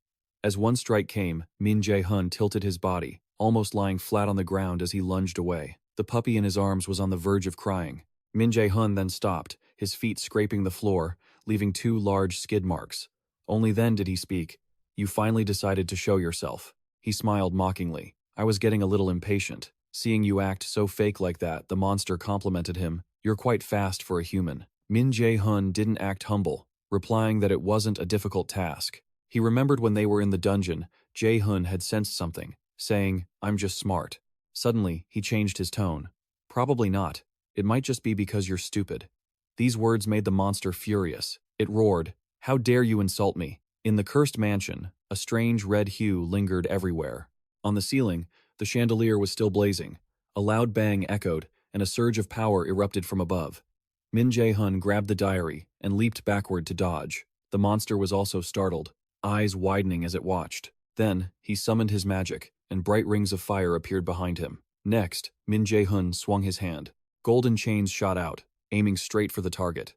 As one strike came, Min Jae-hun tilted his body, almost lying flat on the ground as he lunged away. The puppy in his arms was on the verge of crying. Min Jae-hun then stopped, his feet scraping the floor, leaving 2 large skid marks. Only then did he speak. You finally decided to show yourself. He smiled mockingly. I was getting a little impatient. Seeing you act so fake like that, the monster complimented him. You're quite fast for a human. Min Jae-hun didn't act humble, replying that it wasn't a difficult task. He remembered when they were in the dungeon, Jae-hun had sensed something, saying, I'm just smart. Suddenly, he changed his tone. Probably not. It might just be because you're stupid. These words made the monster furious. It roared, How dare you insult me? In the cursed mansion, a strange red hue lingered everywhere. On the ceiling, the chandelier was still blazing. A loud bang echoed, and a surge of power erupted from above. Min Jae-hun grabbed the diary and leaped backward to dodge. The monster was also startled, eyes widening as it watched. Then, he summoned his magic, and bright rings of fire appeared behind him. Next, Min Jae-hun swung his hand. Golden chains shot out, aiming straight for the target.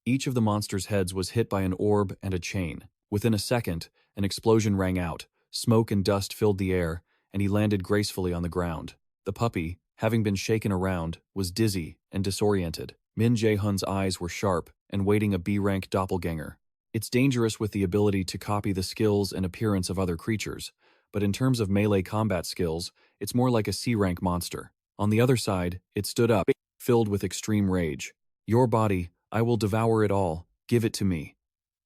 Each of the monster's heads was hit by an orb and a chain. Within a second, an explosion rang out, smoke and dust filled the air, and he landed gracefully on the ground. The puppy, having been shaken around, was dizzy and disoriented. Min Jae-hun's eyes were sharp and waiting a B-rank doppelganger. It's dangerous with the ability to copy the skills and appearance of other creatures, but in terms of melee combat skills, it's more like a C-rank monster. On the other side, it stood up, filled with extreme rage. Your body, I will devour it all. Give it to me.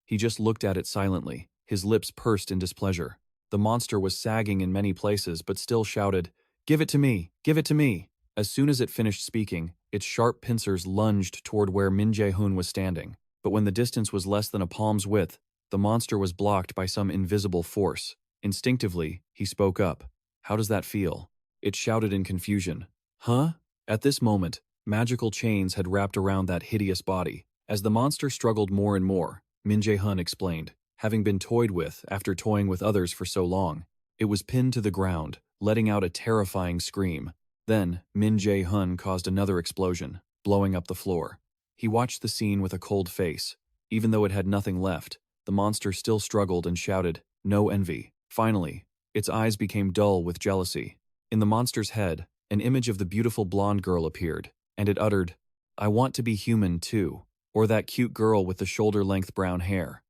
He just looked at it silently, his lips pursed in displeasure. The monster was sagging in many places but still shouted, Give it to me! Give it to me! As soon as it finished speaking, its sharp pincers lunged toward where Min Jae-hun was standing. But when the distance was less than a palm's width, the monster was blocked by some invisible force. Instinctively, he spoke up. How does that feel? It shouted in confusion. Huh? At this moment, magical chains had wrapped around that hideous body. As the monster struggled more and more, Min Jae-hun explained, having been toyed with after toying with others for so long. It was pinned to the ground, letting out a terrifying scream. Then, Che-hun caused another explosion, blowing up the floor. He watched the scene with a cold face. Even though it had nothing left, the monster still struggled and shouted, "No envy." Finally, its eyes became dull with jealousy. In the monster's head, an image of the beautiful blonde girl appeared, and it uttered, "I want to be human too," or that cute girl with the shoulder-length brown hair.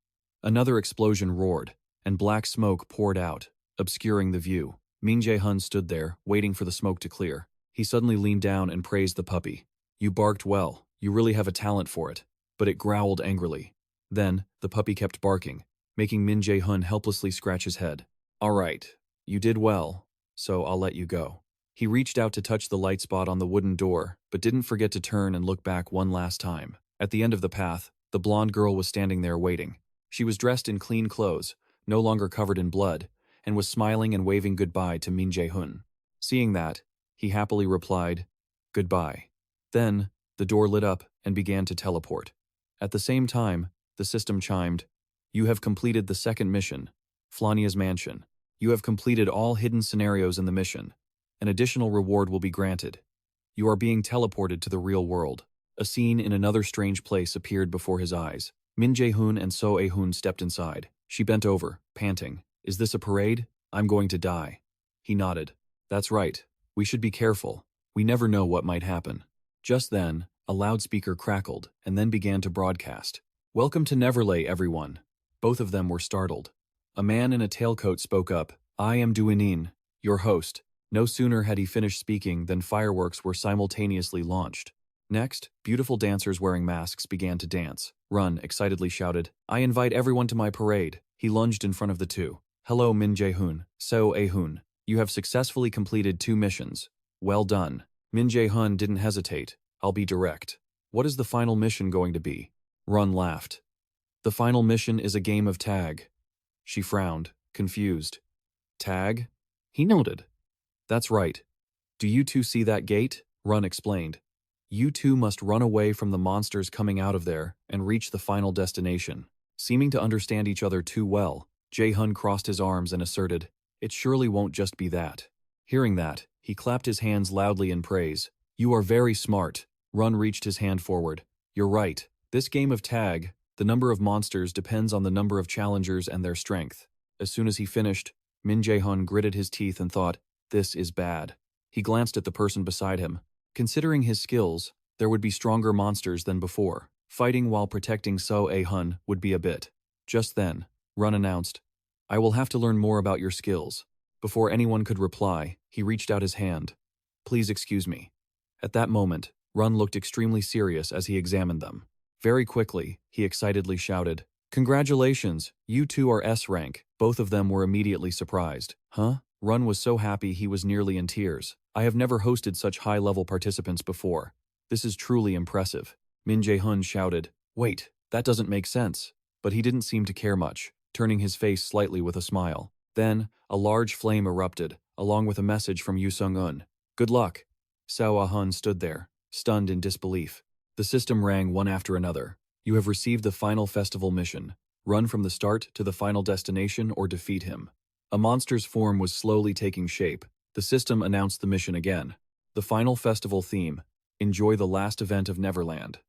Another explosion roared, and black smoke poured out, obscuring the view. Che-hun stood there, waiting for the smoke to clear. He suddenly leaned down and praised the puppy. "You barked well, you really have a talent for it." But it growled angrily. Then, the puppy kept barking, making Che-hun helplessly scratch his head. "All right, you did well, so I'll let you go." He reached out to touch the light spot on the wooden door, but didn't forget to turn and look back one last time. At the end of the path, the blonde girl was standing there waiting. She was dressed in clean clothes, no longer covered in blood, and was smiling and waving goodbye to Che-hun. Seeing that, he happily replied, "Goodbye." Then, the door lit up and began to teleport. At the same time, the system chimed, "You have completed the second mission, Flania's Mansion. You have completed all hidden scenarios in the mission. An additional reward will be granted. You are being teleported to the real world." A scene in another strange place appeared before his eyes. Che-hun and So-hun stepped inside. She bent over, panting. "Is this a parade? I'm going to die." He nodded. "That's right. We should be careful. We never know what might happen." Just then, a loudspeaker crackled and then began to broadcast. "Welcome to Neverlay, everyone." Both of them were startled. A man in a tailcoat spoke up. "I am Duinin, your host." No sooner had he finished speaking than fireworks were simultaneously launched. Next, beautiful dancers wearing masks began to dance. Run excitedly shouted, "I invite everyone to my parade." He lunged in front of the two. "Hello, Che-hun, So-hun. You have successfully completed 2 missions. Well done." Che-hun didn't hesitate. "I'll be direct. What is the final mission going to be?" Run laughed. "The final mission is a game of tag." She frowned, confused. "Tag?" He nodded. "That's right. Do you two see that gate?" Run explained. "You two must run away from the monsters coming out of there and reach the final destination." Seeming to understand each other too well, Che-hun crossed his arms and asserted, "It surely won't just be that." Hearing that, he clapped his hands loudly in praise. "You are very smart." Run reached his hand forward. "You're right. This game of tag, the number of monsters depends on the number of challengers and their strength." As soon as he finished, Che-hun gritted his teeth and thought, "This is bad." He glanced at the person beside him. Considering his skills, there would be stronger monsters than before. Fighting while protecting So-hun would be a bit. Just then, Run announced, "I will have to learn more about your skills." Before anyone could reply, he reached out his hand. "Please excuse me." At that moment, Run looked extremely serious as he examined them. Very quickly, he excitedly shouted, "Congratulations, you two are S rank." Both of them were immediately surprised. "Huh?" Run was so happy he was nearly in tears. "I have never hosted such high-level participants before. This is truly impressive." Che-hun shouted, "Wait, that doesn't make sense." But he didn't seem to care much, turning his face slightly with a smile. Then, a large flame erupted, along with a message from Yoo-sung-un. "Good luck." So-hun stood there, stunned in disbelief. The system rang one after another. "You have received the final festival mission. Run from the start to the final destination or defeat him." A monster's form was slowly taking shape. The system announced the mission again. The final festival theme: enjoy the last event of Neverland.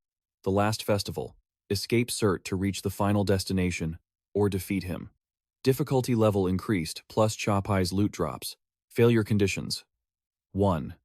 The last festival: escape Cert to reach the final destination, or defeat him. Difficulty level increased, plus Chopai's loot drops. Failure conditions: 1.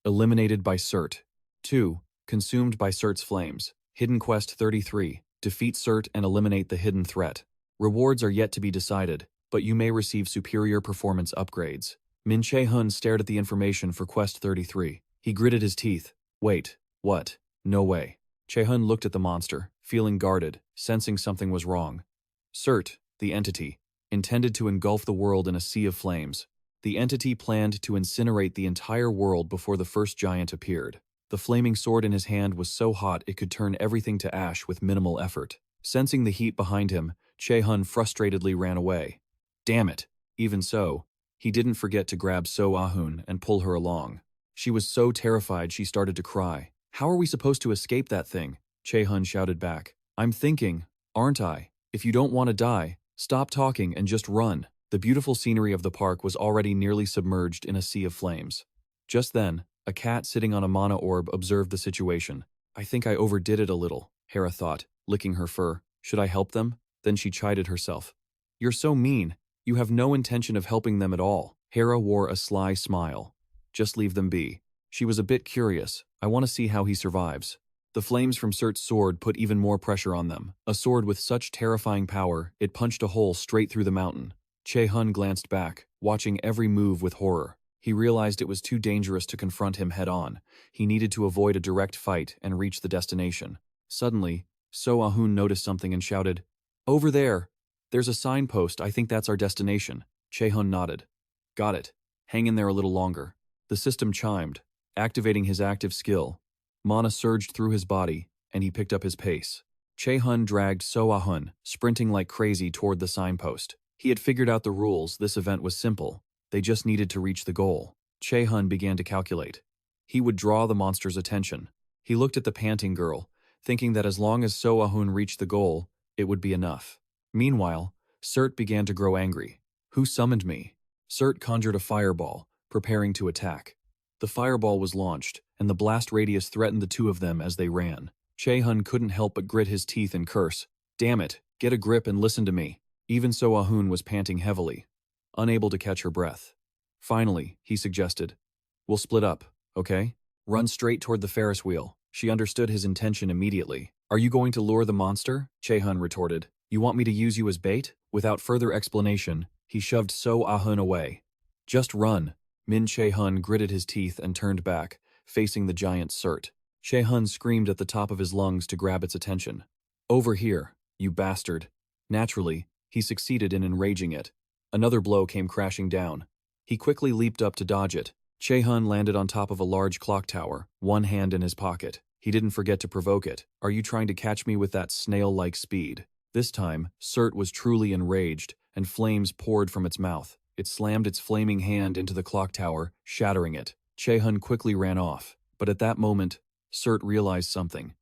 Eliminated by Cert. 2. Consumed by Cert's flames. Hidden Quest 33. Defeat Cert and eliminate the hidden threat. Rewards are yet to be decided, but you may receive superior performance upgrades. Che-hun stared at the information for Quest 33. He gritted his teeth. "Wait, what? No way." Che-hun looked at the monster, feeling guarded, sensing something was wrong. Cert, the entity, intended to engulf the world in a sea of flames. The entity planned to incinerate the entire world before the first giant appeared. The flaming sword in his hand was so hot it could turn everything to ash with minimal effort. Sensing the heat behind him, Che-hun frustratedly ran away. Damn it! Even so, he didn't forget to grab So-hun and pull her along. She was so terrified she started to cry. "How are we supposed to escape that thing?" Che-hun shouted back. "I'm thinking, aren't I? If you don't want to die, stop talking and just run." The beautiful scenery of the park was already nearly submerged in a sea of flames. Just then, a cat sitting on a mana orb observed the situation. I think I overdid it a little, Hera thought, licking her fur. Should I help them? Then she chided herself. You're so mean. You have no intention of helping them at all. Hera wore a sly smile. Just leave them be. She was a bit curious. I want to see how he survives. The flames from Surt's sword put even more pressure on them. A sword with such terrifying power, it punched a hole straight through the mountain. Che-hun glanced back, watching every move with horror. He realized it was too dangerous to confront him head-on. He needed to avoid a direct fight and reach the destination. Suddenly, So-ahun noticed something and shouted, "Over there! There's a signpost, I think that's our destination." Che-hun nodded. "Got it. Hang in there a little longer." The system chimed, activating his active skill. Mana surged through his body, and he picked up his pace. Che-hun dragged So-ahun, sprinting like crazy toward the signpost. He had figured out the rules. This event was simple. They just needed to reach the goal. Che-hun began to calculate. He would draw the monster's attention. He looked at the panting girl, thinking that as long as So-ahun reached the goal, it would be enough. Meanwhile, Surt began to grow angry. Who summoned me? Surt conjured a fireball, preparing to attack. The fireball was launched, and the blast radius threatened the two of them as they ran. Che-hun couldn't help but grit his teeth and curse. Damn it, get a grip and listen to me. Even So-ahun was panting heavily, unable to catch her breath. Finally, he suggested, "We'll split up, okay? Run straight toward the Ferris wheel." She understood his intention immediately. "Are you going to lure the monster?" Che-hun retorted. "You want me to use you as bait?" Without further explanation, he shoved So-ahun away. "Just run." Min Che-hun gritted his teeth and turned back, facing the giant Surt. Che-hun screamed at the top of his lungs to grab its attention. "Over here, you bastard." Naturally, he succeeded in enraging it. Another blow came crashing down. He quickly leaped up to dodge it. Che-hun landed on top of a large clock tower, one hand in his pocket. He didn't forget to provoke it. "Are you trying to catch me with that snail-like speed?" This time, Surt was truly enraged, and flames poured from its mouth. It slammed its flaming hand into the clock tower, shattering it. Che-hun quickly ran off, but at that moment, Surt realized something.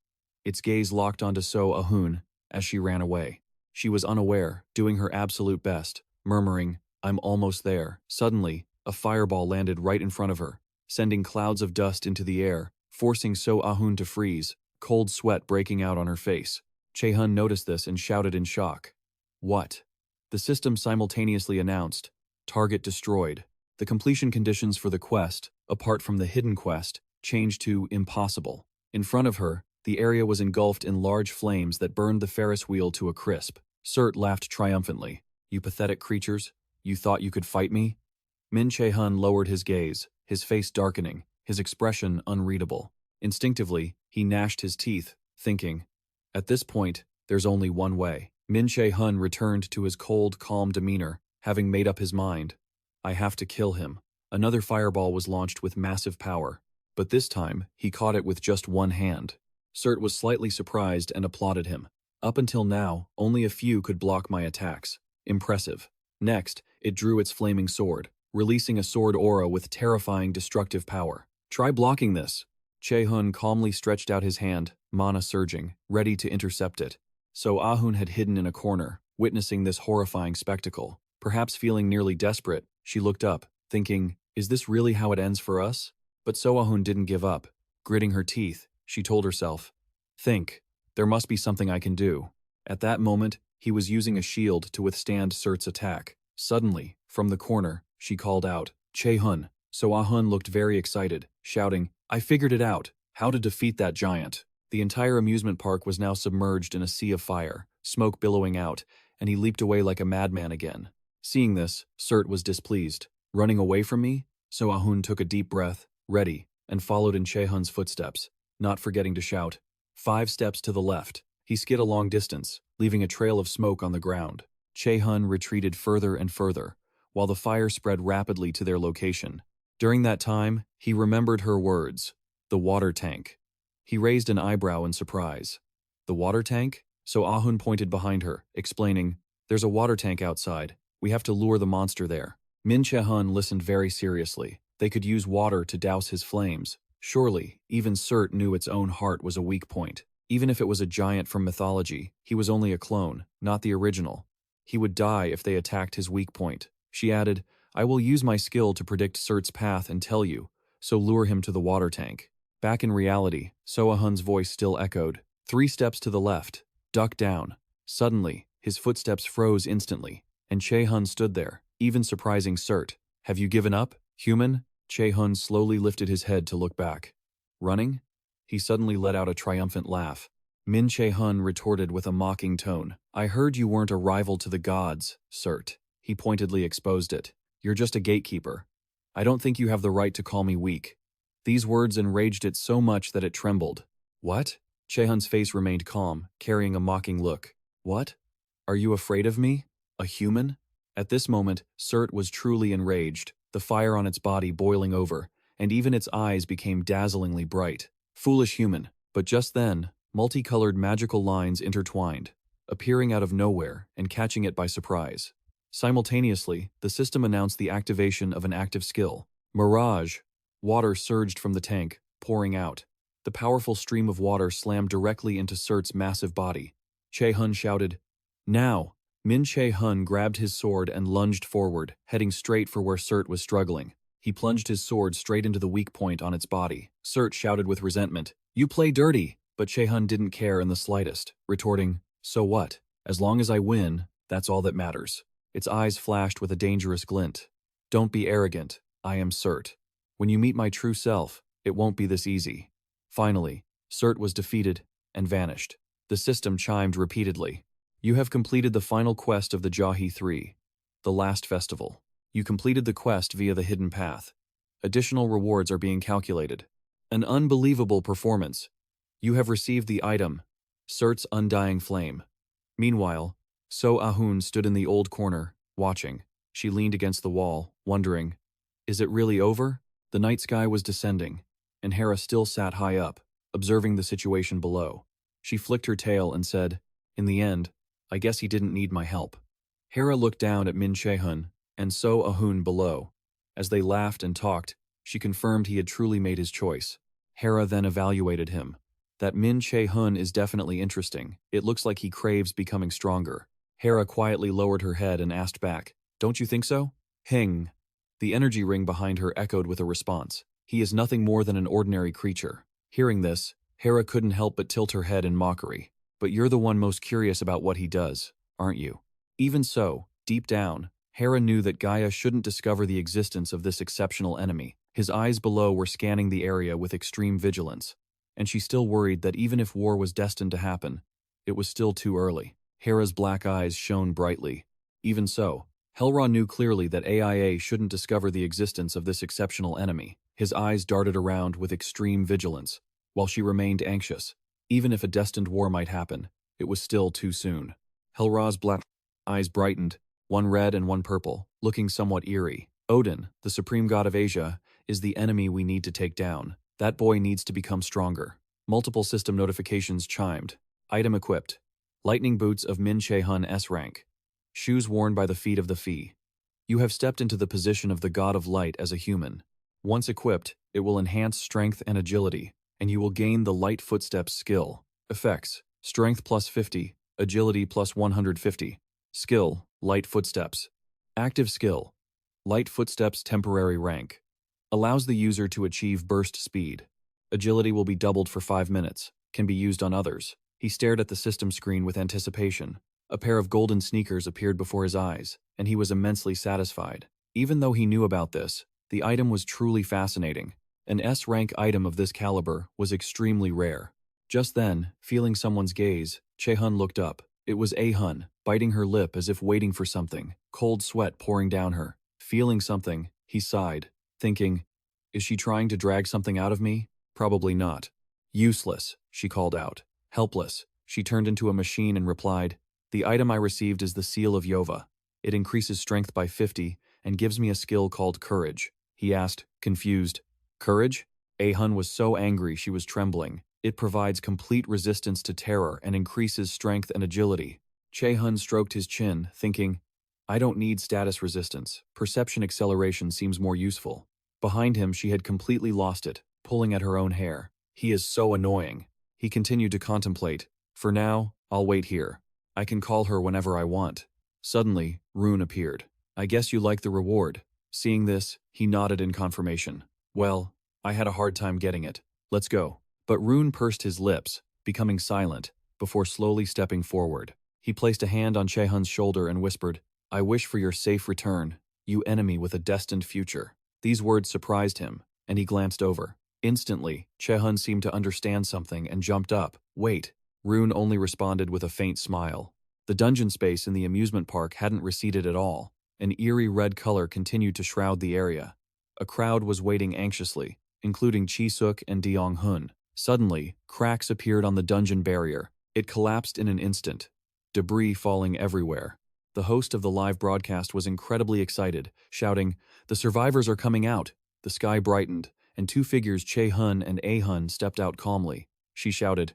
Its gaze locked onto So-ahun as she ran away. She was unaware, doing her absolute best, murmuring, "I'm almost there." Suddenly, a fireball landed right in front of her, sending clouds of dust into the air, forcing So-ahun to freeze, cold sweat breaking out on her face. Che-hun noticed this and shouted in shock. "What?" The system simultaneously announced, "Target destroyed." The completion conditions for the quest, apart from the hidden quest, changed to impossible. In front of her, the area was engulfed in large flames that burned the Ferris wheel to a crisp. Surt laughed triumphantly. "You pathetic creatures, you thought you could fight me?" Min Che-hun lowered his gaze, his face darkening, his expression unreadable. Instinctively, he gnashed his teeth, thinking, at this point, there's only one way. Min Che-hun returned to his cold, calm demeanor, having made up his mind. I have to kill him. Another fireball was launched with massive power, but this time, he caught it with just one hand. Surt was slightly surprised and applauded him. Up until now, only a few could block my attacks. Impressive. Next, it drew its flaming sword, releasing a sword aura with terrifying destructive power. Try blocking this. Che-hun calmly stretched out his hand, mana surging, ready to intercept it. So-ahun had hidden in a corner, witnessing this horrifying spectacle. Perhaps feeling nearly desperate, she looked up, thinking, is this really how it ends for us? But So-ahun didn't give up. Gritting her teeth, she told herself, think, there must be something I can do. At that moment, he was using a shield to withstand Surt's attack. Suddenly, from the corner, she called out, Che-hun. So-ahun looked very excited, shouting, I figured it out, how to defeat that giant. The entire amusement park was now submerged in a sea of fire, smoke billowing out, and he leaped away like a madman again. Seeing this, Surt was displeased. Running away from me? So-ahun took a deep breath, ready, and followed in Che-hun's footsteps, not forgetting to shout, 5 steps to the left. He skid a long distance, leaving a trail of smoke on the ground. Che-hun retreated further and further, while the fire spread rapidly to their location. During that time, he remembered her words, the water tank. He raised an eyebrow in surprise. The water tank? So-ahun pointed behind her, explaining, there's a water tank outside. We have to lure the monster there. Min Che-hun listened very seriously. They could use water to douse his flames. Surely, even Surt knew its own heart was a weak point. Even if it was a giant from mythology, he was only a clone, not the original. He would die if they attacked his weak point. She added, I will use my skill to predict Surt's path and tell you, so lure him to the water tank. Back in reality, Che-hun's voice still echoed. 3 steps to the left. Duck down. Suddenly, his footsteps froze instantly, and Che-hun stood there, even surprising Surt. Have you given up, human? Che-hun slowly lifted his head to look back. Running? He suddenly let out a triumphant laugh. Min Che-hun retorted with a mocking tone. I heard you weren't a rival to the gods, Surt. He pointedly exposed it. You're just a gatekeeper. I don't think you have the right to call me weak. These words enraged it so much that it trembled. What? Che-hun's face remained calm, carrying a mocking look. What? Are you afraid of me? A human? At this moment, Surt was truly enraged, the fire on its body boiling over, and even its eyes became dazzlingly bright. Foolish human. But just then, multicolored magical lines intertwined, appearing out of nowhere and catching it by surprise. Simultaneously, the system announced the activation of an active skill. Mirage. Water surged from the tank, pouring out. The powerful stream of water slammed directly into Surt's massive body. Che-hun shouted, Now! Min Che-hun grabbed his sword and lunged forward, heading straight for where Surt was struggling. He plunged his sword straight into the weak point on its body. Surt shouted with resentment, You play dirty! But Che-hun didn't care in the slightest, retorting, So what? As long as I win, that's all that matters. Its eyes flashed with a dangerous glint. Don't be arrogant. I am Surt. When you meet my true self, it won't be this easy. Finally, Surt was defeated and vanished. The system chimed repeatedly. You have completed the final quest of the Jahi 3, the last festival. You completed the quest via the hidden path. Additional rewards are being calculated. An unbelievable performance. You have received the item, Surt's Undying Flame. Meanwhile, Che-hun stood in the old corner, watching. She leaned against the wall, wondering, Is it really over? The night sky was descending, and Hera still sat high up, observing the situation below. She flicked her tail and said, In the end, I guess he didn't need my help. Hera looked down at Min Che-hun and Che-hun below. As they laughed and talked, she confirmed he had truly made his choice. Hera then evaluated him. That Min Che-hun is definitely interesting. It looks like he craves becoming stronger. Hera quietly lowered her head and asked back, Don't you think so? Hing. The energy ring behind her echoed with a response. He is nothing more than an ordinary creature. Hearing this, Hera couldn't help but tilt her head in mockery. But you're the one most curious about what he does, aren't you? Even so, deep down, Hera knew that Gaia shouldn't discover the existence of this exceptional enemy. His eyes below were scanning the area with extreme vigilance, and she still worried that even if war was destined to happen, it was still too early. Hera's black eyes shone brightly. Even so, Helra knew clearly that AIA shouldn't discover the existence of this exceptional enemy. His eyes darted around with extreme vigilance, while she remained anxious. Even if a destined war might happen, it was still too soon. Helra's black eyes brightened, one red and one purple, looking somewhat eerie. Odin, the supreme god of Asia, is the enemy we need to take down. That boy needs to become stronger. Multiple system notifications chimed. Item equipped. Lightning boots of Min Che-hun S rank. Shoes worn by the feet of the Fee. You have stepped into the position of the god of light as a human. Once equipped, it will enhance strength and agility, and you will gain the light footsteps skill. Effects: strength plus 50, agility plus 150. Skill: light footsteps. Active skill: light footsteps temporary rank. Allows the user to achieve burst speed. Agility will be doubled for 5 minutes. Can be used on others. He stared at the system screen with anticipation. A pair of golden sneakers appeared before his eyes, and he was immensely satisfied. Even though he knew about this, the item was truly fascinating. An S-rank item of this caliber was extremely rare. Just then, feeling someone's gaze, Che-hun looked up. It was A-hun, biting her lip as if waiting for something, cold sweat pouring down her. Feeling something, he sighed, thinking, Is she trying to drag something out of me? Probably not. Useless, she called out. Helpless, she turned into a machine and replied, The item I received is the Seal of Yova. It increases strength by 50 and gives me a skill called Courage. He asked, confused. Courage? A-hun was so angry she was trembling. It provides complete resistance to terror and increases strength and agility. Che-hun stroked his chin, thinking, I don't need status resistance. Perception acceleration seems more useful. Behind him, she had completely lost it, pulling at her own hair. He is so annoying. He continued to contemplate. For now, I'll wait here. I can call her whenever I want. Suddenly, Rune appeared. I guess you like the reward. Seeing this, he nodded in confirmation. Well, I had a hard time getting it. Let's go. But Rune pursed his lips, becoming silent, before slowly stepping forward. He placed a hand on Che-hun's shoulder and whispered, I wish for your safe return, you enemy with a destined future. These words surprised him, and he glanced over. Instantly, Che-hun seemed to understand something and jumped up. Wait. Rune only responded with a faint smile. The dungeon space in the amusement park hadn't receded at all. An eerie red color continued to shroud the area. A crowd was waiting anxiously, including Chi-suk and Deong-hun. Suddenly, cracks appeared on the dungeon barrier. It collapsed in an instant, debris falling everywhere. The host of the live broadcast was incredibly excited, shouting, The survivors are coming out! The sky brightened, and two figures, Che-hun and A-hun, stepped out calmly. She shouted,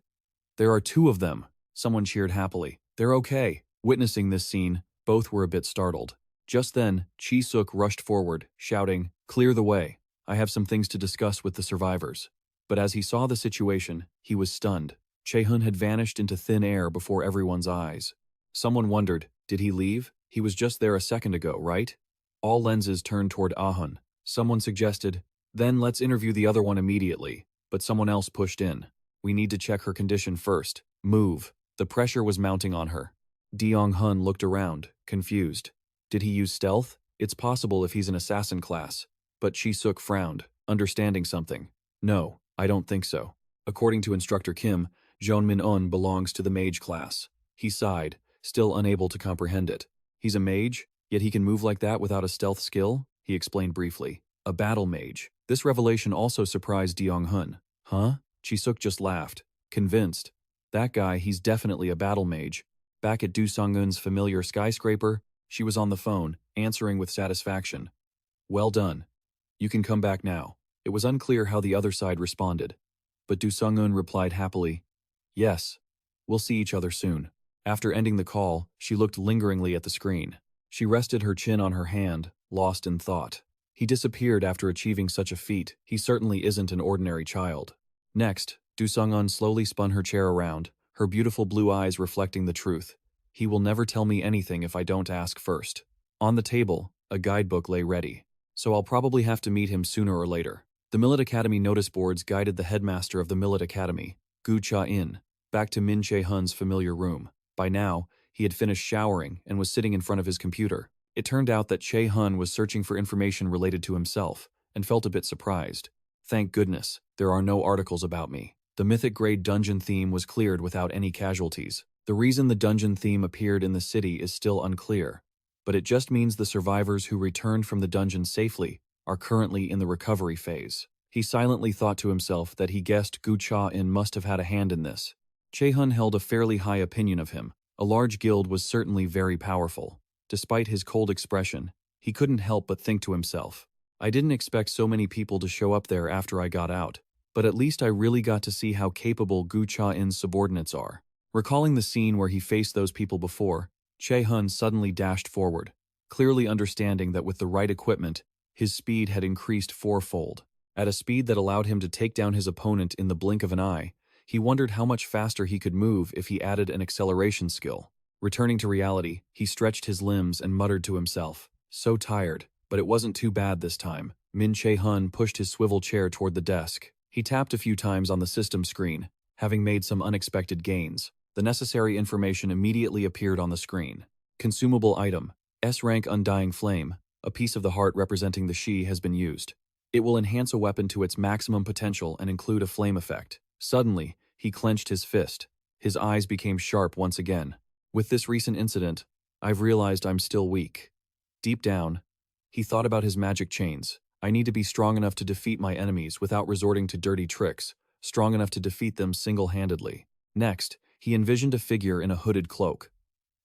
There are two of them! Someone cheered happily. They're okay. Witnessing this scene, both were a bit startled. Just then, Chi-suk rushed forward, shouting, Clear the way. I have some things to discuss with the survivors. But as he saw the situation, he was stunned. Che-hun had vanished into thin air before everyone's eyes. Someone wondered, did he leave? He was just there a second ago, right? All lenses turned toward A-hun. Someone suggested, Then let's interview the other one immediately. But someone else pushed in. We need to check her condition first. Move. The pressure was mounting on her. Deong-hun looked around, confused. Did he use stealth? It's possible if he's an assassin class. But Chi-suk frowned, understanding something. No, I don't think so. According to Instructor Kim, Jeon Min-eun belongs to the mage class. He sighed, still unable to comprehend it. He's a mage, yet he can move like that without a stealth skill? He explained briefly. A battle mage. This revelation also surprised Deong-hun. Huh? Chi-suk just laughed, convinced. That guy, he's definitely a battle mage. Back at Do Sung-eun's familiar skyscraper, she was on the phone, answering with satisfaction. Well done. You can come back now. It was unclear how the other side responded. But Do Sung-eun replied happily, Yes. We'll see each other soon. After ending the call, she looked lingeringly at the screen. She rested her chin on her hand, lost in thought. He disappeared after achieving such a feat. He certainly isn't an ordinary child. Next, Do Sung-eun slowly spun her chair around, her beautiful blue eyes reflecting the truth. He will never tell me anything if I don't ask first. On the table, a guidebook lay ready. So I'll probably have to meet him sooner or later. The Millet Academy notice boards guided the headmaster of the Millet Academy, Gu Cha-in, back to Min Che-hun's familiar room. By now, he had finished showering and was sitting in front of his computer. It turned out that Che-hun was searching for information related to himself, and felt a bit surprised. Thank goodness, there are no articles about me. The mythic-grade dungeon theme was cleared without any casualties. The reason the dungeon theme appeared in the city is still unclear, but it just means the survivors who returned from the dungeon safely are currently in the recovery phase. He silently thought to himself that he guessed Gu Cha-in must have had a hand in this. Che-hun held a fairly high opinion of him. A large guild was certainly very powerful. Despite his cold expression, he couldn't help but think to himself, I didn't expect so many people to show up there after I got out, but at least I really got to see how capable Gu Cha-in's subordinates are. Recalling the scene where he faced those people before, Che-hun suddenly dashed forward, clearly understanding that with the right equipment, his speed had increased fourfold. At a speed that allowed him to take down his opponent in the blink of an eye, he wondered how much faster he could move if he added an acceleration skill. Returning to reality, he stretched his limbs and muttered to himself, so tired, but it wasn't too bad this time. Min Che-hun pushed his swivel chair toward the desk. He tapped a few times on the system screen, having made some unexpected gains. The necessary information immediately appeared on the screen. Consumable item, S-rank Undying Flame, a piece of the heart representing the Shi has been used. It will enhance a weapon to its maximum potential and include a flame effect. Suddenly, he clenched his fist. His eyes became sharp once again. With this recent incident, I've realized I'm still weak. Deep down, he thought about his magic chains. I need to be strong enough to defeat my enemies without resorting to dirty tricks, strong enough to defeat them single-handedly. Next, he envisioned a figure in a hooded cloak.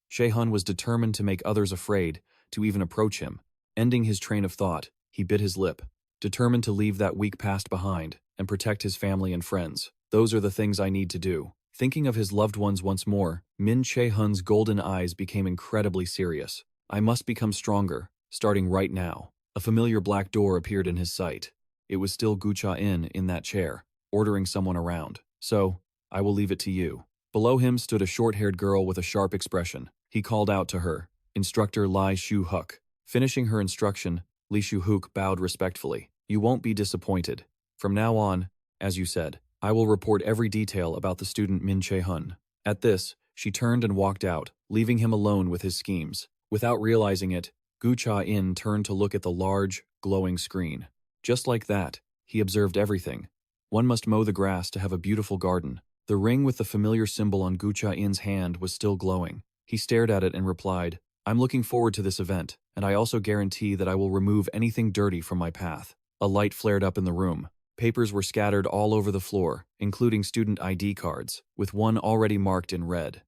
Che-hun was determined to make others afraid to even approach him. Ending his train of thought, he bit his lip, determined to leave that weak past behind and protect his family and friends. Those are the things I need to do. Thinking of his loved ones once more, Min Che-hun's golden eyes became incredibly serious. I must become stronger, starting right now. A familiar black door appeared in his sight. It was still Gu Cha-in in that chair, ordering someone around. So, I will leave it to you. Below him stood a short-haired girl with a sharp expression. He called out to her, Instructor Lai Shu-huk. Finishing her instruction, Li Shuhook bowed respectfully. You won't be disappointed. From now on, as you said, I will report every detail about the student Min Che-hun. At this, she turned and walked out, leaving him alone with his schemes. Without realizing it, Gu Cha-in turned to look at the large, glowing screen. Just like that, he observed everything. One must mow the grass to have a beautiful garden. The ring with the familiar symbol on Gu Cha-in's hand was still glowing. He stared at it and replied, I'm looking forward to this event, and I also guarantee that I will remove anything dirty from my path. A light flared up in the room. Papers were scattered all over the floor, including student ID cards, with one already marked in red.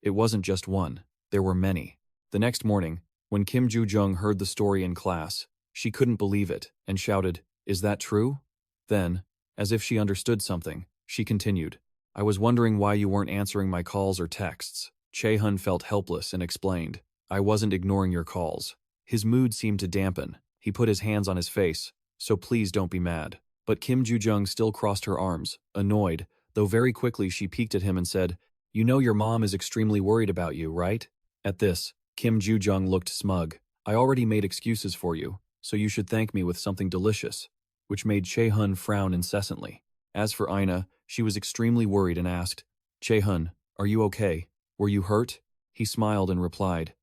It wasn't just one, there were many. The next morning, when Kim Joo-jung heard the story in class, she couldn't believe it and shouted, Is that true? Then, as if she understood something, she continued, I was wondering why you weren't answering my calls or texts. Che-hun felt helpless and explained, I wasn't ignoring your calls. His mood seemed to dampen. He put his hands on his face, so please don't be mad. But Kim Joo-jung still crossed her arms, annoyed, though very quickly she peeked at him and said, You know your mom is extremely worried about you, right? At this, Kim Joo-jung looked smug. I already made excuses for you, so you should thank me with something delicious, which made Che-hun frown incessantly. As for Ina, she was extremely worried and asked, Che-hun, are you okay? Were you hurt? He smiled and replied,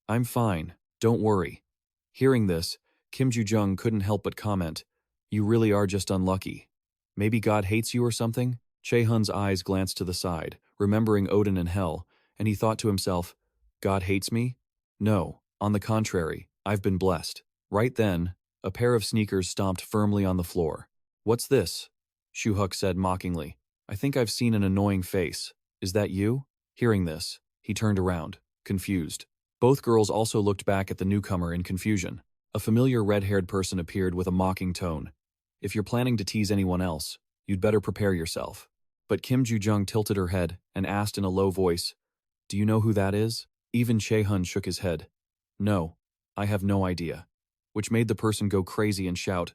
I'm fine, don't worry. Hearing this, Kim Joo-jung couldn't help but comment, You really are just unlucky. Maybe God hates you or something? Che-hun's eyes glanced to the side, remembering Odin and Hel, and he thought to himself, God hates me? No, on the contrary, I've been blessed. Right then, a pair of sneakers stomped firmly on the floor. What's this? Shuhook said mockingly. I think I've seen an annoying face. Is that you? Hearing this, he turned around, confused. Both girls also looked back at the newcomer in confusion. A familiar red-haired person appeared with a mocking tone. If you're planning to tease anyone else, you'd better prepare yourself. But Kim Joo-jung tilted her head and asked in a low voice, Do you know who that is? Even Che-hun shook his head. No, I have no idea. Which made the person go crazy and shout,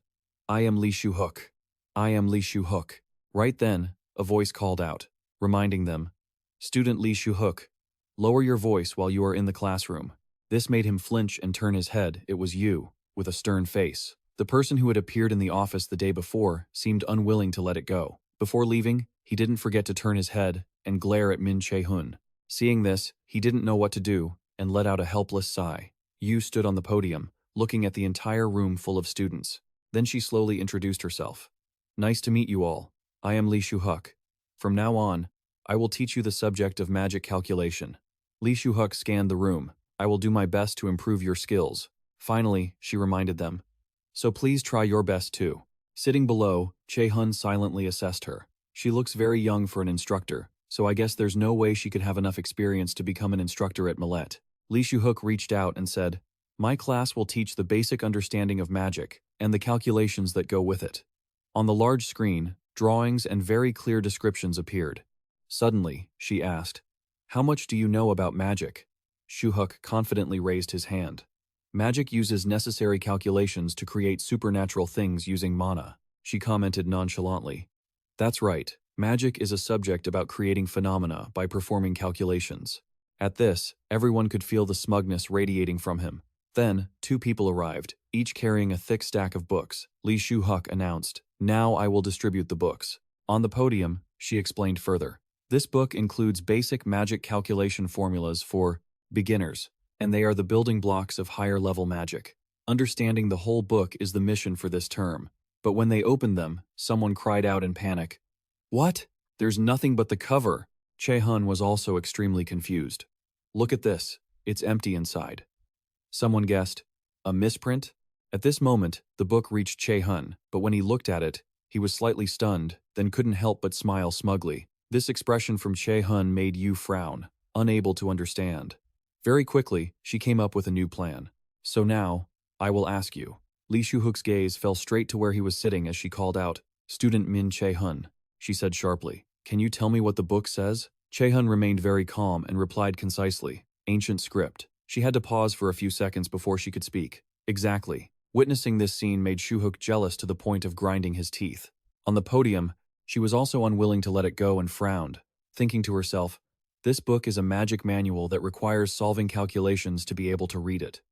I am Li Shuhook. I am Li Shuhook. Right then, a voice called out, reminding them, Student Li Shuhook, lower your voice while you are in the classroom. This made him flinch and turn his head. It was you, with a stern face. The person who had appeared in the office the day before seemed unwilling to let it go. Before leaving, he didn't forget to turn his head and glare at Min Che-hun. Seeing this, he didn't know what to do and let out a helpless sigh. Yu stood on the podium, looking at the entire room full of students. Then she slowly introduced herself. Nice to meet you all. I am Li Shuhook. From now on, I will teach you the subject of magic calculation. Li Shuhook scanned the room. I will do my best to improve your skills. Finally, she reminded them. So please try your best too. Sitting below, Che-hun silently assessed her. She looks very young for an instructor, so I guess there's no way she could have enough experience to become an instructor at Millet. Li Shuhook reached out and said, My class will teach the basic understanding of magic and the calculations that go with it. On the large screen, drawings and very clear descriptions appeared. Suddenly, she asked, How much do you know about magic? Shuhook confidently raised his hand. Magic uses necessary calculations to create supernatural things using mana, she commented nonchalantly. That's right, magic is a subject about creating phenomena by performing calculations. At this, everyone could feel the smugness radiating from him. Then, two people arrived, each carrying a thick stack of books. Li Shuhook announced, Now I will distribute the books. On the podium, she explained further. This book includes basic magic calculation formulas for beginners, and they are the building blocks of higher-level magic. Understanding the whole book is the mission for this term. But when they opened them, someone cried out in panic. What? There's nothing but the cover. Che-hun was also extremely confused. Look at this. It's empty inside. Someone guessed, a misprint? At this moment, the book reached Che-hun, but when he looked at it, he was slightly stunned, then couldn't help but smile smugly. This expression from Che-hun made Yu frown, unable to understand. Very quickly, she came up with a new plan. So now, I will ask you. Li Shuhook's gaze fell straight to where he was sitting as she called out, Student Min Che-hun. She said sharply, Can you tell me what the book says? Che-hun remained very calm and replied concisely, Ancient script. She had to pause for a few seconds before she could speak. Exactly. Witnessing this scene made Shuhook jealous to the point of grinding his teeth. On the podium, she was also unwilling to let it go and frowned, thinking to herself, This book is a magic manual that requires solving calculations to be able to read it.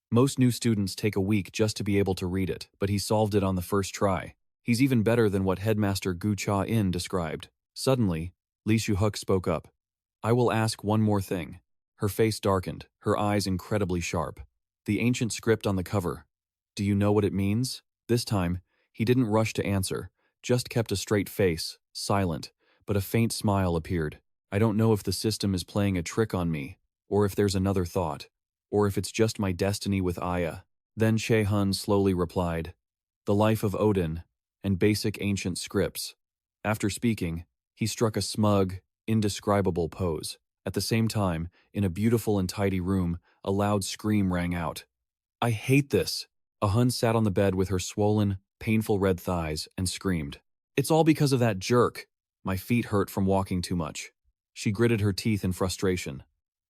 Most new students take a week just to be able to read it, but he solved it on the first try. He's even better than what Headmaster Gu Cha-in described. Suddenly, Li Shu-huk spoke up. I will ask one more thing. Her face darkened, her eyes incredibly sharp. The ancient script on the cover. Do you know what it means? This time, he didn't rush to answer, just kept a straight face, silent, but a faint smile appeared. I don't know if the system is playing a trick on me, or if there's another thought, or if it's just my destiny with Aya. Then Che-hun slowly replied, The Life of Odin, and Basic Ancient Scripts. After speaking, he struck a smug, indescribable pose. At the same time, in a beautiful and tidy room, a loud scream rang out. I hate this! Hun sat on the bed with her swollen, painful red thighs and screamed. It's all because of that jerk. My feet hurt from walking too much. She gritted her teeth in frustration.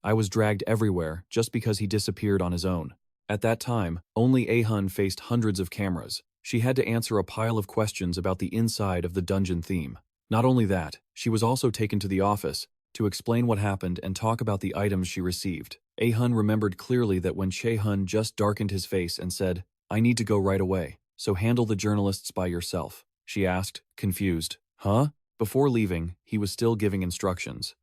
I was dragged everywhere just because he disappeared on his own. At that time, only Hun faced hundreds of cameras. She had to answer a pile of questions about the inside of the dungeon theme. Not only that, she was also taken to the office to explain what happened and talk about the items she received. Hun remembered clearly that when Che-hun just darkened his face and said, I need to go right away, so handle the journalists by yourself. She asked, confused. Huh? Before leaving, he was still giving instructions.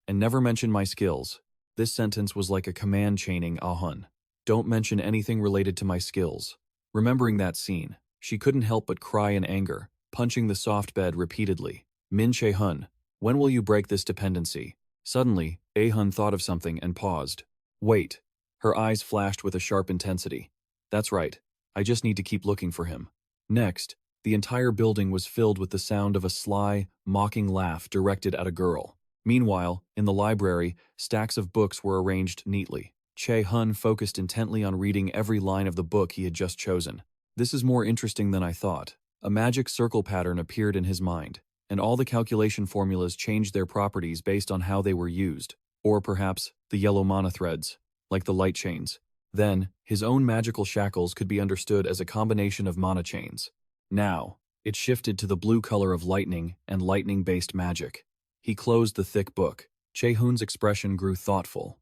And never mention my skills. This sentence was like a command chaining Hun. Don't mention anything related to my skills. Remembering that scene, she couldn't help but cry in anger, punching the soft bed repeatedly. Min Che-hun, when will you break this dependency? Suddenly, Hun thought of something and paused. Wait. Her eyes flashed with a sharp intensity. That's right. I just need to keep looking for him. Next, the entire building was filled with the sound of a sly, mocking laugh directed at a girl. Meanwhile, in the library, stacks of books were arranged neatly. Che-hun focused intently on reading every line of the book he had just chosen. This is more interesting than I thought. A magic circle pattern appeared in his mind, and all the calculation formulas changed their properties based on how they were used. Or perhaps, the yellow mana threads, like the light chains. Then, his own magical shackles could be understood as a combination of mana chains. Now, it shifted to the blue color of lightning and lightning-based magic. He closed the thick book. Che-hun's expression grew thoughtful.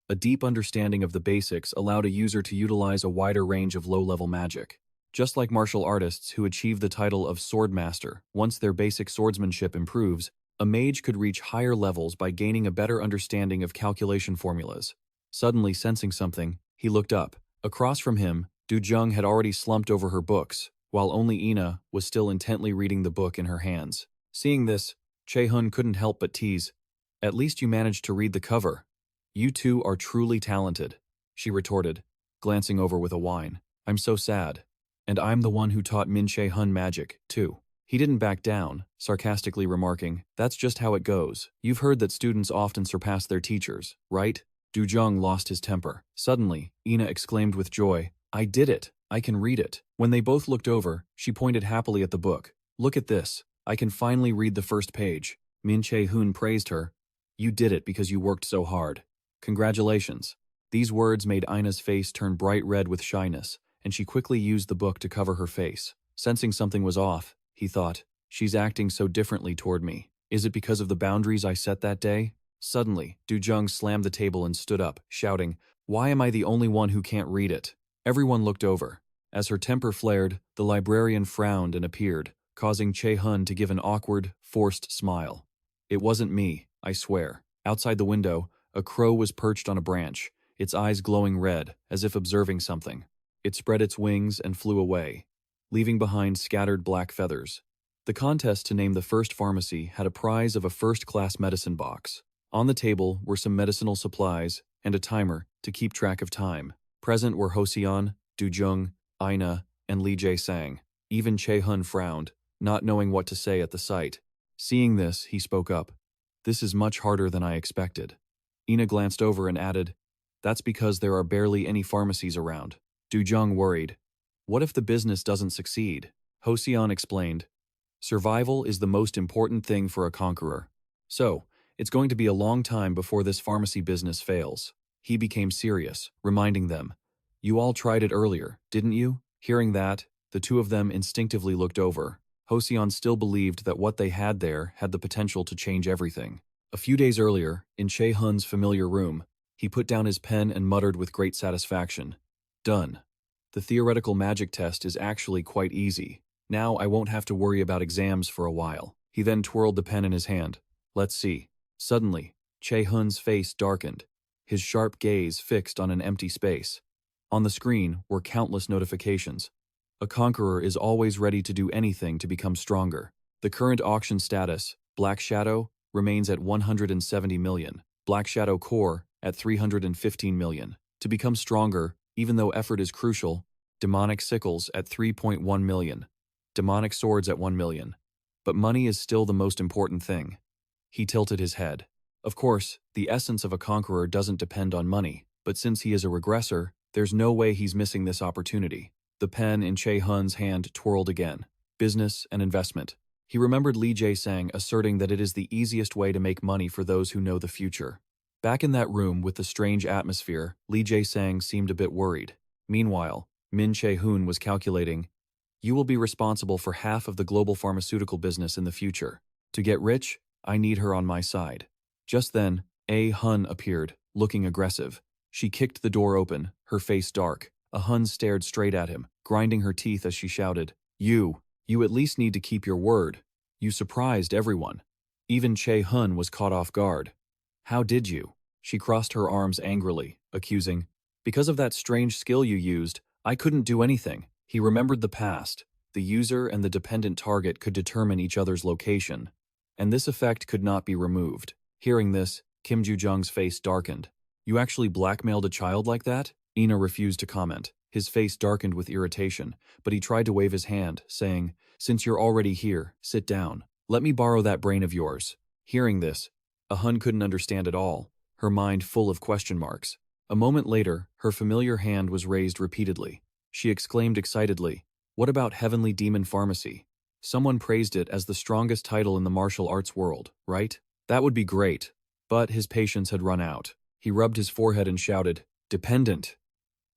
A deep understanding of the basics allowed a user to utilize a wider range of low-level magic. Just like martial artists who achieve the title of swordmaster, once their basic swordsmanship improves, a mage could reach higher levels by gaining a better understanding of calculation formulas. Suddenly sensing something, he looked up. Across from him, Du-jung had already slumped over her books, while only Ina was still intently reading the book in her hands. Seeing this, Che-hun couldn't help but tease. At least you managed to read the cover. You two are truly talented, she retorted, glancing over with a whine. I'm so sad. And I'm the one who taught Min Che-hun magic, too. He didn't back down, sarcastically remarking, that's just how it goes. You've heard that students often surpass their teachers, right? Du-jung lost his temper. Suddenly, Ina exclaimed with joy, I did it! I can read it. When they both looked over, she pointed happily at the book. Look at this. I can finally read the first page. Min Che-hun praised her. You did it because you worked so hard. Congratulations. These words made Ina's face turn bright red with shyness, and she quickly used the book to cover her face. Sensing something was off, he thought, she's acting so differently toward me. Is it because of the boundaries I set that day? Suddenly, Du-jung slammed the table and stood up, shouting, Why am I the only one who can't read it? Everyone looked over. As her temper flared, the librarian frowned and appeared, causing Che-hun to give an awkward, forced smile. It wasn't me, I swear. Outside the window, a crow was perched on a branch, its eyes glowing red, as if observing something. It spread its wings and flew away, leaving behind scattered black feathers. The contest to name the first pharmacy had a prize of a first-class medicine box. On the table were some medicinal supplies and a timer to keep track of time. Present were Hosseon, Du-jung, Ina, and Li Jae-sang. Even Che-hun frowned, not knowing what to say at the sight. Seeing this, he spoke up. This is much harder than I expected. Ina glanced over and added, That's because there are barely any pharmacies around. Du-jung worried. What if the business doesn't succeed? Hosseon explained. Survival is the most important thing for a conqueror. So, it's going to be a long time before this pharmacy business fails. He became serious, reminding them. You all tried it earlier, didn't you? Hearing that, the two of them instinctively looked over. Hosseon still believed that what they had there had the potential to change everything. A few days earlier, in Che-hun's familiar room, he put down his pen and muttered with great satisfaction. Done. The theoretical magic test is actually quite easy. Now I won't have to worry about exams for a while. He then twirled the pen in his hand. Let's see. Suddenly, Che-hun's face darkened, his sharp gaze fixed on an empty space. On the screen were countless notifications. A conqueror is always ready to do anything to become stronger. The current auction status, Black Shadow, remains at 170 million. Black Shadow Core at 315 million. To become stronger, even though effort is crucial, Demonic Sickles at 3.1 million. Demonic Swords at 1 million. But money is still the most important thing. He tilted his head. Of course, the essence of a conqueror doesn't depend on money, but since he is a regressor, there's no way he's missing this opportunity. The pen in Che-hun's hand twirled again. Business and investment. He remembered Lee Jae-sang asserting that it is the easiest way to make money for those who know the future. Back in that room with the strange atmosphere, Lee Jae-sang seemed a bit worried. Meanwhile, Min Che-hun was calculating, "You will be responsible for half of the global pharmaceutical business in the future. To get rich, I need her on my side." Just then, Hun appeared, looking aggressive. She kicked the door open, her face dark. Hun stared straight at him, grinding her teeth as she shouted, You at least need to keep your word. You surprised everyone. Even Che-hun was caught off guard. How did you? She crossed her arms angrily, accusing, Because of that strange skill you used, I couldn't do anything. He remembered the past. The user and the dependent target could determine each other's location, and this effect could not be removed. Hearing this, Kim Joo-jung's face darkened. You actually blackmailed a child like that? Ina refused to comment. His face darkened with irritation, but he tried to wave his hand, saying, Since you're already here, sit down. Let me borrow that brain of yours. Hearing this, Hun couldn't understand at all, her mind full of question marks. A moment later, her familiar hand was raised repeatedly. She exclaimed excitedly, What about Heavenly Demon Pharmacy? Someone praised it as the strongest title in the martial arts world, right? That would be great. But his patience had run out. He rubbed his forehead and shouted, Dependent.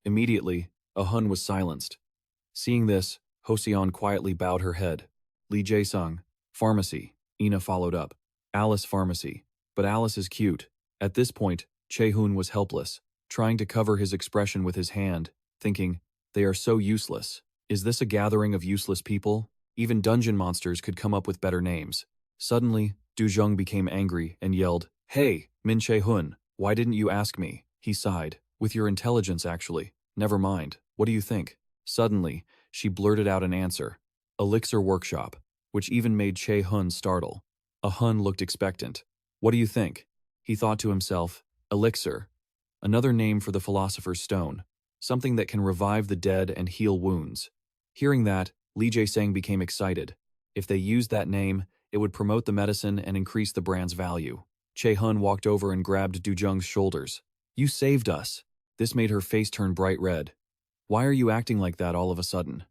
Immediately, Hun was silenced. Seeing this, Hoseon quietly bowed her head. Lee Jae-sung, Pharmacy. Ina followed up. Alice Pharmacy. But Alice is cute. At this point, Che-hun was helpless, trying to cover his expression with his hand, thinking, They are so useless. Is this a gathering of useless people? Even dungeon monsters could come up with better names. Suddenly, Du-jung became angry and yelled, Hey, Min Che-hun, why didn't you ask me? He sighed. With your intelligence, actually. Never mind. What do you think? Suddenly, she blurted out an answer. Elixir Workshop, which even made Che-hun startle. Hun looked expectant. What do you think? He thought to himself, Elixir. Another name for the Philosopher's Stone. Something that can revive the dead and heal wounds. Hearing that, Lee Jae-sang became excited. If they used that name, it would promote the medicine and increase the brand's value. Che-hun walked over and grabbed Du-jung's shoulders. You saved us. This made her face turn bright red. Why are you acting like that all of a sudden?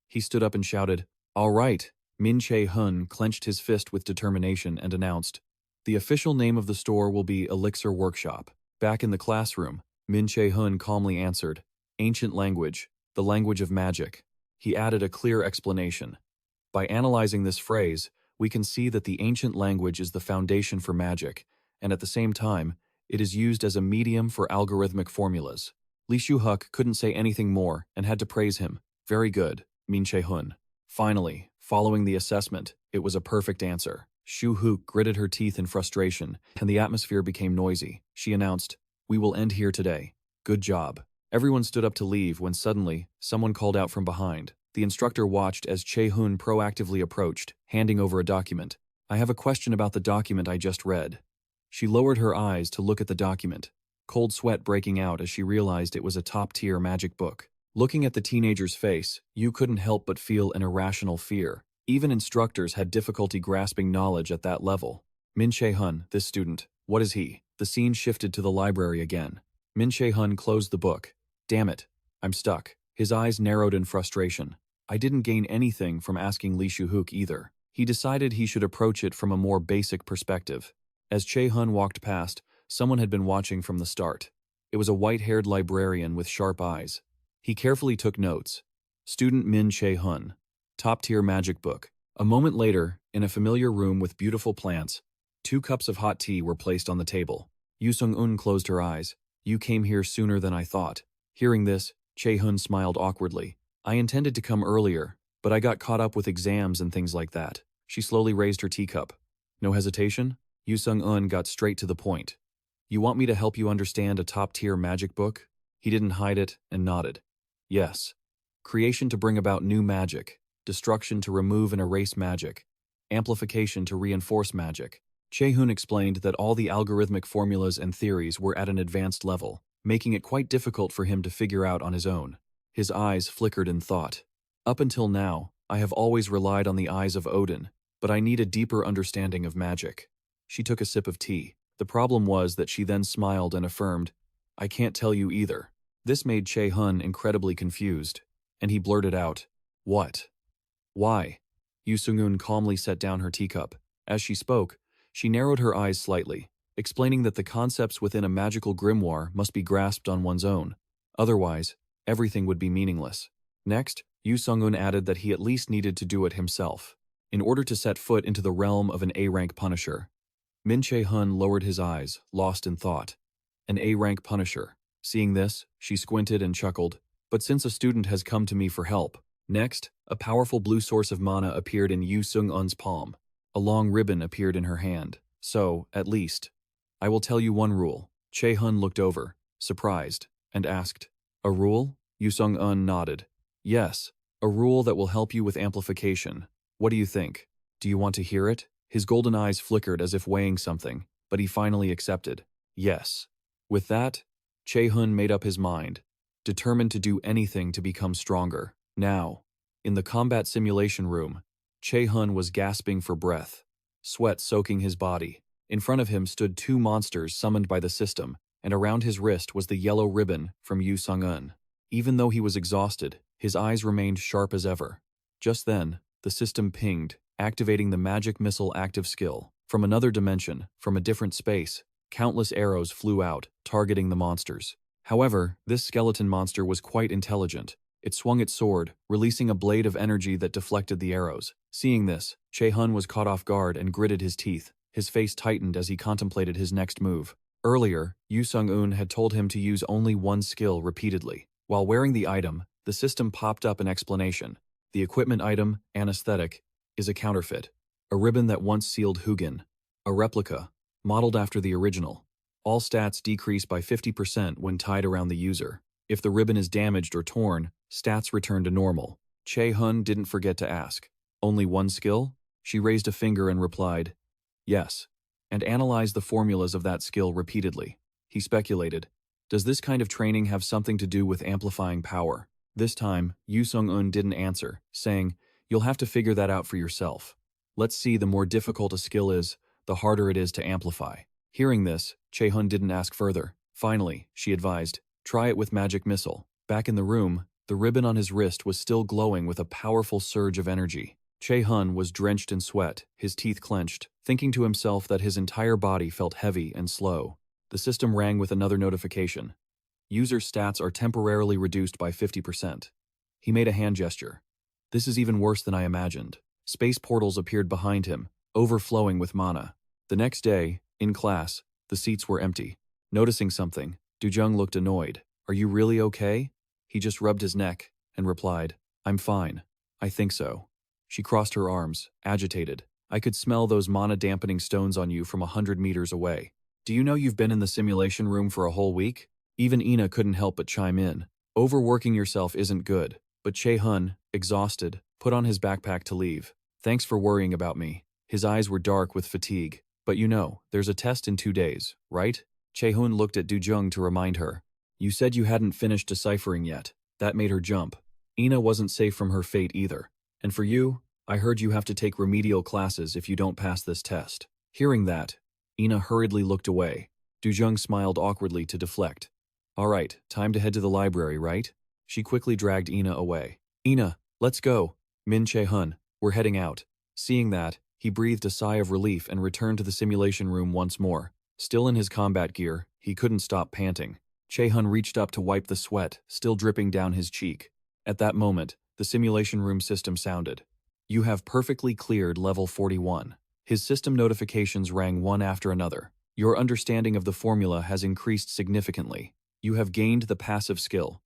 He stood up and shouted, All right. Min Che-hun clenched his fist with determination and announced, The official name of the store will be Elixir Workshop. Back in the classroom, Min Che-hun calmly answered, Ancient language, the language of magic. He added a clear explanation. By analyzing this phrase, we can see that the ancient language is the foundation for magic, and at the same time, it is used as a medium for algorithmic formulas. Lee Shu-huk couldn't say anything more and had to praise him. Very good, Min Che-hun. Finally, following the assessment, it was a perfect answer. Shu-huk gritted her teeth in frustration, and the atmosphere became noisy. She announced, We will end here today. Good job. Everyone stood up to leave when suddenly, someone called out from behind. The instructor watched as Che-hun proactively approached, handing over a document. I have a question about the document I just read. She lowered her eyes to look at the document, cold sweat breaking out as she realized it was a top-tier magic book. Looking at the teenager's face, you couldn't help but feel an irrational fear. Even instructors had difficulty grasping knowledge at that level. Min Che-hun, this student, what is he? The scene shifted to the library again. Min Che-hun closed the book. Damn it, I'm stuck. His eyes narrowed in frustration. I didn't gain anything from asking Lee Shu-huk either. He decided he should approach it from a more basic perspective. As Che-hun walked past, someone had been watching from the start. It was a white-haired librarian with sharp eyes. He carefully took notes. Student Min Che-hun. Top-tier magic book. A moment later, in a familiar room with beautiful plants, 2 cups of hot tea were placed on the table. Yoo Sung-eun closed her eyes. You came here sooner than I thought. Hearing this, Che-hun smiled awkwardly. I intended to come earlier, but I got caught up with exams and things like that. She slowly raised her teacup. No hesitation? Yu Sung-un got straight to the point. You want me to help you understand a top-tier magic book? He didn't hide it and nodded. Yes. Creation to bring about new magic, destruction to remove and erase magic, amplification to reinforce magic. Che-hun explained that all the algorithmic formulas and theories were at an advanced level, making it quite difficult for him to figure out on his own. His eyes flickered in thought. Up until now, I have always relied on the eyes of Odin, but I need a deeper understanding of magic. She took a sip of tea. The problem was that she then smiled and affirmed, I can't tell you either. This made Che-hun incredibly confused, and he blurted out, What? Why? Yu Sung-un calmly set down her teacup. As she spoke, she narrowed her eyes slightly, explaining that the concepts within a magical grimoire must be grasped on one's own. Otherwise, everything would be meaningless. Next, Yu Sung-un added that he at least needed to do it himself, in order to set foot into the realm of an A-rank Punisher. Min Che-hun lowered his eyes, lost in thought. An A-rank Punisher. Seeing this, she squinted and chuckled. But since a student has come to me for help. Next, a powerful blue source of mana appeared in Yu Sung-un's palm. A long ribbon appeared in her hand. So, at least, I will tell you one rule. Che-hun looked over, surprised, and asked, A rule? Yu Sung-un nodded. Yes, a rule that will help you with amplification. What do you think? Do you want to hear it? His golden eyes flickered as if weighing something, but he finally accepted. Yes. With that, Che-hun made up his mind, determined to do anything to become stronger. Now, in the combat simulation room, Che-hun was gasping for breath, sweat soaking his body. In front of him stood two monsters summoned by the system, and around his wrist was the yellow ribbon from Yu Sung-un. Even though he was exhausted, his eyes remained sharp as ever. Just then, the system pinged, activating the magic missile active skill. From another dimension, from a different space, countless arrows flew out, targeting the monsters. However, this skeleton monster was quite intelligent. It swung its sword, releasing a blade of energy that deflected the arrows. Seeing this, Che-hun was caught off guard and gritted his teeth. His face tightened as he contemplated his next move. Earlier, Yu Sung-un had told him to use only one skill repeatedly. While wearing the item, the system popped up an explanation. The equipment item, anesthetic, is a counterfeit. A ribbon that once sealed Hugin. A replica, modeled after the original. All stats decrease by 50% when tied around the user. If the ribbon is damaged or torn, stats return to normal. Che-hun didn't forget to ask. Only one skill? She raised a finger and replied, Yes, and analyzed the formulas of that skill repeatedly. He speculated, Does this kind of training have something to do with amplifying power? This time, Yu Sung-un didn't answer, saying, You'll have to figure that out for yourself. Let's see, the more difficult a skill is, the harder it is to amplify. Hearing this, Che-hun didn't ask further. Finally, she advised, Try it with magic missile. Back in the room, the ribbon on his wrist was still glowing with a powerful surge of energy. Che-hun was drenched in sweat, his teeth clenched, thinking to himself that his entire body felt heavy and slow. The system rang with another notification. User stats are temporarily reduced by 50%. He made a hand gesture. This is even worse than I imagined. Space portals appeared behind him, overflowing with mana. The next day, in class, the seats were empty. Noticing something, Dujung looked annoyed. Are you really okay? He just rubbed his neck and replied, I'm fine. I think so. She crossed her arms, agitated. I could smell those mana-dampening stones on you from 100 meters away. Do you know you've been in the simulation room for a whole week? Even Ina couldn't help but chime in. Overworking yourself isn't good. But Che-hun, exhausted, put on his backpack to leave. Thanks for worrying about me. His eyes were dark with fatigue. But you know, there's a test in 2 days, right? Che-hun looked at Dujung to remind her. You said you hadn't finished deciphering yet. That made her jump. Ina wasn't safe from her fate either. And for you, I heard you have to take remedial classes if you don't pass this test. Hearing that, Ina hurriedly looked away. Dujung smiled awkwardly to deflect. All right, time to head to the library, right? She quickly dragged Ina away. Ina, let's go. Min Che-hun, we're heading out. Seeing that, he breathed a sigh of relief and returned to the simulation room once more. Still in his combat gear, he couldn't stop panting. Che-hun reached up to wipe the sweat, still dripping down his cheek. At that moment, the simulation room system sounded. You have perfectly cleared level 41. His system notifications rang one after another. Your understanding of the formula has increased significantly. You have gained the passive skill.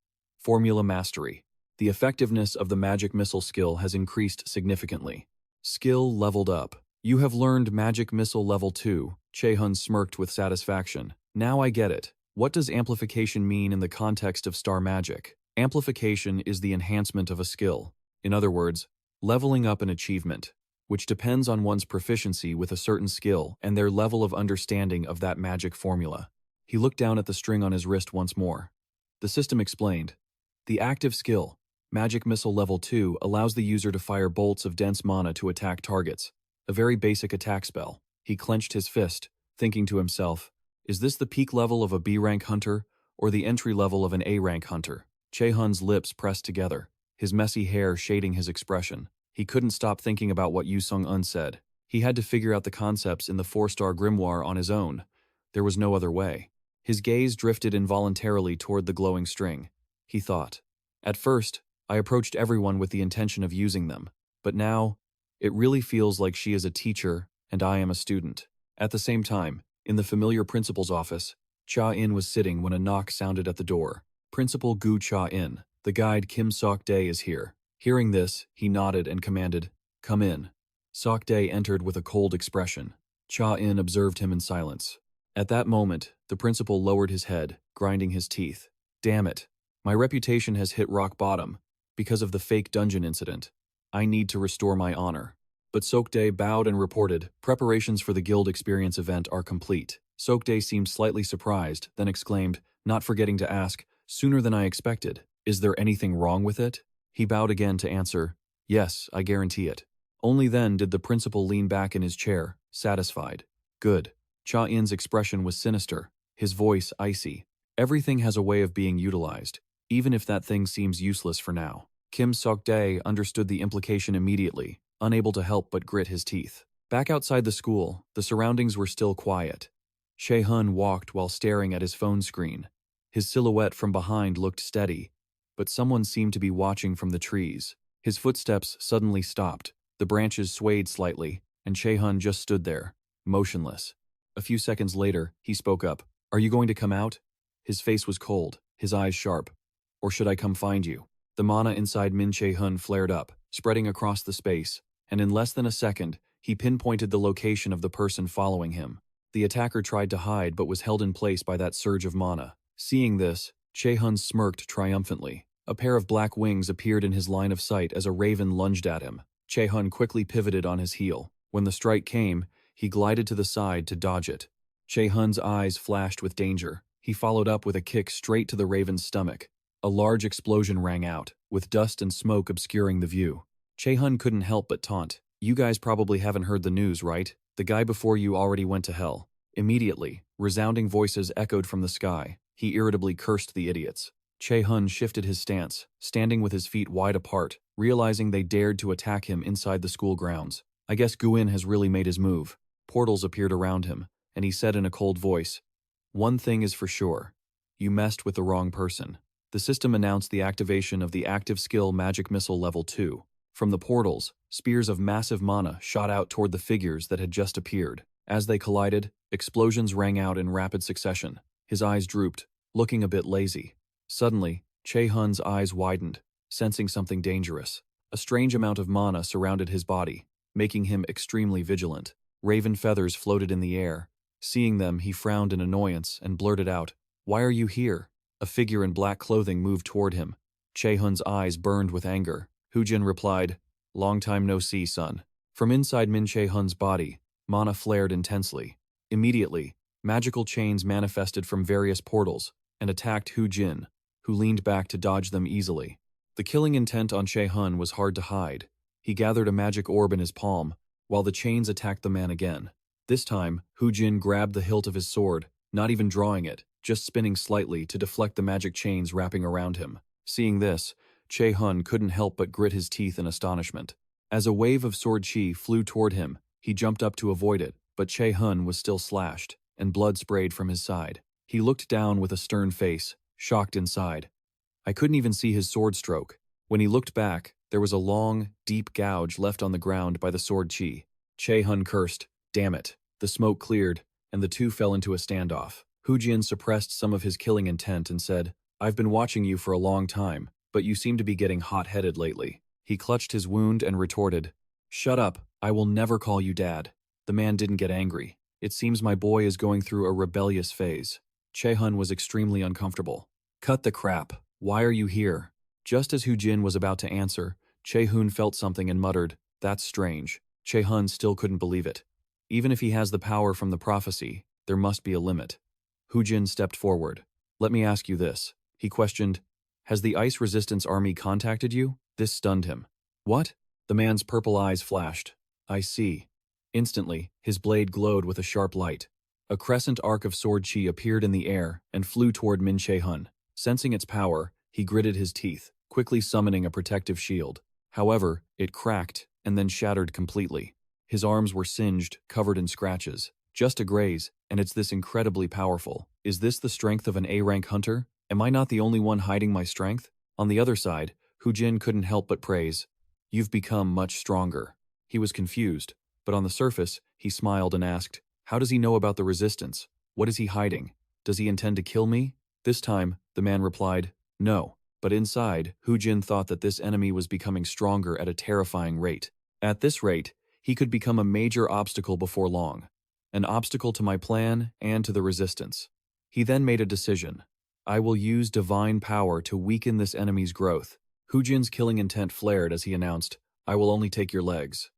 Formula Mastery. The effectiveness of the magic missile skill has increased significantly. Skill leveled up. You have learned Magic Missile Level 2, Che-hun smirked with satisfaction. Now I get it. What does amplification mean in the context of star magic? Amplification is the enhancement of a skill. In other words, leveling up an achievement, which depends on one's proficiency with a certain skill and their level of understanding of that magic formula. He looked down at the string on his wrist once more. The system explained. The active skill, Magic Missile Level 2, allows the user to fire bolts of dense mana to attack targets. A very basic attack spell. He clenched his fist, thinking to himself, is this the peak level of a B-rank hunter, or the entry level of an A-rank hunter? Che-hun's lips pressed together, his messy hair shading his expression. He couldn't stop thinking about what Yu Sung-un said. He had to figure out the concepts in the 4-star grimoire on his own. There was no other way. His gaze drifted involuntarily toward the glowing string. He thought, at first, I approached everyone with the intention of using them, but now, it really feels like she is a teacher and I am a student. At the same time, in the familiar principal's office, Cha-in was sitting when a knock sounded at the door. Principal Gu Cha-in, the guide Kim Sok-dae is here. Hearing this, he nodded and commanded, come in. Sok-dae entered with a cold expression. Cha-in observed him in silence. At that moment, the principal lowered his head, grinding his teeth. Damn it. My reputation has hit rock bottom because of the fake dungeon incident. I need to restore my honor. But Sok-dae bowed and reported, preparations for the guild experience event are complete. Sok-dae seemed slightly surprised, then exclaimed, not forgetting to ask, sooner than I expected, is there anything wrong with it? He bowed again to answer, yes, I guarantee it. Only then did the principal lean back in his chair, satisfied. Good. Cha-in's expression was sinister, his voice icy. Everything has a way of being utilized, even if that thing seems useless for now. Kim Sok-dae understood the implication immediately, unable to help but grit his teeth. Back outside the school, the surroundings were still quiet. Che-hun walked while staring at his phone screen. His silhouette from behind looked steady, but someone seemed to be watching from the trees. His footsteps suddenly stopped, the branches swayed slightly, and Che-hun just stood there, motionless. A few seconds later, he spoke up. Are you going to come out? His face was cold, his eyes sharp. Or should I come find you? The mana inside Min Che-hun flared up, spreading across the space, and in less than a second, he pinpointed the location of the person following him. The attacker tried to hide but was held in place by that surge of mana. Seeing this, Che-hun smirked triumphantly. A pair of black wings appeared in his line of sight as a raven lunged at him. Che-hun quickly pivoted on his heel. When the strike came, he glided to the side to dodge it. Che-hun's eyes flashed with danger. He followed up with a kick straight to the raven's stomach. A large explosion rang out, with dust and smoke obscuring the view. Che-hun couldn't help but taunt. You guys probably haven't heard the news, right? The guy before you already went to hell. Immediately, resounding voices echoed from the sky. He irritably cursed the idiots. Che-hun shifted his stance, standing with his feet wide apart, realizing they dared to attack him inside the school grounds. I guess Guin has really made his move. Portals appeared around him, and he said in a cold voice, one thing is for sure. You messed with the wrong person. The system announced the activation of the active skill Magic Missile Level 2. From the portals, spears of massive mana shot out toward the figures that had just appeared. As they collided, explosions rang out in rapid succession. His eyes drooped, looking a bit lazy. Suddenly, Che-hun's eyes widened, sensing something dangerous. A strange amount of mana surrounded his body, making him extremely vigilant. Raven feathers floated in the air. Seeing them, he frowned in annoyance and blurted out, "Why are you here?" A figure in black clothing moved toward him. Che-hun's eyes burned with anger. Hu-jin replied, "Long time no see, son." From inside Min Che-hun's body, mana flared intensely. Immediately, magical chains manifested from various portals and attacked Hu-jin, who leaned back to dodge them easily. The killing intent on Che-hun was hard to hide. He gathered a magic orb in his palm, while the chains attacked the man again. This time, Hu-jin grabbed the hilt of his sword, not even drawing it, just spinning slightly to deflect the magic chains wrapping around him. Seeing this, Che-hun couldn't help but grit his teeth in astonishment. As a wave of sword chi flew toward him, he jumped up to avoid it, but Che-hun was still slashed, and blood sprayed from his side. He looked down with a stern face, shocked inside. I couldn't even see his sword stroke. When he looked back, there was a long, deep gouge left on the ground by the sword chi. Che-hun cursed, "Damn it." The smoke cleared, and the two fell into a standoff. Hu-jin suppressed some of his killing intent and said, I've been watching you for a long time, but you seem to be getting hot-headed lately. He clutched his wound and retorted, "Shut up, I will never call you Dad." The man didn't get angry. "It seems my boy is going through a rebellious phase." Che-hun was extremely uncomfortable. "Cut the crap. Why are you here?" Just as Hu-jin was about to answer, Che-hun felt something and muttered, "That's strange." Che-hun still couldn't believe it. Even if he has the power from the prophecy, there must be a limit. Hu-jin stepped forward. "Let me ask you this." He questioned, "Has the Ice Resistance Army contacted you?" This stunned him. "What?" The man's purple eyes flashed. "I see." Instantly, his blade glowed with a sharp light. A crescent arc of sword chi appeared in the air and flew toward Min Che-hun. Sensing its power, he gritted his teeth, quickly summoning a protective shield. However, it cracked and then shattered completely. His arms were singed, covered in scratches. Just a graze, and it's this incredibly powerful. Is this the strength of an A-rank hunter? Am I not the only one hiding my strength? On the other side, Hu-jin couldn't help but praise, "You've become much stronger." He was confused, but on the surface, he smiled and asked, "How does he know about the resistance? What is he hiding? Does he intend to kill me?" This time, the man replied, "No." But inside, Hu-jin thought that this enemy was becoming stronger at a terrifying rate. At this rate, he could become a major obstacle before long. An obstacle to my plan and to the resistance. He then made a decision. "I will use divine power to weaken this enemy's growth." Hu-jin's killing intent flared as he announced, "I will only take your legs."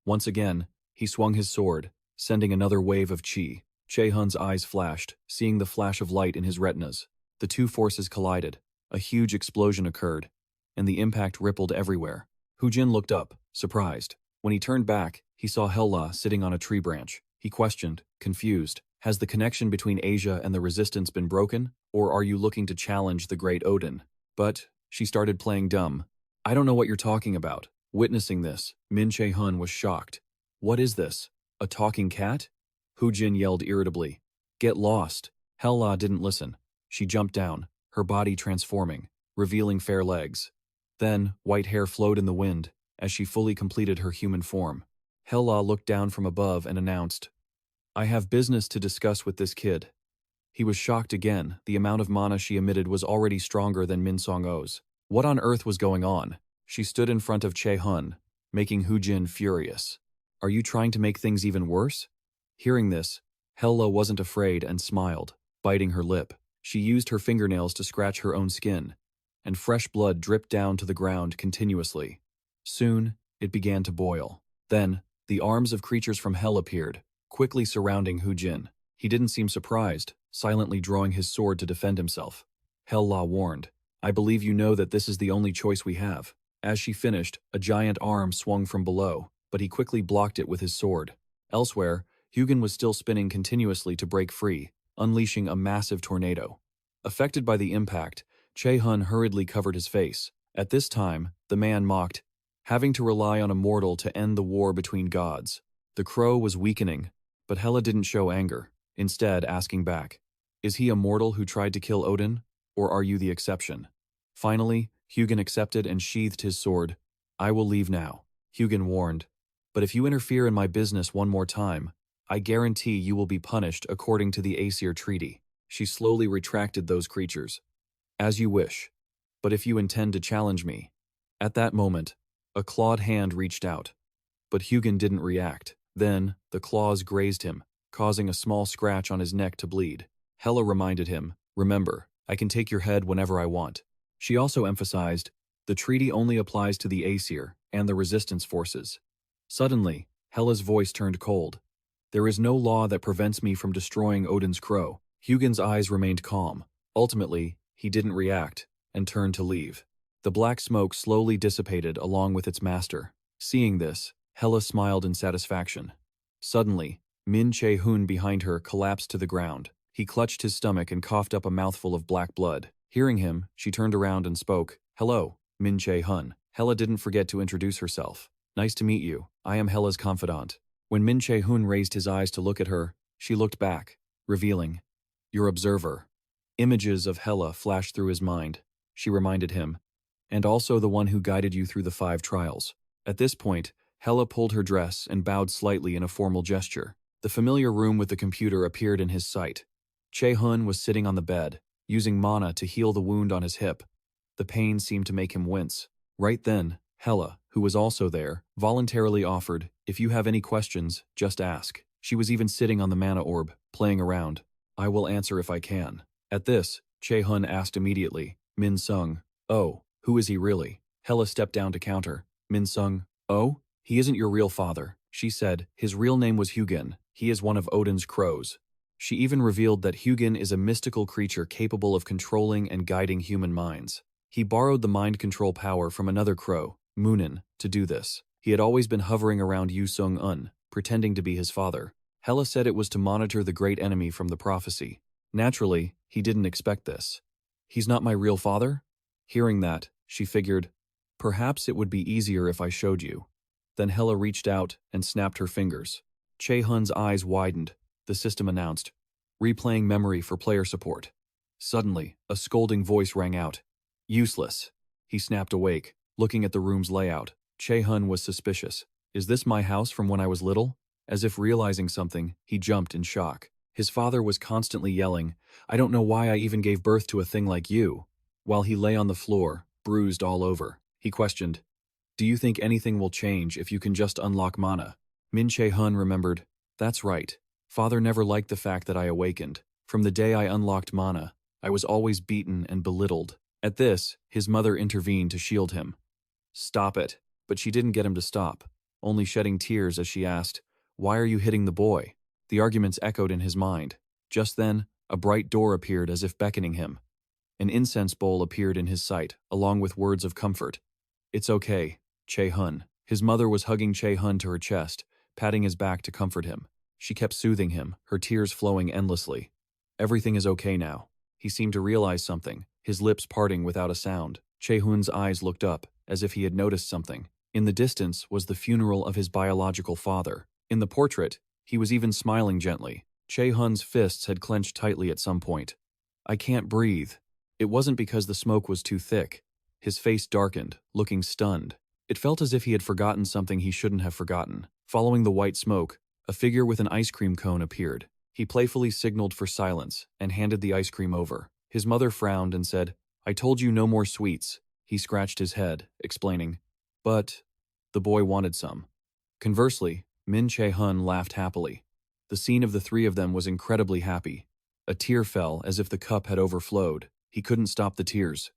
Once again, he swung his sword, sending another wave of chi. Che-hun's eyes flashed, seeing the flash of light in his retinas. The two forces collided. A huge explosion occurred, and the impact rippled everywhere. Hu-jin looked up, surprised. When he turned back, he saw Hella sitting on a tree branch. He questioned, confused, "Has the connection between Asia and the resistance been broken, or are you looking to challenge the great Odin?" But she started playing dumb. "I don't know what you're talking about." Witnessing this, Min Che-hun was shocked. "What is this? A talking cat?" Hu-jin yelled irritably, "Get lost." Hella didn't listen. She jumped down, her body transforming, revealing fair legs. Then, white hair flowed in the wind as she fully completed her human form. Hella looked down from above and announced, "I have business to discuss with this kid." He was shocked again. The amount of mana she emitted was already stronger than Min Song-o's. What on earth was going on? She stood in front of Che-hun, making Hu-jin furious. "Are you trying to make things even worse?" Hearing this, Hella wasn't afraid and smiled, biting her lip. She used her fingernails to scratch her own skin, and fresh blood dripped down to the ground continuously. Soon, it began to boil. Then, the arms of creatures from hell appeared, quickly surrounding Hu-jin. He didn't seem surprised, silently drawing his sword to defend himself. Hella warned, "I believe you know that this is the only choice we have." As she finished, a giant arm swung from below, but he quickly blocked it with his sword. Elsewhere, Hugin was still spinning continuously to break free, unleashing a massive tornado. Affected by the impact, Che-hun hurriedly covered his face. At this time, the man mocked, having to rely on a mortal to end the war between gods. The crow was weakening, but Hela didn't show anger, instead asking back, "Is he a mortal who tried to kill Odin, or are you the exception?" Finally, Hugin accepted and sheathed his sword. "I will leave now," Hugin warned, "but if you interfere in my business one more time, I guarantee you will be punished according to the Aesir Treaty." She slowly retracted those creatures. "As you wish, but if you intend to challenge me." At that moment, a clawed hand reached out, but Hugin didn't react. Then, the claws grazed him, causing a small scratch on his neck to bleed. Hela reminded him, "Remember, I can take your head whenever I want." She also emphasized, "The treaty only applies to the Aesir and the resistance forces." Suddenly, Hela's voice turned cold. "There is no law that prevents me from destroying Odin's crow." Hugin's eyes remained calm. Ultimately, he didn't react, and turned to leave. The black smoke slowly dissipated along with its master. Seeing this, Hela smiled in satisfaction. Suddenly, Min Che-hun behind her collapsed to the ground. He clutched his stomach and coughed up a mouthful of black blood. Hearing him, she turned around and spoke, "Hello, Min Che-hun." Hela didn't forget to introduce herself. "Nice to meet you. I am Hela's confidant." When Min Che-hun raised his eyes to look at her, she looked back, revealing, "Your observer." Images of Hela flashed through his mind. She reminded him, "And also the one who guided you through the 5 trials." At this point, Hela pulled her dress and bowed slightly in a formal gesture. The familiar room with the computer appeared in his sight. Che-hun was sitting on the bed, using mana to heal the wound on his hip. The pain seemed to make him wince. Right then, Hela, who was also there, voluntarily offered, "If you have any questions, just ask." She was even sitting on the mana orb, playing around. "I will answer if I can." At this, Che-hun asked immediately, "Min Sung, oh, who is he really?" Hela stepped down to counter. Min Sung, "Oh? He isn't your real father," she said. "His real name was Hugin. He is one of Odin's crows." She even revealed that Hugin is a mystical creature capable of controlling and guiding human minds. He borrowed the mind control power from another crow, Moonin, to do this. He had always been hovering around Yu Sung-un, pretending to be his father. Hela said it was to monitor the great enemy from the prophecy. Naturally, he didn't expect this. "He's not my real father?" Hearing that, she figured, "Perhaps it would be easier if I showed you." Then Hela reached out and snapped her fingers. Che-hun's eyes widened. The system announced, "Replaying memory for player support." Suddenly, a scolding voice rang out. "Useless." He snapped awake, looking at the room's layout. Che-hun was suspicious. "Is this my house from when I was little?" As if realizing something, he jumped in shock. His father was constantly yelling, "I don't know why I even gave birth to a thing like you." While he lay on the floor, bruised all over, he questioned, "Do you think anything will change if you can just unlock mana?" Min Che-hun remembered, "That's right. Father never liked the fact that I awakened. From the day I unlocked mana, I was always beaten and belittled." At this, his mother intervened to shield him. "Stop it." But she didn't get him to stop, only shedding tears as she asked, "Why are you hitting the boy?" The arguments echoed in his mind. Just then, a bright door appeared as if beckoning him. An incense bowl appeared in his sight, along with words of comfort. "It's okay, Che-hun." His mother was hugging Che-hun to her chest, patting his back to comfort him. She kept soothing him, her tears flowing endlessly. "Everything is okay now." He seemed to realize something, his lips parting without a sound. Che-hun's eyes looked up, as if he had noticed something. In the distance was the funeral of his biological father. In the portrait, he was even smiling gently. Che-hun's fists had clenched tightly at some point. "I can't breathe." It wasn't because the smoke was too thick. His face darkened, looking stunned. It felt as if he had forgotten something he shouldn't have forgotten. Following the white smoke, a figure with an ice cream cone appeared. He playfully signaled for silence and handed the ice cream over. His mother frowned and said, "I told you no more sweets." He scratched his head, explaining, "But..." The boy wanted some. Conversely, Min Che-hun laughed happily. The scene of the three of them was incredibly happy. A tear fell as if the cup had overflowed. He couldn't stop the tears.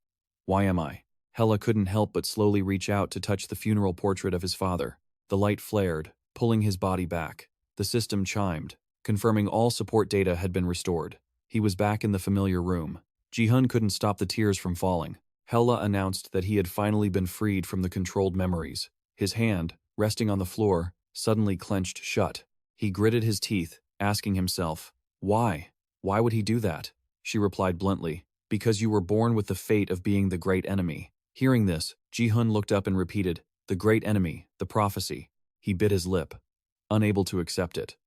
"Why am I?" Hela couldn't help but slowly reach out to touch the funeral portrait of his father. The light flared, pulling his body back. The system chimed, confirming all support data had been restored. He was back in the familiar room. Ji-hun couldn't stop the tears from falling. Hela announced that he had finally been freed from the controlled memories. His hand, resting on the floor, suddenly clenched shut. He gritted his teeth, asking himself, "Why? Why would he do that?" She replied bluntly, "Because you were born with the fate of being the great enemy." Hearing this, Ji-hun looked up and repeated, "The great enemy, the prophecy." He bit his lip, unable to accept it.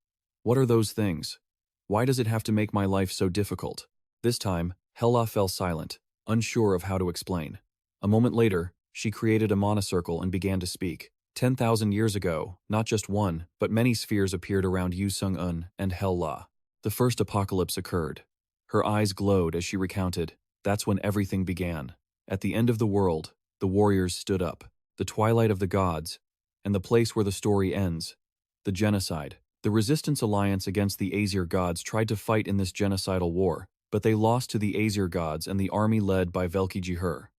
"What are those things? Why does it have to make my life so difficult?" This time, Hela fell silent, unsure of how to explain. A moment later, she created a monocircle and began to speak. 10,000 years ago, not just one, but many spheres appeared around Yu Sung-un and Hela. The first apocalypse occurred. Her eyes glowed as she recounted, "That's when everything began. At the end of the world, the warriors stood up. The twilight of the gods, and the place where the story ends, the genocide. The Resistance Alliance against the Aesir gods tried to fight in this genocidal war, but they lost to the Aesir gods and the army led by Velki-Jihur.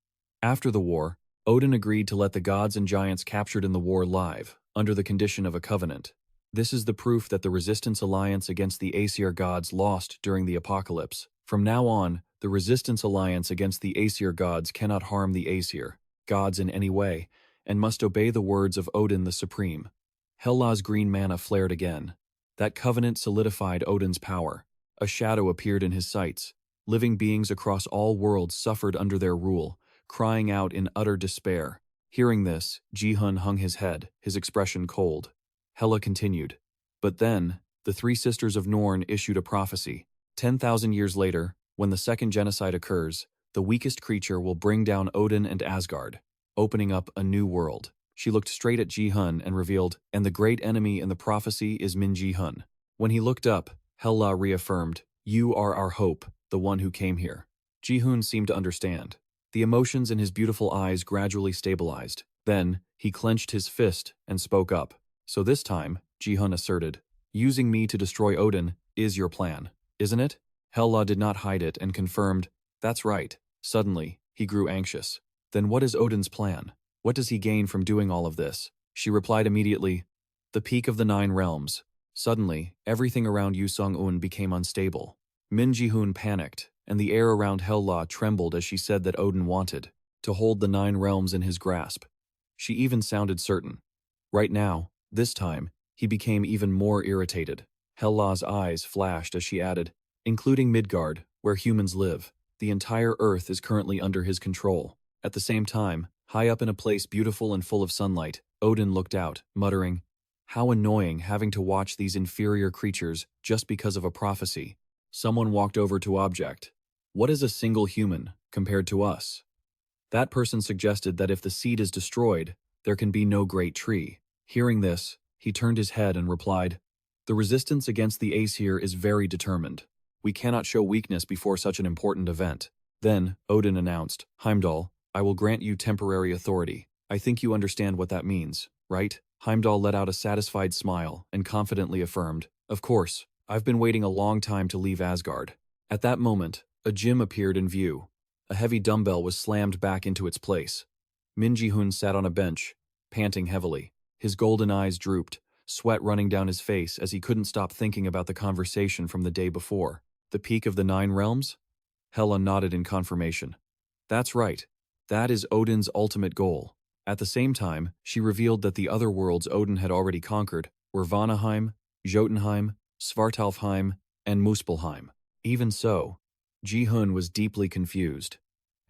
After the war, Odin agreed to let the gods and giants captured in the war live, under the condition of a covenant. This is the proof that the Resistance Alliance against the Aesir gods lost during the apocalypse. From now on, the Resistance Alliance against the Aesir gods cannot harm the Aesir gods in any way, and must obey the words of Odin the Supreme." Hela's green mana flared again. That covenant solidified Odin's power. A shadow appeared in his sights. Living beings across all worlds suffered under their rule, crying out in utter despair. Hearing this, Ji-hun hung his head, his expression cold. Hela continued, "But then, the three sisters of Norn issued a prophecy. 10,000 years later, when the second genocide occurs, the weakest creature will bring down Odin and Asgard, opening up a new world." She looked straight at Ji-hun and revealed, "And the great enemy in the prophecy is Min Ji-hun." When he looked up, Hela reaffirmed, "You are our hope, the one who came here." Che-hun seemed to understand. The emotions in his beautiful eyes gradually stabilized. Then, he clenched his fist and spoke up. So this time, Che-hun asserted, using me to destroy Odin is your plan, isn't it? Hela did not hide it and confirmed, that's right. Suddenly, he grew anxious. Then what is Odin's plan? What does he gain from doing all of this? She replied immediately, the peak of the 9 realms. Suddenly, everything around Yu Sung-un became unstable. Min Ji-hoon panicked, and the air around Hela trembled as she said that Odin wanted to hold the 9 realms in his grasp. She even sounded certain. Right now, this time, he became even more irritated. Hela's eyes flashed as she added, including Midgard, where humans live. The entire Earth is currently under his control. At the same time, high up in a place beautiful and full of sunlight, Odin looked out, muttering, how annoying having to watch these inferior creatures just because of a prophecy. Someone walked over to object. What is a single human compared to us? That person suggested that if the seed is destroyed, there can be no great tree. Hearing this, he turned his head and replied, the resistance against the Aesir is very determined. We cannot show weakness before such an important event. Then, Odin announced, Heimdall, I will grant you temporary authority. I think you understand what that means, right? Heimdall let out a satisfied smile and confidently affirmed, of course, I've been waiting a long time to leave Asgard. At that moment, a gym appeared in view. A heavy dumbbell was slammed back into its place. Min Ji-hoon sat on a bench, panting heavily. His golden eyes drooped, sweat running down his face as he couldn't stop thinking about the conversation from the day before. The peak of the 9 realms? Hela nodded in confirmation. That's right. That is Odin's ultimate goal. At the same time, she revealed that the other worlds Odin had already conquered were Vanaheim, Jotunheim, Svartalfheim, and Muspelheim. Even so, Ji-hoon was deeply confused.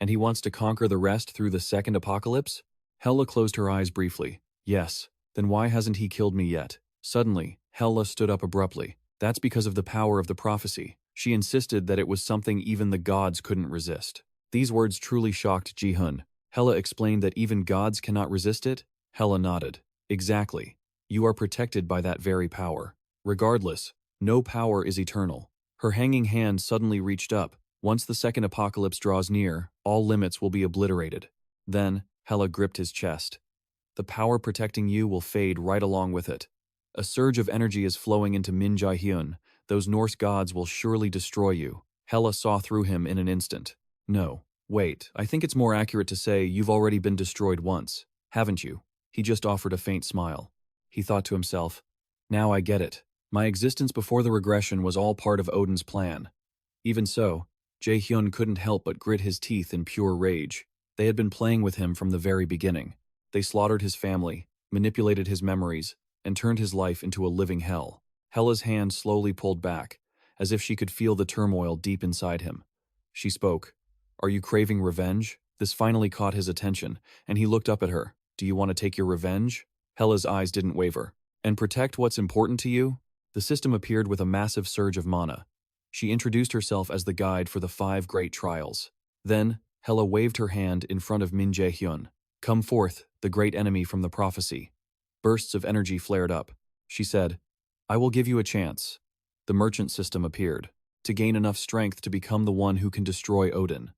And he wants to conquer the rest through the second apocalypse? Hela closed her eyes briefly. Yes, then why hasn't he killed me yet? Suddenly, Hela stood up abruptly. That's because of the power of the prophecy. She insisted that it was something even the gods couldn't resist. These words truly shocked Ji-hoon. Hela explained that even gods cannot resist it? Hela nodded. Exactly. You are protected by that very power. Regardless, no power is eternal. Her hanging hand suddenly reached up. Once the second apocalypse draws near, all limits will be obliterated. Then, Hela gripped his chest. The power protecting you will fade right along with it. A surge of energy is flowing into Min Ji-hyun. Those Norse gods will surely destroy you. Hela saw through him in an instant. No, wait, I think it's more accurate to say you've already been destroyed once, haven't you? He just offered a faint smile. He thought to himself, now I get it. My existence before the regression was all part of Odin's plan. Even so, Che-hun couldn't help but grit his teeth in pure rage. They had been playing with him from the very beginning. They slaughtered his family, manipulated his memories, and turned his life into a living hell. Hela's hand slowly pulled back, as if she could feel the turmoil deep inside him. She spoke. Are you craving revenge? This finally caught his attention, and he looked up at her. Do you want to take your revenge? Hela's eyes didn't waver. And protect what's important to you? The system appeared with a massive surge of mana. She introduced herself as the guide for the 5 great trials. Then, Hela waved her hand in front of Min Jae-hyun. Come forth, the great enemy from the prophecy. Bursts of energy flared up. She said, I will give you a chance. The merchant system appeared, to gain enough strength to become the one who can destroy Odin.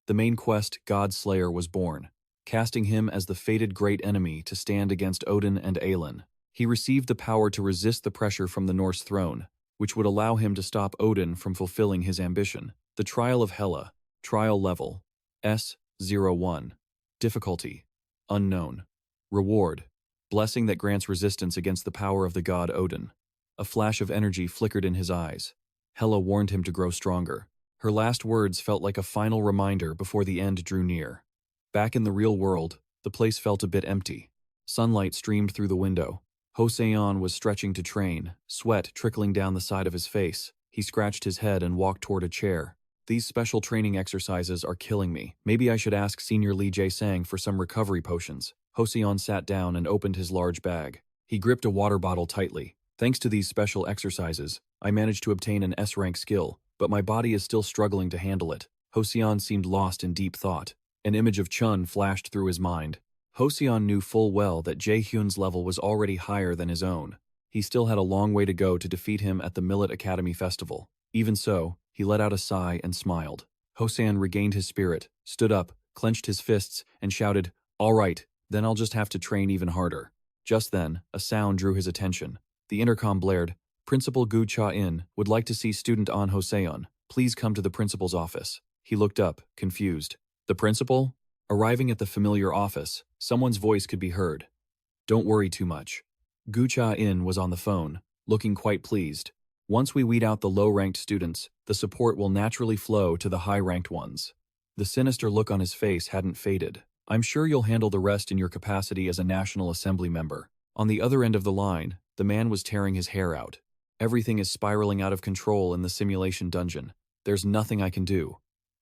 The main quest, God Slayer, was born, casting him as the fated great enemy to stand against Odin and Aelin. He received the power to resist the pressure from the Norse throne, which would allow him to stop Odin from fulfilling his ambition. The Trial of Hela. Trial level. S01. Difficulty. Unknown. Reward. Blessing that grants resistance against the power of the god Odin. A flash of energy flickered in his eyes. Hela warned him to grow stronger. Her last words felt like a final reminder before the end drew near. Back in the real world, the place felt a bit empty. Sunlight streamed through the window. Ho-seon was stretching to train, sweat trickling down the side of his face. He scratched his head and walked toward a chair. These special training exercises are killing me. Maybe I should ask Senior Lee Jae-sang for some recovery potions. Ho-seon sat down and opened his large bag. He gripped a water bottle tightly. Thanks to these special exercises, I managed to obtain an S-rank skill, but my body is still struggling to handle it. Ho-seon seemed lost in deep thought. An image of Chun flashed through his mind. Ho-seon knew full well that Jae-hyun's level was already higher than his own. He still had a long way to go to defeat him at the Millet Academy Festival. Even so, he let out a sigh and smiled. Hoseon regained his spirit, stood up, clenched his fists, and shouted, "All right, then I'll just have to train even harder." Just then, a sound drew his attention. The intercom blared, "Principal Gu Cha-in would like to see student An Hoseon. Please come to the principal's office." He looked up, confused. The principal? Arriving at the familiar office, someone's voice could be heard. "Don't worry too much." Gu Cha-in was on the phone, looking quite pleased. "Once we weed out the low-ranked students, the support will naturally flow to the high-ranked ones." The sinister look on his face hadn't faded. "I'm sure you'll handle the rest in your capacity as a National Assembly member." On the other end of the line, the man was tearing his hair out. "Everything is spiraling out of control in the simulation dungeon. There's nothing I can do.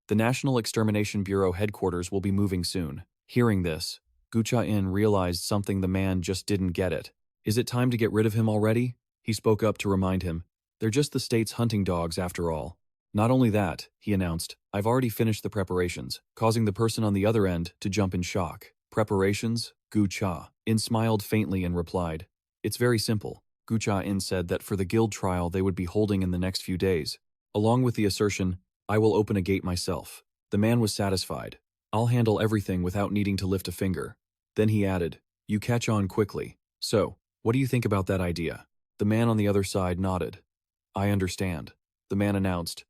The National Extermination Bureau headquarters will be moving soon." Hearing this, Gu Cha-in realized something the man just didn't get it. "Is it time to get rid of him already?" He spoke up to remind him. "They're just the state's hunting dogs after all." "Not only that," he announced, "I've already finished the preparations," causing the person on the other end to jump in shock. "Preparations?" Gu Cha-in smiled faintly and replied. "It's very simple." Gu Cha-in said that for the guild trial they would be holding in the next few days, along with the assertion, "I will open a gate myself." The man was satisfied. "I'll handle everything without needing to lift a finger." Then he added, "You catch on quickly. So, what do you think about that idea?" The man on the other side nodded. "I understand," the man announced.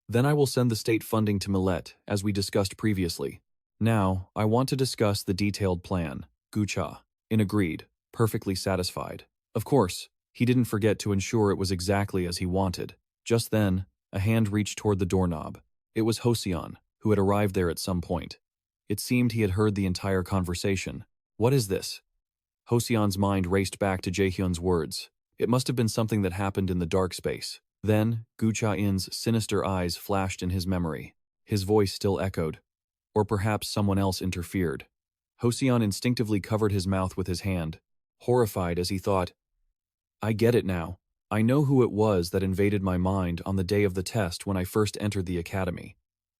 "Then I will send the state funding to Millet, as we discussed previously. Now, I want to discuss the detailed plan." Gu Cha-in agreed, perfectly satisfied. Of course, he didn't forget to ensure it was exactly as he wanted. Just then, a hand reached toward the doorknob. It was Hoseon, who had arrived there at some point. It seemed he had heard the entire conversation. "What is this?" Hoseon's mind raced back to Che-hun's words. It must have been something that happened in the dark space. Then, Gu Cha-in's sinister eyes flashed in his memory. His voice still echoed. Or perhaps someone else interfered. Hoseon instinctively covered his mouth with his hand, horrified as he thought, "I get it now. I know who it was that invaded my mind on the day of the test when I first entered the academy."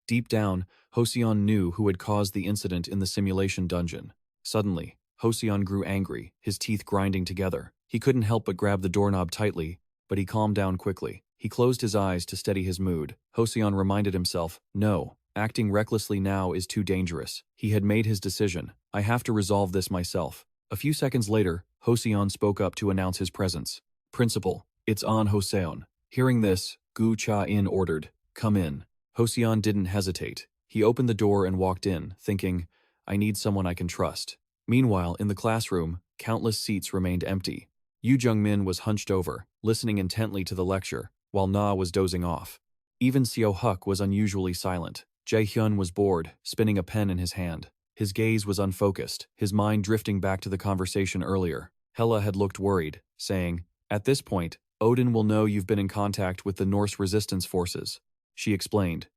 Deep down, Hoseon knew who had caused the incident in the simulation dungeon. Suddenly, Hoseon grew angry, his teeth grinding together. He couldn't help but grab the doorknob tightly, but he calmed down quickly. He closed his eyes to steady his mood. Hoseon reminded himself, "No, acting recklessly now is too dangerous." He had made his decision. "I have to resolve this myself." A few seconds later, Hoseon spoke up to announce his presence. "Principal, it's An Hoseon." Hearing this, Gu Cha-in ordered, "Come in." Hoseon didn't hesitate. He opened the door and walked in, thinking, "I need someone I can trust." Meanwhile, in the classroom, countless seats remained empty. Yu Jung-min was hunched over, listening intently to the lecture, while Na was dozing off. Even Seo-huk was unusually silent. Che-hun was bored, spinning a pen in his hand. His gaze was unfocused, his mind drifting back to the conversation earlier. Hella had looked worried, saying, "At this point, Odin will know you've been in contact with the Norse resistance forces." She explained,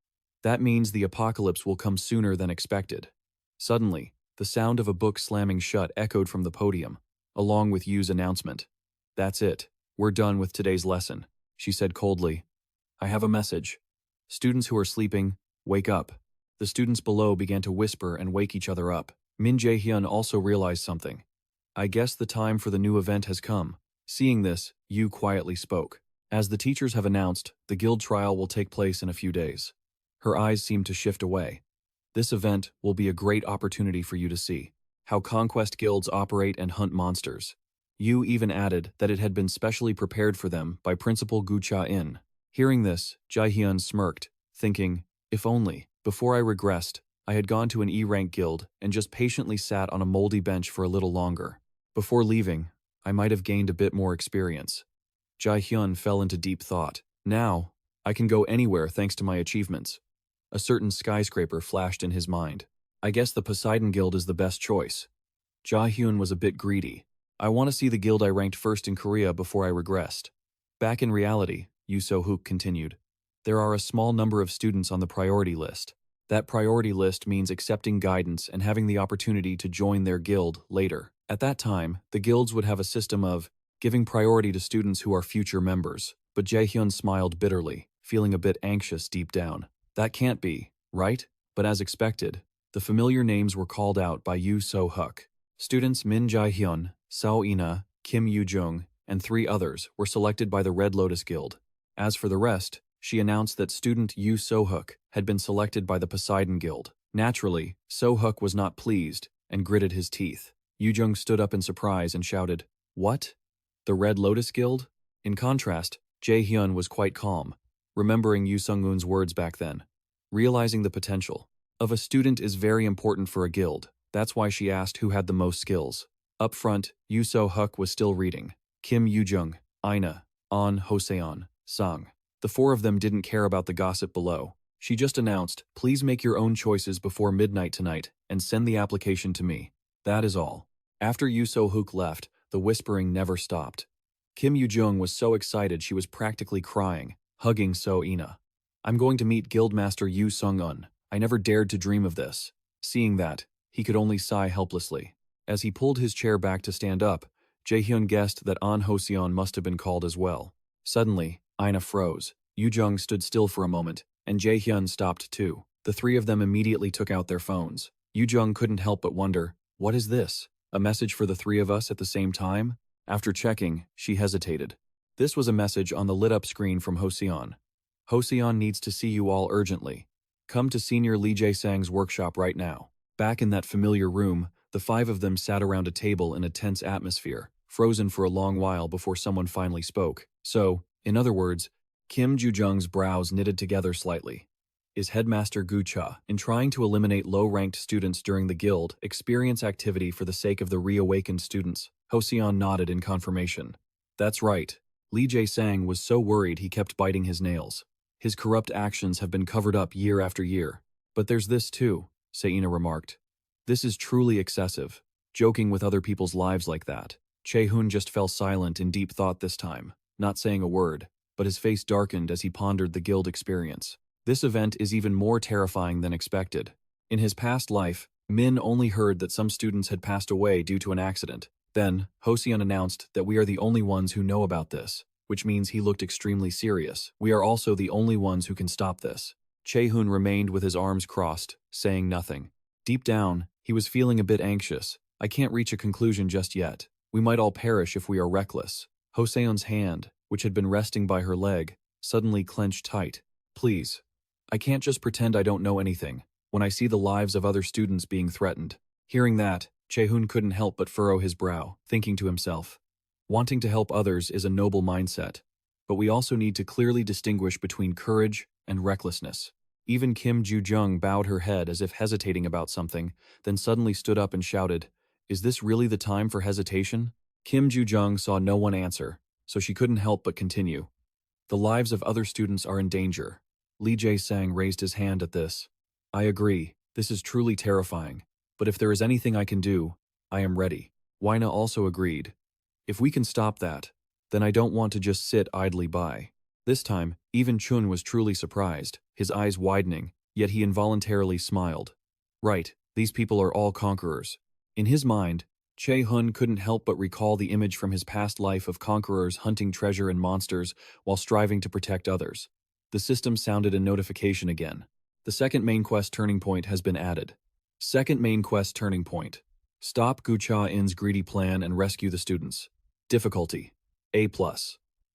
"That means the apocalypse will come sooner than expected." Suddenly, the sound of a book slamming shut echoed from the podium, along with Yu's announcement. "That's it. We're done with today's lesson," she said coldly. "I have a message. Students who are sleeping, wake up." The students below began to whisper and wake each other up. Min Jae-hyun also realized something. "I guess the time for the new event has come." Seeing this, Yu quietly spoke. "As the teachers have announced, the guild trial will take place in a few days." Her eyes seemed to shift away. "This event will be a great opportunity for you to see how conquest guilds operate and hunt monsters." Yu even added that it had been specially prepared for them by Principal Gu Cha-in. Hearing this, Jae-hyun smirked, thinking, "If only, before I regressed, I had gone to an E-rank guild and just patiently sat on a moldy bench for a little longer. Before leaving, I might have gained a bit more experience." Jae-hyun fell into deep thought. "Now, I can go anywhere thanks to my achievements." A certain skyscraper flashed in his mind. "I guess the Poseidon Guild is the best choice." Jae-hyun was a bit greedy. "I want to see the guild I ranked first in Korea before I regressed." Back in reality, Yu So-hook continued, "There are a small number of students on the priority list. That priority list means accepting guidance and having the opportunity to join their guild later. At that time, the guilds would have a system of giving priority to students who are future members." But Jae-hyun smiled bitterly, feeling a bit anxious deep down. "That can't be, right?" But as expected, the familiar names were called out by Yu So-hook. Students Min Jae-hyun, Sao Ina, Kim Yu-jung, and 3 others were selected by the Red Lotus Guild. As for the rest, she announced that student Yu So-hook had been selected by the Poseidon Guild. Naturally, So-hook was not pleased and gritted his teeth. Yu-jung stood up in surprise and shouted, "What? The Red Lotus Guild?" In contrast, Che-hun was quite calm, remembering Yu Sung-un's words back then. Realizing the potential of a student is very important for a guild. That's why she asked who had the most skills. Up front, Yu So-hook was still reading. Kim Yu-jung, Ina, An Hoseon, Sang. The four of them didn't care about the gossip below. She just announced, "Please make your own choices before midnight tonight and send the application to me." That is all. After Yu So-hook left, the whispering never stopped. Kim Yu-jung was so excited she was practically crying, hugging So-ina. "I'm going to meet Guildmaster Yu Sung-un. I never dared to dream of this." Seeing that, he could only sigh helplessly. As he pulled his chair back to stand up, Jae-hyun guessed that An Hoseon must have been called as well. Suddenly, Ina froze. Yu-jung stood still for a moment, and Jae-hyun stopped too. The three of them immediately took out their phones. Yu-jung couldn't help but wonder, what is this? A message for the three of us at the same time? After checking, she hesitated. This was a message on the lit-up screen from Hoseon. "Hoseon needs to see you all urgently. Come to Senior Lee Jae-sang's workshop right now." Back in that familiar room, the five of them sat around a table in a tense atmosphere, frozen for a long while before someone finally spoke. So, in other words, Kim Ju-jung's brows knitted together slightly. Is Headmaster Gu-cha, in trying to eliminate low-ranked students during the guild, experience activity for the sake of the reawakened students? Hoseon nodded in confirmation. That's right. Lee Jae-sang was so worried he kept biting his nails. His corrupt actions have been covered up year after year. But there's this too, Se-ina remarked. This is truly excessive. Joking with other people's lives like that. Che-hun just fell silent in deep thought this time, not saying a word, but his face darkened as he pondered the guild experience. This event is even more terrifying than expected. In his past life, Min only heard that some students had passed away due to an accident. Then, Hoseon announced that we are the only ones who know about this, which means he looked extremely serious. We are also the only ones who can stop this. Che-hun remained with his arms crossed, saying nothing. Deep down, he was feeling a bit anxious. I can't reach a conclusion just yet. We might all perish if we are reckless. Hoseon's hand, which had been resting by her leg, suddenly clenched tight. Please. I can't just pretend I don't know anything, when I see the lives of other students being threatened. Hearing that, Che-hun couldn't help but furrow his brow, thinking to himself, wanting to help others is a noble mindset, but we also need to clearly distinguish between courage and recklessness. Even Kim Ju-jung bowed her head as if hesitating about something, then suddenly stood up and shouted, "Is this really the time for hesitation?" Kim Ju-jung saw no one answer, so she couldn't help but continue. "The lives of other students are in danger." Lee Jae-sang raised his hand at this. "I agree, this is truly terrifying, but if there is anything I can do, I am ready." Wina also agreed. "If we can stop that, then I don't want to just sit idly by." This time, even Chun was truly surprised, his eyes widening, yet he involuntarily smiled. Right, these people are all conquerors. In his mind, Che-hun couldn't help but recall the image from his past life of conquerors hunting treasure and monsters while striving to protect others. The system sounded a notification again. The second main quest turning point has been added. Second main quest turning point. Stop Gu Cha-in's greedy plan and rescue the students. Difficulty: A+.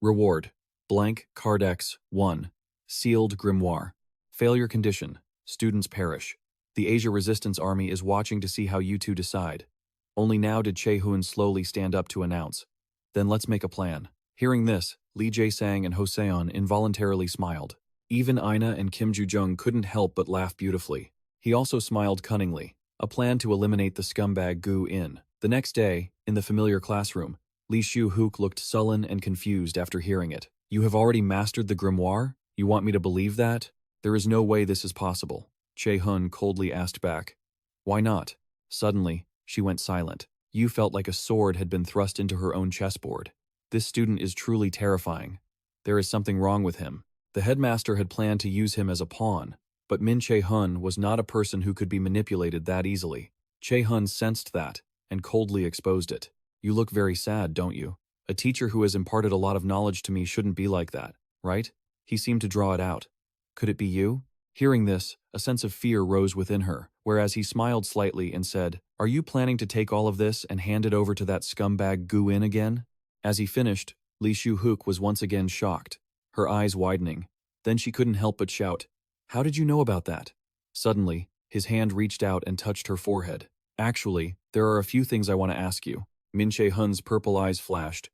Reward: blank Cardex 1. Sealed Grimoire. Failure condition: students perish. The Asia Resistance Army is watching to see how you two decide. Only now did Che-hun slowly stand up to announce. Then let's make a plan. Hearing this, Lee Jae-sang and Hoseon involuntarily smiled. Even Ina and Kim Ju-jung couldn't help but laugh beautifully. He also smiled cunningly. A plan to eliminate the scumbag Gu-in. The next day, in the familiar classroom, Lee Shu-hook looked sullen and confused after hearing it. "You have already mastered the grimoire? You want me to believe that? There is no way this is possible." Che-hun coldly asked back. "Why not?" Suddenly, she went silent. Yu felt like a sword had been thrust into her own chessboard. This student is truly terrifying. There is something wrong with him. The headmaster had planned to use him as a pawn, but Min Che-hun was not a person who could be manipulated that easily. Che-hun sensed that, and coldly exposed it. "You look very sad, don't you? A teacher who has imparted a lot of knowledge to me shouldn't be like that, right?" He seemed to draw it out. "Could it be you?" Hearing this, a sense of fear rose within her, whereas he smiled slightly and said, "Are you planning to take all of this and hand it over to that scumbag Gu-in again?" As he finished, Lee Shu-hook was once again shocked, her eyes widening. Then she couldn't help but shout, "How did you know about that?" Suddenly, his hand reached out and touched her forehead. "Actually, there are a few things I want to ask you." Che-hun's purple eyes flashed.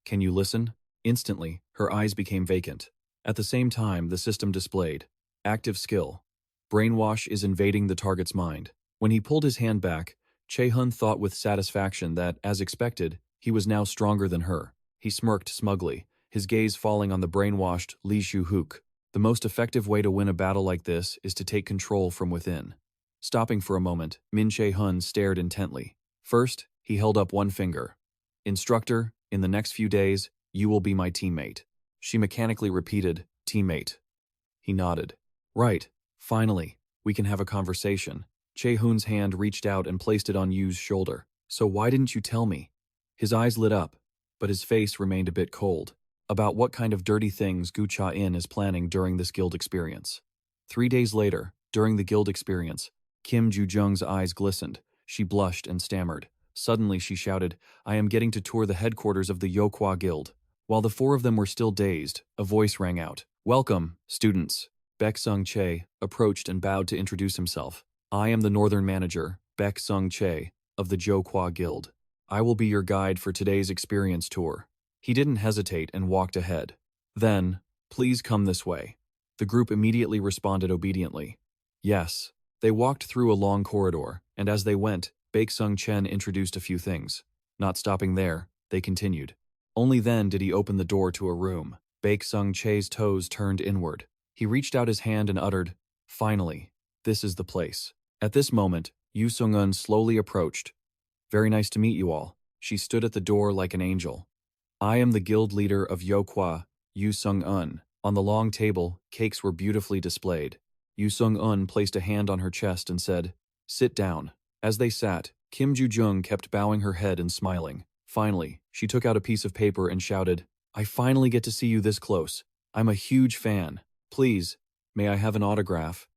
"Can you listen?" Instantly, her eyes became vacant. At the same time, the system displayed active skill. Brainwash is invading the target's mind. When he pulled his hand back, Che-hun thought with satisfaction that, as expected, he was now stronger than her. He smirked smugly, his gaze falling on the brainwashed Li Shu-hook. The most effective way to win a battle like this is to take control from within. Stopping for a moment, Che-hun stared intently. First, he held up one finger. "Instructor, in the next few days, you will be my teammate." She mechanically repeated, "Teammate." He nodded. "Right, finally, we can have a conversation." Che-hun's hand reached out and placed it on Yu's shoulder. "So why didn't you tell me?" His eyes lit up, but his face remained a bit cold. "About what kind of dirty things Gu Cha-in is planning during this guild experience." 3 days later, during the guild experience, Kim Ju-jung's eyes glistened. She blushed and stammered. Suddenly she shouted, "I am getting to tour the headquarters of the Yokwaa Guild." While the 4 of them were still dazed, a voice rang out. "Welcome, students." Baek Sung-chae approached and bowed to introduce himself. "I am the Northern Manager, Baek Sung-chae, of the Yokwaa Guild. I will be your guide for today's experience tour." He didn't hesitate and walked ahead. Then, "Please come this way." The group immediately responded obediently. Yes. They walked through a long corridor, and as they went, Baek Sung-chen introduced a few things. Not stopping there, they continued. Only then did he open the door to a room. Baek Sung-chae's toes turned inward. He reached out his hand and uttered, "Finally, this is the place." At this moment, Yu Sung-eun slowly approached. "Very nice to meet you all." She stood at the door like an angel. "I am the guild leader of Yokwaa, Yu Sung-eun." On the long table, cakes were beautifully displayed. Yu Sung-eun placed a hand on her chest and said, "Sit down." As they sat, Kim Ju-jung kept bowing her head and smiling. Finally, she took out a piece of paper and shouted, "I finally get to see you this close. I'm a huge fan. Please, may I have an autograph?"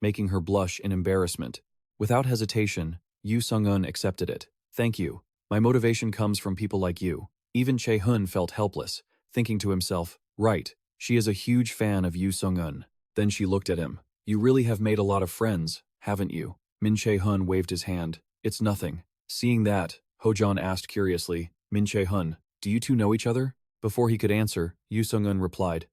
Making her blush in embarrassment. Without hesitation, Yu Sung-eun accepted it. "Thank you. My motivation comes from people like you." Even Che-hun felt helpless, thinking to himself, "Right, she is a huge fan of Yu Sung-eun." Then she looked at him. "You really have made a lot of friends, haven't you?" Che-hun waved his hand. "It's nothing." Seeing that, Ho-jon asked curiously, Che-hun, "Do you two know each other?" Before he could answer, Yu Sung-eun replied,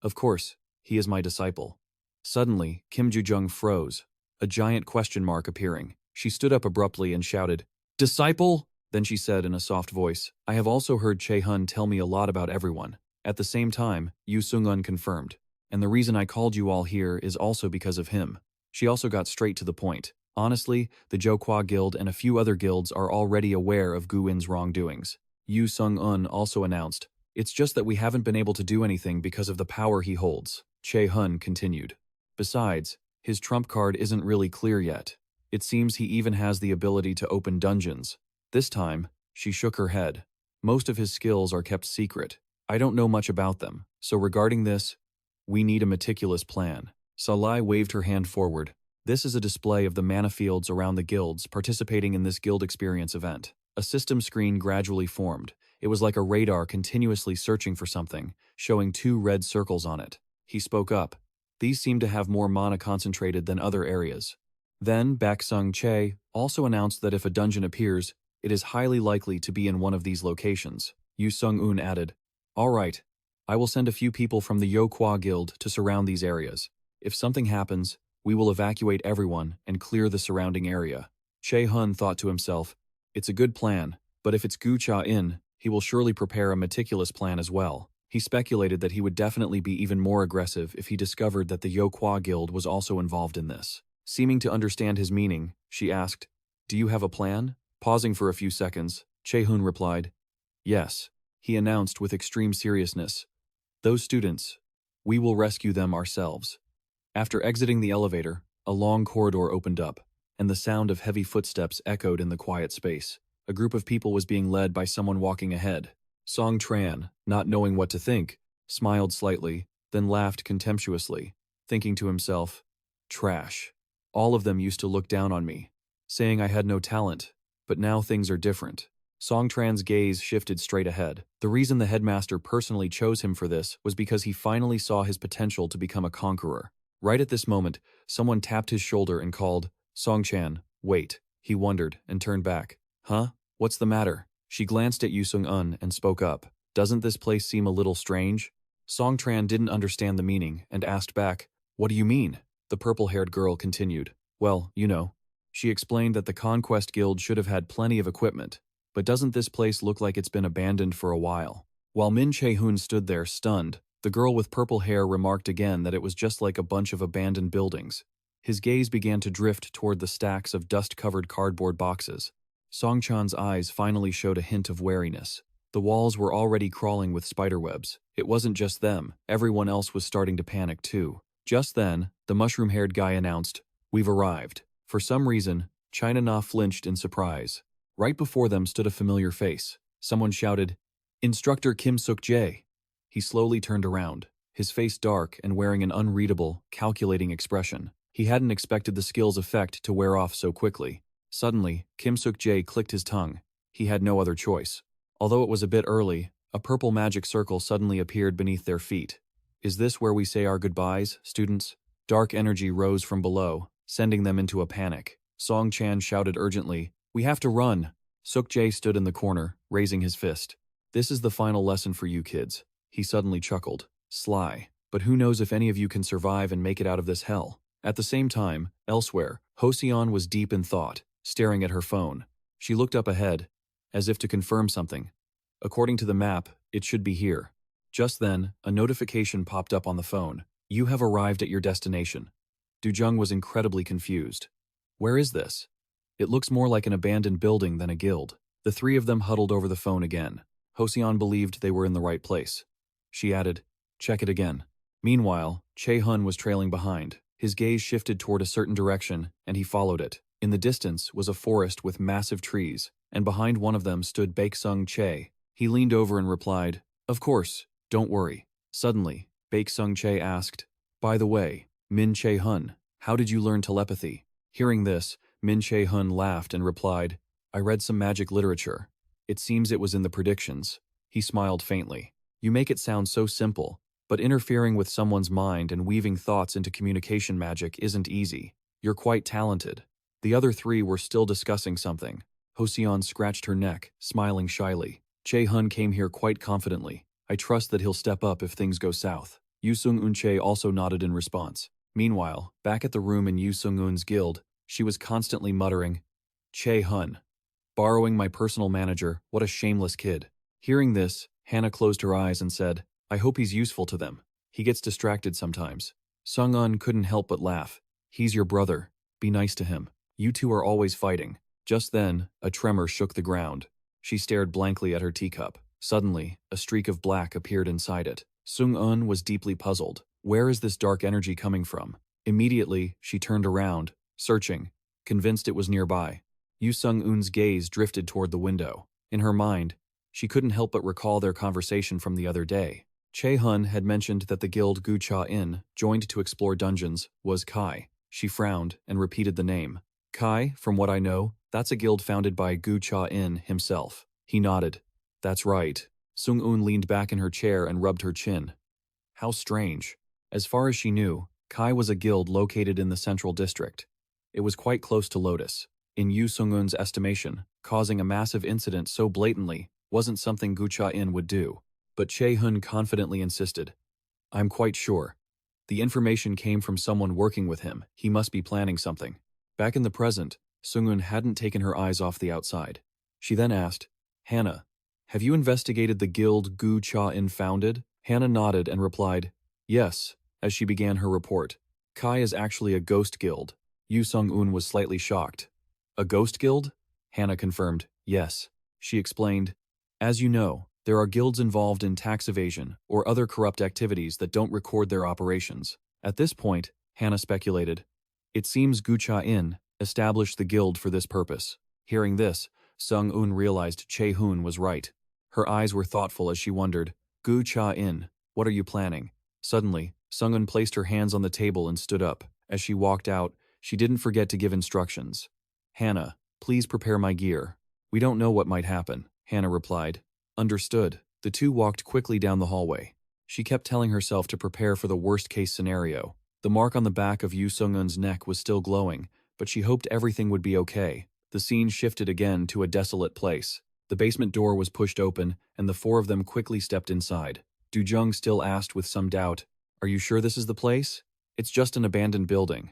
"Of course, he is my disciple." Suddenly, Kim Ju-jung froze, a giant question mark appearing. She stood up abruptly and shouted, "Disciple?" Then she said in a soft voice, "I have also heard Che-hun tell me a lot about everyone." At the same time, Yu Sung-eun confirmed, "And the reason I called you all here is also because of him." She also got straight to the point. Honestly, the Yokwaa Guild and a few other guilds are already aware of Gu-in's wrongdoings. Yu Sung-eun also announced, "It's just that we haven't been able to do anything because of the power he holds." Che-hun continued. "Besides, his trump card isn't really clear yet. It seems he even has the ability to open dungeons." This time, she shook her head. "Most of his skills are kept secret. I don't know much about them, so regarding this, we need a meticulous plan." Salai waved her hand forward. "This is a display of the mana fields around the guilds participating in this guild experience event." A system screen gradually formed. It was like a radar continuously searching for something, showing 2 red circles on it. He spoke up. "These seem to have more mana concentrated than other areas." Then Baek Sung-chae also announced that if a dungeon appears, it is highly likely to be in one of these locations. Yu Sung-eun added, "All right, I will send a few people from the Yokwaa Guild to surround these areas. If something happens, we will evacuate everyone and clear the surrounding area." Che-hun thought to himself, "It's a good plan, but if it's Gu Cha-in, he will surely prepare a meticulous plan as well." He speculated that he would definitely be even more aggressive if he discovered that the Yokwaa Guild was also involved in this. Seeming to understand his meaning, she asked, "Do you have a plan?" Pausing for a few seconds, Che-hun replied, "Yes." He announced with extreme seriousness, "Those students, we will rescue them ourselves." After exiting the elevator, a long corridor opened up, and the sound of heavy footsteps echoed in the quiet space. A group of people was being led by someone walking ahead. Song Tran, not knowing what to think, smiled slightly, then laughed contemptuously, thinking to himself, "Trash. All of them used to look down on me, saying I had no talent, but now things are different." Songtran's gaze shifted straight ahead. The reason the headmaster personally chose him for this was because he finally saw his potential to become a conqueror. Right at this moment, someone tapped his shoulder and called, "Songchan, wait." He wondered and turned back. "Huh? What's the matter?" She glanced at Yu Sung-un and spoke up. "Doesn't this place seem a little strange?" Songtran didn't understand the meaning and asked back, "What do you mean?" The purple-haired girl continued, "Well, you know." She explained that the Conquest Guild should have had plenty of equipment, but doesn't this place look like it's been abandoned for a while? While Min Che-hun stood there stunned, the girl with purple hair remarked again that it was just like a bunch of abandoned buildings. His gaze began to drift toward the stacks of dust-covered cardboard boxes. Songchan's eyes finally showed a hint of wariness. The walls were already crawling with spiderwebs. It wasn't just them, everyone else was starting to panic too. Just then, the mushroom-haired guy announced, "We've arrived." For some reason, China Na flinched in surprise. Right before them stood a familiar face. Someone shouted, "Instructor Kim Suk-jae." He slowly turned around, his face dark and wearing an unreadable, calculating expression. He hadn't expected the skill's effect to wear off so quickly. Suddenly, Kim Suk-jae clicked his tongue. He had no other choice. Although it was a bit early, a purple magic circle suddenly appeared beneath their feet. "Is this where we say our goodbyes, students?" Dark energy rose from below, sending them into a panic. Song Chan shouted urgently, "We have to run!" Suk-jae stood in the corner, raising his fist. "This is the final lesson for you kids." He suddenly chuckled. "Sly. But who knows if any of you can survive and make it out of this hell." At the same time, elsewhere, Hoseon was deep in thought, staring at her phone. She looked up ahead, as if to confirm something. According to the map, it should be here. Just then, a notification popped up on the phone. "You have arrived at your destination." Dujung was incredibly confused. "Where is this? It looks more like an abandoned building than a guild." The three of them huddled over the phone again. Hoseon believed they were in the right place. She added, "Check it again." Meanwhile, Che-hun was trailing behind. His gaze shifted toward a certain direction, and he followed it. In the distance was a forest with massive trees, and behind one of them stood Baek-sung Che. He leaned over and replied, "Of course, don't worry." Suddenly, Baek-sung Che asked, "By the way, Min Che-hun, how did you learn telepathy?" Hearing this, Min Che-hun laughed and replied, "I read some magic literature. It seems it was in the predictions." He smiled faintly. "You make it sound so simple, but interfering with someone's mind and weaving thoughts into communication magic isn't easy. You're quite talented." The other three were still discussing something. Hoseon scratched her neck, smiling shyly. "Che-hun came here quite confidently. I trust that he'll step up if things go south." Yu Sung-un also nodded in response. Meanwhile, back at the room in Yu Sung-un's guild, she was constantly muttering, "Che-hun. Borrowing my personal manager, what a shameless kid." Hearing this, Hannah closed her eyes and said, "I hope he's useful to them. He gets distracted sometimes." Sung-un couldn't help but laugh. "He's your brother. Be nice to him. You two are always fighting." Just then, a tremor shook the ground. She stared blankly at her teacup. Suddenly, a streak of black appeared inside it. Sung-un was deeply puzzled. Where is this dark energy coming from? Immediately, she turned around, searching, convinced it was nearby. Yu Sung-un's gaze drifted toward the window. In her mind, she couldn't help but recall their conversation from the other day. Che-hun had mentioned that the guild Gu Cha-in, joined to explore dungeons, was Kai. She frowned and repeated the name. "Kai, from what I know, that's a guild founded by Gu Cha-in himself." He nodded. "That's right." Sung-un leaned back in her chair and rubbed her chin. How strange. As far as she knew, Kai was a guild located in the central district. It was quite close to Lotus. In Yu Sung-un's estimation, causing a massive incident so blatantly wasn't something Gu Cha-in would do. But Che-hun confidently insisted, "I'm quite sure. The information came from someone working with him. He must be planning something." Back in the present, Sung-un hadn't taken her eyes off the outside. She then asked, "Hannah, have you investigated the guild Gu Cha-in founded?" Hannah nodded and replied, "Yes," as she began her report. "Kai is actually a ghost guild." Yu Sung-un was slightly shocked. "A ghost guild?" Hannah confirmed, "Yes." She explained, "As you know, there are guilds involved in tax evasion or other corrupt activities that don't record their operations." At this point, Hannah speculated, "It seems Gu Cha-in established the guild for this purpose." Hearing this, Sung-un realized Che-hun was right. Her eyes were thoughtful as she wondered, "Gu Cha-in, what are you planning?" Suddenly, Sung-un placed her hands on the table and stood up. As she walked out, she didn't forget to give instructions. "Hannah, please prepare my gear. We don't know what might happen, Hannah replied. Understood. The two walked quickly down the hallway. She kept telling herself to prepare for the worst-case scenario. The mark on the back of Yu Sung-eun's neck was still glowing, but she hoped everything would be okay. The scene shifted again to a desolate place. The basement door was pushed open, and the four of them quickly stepped inside. Du-jung still asked with some doubt, "Are you sure this is the place?" "It's just an abandoned building."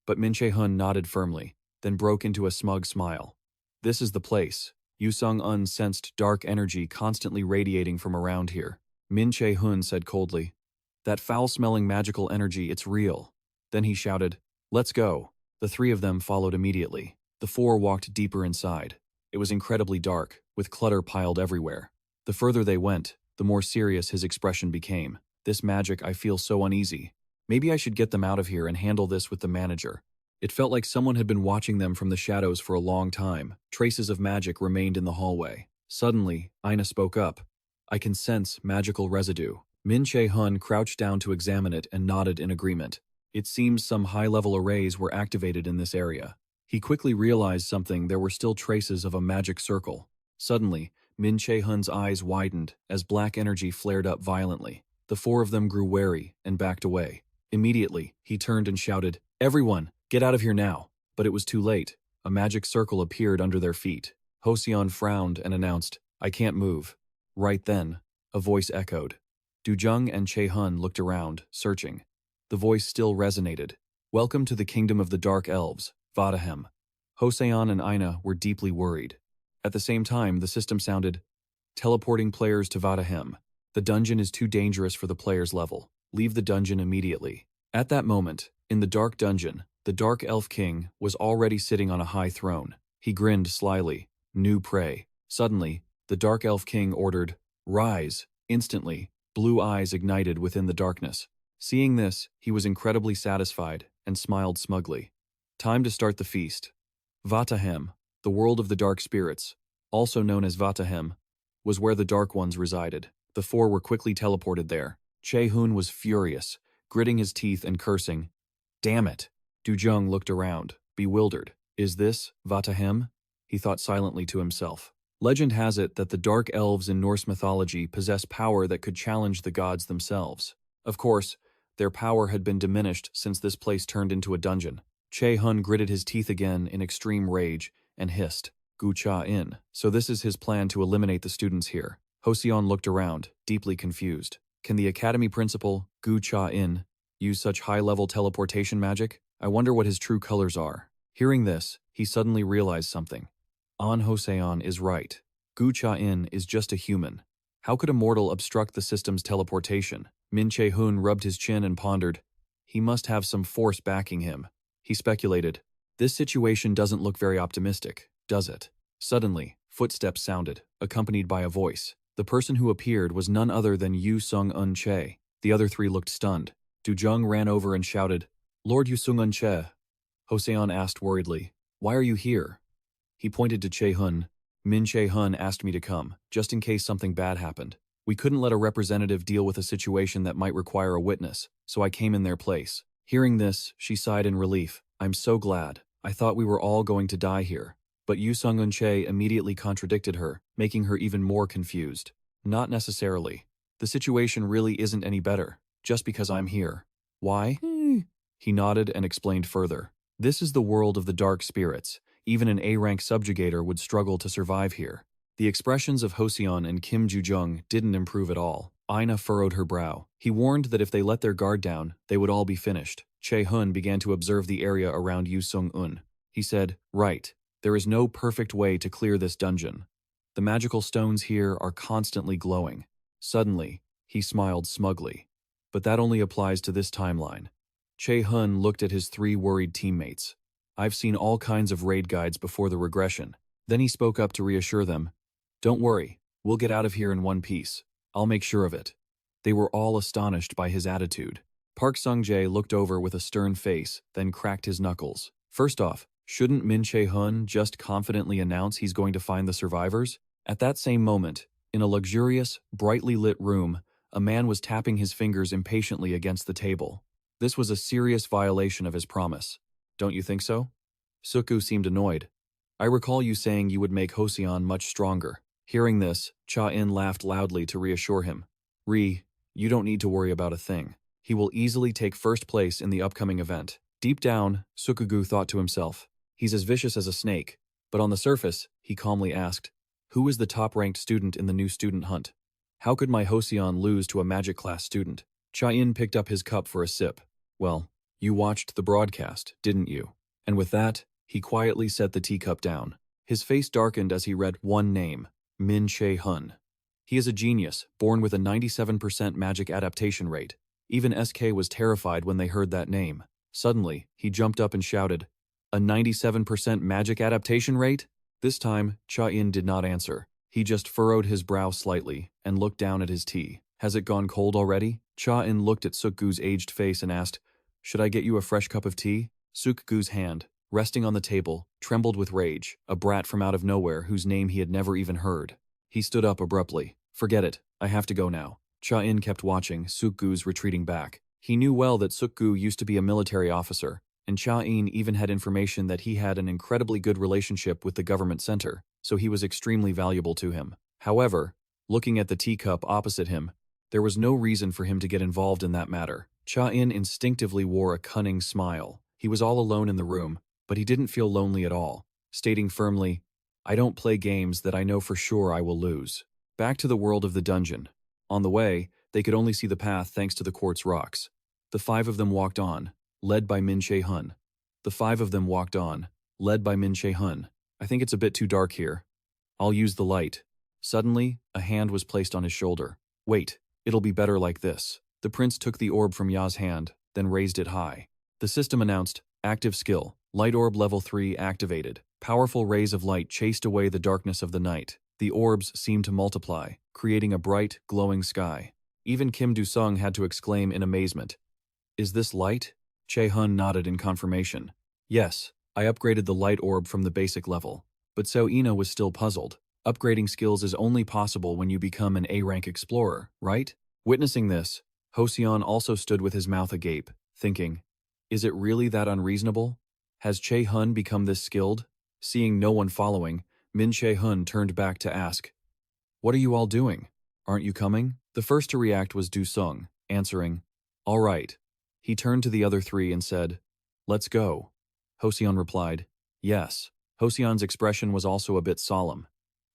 But Min Che-hun nodded firmly, then broke into a smug smile. "This is the place." Yu Sung-eun sensed dark energy constantly radiating from around here. Min Che-hun said coldly, "That foul-smelling magical energy, it's real." Then he shouted, "Let's go." The three of them followed immediately. The four walked deeper inside. It was incredibly dark, with clutter piled everywhere. The further they went, the more serious his expression became. "This magic, I feel so uneasy. Maybe I should get them out of here and handle this with the manager." It felt like someone had been watching them from the shadows for a long time. Traces of magic remained in the hallway. Suddenly, Aina spoke up. "I can sense magical residue." Min Che-hun crouched down to examine it and nodded in agreement. It seems some high-level arrays were activated in this area. He quickly realized something. There were still traces of a magic circle. Suddenly, Min Che-hun's eyes widened as black energy flared up violently. The four of them grew wary and backed away. Immediately, he turned and shouted, "Everyone, get out of here now." But it was too late. A magic circle appeared under their feet. Hoseon frowned and announced, "I can't move." Right then, a voice echoed. Du-jung and Che-hun looked around, searching. The voice still resonated. "Welcome to the kingdom of the dark elves, Vatahem." Hoseon and Aina were deeply worried. At the same time, the system sounded, "Teleporting players to Vatahem. The dungeon is too dangerous for the player's level. Leave the dungeon immediately." At that moment, in the dark dungeon, the Dark Elf King was already sitting on a high throne. He grinned slyly. New prey. Suddenly, the Dark Elf King ordered, "Rise." Instantly, blue eyes ignited within the darkness. Seeing this, he was incredibly satisfied and smiled smugly. Time to start the feast. Vatahem, the world of the dark spirits, also known as Vatahem, was where the Dark Ones resided. The four were quickly teleported there. Che-hun was furious, gritting his teeth and cursing. "Damn it!" Du-jung looked around, bewildered. "Is this Vatahem?" He thought silently to himself. Legend has it that the dark elves in Norse mythology possess power that could challenge the gods themselves. Of course, their power had been diminished since this place turned into a dungeon. Che-hun gritted his teeth again in extreme rage and hissed, "Gu Cha-in." So this is his plan to eliminate the students here. Hoseon looked around, deeply confused. Can the academy principal, Gu Cha-in, use such high-level teleportation magic? I wonder what his true colors are. Hearing this, he suddenly realized something. An Hoseon is right. Gu Cha-in is just a human. How could a mortal obstruct the system's teleportation? Min Che-hun rubbed his chin and pondered. He must have some force backing him. He speculated. This situation doesn't look very optimistic, does it? Suddenly, footsteps sounded, accompanied by a voice. The person who appeared was none other than Yu Sung-eun Che. The other three looked stunned. Du-jung ran over and shouted, "Lord Yu Sung-eun Che." Hoseon asked worriedly, "Why are you here?" He pointed to Che-hun. "Min Che-hun asked me to come, just in case something bad happened. We couldn't let a representative deal with a situation that might require a witness, so I came in their place." Hearing this, she sighed in relief. "I'm so glad. I thought we were all going to die here." But Yu Sung-eun Che immediately contradicted her, making her even more confused. "Not necessarily. The situation really isn't any better, just because I'm here." "Why?" He nodded and explained further. "This is the world of the dark spirits. Even an A-rank subjugator would struggle to survive here." The expressions of Hoseon and Kim Ju-jung didn't improve at all. Aina furrowed her brow. He warned that if they let their guard down, they would all be finished. Che-hun began to observe the area around Yu Sung-eun. He said, "Right. There is no perfect way to clear this dungeon. The magical stones here are constantly glowing." Suddenly, he smiled smugly. "But that only applies to this timeline." Che-hun looked at his three worried teammates. "I've seen all kinds of raid guides before the regression." Then he spoke up to reassure them. "Don't worry, we'll get out of here in one piece. I'll make sure of it." They were all astonished by his attitude. Park Sung-jae looked over with a stern face, then cracked his knuckles. First off, shouldn't Min Che-hun just confidently announce he's going to find the survivors? At that same moment, in a luxurious, brightly lit room, a man was tapping his fingers impatiently against the table. This was a serious violation of his promise. Don't you think so? Suku seemed annoyed. I recall you saying you would make Joseon much stronger. Hearing this, Cha-in laughed loudly to reassure him. You don't need to worry about a thing. He will easily take first place in the upcoming event. Deep down, Sukugu thought to himself, he's as vicious as a snake. But on the surface, he calmly asked, who is the top-ranked student in the new student hunt? How could my Joseon lose to a magic class student? Cha-in picked up his cup for a sip. Well, you watched the broadcast, didn't you? And with that, he quietly set the teacup down. His face darkened as he read one name, Che-hun. He is a genius, born with a 97% magic adaptation rate. Even SK was terrified when they heard that name. Suddenly, he jumped up and shouted, a 97% magic adaptation rate? This time, Cha-in did not answer. He just furrowed his brow slightly and looked down at his tea. Has it gone cold already? Cha-in looked at Sukgu's aged face and asked, should I get you a fresh cup of tea? Sukgu's hand, resting on the table, trembled with rage, a brat from out of nowhere whose name he had never even heard. He stood up abruptly. Forget it, I have to go now. Cha-in kept watching Sukgu's retreating back. He knew well that Sukgu used to be a military officer, and Cha-in even had information that he had an incredibly good relationship with the government center, so he was extremely valuable to him. However, looking at the teacup opposite him, there was no reason for him to get involved in that matter. Cha-in instinctively wore a cunning smile. He was all alone in the room, but he didn't feel lonely at all, stating firmly, I don't play games that I know for sure I will lose. Back to the world of the dungeon. On the way, they could only see the path thanks to the quartz rocks. The five of them walked on, led by Che-hun. The five of them walked on, led by Che-hun. I think it's a bit too dark here. I'll use the light. Suddenly, a hand was placed on his shoulder. Wait, it'll be better like this. The prince took the orb from Ya's hand, then raised it high. The system announced, active skill, light orb level 3 activated. Powerful rays of light chased away the darkness of the night. The orbs seemed to multiply, creating a bright, glowing sky. Even Kim Do-sung had to exclaim in amazement, is this light? Che-hun nodded in confirmation. Yes, I upgraded the light orb from the basic level. But So Ina was still puzzled. Upgrading skills is only possible when you become an A-rank explorer, right? Witnessing this, Joseon also stood with his mouth agape, thinking, is it really that unreasonable? Has Che-hun become this skilled? Seeing no one following, Che-hun turned back to ask, what are you all doing? Aren't you coming? The first to react was Do-sung, answering, all right. He turned to the other three and said, let's go. Joseon replied, yes. Joseon's expression was also a bit solemn.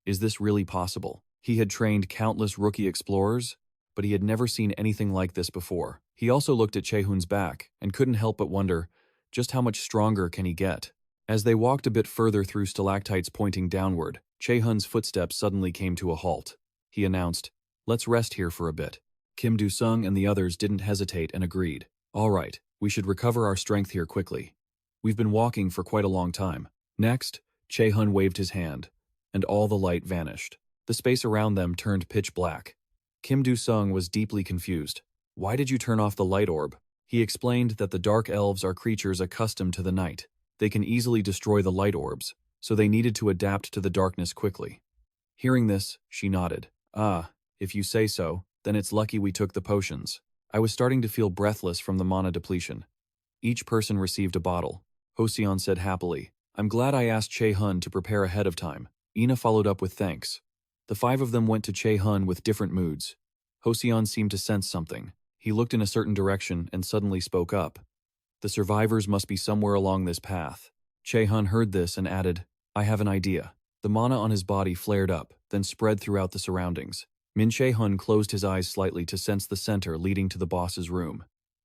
Is this really possible? He had trained countless rookie explorers, but he had never seen anything like this before. He also looked at Che-hun's back and couldn't help but wonder, just how much stronger can he get? As they walked a bit further through stalactites pointing downward, Che-hun's footsteps suddenly came to a halt. He announced, let's rest here for a bit. Kim Do-sung and the others didn't hesitate and agreed. All right, we should recover our strength here quickly. We've been walking for quite a long time. Next, Che-hun waved his hand, and all the light vanished. The space around them turned pitch black. Kim Do-sung was deeply confused. Why did you turn off the light orb? He explained that the dark elves are creatures accustomed to the night. They can easily destroy the light orbs, so they needed to adapt to the darkness quickly. Hearing this, she nodded. Ah, if you say so, then it's lucky we took the potions. I was starting to feel breathless from the mana depletion. Each person received a bottle. Joseon said happily, I'm glad I asked Che-hun to prepare ahead of time. Ina followed up with thanks. The five of them went to Che-hun with different moods. Joseon seemed to sense something. He looked in a certain direction and suddenly spoke up. The survivors must be somewhere along this path. Che-hun heard this and added, I have an idea. The mana on his body flared up, then spread throughout the surroundings. Che-hun closed his eyes slightly to sense the center leading to the boss's room.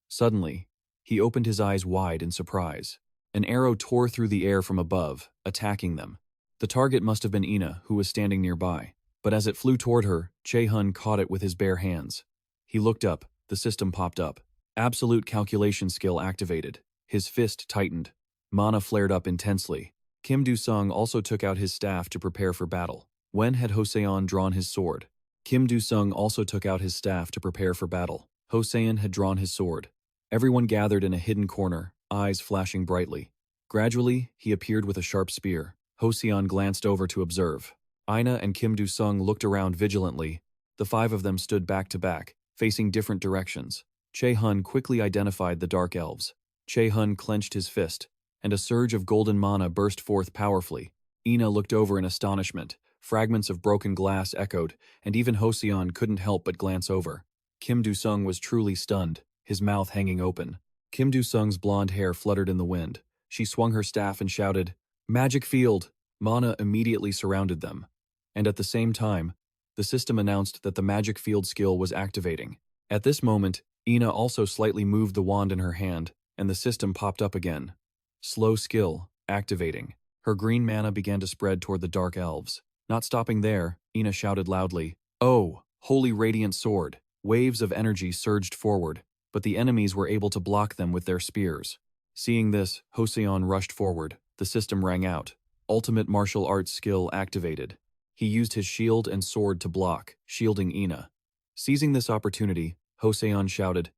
Suddenly, he opened his eyes wide in surprise. An arrow tore through the air from above, attacking them. The target must have been Ina, who was standing nearby. But as it flew toward her, Che-hun caught it with his bare hands. He looked up, the system popped up. Absolute calculation skill activated. His fist tightened. Mana flared up intensely. Kim Do-sung also took out his staff to prepare for battle. When had Joseon drawn his sword? Kim Do-sung also took out his staff to prepare for battle. Joseon had drawn his sword. Everyone gathered in a hidden corner, eyes flashing brightly. Gradually, he appeared with a sharp spear. Joseon glanced over to observe. Ina and Kim Do-sung looked around vigilantly. The five of them stood back to back, facing different directions. Che-hun quickly identified the dark elves. Che-hun clenched his fist, and a surge of golden mana burst forth powerfully. Ina looked over in astonishment. Fragments of broken glass echoed, and even Hoseon couldn't help but glance over. Kim Do-sung was truly stunned, his mouth hanging open. Kim Do-sung's blonde hair fluttered in the wind. She swung her staff and shouted, "Magic field!" Mana immediately surrounded them. And at the same time, the system announced that the magic field skill was activating. At this moment, Ina also slightly moved the wand in her hand, and the system popped up again. Slow skill, activating. Her green mana began to spread toward the dark elves. Not stopping there, Ina shouted loudly, "Oh, holy radiant sword!" Waves of energy surged forward, but the enemies were able to block them with their spears. Seeing this, Hoseon rushed forward. The system rang out. Ultimate martial arts skill activated. He used his shield and sword to block, shielding Ina. Seizing this opportunity, Hoseon shouted,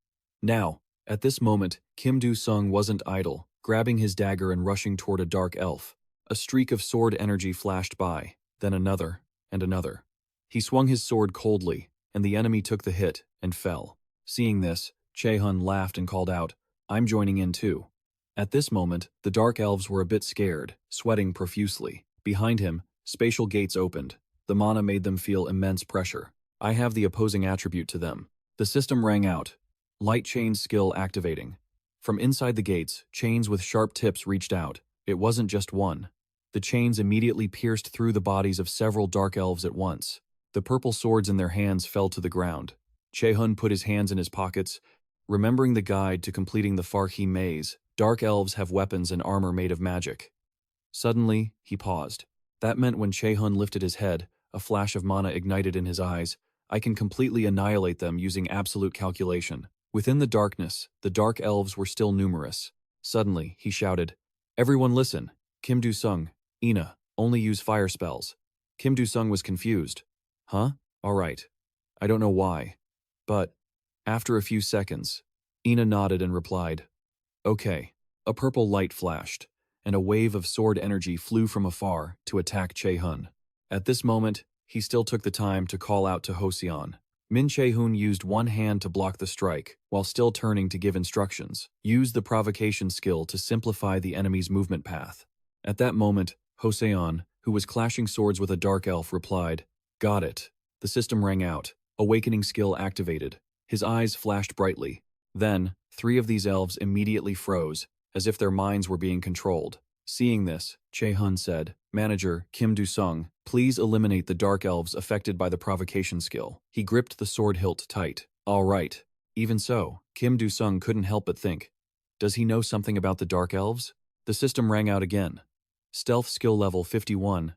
"Now!" At this moment, Kim Do-sung wasn't idle, grabbing his dagger and rushing toward a dark elf. A streak of sword energy flashed by, then another, and another. He swung his sword coldly, and the enemy took the hit and fell. Seeing this, Che-hun laughed and called out, "I'm joining in too." At this moment, the dark elves were a bit scared, sweating profusely. Behind him, spatial gates opened. The mana made them feel immense pressure. I have the opposing attribute to them. The system rang out. Light chain skill activating. From inside the gates, chains with sharp tips reached out. It wasn't just one. The chains immediately pierced through the bodies of several dark elves at once. The purple swords in their hands fell to the ground. Che-hun put his hands in his pockets. Remembering the guide to completing the Farhi maze, dark elves have weapons and armor made of magic. Suddenly, he paused. That meant when Che-hun lifted his head, a flash of mana ignited in his eyes. I can completely annihilate them using absolute calculation. Within the darkness, the dark elves were still numerous. Suddenly, he shouted, "Everyone listen! Kim Do-sung, Ina, only use fire spells." Kim Do-sung was confused. "Huh? Alright. I don't know why. But..." After a few seconds, Ina nodded and replied, "Okay." A purple light flashed, and a wave of sword energy flew from afar to attack Che-hun. At this moment, he still took the time to call out to Hoseon. Che-hun used one hand to block the strike, while still turning to give instructions. Use the provocation skill to simplify the enemy's movement path. At that moment, Hoseon, who was clashing swords with a dark elf, replied, "Got it." The system rang out. Awakening skill activated. His eyes flashed brightly. Then, 3 of these elves immediately froze, as if their minds were being controlled. Seeing this, Che-hun said, "Manager, Kim Do-sung, please eliminate the dark elves affected by the provocation skill." He gripped the sword hilt tight. All right. Even so, Kim Do-sung couldn't help but think, does he know something about the dark elves? The system rang out again. Stealth skill level 51.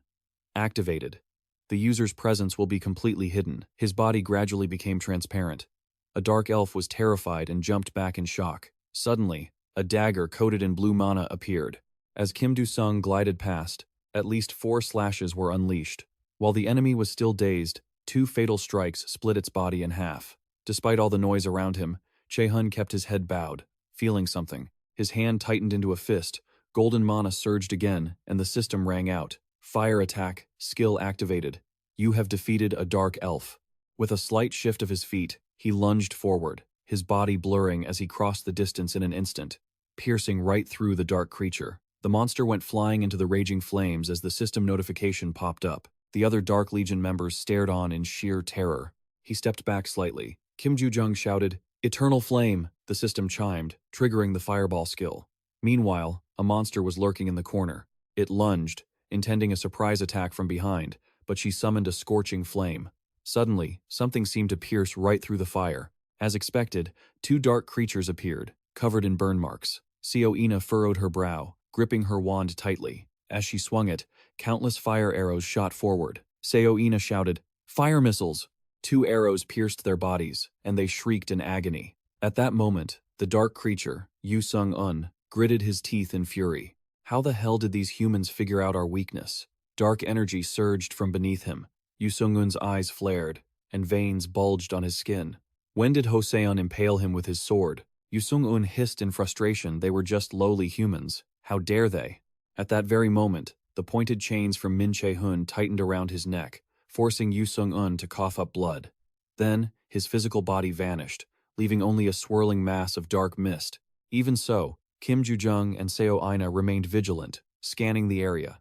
Activated. The user's presence will be completely hidden. His body gradually became transparent. A dark elf was terrified and jumped back in shock. Suddenly, a dagger coated in blue mana appeared. As Kim Do-sung glided past, at least 4 slashes were unleashed. While the enemy was still dazed, 2 fatal strikes split its body in half. Despite all the noise around him, Che-hun kept his head bowed, feeling something. His hand tightened into a fist, golden mana surged again, and the system rang out. Fire attack, skill activated. You have defeated a dark elf. With a slight shift of his feet, he lunged forward, his body blurring as he crossed the distance in an instant, piercing right through the dark creature. The monster went flying into the raging flames as the system notification popped up. The other Dark Legion members stared on in sheer terror. He stepped back slightly. Kim Do-jung shouted, "Eternal Flame!" The system chimed, triggering the fireball skill. Meanwhile, a monster was lurking in the corner. It lunged, intending a surprise attack from behind, but she summoned a scorching flame. Suddenly, something seemed to pierce right through the fire. As expected, 2 dark creatures appeared, covered in burn marks. Ina furrowed her brow, gripping her wand tightly. As she swung it, countless fire arrows shot forward. Ina shouted, "Fire missiles!" 2 arrows pierced their bodies, and they shrieked in agony. At that moment, the dark creature, Sung-un, gritted his teeth in fury. How the hell did these humans figure out our weakness? Dark energy surged from beneath him. Sung-un's eyes flared, and veins bulged on his skin. When did Hoseon impale him with his sword? Sung-un hissed in frustration. They were just lowly humans. How dare they? At that very moment, the pointed chains from Che-hun tightened around his neck, forcing Sung-un to cough up blood. Then, his physical body vanished, leaving only a swirling mass of dark mist. Even so, Kim Do-jung and Ina remained vigilant, scanning the area.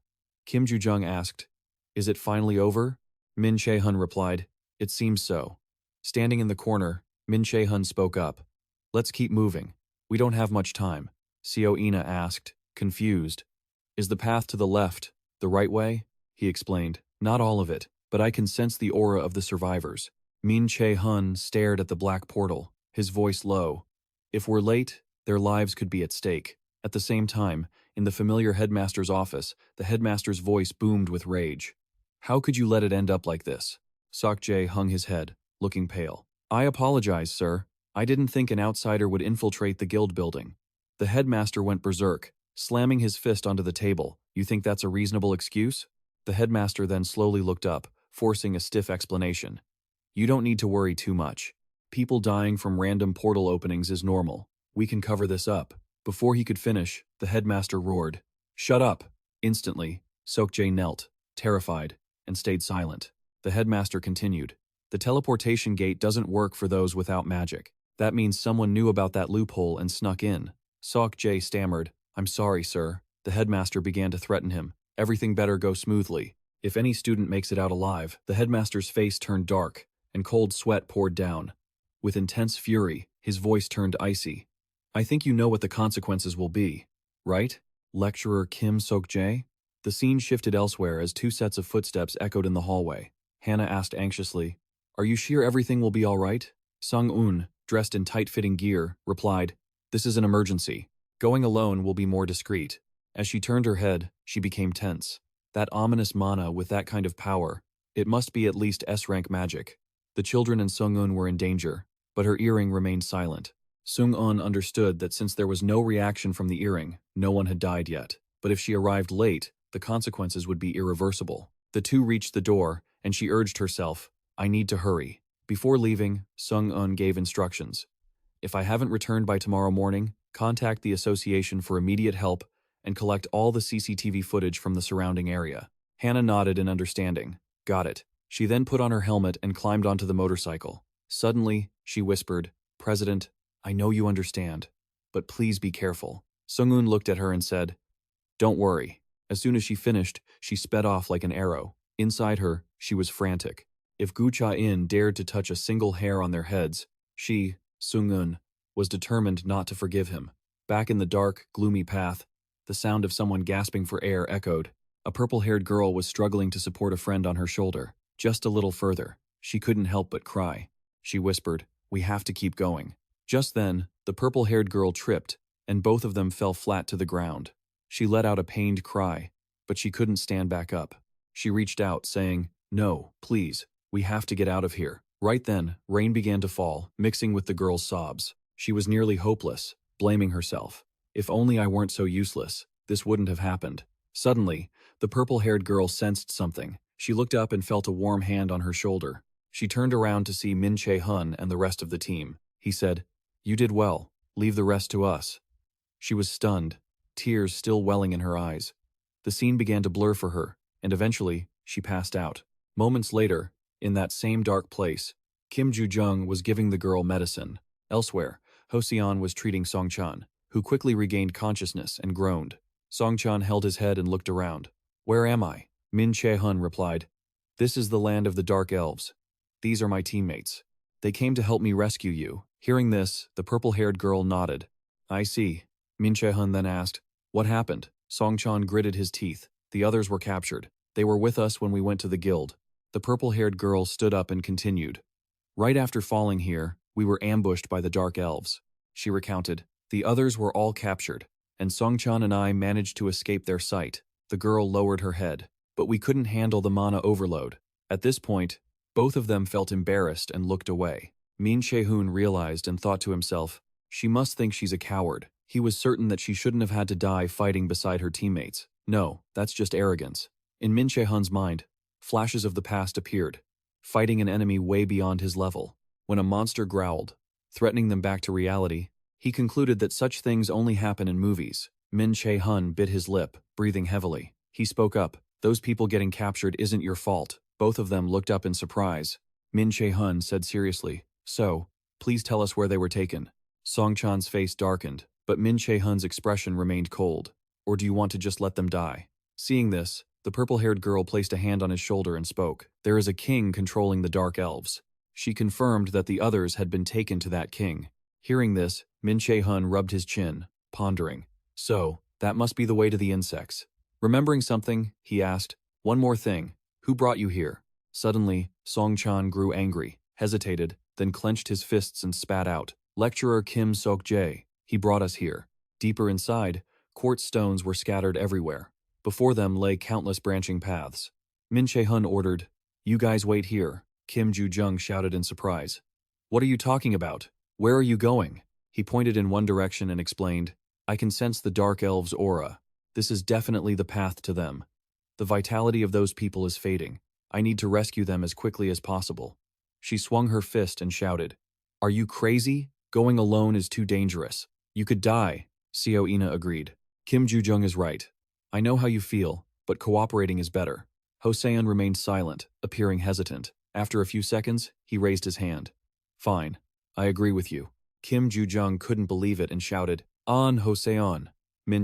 Kim Joo-jung asked, "Is it finally over?" Min Che-hun replied, "It seems so." Standing in the corner, Min Che-hun spoke up. "Let's keep moving. We don't have much time." Seo Ina asked, confused. "Is the path to the left the right way?" He explained, "Not all of it, but I can sense the aura of the survivors." Min Che-hun stared at the black portal, his voice low. "If we're late, their lives could be at stake." At the same time, in the familiar headmaster's office, the headmaster's voice boomed with rage. "How could you let it end up like this?" Sok-jae hung his head, looking pale. "I apologize, sir. I didn't think an outsider would infiltrate the guild building." The headmaster went berserk, slamming his fist onto the table. "You think that's a reasonable excuse?" The headmaster then slowly looked up, forcing a stiff explanation. "You don't need to worry too much. People dying from random portal openings is normal. We can cover this up." Before he could finish, the headmaster roared, "Shut up!" Instantly, Sok-jae knelt, terrified, and stayed silent. The headmaster continued, "The teleportation gate doesn't work for those without magic. That means someone knew about that loophole and snuck in." Sok-jae stammered, "I'm sorry, sir." The headmaster began to threaten him. "Everything better go smoothly. If any student makes it out alive." The headmaster's face turned dark, and cold sweat poured down. With intense fury, his voice turned icy. "I think you know what the consequences will be, right? Lecturer Kim Sok-jae?" The scene shifted elsewhere as two sets of footsteps echoed in the hallway. Hannah asked anxiously, "Are you sure everything will be all right?" Sung-un, dressed in tight-fitting gear, replied, "This is an emergency. Going alone will be more discreet." As she turned her head, she became tense. That ominous mana with that kind of power, it must be at least S-rank magic. The children and Sung-un were in danger, but her earring remained silent. Sung-un understood that since there was no reaction from the earring, no one had died yet. But if she arrived late, the consequences would be irreversible. The two reached the door, and she urged herself, "I need to hurry." Before leaving, Sung-un gave instructions. "If I haven't returned by tomorrow morning, contact the association for immediate help and collect all the CCTV footage from the surrounding area." Hannah nodded in understanding. "Got it." She then put on her helmet and climbed onto the motorcycle. Suddenly, she whispered, "President, I know you understand, but please be careful." Sung-un looked at her and said, "Don't worry." As soon as she finished, she sped off like an arrow. Inside her, she was frantic. If Gu Cha-in dared to touch a single hair on their heads, she, Sung-un, was determined not to forgive him. Back in the dark, gloomy path, the sound of someone gasping for air echoed. A purple-haired girl was struggling to support a friend on her shoulder. Just a little further. She couldn't help but cry. She whispered, "We have to keep going." Just then, the purple-haired girl tripped, and both of them fell flat to the ground. She let out a pained cry, but she couldn't stand back up. She reached out, saying, "No, please, we have to get out of here." Right then, rain began to fall, mixing with the girl's sobs. She was nearly hopeless, blaming herself. "If only I weren't so useless, this wouldn't have happened." Suddenly, the purple-haired girl sensed something. She looked up and felt a warm hand on her shoulder. She turned around to see Min Che-hun and the rest of the team. He said, "You did well. Leave the rest to us." She was stunned, tears still welling in her eyes. The scene began to blur for her, and eventually, she passed out. Moments later, in that same dark place, Kim Joo-jung was giving the girl medicine. Elsewhere, Ho-seon was treating Song-chan, who quickly regained consciousness and groaned. Song-chan held his head and looked around. "Where am I?" Min Che-hun replied, "This is the land of the Dark Elves. These are my teammates. They came to help me rescue you." Hearing this, the purple-haired girl nodded. "I see." Min Che-hun then asked, "What happened?" Song-chan gritted his teeth. "The others were captured. They were with us when we went to the guild." The purple-haired girl stood up and continued. "Right after falling here, we were ambushed by the Dark Elves." She recounted, "The others were all captured, and Song-chan and I managed to escape their sight." The girl lowered her head. "But we couldn't handle the mana overload." At this point, both of them felt embarrassed and looked away. Min Che-hun realized and thought to himself, "She must think she's a coward." He was certain that she shouldn't have had to die fighting beside her teammates. No, that's just arrogance. In Min Che-hun's mind, flashes of the past appeared, fighting an enemy way beyond his level. When a monster growled, threatening them back to reality, he concluded that such things only happen in movies. Min Che-hun bit his lip, breathing heavily. He spoke up, "Those people getting captured isn't your fault." Both of them looked up in surprise. Min Che-hun said seriously, "So, please tell us where they were taken." Song-chan's face darkened, but Min Che-hun's expression remained cold. "Or do you want to just let them die?" Seeing this, The purple-haired girl placed a hand on his shoulder and spoke. There is a king controlling the dark elves. She confirmed that the others had been taken to that king. Hearing this, Che-hun rubbed his chin, pondering. So, that must be the way to the insects. Remembering something, he asked, one more thing. Who brought you here? Suddenly, Song-chan grew angry, hesitated, then clenched his fists and spat out. Lecturer Kim Sok-jae. He brought us here. Deeper inside, quartz stones were scattered everywhere. Before them lay countless branching paths. Che-hun ordered, "You guys wait here," Kim Ju-jung shouted in surprise. "What are you talking about? Where are you going?" He pointed in one direction and explained, "I can sense the dark elves' aura. This is definitely the path to them. The vitality of those people is fading. I need to rescue them as quickly as possible." She swung her fist and shouted, "Are you crazy? Going alone is too dangerous. You could die." Seo Ina agreed. "Kim Ju-jung is right. I know how you feel, but cooperating is better." Ho-seon remained silent, appearing hesitant. After a few seconds, he raised his hand. "Fine. I agree with you." Kim Ju-jung couldn't believe it and shouted, "On, Ho-seon."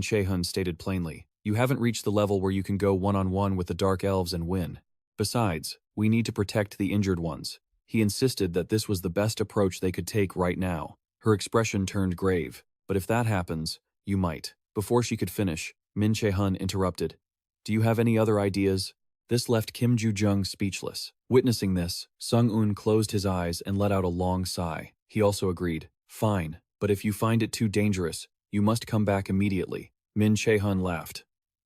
Che-hun stated plainly, "You haven't reached the level where you can go one-on-one with the Dark Elves and win. Besides, we need to protect the injured ones." He insisted that this was the best approach they could take right now. Her expression turned grave. "But if that happens, you might." Before she could finish, Che-hun interrupted, "Do you have any other ideas?" This left Kim Ju-jung speechless. Witnessing this, Sung-un closed his eyes and let out a long sigh. He also agreed, "Fine, but if you find it too dangerous, you must come back immediately." Che-hun laughed.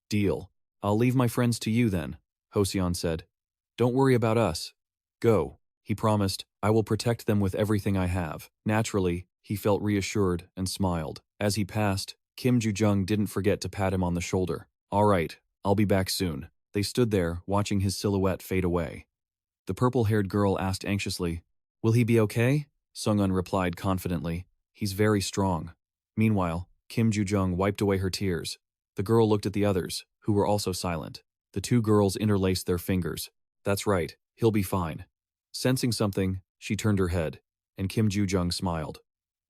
"Deal. I'll leave my friends to you then," Ho-seon said. "Don't worry about us. Go." He promised, "I will protect them with everything I have." Naturally, he felt reassured and smiled. As he passed, Kim Ju-jung didn't forget to pat him on the shoulder. "All right, I'll be back soon." They stood there, watching his silhouette fade away. The purple-haired girl asked anxiously, "Will he be okay?" Sung-un replied confidently, "He's very strong." Meanwhile, Kim Ju-jung wiped away her tears. The girl looked at the others, who were also silent. The two girls interlaced their fingers. "That's right, he'll be fine." Sensing something, she turned her head, and Kim Ju-jung smiled.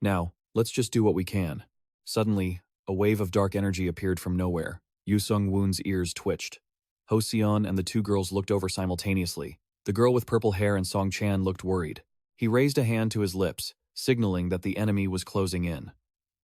"Now, let's just do what we can." Suddenly, a wave of dark energy appeared from nowhere. Yu Sung-woon's ears twitched. Ho-seon and the two girls looked over simultaneously. The girl with purple hair and Song-chan looked worried. He raised a hand to his lips, signaling that the enemy was closing in.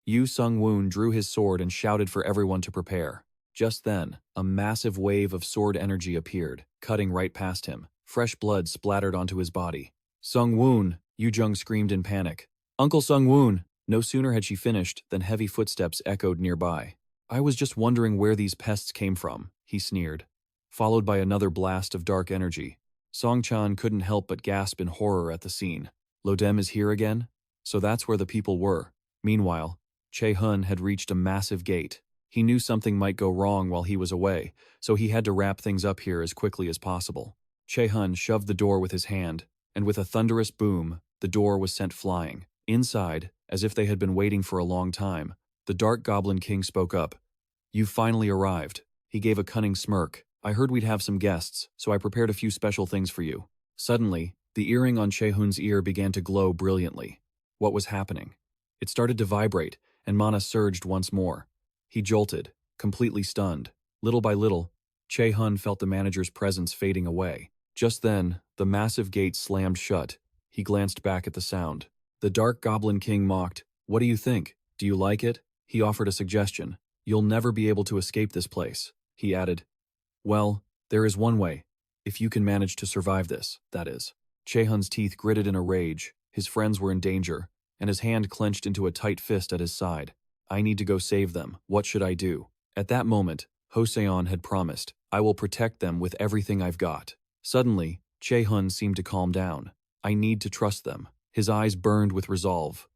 Yu Sung-woon drew his sword and shouted for everyone to prepare. Just then, a massive wave of sword energy appeared, cutting right past him. Fresh blood splattered onto his body. "Sung-woon!" Yu-jung screamed in panic. "Uncle Sung-woon!" No sooner had she finished than heavy footsteps echoed nearby. "I was just wondering where these pests came from," he sneered. Followed by another blast of dark energy. Song-chan couldn't help but gasp in horror at the scene. Lodem is here again? So that's where the people were. Meanwhile, Che-hun had reached a massive gate. He knew something might go wrong while he was away, so he had to wrap things up here as quickly as possible. Che-hun shoved the door with his hand, and with a thunderous boom, the door was sent flying. Inside, as if they had been waiting for a long time, the Dark Goblin King spoke up. "You've finally arrived." He gave a cunning smirk. "I heard we'd have some guests, so I prepared a few special things for you." Suddenly, the earring on Che-hun's ear began to glow brilliantly. What was happening? It started to vibrate, and mana surged once more. He jolted, completely stunned. Little by little, Che-hun felt the manager's presence fading away. Just then, the massive gate slammed shut. He glanced back at the sound. The Dark Goblin King mocked, "What do you think? Do you like it?" He offered a suggestion. "You'll never be able to escape this place." He added, "Well, there is one way. If you can manage to survive this, that is." Che-hun's teeth gritted in a rage. His friends were in danger, and his hand clenched into a tight fist at his side. "I need to go save them. What should I do?" At that moment, Ho-seon had promised, "I will protect them with everything I've got." Suddenly, Che-hun seemed to calm down. "I need to trust them." His eyes burned with resolve.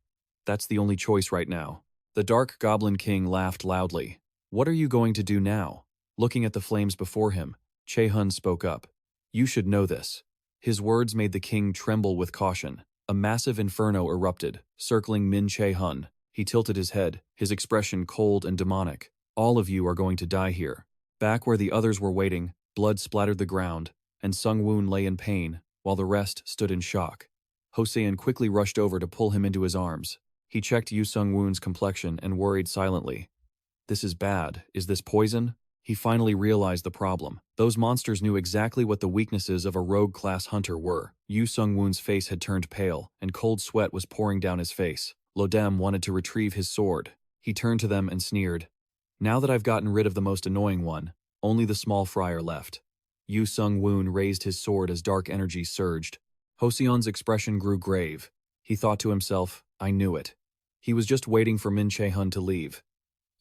"That's the only choice right now." The Dark Goblin King laughed loudly. "What are you going to do now?" Looking at the flames before him, Che-hun spoke up. "You should know this." His words made the king tremble with caution. A massive inferno erupted, circling Che-hun. He tilted his head, his expression cold and demonic. "All of you are going to die here." Back where the others were waiting, blood splattered the ground, and Sung-woon lay in pain, while the rest stood in shock. Ho-seon quickly rushed over to pull him into his arms. He checked Yu Sung-woon's complexion and worried silently. "This is bad. Is this poison?" He finally realized the problem. Those monsters knew exactly what the weaknesses of a rogue-class hunter were. Yu Sung-woon's face had turned pale, and cold sweat was pouring down his face. Lodem wanted to retrieve his sword. He turned to them and sneered. Now that I've gotten rid of the most annoying one, only the small fry are left. Yu Sung-woon raised his sword as dark energy surged. Hoseon's expression grew grave. He thought to himself, I knew it. He was just waiting for Min Che-hun to leave.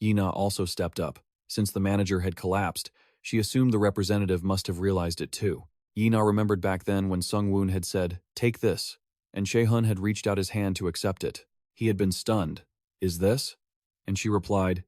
Yina also stepped up. Since the manager had collapsed, she assumed the representative must have realized it too. Yina remembered back then when Sung-woon had said, take this, and Che-hun had reached out his hand to accept it. He had been stunned. Is this? And she replied,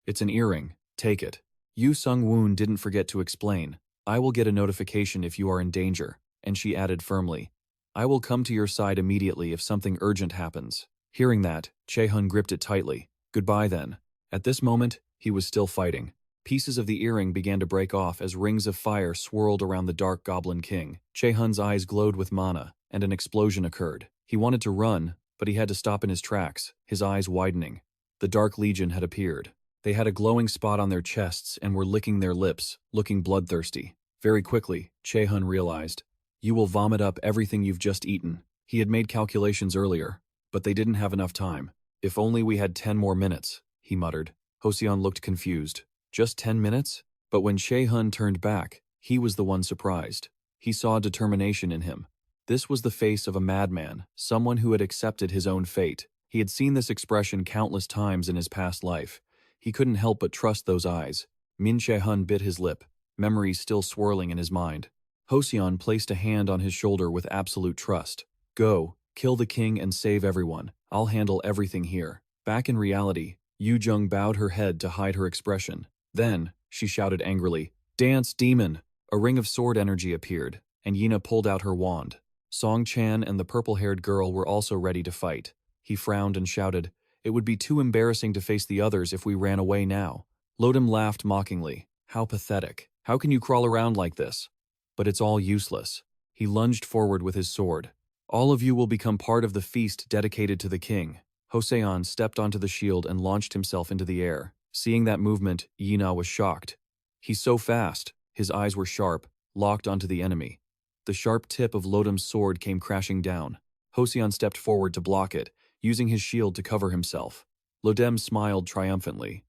it's an earring, take it. Yu Sung-woon didn't forget to explain, I will get a notification if you are in danger, and she added firmly, I will come to your side immediately if something urgent happens. Hearing that, Che-hun gripped it tightly. Goodbye then. At this moment, he was still fighting. Pieces of the earring began to break off as rings of fire swirled around the Dark Goblin King. Che-hun's eyes glowed with mana, and an explosion occurred. He wanted to run, but he had to stop in his tracks, his eyes widening. The Dark Legion had appeared. They had a glowing spot on their chests and were licking their lips, looking bloodthirsty. Very quickly, Che-hun realized, you will vomit up everything you've just eaten. He had made calculations earlier, but they didn't have enough time. If only we had 10 more minutes, he muttered. Hoseon looked confused. Just 10 minutes? But when Che-hun turned back, he was the one surprised. He saw determination in him. This was the face of a madman, someone who had accepted his own fate. He had seen this expression countless times in his past life. He couldn't help but trust those eyes. Min Che-hun bit his lip, memories still swirling in his mind. Hoseon placed a hand on his shoulder with absolute trust. Go, kill the king and save everyone. I'll handle everything here. Back in reality, Yu Jung bowed her head to hide her expression. Then, she shouted angrily, Dance, demon! A ring of sword energy appeared, and Yina pulled out her wand. Song Chan and the purple-haired girl were also ready to fight. He frowned and shouted, It would be too embarrassing to face the others if we ran away now. Lodem laughed mockingly. How pathetic. How can you crawl around like this? But it's all useless. He lunged forward with his sword. All of you will become part of the feast dedicated to the king. Hoseon stepped onto the shield and launched himself into the air. Seeing that movement, Yina was shocked. He's so fast. His eyes were sharp, locked onto the enemy. The sharp tip of Lodem's sword came crashing down. Hoseon stepped forward to block it, using his shield to cover himself. Lodem smiled triumphantly.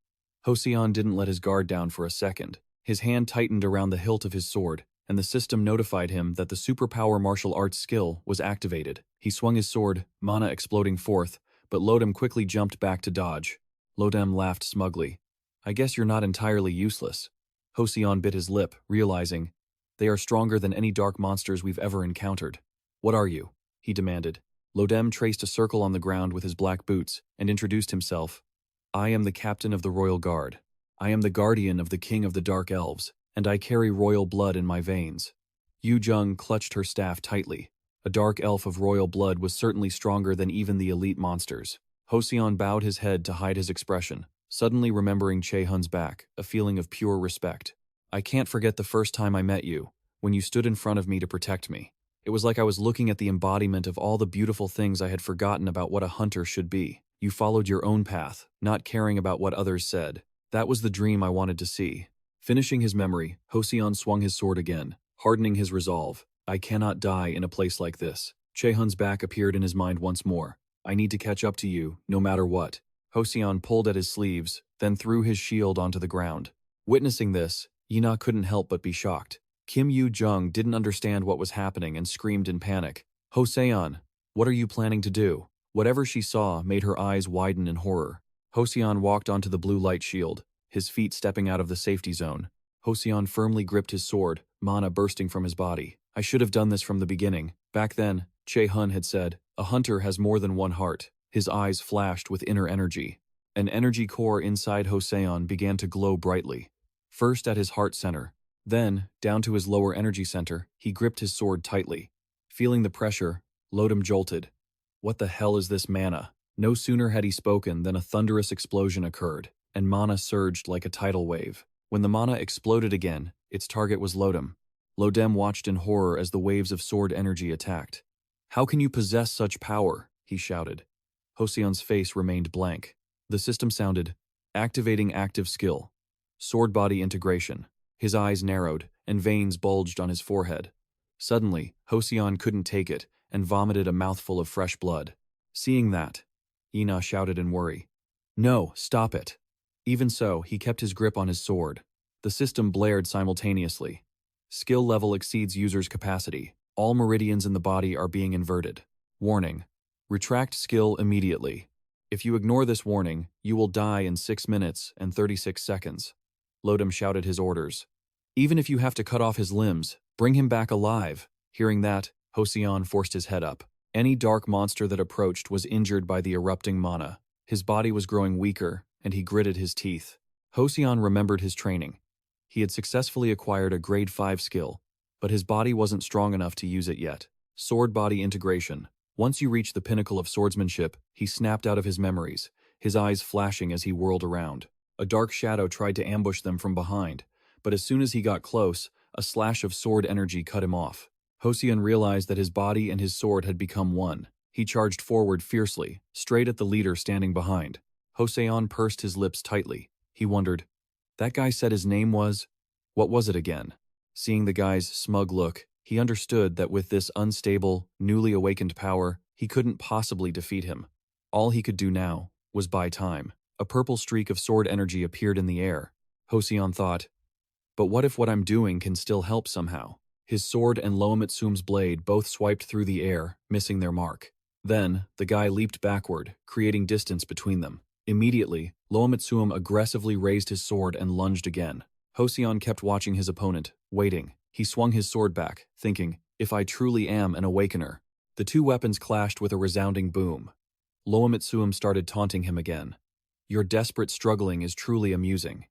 Hoseon didn't let his guard down for a second. His hand tightened around the hilt of his sword, and the system notified him that the superpower martial arts skill was activated. He swung his sword, mana exploding forth, but Lodem quickly jumped back to dodge. Lodem laughed smugly. I guess you're not entirely useless. Hoseon bit his lip, realizing, they are stronger than any dark monsters we've ever encountered. What are you? He demanded. Lodem traced a circle on the ground with his black boots and introduced himself. I am the captain of the royal guard. I am the guardian of the king of the dark elves, and I carry royal blood in my veins. Yu Jung clutched her staff tightly. A dark elf of royal blood was certainly stronger than even the elite monsters. Hoseon bowed his head to hide his expression, suddenly remembering Che-hun's back, a feeling of pure respect. I can't forget the first time I met you, when you stood in front of me to protect me. It was like I was looking at the embodiment of all the beautiful things I had forgotten about what a hunter should be. You followed your own path, not caring about what others said. That was the dream I wanted to see. Finishing his memory, Hoseon swung his sword again, hardening his resolve. I cannot die in a place like this. Che-hun's back appeared in his mind once more. I need to catch up to you, no matter what. Hoseon pulled at his sleeves, then threw his shield onto the ground. Witnessing this, Yina couldn't help but be shocked. Kim Yu Jung didn't understand what was happening and screamed in panic. Hoseon, what are you planning to do? Whatever she saw made her eyes widen in horror. Hoseon walked onto the blue light shield, his feet stepping out of the safety zone. Hoseon firmly gripped his sword, mana bursting from his body. I should have done this from the beginning. Back then, Che-hun had said, a hunter has more than one heart. His eyes flashed with inner energy. An energy core inside Hoseon began to glow brightly. First at his heart center, then, down to his lower energy center, he gripped his sword tightly. Feeling the pressure, Lodem jolted. What the hell is this mana? No sooner had he spoken than a thunderous explosion occurred, and mana surged like a tidal wave. When the mana exploded again, its target was Lodem. Lodem watched in horror as the waves of sword energy attacked. How can you possess such power? He shouted. Hoseon's face remained blank. The system sounded, activating active skill. sword body integration. His eyes narrowed, and veins bulged on his forehead. Suddenly, Joseon couldn't take it and vomited a mouthful of fresh blood. Seeing that, Ina shouted in worry. No, stop it. Even so, he kept his grip on his sword. The system blared simultaneously. Skill level exceeds user's capacity. All meridians in the body are being inverted. Warning. Retract skill immediately. If you ignore this warning, you will die in 6 minutes and 36 seconds. Lodum shouted his orders. Even if you have to cut off his limbs, bring him back alive. Hearing that, Joseon forced his head up. Any dark monster that approached was injured by the erupting mana. His body was growing weaker, and he gritted his teeth. Joseon remembered his training. He had successfully acquired a grade 5 skill, but his body wasn't strong enough to use it yet. Sword body integration. Once you reach the pinnacle of swordsmanship, he snapped out of his memories, his eyes flashing as he whirled around. A dark shadow tried to ambush them from behind, but as soon as he got close, a slash of sword energy cut him off. Joseon realized that his body and his sword had become one. He charged forward fiercely, straight at the leader standing behind. Joseon pursed his lips tightly. He wondered, that guy said his name was… What was it again? Seeing the guy's smug look, he understood that with this unstable, newly awakened power, he couldn't possibly defeat him. All he could do now was buy time. A purple streak of sword energy appeared in the air. Joseon thought, but what if what I'm doing can still help somehow? His sword and Loamitsum's blade both swiped through the air, missing their mark. Then, the guy leaped backward, creating distance between them. Immediately, Loamitsum aggressively raised his sword and lunged again. Joseon kept watching his opponent, waiting. He swung his sword back, thinking, if I truly am an awakener. The two weapons clashed with a resounding boom. Loamitsum started taunting him again. Your desperate struggling is truly amusing.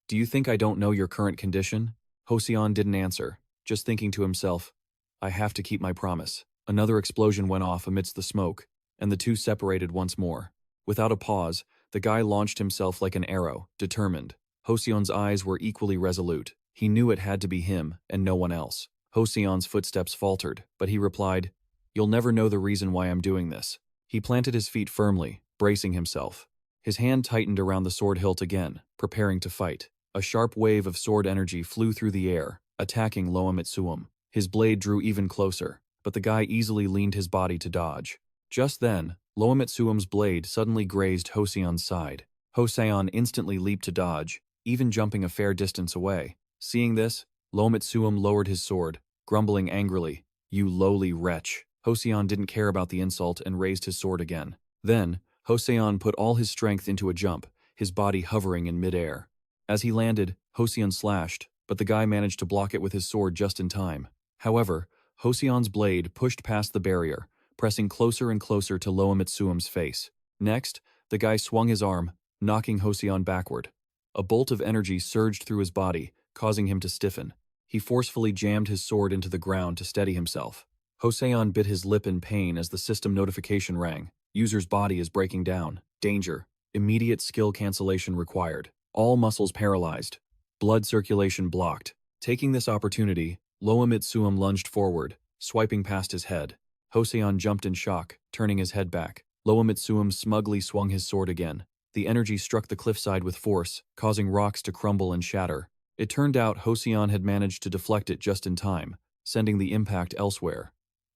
Do you think I don't know your current condition? Joseon didn't answer, just thinking to himself, I have to keep my promise. Another explosion went off amidst the smoke, and the two separated once more. Without a pause, the guy launched himself like an arrow, determined. Joseon's eyes were equally resolute. He knew it had to be him and no one else. Joseon's footsteps faltered, but he replied, You'll never know the reason why I'm doing this. He planted his feet firmly, bracing himself. His hand tightened around the sword hilt again, preparing to fight. A sharp wave of sword energy flew through the air, attacking Loamitsum. His blade drew even closer, but the guy easily leaned his body to dodge. Just then, Loamitsum's blade suddenly grazed Joseon's side. Joseon instantly leaped to dodge, even jumping a fair distance away. Seeing this, Loamitsum lowered his sword, grumbling angrily, You lowly wretch. Joseon didn't care about the insult and raised his sword again. Then, Joseon put all his strength into a jump, his body hovering in midair. As he landed, Joseon slashed, but the guy managed to block it with his sword just in time. However, Joseon's blade pushed past the barrier, pressing closer and closer to Loamitsum's face. Next, the guy swung his arm, knocking Joseon backward. A bolt of energy surged through his body, causing him to stiffen. He forcefully jammed his sword into the ground to steady himself. Joseon bit his lip in pain as the system notification rang. User's body is breaking down. Danger. Immediate skill cancellation required. All muscles paralyzed. Blood circulation blocked. Taking this opportunity, Loamitsum lunged forward, swiping past his head. Joseon jumped in shock, turning his head back. Loamitsum smugly swung his sword again. The energy struck the cliffside with force, causing rocks to crumble and shatter. It turned out Joseon had managed to deflect it just in time, sending the impact elsewhere.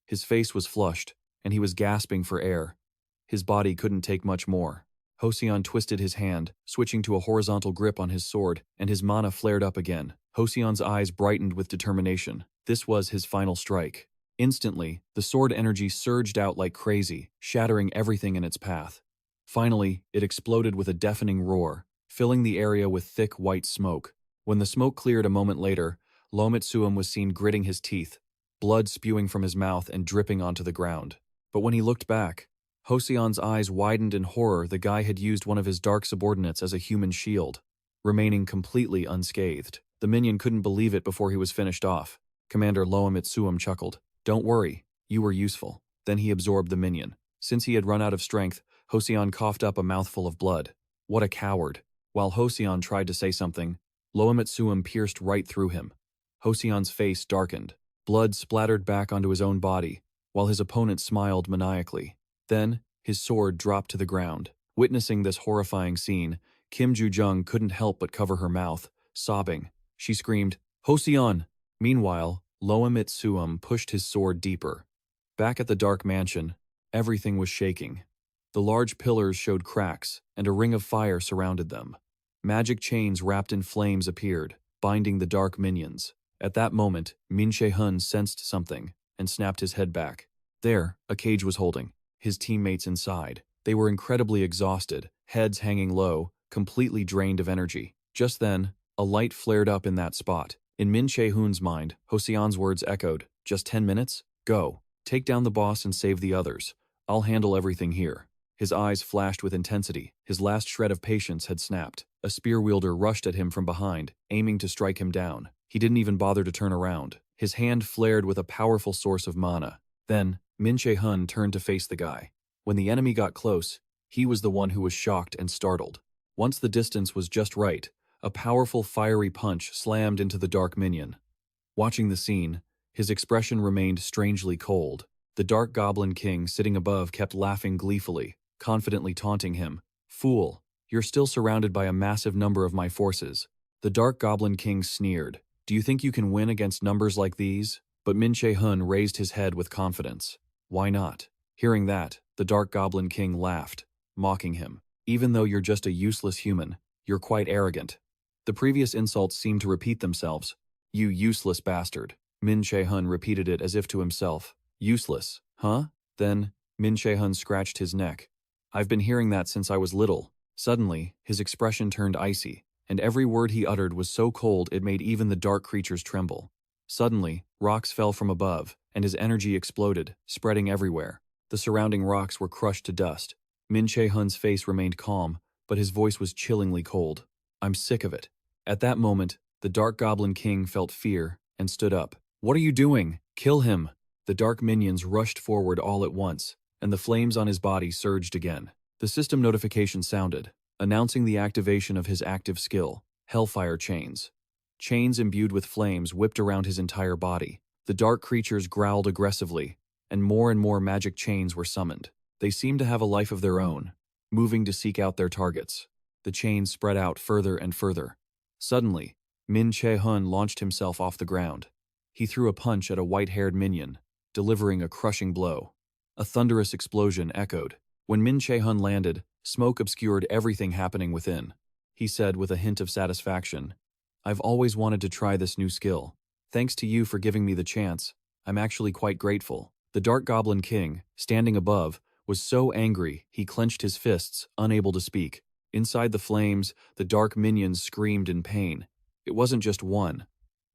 His face was flushed, and he was gasping for air. His body couldn't take much more. Joseon twisted his hand, switching to a horizontal grip on his sword, and his mana flared up again. Joseon's eyes brightened with determination. This was his final strike. Instantly, the sword energy surged out like crazy, shattering everything in its path. Finally, it exploded with a deafening roar, filling the area with thick white smoke. When the smoke cleared a moment later, Loamitsum was seen gritting his teeth, blood spewing from his mouth and dripping onto the ground. But when he looked back, Joseon's eyes widened in horror. The guy had used one of his dark subordinates as a human shield, remaining completely unscathed. The minion couldn't believe it before he was finished off. Commander Loamitsum chuckled. Don't worry, you were useful. Then he absorbed the minion. Since he had run out of strength, Joseon coughed up a mouthful of blood. What a coward. While Joseon tried to say something, Loamitsum pierced right through him. Joseon's face darkened. Blood splattered back onto his own body, while his opponent smiled maniacally. Then, his sword dropped to the ground. Witnessing this horrifying scene, Kim Ju-jung couldn't help but cover her mouth, sobbing. She screamed, "Hosseon!" Meanwhile, Loamitsuum pushed his sword deeper. Back at the dark mansion, everything was shaking. The large pillars showed cracks, and a ring of fire surrounded them. Magic chains wrapped in flames appeared, binding the dark minions. At that moment, Che-hun sensed something, and snapped his head back. There, a cage was holding his teammates inside. They were incredibly exhausted, heads hanging low, completely drained of energy. Just then, a light flared up in that spot. In Che-hun's mind, Hosseon's words echoed, "Just 10 minutes? Go. Take down the boss and save the others. I'll handle everything here." His eyes flashed with intensity. His last shred of patience had snapped. A spear wielder rushed at him from behind, aiming to strike him down. He didn't even bother to turn around. His hand flared with a powerful source of mana. Then, Che-hun turned to face the guy. When the enemy got close, he was the one who was shocked and startled. Once the distance was just right, a powerful fiery punch slammed into the dark minion. Watching the scene, his expression remained strangely cold. The Dark Goblin King sitting above kept laughing gleefully, confidently taunting him. "Fool, you're still surrounded by a massive number of my forces." The Dark Goblin King sneered. "Do you think you can win against numbers like these?" But Che-hun raised his head with confidence. "Why not?" Hearing that, the Dark Goblin King laughed, mocking him. "Even though you're just a useless human, you're quite arrogant." The previous insults seemed to repeat themselves. "You useless bastard." Che-hun repeated it as if to himself. "Useless, huh?" Then, Che-hun scratched his neck. "I've been hearing that since I was little." Suddenly, his expression turned icy, and every word he uttered was so cold it made even the dark creatures tremble. Suddenly, rocks fell from above, and his energy exploded, spreading everywhere. The surrounding rocks were crushed to dust. Che-hun's face remained calm, but his voice was chillingly cold. "I'm sick of it." At that moment, the Dark Goblin King felt fear and stood up. "What are you doing? Kill him!" The dark minions rushed forward all at once, and the flames on his body surged again. The system notification sounded, announcing the activation of his active skill, Hellfire Chains. Chains imbued with flames whipped around his entire body. The dark creatures growled aggressively, and more magic chains were summoned. They seemed to have a life of their own, moving to seek out their targets. The chains spread out further and further. Suddenly, Che-hun launched himself off the ground. He threw a punch at a white-haired minion, delivering a crushing blow. A thunderous explosion echoed. When Che-hun landed, smoke obscured everything happening within. He said with a hint of satisfaction, "I've always wanted to try this new skill. Thanks to you for giving me the chance. I'm actually quite grateful." The Dark Goblin King, standing above, was so angry he clenched his fists, unable to speak. Inside the flames, the dark minions screamed in pain. It wasn't just one.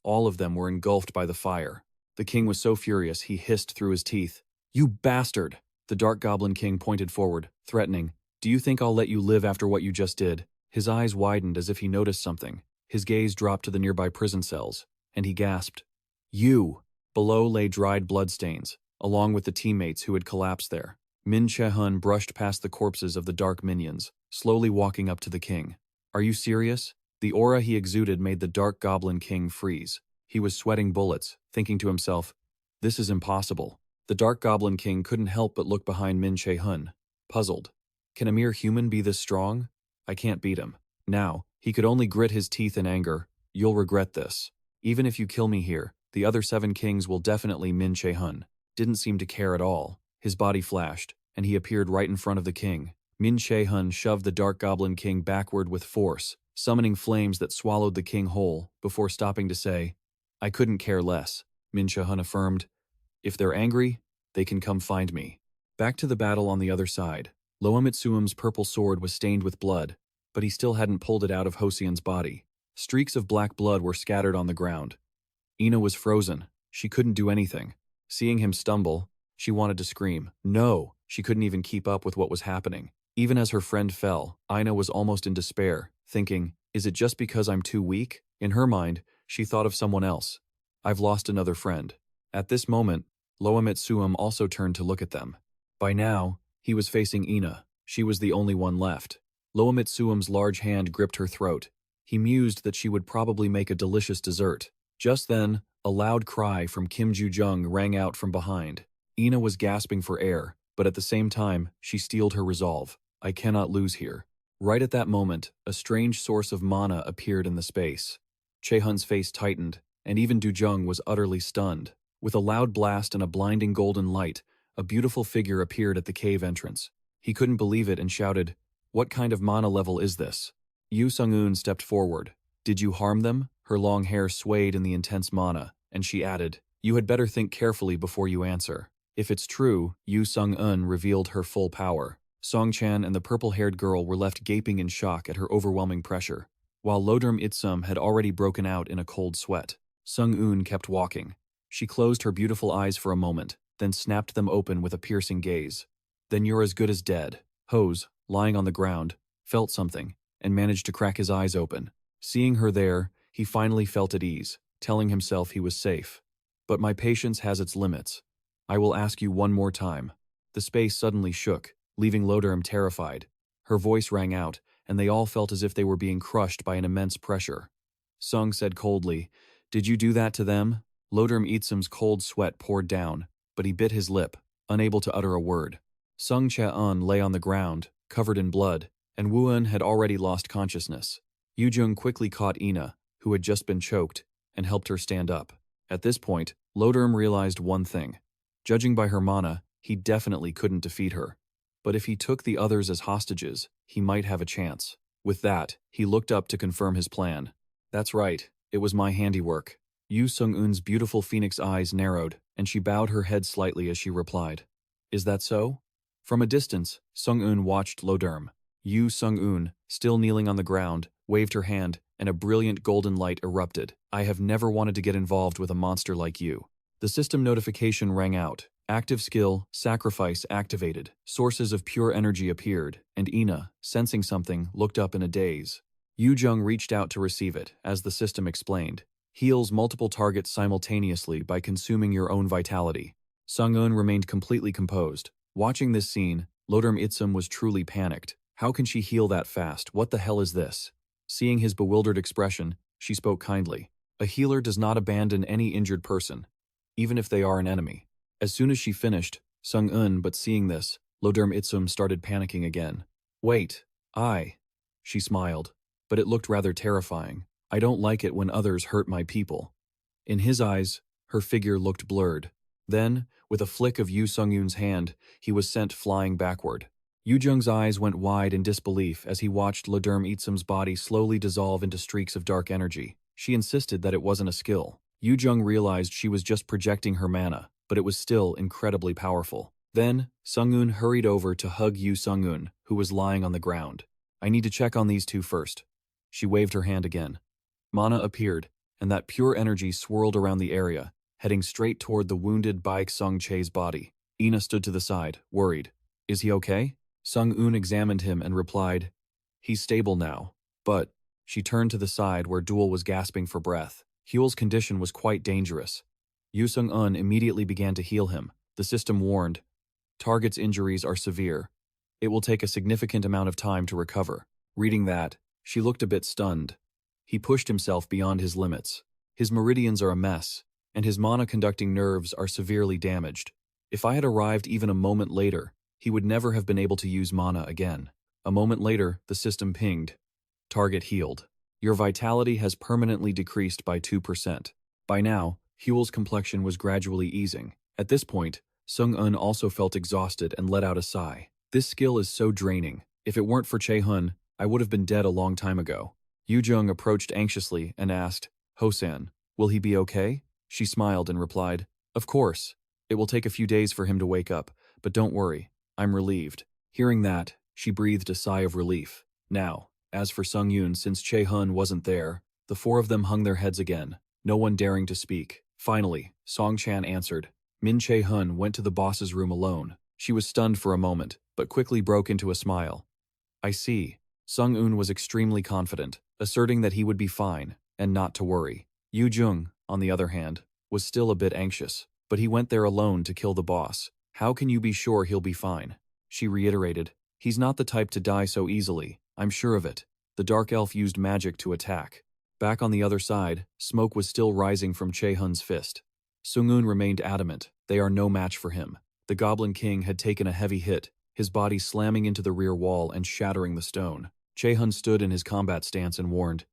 All of them were engulfed by the fire. The king was so furious he hissed through his teeth. "You bastard!" The Dark Goblin King pointed forward, threatening. "Do you think I'll let you live after what you just did?" His eyes widened as if he noticed something. His gaze dropped to the nearby prison cells, and he gasped. "You!" Below lay dried bloodstains, along with the teammates who had collapsed there. Che-hun brushed past the corpses of the dark minions, slowly walking up to the king. "Are you serious?" The aura he exuded made the Dark Goblin King freeze. He was sweating bullets, thinking to himself, "This is impossible." The Dark Goblin King couldn't help but look behind Che-hun, puzzled. Can a mere human be this strong? I can't beat him. Now, he could only grit his teeth in anger. "You'll regret this. Even if you kill me here, the other 7 kings will definitely." Che-hun didn't seem to care at all. His body flashed, and he appeared right in front of the king. Che-hun shoved the Dark Goblin King backward with force, summoning flames that swallowed the king whole, before stopping to say, "I couldn't care less." Che-hun affirmed, "If they're angry, they can come find me." Back to the battle on the other side. Loamitsuum's purple sword was stained with blood, but he still hadn't pulled it out of Hosseon's body. Streaks of black blood were scattered on the ground. Ina was frozen. She couldn't do anything. Seeing him stumble, she wanted to scream. No, she couldn't even keep up with what was happening. Even as her friend fell, Ina was almost in despair, thinking, "Is it just because I'm too weak?" In her mind, she thought of someone else. "I've lost another friend." At this moment, Loamitsuum also turned to look at them. By now, he was facing Ina. She was the only one left. Loamitsuum's large hand gripped her throat. He mused that she would probably make a delicious dessert. Just then, a loud cry from Kim Ju-jung rang out from behind. Ina was gasping for air, but at the same time, she steeled her resolve. "I cannot lose here." Right at that moment, a strange source of mana appeared in the space. Che-hun's face tightened, and even Du-jung was utterly stunned. With a loud blast and a blinding golden light, a beautiful figure appeared at the cave entrance. He couldn't believe it and shouted, "What kind of mana level is this?" Yu Sung-un stepped forward. "Did you harm them?" Her long hair swayed in the intense mana, and she added, "You had better think carefully before you answer." If it's true, Yu Sung-un revealed her full power. Song-chan and the purple-haired girl were left gaping in shock at her overwhelming pressure, while Lodurm Itsum had already broken out in a cold sweat. Sung-un kept walking. She closed her beautiful eyes for a moment, then snapped them open with a piercing gaze. "Then you're as good as dead." Hose, lying on the ground, felt something, and managed to crack his eyes open. Seeing her there, he finally felt at ease, telling himself he was safe. "But my patience has its limits. I will ask you one more time." The space suddenly shook, leaving Lodurm terrified. Her voice rang out, and they all felt as if they were being crushed by an immense pressure. Sung said coldly, "Did you do that to them?" Lodurm Itsum's cold sweat poured down, but he bit his lip, unable to utter a word. Sung Che-hun lay on the ground, covered in blood, and Woo-eun had already lost consciousness. Yu-jung quickly caught Ina, who had just been choked, and helped her stand up. At this point, Lodurm realized one thing. Judging by her mana, he definitely couldn't defeat her. But if he took the others as hostages, he might have a chance. With that, he looked up to confirm his plan. "That's right, it was my handiwork." Yu Sung-un's beautiful phoenix eyes narrowed, and she bowed her head slightly as she replied, "Is that so?" From a distance, Sung-un watched Lodurm. Yu Sung-un, still kneeling on the ground, waved her hand, and a brilliant golden light erupted. "I have never wanted to get involved with a monster like you." The system notification rang out. Active skill, sacrifice activated. Sources of pure energy appeared, and Ina, sensing something, looked up in a daze. Yu-jung reached out to receive it, as the system explained. Heals multiple targets simultaneously by consuming your own vitality. Sung-un remained completely composed. Watching this scene, Lodurm Itsum was truly panicked. How can she heal that fast? What the hell is this? Seeing his bewildered expression, she spoke kindly. "A healer does not abandon any injured person, even if they are an enemy." As soon as she finished, Sung-un, but seeing this, Lodurm Itsum started panicking again. "Wait, she smiled, but it looked rather terrifying. "I don't like it when others hurt my people." In his eyes, her figure looked blurred. Then, with a flick of Yu Sung-un's hand, he was sent flying backward. Yu-jung's eyes went wide in disbelief as he watched Lodurm Itsum's body slowly dissolve into streaks of dark energy. She insisted that it wasn't a skill. Yu-jung realized she was just projecting her mana, but it was still incredibly powerful. Then, Sung-un hurried over to hug Yu Sung-un, who was lying on the ground. "I need to check on these two first." She waved her hand again. Mana appeared, and that pure energy swirled around the area, heading straight toward the wounded Baek Sung-che's body. Ina stood to the side, worried. "Is he okay?" Sung-un examined him and replied, "He's stable now, but..." She turned to the side where Duel was gasping for breath. Huel's condition was quite dangerous. Yu Sung-un immediately began to heal him. The system warned, "Target's injuries are severe. It will take a significant amount of time to recover." Reading that, she looked a bit stunned. He pushed himself beyond his limits. His meridians are a mess, and his mana-conducting nerves are severely damaged. If I had arrived even a moment later, he would never have been able to use mana again. A moment later, the system pinged. "Target healed. Your vitality has permanently decreased by 2%. By now, Huel's complexion was gradually easing. At this point, Sung-un also felt exhausted and let out a sigh. "This skill is so draining. If it weren't for Che-hun, I would have been dead a long time ago." Yu-jung approached anxiously and asked, "Ho-san, will he be okay?" She smiled and replied, "Of course. It will take a few days for him to wake up, but don't worry, I'm relieved." Hearing that, she breathed a sigh of relief. Now, as for Sung-yun, since Che-hun wasn't there, the four of them hung their heads again, no one daring to speak. Finally, Song-chan answered. Min Che-hun went to the boss's room alone. She was stunned for a moment, but quickly broke into a smile. "I see." Sung-un was extremely confident, asserting that he would be fine, and not to worry. Yu-jung, on the other hand, was still a bit anxious, but he went there alone to kill the boss. "How can you be sure he'll be fine?" She reiterated. "He's not the type to die so easily, I'm sure of it." The dark elf used magic to attack. Back on the other side, smoke was still rising from Che-hun's fist. Sung-un remained adamant, they are no match for him. The Goblin King had taken a heavy hit, his body slamming into the rear wall and shattering the stone. Che-hun stood in his combat stance and warned,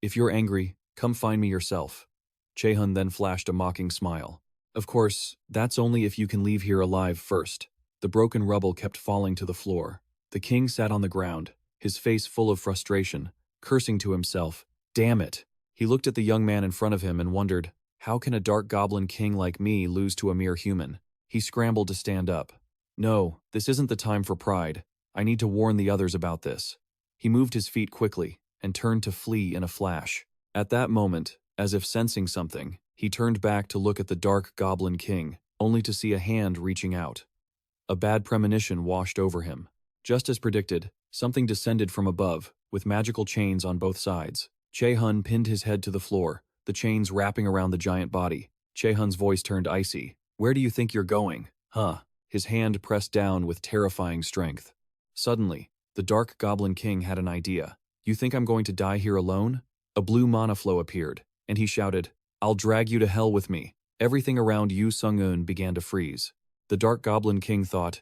"If you're angry, Come find me yourself. Che-hun then flashed a mocking smile. Of course, that's only if you can leave here alive first. The broken rubble kept falling to the floor. The king sat on the ground, his face full of frustration, cursing to himself. Damn it! He looked at the young man in front of him and wondered, how can a dark goblin king like me lose to a mere human? He scrambled to stand up. No, this isn't the time for pride. I need to warn the others about this. He moved his feet quickly and turned to flee in a flash. At that moment, as if sensing something, he turned back to look at the dark goblin king, only to see a hand reaching out. A bad premonition washed over him. Just as predicted, something descended from above, with magical chains on both sides. Che-hun pinned his head to the floor, the chains wrapping around the giant body. Che-hun's voice turned icy. Where do you think you're going? Huh? His hand pressed down with terrifying strength. Suddenly, the dark goblin king had an idea. You think I'm going to die here alone? A blue mana flow appeared, and he shouted, I'll drag you to hell with me. Everything around Yu Sung-un began to freeze. The dark goblin king thought,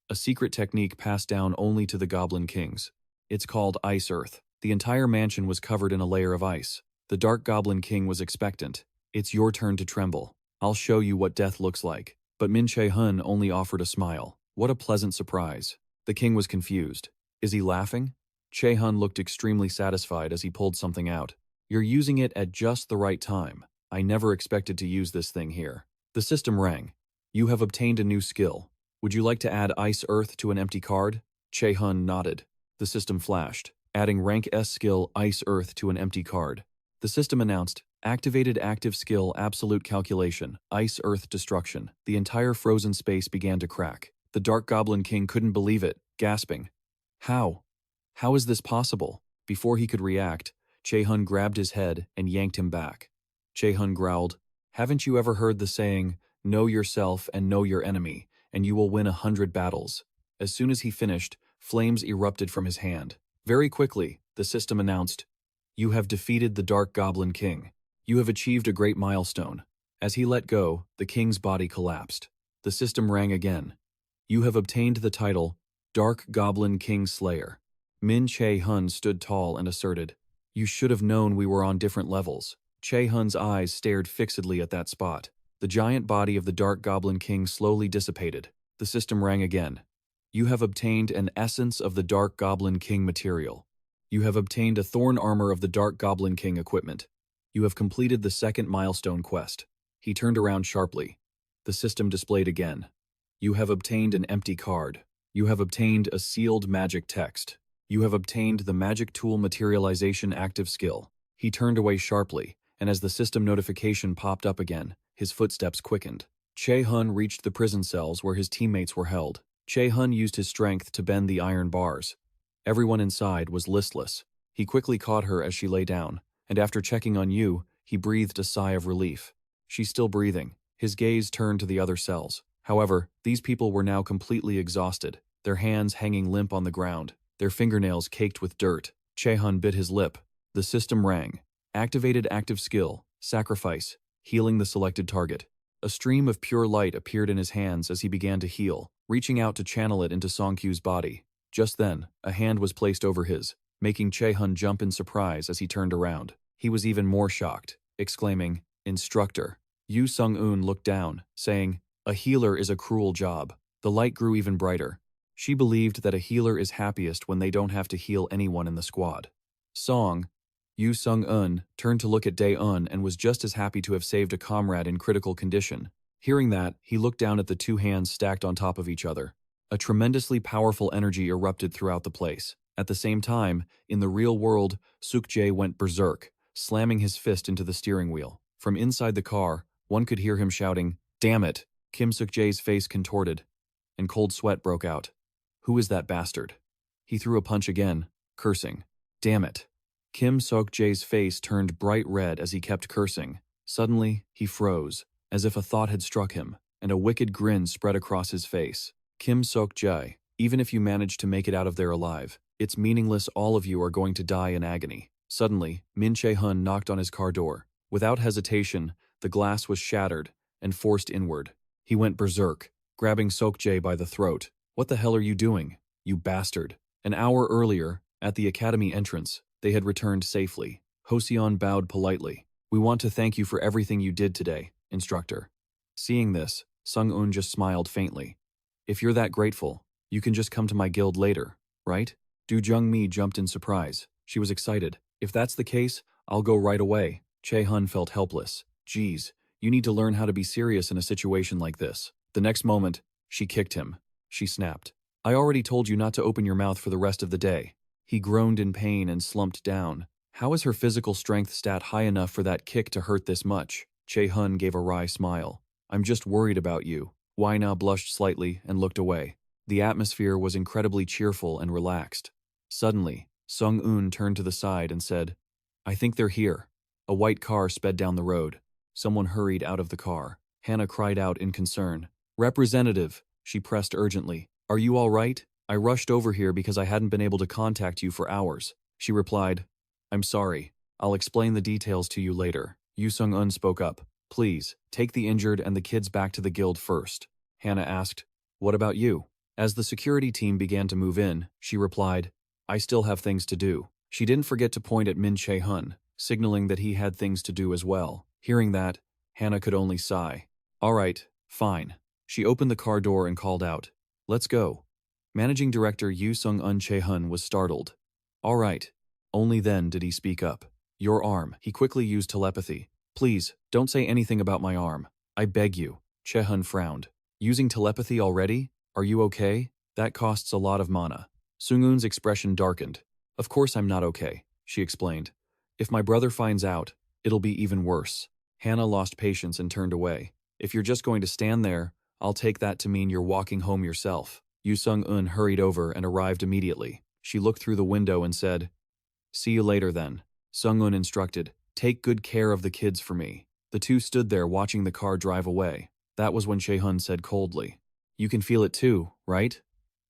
a secret technique passed down only to the goblin kings. It's called Ice Earth. The entire mansion was covered in a layer of ice. The dark goblin king was expectant. It's your turn to tremble. I'll show you what death looks like. But Min Che-hun only offered a smile. What a pleasant surprise. The king was confused. Is he laughing? Che-hun looked extremely satisfied as he pulled something out. You're using it at just the right time. I never expected to use this thing here. The system rang. You have obtained a new skill. Would you like to add Ice Earth to an empty card? Che-hun nodded. The system flashed, adding rank S skill Ice Earth to an empty card. The system announced, activated active skill Absolute Calculation, Ice Earth Destruction. The entire frozen space began to crack. The Dark Goblin King couldn't believe it, gasping. How? How is this possible? Before he could react, Che-hun grabbed his head and yanked him back. Che-hun growled, haven't you ever heard the saying, know yourself and know your enemy, and you will win 100 battles? As soon as he finished, flames erupted from his hand. Very quickly, the system announced, you have defeated the Dark Goblin King. You have achieved a great milestone. As he let go, the king's body collapsed. The system rang again. You have obtained the title, Dark Goblin King Slayer. Min Che-hun stood tall and asserted, you should have known we were on different levels. Che-hun's eyes stared fixedly at that spot. The giant body of the Dark Goblin King slowly dissipated. The system rang again. You have obtained an essence of the Dark Goblin King material. You have obtained a thorn armor of the Dark Goblin King equipment. You have completed the second milestone quest. He turned around sharply. The system displayed again. You have obtained an empty card. You have obtained a sealed magic text. You have obtained the magic tool materialization active skill. He turned away sharply, and as the system notification popped up again, his footsteps quickened. Che-hun reached the prison cells where his teammates were held. Che-hun used his strength to bend the iron bars. Everyone inside was listless. He quickly caught her as she lay down, and after checking on Yu, he breathed a sigh of relief. She's still breathing. His gaze turned to the other cells. However, these people were now completely exhausted, their hands hanging limp on the ground, their fingernails caked with dirt. Che-hun bit his lip. The system rang. Activated active skill, Sacrifice, healing the selected target. A stream of pure light appeared in his hands as he began to heal, reaching out to channel it into Song-kyu's body. Just then, a hand was placed over his, making Che-hun jump in surprise as he turned around. He was even more shocked, exclaiming, Instructor. Yu Sung-un looked down, saying, a healer is a cruel job. The light grew even brighter. She believed that a healer is happiest when they don't have to heal anyone in the squad. Yu Sung-un turned to look at Dae-un and was just as happy to have saved a comrade in critical condition. Hearing that, he looked down at the two hands stacked on top of each other. A tremendously powerful energy erupted throughout the place. At the same time, in the real world, Suk-jae went berserk, slamming his fist into the steering wheel. From inside the car, one could hear him shouting, damn it! Kim Suk-jae's face contorted, and cold sweat broke out. Who is that bastard? He threw a punch again, cursing. Damn it! Kim Suk-jae's face turned bright red as he kept cursing. Suddenly, he froze, as if a thought had struck him, and a wicked grin spread across his face. Kim Suk-jae, even if you manage to make it out of there alive, it's meaningless. All of you are going to die in agony. Suddenly, Min Che-hun knocked on his car door. Without hesitation, the glass was shattered and forced inward. He went berserk, grabbing Suk-jae by the throat. What the hell are you doing, you bastard? An hour earlier, at the academy entrance, they had returned safely. Hoseon bowed politely. We want to thank you for everything you did today, instructor. Seeing this, Sung-un just smiled faintly. If you're that grateful, you can just come to my guild later, right? Du Jung-mi jumped in surprise. She was excited. If that's the case, I'll go right away. Che-hun felt helpless. Geez, you need to learn how to be serious in a situation like this. The next moment, she kicked him. She snapped. I already told you not to open your mouth for the rest of the day. He groaned in pain and slumped down. How is her physical strength stat high enough for that kick to hurt this much? Che-hun gave a wry smile. I'm just worried about you. Wai-na blushed slightly and looked away. The atmosphere was incredibly cheerful and relaxed. Suddenly, Sung-un turned to the side and said, I think they're here. A white car sped down the road. Someone hurried out of the car. Hannah cried out in concern. Representative, she pressed urgently. Are you all right? I rushed over here because I hadn't been able to contact you for hours. She replied, I'm sorry. I'll explain the details to you later. Yu Sung-un spoke up. Please, take the injured and the kids back to the guild first. Hannah asked, What about you? As the security team began to move in, she replied, I still have things to do. She didn't forget to point at Min Che-hun, signaling that he had things to do as well. Hearing that, Hannah could only sigh. All right, fine. She opened the car door and called out, Let's go. Managing Director Yu Sung-un Che-hun was startled. All right. Only then did he speak up. Your arm. He quickly used telepathy. Please, don't say anything about my arm. I beg you. Che-hun frowned. Using telepathy already? Are you okay? That costs a lot of mana. Sung-un's expression darkened. Of course I'm not okay, she explained. If my brother finds out, it'll be even worse. Hannah lost patience and turned away. If you're just going to stand there, I'll take that to mean you're walking home yourself. Yu Sung-un hurried over and arrived immediately. She looked through the window and said, See you later then. Sung-un instructed, Take good care of the kids for me. The two stood there watching the car drive away. That was when Che-hun said coldly, You can feel it too, right?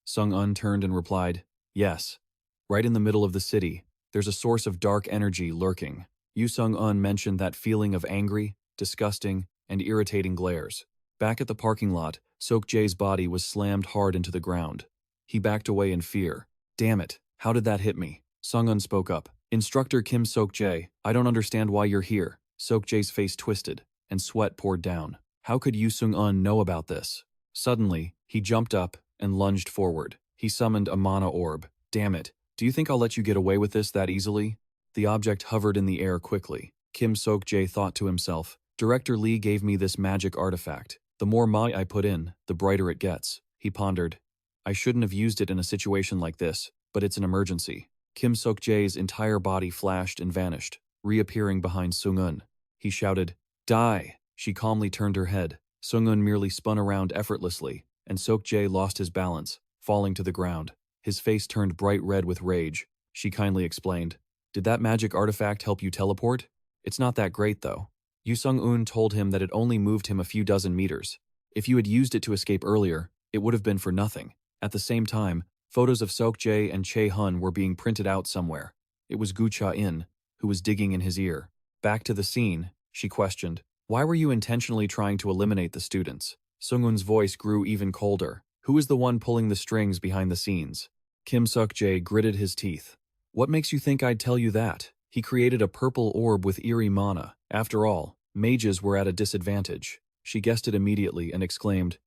Sung-un turned and replied, Yes. Right in the middle of the city, there's a source of dark energy lurking. Yu Sung-un mentioned that feeling of angry, disgusting, and irritating glares. Back at the parking lot, Sok-jae's body was slammed hard into the ground. He backed away in fear. Damn it, how did that hit me? Sung-un spoke up. Instructor Kim Sok-jae, I don't understand why you're here. Sok-jae's face twisted, and sweat poured down. How could Yu Sung-un know about this? Suddenly, he jumped up and lunged forward. He summoned a mana orb. Damn it, do you think I'll let you get away with this that easily? The object hovered in the air quickly. Kim Sok-jae thought to himself, Director Lee gave me this magic artifact. The more mana I put in, the brighter it gets. He pondered. I shouldn't have used it in a situation like this, but it's an emergency. Kim Sok-jae's entire body flashed and vanished, reappearing behind Sung-un. He shouted, Die! She calmly turned her head. Sung-un merely spun around effortlessly, and Sok-jae lost his balance, falling to the ground. His face turned bright red with rage. She kindly explained, Did that magic artifact help you teleport? It's not that great, though. Yu Sung-un told him that it only moved him a few dozen meters. If you had used it to escape earlier, it would have been for nothing. At the same time, photos of Sok-jae and Che-hun were being printed out somewhere. It was Gu Cha-in, who was digging in his ear. Back to the scene, she questioned, Why were you intentionally trying to eliminate the students? Sung-un's voice grew even colder. Who is the one pulling the strings behind the scenes? Kim Sok-jae gritted his teeth. What makes you think I'd tell you that? He created a purple orb with eerie mana. After all, mages were at a disadvantage. She guessed it immediately and exclaimed,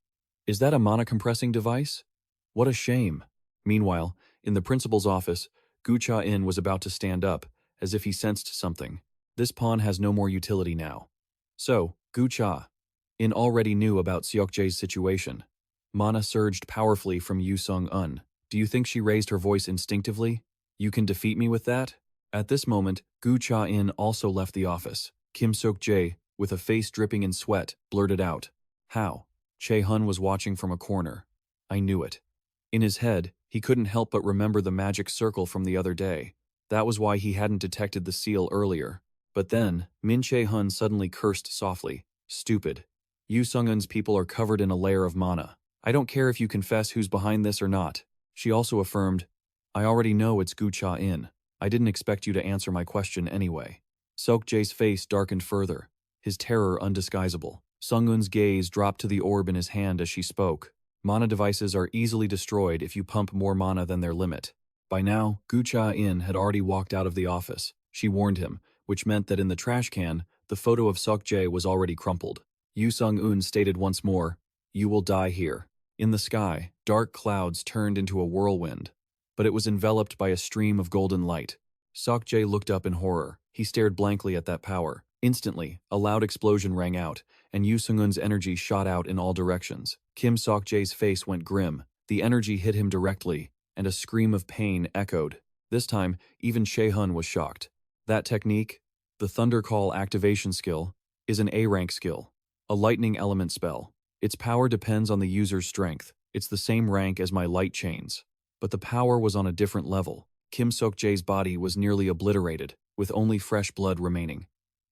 Is that a mana-compressing device? What a shame. Meanwhile, in the principal's office, Gu Cha-in was about to stand up, as if he sensed something. This pawn has no more utility now. So, Gu Cha-in already knew about Seok-jae's situation. Mana surged powerfully from Yu Sung-un. Do you think she raised her voice instinctively? You can defeat me with that? At this moment, Gu Cha-in also left the office. Kim Sok-jae, with a face dripping in sweat, blurted out, How? Che-hun was watching from a corner. I knew it. In his head, he couldn't help but remember the magic circle from the other day. That was why he hadn't detected the seal earlier. But then, Min Che-hun suddenly cursed softly. Stupid. Yu Sung-un's people are covered in a layer of mana. I don't care if you confess who's behind this or not. She also affirmed, I already know it's Gu Cha-in. I didn't expect you to answer my question anyway. Sok-jae's face darkened further, his terror undisguisable. Sung-un's gaze dropped to the orb in his hand as she spoke. Mana devices are easily destroyed if you pump more mana than their limit. By now, Gu Cha-in had already walked out of the office. She warned him, which meant that in the trash can, the photo of Sok-jae was already crumpled. Yu Sung-un stated once more, "You will die here." In the sky, dark clouds turned into a whirlwind, but it was enveloped by a stream of golden light. Sok-jae looked up in horror. He stared blankly at that power. Instantly, a loud explosion rang out, and Yu Sung-un's energy shot out in all directions. Kim Sok-jae's face went grim. The energy hit him directly, and a scream of pain echoed. This time, even Che-hun was shocked. That technique, the Thunder Call activation skill, is an A-rank skill, a lightning element spell. Its power depends on the user's strength. It's the same rank as my light chains. But the power was on a different level. Kim Sok-jae's body was nearly obliterated, with only fresh blood remaining.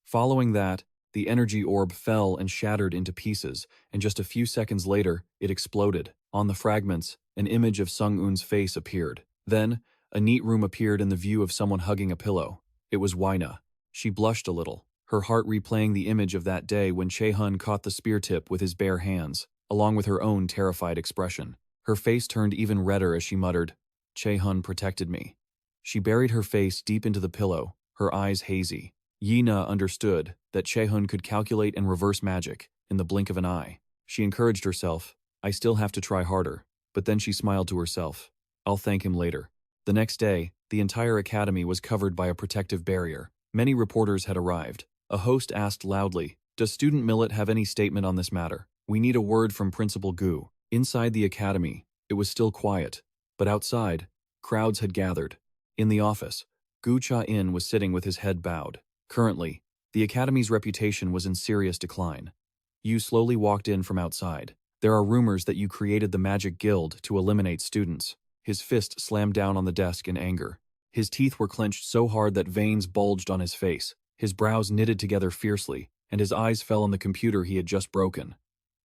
Following that, the energy orb fell and shattered into pieces, and just a few seconds later, it exploded. On the fragments, an image of Sung-un's face appeared. Then, a neat room appeared in the view of someone hugging a pillow. It was Wyna. She blushed a little, her heart replaying the image of that day when Che-hun caught the spear tip with his bare hands, along with her own terrified expression. Her face turned even redder as she muttered, "Che-hun protected me." She buried her face deep into the pillow, her eyes hazy. Yina understood that Che-hun could calculate and reverse magic in the blink of an eye. She encouraged herself, "I still have to try harder," but then she smiled to herself, "I'll thank him later." The next day, the entire academy was covered by a protective barrier. Many reporters had arrived. A host asked loudly, "Does Student Millet have any statement on this matter? We need a word from Principal Gu." Inside the academy, it was still quiet, but outside, crowds had gathered. In the office, Gu Cha-in was sitting with his head bowed. Currently, the academy's reputation was in serious decline. Yu slowly walked in from outside. "There are rumors that you created the Magic Guild to eliminate students." His fist slammed down on the desk in anger. His teeth were clenched so hard that veins bulged on his face. His brows knitted together fiercely, and his eyes fell on the computer he had just broken.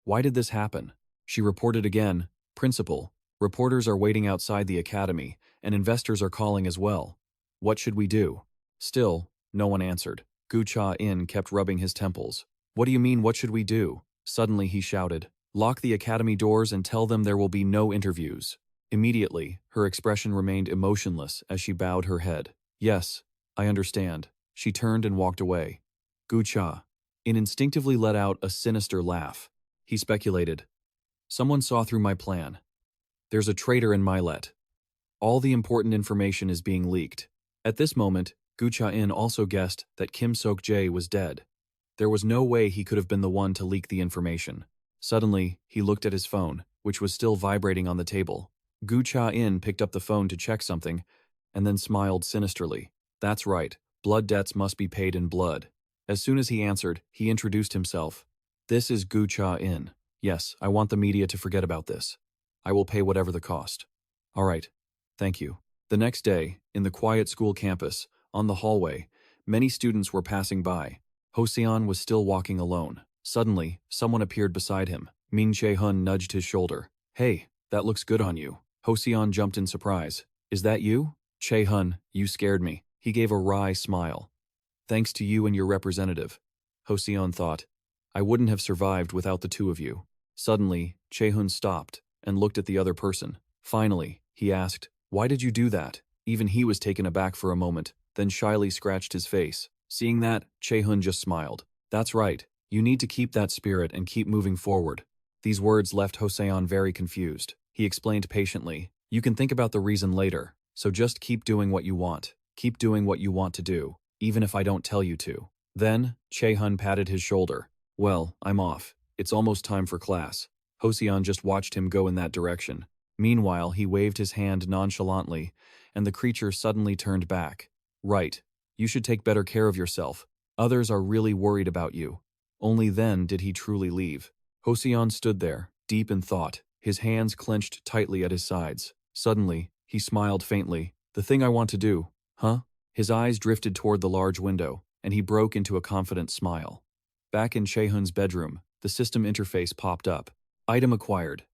Why did this happen? She reported again, "Principal, reporters are waiting outside the academy, and investors are calling as well. What should we do?" Still, no one answered. Gu Cha-in kept rubbing his temples. "What do you mean, what should we do?" Suddenly he shouted, "Lock the academy doors and tell them there will be no interviews." Immediately, her expression remained emotionless as she bowed her head. "Yes, I understand." She turned and walked away. Gu Cha-in instinctively let out a sinister laugh. He speculated, "Someone saw through my plan. There's a traitor in Milet. All the important information is being leaked." At this moment, Gu Cha-in also guessed that Kim Sok-jae was dead. There was no way he could have been the one to leak the information. Suddenly, he looked at his phone, which was still vibrating on the table. Gu Cha-in picked up the phone to check something, and then smiled sinisterly. "That's right, blood debts must be paid in blood." As soon as he answered, he introduced himself. "This is Gu Cha-in. Yes, I want the media to forget about this. I will pay whatever the cost." "All right, thank you." The next day, in the quiet school campus, on the hallway, many students were passing by. Ho-seon was still walking alone. Suddenly, someone appeared beside him. Min Che-hun nudged his shoulder. "Hey, that looks good on you." Ho-seon jumped in surprise. "Is that you?" "Che-hun, you scared me." He gave a wry smile. "Thanks to you and your representative." Ho-seon thought, "I wouldn't have survived without the two of you." Suddenly, Che-hun stopped and looked at the other person. Finally, he asked, "Why did you do that?" Even he was taken aback for a moment, then shyly scratched his face. Seeing that, Che-hun just smiled. "That's right. You need to keep that spirit and keep moving forward." These words left Ho-seon very confused. He explained patiently, "You can think about the reason later, so just keep doing what you want. Keep doing what you want to do, even if I don't tell you to." Then, Che-hun patted his shoulder. "Well, I'm off. It's almost time for class." Ho-seon just watched him go in that direction. Meanwhile, he waved his hand nonchalantly, and the creature suddenly turned back. "Right. You should take better care of yourself. Others are really worried about you." Only then did he truly leave. Ho-seon stood there, deep in thought, his hands clenched tightly at his sides. Suddenly, he smiled faintly. "The thing I want to do, huh?" His eyes drifted toward the large window, and he broke into a confident smile. Back in Che-hun's bedroom, the system interface popped up. Item acquired.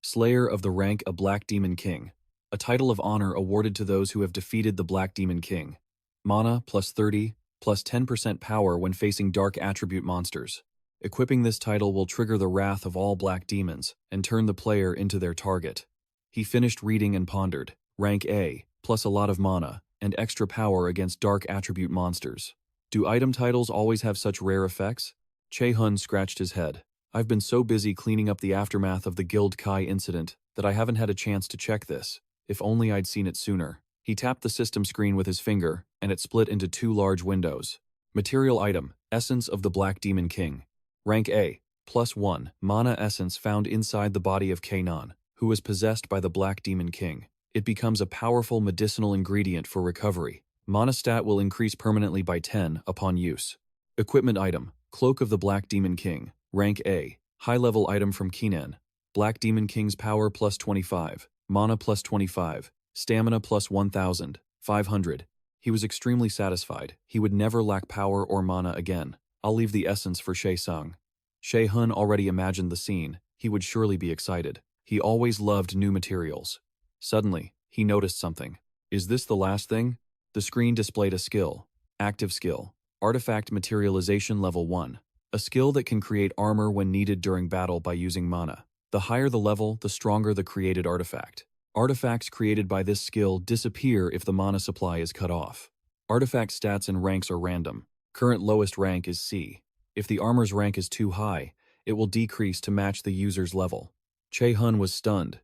Slayer of the rank a Black Demon King. A title of honor awarded to those who have defeated the Black Demon King. Mana plus 30, plus 10% power when facing dark attribute monsters. Equipping this title will trigger the wrath of all black demons and turn the player into their target. He finished reading and pondered. Rank A, plus a lot of mana, and extra power against dark attribute monsters. Do item titles always have such rare effects? Che-hun scratched his head. I've been so busy cleaning up the aftermath of the Guild Kai incident that I haven't had a chance to check this. If only I'd seen it sooner. He tapped the system screen with his finger, and it split into two large windows. Material item, Essence of the Black Demon King. Rank A, +1, mana essence found inside the body of Che-hun, who was possessed by the Black Demon King. It becomes a powerful medicinal ingredient for recovery. Mana stat will increase permanently by 10 upon use. Equipment item, Cloak of the Black Demon King. Rank A, high-level item from Keenan. Black Demon King's power +25, mana +25, stamina +1,500. He was extremely satisfied. He would never lack power or mana again. I'll leave the essence for Che-sung. Che-hun already imagined the scene. He would surely be excited. He always loved new materials. Suddenly, he noticed something. Is this the last thing? The screen displayed a skill. Active skill. Artifact Materialization Level 1. A skill that can create armor when needed during battle by using mana. The higher the level, the stronger the created artifact. Artifacts created by this skill disappear if the mana supply is cut off. Artifact stats and ranks are random. Current lowest rank is C. If the armor's rank is too high, it will decrease to match the user's level. Che-hun was stunned.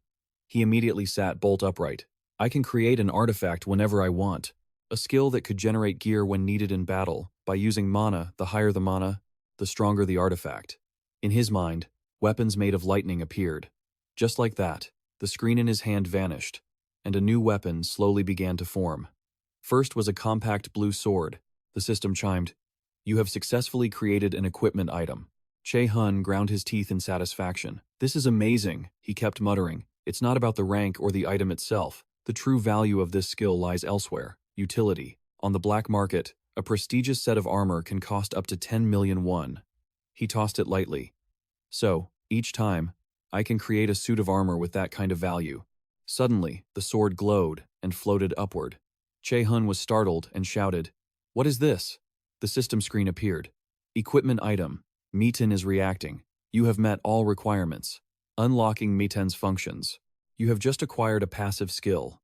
He immediately sat bolt upright. I can create an artifact whenever I want. A skill that could generate gear when needed in battle. By using mana, the higher the mana, the stronger the artifact. In his mind, weapons made of lightning appeared. Just like that, the screen in his hand vanished, and a new weapon slowly began to form. First was a compact blue sword. The system chimed, "You have successfully created an equipment item." Che-hun ground his teeth in satisfaction. "This is amazing," he kept muttering. "It's not about the rank or the item itself. The true value of this skill lies elsewhere. Utility. On the black market, a prestigious set of armor can cost up to 10 million won. He tossed it lightly. So, each time, I can create a suit of armor with that kind of value. Suddenly, the sword glowed and floated upward. Che-hun was startled and shouted, "What is this?" The system screen appeared. Equipment item. Miten is reacting. You have met all requirements. Unlocking Miten's functions. You have just acquired a passive skill.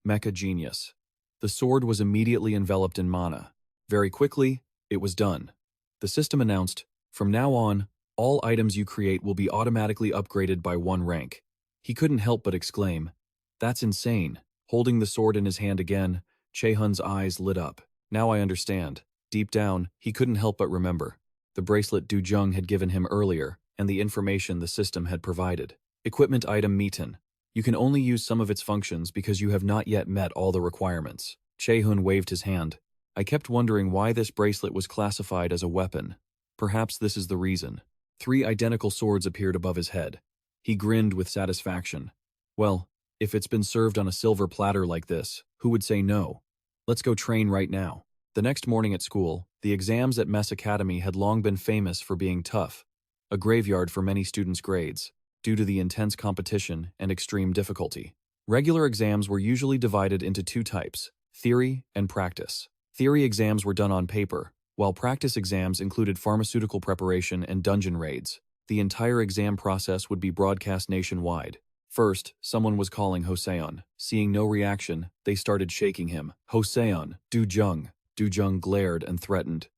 Mecha Genius. The sword was immediately enveloped in mana. Very quickly, it was done. The system announced, "From now on, all items you create will be automatically upgraded by 1 rank." He couldn't help but exclaim, "That's insane." Holding the sword in his hand again, Che-hun's eyes lit up. Now I understand. Deep down, he couldn't help but remember the bracelet Du Jung had given him earlier and the information the system had provided. Equipment item Miten. You can only use some of its functions because you have not yet met all the requirements. Che-hun waved his hand. I kept wondering why this bracelet was classified as a weapon. Perhaps this is the reason. 3 identical swords appeared above his head. He grinned with satisfaction. Well, if it's been served on a silver platter like this, who would say no? Let's go train right now. The next morning at school, the exams at Mess Academy had long been famous for being tough, a graveyard for many students' grades, due to the intense competition and extreme difficulty. Regular exams were usually divided into 2 types, theory and practice. Theory exams were done on paper, while practice exams included pharmaceutical preparation and dungeon raids. The entire exam process would be broadcast nationwide. First, someone was calling Hoseon. Seeing no reaction, they started shaking him. "Hoseon, Du Jung." Du Jung glared and threatened.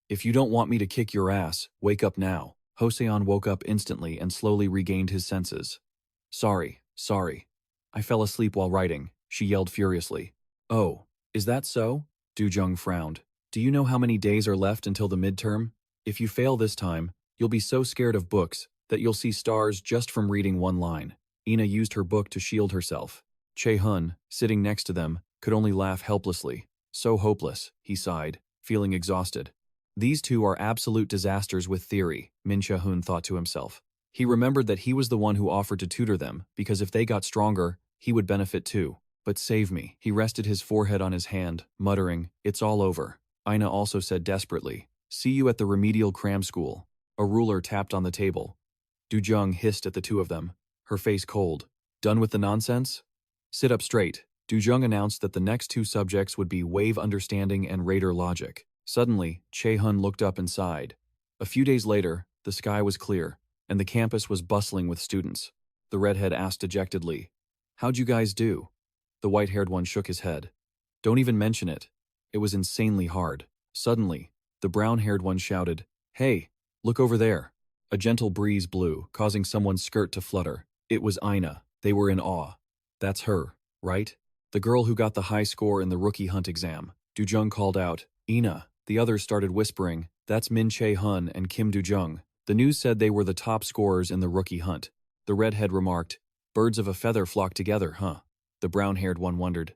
"If you don't want me to kick your ass, wake up now." Hoseon woke up instantly and slowly regained his senses. Sorry. I fell asleep while writing," she yelled furiously. "Oh, is that so?" Du Jung frowned. "Do you know how many days are left until the midterm? If you fail this time, you'll be so scared of books that you'll see stars just from reading 1 line. Ina used her book to shield herself. Che-hun, sitting next to them, could only laugh helplessly. So hopeless, he sighed, feeling exhausted. These two are absolute disasters with theory, Min Che-hun thought to himself. He remembered that he was the one who offered to tutor them, because if they got stronger, he would benefit too. But save me. He rested his forehead on his hand, muttering, "It's all over." Ina also said desperately, "See you at the remedial cram school." A ruler tapped on the table. Du Jung hissed at the two of them, her face cold. "Done with the nonsense?" "Sit up straight." Du Jung announced that the next 2 subjects would be wave understanding and radar logic. Suddenly, Che-hun looked up and sighed. A few days later, the sky was clear, and the campus was bustling with students. The redhead asked dejectedly, "How'd you guys do?" The white-haired one shook his head. "Don't even mention it. It was insanely hard." Suddenly, The brown-haired one shouted, "Hey, look over there." A gentle breeze blew, causing someone's skirt to flutter. It was Ina. They were in awe. "That's her, right? The girl who got the high score in the rookie hunt exam." Du-jung called out, "Ina." The others started whispering, "That's Min Che-hun and Kim Du-jung." The news said they were the top scorers in the rookie hunt. The redhead remarked, "Birds of a feather flock together, huh?" The brown-haired one wondered,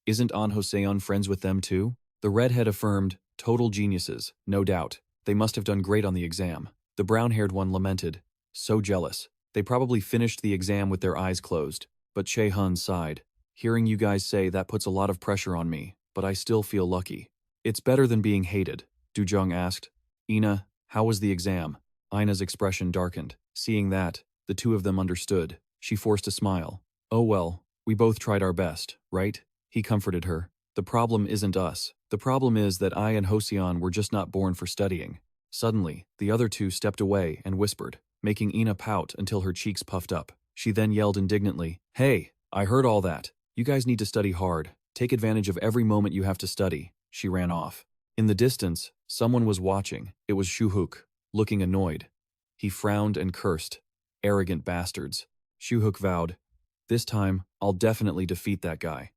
"Isn't An Hoseon friends with them too?" The redhead affirmed, "Total geniuses, no doubt. They must have done great on the exam." The brown-haired one lamented, "So jealous. They probably finished the exam with their eyes closed." But Che-hun sighed, "Hearing you guys say that puts a lot of pressure on me, but I still feel lucky." "It's better than being hated," Du-jung asked. "Ina, how was the exam?" Ina's expression darkened. Seeing that, the two of them understood. She forced a smile. "Oh well, we both tried our best, right?" He comforted her. "The problem isn't us. The problem is that I and Hoseon were just not born for studying." Suddenly, the other two stepped away and whispered, making Ina pout until her cheeks puffed up. She then yelled indignantly, "Hey, I heard all that. You guys need to study hard. Take advantage of every moment you have to study." She ran off. In the distance, someone was watching. It was Shuhook, looking annoyed. He frowned and cursed. "Arrogant bastards." Shuhook vowed, "This time, I'll definitely defeat that guy."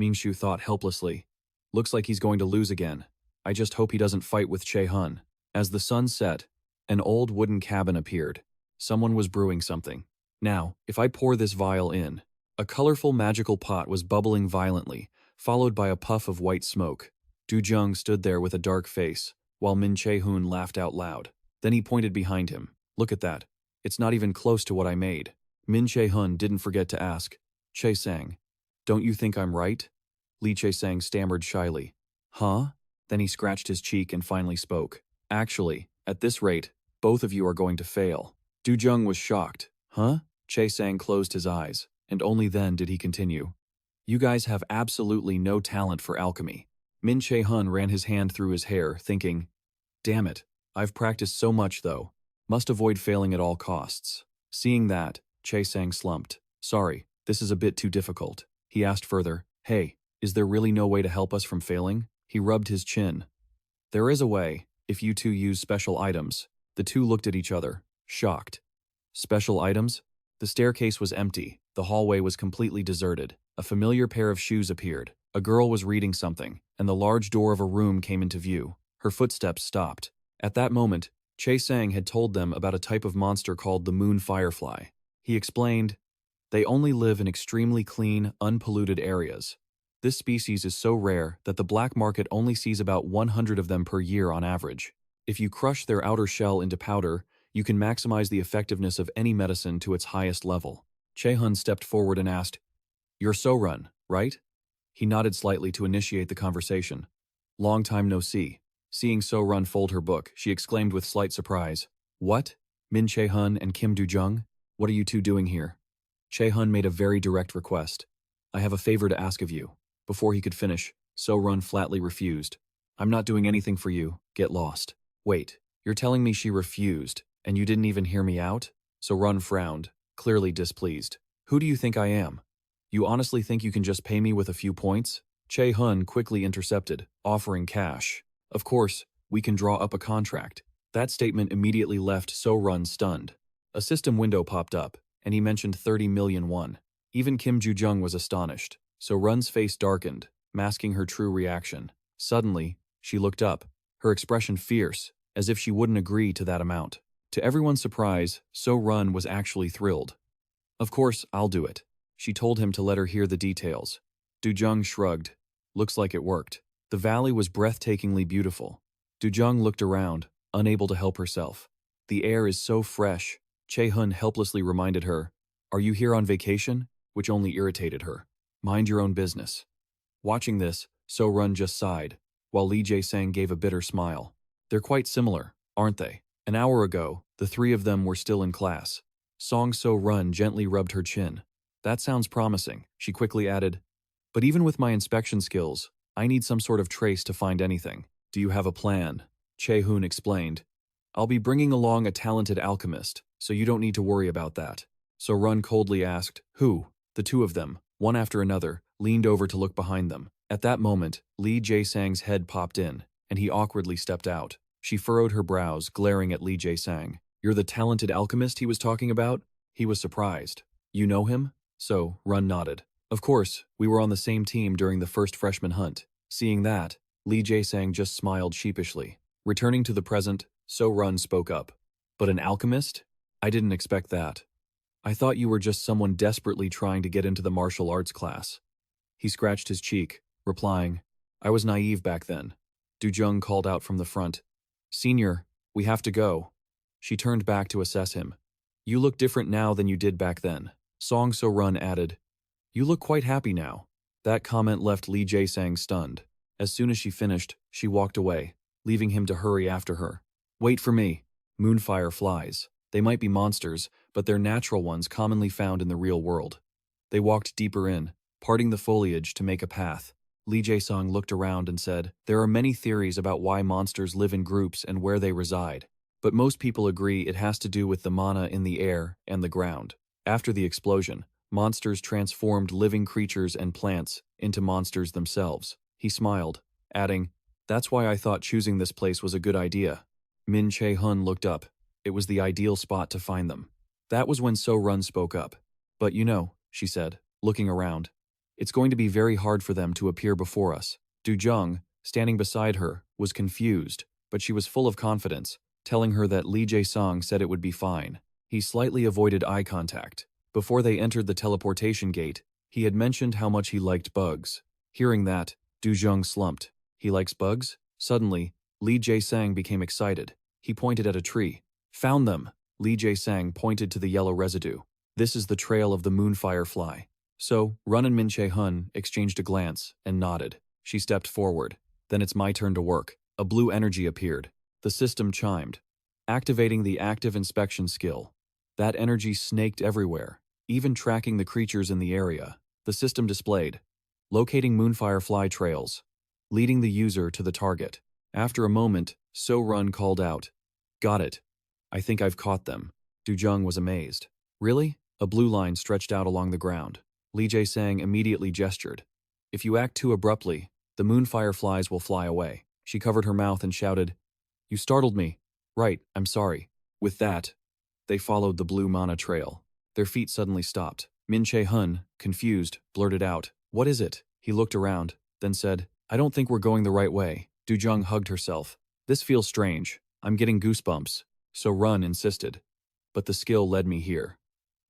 Mingshu thought helplessly, "Looks like he's going to lose again. I just hope he doesn't fight with Che-hun." As the sun set, an old wooden cabin appeared. Someone was brewing something. "Now, if I pour this vial in." A colorful magical pot was bubbling violently, followed by a puff of white smoke. Du-jung stood there with a dark face, while Min Che-hun laughed out loud. Then he pointed behind him. "Look at that. It's not even close to what I made." Min Che-hun didn't forget to ask, "Che-sang, don't you think I'm right?" Lee Che-sang stammered shyly, "Huh?" Then he scratched his cheek and finally spoke. "Actually, at this rate, both of you are going to fail." Du-jung was shocked. "Huh?" Che-sang closed his eyes, and only then did he continue. "You guys have absolutely no talent for alchemy." Min Che-hun ran his hand through his hair, thinking, "Damn it, I've practiced so much though. Must avoid failing at all costs." Seeing that, Che-sang slumped. "Sorry, this is a bit too difficult." He asked further, "Hey, is there really no way to help us from failing?" He rubbed his chin. "There is a way, if you two use special items." The two looked at each other, shocked. Special items? The staircase was empty. The hallway was completely deserted. A familiar pair of shoes appeared. A girl was reading something, and the large door of a room came into view. Her footsteps stopped. At that moment, Che-sang had told them about a type of monster called the moon firefly. He explained, "They only live in extremely clean, unpolluted areas. This species is so rare that the black market only sees about 100 of them per year on average. If you crush their outer shell into powder, you can maximize the effectiveness of any medicine to its highest level." Che-hun stepped forward and asked, "You're So-run, right?" He nodded slightly to initiate the conversation. "Long time no see." Seeing So-run fold her book, she exclaimed with slight surprise, "What? Min Che-hun and Kim Du-jung? What are you two doing here?" Che-hun made a very direct request. "I have a favor to ask of you." Before he could finish, So-run flatly refused. "I'm not doing anything for you. Get lost." "Wait, you're telling me she refused, and you didn't even hear me out?" So-run frowned, clearly displeased. "Who do you think I am? You honestly think you can just pay me with a few points?" Che-hun quickly intercepted, offering cash. "Of course, we can draw up a contract." That statement immediately left So-run stunned. A system window popped up, and he mentioned 30 million won. Even Kim Ju-jung was astonished. So-run's face darkened, masking her true reaction. Suddenly, she looked up, her expression fierce, as if she wouldn't agree to that amount. To everyone's surprise, So-run was actually thrilled. "Of course, I'll do it." She told him to let her hear the details. Du-jung shrugged. Looks like it worked. The valley was breathtakingly beautiful. Du-jung looked around, unable to help herself. "The air is so fresh." Che-hun helplessly reminded her, "Are you here on vacation?" which only irritated her. "Mind your own business." Watching this, So-run just sighed, while Lee Jae-sang gave a bitter smile. "They're quite similar, aren't they?" An hour ago, the three of them were still in class. Song So-run gently rubbed her chin. "That sounds promising," she quickly added. "But even with my inspection skills, I need some sort of trace to find anything." "Do you have a plan?" Che-hun explained. "I'll be bringing along a talented alchemist, so you don't need to worry about that." So-run coldly asked, "Who?" The two of them, one after another, leaned over to look behind them. At that moment, Lee Jae-sang's head popped in, and he awkwardly stepped out. She furrowed her brows, glaring at Li Jae-sang. You're the talented alchemist he was talking about? He was surprised. You know him? So, Run nodded. Of course, we were on the same team during the first freshman hunt. Seeing that, Li Jae-sang just smiled sheepishly. Returning to the present, So Run spoke up. But an alchemist? I didn't expect that. I thought you were just someone desperately trying to get into the martial arts class. He scratched his cheek, replying, I was naive back then. Du-jung called out from the front. Senior, we have to go. She turned back to assess him. You look different now than you did back then. Song So-run added, You look quite happy now. That comment left Li Jae-sang stunned. As soon as she finished, she walked away, leaving him to hurry after her. Wait for me. Moonfire flies. They might be monsters, but they're natural ones commonly found in the real world. They walked deeper in, parting the foliage to make a path. Li Jae-sang looked around and said, There are many theories about why monsters live in groups and where they reside, but most people agree it has to do with the mana in the air and the ground. After the explosion, monsters transformed living creatures and plants into monsters themselves. He smiled, adding, That's why I thought choosing this place was a good idea. Min Che-hun looked up. It was the ideal spot to find them. That was when So-run spoke up. But you know, she said, looking around, it's going to be very hard for them to appear before us. Du-jung, standing beside her, was confused, but she was full of confidence, telling her that Li Jae-sang said it would be fine. He slightly avoided eye contact. Before they entered the teleportation gate, he had mentioned how much he liked bugs. Hearing that, Du-jung slumped. He likes bugs? Suddenly, Li Jae-sang became excited. He pointed at a tree. Found them! Li Jae-sang pointed to the yellow residue. This is the trail of the moonfire fly. So, Run and Min Che-hun exchanged a glance and nodded. She stepped forward. Then it's my turn to work. A blue energy appeared. The system chimed, activating the active inspection skill. That energy snaked everywhere, even tracking the creatures in the area. The system displayed, locating moonfire fly trails, leading the user to the target. After a moment, So-run called out, Got it. I think I've caught them. Du-jung was amazed. Really? A blue line stretched out along the ground. Li Jae-sang immediately gestured. If you act too abruptly, the moonfire flies will fly away. She covered her mouth and shouted, You startled me. Right, I'm sorry. With that, they followed the blue mana trail. Their feet suddenly stopped. Min Che-hun, confused, blurted out, What is it? He looked around, then said, I don't think we're going the right way. Du-jung hugged herself. This feels strange. I'm getting goosebumps. So-run insisted. But the skill led me here.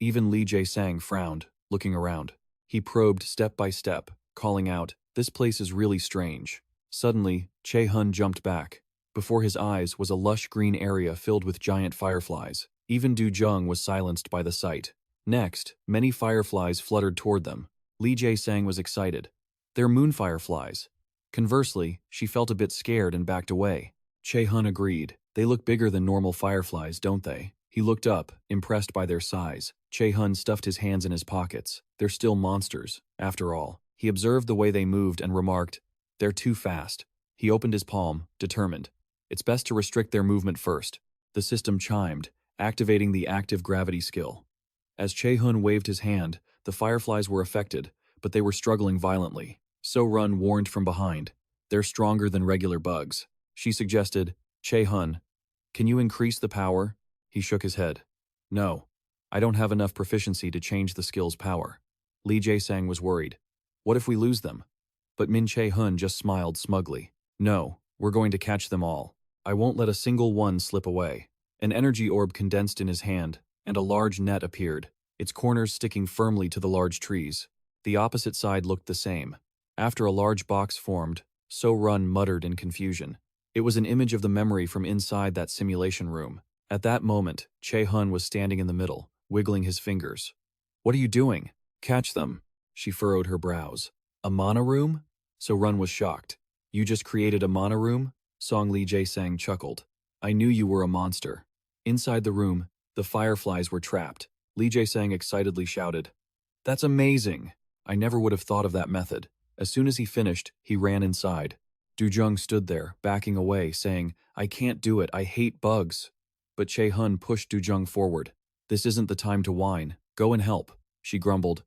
Even Li Jae-sang frowned, looking around. He probed step by step, calling out, This place is really strange. Suddenly, Che-hun jumped back. Before his eyes was a lush green area filled with giant fireflies. Even Du-jung was silenced by the sight. Next, many fireflies fluttered toward them. Li Jae-sang was excited. They're moonfireflies. Conversely, she felt a bit scared and backed away. Che-hun agreed. They look bigger than normal fireflies, don't they? He looked up, impressed by their size. Che-hun stuffed his hands in his pockets. They're still monsters, after all. He observed the way they moved and remarked, They're too fast. He opened his palm, determined. It's best to restrict their movement first. The system chimed, activating the active gravity skill. As Che-hun waved his hand, the fireflies were affected, but they were struggling violently. So-run warned from behind. They're stronger than regular bugs. She suggested, Che-hun, can you increase the power? He shook his head. No, I don't have enough proficiency to change the skill's power. Li Jae-sang was worried. What if we lose them? But Min Che-hun just smiled smugly. No, we're going to catch them all. I won't let a single one slip away. An energy orb condensed in his hand, and a large net appeared, its corners sticking firmly to the large trees. The opposite side looked the same. After a large box formed, So-run muttered in confusion. It was an image of the memory from inside that simulation room. At that moment, Che-hun was standing in the middle, wiggling his fingers. What are you doing? Catch them. She furrowed her brows. A mana room? So-run was shocked. You just created a mana room? Song Li Jae-sang chuckled. I knew you were a monster. Inside the room, the fireflies were trapped. Li Jae-sang excitedly shouted, That's amazing! I never would have thought of that method. As soon as he finished, he ran inside. Du-jung stood there, backing away, saying, I can't do it, I hate bugs. But Che-hun pushed Du-jung forward. This isn't the time to whine. Go and help, she grumbled.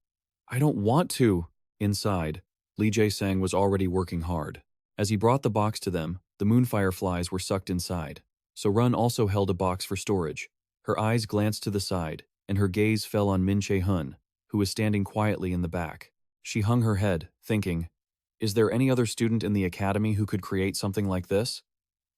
I don't want to. Inside, Li Jae-sang was already working hard. As he brought the box to them, The moonfireflies were sucked inside. So Run also held a box for storage. Her eyes glanced to the side, and her gaze fell on Min Che-hun, who was standing quietly in the back. She hung her head, thinking, is there any other student in the academy who could create something like this?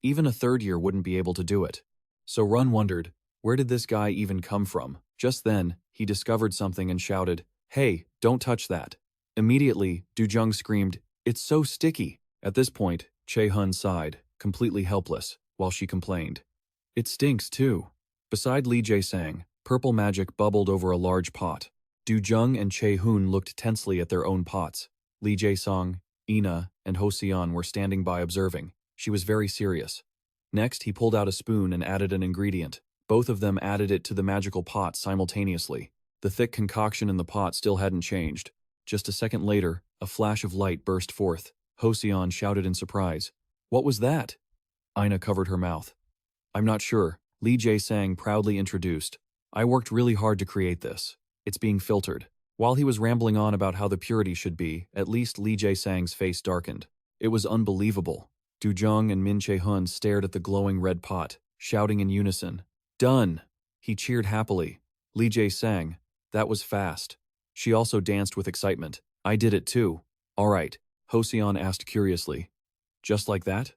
Even a third year wouldn't be able to do it. So Run wondered, where did this guy even come from? Just then, he discovered something and shouted, hey, don't touch that. Immediately, Du-jung screamed, it's so sticky. At this point, Che-hun sighed, completely helpless, while she complained. It stinks too. Beside Lee Jae-sang, purple magic bubbled over a large pot. Du-jung and Che-hun looked tensely at their own pots. Lee Jae-sang, Ina, and Ho-seon were standing by observing. She was very serious. Next, he pulled out a spoon and added an ingredient. Both of them added it to the magical pot simultaneously. The thick concoction in the pot still hadn't changed. Just a second later, a flash of light burst forth. Ho-seon shouted in surprise. What was that? Ina covered her mouth. I'm not sure, Lee Jae-sang proudly introduced. I worked really hard to create this. It's being filtered. While he was rambling on about how the purity should be, at least Lee Jae-sang's face darkened. It was unbelievable. Du-jung and Min Che-hun stared at the glowing red pot, shouting in unison. Done! He cheered happily. Lee Jae-sang, that was fast. She also danced with excitement. I did it too. All right, Ho-seon asked curiously. Just like that?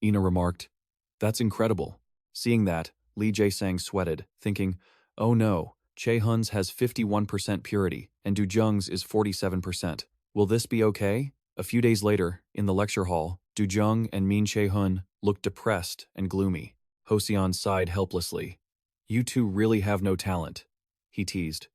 Ina remarked. That's incredible. Seeing that, Lee Jae-sang sweated, thinking, oh no, Che-hun's has 51% purity, and Du-jung's is 47%. Will this be okay? A few days later, in the lecture hall, Du-jung and Min Che-hun looked depressed and gloomy. Ho-seon sighed helplessly. You two really have no talent, he teased.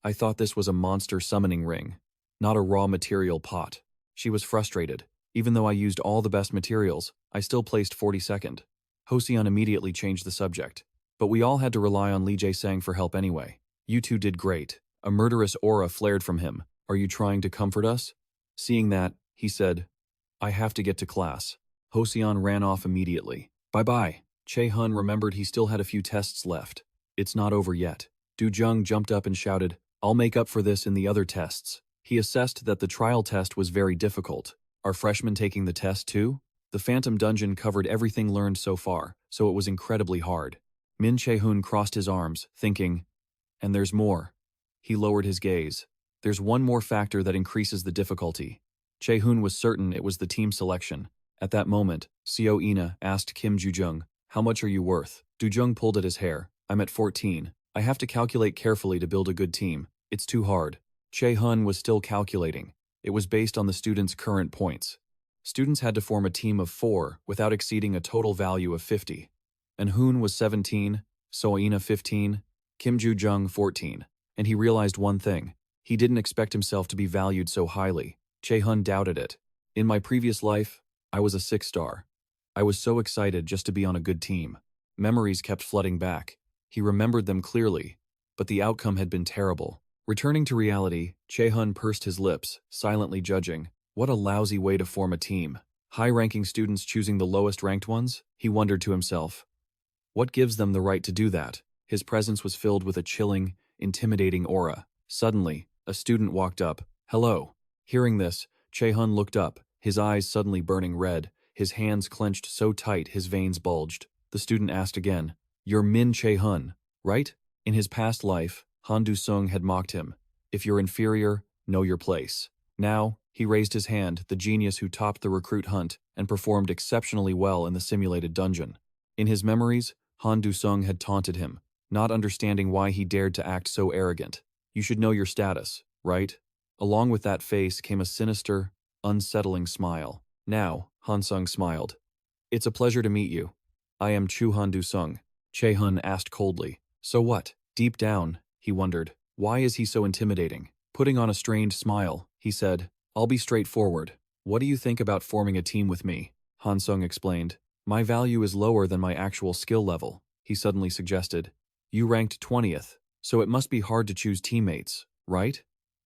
I thought this was a monster summoning ring, not a raw material pot. She was frustrated. Even though I used all the best materials, I still placed 42nd. Ho-seon immediately changed the subject. But we all had to rely on Lee Jae-sang for help anyway. You two did great. A murderous aura flared from him. Are you trying to comfort us? Seeing that, he said, I have to get to class. Ho-seon ran off immediately. Bye-bye. Che-hun remembered he still had a few tests left. It's not over yet. Du-jung jumped up and shouted, I'll make up for this in the other tests. He assessed that the trial test was very difficult. Are freshmen taking the test too? The Phantom Dungeon covered everything learned so far, so it was incredibly hard. Min Che-hun crossed his arms, thinking, and there's more. He lowered his gaze. There's one more factor that increases the difficulty. Che-hun was certain it was the team selection. At that moment, Seo Ina asked Kim Ju-jung, how much are you worth? Du-jung pulled at his hair. I'm at 14. I have to calculate carefully to build a good team. It's too hard. Che-hun was still calculating. It was based on the students' current points. Students had to form a team of 4 without exceeding a total value of 50. And Hoon was 17, Seo Ina 15, Kim Ju-jung 14. And he realized one thing. He didn't expect himself to be valued so highly. Che-hun doubted it. In my previous life, I was a 6-star. I was so excited just to be on a good team. Memories kept flooding back. He remembered them clearly, but the outcome had been terrible. Returning to reality, Che-hun pursed his lips, silently judging. What a lousy way to form a team. High-ranking students choosing the lowest-ranked ones? He wondered to himself. What gives them the right to do that? His presence was filled with a chilling, intimidating aura. Suddenly, a student walked up. Hello. Hearing this, Che-hun looked up, his eyes suddenly burning red, his hands clenched so tight his veins bulged. The student asked again, You're Min Che-hun, right? In his past life, Han Du-sung had mocked him. If you're inferior, know your place. Now, he raised his hand, the genius who topped the recruit hunt and performed exceptionally well in the simulated dungeon. In his memories, Han Du-sung had taunted him, not understanding why he dared to act so arrogant. You should know your status, right? Along with that face came a sinister, unsettling smile. Now, Han Sung smiled. It's a pleasure to meet you. I am Han Du-sung. Che-hun asked coldly. So what? Deep down, he wondered, why is he so intimidating? Putting on a strained smile, he said, I'll be straightforward. What do you think about forming a team with me? Han Sung explained. My value is lower than my actual skill level, he suddenly suggested. You ranked 20th, so it must be hard to choose teammates, right?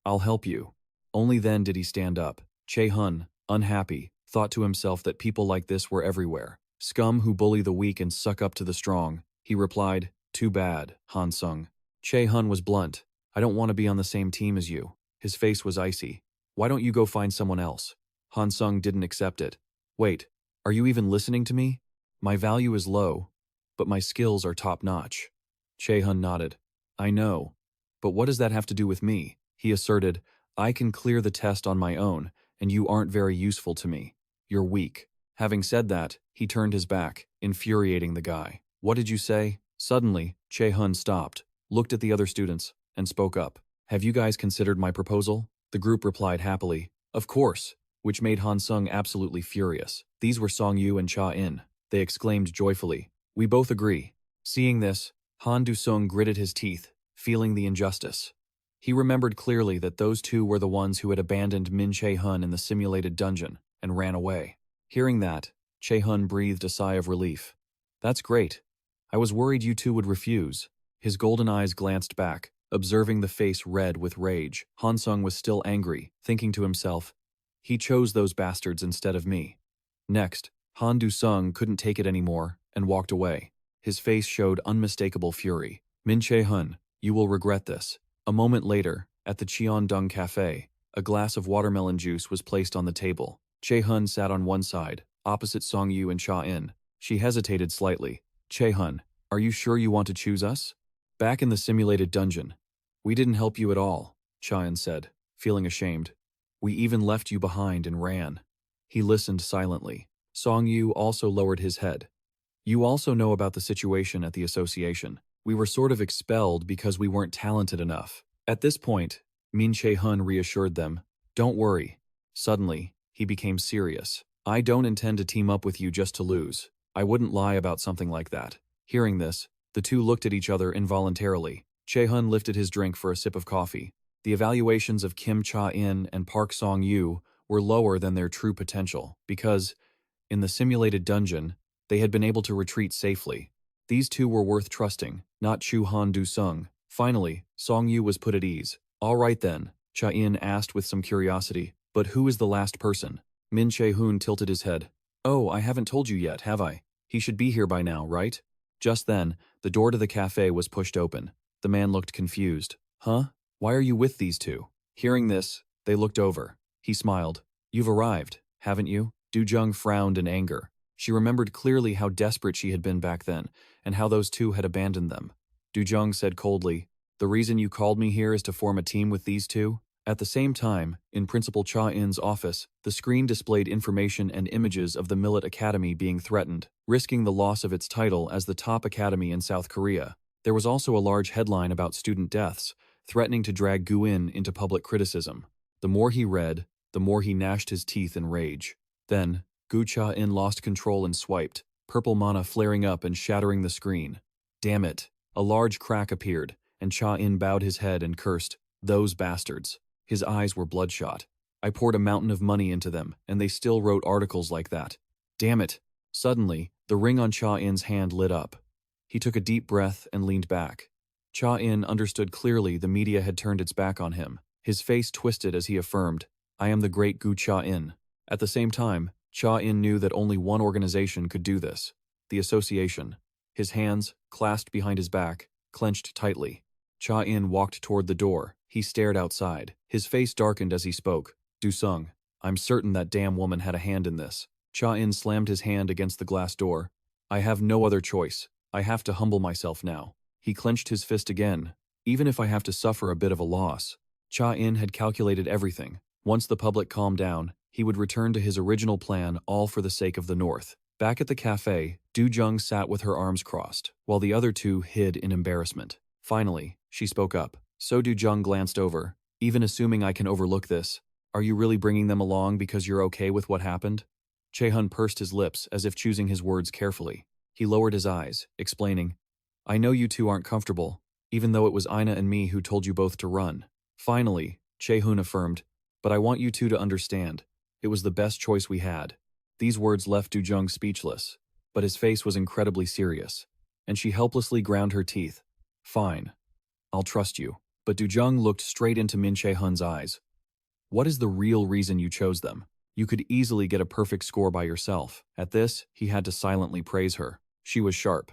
I'll help you. Only then did he stand up. Che-hun, unhappy, thought to himself that people like this were everywhere. Scum who bully the weak and suck up to the strong. He replied, Too bad, Han Sung. Che-hun was blunt. I don't want to be on the same team as you. His face was icy. Why don't you go find someone else? Han Sung didn't accept it. Wait, Are you even listening to me? My value is low, but my skills are top-notch. Che-hun nodded. I know. But what does that have to do with me? He asserted, I can clear the test on my own, and you aren't very useful to me. You're weak. Having said that, he turned his back, infuriating the guy. What did you say? Suddenly, Che-hun stopped, looked at the other students, and spoke up. Have you guys considered my proposal? The group replied happily, of course, which made Han Sung absolutely furious. These were Song Yu and Cha-in. They exclaimed joyfully, we both agree. Seeing this, Han Du-sung gritted his teeth, feeling the injustice. He remembered clearly that those two were the ones who had abandoned Min Che-hun in the simulated dungeon and ran away. Hearing that, Che-hun breathed a sigh of relief. That's great. I was worried you two would refuse. His golden eyes glanced back, observing the face red with rage. Han Sung was still angry, thinking to himself, he chose those bastards instead of me. Next, Han Du-sung couldn't take it anymore and walked away. His face showed unmistakable fury. Min Che-hun, you will regret this. A moment later, at the Cheon-dong Cafe, a glass of watermelon juice was placed on the table. Che-hun sat on one side, opposite Song Yu and Cha-in. She hesitated slightly. Che-hun, are you sure you want to choose us? Back in the simulated dungeon. We didn't help you at all, Cha-in said, feeling ashamed. We even left you behind and ran. He listened silently. Song Yu also lowered his head. You also know about the situation at the association. We were sort of expelled because we weren't talented enough. At this point, Min Che-hun reassured them, don't worry. Suddenly, he became serious. I don't intend to team up with you just to lose. I wouldn't lie about something like that. Hearing this, the two looked at each other involuntarily. Che-hun lifted his drink for a sip of coffee. The evaluations of Kim Cha-in and Park Song-yu were lower than their true potential because, in the simulated dungeon, they had been able to retreat safely. These two were worth trusting, not Han Du-sung. Finally, Song-yu was put at ease. All right then, Cha-in asked with some curiosity, but who is the last person? Min Che-hun tilted his head. Oh, I haven't told you yet, have I? He should be here by now, right? Just then, the door to the cafe was pushed open. The man looked confused. Huh? Why are you with these two? Hearing this, they looked over. He smiled. You've arrived, haven't you? Du-jung frowned in anger. She remembered clearly how desperate she had been back then, and how those two had abandoned them. Du-jung said coldly, the reason you called me here is to form a team with these two? At the same time, in Principal Cha-in's office, the screen displayed information and images of the Millet Academy being threatened, risking the loss of its title as the top academy in South Korea. There was also a large headline about student deaths, threatening to drag Gu-in into public criticism. The more he read, the more he gnashed his teeth in rage. Then, Gu Cha-in lost control and swiped, purple mana flaring up and shattering the screen. Damn it. A large crack appeared, and Cha-in bowed his head and cursed, those bastards. His eyes were bloodshot. I poured a mountain of money into them, and they still wrote articles like that. Damn it. Suddenly, the ring on Cha-in's hand lit up. He took a deep breath and leaned back. Cha-in understood clearly the media had turned its back on him. His face twisted as he affirmed, I am the great Gu Cha-in. At the same time, Cha-in knew that only one organization could do this, the association. His hands, clasped behind his back, clenched tightly. Cha-in walked toward the door. He stared outside. His face darkened as he spoke. Du-sung, I'm certain that damn woman had a hand in this. Cha-in slammed his hand against the glass door. I have no other choice. I have to humble myself now. He clenched his fist again. Even if I have to suffer a bit of a loss. Cha-in had calculated everything. Once the public calmed down, he would return to his original plan, all for the sake of the North. Back at the cafe, Du-jung sat with her arms crossed, while the other two hid in embarrassment. Finally, she spoke up. So Du-jung glanced over. Even assuming I can overlook this, are you really bringing them along because you're okay with what happened? Che-hun pursed his lips as if choosing his words carefully. He lowered his eyes, explaining, I know you two aren't comfortable, even though it was Ina and me who told you both to run. Finally, Che-hun affirmed, but I want you two to understand. It was the best choice we had. These words left Du-jung speechless, but his face was incredibly serious, and she helplessly ground her teeth. Fine. I'll trust you. But Du-jung looked straight into Min Che-hun's eyes. What is the real reason you chose them? You could easily get a perfect score by yourself. At this, he had to silently praise her. She was sharp.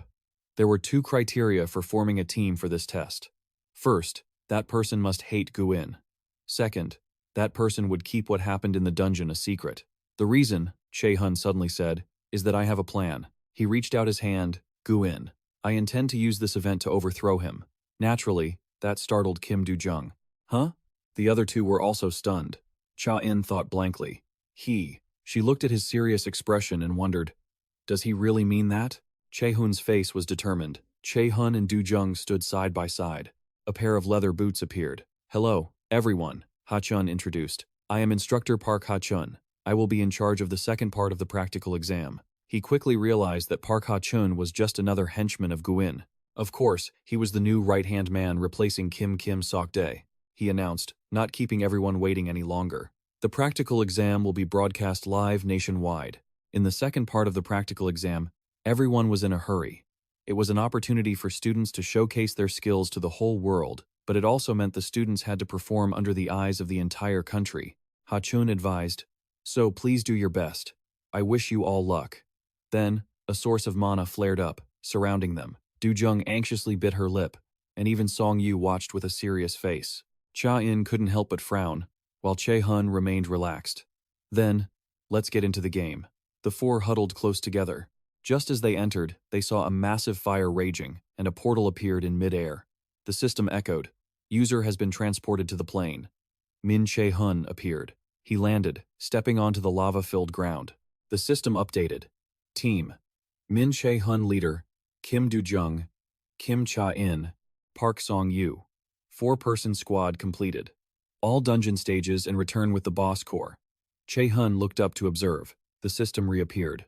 There were two criteria for forming a team for this test. First, that person must hate Gu-in. Second, that person would keep what happened in the dungeon a secret. The reason, Che-hun suddenly said, is that I have a plan. He reached out his hand, Gu-in. I intend to use this event to overthrow him. Naturally, that startled Kim Do-jung. Huh? The other two were also stunned. Cha-in thought blankly. She looked at his serious expression and wondered, does he really mean that? Che-hun's face was determined. Che-hun and Do-jung stood side by side. A pair of leather boots appeared. Hello, everyone, Ha-chun introduced. I am Instructor Park Ha-chun. I will be in charge of the second part of the practical exam. He quickly realized that Park Ha-chun was just another henchman of Gu-in. Of course, he was the new right-hand man replacing Kim Sok-dae. He announced, not keeping everyone waiting any longer. The practical exam will be broadcast live nationwide. In the second part of the practical exam, everyone was in a hurry. It was an opportunity for students to showcase their skills to the whole world, but it also meant the students had to perform under the eyes of the entire country. Ha-chun advised, so please do your best. I wish you all luck. Then, a source of mana flared up, surrounding them. Do-jung anxiously bit her lip, and even Song-yu watched with a serious face. Cha-in couldn't help but frown, while Che-hun remained relaxed. Then, let's get into the game. The four huddled close together. Just as they entered, they saw a massive fire raging, and a portal appeared in mid-air. The system echoed. User has been transported to the plane. Min Che-hun appeared. He landed, stepping onto the lava-filled ground. The system updated. Team. Min Che-hun leader, Kim Do-jung, Kim Cha-in, Park Song-yu. 4-person squad completed. All dungeon stages and return with the boss core. Che-hun looked up to observe. The system reappeared.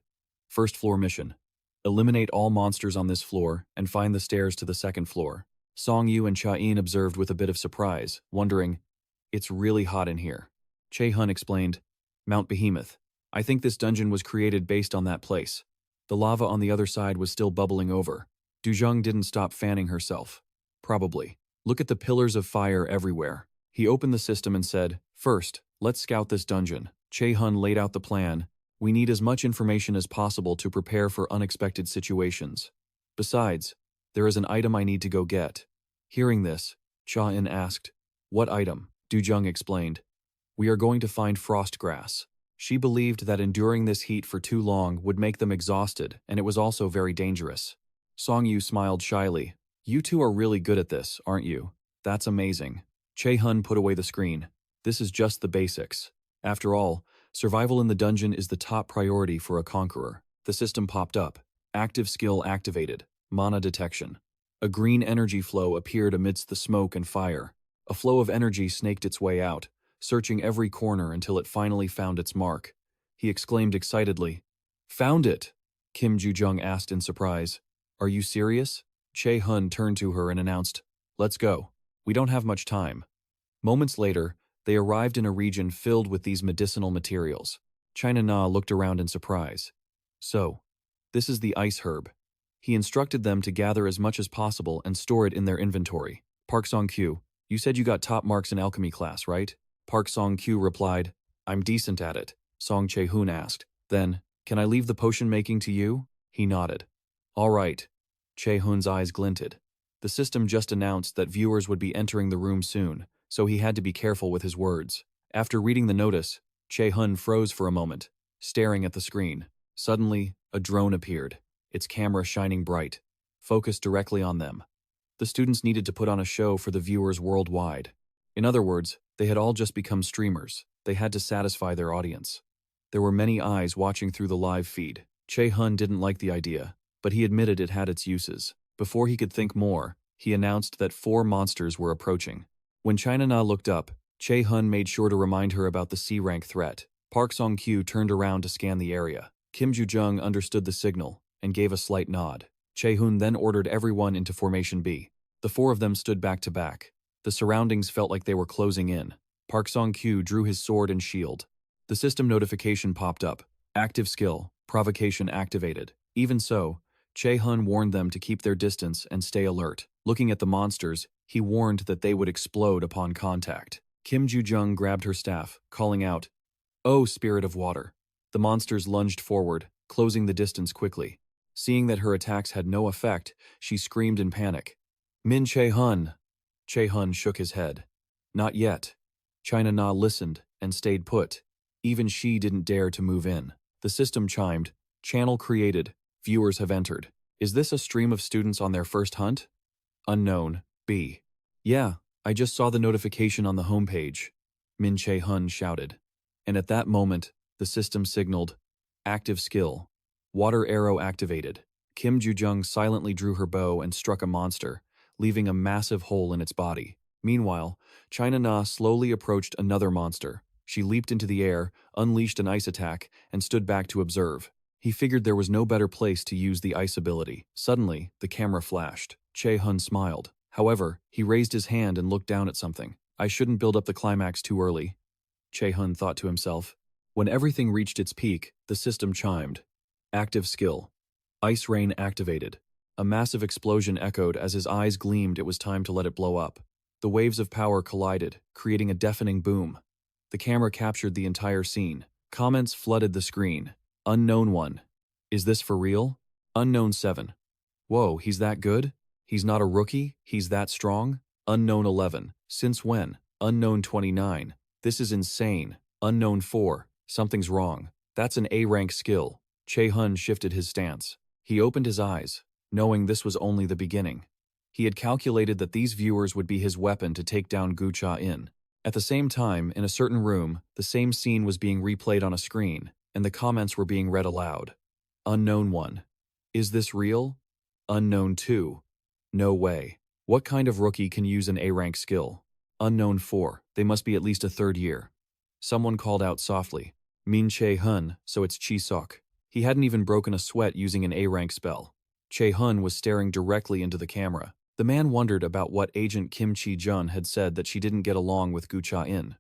First floor mission. Eliminate all monsters on this floor and find the stairs to the second floor. Song-yu and Cha-in observed with a bit of surprise, wondering, it's really hot in here. Che-hun explained, Mount Behemoth. I think this dungeon was created based on that place. The lava on the other side was still bubbling over. Do-jung didn't stop fanning herself. Probably. Look at the pillars of fire everywhere. He opened the system and said, first, let's scout this dungeon. Che-hun laid out the plan. We need as much information as possible to prepare for unexpected situations. Besides, there is an item I need to go get. Hearing this, Cha-in asked, what item? Do-jung explained. We are going to find frost grass. She believed that enduring this heat for too long would make them exhausted, and it was also very dangerous. Song-yu smiled shyly. You two are really good at this, aren't you? That's amazing. Che-hun put away the screen. This is just the basics. After all, survival in the dungeon is the top priority for a conqueror. The system popped up. Active skill activated. Mana detection. A green energy flow appeared amidst the smoke and fire. A flow of energy snaked its way out, searching every corner until it finally found its mark. He exclaimed excitedly, Found it! Kim Do-jung asked in surprise. Are you serious? Che-hun turned to her and announced, Let's go. We don't have much time. Moments later, they arrived in a region filled with these medicinal materials. China Na looked around in surprise. So, this is the ice herb. He instructed them to gather as much as possible and store it in their inventory. Park Song-kyu, you said you got top marks in alchemy class, right? Park Song-kyu replied, I'm decent at it. Song Che-hun asked, Then, can I leave the potion making to you? He nodded. All right. Che-hun's eyes glinted. The system just announced that viewers would be entering the room soon, so he had to be careful with his words. After reading the notice, Che-hun froze for a moment, staring at the screen. Suddenly, a drone appeared, its camera shining bright, focused directly on them. The students needed to put on a show for the viewers worldwide. In other words, they had all just become streamers. They had to satisfy their audience. There were many eyes watching through the live feed. Che-hun didn't like the idea, but he admitted it had its uses. Before he could think more, he announced that 4 monsters were approaching. When China Na looked up, Che-hun made sure to remind her about the C-rank threat. Park Song-kyu turned around to scan the area. Kim Do-jung understood the signal and gave a slight nod. Che-hun then ordered everyone into Formation B. The 4 of them stood back to back. The surroundings felt like they were closing in. Park Song-kyu drew his sword and shield. The system notification popped up. Active skill, provocation activated. Even so, Che-hun warned them to keep their distance and stay alert. Looking at the monsters, he warned that they would explode upon contact. Kim Do-jung grabbed her staff, calling out, Oh, spirit of water. The monsters lunged forward, closing the distance quickly. Seeing that her attacks had no effect, she screamed in panic. Min Che-hun! Che-hun shook his head. Not yet. China Na listened and stayed put. Even she didn't dare to move in. The system chimed, Channel created. Viewers have entered. Is this a stream of students on their first hunt? Unknown. B. Yeah, I just saw the notification on the homepage. Che-hun shouted. And at that moment, the system signaled, active skill. Water arrow activated. Kim Joo-jung silently drew her bow and struck a monster, leaving a massive hole in its body. Meanwhile, China Na slowly approached another monster. She leaped into the air, unleashed an ice attack, and stood back to observe. He figured there was no better place to use the ice ability. Suddenly, the camera flashed. Che-hun smiled. However, he raised his hand and looked down at something. I shouldn't build up the climax too early, Che-hun thought to himself. When everything reached its peak, the system chimed. Active skill. Ice rain activated. A massive explosion echoed as his eyes gleamed. It was time to let it blow up. The waves of power collided, creating a deafening boom. The camera captured the entire scene. Comments flooded the screen. Unknown 1. Is this for real? Unknown 7. Whoa, he's that good? He's not a rookie? He's that strong? Unknown 11. Since when? Unknown 29. This is insane. Unknown 4. Something's wrong. That's an A-rank skill. Che-hun shifted his stance. He opened his eyes, knowing this was only the beginning. He had calculated that these viewers would be his weapon to take down Gu Cha-in. At the same time, in a certain room, the same scene was being replayed on a screen, and the comments were being read aloud. Unknown 1. Is this real? Unknown 2. No way. What kind of rookie can use an A-rank skill? Unknown 4. They must be at least a third year. Someone called out softly. Min Che-hun, so it's Chi-sok. He hadn't even broken a sweat using an A-rank spell. Che-hun was staring directly into the camera. The man wondered about what Agent Kim Chi-jun had said that she didn't get along with Gu Cha-in.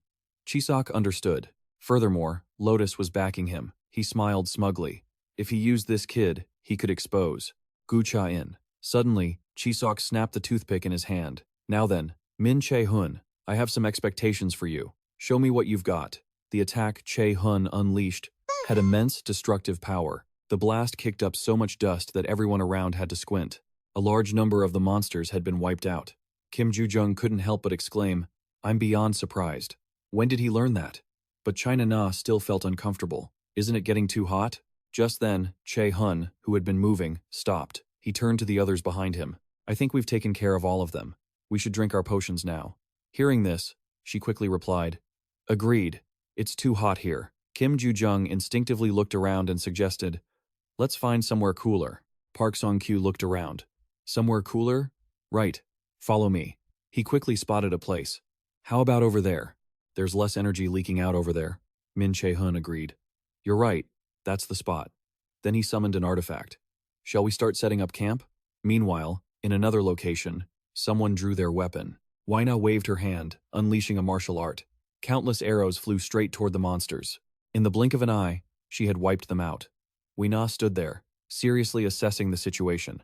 Chi-sok understood. Furthermore, Lotus was backing him. He smiled smugly. If he used this kid, he could expose Gu Cha-in. Suddenly, Chi-sok snapped the toothpick in his hand. Now then, Min Che-hun, I have some expectations for you. Show me what you've got. The attack Che-hun unleashed had immense destructive power. The blast kicked up so much dust that everyone around had to squint. A large number of the monsters had been wiped out. Kim Joo-jung couldn't help but exclaim, I'm beyond surprised. When did he learn that? But China Na still felt uncomfortable. Isn't it getting too hot? Just then, Che-hun, who had been moving, stopped. He turned to the others behind him. I think we've taken care of all of them. We should drink our potions now. Hearing this, she quickly replied, Agreed. It's too hot here. Kim Joo-jung instinctively looked around and suggested, Let's find somewhere cooler. Park Song-kyu looked around. Somewhere cooler? Right. Follow me. He quickly spotted a place. How about over there? There's less energy leaking out over there. Min Che-hun agreed. You're right. That's the spot. Then he summoned an artifact. Shall we start setting up camp? Meanwhile, in another location, someone drew their weapon. Waina waved her hand, unleashing a martial art. Countless arrows flew straight toward the monsters. In the blink of an eye, she had wiped them out. Weina stood there, seriously assessing the situation.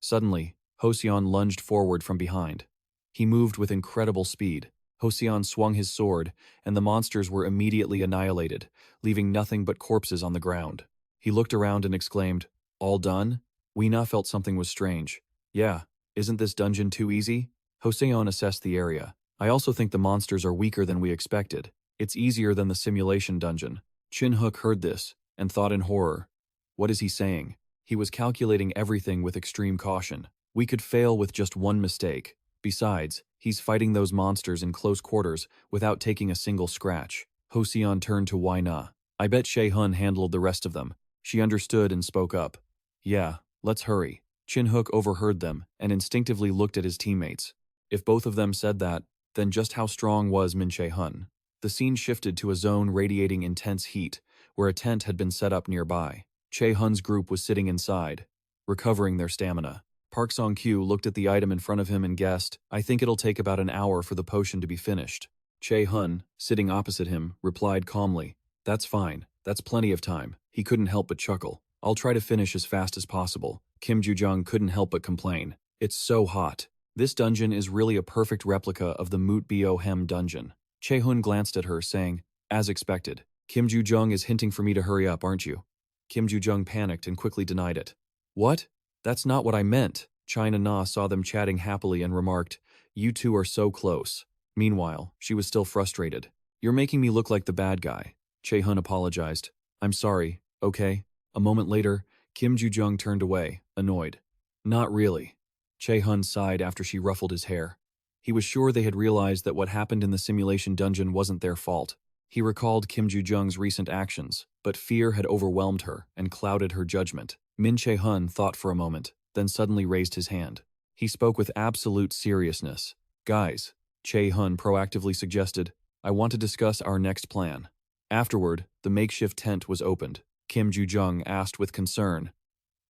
Suddenly, Hosseon lunged forward from behind. He moved with incredible speed. Hosseon swung his sword, and the monsters were immediately annihilated, leaving nothing but corpses on the ground. He looked around and exclaimed, All done? Weina felt something was strange. Yeah, isn't this dungeon too easy? Hosseon assessed the area. I also think the monsters are weaker than we expected. It's easier than the simulation dungeon. Chin-hook heard this, and thought in horror. What is he saying? He was calculating everything with extreme caution. We could fail with just one mistake. Besides, he's fighting those monsters in close quarters without taking a single scratch. Hosseon turned to Waina. I bet Che-hun handled the rest of them. She understood and spoke up. Yeah, let's hurry. Chin-hook overheard them and instinctively looked at his teammates. If both of them said that, then just how strong was Min Che-hun? The scene shifted to a zone radiating intense heat, where a tent had been set up nearby. Che-hun's group was sitting inside, recovering their stamina. Park Song-kyu looked at the item in front of him and guessed, I think it'll take about an hour for the potion to be finished. Che-hun, sitting opposite him, replied calmly, That's fine. That's plenty of time. He couldn't help but chuckle. I'll try to finish as fast as possible. Kim Joo-jung couldn't help but complain. It's so hot. This dungeon is really a perfect replica of the Moot Bo Hem dungeon. Che-hun glanced at her, saying, As expected. Kim Joo-jung is hinting for me to hurry up, aren't you? Kim Joo-jung panicked and quickly denied it. What? That's not what I meant. China Na saw them chatting happily and remarked, You two are so close. Meanwhile, she was still frustrated. You're making me look like the bad guy. Che-hun apologized. I'm sorry, okay? A moment later, Kim Joo-jung turned away, annoyed. Not really. Che-hun sighed after she ruffled his hair. He was sure they had realized that what happened in the simulation dungeon wasn't their fault. He recalled Kim Joo-jung's recent actions, but fear had overwhelmed her and clouded her judgment. Min Che-hun thought for a moment, then suddenly raised his hand. He spoke with absolute seriousness. Guys, Che-hun proactively suggested, I want to discuss our next plan. Afterward, the makeshift tent was opened. Kim Joo-jung asked with concern,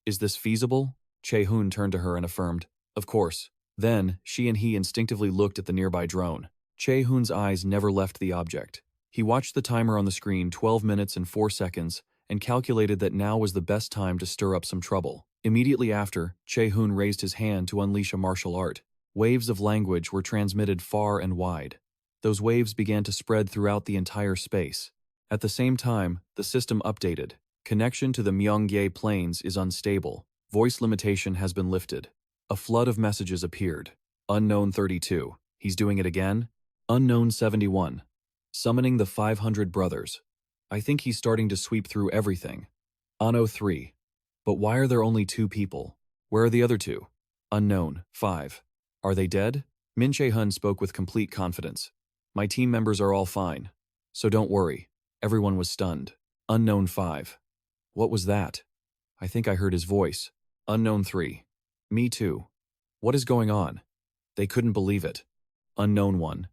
Is this feasible? Che-hun turned to her and affirmed, Of course. Then, she and he instinctively looked at the nearby drone. Che-hun's eyes never left the object. He watched the timer on the screen 12 minutes and 4 seconds and calculated that now was the best time to stir up some trouble. Immediately after, Che-hun raised his hand to unleash a martial art. Waves of language were transmitted far and wide. Those waves began to spread throughout the entire space. At the same time, the system updated. Connection to the Myeonggae Plains is unstable. Voice limitation has been lifted. A flood of messages appeared. Unknown 32. He's doing it again? Unknown 71. Summoning the 500 brothers. I think he's starting to sweep through everything. Anno 3. But why are there only 2 people? Where are the other 2? Unknown 5. Are they dead? Min Che-hun spoke with complete confidence. My team members are all fine. So don't worry. Everyone was stunned. Unknown 5. What was that? I think I heard his voice. Unknown 3. Me too. What is going on? They couldn't believe it. Unknown 1.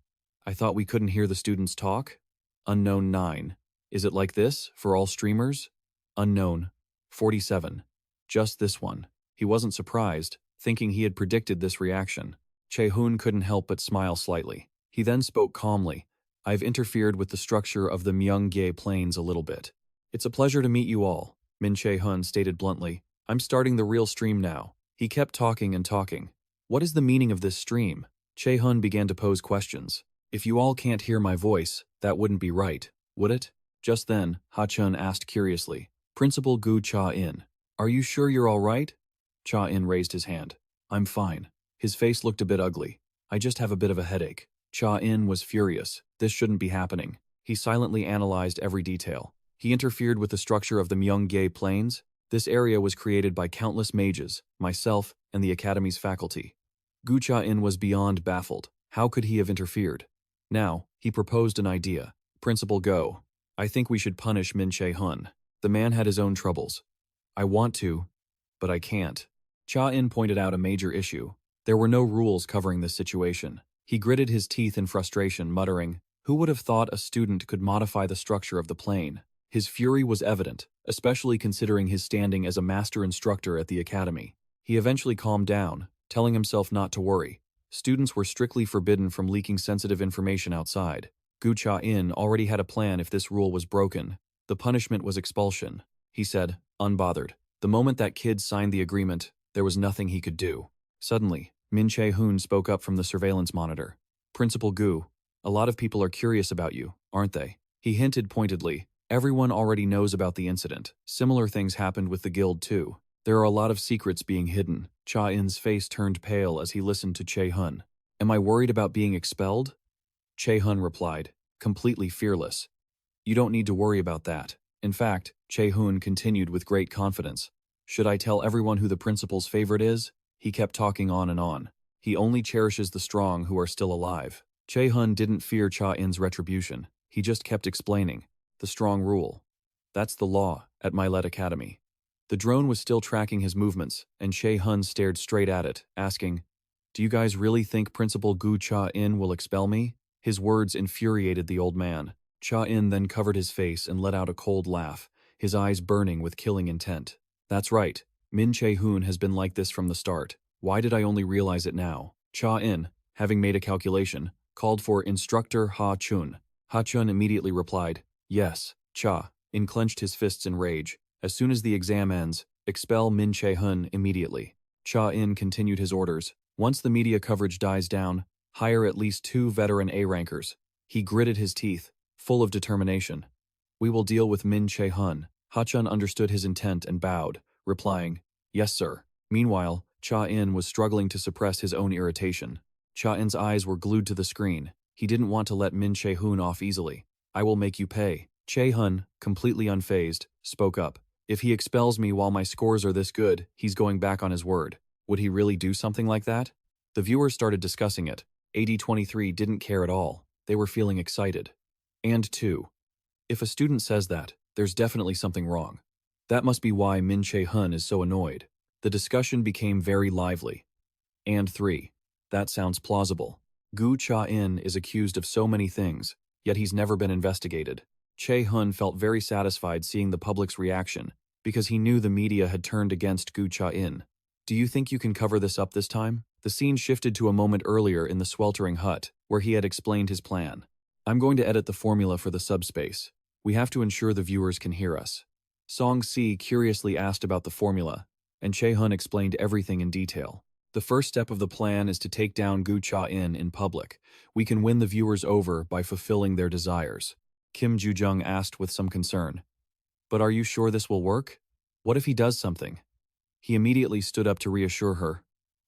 I thought we couldn't hear the students talk? Unknown 9. Is it like this for all streamers? Unknown 47. Just this one. He wasn't surprised, thinking he had predicted this reaction. Che-hun couldn't help but smile slightly. He then spoke calmly. I've interfered with the structure of the Myeonggae Plains a little bit. It's a pleasure to meet you all, Min Che-hun stated bluntly. I'm starting the real stream now. He kept talking and talking. What is the meaning of this stream? Che-hun began to pose questions. If you all can't hear my voice, that wouldn't be right, would it? Just then, Ha-chun asked curiously, Principal Gu Cha-in, are you sure you're all right? Cha-in raised his hand. I'm fine. His face looked a bit ugly. I just have a bit of a headache. Cha-in was furious. This shouldn't be happening. He silently analyzed every detail. He interfered with the structure of the Myeonggae Plains. This area was created by countless mages, myself, and the Academy's faculty. Gu Cha-in was beyond baffled. How could he have interfered? Now, he proposed an idea. Principal Go, I think we should punish Min Che-hun. The man had his own troubles. I want to, but I can't. Cha-in pointed out a major issue. There were no rules covering this situation. He gritted his teeth in frustration, muttering, Who would have thought a student could modify the structure of the plane? His fury was evident, especially considering his standing as a master instructor at the academy. He eventually calmed down, telling himself not to worry. Students were strictly forbidden from leaking sensitive information outside. Gu Cha-in already had a plan if this rule was broken. The punishment was expulsion. He said, unbothered. The moment that kid signed the agreement, there was nothing he could do. Suddenly, Min Che-hun spoke up from the surveillance monitor. Principal Gu, a lot of people are curious about you, aren't they? He hinted pointedly. Everyone already knows about the incident. Similar things happened with the guild too. There are a lot of secrets being hidden. Cha-in's face turned pale as he listened to Che-hun. Am I worried about being expelled? Che-hun replied, completely fearless. You don't need to worry about that. In fact, Che-hun continued with great confidence. Should I tell everyone who the principal's favorite is? He kept talking on and on. He only cherishes the strong who are still alive. Che-hun didn't fear Cha-in's retribution. He just kept explaining. The strong rule. That's the law at Milet Academy. The drone was still tracking his movements, and Che-hun stared straight at it, asking, Do you guys really think Principal Gu Cha-in will expel me? His words infuriated the old man. Cha-in then covered his face and let out a cold laugh, his eyes burning with killing intent. That's right. Min Che-hun has been like this from the start. Why did I only realize it now? Cha-in, having made a calculation, called for Instructor Ha-chun. Ha-chun immediately replied, Yes, Cha-in clenched his fists in rage. As soon as the exam ends, expel Min Che-hun immediately. Cha-in continued his orders. Once the media coverage dies down, hire at least 2 veteran A-rankers. He gritted his teeth, full of determination. We will deal with Min Che-hun. Ha-chun understood his intent and bowed, replying, Yes, sir. Meanwhile, Cha-in was struggling to suppress his own irritation. Cha-in's eyes were glued to the screen. He didn't want to let Min Che-hun off easily. I will make you pay. Che-hun, completely unfazed, spoke up. If he expels me while my scores are this good, he's going back on his word. Would he really do something like that? The viewers started discussing it. AD23 didn't care at all. They were feeling excited. And 2. If a student says that, there's definitely something wrong. That must be why Min Che-hun is so annoyed. The discussion became very lively. And 3. That sounds plausible. Gu Cha-in is accused of so many things, yet he's never been investigated. Che-hun felt very satisfied seeing the public's reaction, because he knew the media had turned against Gu Cha-in. Do you think you can cover this up this time? The scene shifted to a moment earlier in the sweltering hut, where he had explained his plan. I'm going to edit the formula for the subspace. We have to ensure the viewers can hear us. Song-si curiously asked about the formula, and Che-hun explained everything in detail. The first step of the plan is to take down Gu Cha-in in public. We can win the viewers over by fulfilling their desires. Kim Ju-jung asked with some concern. But are you sure this will work? What if he does something? He immediately stood up to reassure her.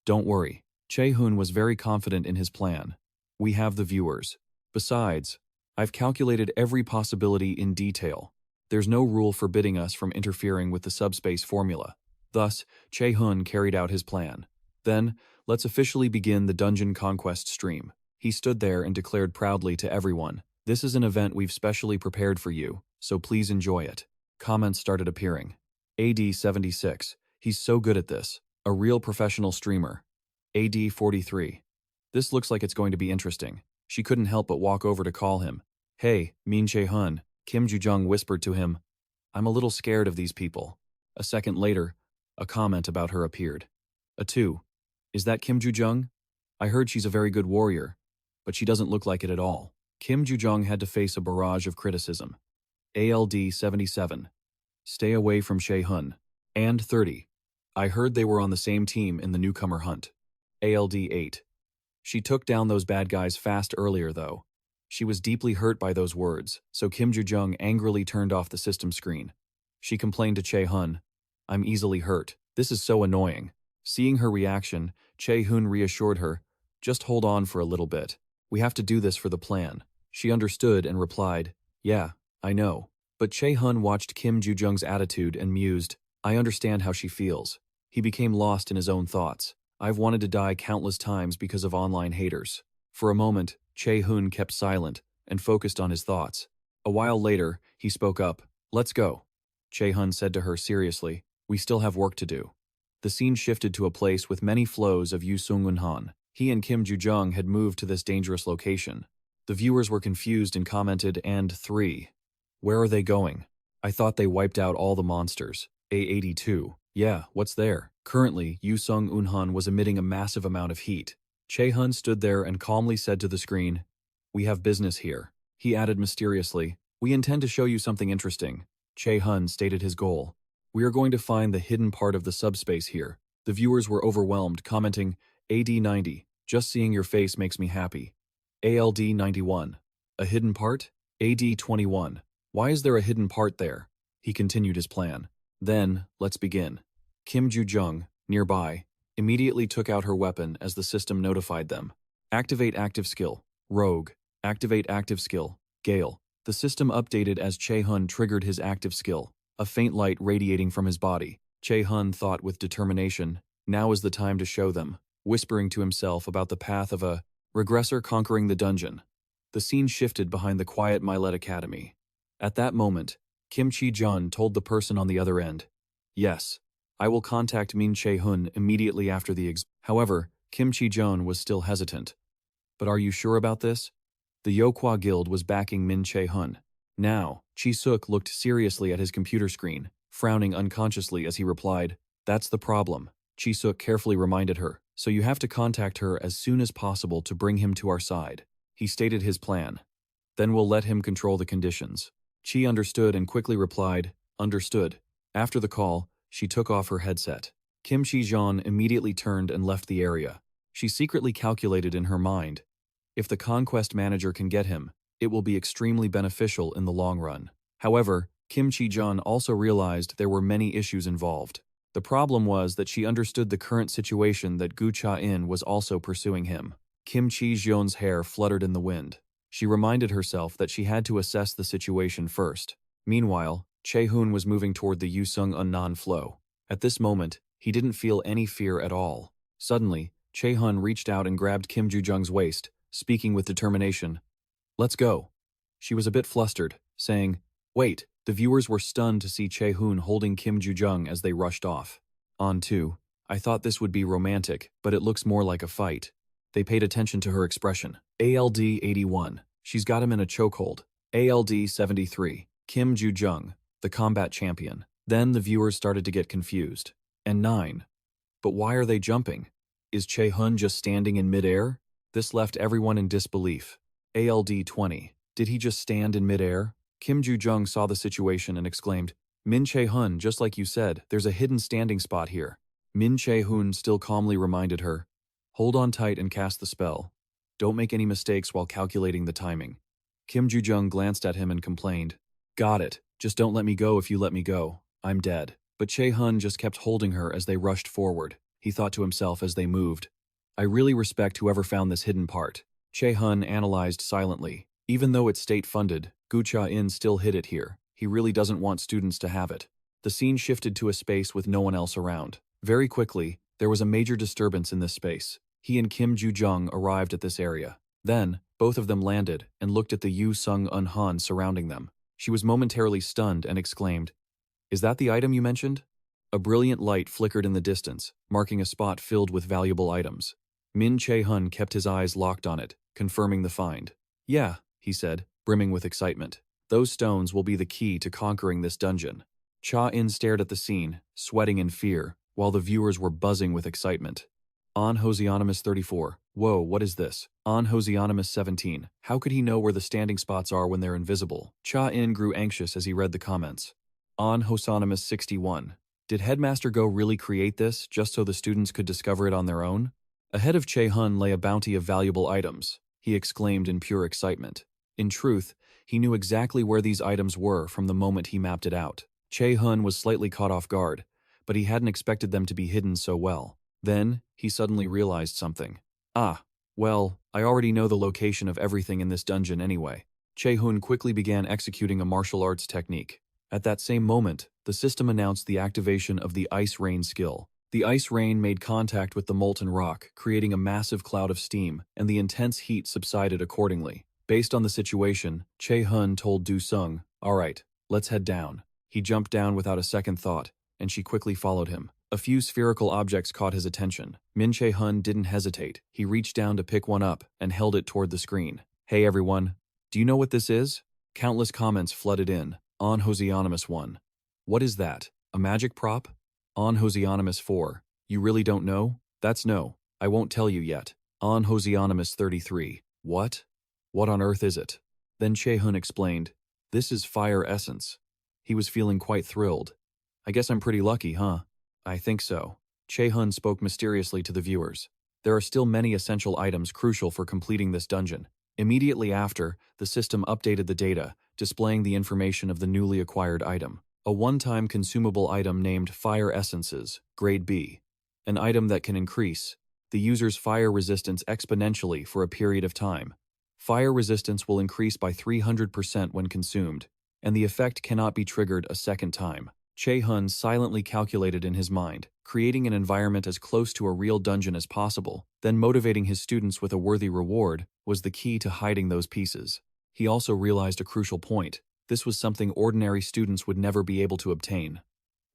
Don't worry. Che-hun was very confident in his plan. We have the viewers. Besides, I've calculated every possibility in detail. There's no rule forbidding us from interfering with the subspace formula. Thus, Che-hun carried out his plan. Then, let's officially begin the dungeon conquest stream. He stood there and declared proudly to everyone, this is an event we've specially prepared for you, so please enjoy it. Comments started appearing. AD 76, he's so good at this. A real professional streamer. AD 43. This looks like it's going to be interesting. She couldn't help but walk over to call him. Hey, Min Che-hun, Kim Ju-jung whispered to him. I'm a little scared of these people. A second later, a comment about her appeared. A 2. Is that Kim Ju-jung? I heard she's a very good warrior, but she doesn't look like it at all. Kim Ju-jung had to face a barrage of criticism. ALD 77. Stay away from Che-hun. And 30. I heard they were on the same team in the newcomer hunt. ALD 8. She took down those bad guys fast earlier, though. She was deeply hurt by those words, so Kim Ju-jung angrily turned off the system screen. She complained to Che-hun, I'm easily hurt. This is so annoying. Seeing her reaction, Che-hun reassured her, just hold on for a little bit. We have to do this for the plan. She understood and replied, yeah, I know. But Che-hun watched Kim Ju-jung's attitude and mused, I understand how she feels. He became lost in his own thoughts. I've wanted to die countless times because of online haters. For a moment, Che-hun kept silent and focused on his thoughts. A while later, he spoke up. Let's go. Che-hun said to her seriously, we still have work to do. The scene shifted to a place with many flows of Yu Sung-eun-han. He and Kim Ju-jung had moved to this dangerous location. The viewers were confused and commented, and 3. Where are they going? I thought they wiped out all the monsters. A82. Yeah, what's there? Currently, Yu Sung-eun-han was emitting a massive amount of heat. Che-hun stood there and calmly said to the screen, we have business here. He added mysteriously, we intend to show you something interesting. Che-hun stated his goal. We are going to find the hidden part of the subspace here. The viewers were overwhelmed, commenting, AD 90, just seeing your face makes me happy. ALD 91. A hidden part? AD 21. Why is there a hidden part there? He continued his plan. Then, let's begin. Kim Ju-jung, nearby, immediately took out her weapon as the system notified them. Activate active skill. Rogue. Activate active skill. Gale. The system updated as Che-hun triggered his active skill, a faint light radiating from his body. Che-hun thought with determination, now is the time to show them, whispering to himself about the path of a regressor conquering the dungeon. The scene shifted behind the quiet Milet Academy. At that moment, Kim Chi-jun told the person on the other end, yes, I will contact Min Che-hun immediately after the However, Kim Chi-jun was still hesitant. But are you sure about this? The Yokwaa Guild was backing Min Che-hun. Now, Chi-suk looked seriously at his computer screen, frowning unconsciously as he replied, that's the problem. Chi-suk carefully reminded her, so you have to contact her as soon as possible to bring him to our side. He stated his plan. Then we'll let him control the conditions. Chi understood and quickly replied, understood. After the call, she took off her headset. Kim Chi-jun immediately turned and left the area. She secretly calculated in her mind, if the conquest manager can get him, it will be extremely beneficial in the long run. However, Kim Chi-jun also realized there were many issues involved. The problem was that she understood the current situation that Gu Cha-in was also pursuing him. Kim Chi-jun's hair fluttered in the wind. She reminded herself that she had to assess the situation first. Meanwhile, Che-hun was moving toward the Yusung Unnan flow. At this moment, he didn't feel any fear at all. Suddenly, Che-hun reached out and grabbed Kim Ju-jung's waist, speaking with determination. "Let's go." She was a bit flustered, saying, "Wait." The viewers were stunned to see Che-hun holding Kim Ju-jung as they rushed off. On 2. I thought this would be romantic, but it looks more like a fight. They paid attention to her expression. ALD 81. She's got him in a chokehold. ALD 73. Kim Ju-jung, the combat champion. Then the viewers started to get confused. And 9. But why are they jumping? Is Che-hun just standing in midair? This left everyone in disbelief. ALD 20. Did he just stand in midair? Kim Ju-jung saw the situation and exclaimed, "Min Che-hun, just like you said, there's a hidden standing spot here." Min Che-hun still calmly reminded her, "Hold on tight and cast the spell. Don't make any mistakes while calculating the timing." Kim Ju-jung glanced at him and complained, "Got it. Just don't let me go. If you let me go, I'm dead." But Che-hun just kept holding her as they rushed forward. He thought to himself as they moved, "I really respect whoever found this hidden part." Che-hun analyzed silently. Even though it's state-funded, Gu Cha-in still hid it here. He really doesn't want students to have it. The scene shifted to a space with no one else around. Very quickly, there was a major disturbance in this space. He and Kim Ju-jung arrived at this area. Then, both of them landed and looked at the Yusung Unhan surrounding them. She was momentarily stunned and exclaimed, "Is that the item you mentioned?" A brilliant light flickered in the distance, marking a spot filled with valuable items. Min Che-hun kept his eyes locked on it, confirming the find. "Yeah," he said, brimming with excitement. "Those stones will be the key to conquering this dungeon." Cha-in stared at the scene, sweating in fear, while the viewers were buzzing with excitement. On Hosianonymous 34. Whoa, what is this? On Hosianonymous 17. How could he know where the standing spots are when they're invisible? Cha-in grew anxious as he read the comments. On Hosonymous 61. Did Headmaster Go really create this, just so the students could discover it on their own? Ahead of Che-hun lay a bounty of valuable items, he exclaimed in pure excitement. In truth, he knew exactly where these items were from the moment he mapped it out. Che-hun was slightly caught off guard, but he hadn't expected them to be hidden so well. Then, he suddenly realized something. Well, I already know the location of everything in this dungeon anyway. Che-hun quickly began executing a martial arts technique. At that same moment, the system announced the activation of the Ice Rain skill. The ice rain made contact with the molten rock, creating a massive cloud of steam, and the intense heat subsided accordingly. Based on the situation, Che-hun told Du-sung, "Alright, let's head down." He jumped down without a second thought, and she quickly followed him. A few spherical objects caught his attention. Min Che-hun didn't hesitate. He reached down to pick one up and held it toward the screen. "Hey everyone, do you know what this is?" Countless comments flooded in. On Hosianonymous 1. "What is that? A magic prop?" On Hosianonymous 4. "You really don't know?" "That's no. I won't tell you yet." On Hosianonymous 33. "What? What on earth is it?" Then Che-hun explained, "This is fire essence." He was feeling quite thrilled. "I guess I'm pretty lucky, huh?" "I think so." Che-hun spoke mysteriously to the viewers. "There are still many essential items crucial for completing this dungeon." Immediately after, the system updated the data, displaying the information of the newly acquired item. A one-time consumable item named Fire Essences, Grade B. An item that can increase the user's fire resistance exponentially for a period of time. Fire resistance will increase by 300% when consumed, and the effect cannot be triggered a second time. Che-hun silently calculated in his mind, creating an environment as close to a real dungeon as possible, then motivating his students with a worthy reward was the key to hiding those pieces. He also realized a crucial point. This was something ordinary students would never be able to obtain.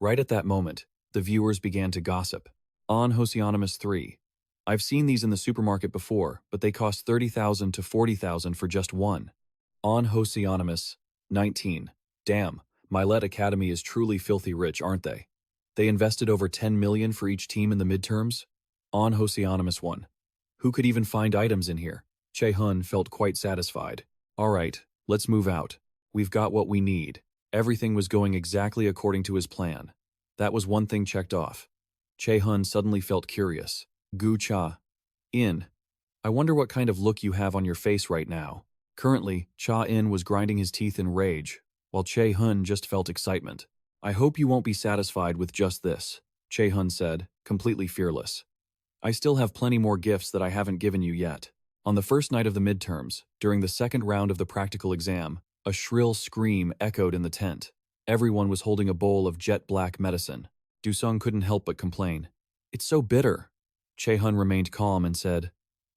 Right at that moment, the viewers began to gossip. On Hosianonymous 3. "I've seen these in the supermarket before, but they cost 30,000 to 40,000 for just one." On Hosianonymous 19. "Damn, Milet Academy is truly filthy rich, aren't they? They invested over 10 million for each team in the midterms." On Hosianonymous 1. "Who could even find items in here?" Che-hun felt quite satisfied. "Alright, let's move out. We've got what we need." Everything was going exactly according to his plan. That was one thing checked off. Che-hun suddenly felt curious. "Gu Cha-in, I wonder what kind of look you have on your face right now." Currently, Cha-in was grinding his teeth in rage, while Che-hun just felt excitement. "I hope you won't be satisfied with just this," Che-hun said, completely fearless. "I still have plenty more gifts that I haven't given you yet." On the first night of the midterms, during the second round of the practical exam, a shrill scream echoed in the tent. Everyone was holding a bowl of jet black medicine. Dusung couldn't help but complain. It's so bitter. Che-hun remained calm and said,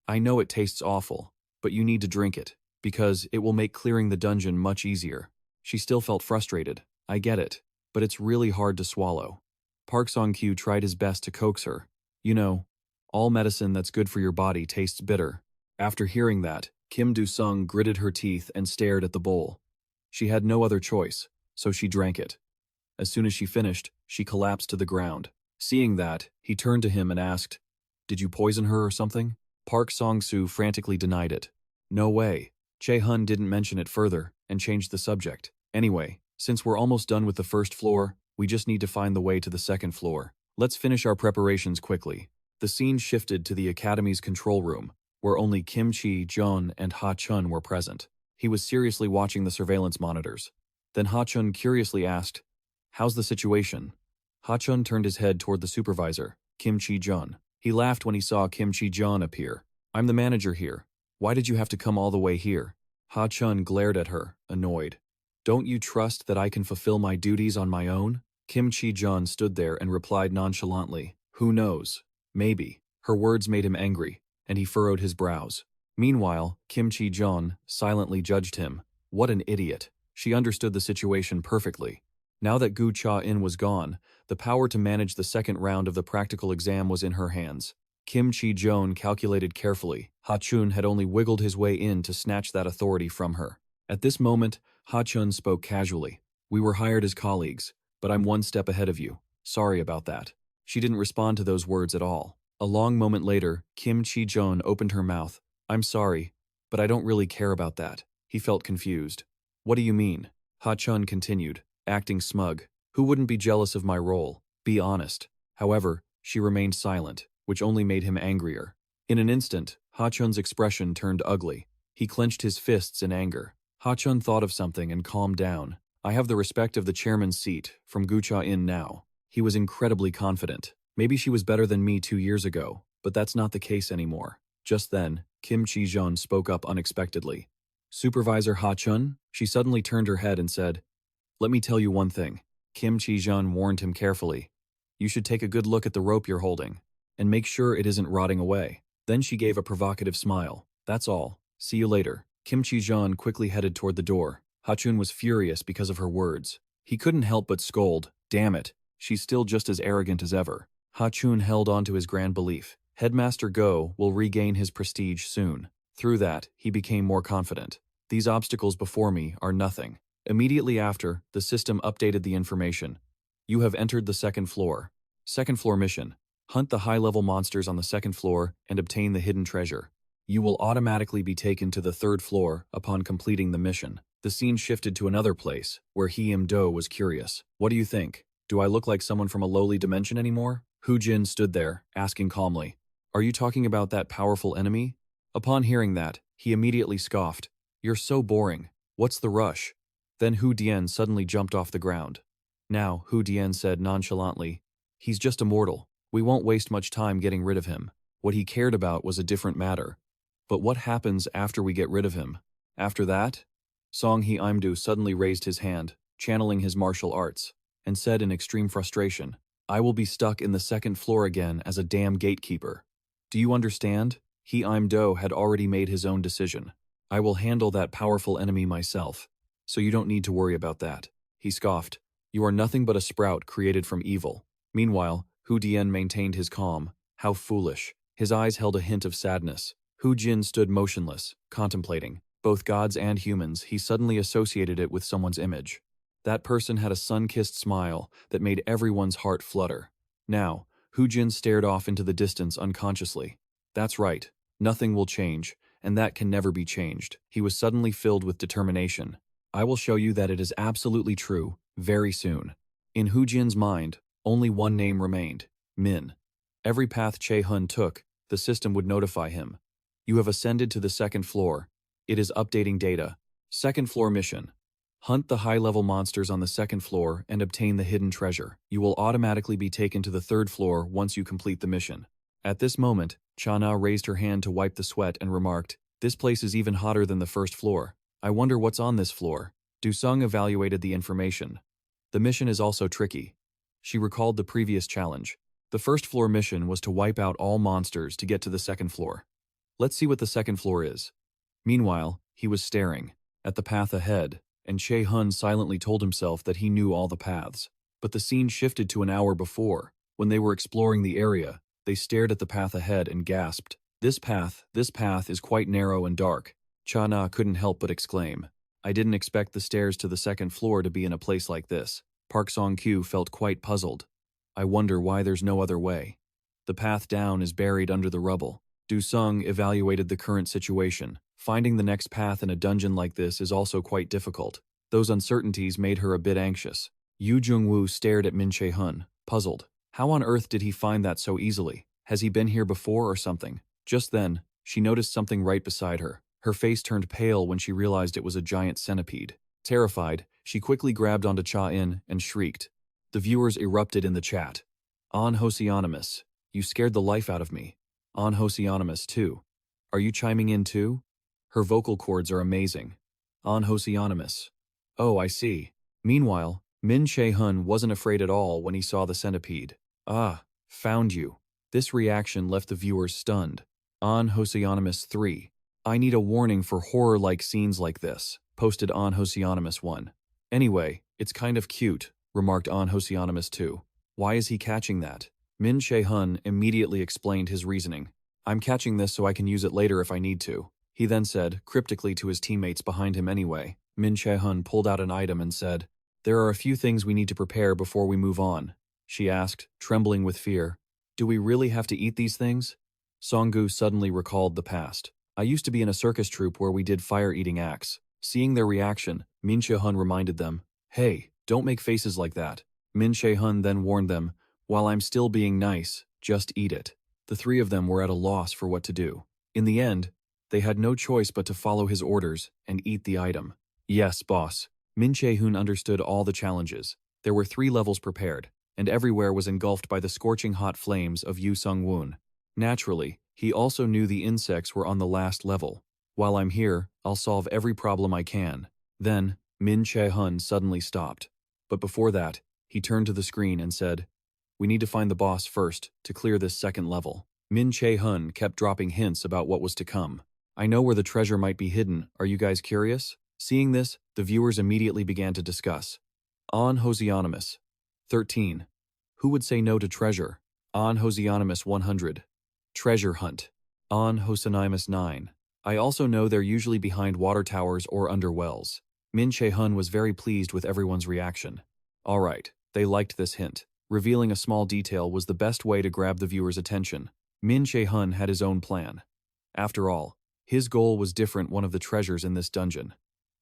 I know it tastes awful, but you need to drink it, because it will make clearing the dungeon much easier. She still felt frustrated. I get it, but it's really hard to swallow. Park Song-kyu tried his best to coax her. You know, all medicine that's good for your body tastes bitter. After hearing that, Kim Do-sung gritted her teeth and stared at the bowl. She had no other choice, so she drank it. As soon as she finished, she collapsed to the ground. Seeing that, he turned to him and asked, Did you poison her or something? Park Song-soo frantically denied it. No way. Che-hun didn't mention it further and changed the subject. Anyway, since we're almost done with the first floor, we just need to find the way to the second floor. Let's finish our preparations quickly. The scene shifted to the academy's control room, where only Kim Chi-jun and Ha-chun were present. He was seriously watching the surveillance monitors. Then Ha-chun curiously asked, How's the situation? Ha-chun turned his head toward the supervisor, Kim Chi-jun. He laughed when he saw Kim Chi-jun appear. I'm the manager here. Why did you have to come all the way here? Ha-chun glared at her, annoyed. Don't you trust that I can fulfill my duties on my own? Kim Chi-jun stood there and replied nonchalantly, Who knows? Maybe. Her words made him angry, and he furrowed his brows. Meanwhile, Kim Chi-jun silently judged him. What an idiot. She understood the situation perfectly. Now that Gu Cha-in was gone, the power to manage the second round of the practical exam was in her hands. Kim Chi-jun calculated carefully. Ha-chun had only wiggled his way in to snatch that authority from her. At this moment, Ha-chun spoke casually. We were hired as colleagues, but I'm one step ahead of you. Sorry about that. She didn't respond to those words at all. A long moment later, Kim Chi-jun opened her mouth. I'm sorry, but I don't really care about that. He felt confused. What do you mean? Ha-chun continued, acting smug. Who wouldn't be jealous of my role? Be honest. However, she remained silent, which only made him angrier. In an instant, Ha-chun's expression turned ugly. He clenched his fists in anger. Ha-chun thought of something and calmed down. I have the respect of the chairman's seat from Gu Cha-in now. He was incredibly confident. Maybe she was better than me 2 years ago, but that's not the case anymore. Just then, Kim Chi-jun spoke up unexpectedly. Supervisor Ha-chun? She suddenly turned her head and said, Let me tell you one thing. Kim Chi-jun warned him carefully. You should take a good look at the rope you're holding, and make sure it isn't rotting away. Then she gave a provocative smile. That's all. See you later. Kim Chi-jun quickly headed toward the door. Ha-chun was furious because of her words. He couldn't help but scold. Damn it. She's still just as arrogant as ever. Ha-chun held on to his grand belief. Headmaster Go will regain his prestige soon. Through that, he became more confident. These obstacles before me are nothing. Immediately after, the system updated the information. You have entered the second floor. Second floor mission. Hunt the high-level monsters on the second floor and obtain the hidden treasure. You will automatically be taken to the third floor upon completing the mission. The scene shifted to another place, where Im-do was curious. What do you think? Do I look like someone from a lowly dimension anymore? Hu-jin stood there, asking calmly. Are you talking about that powerful enemy? Upon hearing that, he immediately scoffed. You're so boring. What's the rush? Then Hu-dien suddenly jumped off the ground. Now, Hu-dien said nonchalantly, He's just a mortal. We won't waste much time getting rid of him. What he cared about was a different matter. But what happens after we get rid of him? After that? Song-hee Imdu suddenly raised his hand, channeling his martial arts, and said in extreme frustration, I will be stuck in the second floor again as a damn gatekeeper. Do you understand? Hee Im-do had already made his own decision. I will handle that powerful enemy myself, so you don't need to worry about that. He scoffed. You are nothing but a sprout created from evil. Meanwhile, Hu-dien maintained his calm. How foolish. His eyes held a hint of sadness. Hu-jin stood motionless, contemplating. Both gods and humans, he suddenly associated it with someone's image. That person had a sun-kissed smile that made everyone's heart flutter. Now, Hu-jin stared off into the distance unconsciously. That's right. Nothing will change, and that can never be changed. He was suddenly filled with determination. I will show you that it is absolutely true, very soon. In Hu-jin's mind, only one name remained, Min. Every path Che-hun took, the system would notify him. You have ascended to the second floor. It is updating data. Second floor mission. Hunt the high-level monsters on the second floor and obtain the hidden treasure. You will automatically be taken to the third floor once you complete the mission. At this moment, Cha-na raised her hand to wipe the sweat and remarked, This place is even hotter than the first floor. I wonder what's on this floor. Du-sung evaluated the information. The mission is also tricky. She recalled the previous challenge. The first floor mission was to wipe out all monsters to get to the second floor. Let's see what the second floor is. Meanwhile, he was staring at the path ahead, and Che-hun silently told himself that he knew all the paths. But the scene shifted to an hour before. When they were exploring the area, they stared at the path ahead and gasped. This path is quite narrow and dark. Cha-na couldn't help but exclaim. I didn't expect the stairs to the second floor to be in a place like this. Park Song-kyu felt quite puzzled. I wonder why there's no other way. The path down is buried under the rubble. Du-sung evaluated the current situation. Finding the next path in a dungeon like this is also quite difficult. Those uncertainties made her a bit anxious. Yu Jung-woo stared at Min Che-hun, puzzled. How on earth did he find that so easily? Has he been here before or something? Just then, she noticed something right beside her. Her face turned pale when she realized it was a giant centipede. Terrified, she quickly grabbed onto Cha-in and shrieked. The viewers erupted in the chat. On Hosianonymous, you scared the life out of me. On Hosianonymous too. Are you chiming in too? Her vocal cords are amazing. On Hosianonymous. Oh, I see. Meanwhile, Min Che-hun wasn't afraid at all when he saw the centipede. Ah, found you. This reaction left the viewers stunned. On Hosianonymous 3. I need a warning for horror-like scenes like this, posted On Hosianonymous 1. Anyway, it's kind of cute, remarked On Hosianonymous 2. Why is he catching that? Min Che-hun immediately explained his reasoning. I'm catching this so I can use it later if I need to. He then said, cryptically to his teammates behind him anyway. Min Che-hun pulled out an item and said, There are a few things we need to prepare before we move on. She asked, trembling with fear. Do we really have to eat these things? Song-gu suddenly recalled the past. I used to be in a circus troupe where we did fire-eating acts. Seeing their reaction, Min Che-hun reminded them, Hey, don't make faces like that. Min Che-hun then warned them, While I'm still being nice, just eat it. The three of them were at a loss for what to do. In the end, they had no choice but to follow his orders and eat the item. Yes, boss. Min Che-hun understood all the challenges. There were 3 levels prepared, and everywhere was engulfed by the scorching hot flames of Yu Sung-woon. Naturally, he also knew the insects were on the last level. While I'm here, I'll solve every problem I can. Then, Min Che-hun suddenly stopped. But before that, he turned to the screen and said, We need to find the boss first to clear this second level. Min Che-hun kept dropping hints about what was to come. I know where the treasure might be hidden. Are you guys curious? Seeing this, the viewers immediately began to discuss. On Hosianonymous. 13. Who would say no to treasure? On Hosianonymous 100. Treasure hunt. On Hosianonymous 9. I also know they're usually behind water towers or under wells. Min Che-hun was very pleased with everyone's reaction. Alright, they liked this hint. Revealing a small detail was the best way to grab the viewer's attention. Min Che-hun had his own plan. After all, his goal was different one of the treasures in this dungeon.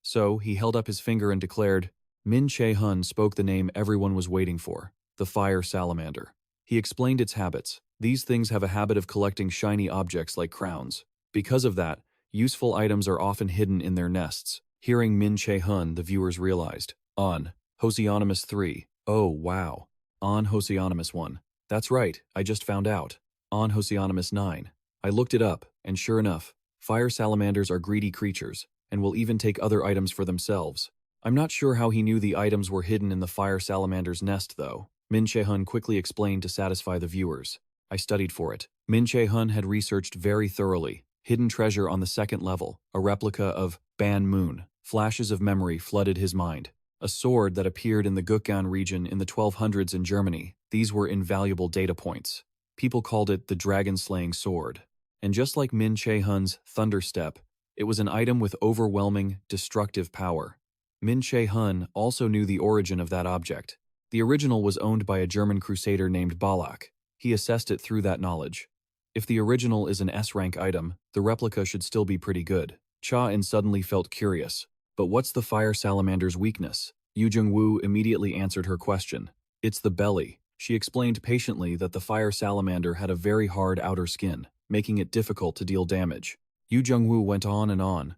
So, he held up his finger and declared, Min Che-hun spoke the name everyone was waiting for, the fire salamander. He explained its habits. These things have a habit of collecting shiny objects like crowns. Because of that, useful items are often hidden in their nests. Hearing Min Che-hun, the viewers realized. On Hosianonymous 3. Oh, wow. On Hosianonymous 1. That's right, I just found out. On Hosianonymous 9. I looked it up, and sure enough, fire salamanders are greedy creatures, and will even take other items for themselves. I'm not sure how he knew the items were hidden in the fire salamander's nest, though. Min Che-hun quickly explained to satisfy the viewers. I studied for it. Min Che-hun had researched very thoroughly. Hidden treasure on the second level, a replica of Ban Moon. Flashes of memory flooded his mind. A sword that appeared in the Gukgan region in the 1200s in Germany. These were invaluable data points. People called it the dragon-slaying sword. And just like Min Che-hun's Thunderstep, it was an item with overwhelming, destructive power. Min Che-hun also knew the origin of that object. The original was owned by a German crusader named Balak. He assessed it through that knowledge. If the original is an S-rank item, the replica should still be pretty good. Cha-in suddenly felt curious. But what's the fire salamander's weakness? Yu Jung-woo immediately answered her question. It's the belly. She explained patiently that the fire salamander had a very hard outer skin, making it difficult to deal damage. Yu Jung-woo went on and on.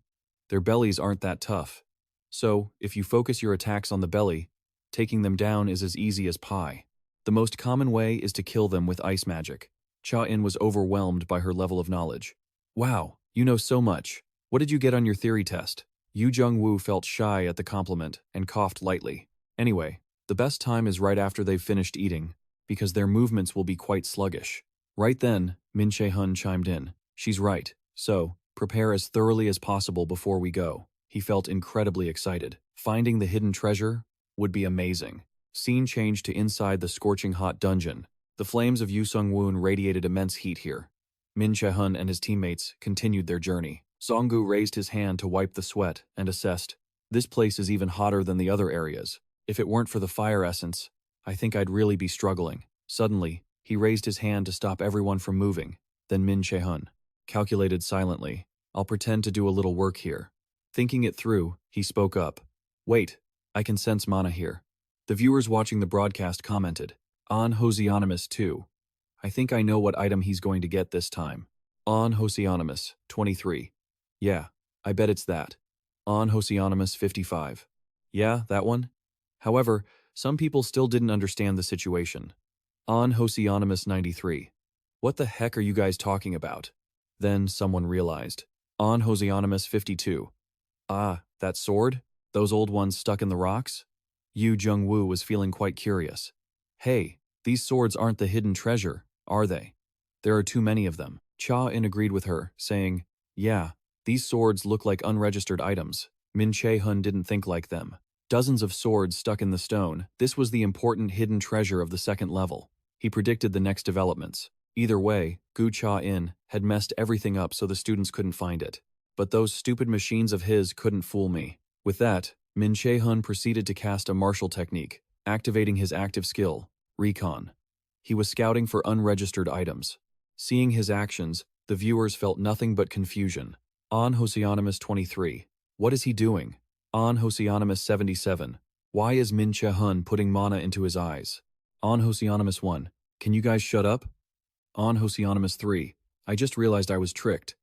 Their bellies aren't that tough. So, if you focus your attacks on the belly, taking them down is as easy as pie. The most common way is to kill them with ice magic. Cha-in was overwhelmed by her level of knowledge. Wow, you know so much. What did you get on your theory test? Yu Jung-woo felt shy at the compliment and coughed lightly. Anyway, The best time is right after they've finished eating, because their movements will be quite sluggish. Right then, Che-hun chimed in. She's right. So, prepare as thoroughly as possible before we go. He felt incredibly excited. Finding the hidden treasure would be amazing. Scene changed to inside the scorching hot dungeon. The flames of Yu Sung-woon radiated immense heat here. Che-hun and his teammates continued their journey. Song-gu raised his hand to wipe the sweat and assessed, "This place is even hotter than the other areas. If it weren't for the fire essence, I think I'd really be struggling." Suddenly, he raised his hand to stop everyone from moving. Then Che-hun calculated silently, "I'll pretend to do a little work here." Thinking it through, he spoke up. "Wait, I can sense mana here." The viewers watching the broadcast commented, "On Hosianonymous 2. I think I know what item he's going to get this time." On Hosianonymous 23. "Yeah, I bet it's that." On Hosianonymous 55. "Yeah, that one?" However, some people still didn't understand the situation. On Hosianonymous 93. "What the heck are you guys talking about?" Then someone realized. On Hosianonymous 52. "Ah, that sword? Those old ones stuck in the rocks?" Yu Jung-woo was feeling quite curious. "Hey, these swords aren't the hidden treasure, are they? There are too many of them." Che-hun agreed with her, saying, "Yeah, these swords look like unregistered items." Che-hun didn't think like them. Dozens of swords stuck in the stone. This was the important hidden treasure of the second level. He predicted the next developments. Either way, Gu Cha-in had messed everything up so the students couldn't find it. But those stupid machines of his couldn't fool me. With that, Che-hun proceeded to cast a martial technique, activating his active skill, Recon. He was scouting for unregistered items. Seeing his actions, the viewers felt nothing but confusion. On Hosianonymous 23. What is he doing? On Hosianonymous 77. Why is Che-hun putting mana into his eyes? On Hosianonymous 1. Can you guys shut up? On Hosianonymous 3. I just realized I was tricked.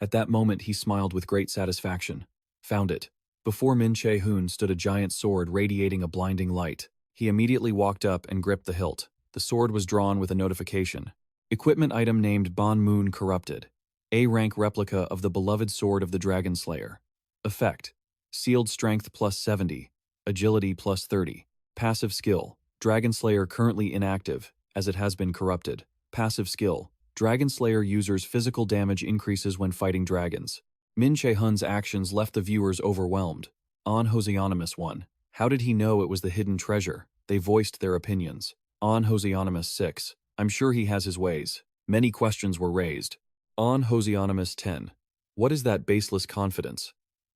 At that moment he smiled with great satisfaction. Found it. Before Che-hun stood a giant sword radiating a blinding light. He immediately walked up and gripped the hilt. The sword was drawn with a notification. Equipment item named Bon Moon Corrupted. A-rank replica of the beloved sword of the Dragon Slayer. Effect. Sealed strength plus 70. Agility plus 30. Passive skill. Dragon Slayer currently inactive, as it has been corrupted. Passive skill. Dragon Slayer users' physical damage increases when fighting dragons. Che-hun's actions left the viewers overwhelmed. On Hosianonymous 1. How did he know it was the hidden treasure? They voiced their opinions. On Hosianonymous 6. I'm sure he has his ways. Many questions were raised. On Hosianonymous 10. What is that baseless confidence?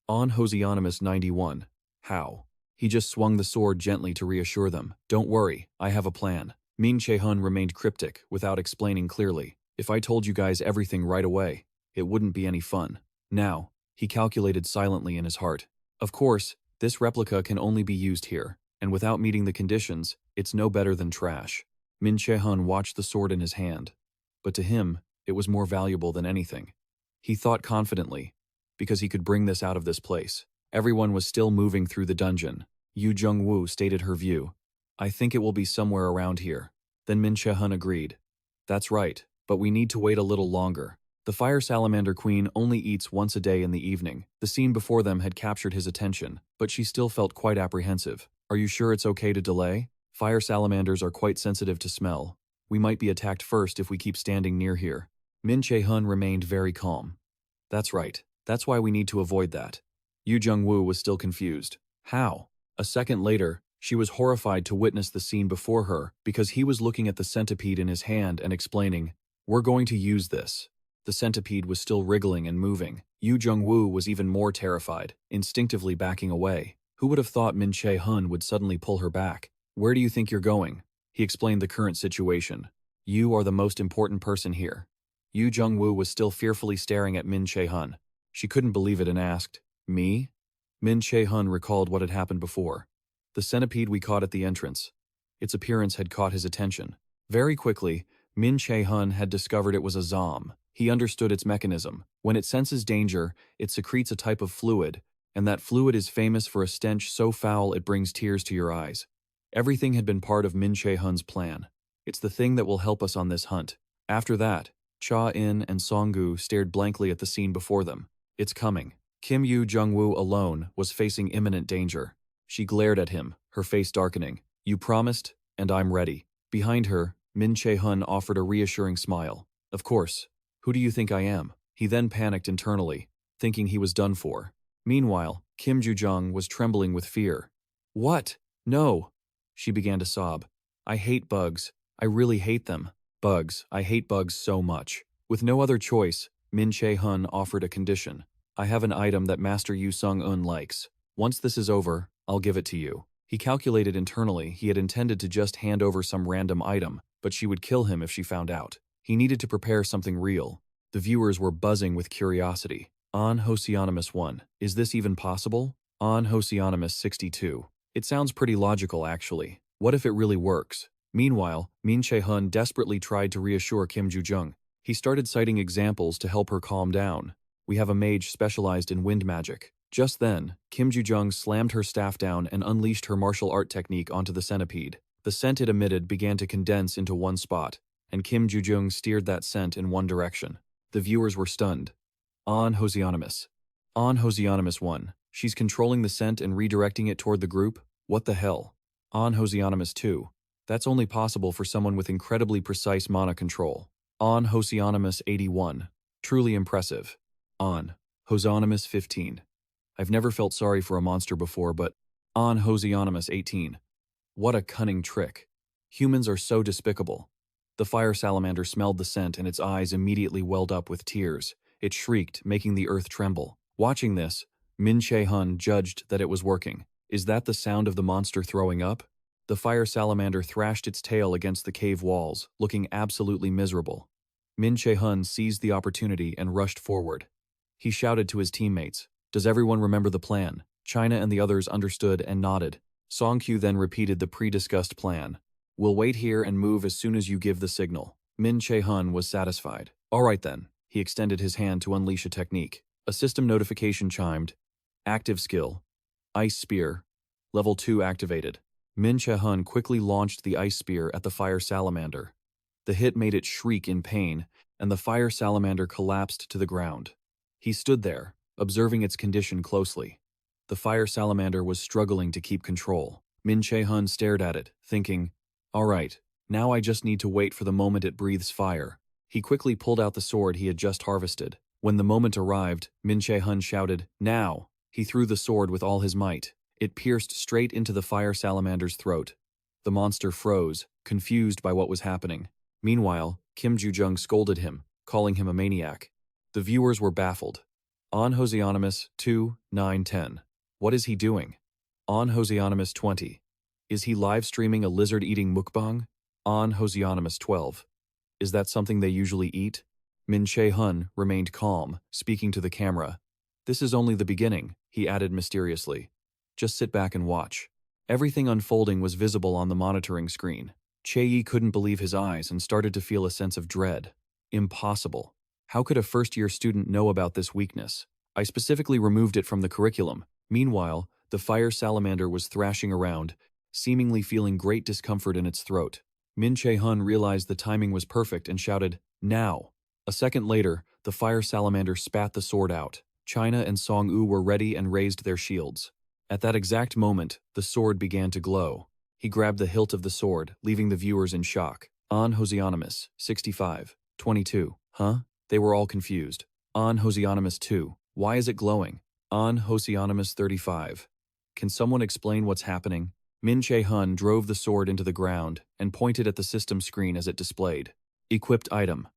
On Hosianonymous 91. How? He just swung the sword gently to reassure them. Don't worry, I have a plan. Che-hun remained cryptic, without explaining clearly. If I told you guys everything right away, it wouldn't be any fun. Now, he calculated silently in his heart. Of course, this replica can only be used here, and without meeting the conditions, it's no better than trash. Che-hun watched the sword in his hand. But to him, it was more valuable than anything. He thought confidently, because he could bring this out of this place. Everyone was still moving through the dungeon. Yu Jung-woo stated her view. I think it will be somewhere around here. Then Che-hun agreed. That's right, but we need to wait a little longer. The Fire Salamander Queen only eats once a day in the evening. The scene before them had captured his attention, but she still felt quite apprehensive. Are you sure it's okay to delay? Fire salamanders are quite sensitive to smell. We might be attacked first if we keep standing near here. Che-hun remained very calm. That's right. That's why we need to avoid that. Yu Jung-woo was still confused. How? A second later, she was horrified to witness the scene before her because he was looking at the centipede in his hand and explaining, "We're going to use this." The centipede was still wriggling and moving. Yu Jung-woo was even more terrified, instinctively backing away. Who would have thought Che-hun would suddenly pull her back? Where do you think you're going? He explained the current situation. You are the most important person here. Yu Jung-woo was still fearfully staring at Che-hun. She couldn't believe it and asked, Me? Che-hun recalled what had happened before. The centipede we caught at the entrance. Its appearance had caught his attention. Very quickly, Che-hun had discovered it was a zom. He understood its mechanism. When it senses danger, it secretes a type of fluid, and that fluid is famous for a stench so foul it brings tears to your eyes. Everything had been part of Che-hun's plan. It's the thing that will help us on this hunt. After that, Cha-in and Song-gu stared blankly at the scene before them. It's coming. Kim Yu Jung-woo alone was facing imminent danger. She glared at him, her face darkening. You promised, and I'm ready. Behind her, Che-hun offered a reassuring smile. Of course. Who do you think I am? He then panicked internally, thinking he was done for. Meanwhile, Kim Ju-jung was trembling with fear. What? No! She began to sob. I hate bugs. I really hate them. Bugs. I hate bugs so much. With no other choice, Che-hun offered a condition. I have an item that Master Yu Sung-eun likes. Once this is over, I'll give it to you. He calculated internally he had intended to just hand over some random item, but she would kill him if she found out. He needed to prepare something real. The viewers were buzzing with curiosity. On Hosianonymous 1. Is this even possible? On Hosianonymous 62. It sounds pretty logical, actually. What if it really works? Meanwhile, Che-hun desperately tried to reassure Kim Ju-jung. He started citing examples to help her calm down. We have a mage specialized in wind magic. Just then, Kim Ju-jung slammed her staff down and unleashed her martial art technique onto the centipede. The scent it emitted began to condense into one spot, and Kim Ju-jung steered that scent in one direction. The viewers were stunned. On Hosianonymous. On Hosianonymous 1. She's controlling the scent and redirecting it toward the group? What the hell? On Hosianonymous 2. That's only possible for someone with incredibly precise mana control. On Hosianonymous 81. Truly impressive. On Hosianonymous 15. I've never felt sorry for a monster before, but on Hosianonymous 18. What a cunning trick. Humans are so despicable. The fire salamander smelled the scent and its eyes immediately welled up with tears. It shrieked, making the earth tremble. Watching this, Che-hun judged that it was working. Is that the sound of the monster throwing up? The fire salamander thrashed its tail against the cave walls, looking absolutely miserable. Che-hun seized the opportunity and rushed forward. He shouted to his teammates, "Does everyone remember the plan?" China and the others understood and nodded. Song-kyu then repeated the pre-discussed plan. "We'll wait here and move as soon as you give the signal." Che-hun was satisfied. "All right then." He extended his hand to unleash a technique. A system notification chimed. Active skill. Ice Spear. Level 2 activated. Che-hun quickly launched the ice spear at the fire salamander. The hit made it shriek in pain, and the fire salamander collapsed to the ground. He stood there, observing its condition closely. The fire salamander was struggling to keep control. Che-hun stared at it, thinking, all right, now I just need to wait for the moment it breathes fire. He quickly pulled out the sword he had just harvested. When the moment arrived, Che-hun shouted, now! He threw the sword with all his might. It pierced straight into the fire salamander's throat. The monster froze, confused by what was happening. Meanwhile, Kim Ju-jung scolded him, calling him a maniac. The viewers were baffled. On Hosianonymous 2, 9, 10. What is he doing? On Hosianonymous 20. Is he live streaming a lizard-eating mukbang? On Hosianonymous 12. Is that something they usually eat? Che-hun remained calm, speaking to the camera. This is only the beginning, he added mysteriously. Just sit back and watch. Everything unfolding was visible on the monitoring screen. Che-yi couldn't believe his eyes and started to feel a sense of dread. Impossible. How could a first-year student know about this weakness? I specifically removed it from the curriculum. Meanwhile, the fire salamander was thrashing around, seemingly feeling great discomfort in its throat. Che-hun realized the timing was perfect and shouted, now! A second later, the fire salamander spat the sword out. China and Song-woo were ready and raised their shields. At that exact moment, the sword began to glow. He grabbed the hilt of the sword, leaving the viewers in shock. On Hosianonymous 65, 22. Huh? They were all confused. On Hosianonymous 2. Why is it glowing? On Hosianonymous 35. Can someone explain what's happening? Che-hun drove the sword into the ground and pointed at the system screen as it displayed. Equipped item.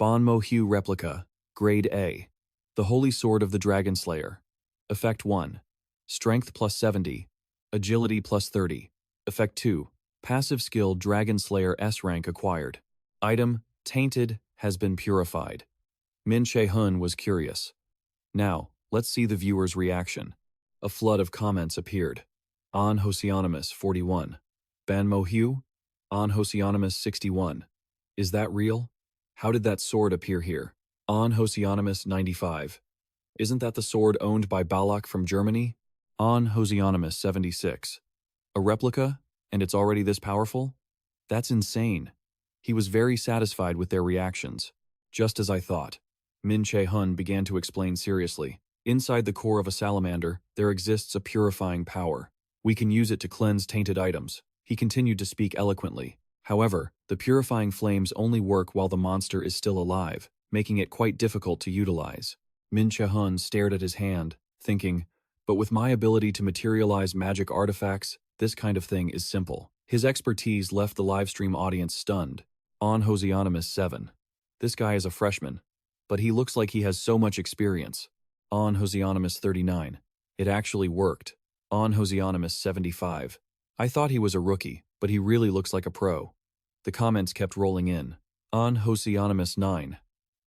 Banmo Hue Replica. Grade A. The Holy Sword of the Dragon Slayer. Effect 1. Strength plus 70. Agility plus 30. Effect 2. Passive skill Dragon Slayer S rank acquired. Item, Tainted, has been purified. Che-hun was curious. Now, let's see the viewer's reaction. A flood of comments appeared. On Hosianonymous 41. Banmo Hue? On Hosianonymous 61. Is that real? How did that sword appear here? On Hosianonymous 95. Isn't that the sword owned by Balak from Germany? On Hosianonymous 76. A replica? And it's already this powerful? That's insane. He was very satisfied with their reactions. Just as I thought. Che-hun began to explain seriously. Inside the core of a salamander, there exists a purifying power. We can use it to cleanse tainted items. He continued to speak eloquently. However, the purifying flames only work while the monster is still alive, making it quite difficult to utilize. Che-hun stared at his hand, thinking, but with my ability to materialize magic artifacts, this kind of thing is simple. His expertise left the livestream audience stunned. On Hosianonymous 7. This guy is a freshman, but he looks like he has so much experience. On Hosianonymous 39. It actually worked. On Hosianonymous 75. I thought he was a rookie, but he really looks like a pro. The comments kept rolling in. On Hosianonymous 9.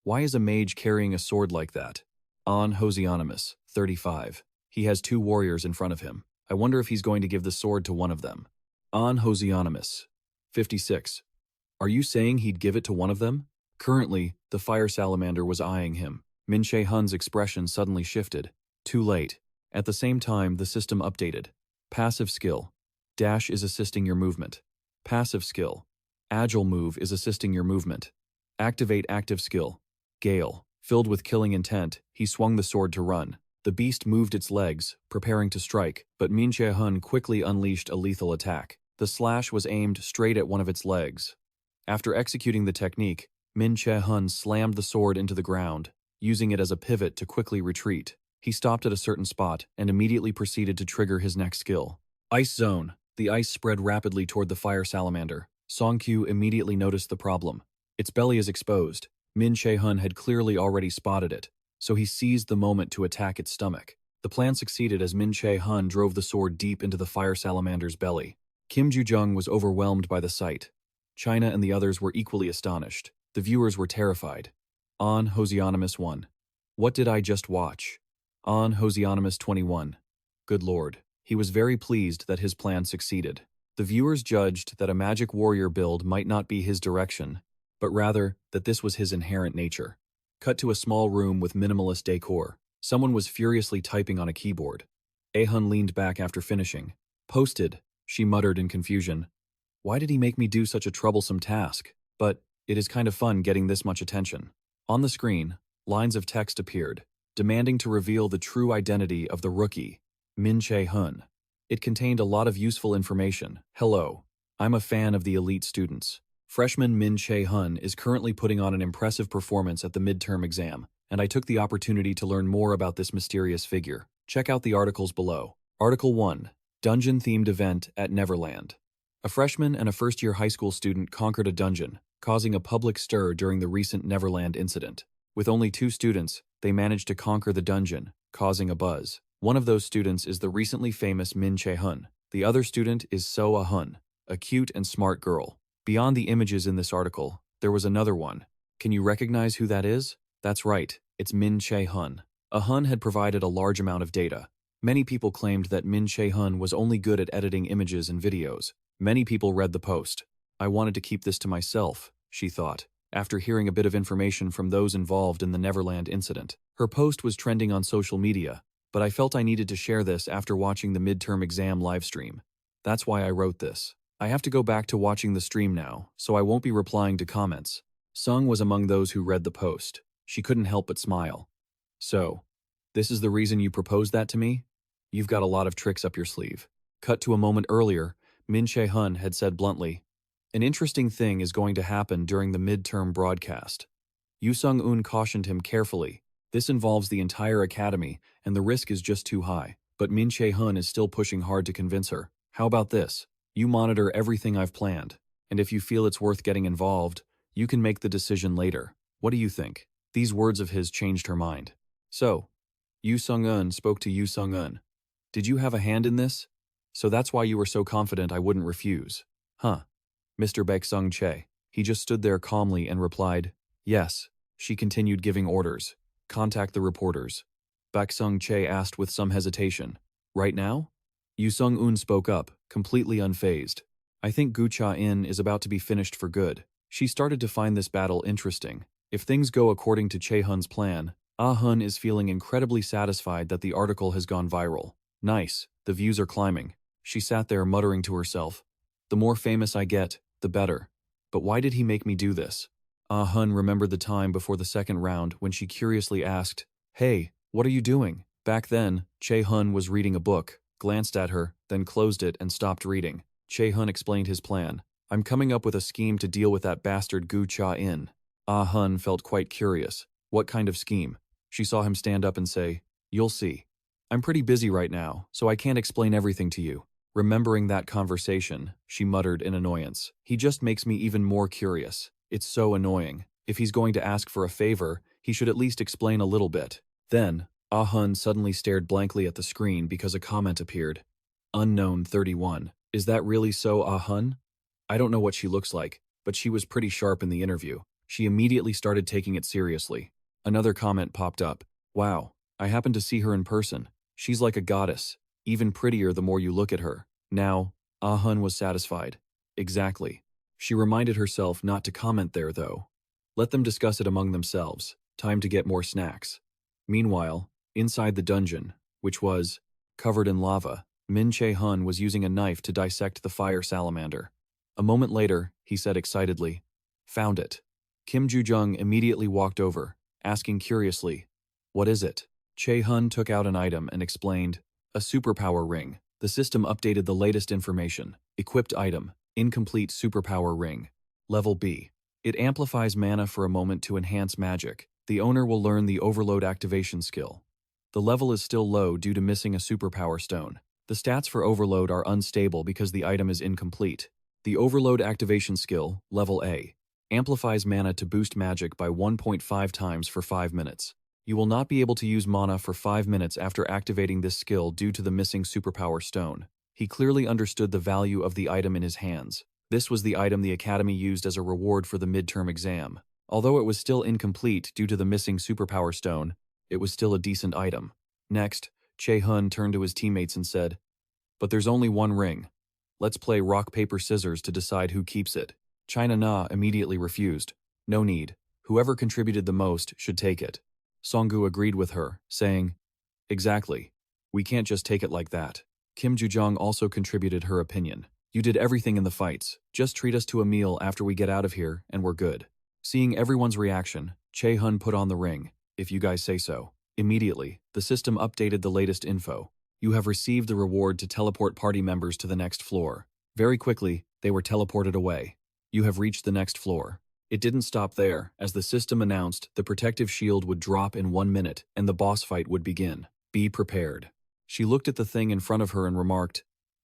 Why is a mage carrying a sword like that? On Hosianonymous 35. He has 2 warriors in front of him. I wonder if he's going to give the sword to one of them. On Hosianonymous 56. Are you saying he'd give it to one of them? Currently, the fire salamander was eyeing him. Che-hun's expression suddenly shifted. Too late. At the same time, the system updated. Passive skill. Dash is assisting your movement. Passive skill. Agile move is assisting your movement. Activate active skill. Gale. Filled with killing intent, he swung the sword to run. The beast moved its legs, preparing to strike, but Che-hun quickly unleashed a lethal attack. The slash was aimed straight at one of its legs. After executing the technique, Che-hun slammed the sword into the ground, using it as a pivot to quickly retreat. He stopped at a certain spot and immediately proceeded to trigger his next skill. Ice Zone. The ice spread rapidly toward the fire salamander. Song-kyu immediately noticed the problem. Its belly is exposed. Che-hun had clearly already spotted it, so he seized the moment to attack its stomach. The plan succeeded as Che-hun drove the sword deep into the fire salamander's belly. Kim Ju-jung was overwhelmed by the sight. China and the others were equally astonished. The viewers were terrified. On Hosianonymous 1. What did I just watch? On Hosianonymous 21. Good lord. He was very pleased that his plan succeeded. The viewers judged that a magic warrior build might not be his direction, but rather that this was his inherent nature. Cut to a small room with minimalist decor. Someone was furiously typing on a keyboard. Che-hun leaned back after finishing. Posted, she muttered in confusion. Why did he make me do such a troublesome task? But it is kind of fun getting this much attention. On the screen, lines of text appeared, demanding to reveal the true identity of the rookie, Che-hun. It contained a lot of useful information. Hello, I'm a fan of the elite students. Freshman Che-hun is currently putting on an impressive performance at the midterm exam, and I took the opportunity to learn more about this mysterious figure. Check out the articles below. Article 1. Dungeon-themed event at Neverland. A freshman and a first-year high school student conquered a dungeon, causing a public stir during the recent Neverland incident. With only 2 students, they managed to conquer the dungeon, causing a buzz. One of those students is the recently famous Che-hun. The other student is So-hun, a cute and smart girl. Beyond the images in this article, there was another one. Can you recognize who that is? That's right, it's Che-hun. Hun had provided a large amount of data. Many people claimed that Che-hun was only good at editing images and videos. Many people read the post. I wanted to keep this to myself, she thought, after hearing a bit of information from those involved in the Neverland incident. Her post was trending on social media, but I felt I needed to share this after watching the midterm exam livestream. That's why I wrote this. I have to go back to watching the stream now, so I won't be replying to comments. Sung was among those who read the post. She couldn't help but smile. So, this is the reason you proposed that to me? You've got a lot of tricks up your sleeve. Cut to a moment earlier, Che-hun had said bluntly, an interesting thing is going to happen during the midterm broadcast. Yu Sung-un cautioned him carefully. This involves the entire academy, and the risk is just too high. But Che-hun is still pushing hard to convince her. How about this? You monitor everything I've planned, and if you feel it's worth getting involved, you can make the decision later. What do you think? These words of his changed her mind. So, Yu Sung-un spoke to Yu Sung-un. Did you have a hand in this? So that's why you were so confident I wouldn't refuse. Huh. Mr. Baek-sung-che. He just stood there calmly and replied, yes. She continued giving orders. Contact the reporters. Baek-sung-che asked with some hesitation. Right now? Yu Sung-un spoke up, completely unfazed. I think Gu Cha-in is about to be finished for good. She started to find this battle interesting. If things go according to Che-hun's plan, Ah-hun is feeling incredibly satisfied that the article has gone viral. Nice, the views are climbing. She sat there muttering to herself. The more famous I get, the better. But why did he make me do this? Ah-hun remembered the time before the second round when she curiously asked, hey, what are you doing? Back then, Che-hun was reading a book, glanced at her, then closed it and stopped reading. Che-hun explained his plan. I'm coming up with a scheme to deal with that bastard Gu Cha-in. Ah-hun felt quite curious. What kind of scheme? She saw him stand up and say, You'll see. I'm pretty busy right now, so I can't explain everything to you. Remembering that conversation, she muttered in annoyance. He just makes me even more curious. It's so annoying. If he's going to ask for a favor, he should at least explain a little bit. Then, Ah-hun suddenly stared blankly at the screen because a comment appeared. Unknown 31. Is that really so, Ah-hun? I don't know what she looks like, but she was pretty sharp in the interview. She immediately started taking it seriously. Another comment popped up. Wow, I happened to see her in person. She's like a goddess, even prettier the more you look at her. Now, Ah-hun was satisfied. Exactly. She reminded herself not to comment there, though. Let them discuss it among themselves. Time to get more snacks. Meanwhile, inside the dungeon, which was covered in lava, Che-hun was using a knife to dissect the fire salamander. A moment later, he said excitedly, Found it. Kim Ju-jung immediately walked over, asking curiously, What is it? Che-hun took out an item and explained, A superpower ring. The system updated the latest information. Equipped item, incomplete superpower ring. Level B. It amplifies mana for a moment to enhance magic. The owner will learn the overload activation skill. The level is still low due to missing a superpower stone. The stats for overload are unstable because the item is incomplete. The overload activation skill, level A, amplifies mana to boost magic by 1.5 times for 5 minutes. You will not be able to use mana for 5 minutes after activating this skill due to the missing superpower stone. He clearly understood the value of the item in his hands. This was the item the Academy used as a reward for the midterm exam. Although it was still incomplete due to the missing superpower stone, it was still a decent item. Next, Che-hun turned to his teammates and said, But there's only one ring. Let's play rock, paper, scissors to decide who keeps it. China Na immediately refused. No need. Whoever contributed the most should take it. Songgu agreed with her, saying, Exactly. We can't just take it like that. Kim Ju-jung also contributed her opinion. You did everything in the fights. Just treat us to a meal after we get out of here, and we're good. Seeing everyone's reaction, Che-hun put on the ring, if you guys say so. Immediately, the system updated the latest info. You have received the reward to teleport party members to the next floor. Very quickly, they were teleported away. You have reached the next floor. It didn't stop there, as the system announced the protective shield would drop in 1 minute and the boss fight would begin. Be prepared. She looked at the thing in front of her and remarked,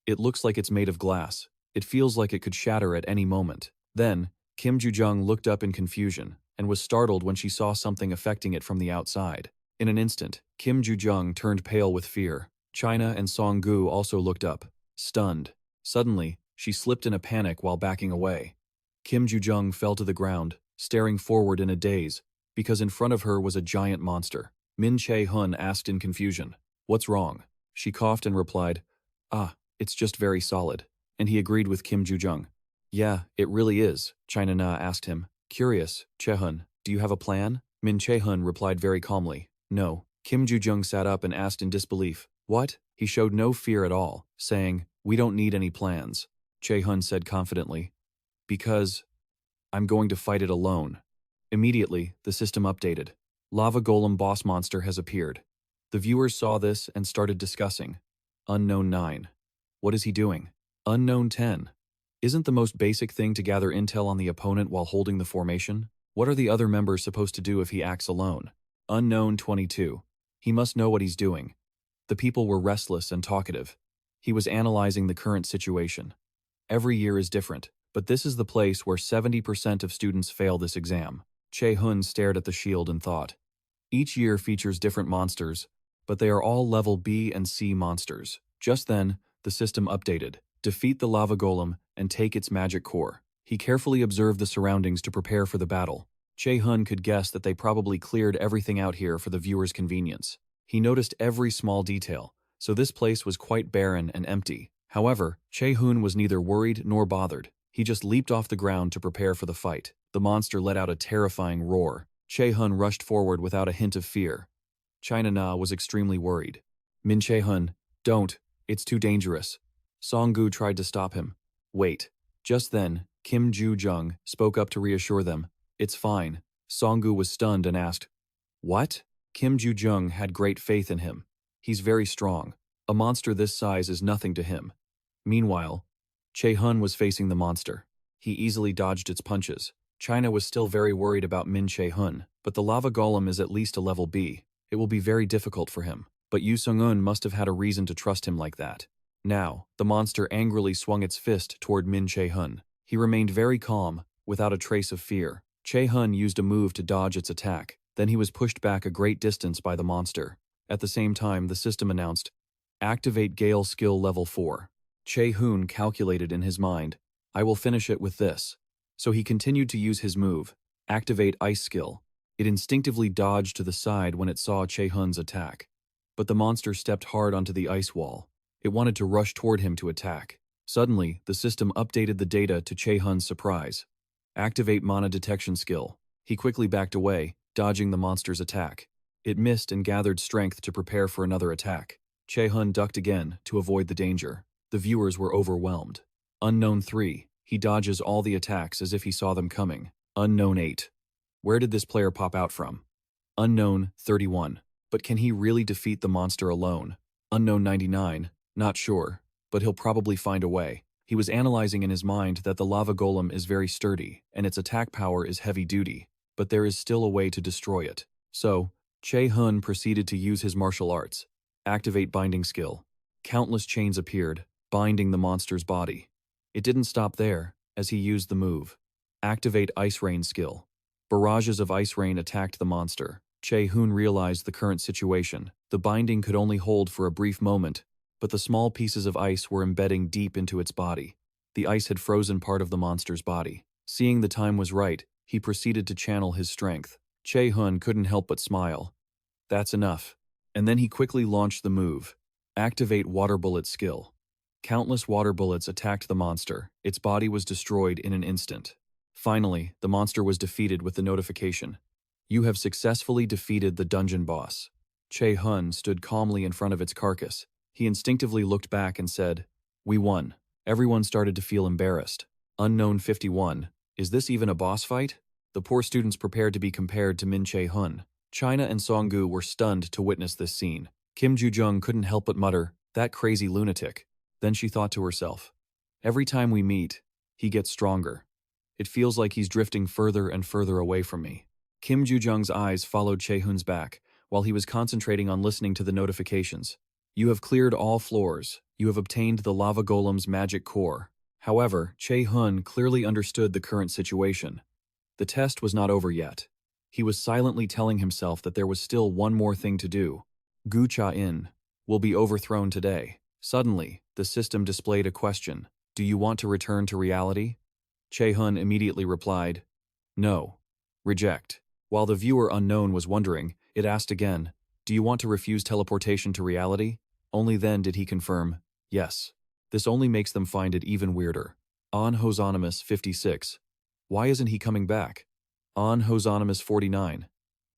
It looks like it's made of glass. It feels like it could shatter at any moment. Then, Kim Ju-jung looked up in confusion and was startled when she saw something affecting it from the outside. In an instant, Kim Ju-jung turned pale with fear. China and Song-gu also looked up, stunned. Suddenly, she slipped in a panic while backing away. Kim Ju-jung fell to the ground, staring forward in a daze, because in front of her was a giant monster. Che-hun asked in confusion, What's wrong? She coughed and replied, It's just very solid. And he agreed with Kim Ju-jung. Yeah, it really is, China Na asked him. Curious, Che-hun, do you have a plan? Che-hun replied very calmly, No. Kim Ju-jung sat up and asked in disbelief, What? He showed no fear at all, saying, We don't need any plans. Che-hun said confidently, Because I'm going to fight it alone. Immediately, the system updated. Lava Golem boss monster has appeared. The viewers saw this and started discussing. Unknown 9. What is he doing? Unknown 10. Isn't the most basic thing to gather intel on the opponent while holding the formation? What are the other members supposed to do if he acts alone? Unknown 22. He must know what he's doing. The people were restless and talkative. He was analyzing the current situation. Every year is different, but this is the place where 70% of students fail this exam. Che-hun stared at the shield and thought. Each year features different monsters, but they are all level B and C monsters. Just then, the system updated. Defeat the lava golem and take its magic core. He carefully observed the surroundings to prepare for the battle. Che-hun could guess that they probably cleared everything out here for the viewer's convenience. He noticed every small detail, so this place was quite barren and empty. However, Che-hun was neither worried nor bothered. He just leaped off the ground to prepare for the fight. The monster let out a terrifying roar. Che-hun rushed forward without a hint of fear. China Na was extremely worried. Che-hun, don't. It's too dangerous. Song-gu tried to stop him. Wait. Just then, Kim Ju-jung spoke up to reassure them. It's fine. Song-gu was stunned and asked, What? Kim Ju-jung had great faith in him. He's very strong. A monster this size is nothing to him. Meanwhile, Che-hun was facing the monster. He easily dodged its punches. China was still very worried about Min Che-hun, but the lava golem is at least a level B. It will be very difficult for him. But Yu Sung-un must have had a reason to trust him like that. Now, the monster angrily swung its fist toward Min Che-hun. He remained very calm, without a trace of fear. Che-hun used a move to dodge its attack. Then he was pushed back a great distance by the monster. At the same time, the system announced, "Activate Gale Skill Level 4. Che-hun calculated in his mind, "I will finish it with this." So he continued to use his move, Activate Ice Skill. It instinctively dodged to the side when it saw Che-hun's attack. But the monster stepped hard onto the ice wall. It wanted to rush toward him to attack. Suddenly, the system updated the data to Che-hun's surprise. Activate Mana Detection Skill. He quickly backed away, dodging the monster's attack. It missed and gathered strength to prepare for another attack. Che-hun ducked again to avoid the danger. The viewers were overwhelmed. Unknown 3. He dodges all the attacks as if he saw them coming. Unknown 8. Where did this player pop out from? Unknown 31. But can he really defeat the monster alone? Unknown 99. Not sure, but he'll probably find a way. He was analyzing in his mind that the lava golem is very sturdy, and its attack power is heavy-duty, but there is still a way to destroy it. So, Che-hun proceeded to use his martial arts. Activate Binding Skill. Countless chains appeared, binding the monster's body. It didn't stop there, as he used the move. Activate Ice Rain Skill. Barrages of ice rain attacked the monster. Che-hun realized the current situation. The binding could only hold for a brief moment, but the small pieces of ice were embedding deep into its body. The ice had frozen part of the monster's body. Seeing the time was right, he proceeded to channel his strength. Che-hun couldn't help but smile. That's enough. And then he quickly launched the move. Activate Water Bullet Skill. Countless water bullets attacked the monster. Its body was destroyed in an instant. Finally, the monster was defeated with the notification, "You have successfully defeated the dungeon boss." Che-hun stood calmly in front of its carcass. He instinctively looked back and said, "We won." Everyone started to feel embarrassed. Unknown 51. Is this even a boss fight? The poor students prepared to be compared to Min Che-hun. China and Songgu were stunned to witness this scene. Kim Ju-jung couldn't help but mutter, "That crazy lunatic." Then she thought to herself, "Every time we meet, he gets stronger. It feels like he's drifting further and further away from me." Kim Ju-jung's eyes followed Che-hun's back, while he was concentrating on listening to the notifications. "You have cleared all floors. You have obtained the lava golem's magic core." However, Che-hun clearly understood the current situation. The test was not over yet. He was silently telling himself that there was still one more thing to do. Gu Cha-in will be overthrown today. Suddenly, the system displayed a question. "Do you want to return to reality?" Che-hun immediately replied, "No. Reject." While the viewer unknown was wondering, it asked again, "Do you want to refuse teleportation to reality?" Only then did he confirm, "Yes." This only makes them find it even weirder. On Hosonimus 56. Why isn't he coming back? On Hosonimus 49.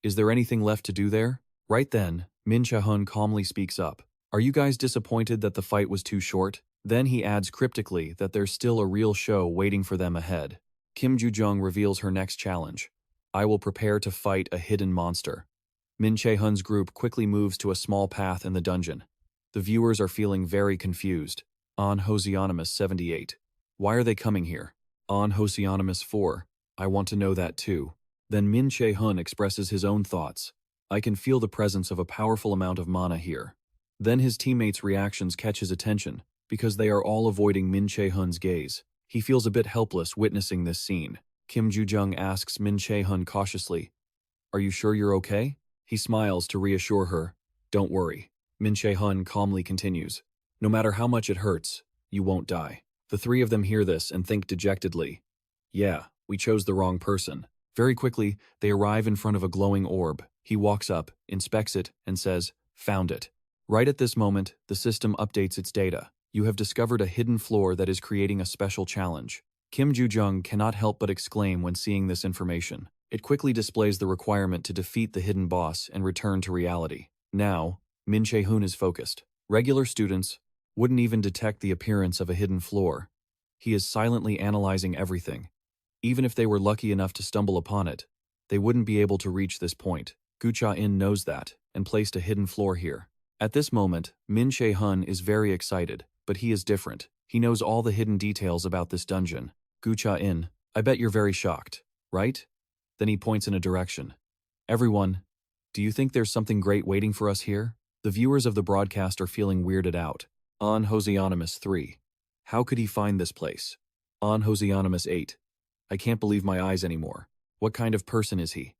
Is there anything left to do there? Right then, Min Che-hun calmly speaks up. "Are you guys disappointed that the fight was too short?" Then he adds cryptically that there's still a real show waiting for them ahead. Kim Ju-jung reveals her next challenge. "I will prepare to fight a hidden monster." Min Che-hun's group quickly moves to a small path in the dungeon. The viewers are feeling very confused. On Hosionimus 78. Why are they coming here? On Hosionimus 4. I want to know that too. Then Min Che-hun expresses his own thoughts. "I can feel the presence of a powerful amount of mana here." Then his teammates' reactions catch his attention, because they are all avoiding Min Che-hun's gaze. He feels a bit helpless witnessing this scene. Kim Ju-jung asks Min Che-hun cautiously, "Are you sure you're okay?" He smiles to reassure her, "Don't worry." Min Che-hun calmly continues, "No matter how much it hurts, you won't die." The three of them hear this and think dejectedly, "Yeah, we chose the wrong person." Very quickly, they arrive in front of a glowing orb. He walks up, inspects it, and says, "Found it." Right at this moment, the system updates its data. "You have discovered a hidden floor that is creating a special challenge." Kim Ju-jung cannot help but exclaim when seeing this information. It quickly displays the requirement to defeat the hidden boss and return to reality. Now, Min Che-hun is focused. Regular students wouldn't even detect the appearance of a hidden floor. He is silently analyzing everything. Even if they were lucky enough to stumble upon it, they wouldn't be able to reach this point. Gu Cha-in knows that, and placed a hidden floor here. At this moment, Min Che-hun is very excited, but he is different. He knows all the hidden details about this dungeon. Gu-cha-in, I bet you're very shocked, right? Then he points in a direction. Everyone, do you think there's something great waiting for us here? The viewers of the broadcast are feeling weirded out. On Hosianonymous 3. How could he find this place? On Hosianonymous 8. I can't believe my eyes anymore. What kind of person is he?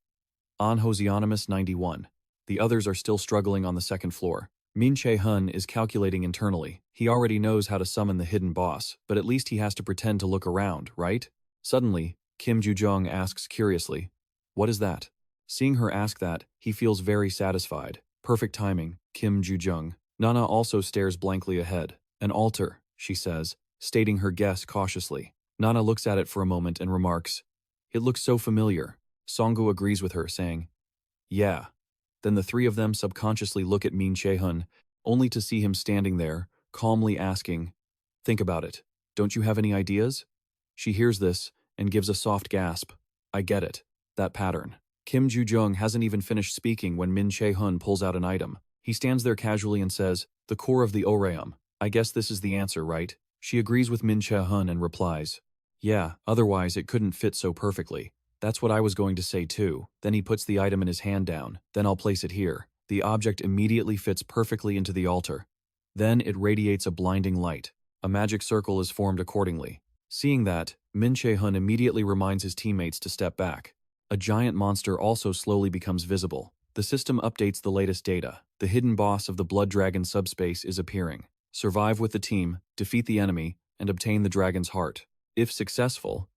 On Hosianonymous 91. The others are still struggling on the second floor. Che-hun is calculating internally. He already knows how to summon the hidden boss, but at least he has to pretend to look around, right? Suddenly, Kim Ju-jung asks curiously, "What is that?" Seeing her ask that, he feels very satisfied. Perfect timing, Kim Ju-jung. Nana also stares blankly ahead. An altar, she says, stating her guess cautiously. Nana looks at it for a moment and remarks, "It looks so familiar." Songgu agrees with her, saying, "Yeah." Then the three of them subconsciously look at Che-hun, only to see him standing there, calmly asking, "Think about it. Don't you have any ideas?" She hears this and gives a soft gasp. "I get it. That pattern." Kim Ju-jung hasn't even finished speaking when Che-hun pulls out an item. He stands there casually and says, "The core of the Oreum. I guess this is the answer, right?" She agrees with Che-hun and replies, "Yeah, otherwise it couldn't fit so perfectly. That's what I was going to say too." Then he puts the item in his hand down. "Then I'll place it here." The object immediately fits perfectly into the altar. Then it radiates a blinding light. A magic circle is formed accordingly. Seeing that, Che-hun immediately reminds his teammates to step back. A giant monster also slowly becomes visible. The system updates the latest data. The hidden boss of the Blood Dragon subspace is appearing. Survive with the team, defeat the enemy, and obtain the dragon's heart. If successful,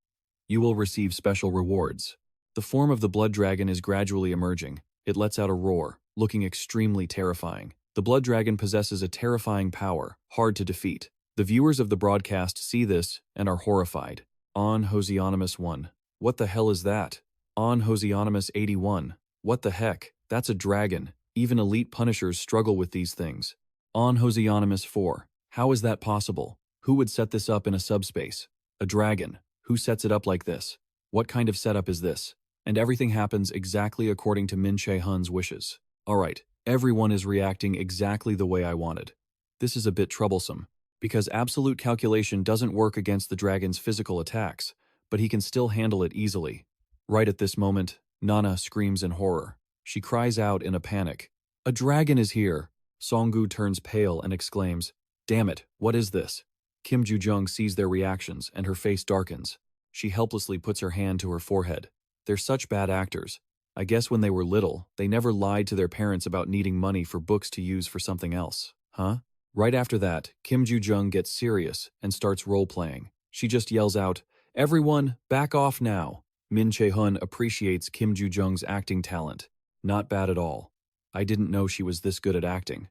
you will receive special rewards. The form of the blood dragon is gradually emerging. It lets out a roar, looking extremely terrifying. The blood dragon possesses a terrifying power, hard to defeat. The viewers of the broadcast see this and are horrified. On Hosianonymous 1. What the hell is that? On Hosianonymous 81. What the heck? That's a dragon. Even elite punishers struggle with these things. On Hosianonymous 4. How is that possible? Who would set this up in a subspace? A dragon. Who sets it up like this? What kind of setup is this? And everything happens exactly according to Che-hun's wishes. Alright, everyone is reacting exactly the way I wanted. This is a bit troublesome, because absolute calculation doesn't work against the dragon's physical attacks, but he can still handle it easily. Right at this moment, Nana screams in horror. She cries out in a panic. "A dragon is here!" Songgu turns pale and exclaims, "Damn it, what is this?" Kim Ju-jung sees their reactions and her face darkens. She helplessly puts her hand to her forehead. They're such bad actors. I guess when they were little, they never lied to their parents about needing money for books to use for something else, huh? Right after that, Kim Ju-jung gets serious and starts role-playing. She just yells out, "Everyone, back off now!" Che-hun appreciates Kim Ju-jung's acting talent. Not bad at all. I didn't know she was this good at acting.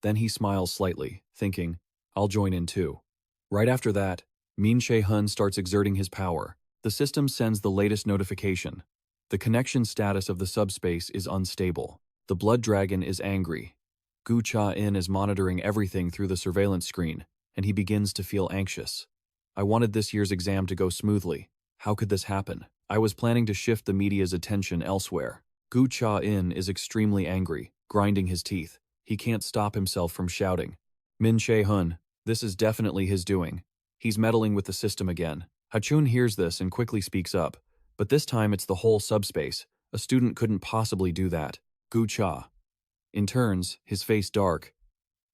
Then he smiles slightly, thinking, I'll join in too. Right after that, Che-hun starts exerting his power. The system sends the latest notification. The connection status of the subspace is unstable. The blood dragon is angry. Gu Cha-in is monitoring everything through the surveillance screen, and he begins to feel anxious. I wanted this year's exam to go smoothly. How could this happen? I was planning to shift the media's attention elsewhere. Gu Cha-in is extremely angry, grinding his teeth. He can't stop himself from shouting. Che-hun, this is definitely his doing. He's meddling with the system again. Che-hun hears this and quickly speaks up. But this time it's the whole subspace. A student couldn't possibly do that. Gu Cha. In turns, his face dark.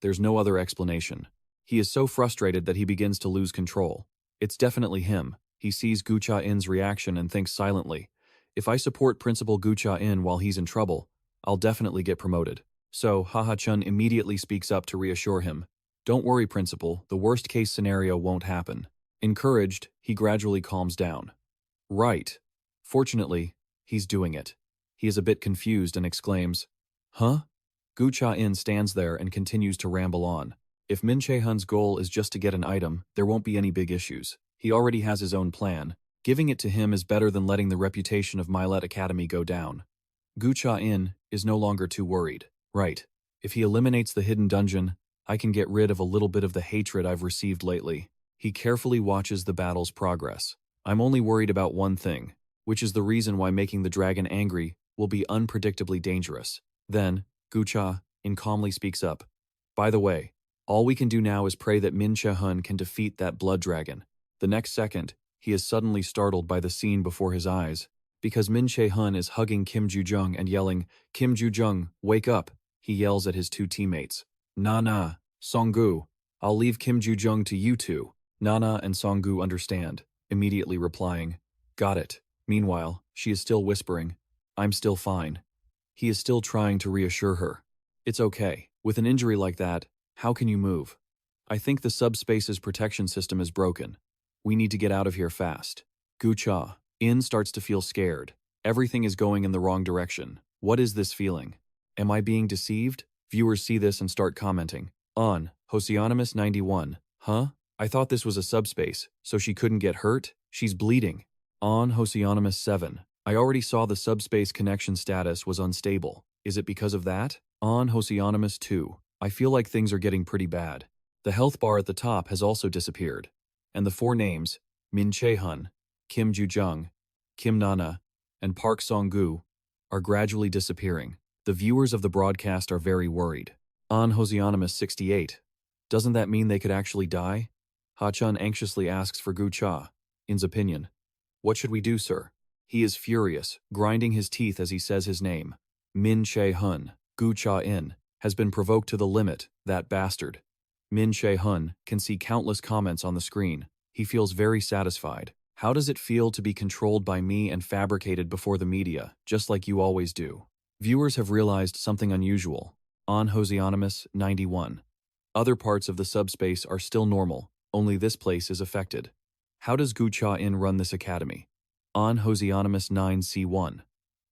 There's no other explanation. He is so frustrated that he begins to lose control. It's definitely him. He sees Gu Cha-in's reaction and thinks silently, if I support Principal Gu Cha-in while he's in trouble, I'll definitely get promoted. So, Ha-chun immediately speaks up to reassure him. Don't worry, Principal, the worst-case scenario won't happen. Encouraged, he gradually calms down. Right. Fortunately, he's doing it. He is a bit confused and exclaims, Huh? Gu Cha-in stands there and continues to ramble on. If Che-hun's goal is just to get an item, there won't be any big issues. He already has his own plan. Giving it to him is better than letting the reputation of Milet Academy go down. Gu Cha-in is no longer too worried. Right. If he eliminates the hidden dungeon, I can get rid of a little bit of the hatred I've received lately. He carefully watches the battle's progress. I'm only worried about one thing, which is the reason why making the dragon angry will be unpredictably dangerous. Then, Gu Cha-in calmly speaks up. By the way, All we can do now is pray that Che-hun can defeat that blood dragon. The next second, he is suddenly startled by the scene before his eyes, because Che-hun is hugging Kim Ju-jung and yelling, "Kim Ju-jung, wake up!" He yells at his two teammates. "Nah, Song-gu, I'll leave Kim Ju-jung to you two." Nana and Song-gu understand, immediately replying, "Got it." Meanwhile, she is still whispering, "I'm still fine." He is still trying to reassure her. It's okay. With an injury like that, how can you move? I think the subspace's protection system is broken. We need to get out of here fast. Gu-cha. In starts to feel scared. Everything is going in the wrong direction. What is this feeling? Am I being deceived? Viewers see this and start commenting. On, Hosianonymous 91. Huh? I thought this was a subspace, so she couldn't get hurt? She's bleeding. On, Hosianonymous 7. I already saw the subspace connection status was unstable. Is it because of that? On, Hosianonymous 2. I feel like things are getting pretty bad. The health bar at the top has also disappeared. And the four names, Che-hun, Kim Ju-jung, Kim Nana, and Park Song-gu, are gradually disappearing. The viewers of the broadcast are very worried. On, Hosianonymous 68. Doesn't that mean they could actually die? Ha-chun anxiously asks for Gu-cha. In's opinion. What should we do, sir? He is furious, grinding his teeth as he says his name. Che-hun, Gu-cha-in, has been provoked to the limit, that bastard. Che-hun can see countless comments on the screen. He feels very satisfied. How does it feel to be controlled by me and fabricated before the media, just like you always do? Viewers have realized something unusual. On, Hosianonymous 91. Other parts of the subspace are still normal, only this place is affected. How does Gu-cha-in run this academy? On, Hosianonymous 9C1.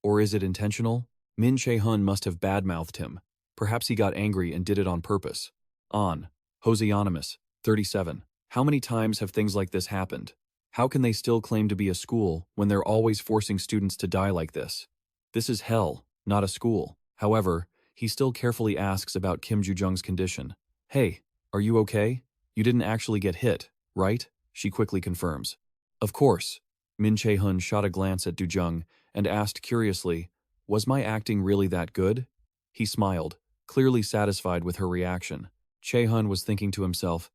Or is it intentional? Che-hun must have badmouthed him. Perhaps he got angry and did it on purpose. On, Hosianonymous 37. How many times have things like this happened? How can they still claim to be a school when they're always forcing students to die like this? This is hell, not a school. However, he still carefully asks about Kim Ju-jung's condition. Hey, are you okay? You didn't actually get hit, right? She quickly confirms. Of course. Che-hun shot a glance at Du-jung and asked curiously, was my acting really that good? He smiled, clearly satisfied with her reaction. Che-hun was thinking to himself,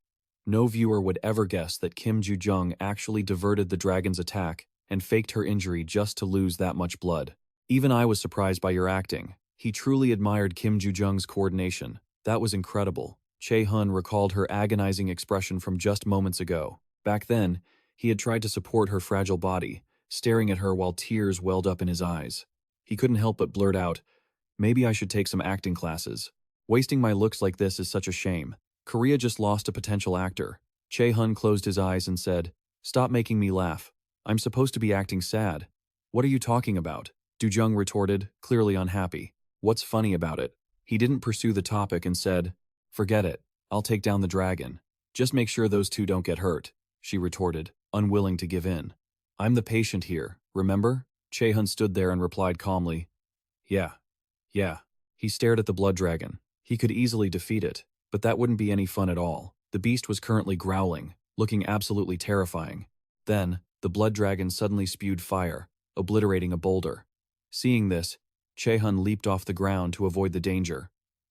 no viewer would ever guess that Kim Ju-jung actually diverted the dragon's attack and faked her injury just to lose that much blood. Even I was surprised by your acting. He truly admired Kim Ju-jung's coordination. That was incredible. Che-hun recalled her agonizing expression from just moments ago. Back then, he had tried to support her fragile body, staring at her while tears welled up in his eyes. He couldn't help but blurt out, maybe I should take some acting classes. Wasting my looks like this is such a shame. Korea just lost a potential actor. Che-hun closed his eyes and said, stop making me laugh. I'm supposed to be acting sad. What are you talking about? Du-jung retorted, clearly unhappy. What's funny about it? He didn't pursue the topic and said, forget it. I'll take down the dragon. Just make sure those two don't get hurt, she retorted, unwilling to give in. I'm the patient here, remember? Che-hun stood there and replied calmly, Yeah. He stared at the blood dragon. He could easily defeat it, but that wouldn't be any fun at all. The beast was currently growling, looking absolutely terrifying. Then, the blood dragon suddenly spewed fire, obliterating a boulder. Seeing this, Che-hun leaped off the ground to avoid the danger.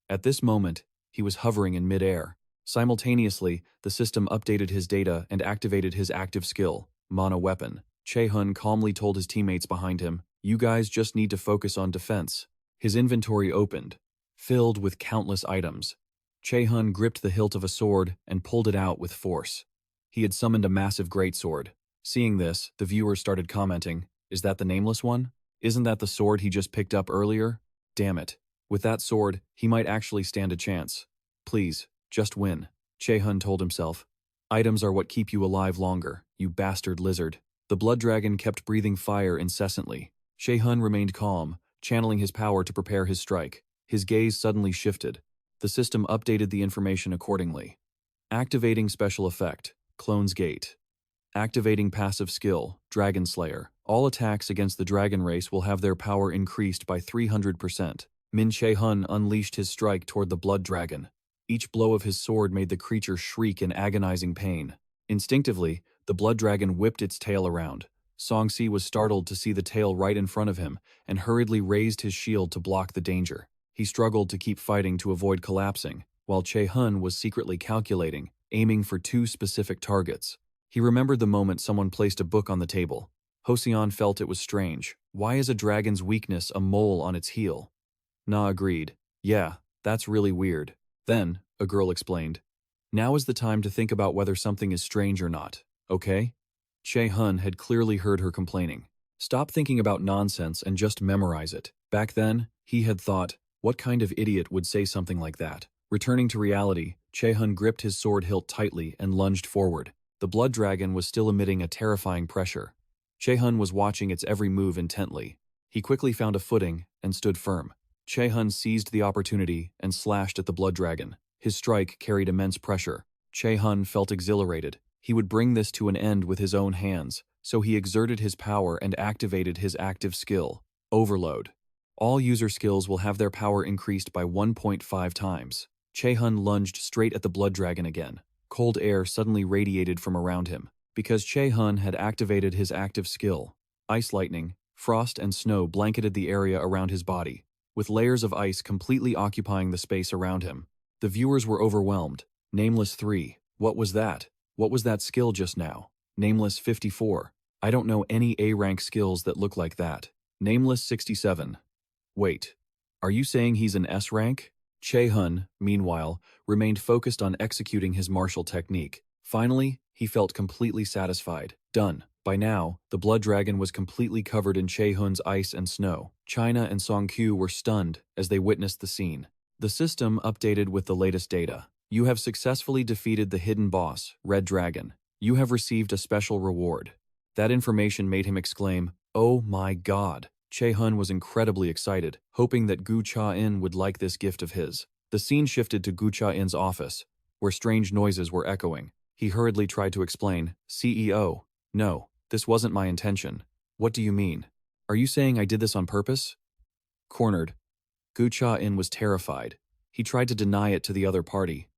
At this moment, he was hovering in midair. Simultaneously, the system updated his data and activated his active skill, Mana Weapon. Che-hun calmly told his teammates behind him, you guys just need to focus on defense. His inventory opened, filled with countless items. Che-hun gripped the hilt of a sword and pulled it out with force. He had summoned a massive greatsword. Seeing this, the viewers started commenting, is that the nameless one? Isn't that the sword he just picked up earlier? Damn it. With that sword, he might actually stand a chance. Please, just win. Che-hun told himself. Items are what keep you alive longer, you bastard lizard. The blood dragon kept breathing fire incessantly. Che-hun remained calm, channeling his power to prepare his strike. His gaze suddenly shifted. The system updated the information accordingly. Activating special effect, Clone's Gate. Activating passive skill, Dragon Slayer. All attacks against the dragon race will have their power increased by 300%. Che-hun unleashed his strike toward the blood dragon. Each blow of his sword made the creature shriek in agonizing pain. Instinctively, the blood dragon whipped its tail around. Song-si was startled to see the tail right in front of him and hurriedly raised his shield to block the danger. He struggled to keep fighting to avoid collapsing. while Che-hun was secretly calculating, aiming for two specific targets. He remembered the moment someone placed a book on the table. Hosseon felt it was strange. Why is a dragon's weakness a mole on its heel? Na agreed. Yeah, that's really weird. Then, a girl explained, now is the time to think about whether something is strange or not, okay? Che-hun had clearly heard her complaining. Stop thinking about nonsense and just memorize it. Back then, he had thought, what kind of idiot would say something like that? Returning to reality, Che-hun gripped his sword hilt tightly and lunged forward. The blood dragon was still emitting a terrifying pressure. Che-hun was watching its every move intently. He quickly found a footing and stood firm. Che-hun seized the opportunity and slashed at the blood dragon. His strike carried immense pressure. Che-hun felt exhilarated. He would bring this to an end with his own hands, so he exerted his power and activated his active skill, Overload. All user skills will have their power increased by 1.5 times. Che-hun lunged straight at the blood dragon again. Cold air suddenly radiated from around him. Because Che-hun had activated his active skill, ice lightning, frost and snow blanketed the area around his body, with layers of ice completely occupying the space around him. The viewers were overwhelmed. Nameless 3. What was that? What was that skill just now? Nameless 54. I don't know any A-rank skills that look like that. Nameless 67. Wait. Are you saying he's an S-rank? Che-hun, meanwhile, remained focused on executing his martial technique. Finally, he felt completely satisfied. Done. By now, the blood dragon was completely covered in Che-hun's ice and snow. China and Song-kyu were stunned as they witnessed the scene. The system updated with the latest data. You have successfully defeated the hidden boss, Red Dragon. You have received a special reward. That information made him exclaim, "Oh my god." Che-hun was incredibly excited, hoping that Gu Cha-in would like this gift of his. The scene shifted to Gu Cha-in's office, where strange noises were echoing. He hurriedly tried to explain, CEO, no, this wasn't my intention. What do you mean? Are you saying I did this on purpose? Cornered, Gu Cha-in was terrified. He tried to deny it to the other party.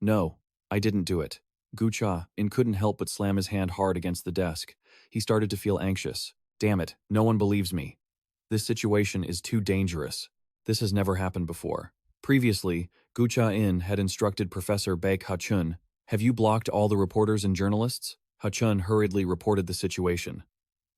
No, I didn't do it. Gu Cha-in couldn't help but slam his hand hard against the desk. He started to feel anxious. Damn it, no one believes me. This situation is too dangerous. This has never happened before. Previously, Gu Cha-in had instructed Professor Baek Ha-chun, have you blocked all the reporters and journalists? Ha-chun hurriedly reported the situation.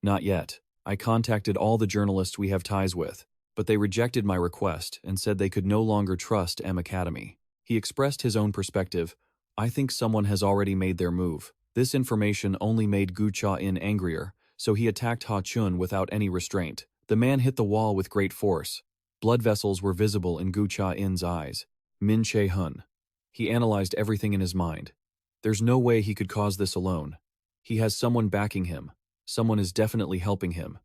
Not yet. I contacted all the journalists we have ties with, but they rejected my request and said they could no longer trust M Academy. He expressed his own perspective. I think someone has already made their move. This information only made Gu Cha-in angrier, so he attacked Ha-chun without any restraint. The man hit the wall with great force. Blood vessels were visible in Gu Cha-in's eyes. Min Che-hun. He analyzed everything in his mind. There's no way he could cause this alone. He has someone backing him. Someone is definitely helping him.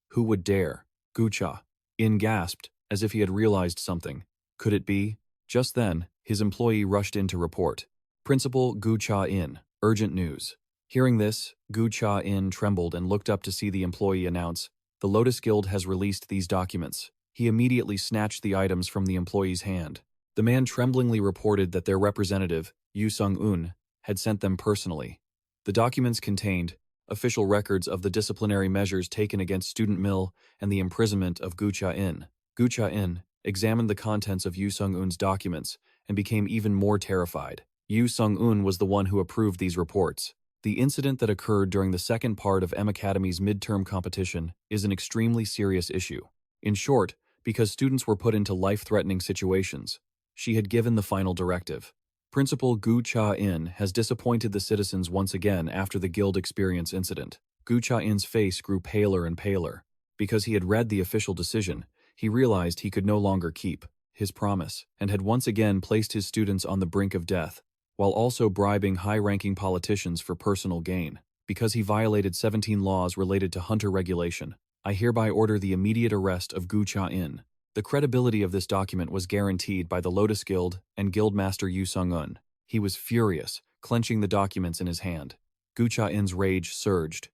Who would dare? Gu Cha-in gasped, as if he had realized something. Could it be? Just then, his employee rushed in to report. Principal Gu Cha-in, urgent news. Hearing this, Gu Cha-in trembled and looked up to see the employee announce, the Lotus Guild has released these documents. He immediately snatched the items from the employee's hand. The man tremblingly reported that their representative, Yu Sung-un, had sent them personally. The documents contained official records of the disciplinary measures taken against Student Mill and the imprisonment of Gu Cha-in. Gu Cha-in examined the contents of Yu Sung-un's documents and became even more terrified. Yu Sung-un was the one who approved these reports. The incident that occurred during the second part of M Academy's midterm competition is an extremely serious issue. In short, because students were put into life-threatening situations. She had given the final directive. Principal Gu Cha-in has disappointed the citizens once again after the guild experience incident. Gu Cha-in's face grew paler and paler. Because he had read the official decision, he realized he could no longer keep his promise and had once again placed his students on the brink of death, while also bribing high-ranking politicians for personal gain. Because he violated 17 laws related to hunter regulation, I hereby order the immediate arrest of Gu Cha-in. The credibility of this document was guaranteed by the Lotus Guild and Guildmaster Yu Sung-un. He was furious, clenching the documents in his hand. Gu Cha-in's rage surged.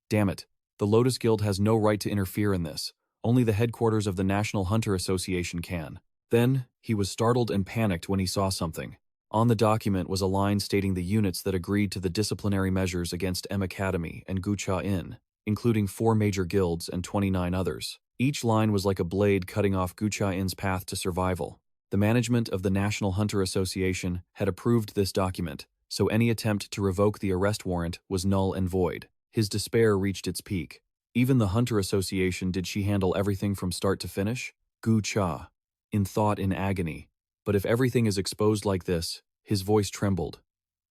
Damn it, the Lotus Guild has no right to interfere in this. Only the headquarters of the National Hunter Association can. Then, he was startled and panicked when he saw something. On the document was a line stating the units that agreed to the disciplinary measures against M Academy and Gu Cha-in, including 4 major guilds and 29 others. Each line was like a blade cutting off Gu Cha-in's path to survival. The management of the National Hunter Association had approved this document, so any attempt to revoke the arrest warrant was null and void. His despair reached its peak. Even the Hunter Association, did she handle everything from start to finish? Gu Cha, in thought, in agony. But if everything is exposed like this, his voice trembled.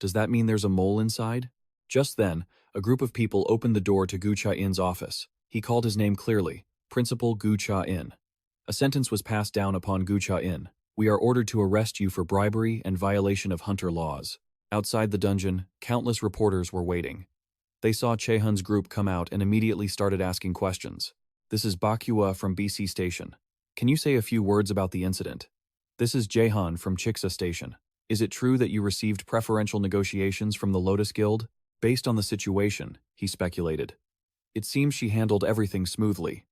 Does that mean there's a mole inside? Just then, a group of people opened the door to Gu Cha-in's office. He called his name clearly, Principal Gu Cha-in. A sentence was passed down upon Gu Cha-in. We are ordered to arrest you for bribery and violation of hunter laws. Outside the dungeon, countless reporters were waiting. They saw Che-hun's group come out and immediately started asking questions. This is Bakuwa from BC Station. Can you say a few words about the incident? This is Che-hun from Chiksa Station. Is it true that you received preferential negotiations from the Lotus Guild? Based on the situation, he speculated. It seems she handled everything smoothly.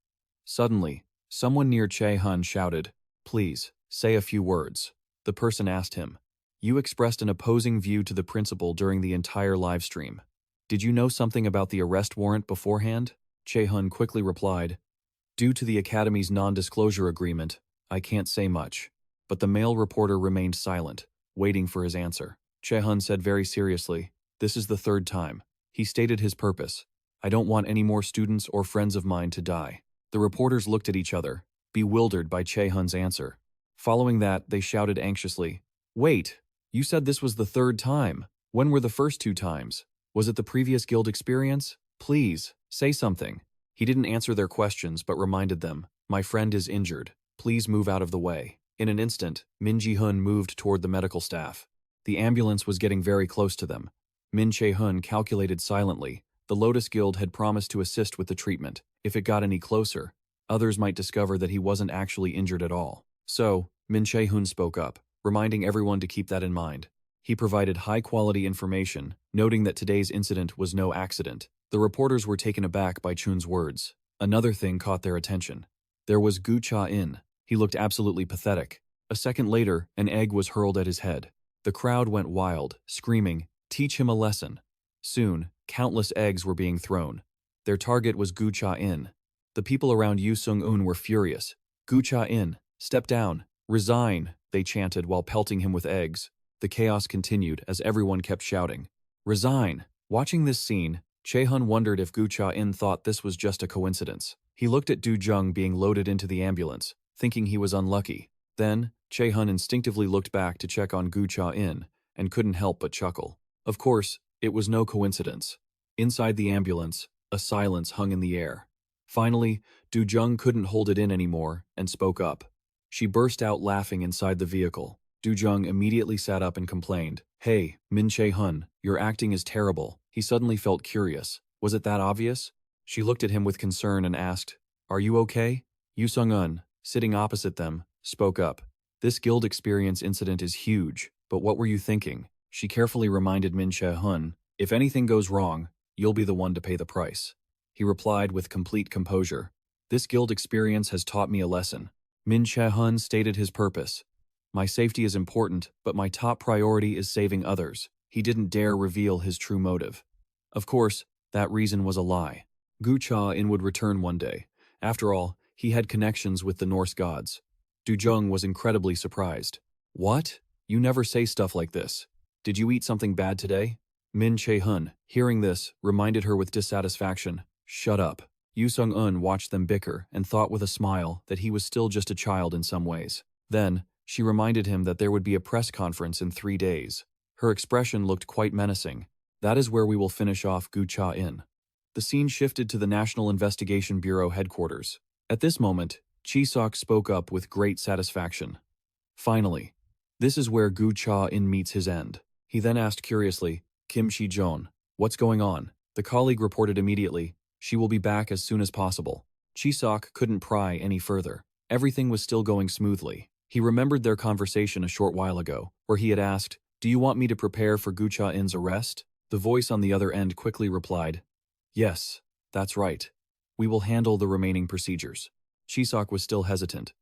Suddenly, someone near Che-hun shouted, "Please, say a few words." The person asked him, "You expressed an opposing view to the principal during the entire live stream. Did you know something about the arrest warrant beforehand?" Che-hun quickly replied, "Due to the Academy's non-disclosure agreement, I can't say much." But the male reporter remained silent, waiting for his answer. Che-hun said very seriously, "This is the third time." He stated his purpose. "I don't want any more students or friends of mine to die." The reporters looked at each other, bewildered by Che-hun's answer. Following that, they shouted anxiously, "Wait, you said this was the third time. When were the first two times? Was it the previous guild experience? Please, say something." He didn't answer their questions but reminded them, "My friend is injured. Please move out of the way." In an instant, Min Ji-hun moved toward the medical staff. The ambulance was getting very close to them. Min Che-hun calculated silently. The Lotus Guild had promised to assist with the treatment. If it got any closer, others might discover that he wasn't actually injured at all. So, Min Che-hun spoke up, reminding everyone to keep that in mind. He provided high-quality information, noting that today's incident was no accident. The reporters were taken aback by Chun's words. Another thing caught their attention. There was Gu Cha-in. He looked absolutely pathetic. A second later, an egg was hurled at his head. The crowd went wild, screaming, "Teach him a lesson." Soon, countless eggs were being thrown. Their target was Gu Cha-in. The people around Yu Sung-un were furious. "Gu Cha-in, step down, resign," they chanted while pelting him with eggs. The chaos continued as everyone kept shouting, "Resign." Watching this scene, Che-hun wondered if Gu Cha-in thought this was just a coincidence. He looked at Du Jung being loaded into the ambulance, thinking he was unlucky. Then, Che-hun instinctively looked back to check on Gu Cha-in and couldn't help but chuckle. Of course, it was no coincidence. Inside the ambulance, a silence hung in the air. Finally, Du Jung couldn't hold it in anymore and spoke up. She burst out laughing inside the vehicle. Du Jung immediately sat up and complained, "Hey, Min Che-hun, your acting is terrible." He suddenly felt curious. Was it that obvious? She looked at him with concern and asked, "Are you okay?" Yu Sung-un, sitting opposite them, spoke up. "This guild experience incident is huge, but what were you thinking?" She carefully reminded Min Che-hun, "If anything goes wrong, you'll be the one to pay the price." He replied with complete composure, "This guild experience has taught me a lesson." Min Che-hun stated his purpose. "My safety is important, but my top priority is saving others." He didn't dare reveal his true motive. Of course, that reason was a lie. Gu Cha-in would return one day. After all, he had connections with the Norse gods. Du Jung was incredibly surprised. "What? You never say stuff like this. Did you eat something bad today?" Min Che-hun, hearing this, reminded her with dissatisfaction, "Shut up." Yu Sung-un watched them bicker and thought with a smile that he was still just a child in some ways. Then, she reminded him that there would be a press conference in 3 days. Her expression looked quite menacing. "That is where we will finish off Gu Cha-in." The scene shifted to the National Investigation Bureau headquarters. At this moment, Chi-sok spoke up with great satisfaction. "Finally, this is where Gu Cha-in meets his end." He then asked curiously, "Kim Shi-jon, what's going on?" The colleague reported immediately, "She will be back as soon as possible." Chi-sok couldn't pry any further. Everything was still going smoothly. He remembered their conversation a short while ago, where he had asked, "Do you want me to prepare for Gu Cha-in's arrest?" The voice on the other end quickly replied, "Yes, that's right. We will handle the remaining procedures." Chi-sok was still hesitant.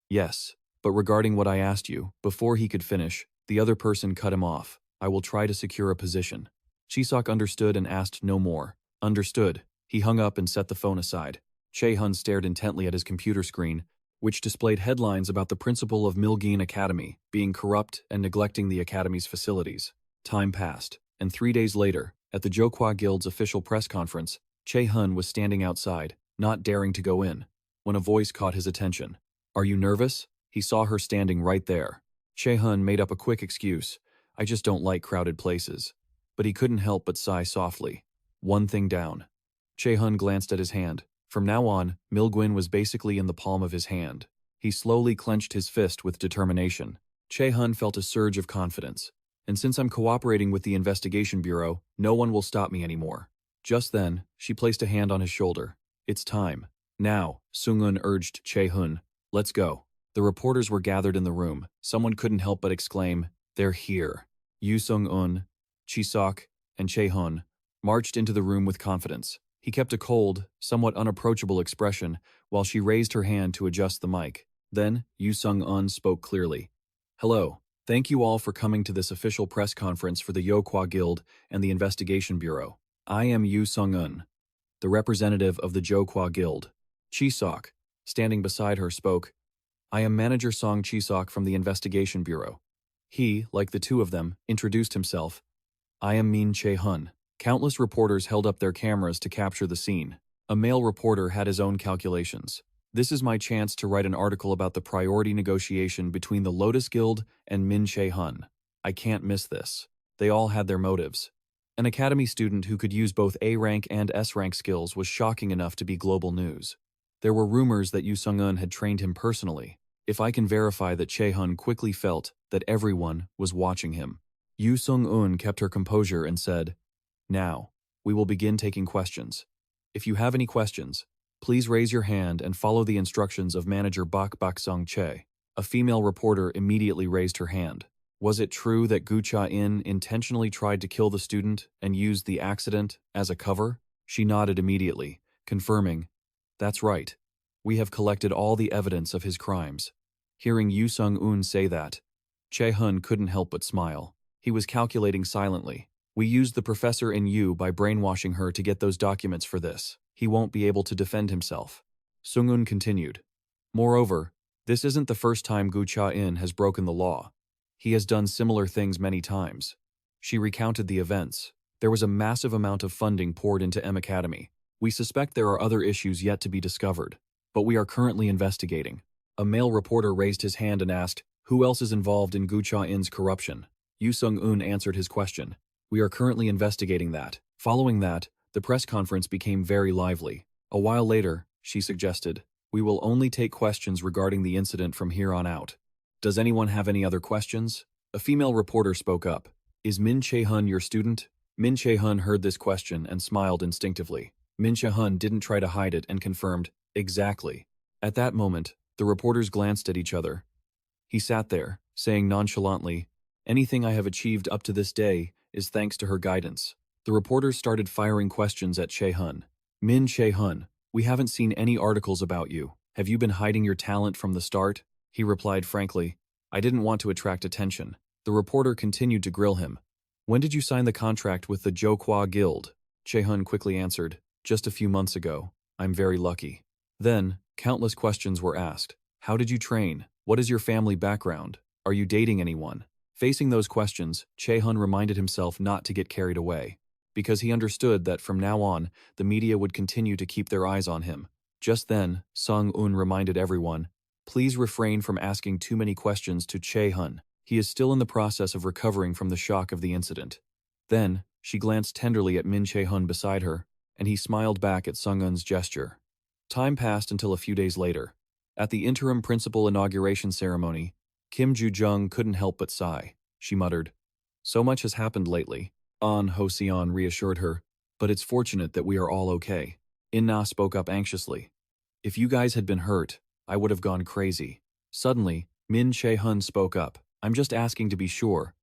"Yes, but regarding what I asked you," before he could finish, the other person cut him off. "I will try to secure a position." Chi-sok understood and asked no more. Understood. He hung up and set the phone aside. Che-hun stared intently at his computer screen, which displayed headlines about the principal of Milgene Academy being corrupt and neglecting the academy's facilities. Time passed, and 3 days later, at the Jokwa Guild's official press conference, Che-hun was standing outside, not daring to go in, when a voice caught his attention. "Are you nervous?" He saw her standing right there. Che-hun made up a quick excuse. "I just don't like crowded places." But he couldn't help but sigh softly. One thing down. Che-hun glanced at his hand. From now on, Milgwen was basically in the palm of his hand. He slowly clenched his fist with determination. Che-hun felt a surge of confidence. "And since I'm cooperating with the investigation bureau, no one will stop me anymore." Just then, she placed a hand on his shoulder. "It's time." "Now," Sung-un urged Che-hun. "Let's go." The reporters were gathered in the room. Someone couldn't help but exclaim, "They're here." Yu Sung-un, Chi-sok, and Che-hun marched into the room with confidence. He kept a cold, somewhat unapproachable expression while she raised her hand to adjust the mic. Then, Yu Sung-un spoke clearly. "Hello. Thank you all for coming to this official press conference for the Jokwa Guild and the Investigation Bureau. I am Yu Sung-un, the representative of the Jokwa Guild." Chi-sok, standing beside her, spoke. "I am Manager Song Chi-sok from the Investigation Bureau." He, like the two of them, introduced himself. "I am Min Che-hun." Countless reporters held up their cameras to capture the scene. A male reporter had his own calculations. "This is my chance to write an article about the priority negotiation between the Lotus Guild and Min Che-hun. I can't miss this." They all had their motives. An academy student who could use both A-rank and S-rank skills was shocking enough to be global news. There were rumors that Yu Sung-un had trained him personally. If I can verify that Che-hun quickly felt that everyone was watching him. Yu Sung-un kept her composure and said, "Now, we will begin taking questions. If you have any questions, please raise your hand and follow the instructions of Manager Bak Sung Che." A female reporter immediately raised her hand. Was it true that Gu Cha-in intentionally tried to kill the student and used the accident as a cover? She nodded immediately, confirming, "That's right. We have collected all the evidence of his crimes." Hearing Yu Sung-un say that, Che-hun couldn't help but smile. He was calculating silently. "We used the professor in you by brainwashing her to get those documents for this. He won't be able to defend himself." Sung-un continued. "Moreover, this isn't the first time Gu Cha-in has broken the law. He has done similar things many times." She recounted the events. "There was a massive amount of funding poured into M Academy. We suspect there are other issues yet to be discovered, but we are currently investigating." A male reporter raised his hand and asked, "Who else is involved in Gu Cha-in's corruption?" Yu Sung-un answered his question. "We are currently investigating that." Following that, the press conference became very lively. A while later, she suggested, "We will only take questions regarding the incident from here on out. Does anyone have any other questions?" A female reporter spoke up. "Is Min Che-hun your student?" Min Che-hun heard this question and smiled instinctively. Min Che-hun didn't try to hide it and confirmed, "Exactly." At that moment, the reporters glanced at each other. He sat there, saying nonchalantly, "Anything I have achieved up to this day is thanks to her guidance." The reporters started firing questions at Che-hun. "Min Che-hun, we haven't seen any articles about you. Have you been hiding your talent from the start?" He replied frankly, "I didn't want to attract attention." The reporter continued to grill him. "When did you sign the contract with the Jokwa Guild?" Che-hun quickly answered, "Just a few months ago. I'm very lucky." Then, countless questions were asked. "How did you train? What is your family background? Are you dating anyone?" Facing those questions, Che-hun reminded himself not to get carried away, because he understood that from now on, the media would continue to keep their eyes on him. Just then, Sung-un reminded everyone, "Please refrain from asking too many questions to Che-hun. He is still in the process of recovering from the shock of the incident." Then, she glanced tenderly at Min Che-hun beside her, and he smiled back at Sung-un's gesture. Time passed until a few days later. At the interim principal inauguration ceremony, Kim Ju-jung couldn't help but sigh. She muttered, "So much has happened lately." An Ho-seon reassured her, "But it's fortunate that we are all okay." In-na spoke up anxiously. "If you guys had been hurt, I would have gone crazy." Suddenly, Min Che-hun spoke up. "I'm just asking to be sure.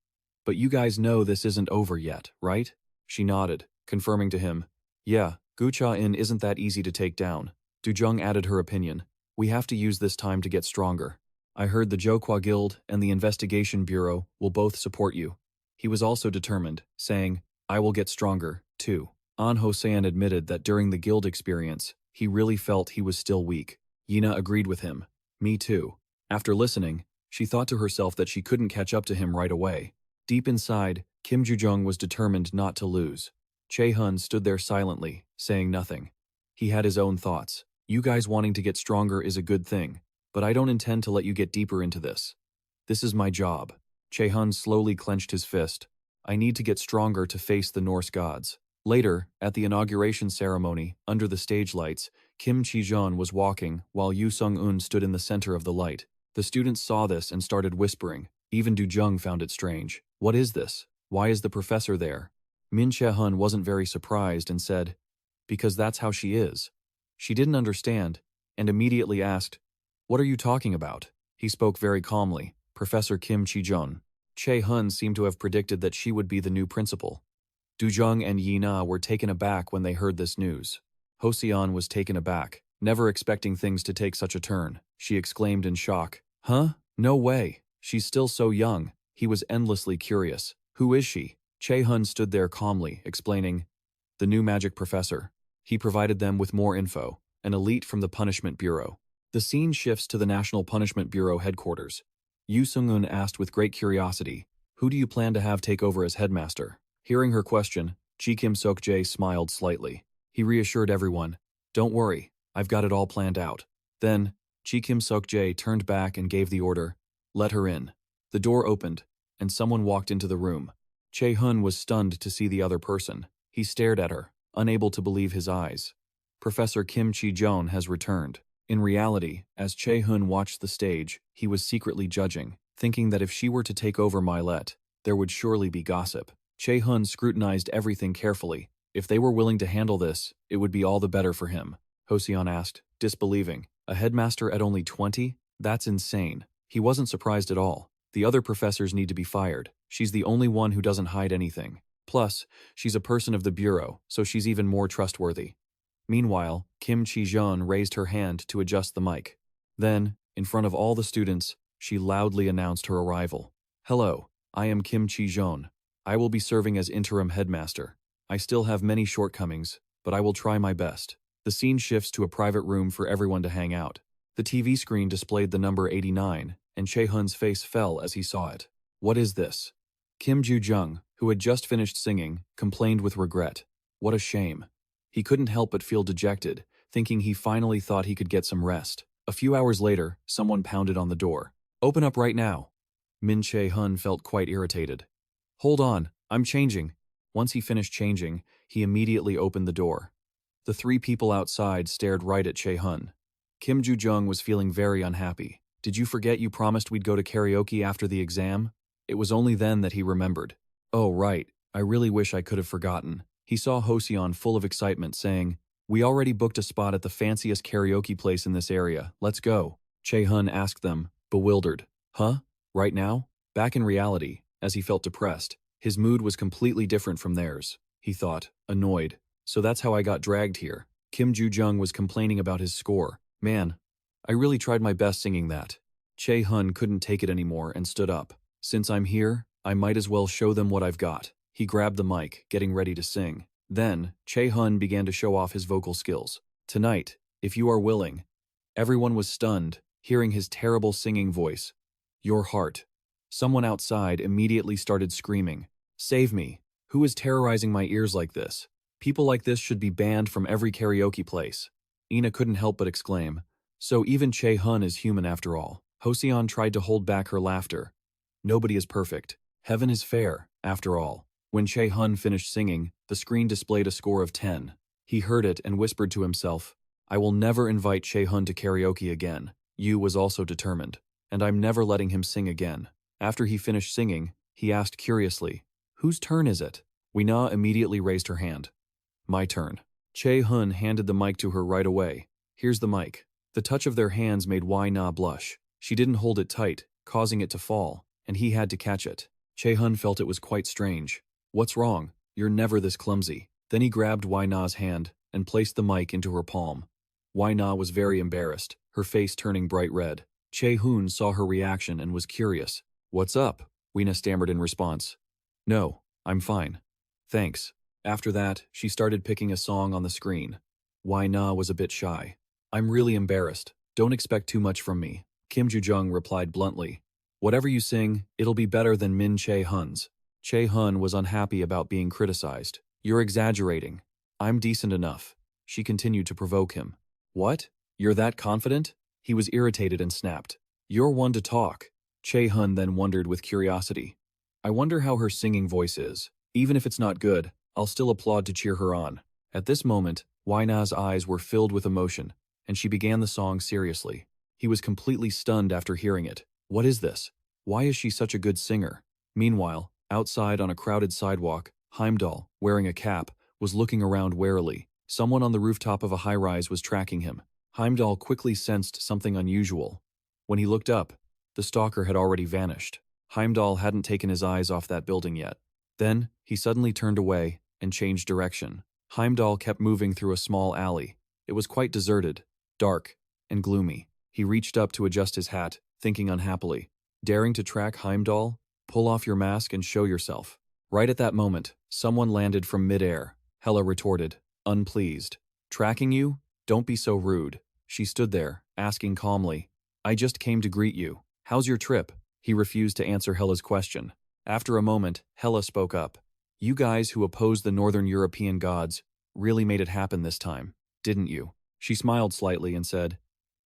But you guys know this isn't over yet, right?" She nodded, confirming to him, "Yeah, Gu Cha-in isn't that easy to take down." Du-jung added her opinion. "We have to use this time to get stronger. I heard the Jokwa Guild and the Investigation Bureau will both support you." He was also determined, saying, "I will get stronger, too." An Ho-seon admitted that during the guild experience, he really felt he was still weak. Yina agreed with him. Me too. After listening, she thought to herself that she couldn't catch up to him right away. Deep inside, Kim Joo-jung was determined not to lose. Che-hun stood there silently, saying nothing. He had his own thoughts. You guys wanting to get stronger is a good thing, but I don't intend to let you get deeper into this. This is my job. Che-hun slowly clenched his fist. I need to get stronger to face the Norse gods. Later, at the inauguration ceremony, under the stage lights, Kim Chi-jeon was walking while Yoo Sung-un stood in the center of the light. The students saw this and started whispering. Even Do-jung found it strange. What is this? Why is the professor there? Min Che-hun wasn't very surprised and said, because that's how she is. She didn't understand, and immediately asked, what are you talking about? He spoke very calmly, Professor Kim Chi-jeon. Che-hun seemed to have predicted that she would be the new principal. Do-jung and Yi-na were taken aback when they heard this news. Ho-seon was taken aback, never expecting things to take such a turn. She exclaimed in shock, huh? No way. She's still so young. He was endlessly curious. Who is she? Che-hun stood there calmly, explaining, the new magic professor. He provided them with more info, an elite from the Punishment Bureau. The scene shifts to the National Punishment Bureau headquarters. Yoo Sung-un asked with great curiosity, who do you plan to have take over as headmaster? Hearing her question, Ji Kim Sok-jae smiled slightly. He reassured everyone, don't worry, I've got it all planned out. Then, Ji Kim Sok-jae turned back and gave the order, let her in. The door opened, and someone walked into the room. Che-hun was stunned to see the other person. He stared at her, unable to believe his eyes. Professor Kim Chi-jeon has returned. In reality, as Che-hun watched the stage, he was secretly judging, thinking that if she were to take over Milet, there would surely be gossip. Che-hun scrutinized everything carefully. If they were willing to handle this, it would be all the better for him. Ho-seon asked, disbelieving. A headmaster at only 20? That's insane. He wasn't surprised at all. The other professors need to be fired. She's the only one who doesn't hide anything. Plus, she's a person of the bureau, so she's even more trustworthy. Meanwhile, Kim Chi-jeon raised her hand to adjust the mic. Then, in front of all the students, she loudly announced her arrival. Hello, I am Kim Chi-jeon. I will be serving as interim headmaster. I still have many shortcomings, but I will try my best. The scene shifts to a private room for everyone to hang out. The TV screen displayed the number 89, and Che-hun's face fell as he saw it. What is this? Kim Joo-jung, who had just finished singing, complained with regret. What a shame. He couldn't help but feel dejected, thinking he finally thought he could get some rest. A few hours later, someone pounded on the door. Open up right now. Min Che-hun felt quite irritated. Hold on, I'm changing. Once he finished changing, he immediately opened the door. The three people outside stared right at Che-hun. Kim Joo-jung was feeling very unhappy. Did you forget you promised we'd go to karaoke after the exam? It was only then that he remembered. Oh, right. I really wish I could have forgotten. He saw Ho-seon full of excitement, saying, we already booked a spot at the fanciest karaoke place in this area. Let's go. Che-hun asked them, bewildered. Huh? Right now? Back in reality, as he felt depressed, his mood was completely different from theirs. He thought, annoyed. So that's how I got dragged here. Kim Joo-jung was complaining about his score. Man, I really tried my best singing that. Che-hun couldn't take it anymore and stood up. Since I'm here, I might as well show them what I've got. He grabbed the mic, getting ready to sing. Then, Che-hun began to show off his vocal skills. Tonight, if you are willing. Everyone was stunned, hearing his terrible singing voice. Your heart. Someone outside immediately started screaming. Save me. Who is terrorizing my ears like this? People like this should be banned from every karaoke place. Ina couldn't help but exclaim. So even Che-hun is human after all. Ho-seon tried to hold back her laughter. Nobody is perfect. Heaven is fair, after all. When Che-hun finished singing, the screen displayed a score of 10. He heard it and whispered to himself, I will never invite Che-hun to karaoke again. Yu was also determined. And I'm never letting him sing again. After he finished singing, he asked curiously, whose turn is it? Wina immediately raised her hand. My turn. Che-hun handed the mic to her right away. Here's the mic. The touch of their hands made Wina blush. She didn't hold it tight, causing it to fall, and he had to catch it. Che-hun felt it was quite strange. What's wrong? You're never this clumsy. Then he grabbed Wina's hand and placed the mic into her palm. Wina was very embarrassed, her face turning bright red. Che-hun saw her reaction and was curious. What's up? Wina stammered in response. No, I'm fine. Thanks. After that, she started picking a song on the screen. Wina was a bit shy. I'm really embarrassed. Don't expect too much from me. Kim Joo-jung replied bluntly. Whatever you sing, it'll be better than Min Che-hun's. Che-hun was unhappy about being criticized. You're exaggerating. I'm decent enough. She continued to provoke him. What? You're that confident? He was irritated and snapped. You're one to talk. Che-hun then wondered with curiosity. I wonder how her singing voice is. Even if it's not good, I'll still applaud to cheer her on. At this moment, Waina's eyes were filled with emotion, and she began the song seriously. He was completely stunned after hearing it. What is this? Why is she such a good singer? Meanwhile, outside on a crowded sidewalk, Heimdall, wearing a cap, was looking around warily. Someone on the rooftop of a high-rise was tracking him. Heimdall quickly sensed something unusual. When he looked up, the stalker had already vanished. Heimdall hadn't taken his eyes off that building yet. Then, he suddenly turned away and changed direction. Heimdall kept moving through a small alley. It was quite deserted, dark, and gloomy. He reached up to adjust his hat, thinking unhappily. Daring to track Heimdall? Pull off your mask and show yourself. Right at that moment, someone landed from mid-air. Hela retorted, unpleased. Tracking you? Don't be so rude. She stood there, asking calmly. I just came to greet you. How's your trip? He refused to answer Hela's question. After a moment, Hela spoke up. You guys who opposed the Northern European gods really made it happen this time, didn't you? She smiled slightly and said,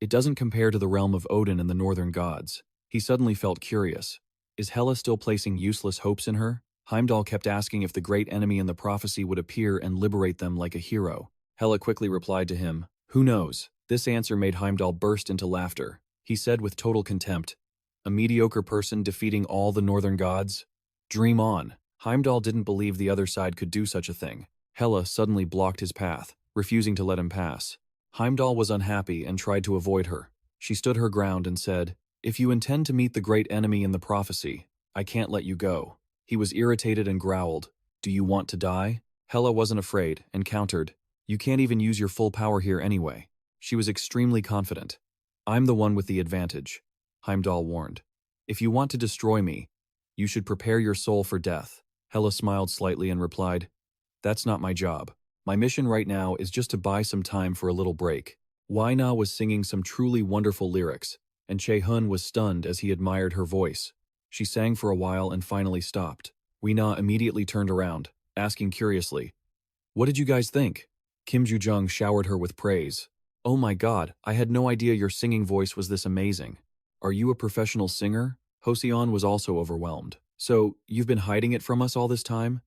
It doesn't compare to the realm of Odin and the Northern gods. He suddenly felt curious. Is Hela still placing useless hopes in her? Heimdall kept asking if the great enemy in the prophecy would appear and liberate them like a hero. Hela quickly replied to him, Who knows? This answer made Heimdall burst into laughter. He said with total contempt, A mediocre person defeating all the Northern gods? Dream on. Heimdall didn't believe the other side could do such a thing. Hela suddenly blocked his path, refusing to let him pass. Heimdall was unhappy and tried to avoid her. She stood her ground and said, If you intend to meet the great enemy in the prophecy, I can't let you go. He was irritated and growled, Do you want to die? Hela wasn't afraid and countered, You can't even use your full power here anyway. She was extremely confident. I'm the one with the advantage, Heimdall warned. If you want to destroy me, you should prepare your soul for death. Hela smiled slightly and replied, That's not my job. My mission right now is just to buy some time for a little break. Waina was singing some truly wonderful lyrics, and Che-hun was stunned as he admired her voice. She sang for a while and finally stopped. Waina immediately turned around, asking curiously, What did you guys think? Kim Joo-jung showered her with praise. Oh my god, I had no idea your singing voice was this amazing. Are you a professional singer? Hoseon was also overwhelmed. So, you've been hiding it from us all this time?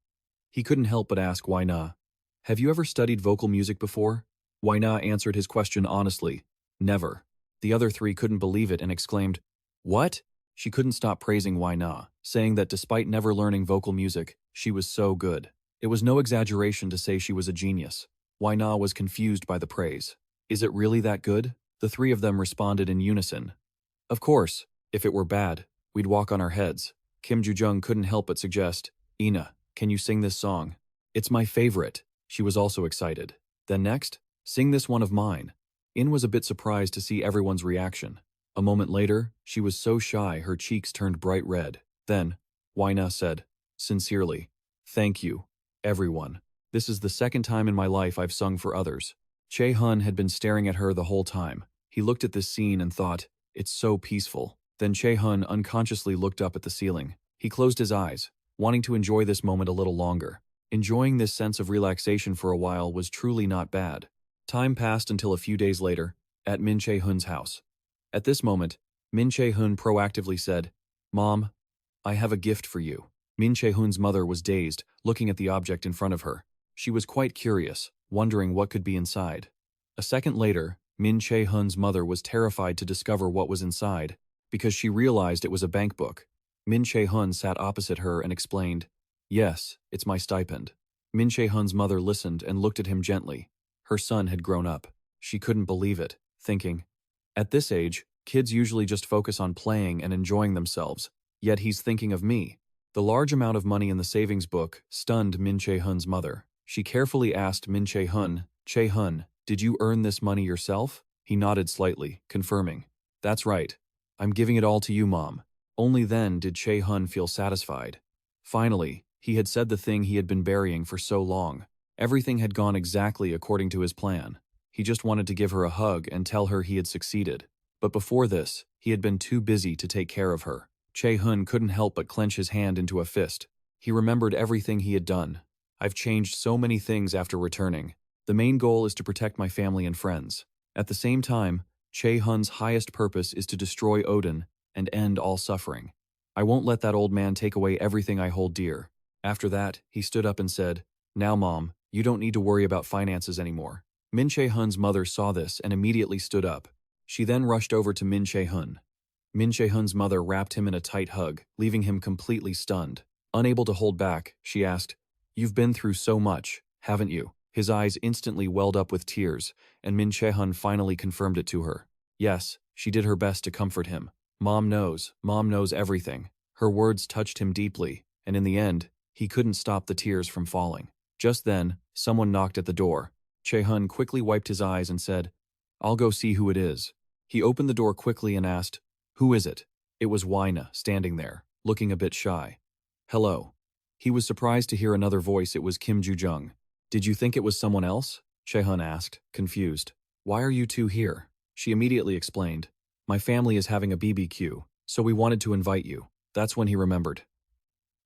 He couldn't help but ask Waina. Have you ever studied vocal music before? Waina answered his question honestly. Never. The other three couldn't believe it and exclaimed, What? She couldn't stop praising Waina, saying that despite never learning vocal music, she was so good. It was no exaggeration to say she was a genius. Waina was confused by the praise. Is it really that good? The three of them responded in unison. Of course, if it were bad, we'd walk on our heads. Kim Joo-jung couldn't help but suggest, Ina, can you sing this song? It's my favorite. She was also excited. Then next, sing this one of mine. In was a bit surprised to see everyone's reaction. A moment later, she was so shy her cheeks turned bright red. Then, Waina said, sincerely, Thank you, everyone. This is the second time in my life I've sung for others. Che-hun had been staring at her the whole time. He looked at this scene and thought, It's so peaceful. Then Che-hun unconsciously looked up at the ceiling. He closed his eyes, wanting to enjoy this moment a little longer. Enjoying this sense of relaxation for a while was truly not bad. Time passed until a few days later, at Min Che-hun's house. At this moment, Min Che-hun proactively said, Mom, I have a gift for you. Min Che-hun's mother was dazed, looking at the object in front of her. She was quite curious, wondering what could be inside. A second later, Min Che-hun's mother was terrified to discover what was inside, because she realized it was a bank book. Min Che-hun sat opposite her and explained, Yes, it's my stipend. Min Che-hun's mother listened and looked at him gently. Her son had grown up. She couldn't believe it, thinking, At this age, kids usually just focus on playing and enjoying themselves, yet he's thinking of me. The large amount of money in the savings book stunned Min Che-hun's mother. She carefully asked Min Che-hun, Che-hun, did you earn this money yourself? He nodded slightly, confirming, That's right. I'm giving it all to you, Mom. Only then did Che-hun feel satisfied. Finally, he had said the thing he had been burying for so long. Everything had gone exactly according to his plan. He just wanted to give her a hug and tell her he had succeeded. But before this, He had been too busy to take care of her. Che-hun couldn't help but clench his hand into a fist. He remembered everything he had done. I've changed so many things after returning. The main goal is to protect my family and friends. At the same time, Che-hun's highest purpose is to destroy Odin and end all suffering. I won't let that old man take away everything I hold dear. After that, he stood up and said, "Now, Mom, you don't need to worry about finances anymore." Min Che-hun's mother saw this and immediately stood up. She then rushed over to Min Che-hun. Min Che-hun's mother wrapped him in a tight hug, leaving him completely stunned. Unable to hold back, she asked, "You've been through so much, haven't you?" His eyes instantly welled up with tears, and Min Che-hun finally confirmed it to her. Yes, she did her best to comfort him. Mom knows everything. Her words touched him deeply, and in the end, he couldn't stop the tears from falling. Just then, someone knocked at the door. Che-hun quickly wiped his eyes and said, "I'll go see who it is." He opened the door quickly and asked, "Who is it?" It was Waina, standing there, looking a bit shy. "Hello." He was surprised to hear another voice. It was Kim Ju-jung. "Did you think it was someone else?" Che-hun asked, confused. "Why are you two here?" She immediately explained, "My family is having a BBQ, so we wanted to invite you." That's when he remembered.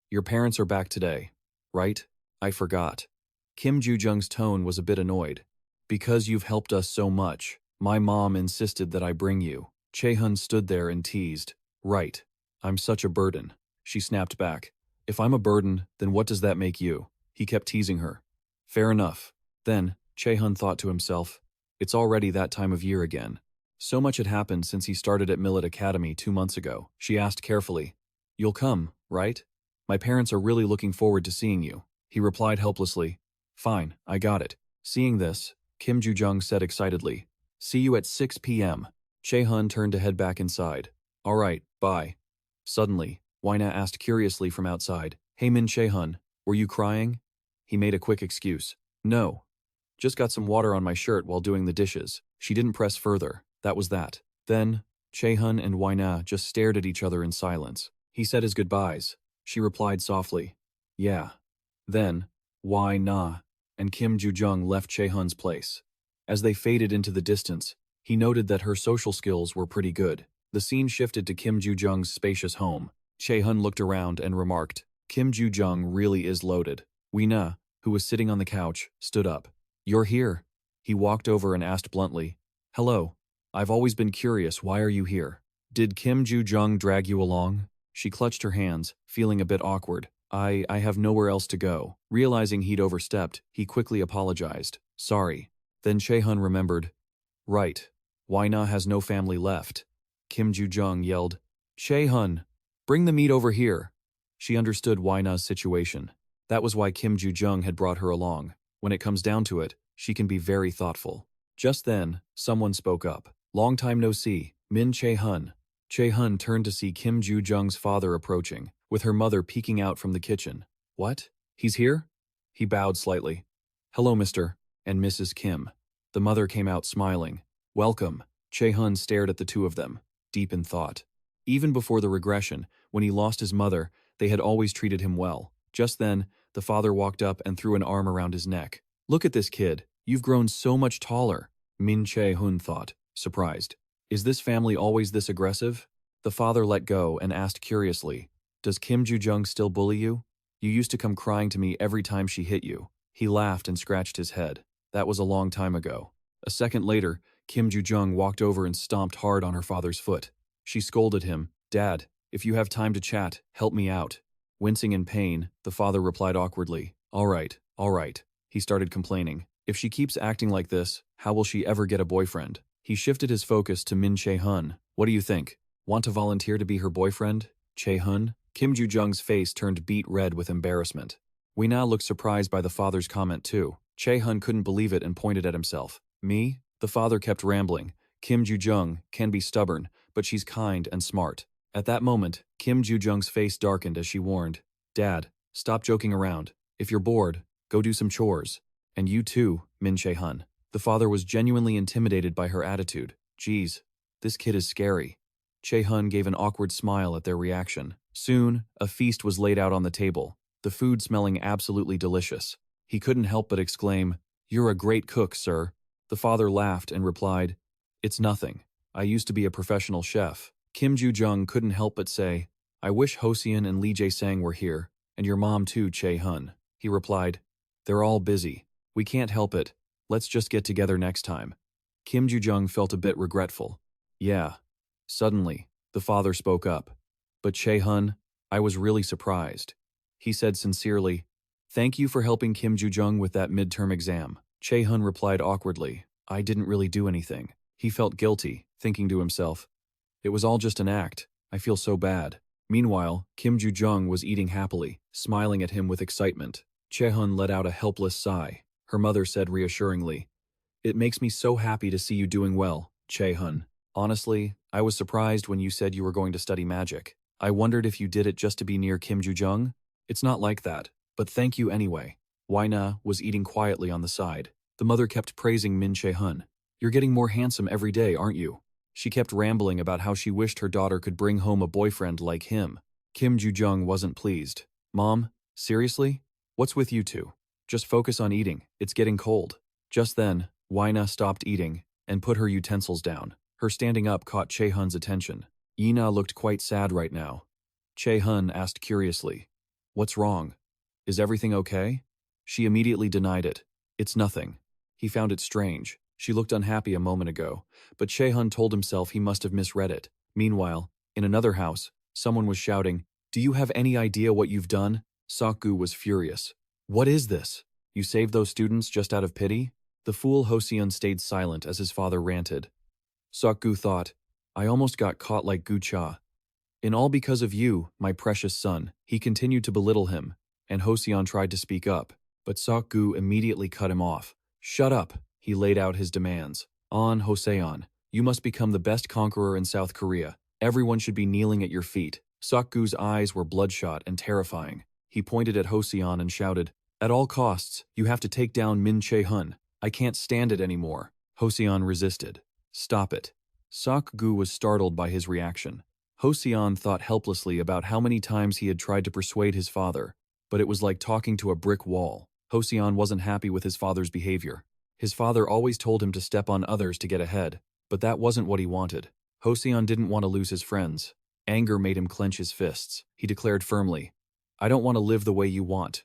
"Your parents are back today, right? I forgot." Kim Ju-jung's tone was a bit annoyed. "Because you've helped us so much, my mom insisted that I bring you." Che-hun stood there and teased. "Right. I'm such a burden." She snapped back. "If I'm a burden, then what does that make you?" He kept teasing her. "Fair enough." Then, Che-hun thought to himself, it's already that time of year again. So much had happened since he started at Millet Academy 2 months ago. She asked carefully, "You'll come, right? My parents are really looking forward to seeing you." He replied helplessly, "Fine, I got it." Seeing this, Kim Ju-jung said excitedly, "See you at 6 p.m. Che-hun turned to head back inside. "All right, bye." Suddenly, Waina asked curiously from outside, "Hey Min Che-hun, were you crying?" He made a quick excuse. "No. Just got some water on my shirt while doing the dishes." She didn't press further. That was that. Then, Che-hun and Waina just stared at each other in silence. He said his goodbyes. She replied softly, "Yeah." Then, Waina and Kim Ju-jung left Che-hun's place. As they faded into the distance, he noted that her social skills were pretty good. The scene shifted to Kim Ju-jung's spacious home. Che-hun looked around and remarked, "Kim Ju-jung really is loaded." Waina, who was sitting on the couch, stood up. "You're here." He walked over and asked bluntly, "Hello. I've always been curious, why are you here? Did Kim Ju-jung drag you along?" She clutched her hands, feeling a bit awkward. I have nowhere else to go." Realizing he'd overstepped, he quickly apologized. "Sorry." Then Che-hun remembered. "Right. Waina has no family left." Kim Ju-jung yelled, "Che-hun, bring the meat over here." She understood Waina's situation. That was why Kim Ju-jung had brought her along. When it comes down to it, she can be very thoughtful. Just then, someone spoke up. "Long time no see, Min Che-hun." Che-hun turned to see Kim Ju-jung's father approaching, with her mother peeking out from the kitchen. "What? He's here?" He bowed slightly. "Hello, Mr. and Mrs. Kim." The mother came out smiling. "Welcome." Che-hun stared at the two of them, deep in thought. Even before the regression, when he lost his mother, they had always treated him well. Just then, the father walked up and threw an arm around his neck. "Look at this kid. You've grown so much taller." Min Che-hun thought, surprised. Is this family always this aggressive? The father let go and asked curiously, "Does Kim Ju-jung still bully you? You used to come crying to me every time she hit you." He laughed and scratched his head. That was a long time ago. A second later, Kim Ju-jung walked over and stomped hard on her father's foot. She scolded him, "Dad, if you have time to chat, help me out." Wincing in pain, the father replied awkwardly, all right. He started complaining. If she keeps acting like this, how will she ever get a boyfriend? He shifted his focus to Min Che-hun. "What do you think? Want to volunteer to be her boyfriend?" Che-hun? Kim Ju-jung's face turned beet red with embarrassment. We now looked surprised by the father's comment too. Che-hun couldn't believe it and pointed at himself. "Me?" The father kept rambling. "Kim Ju-jung can be stubborn, but she's kind and smart." At that moment, Kim Ju-jung's face darkened as she warned, "Dad, stop joking around. If you're bored, go do some chores. And you too, Min Che-hun." The father was genuinely intimidated by her attitude. "Geez, this kid is scary." Che-hun gave an awkward smile at their reaction. Soon, a feast was laid out on the table, the food smelling absolutely delicious. He couldn't help but exclaim, "You're a great cook, sir." The father laughed and replied, "It's nothing. I used to be a professional chef." Kim Joo-jung couldn't help but say, I wish Hossein and Lee Jae-sang were here, and your mom too, Che-hun. He replied, they're all busy. We can't help it. Let's just get together next time. Kim Joo-jung felt a bit regretful. Yeah. Suddenly, the father spoke up. But Che-hun, I was really surprised. He said sincerely, thank you for helping Kim Joo-jung with that midterm exam. Che-hun replied awkwardly, I didn't really do anything. He felt guilty, thinking to himself, it was all just an act. I feel so bad. Meanwhile, Kim Joo-jung was eating happily, smiling at him with excitement. Che-hun let out a helpless sigh. Her mother said reassuringly, it makes me so happy to see you doing well, Che-hun. Honestly, I was surprised when you said you were going to study magic. I wondered if you did it just to be near Kim Joo-jung. It's not like that, but thank you anyway. Waina was eating quietly on the side. The mother kept praising Min Che-hun. You're getting more handsome every day, aren't you? She kept rambling about how she wished her daughter could bring home a boyfriend like him. Kim Joo-jung wasn't pleased. Mom, seriously? What's with you two? Just focus on eating, it's getting cold. Just then, Waina stopped eating and put her utensils down. Her standing up caught Che-hun's attention. Yina looked quite sad right now. Che-hun asked curiously, what's wrong? Is everything okay? She immediately denied it. It's nothing. He found it strange. She looked unhappy a moment ago, but Che-hun told himself he must have misread it. Meanwhile, in another house, someone was shouting, do you have any idea what you've done? Sok-gu was furious. What is this? You saved those students just out of pity? The fool Hossein stayed silent as his father ranted. Sok-gu thought, I almost got caught like Gu-cha. In all because of you, my precious son. He continued to belittle him, and Hossein tried to speak up, but Sok-gu immediately cut him off. Shut up, he laid out his demands. On, Hossein, you must become the best conqueror in South Korea. Everyone should be kneeling at your feet. Sok-gu's eyes were bloodshot and terrifying. He pointed at Hossein and shouted, at all costs, you have to take down Min Che-hun. I can't stand it anymore. Hossein resisted. Stop it. Sok-gu was startled by his reaction. Hossein thought helplessly about how many times he had tried to persuade his father, but it was like talking to a brick wall. Hossein wasn't happy with his father's behavior. His father always told him to step on others to get ahead, but that wasn't what he wanted. Hossein didn't want to lose his friends. Anger made him clench his fists. He declared firmly, I don't want to live the way you want.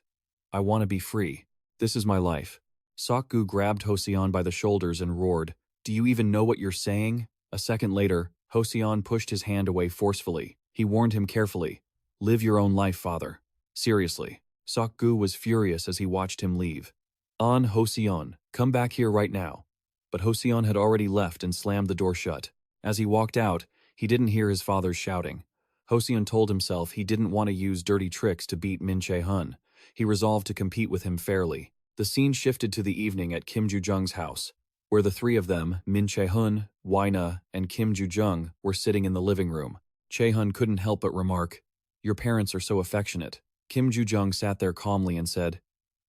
I want to be free. This is my life. Sok-gu grabbed Hossein by the shoulders and roared, do you even know what you're saying? A second later, Hossein pushed his hand away forcefully. He warned him carefully, live your own life, father. Seriously. Sok-gu was furious as he watched him leave. On, Hossein, come back here right now. But Hossein had already left and slammed the door shut. As he walked out, he didn't hear his father's shouting. Hossein told himself he didn't want to use dirty tricks to beat Min Che-hun. He resolved to compete with him fairly. The scene shifted to the evening at Kim Joo-jung's house, where the three of them, Min Che-hun, Waina, and Kim Joo-jung, were sitting in the living room. Che-hun couldn't help but remark, your parents are so affectionate. Kim Joo-jung sat there calmly and said,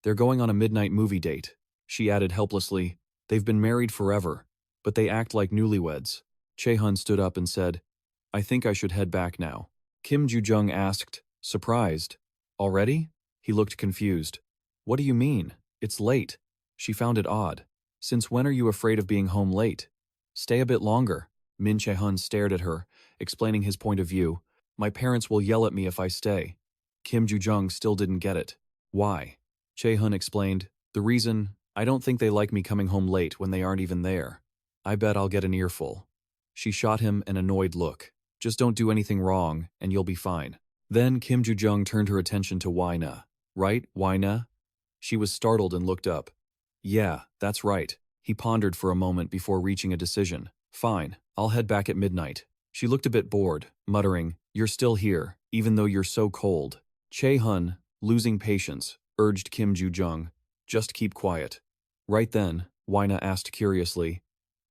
they're going on a midnight movie date. She added helplessly, they've been married forever, but they act like newlyweds. Che-hun stood up and said, I think I should head back now. Kim Joo-jung asked, surprised, already? He looked confused. What do you mean? It's late. She found it odd. Since when are you afraid of being home late? Stay a bit longer. Min Che-hun stared at her, explaining his point of view. My parents will yell at me if I stay. Kim Joo-jung still didn't get it. Why? Che-hun explained, the reason, I don't think they like me coming home late when they aren't even there. I bet I'll get an earful. She shot him an annoyed look. Just don't do anything wrong, and you'll be fine. Then Kim Joo-jung turned her attention to Waina. Right, Waina? She was startled and looked up. Yeah, that's right. He pondered for a moment before reaching a decision. Fine, I'll head back at midnight. She looked a bit bored, muttering, you're still here, even though you're so cold. Che-hun, losing patience, urged Kim Joo-jung, just keep quiet. Right then, Waina asked curiously,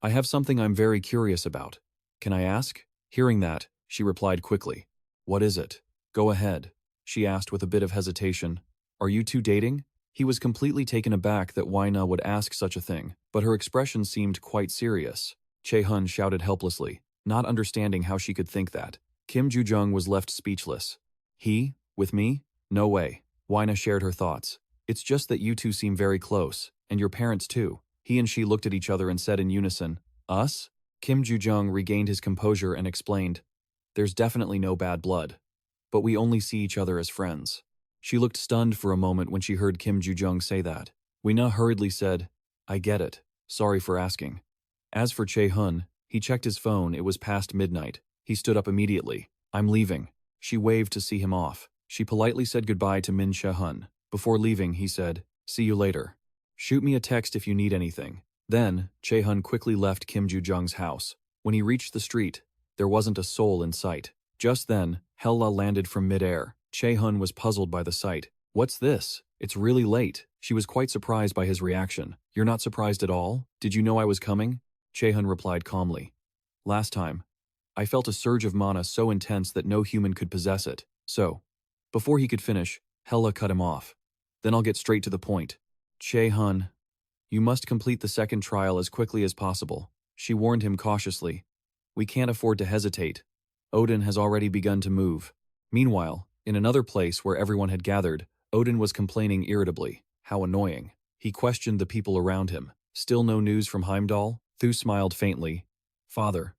I have something I'm very curious about. Can I ask? Hearing that, she replied quickly. What is it? Go ahead, she asked with a bit of hesitation. Are you two dating? He was completely taken aback that Waina would ask such a thing, but her expression seemed quite serious. Che-hun shouted helplessly, not understanding how she could think that. Kim Joo-jung was left speechless. He? With me? No way. Waina shared her thoughts. It's just that you two seem very close, and your parents too. He and she looked at each other and said in unison, us? Kim Joo-jung regained his composure and explained, There's definitely no bad blood. But we only see each other as friends. She looked stunned for a moment when she heard Kim Joo-jung say that. Weena hurriedly said, I get it. Sorry for asking. As for Che-hun, he checked his phone. It was past midnight. He stood up immediately. I'm leaving. She waved to see him off. She politely said goodbye to Min Che-hun. Before leaving, he said, see you later. Shoot me a text if you need anything. Then, Che-hun quickly left Kim Joo-jung's house. When he reached the street, there wasn't a soul in sight. Just then, Hella landed from midair. Che-hun was puzzled by the sight. What's this? It's really late. She was quite surprised by his reaction. You're not surprised at all? Did you know I was coming? Che-hun replied calmly. Last time, I felt a surge of mana so intense that no human could possess it. So, before he could finish, Hella cut him off. Then I'll get straight to the point. Che-hun, you must complete the second trial as quickly as possible. She warned him cautiously. We can't afford to hesitate. Odin has already begun to move. Meanwhile, in another place where everyone had gathered, Odin was complaining irritably. How annoying. He questioned the people around him. Still no news from Heimdall? Thu smiled faintly. Father,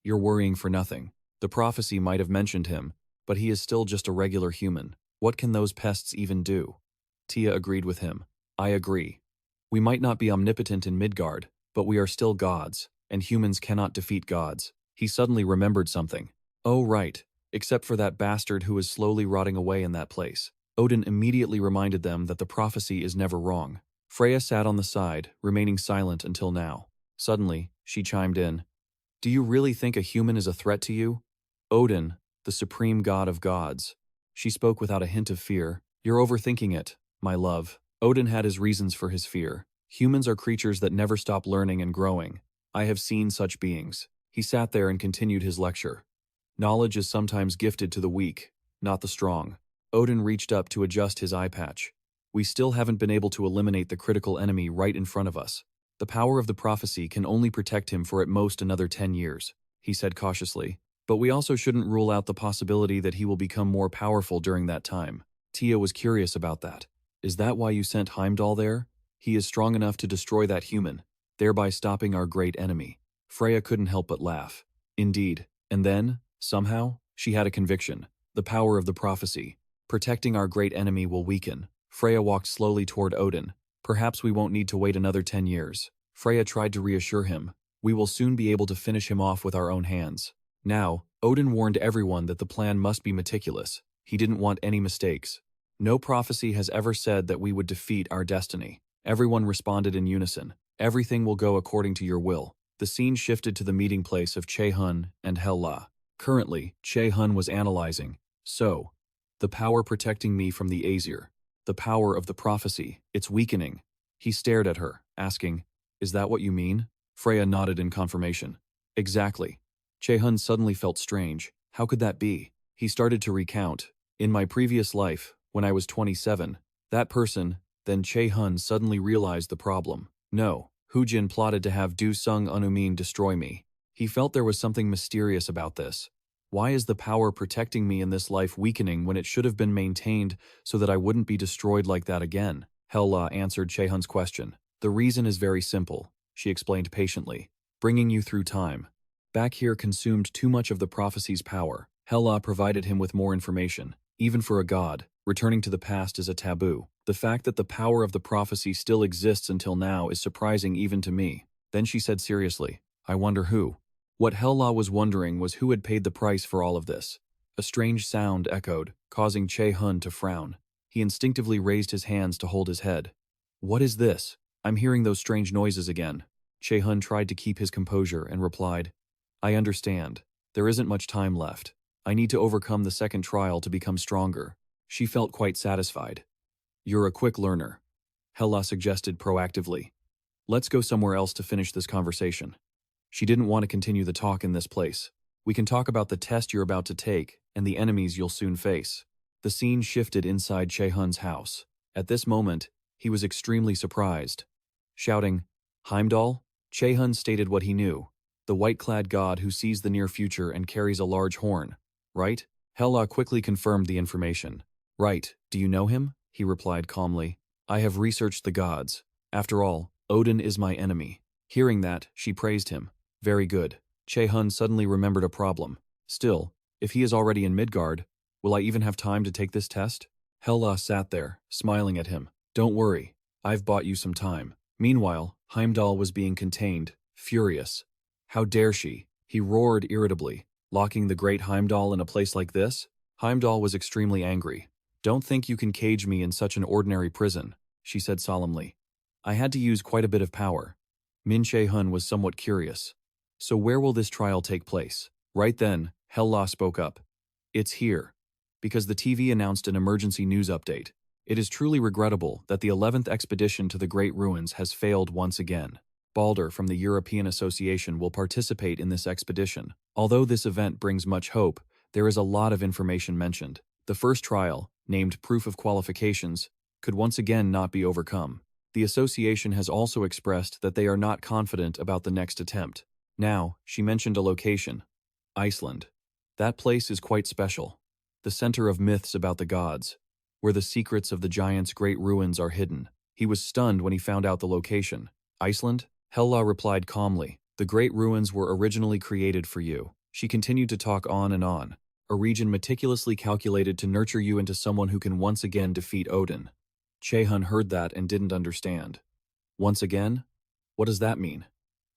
you're worrying for nothing. The prophecy might have mentioned him, but he is still just a regular human. What can those pests even do? Tia agreed with him. I agree. We might not be omnipotent in Midgard, but we are still gods, and humans cannot defeat gods. He suddenly remembered something. Oh right, except for that bastard who is slowly rotting away in that place. Odin immediately reminded them that the prophecy is never wrong. Freya sat on the side, remaining silent until now. Suddenly, she chimed in. Do you really think a human is a threat to you? Odin, the supreme god of gods. She spoke without a hint of fear. You're overthinking it, my love. Odin had his reasons for his fear. Humans are creatures that never stop learning and growing. I have seen such beings. He sat there and continued his lecture. Knowledge is sometimes gifted to the weak, not the strong. Odin reached up to adjust his eye patch. We still haven't been able to eliminate the critical enemy right in front of us. The power of the prophecy can only protect him for at most another 10 years, he said cautiously. But we also shouldn't rule out the possibility that he will become more powerful during that time. Tia was curious about that. Is that why you sent Heimdall there? He is strong enough to destroy that human, thereby stopping our great enemy. Freya couldn't help but laugh. Indeed. And then, somehow, she had a conviction. The power of the prophecy. Protecting our great enemy will weaken. Freya walked slowly toward Odin. Perhaps we won't need to wait another 10 years. Freya tried to reassure him. We will soon be able to finish him off with our own hands. Now, Odin warned everyone that the plan must be meticulous. He didn't want any mistakes. No prophecy has ever said that we would defeat our destiny. Everyone responded in unison. Everything will go according to your will. The scene shifted to the meeting place of Che-hun and Hella. Currently, Che-hun was analyzing. So, the power protecting me from the Aesir. The power of the prophecy, it's weakening. He stared at her, asking, is that what you mean? Freya nodded in confirmation. Exactly. Che-hun suddenly felt strange. How could that be? He started to recount. In my previous life, when I was 27, that person, then Che-hun suddenly realized the problem. No, Hu-jin plotted to have Du Sung Unumin destroy me. He felt there was something mysterious about this. Why is the power protecting me in this life weakening when it should have been maintained so that I wouldn't be destroyed like that again? Hella answered Che-hun's question. The reason is very simple, she explained patiently. Bringing you through time. Back here consumed too much of the prophecy's power. Hella provided him with more information. Even for a god, returning to the past is a taboo. The fact that the power of the prophecy still exists until now is surprising even to me. Then she said seriously, I wonder who. What Hella was wondering was who had paid the price for all of this. A strange sound echoed, causing Che-hun to frown. He instinctively raised his hands to hold his head. What is this? I'm hearing those strange noises again. Che-hun tried to keep his composure and replied, I understand. There isn't much time left. I need to overcome the second trial to become stronger. She felt quite satisfied. You're a quick learner, Hella suggested proactively. Let's go somewhere else to finish this conversation. She didn't want to continue the talk in this place. We can talk about the test you're about to take and the enemies you'll soon face. The scene shifted inside Che-hun's house. At this moment, he was extremely surprised. Shouting, Heimdall? Che-hun stated what he knew. The white-clad god who sees the near future and carries a large horn. Right? Hella quickly confirmed the information. Right, do you know him? He replied calmly. I have researched the gods. After all, Odin is my enemy. Hearing that, she praised him. Very good. Che-hun suddenly remembered a problem. Still, If he is already in Midgard, will I even have time to take this test? Hela sat there, smiling at him. Don't worry, I've bought you some time. Meanwhile, Heimdall was being contained, furious. How dare she? He roared irritably. Locking the great Heimdall in a place like this? Heimdall was extremely angry. Don't think you can cage me in such an ordinary prison, she said solemnly. I had to use quite a bit of power. Che-hun was somewhat curious. So where will this trial take place? Right then, Hela spoke up. It's here. Because the TV announced an emergency news update. It is truly regrettable that the 11th expedition to the Great Ruins has failed once again. Balder from the European Association will participate in this expedition. Although this event brings much hope, there is a lot of information mentioned. The first trial, named Proof of Qualifications, could once again not be overcome. The association has also expressed that they are not confident about the next attempt. Now, she mentioned a location. Iceland. That place is quite special. The center of myths about the gods, where the secrets of the giants' great ruins are hidden. He was stunned when he found out the location. Iceland? Hela replied calmly. The great ruins were originally created for you. She continued to talk on and on. A region meticulously calculated to nurture you into someone who can once again defeat Odin. Che-hun heard that and didn't understand. Once again? What does that mean?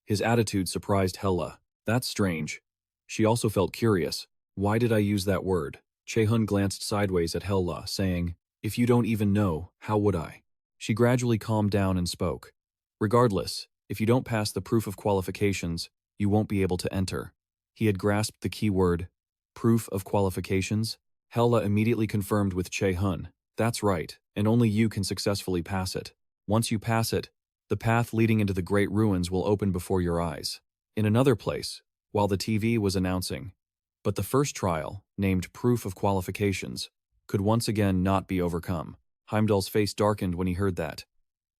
His attitude surprised Hela. That's strange. She also felt curious. Why did I use that word? Che-hun glanced sideways at Hela, saying, If you don't even know, how would I? She gradually calmed down and spoke. Regardless, if you don't pass the proof of qualifications, you won't be able to enter. He had grasped the key word, proof of qualifications. Hela immediately confirmed with Che-hun. That's right, and only you can successfully pass it. Once you pass it, the path leading into the great ruins will open before your eyes. In another place, while the TV was announcing, but the first trial, named Proof of Qualifications, could once again not be overcome. Heimdall's face darkened when he heard that.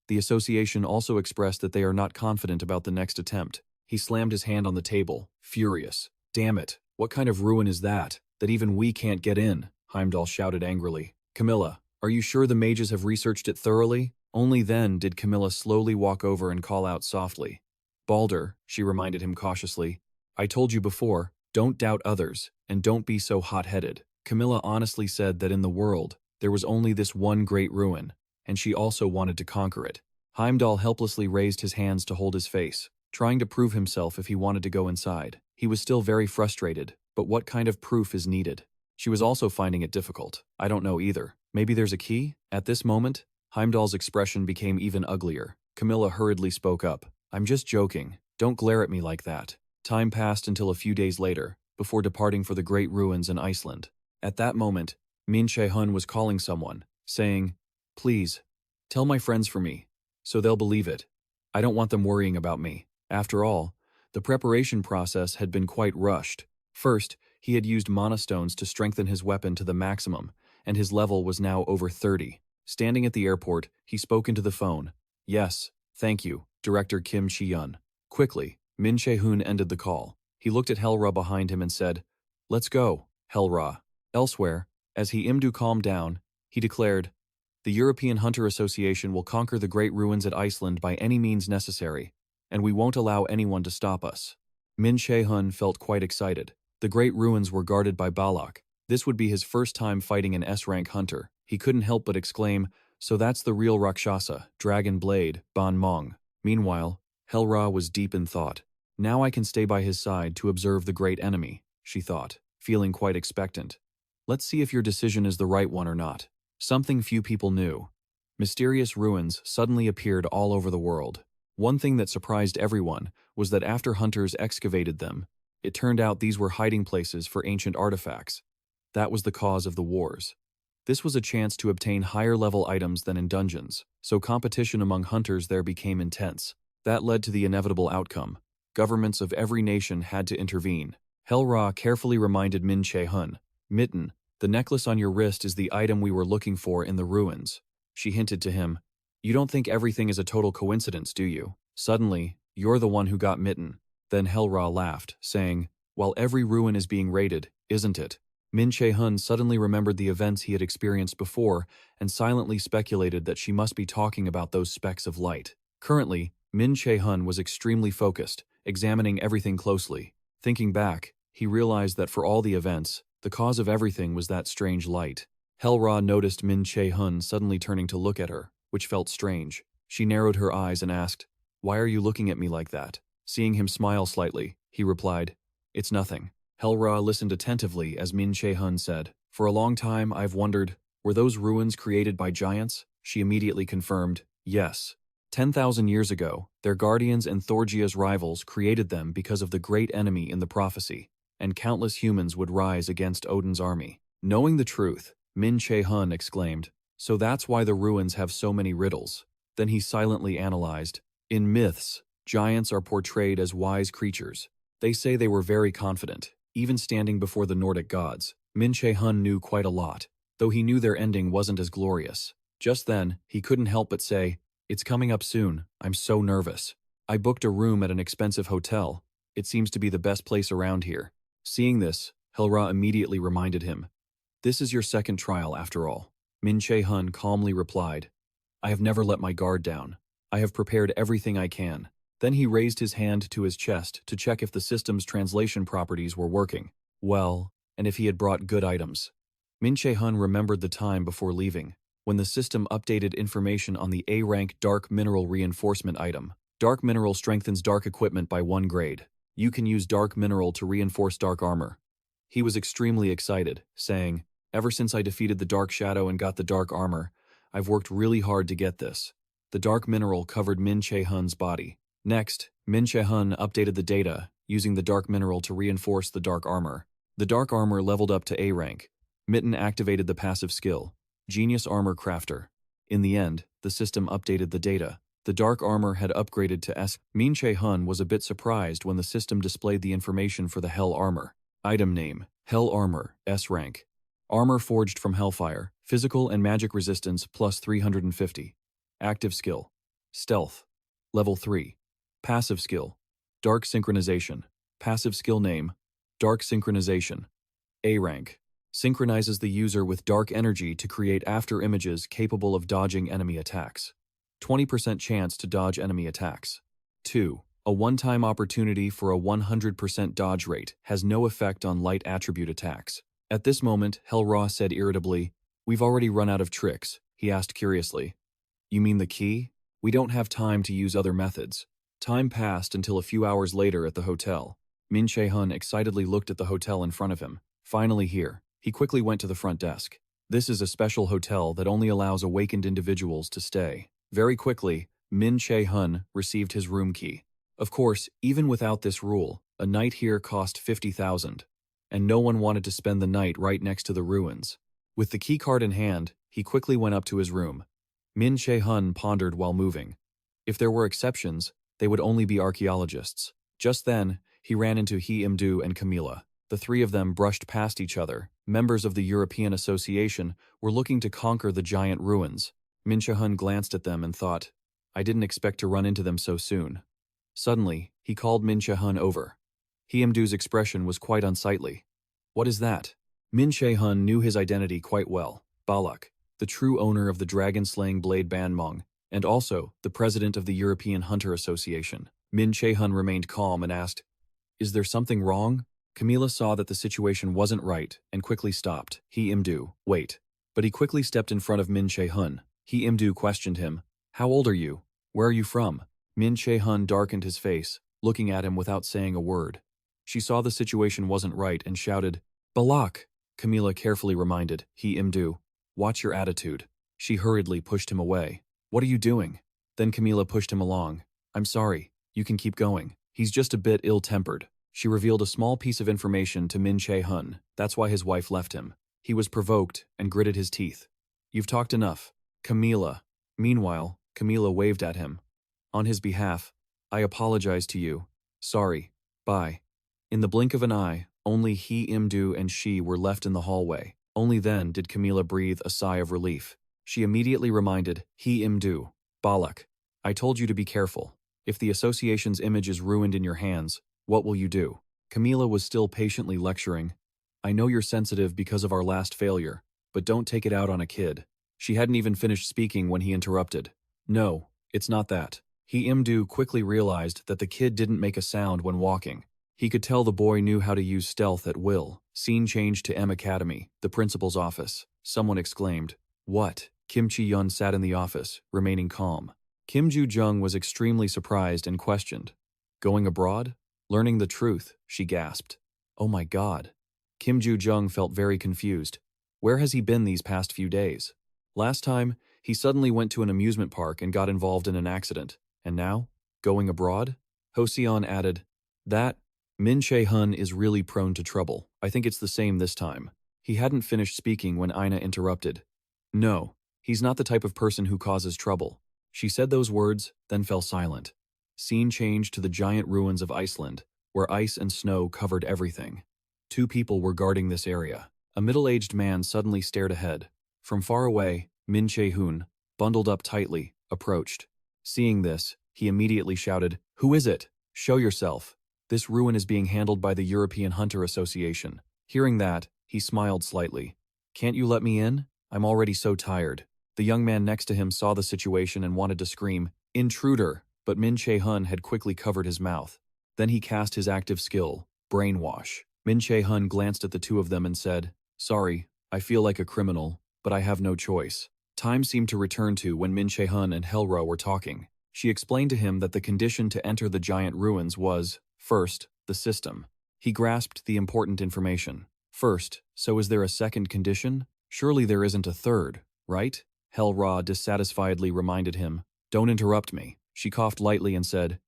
The association also expressed that they are not confident about the next attempt. He slammed his hand on the table, furious. Damn it, what kind of ruin is that even we can't get in? Heimdall shouted angrily. Camilla, are you sure the mages have researched it thoroughly? Only then did Camilla slowly walk over and call out softly. Balder, she reminded him cautiously. I told you before, don't doubt others, and don't be so hot-headed. Camilla honestly said that in the world, there was only this one great ruin, and she also wanted to conquer it. Heimdall helplessly raised his hands to hold his face, trying to prove himself if he wanted to go inside. He was still very frustrated, but what kind of proof is needed? She was also finding it difficult. I don't know either. Maybe there's a key? At this moment, Heimdall's expression became even uglier. Camilla hurriedly spoke up. I'm just joking. Don't glare at me like that. Time passed until a few days later, before departing for the great ruins in Iceland. At that moment, Che-hun was calling someone, saying, Please, tell my friends for me, so they'll believe it. I don't want them worrying about me. After all, the preparation process had been quite rushed. First, he had used monastones to strengthen his weapon to the maximum, and his level was now over 30. Standing at the airport, he spoke into the phone. Yes, thank you, Director Kim Chi-yun. Quickly, Che-hun ended the call. He looked at Helra behind him and said, Let's go, Helra. Elsewhere, as he Imdu calmed down, he declared, The European Hunter Association will conquer the great ruins at Iceland by any means necessary, and we won't allow anyone to stop us. Che-hun felt quite excited. The great ruins were guarded by Balak. This would be his first time fighting an S-rank hunter. He couldn't help but exclaim, So that's the real Rakshasa, Dragon Blade, Ban Mong. Meanwhile, Helra was deep in thought. Now I can stay by his side to observe the great enemy, she thought, feeling quite expectant. Let's see if your decision is the right one or not. Something few people knew. Mysterious ruins suddenly appeared all over the world. One thing that surprised everyone was that after hunters excavated them, it turned out these were hiding places for ancient artifacts. That was the cause of the wars. This was a chance to obtain higher-level items than in dungeons, so competition among hunters there became intense. That led to the inevitable outcome. Governments of every nation had to intervene. Helra carefully reminded Che-hun, Mitten, the necklace on your wrist is the item we were looking for in the ruins. She hinted to him, You don't think everything is a total coincidence, do you? Suddenly, you're the one who got Mitten. Then Helra laughed, saying, While every ruin is being raided, isn't it? Che-hun suddenly remembered the events he had experienced before and silently speculated that she must be talking about those specks of light. Currently, Che-hun was extremely focused, examining everything closely. Thinking back, he realized that for all the events, The cause of everything was that strange light. Hel-Ra noticed Min Che-hun suddenly turning to look at her, which felt strange. She narrowed her eyes and asked, "Why are you looking at me like that?" Seeing him smile slightly, he replied, "It's nothing." Hel-Ra listened attentively as Min Che-hun said, "For a long time I've wondered, were those ruins created by giants?" She immediately confirmed, "Yes. 10,000 years ago, their guardians and Thorgia's rivals created them because of the great enemy in the prophecy, and countless humans would rise against Odin's army." Knowing the truth, Min Che-hun exclaimed, "So that's why the ruins have so many riddles." Then he silently analyzed, "In myths, giants are portrayed as wise creatures. They say they were very confident, even standing before the Nordic gods." Min Che-hun knew quite a lot, though he knew their ending wasn't as glorious. Just then, he couldn't help but say, "It's coming up soon. I'm so nervous. I booked a room at an expensive hotel. It seems to be the best place around here." Seeing this, Hel-Ra immediately reminded him, "This is your second trial after all." Min Che-hun calmly replied, "I have never let my guard down. I have prepared everything I can." Then he raised his hand to his chest to check if the system's translation properties were working well, and if he had brought good items. Min Che-hun remembered the time before leaving, when the system updated information on the A-rank Dark Mineral Reinforcement item. Dark Mineral strengthens dark equipment by 1 grade. You can use Dark Mineral to reinforce dark armor. He was extremely excited, saying, "Ever since I defeated the Dark Shadow and got the dark armor, I've worked really hard to get this." The Dark Mineral covered Min Che-hun's body. Next, Min Che-hun updated the data, using the Dark Mineral to reinforce the dark armor. The dark armor leveled up to A rank. Mitten activated the passive skill, Genius Armor Crafter. In the end, the system updated the data. The dark armor had upgraded to S. Min Che-hun was a bit surprised when the system displayed the information for the Hell Armor. Item name, Hell Armor, S rank. Armor forged from Hellfire, physical and magic resistance plus 350. Active skill, Stealth. Level 3. Passive skill, Dark Synchronization. Passive skill name, Dark Synchronization. A rank. Synchronizes the user with dark energy to create after images capable of dodging enemy attacks. 20% chance to dodge enemy attacks. 2. A one-time opportunity for a 100% dodge rate, has no effect on light attribute attacks. At this moment, Hel-Ra said irritably, "We've already run out of tricks." He asked curiously, "You mean the key? We don't have time to use other methods." Time passed until a few hours later at the hotel. Min Che-hun excitedly looked at the hotel in front of him. Finally here, he quickly went to the front desk. "This is a special hotel that only allows awakened individuals to stay." Very quickly, Min Che-hun received his room key. Of course, even without this rule, a night here cost 50,000, and no one wanted to spend the night right next to the ruins. With the key card in hand, he quickly went up to his room. Min Che-hun pondered while moving. If there were exceptions, they would only be archaeologists. Just then, he ran into He Im-do and Camilla. The three of them brushed past each other. Members of the European Association were looking to conquer the giant ruins. Min Che-hun glanced at them and thought, "I didn't expect to run into them so soon." Suddenly, he called Min Che-hun over. He Im-do's expression was quite unsightly. "What is that?" Min Che-hun knew his identity quite well. Balak, the true owner of the dragon-slaying blade Banmong, and also the president of the European Hunter Association. Min Che-hun remained calm and asked, "Is there something wrong?" Camilla saw that the situation wasn't right and quickly stopped. He Im-do, "Wait." But he quickly stepped in front of Min Che-hun. He Im-do questioned him, "How old are you? Where are you from?" Min Che-hun darkened his face, looking at him without saying a word. She saw the situation wasn't right and shouted, "Balak!" Camilla carefully reminded He Im-do, "Watch your attitude." She hurriedly pushed him away. "What are you doing?" Then Camilla pushed him along. "I'm sorry, you can keep going. He's just a bit ill-tempered." She revealed a small piece of information to Min Che-hun. That's why his wife left him. He was provoked and gritted his teeth. "You've talked enough, Camilla." Meanwhile, Camilla waved at him. "On his behalf, I apologize to you. Sorry. Bye." In the blink of an eye, only He Im-do and she were left in the hallway. Only then did Camilla breathe a sigh of relief. She immediately reminded He Im-do, "Balak, I told you to be careful. If the association's image is ruined in your hands, what will you do?" Camilla was still patiently lecturing. "I know you're sensitive because of our last failure, but don't take it out on a kid." She hadn't even finished speaking when he interrupted. "No, it's not that." He Im-do quickly realized that the kid didn't make a sound when walking. He could tell the boy knew how to use stealth at will. Scene changed to M Academy, the principal's office. Someone exclaimed, "What?" Kim Chi-yun sat in the office, remaining calm. Kim Ju-jung was extremely surprised and questioned. "Going abroad? Learning the truth," she gasped. "Oh my God." Kim Ju-jung felt very confused. Where has he been these past few days? Last time, he suddenly went to an amusement park and got involved in an accident. And now? Going abroad? Ho-seon added, "That Min Che-hun is really prone to trouble. I think it's the same this time." He hadn't finished speaking when Ina interrupted. "No, he's not the type of person who causes trouble." She said those words, then fell silent. Scene changed to the giant ruins of Iceland, where ice and snow covered everything. Two people were guarding this area. A middle-aged man suddenly stared ahead. From far away, Min Che-hun, bundled up tightly, approached. Seeing this, he immediately shouted, "Who is it? Show yourself. This ruin is being handled by the European Hunter Association." Hearing that, he smiled slightly. "Can't you let me in? I'm already so tired." The young man next to him saw the situation and wanted to scream, "Intruder!" but Min Che-hun had quickly covered his mouth. Then he cast his active skill, Brainwash. Min Che-hun glanced at the two of them and said, "Sorry, I feel like a criminal, but I have no choice." Time seemed to return to when Min Che-hun and Helra were talking. She explained to him that the condition to enter the giant ruins was, first, the system. He grasped the important information. First, so is there a second condition? Surely there isn't a third, right? Helra dissatisfiedly reminded him. "Don't interrupt me." She coughed lightly and said,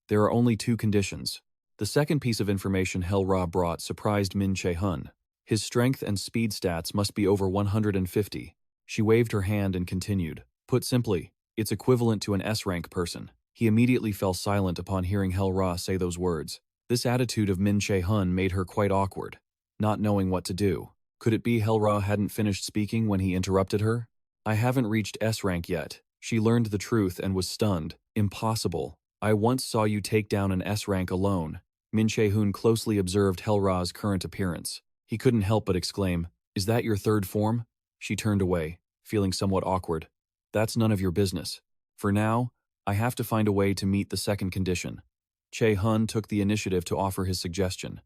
"There are only two conditions." The second piece of information Helra brought surprised Min Che-hun. His strength and speed stats must be over 150. She waved her hand and continued. "Put simply, it's equivalent to an S-rank person." He immediately fell silent upon hearing Helra say those words. This attitude of Min Che-hun made her quite awkward, not knowing what to do. Could it be Helra hadn't finished speaking when he interrupted her? "I haven't reached S-rank yet." She learned the truth and was stunned. "Impossible. I once saw you take down an S-rank alone." Min Che-hun closely observed Helra's current appearance. He couldn't help but exclaim, "Is that your third form?" She turned away, feeling somewhat awkward. "That's none of your business. For now, I have to find a way to meet the second condition." Che-hun took the initiative to offer his suggestion.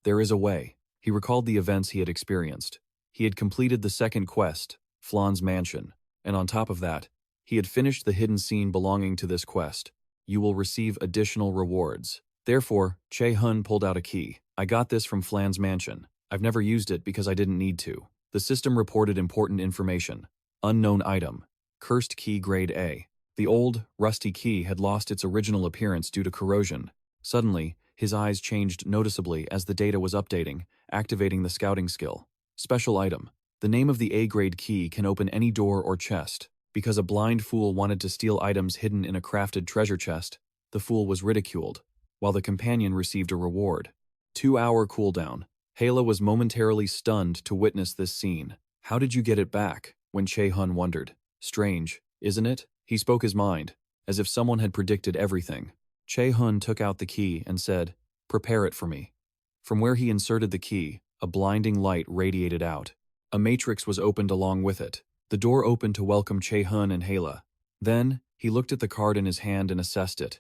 "There is a way." He recalled the events he had experienced. He had completed the second quest, Flan's Mansion, and on top of that, he had finished the hidden scene belonging to this quest. You will receive additional rewards. Therefore, Che-hun pulled out a key. "I got this from Flan's Mansion. I've never used it because I didn't need to." The system reported important information. Unknown item. Cursed key grade A. The old, rusty key had lost its original appearance due to corrosion. Suddenly, his eyes changed noticeably as the data was updating, activating the scouting skill. Special item. The name of the A-grade key can open any door or chest. Because a blind fool wanted to steal items hidden in a crafted treasure chest, the fool was ridiculed, while the companion received a reward. 2-hour cooldown. Hala was momentarily stunned to witness this scene. "How did you get it back?" when Che-hun wondered. "Strange, isn't it?" He spoke his mind, as if someone had predicted everything. Che-hun took out the key and said, "Prepare it for me." From where he inserted the key, a blinding light radiated out. A matrix was opened along with it. The door opened to welcome Che-hun and Hala. Then, he looked at the card in his hand and assessed it.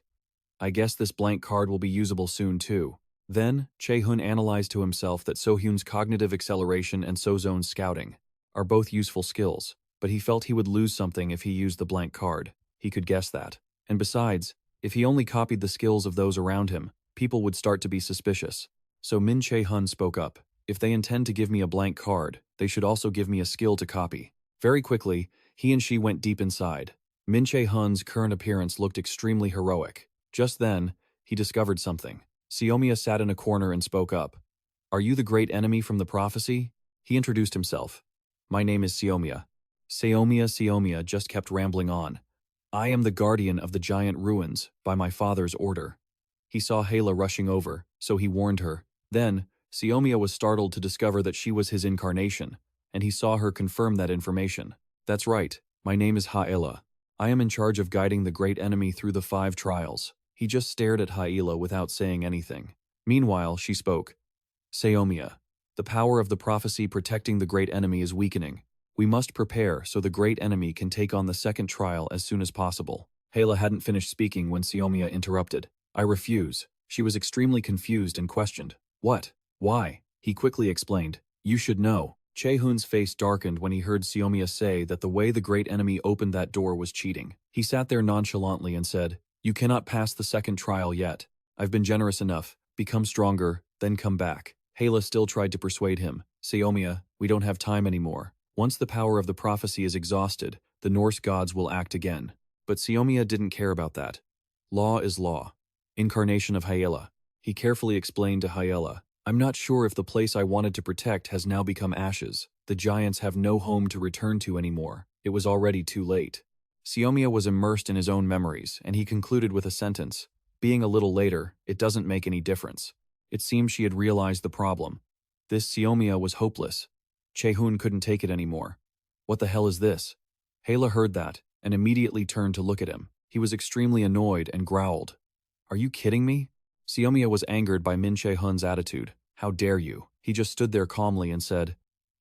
"I guess this blank card will be usable soon too." Then, Che-hun analyzed to himself that So-hyun's cognitive acceleration and So-zone's scouting are both useful skills, but he felt he would lose something if he used the blank card. He could guess that. And besides, if he only copied the skills of those around him, people would start to be suspicious. So Min Che-hun spoke up. "If they intend to give me a blank card, they should also give me a skill to copy." Very quickly, he and she went deep inside. Min Che-hun's current appearance looked extremely heroic. Just then, he discovered something. Seomiya sat in a corner and spoke up. "Are you the great enemy from the prophecy?" He introduced himself. "My name is Seomiya." Seomiya just kept rambling on. "I am the guardian of the giant ruins, by my father's order." He saw Hala rushing over, so he warned her. Then, Seomiya was startled to discover that she was his incarnation, and he saw her confirm that information. "That's right, my name is Haela. I am in charge of guiding the great enemy through the 5 trials." He just stared at Haela without saying anything. Meanwhile, she spoke. "Seomiya, the power of the prophecy protecting the great enemy is weakening. We must prepare so the great enemy can take on the second trial as soon as possible." Hala hadn't finished speaking when Seomiya interrupted. "I refuse. She was extremely confused and questioned. What? Why? He quickly explained. You should know. Che-hun's face darkened when he heard Seomiya say that the way the great enemy opened that door was cheating. He sat there nonchalantly and said, You cannot pass the second trial yet. I've been generous enough. Become stronger, then come back. Hela still tried to persuade him. Seomiya, we don't have time anymore. Once the power of the prophecy is exhausted, the Norse gods will act again. But Seomiya didn't care about that. Law is law. Incarnation of Hyela. He carefully explained to Hyela, I'm not sure if the place I wanted to protect has now become ashes. The giants have no home to return to anymore. It was already too late. Seomiya was immersed in his own memories, and he concluded with a sentence. Being a little later, it doesn't make any difference. It seemed she had realized the problem. This Seomiya was hopeless. Che-hun couldn't take it anymore. What the hell is this? Hela heard that, and immediately turned to look at him. He was extremely annoyed and growled. Are you kidding me? Seomiya was angered by Min Che-hun's attitude. How dare you? He just stood there calmly and said,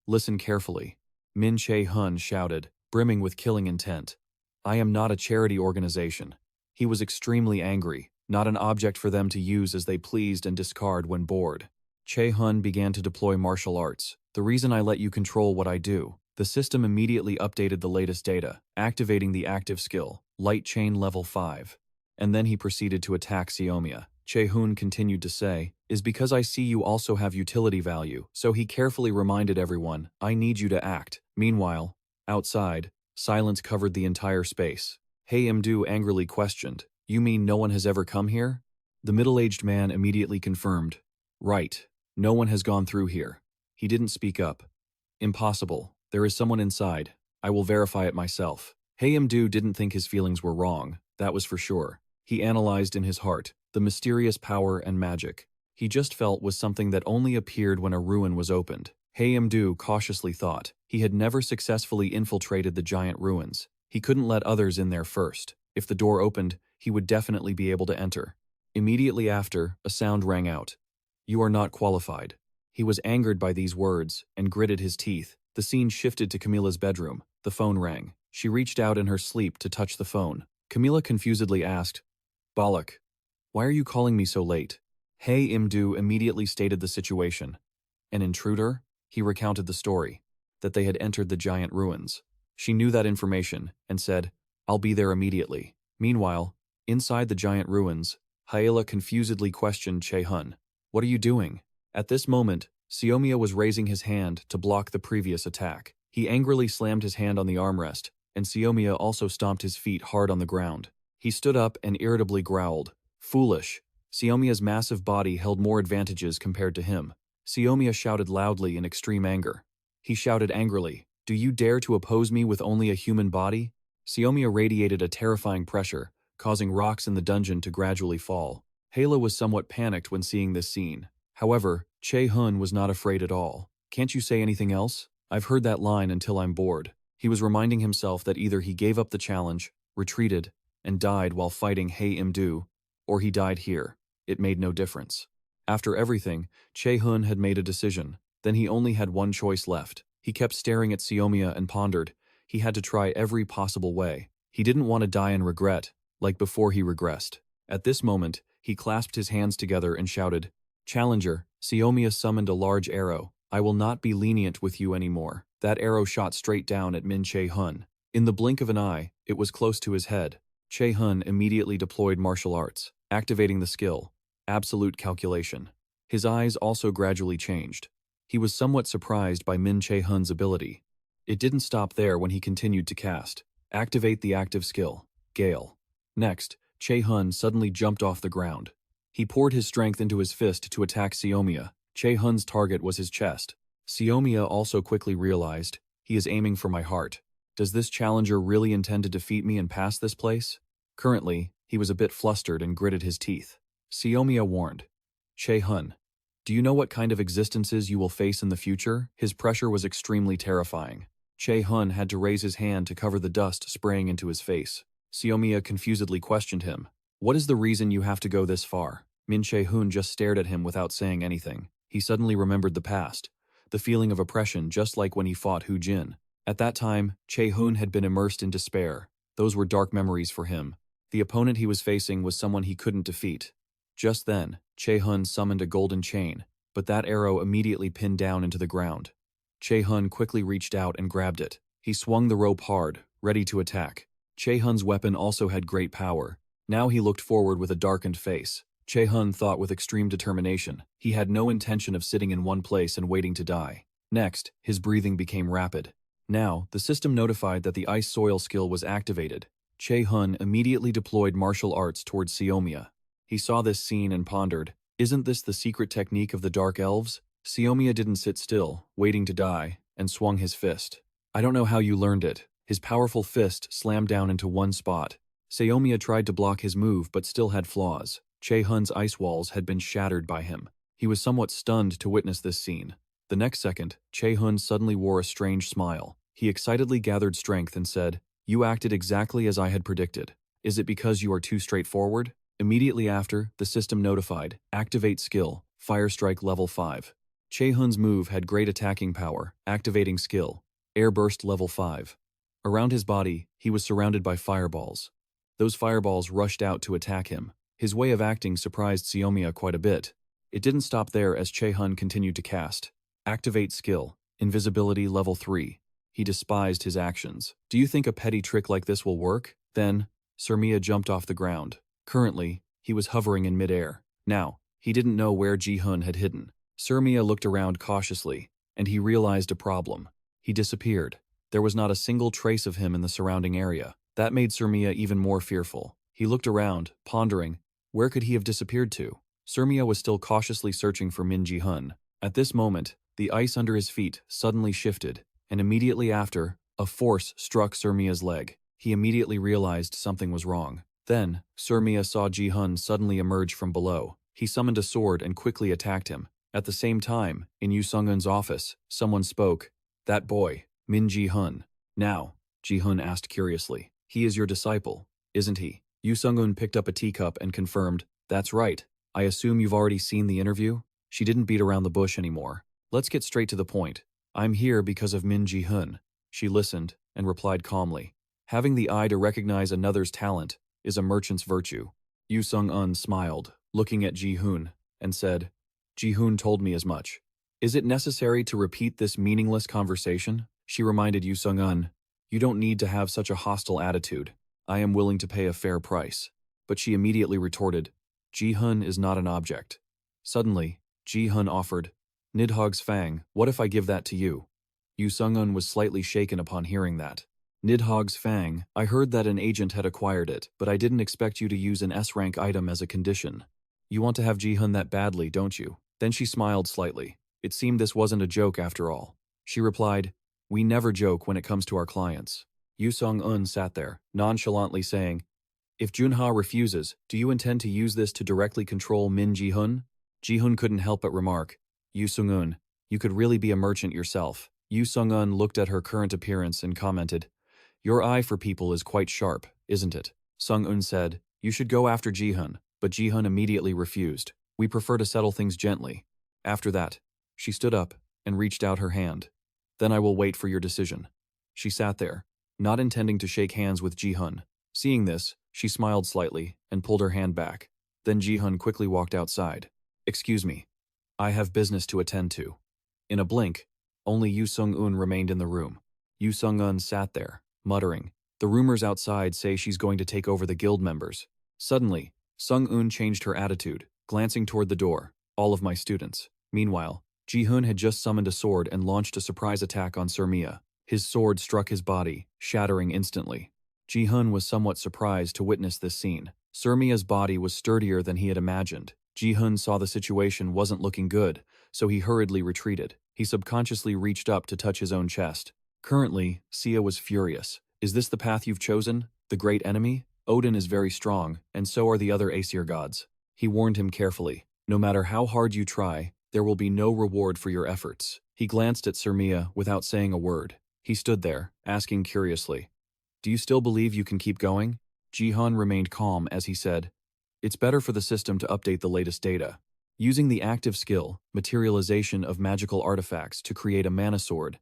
Listen carefully. Min Che-hun shouted, brimming with killing intent. I am not a charity organization. He was extremely angry, not an object for them to use as they pleased and discard when bored. Che-hun began to deploy martial arts. The reason I let you control what I do. The system immediately updated the latest data, activating the active skill, Light Chain Level 5. And then he proceeded to attack Seomiya. Che-hun continued to say, is because I see you also have utility value, so he carefully reminded everyone, I need you to act. Meanwhile, outside, silence covered the entire space. Hae-imdu angrily questioned, You mean no one has ever come here? The middle-aged man immediately confirmed, Right, no one has gone through here. He didn't speak up. Impossible, there is someone inside. I will verify it myself. Hae-imdu didn't think his feelings were wrong, that was for sure. He analyzed in his heart, the mysterious power and magic he just felt was something that only appeared when a ruin was opened. Hae-imdu cautiously thought he had never successfully infiltrated the giant ruins. He couldn't let others in there first. If the door opened, he would definitely be able to enter. Immediately after, a sound rang out. You are not qualified. He was angered by these words and gritted his teeth. The scene shifted to Camilla's bedroom. The phone rang. She reached out in her sleep to touch the phone. Camilla confusedly asked, Balak, why are you calling me so late? Hae-imdu immediately stated the situation. An intruder? He recounted the story, that they had entered the giant ruins. She knew that information and said, I'll be there immediately. Meanwhile, inside the giant ruins, Hyela confusedly questioned Che-hun. What are you doing? At this moment, Seomiya was raising his hand to block the previous attack. He angrily slammed his hand on the armrest, and Seomiya also stomped his feet hard on the ground. He stood up and irritably growled. Foolish. Seomiya's massive body held more advantages compared to him. Seomiya shouted loudly in extreme anger. He shouted angrily, Do you dare to oppose me with only a human body? Seomiya radiated a terrifying pressure, causing rocks in the dungeon to gradually fall. Hela was somewhat panicked when seeing this scene. However, Che-hun was not afraid at all. Can't you say anything else? I've heard that line until I'm bored. He was reminding himself that either he gave up the challenge, retreated, and died while fighting Hae-imdu, or he died here. It made no difference. After everything, Che-hun had made a decision. Then he only had one choice left. He kept staring at Seomiya and pondered. He had to try every possible way. He didn't want to die in regret, like before he regressed. At this moment, he clasped his hands together and shouted, Challenger, Seomiya summoned a large arrow. I will not be lenient with you anymore. That arrow shot straight down at Min Che-hun. In the blink of an eye, it was close to his head. Che-hun immediately deployed martial arts, activating the skill, Absolute Calculation. His eyes also gradually changed. He was somewhat surprised by Min Che-hun's ability. It didn't stop there when he continued to cast, Activate the active skill, Gale. Next, Che-hun suddenly jumped off the ground. He poured his strength into his fist to attack Seomiya. Che-hun's target was his chest. Seomiya also quickly realized, he is aiming for my heart. Does this challenger really intend to defeat me and pass this place? Currently, he was a bit flustered and gritted his teeth. Seomiya warned, Che-hun, do you know what kind of existences you will face in the future? His pressure was extremely terrifying. Che-hun had to raise his hand to cover the dust spraying into his face. Seomiya confusedly questioned him. What is the reason you have to go this far? Min Che-hun just stared at him without saying anything. He suddenly remembered the past, the feeling of oppression just like when he fought Hu Jin. At that time, Che-hun had been immersed in despair. Those were dark memories for him. The opponent he was facing was someone he couldn't defeat. Just then, Che-hun summoned a golden chain, but that arrow immediately pinned down into the ground. Che-hun quickly reached out and grabbed it. He swung the rope hard, ready to attack. Che-hun's weapon also had great power. Now he looked forward with a darkened face. Che-hun thought with extreme determination. He had no intention of sitting in one place and waiting to die. Next, his breathing became rapid. Now, the system notified that the ice soil skill was activated. Che-hun immediately deployed martial arts towards Seomiya. He saw this scene and pondered, isn't this the secret technique of the Dark Elves? Seomiya didn't sit still, waiting to die, and swung his fist. I don't know how you learned it. His powerful fist slammed down into one spot. Seomiya tried to block his move but still had flaws. Che-hun's ice walls had been shattered by him. He was somewhat stunned to witness this scene. The next second, Che-hun suddenly wore a strange smile. He excitedly gathered strength and said, "You acted exactly as I had predicted. Is it because you are too straightforward?" Immediately after, the system notified, activate skill, Fire Strike level 5. Che-hun's move had great attacking power, activating skill, Air Burst level 5. Around his body, he was surrounded by fireballs. Those fireballs rushed out to attack him. His way of acting surprised Seomiya quite a bit. It didn't stop there as Che-hun continued to cast. Activate skill, Invisibility level 3. He despised his actions. Do you think a petty trick like this will work? Then, Seomiya jumped off the ground. Currently, he was hovering in midair. Now, he didn't know where Che-hun had hidden. Seomiya looked around cautiously, and he realized a problem. He disappeared. There was not a single trace of him in the surrounding area. That made Seomiya even more fearful. He looked around, pondering, where could he have disappeared to? Seomiya was still cautiously searching for Min Che-hun. At this moment, the ice under his feet suddenly shifted, and immediately after, a force struck Seomiya's leg. He immediately realized something was wrong. Then, Seomiya saw Che-hun suddenly emerge from below. He summoned a sword and quickly attacked him. At the same time, in Yu Sung-eun's office, someone spoke. That boy, Min Che-hun. Now, Che-hun asked curiously. He is your disciple, isn't he? Yu Sung-eun picked up a teacup and confirmed. That's right. I assume you've already seen the interview? She didn't beat around the bush anymore. Let's get straight to the point. I'm here because of Min Che-hun. She listened and replied calmly. Having the eye to recognize another's talent is a merchant's virtue. Yu Sung-eun smiled, looking at Che-hun, and said, Che-hun told me as much. Is it necessary to repeat this meaningless conversation? She reminded Yu Sung-eun. You don't need to have such a hostile attitude. I am willing to pay a fair price. But she immediately retorted, Che-hun is not an object. Suddenly, Che-hun offered, Nidhogg's fang, what if I give that to you? Yu Sung-eun was slightly shaken upon hearing that. Nidhogg's fang, I heard that an agent had acquired it, but I didn't expect you to use an S-rank item as a condition. You want to have Che-hun that badly, don't you? Then she smiled slightly. It seemed this wasn't a joke after all. She replied, We never joke when it comes to our clients. Yu Sung-eun sat there, nonchalantly saying, If Junha refuses, do you intend to use this to directly control Min Che-hun? Che-hun couldn't help but remark, Yu Sung-eun, you could really be a merchant yourself. Yu Sung-eun looked at her current appearance and commented, Your eye for people is quite sharp, isn't it? Sung-eun said, You should go after Che-hun, but Che-hun immediately refused. We prefer to settle things gently. After that, she stood up and reached out her hand. Then I will wait for your decision. She sat there, not intending to shake hands with Che-hun. Seeing this, she smiled slightly and pulled her hand back. Then Che-hun quickly walked outside. Excuse me. I have business to attend to. In a blink, only Yu Sung-eun remained in the room. Yu Sung-eun sat there, muttering, The rumors outside say she's going to take over the guild members. Suddenly, Sung-eun changed her attitude, glancing toward the door. All of my students. Meanwhile, Che-hun had just summoned a sword and launched a surprise attack on Seomiya. His sword struck his body, shattering instantly. Che-hun was somewhat surprised to witness this scene. Seomiya's body was sturdier than he had imagined. Che-hun saw the situation wasn't looking good, so he hurriedly retreated. He subconsciously reached up to touch his own chest. Currently, Sia was furious. Is this the path you've chosen? The great enemy? Odin is very strong, and so are the other Aesir gods. He warned him carefully. No matter how hard you try, there will be no reward for your efforts. He glanced at Seomiya without saying a word. He stood there, asking curiously, Do you still believe you can keep going? Che-hun remained calm as he said, It's better for the system to update the latest data. Using the active skill, materialization of magical artifacts to create a mana sword.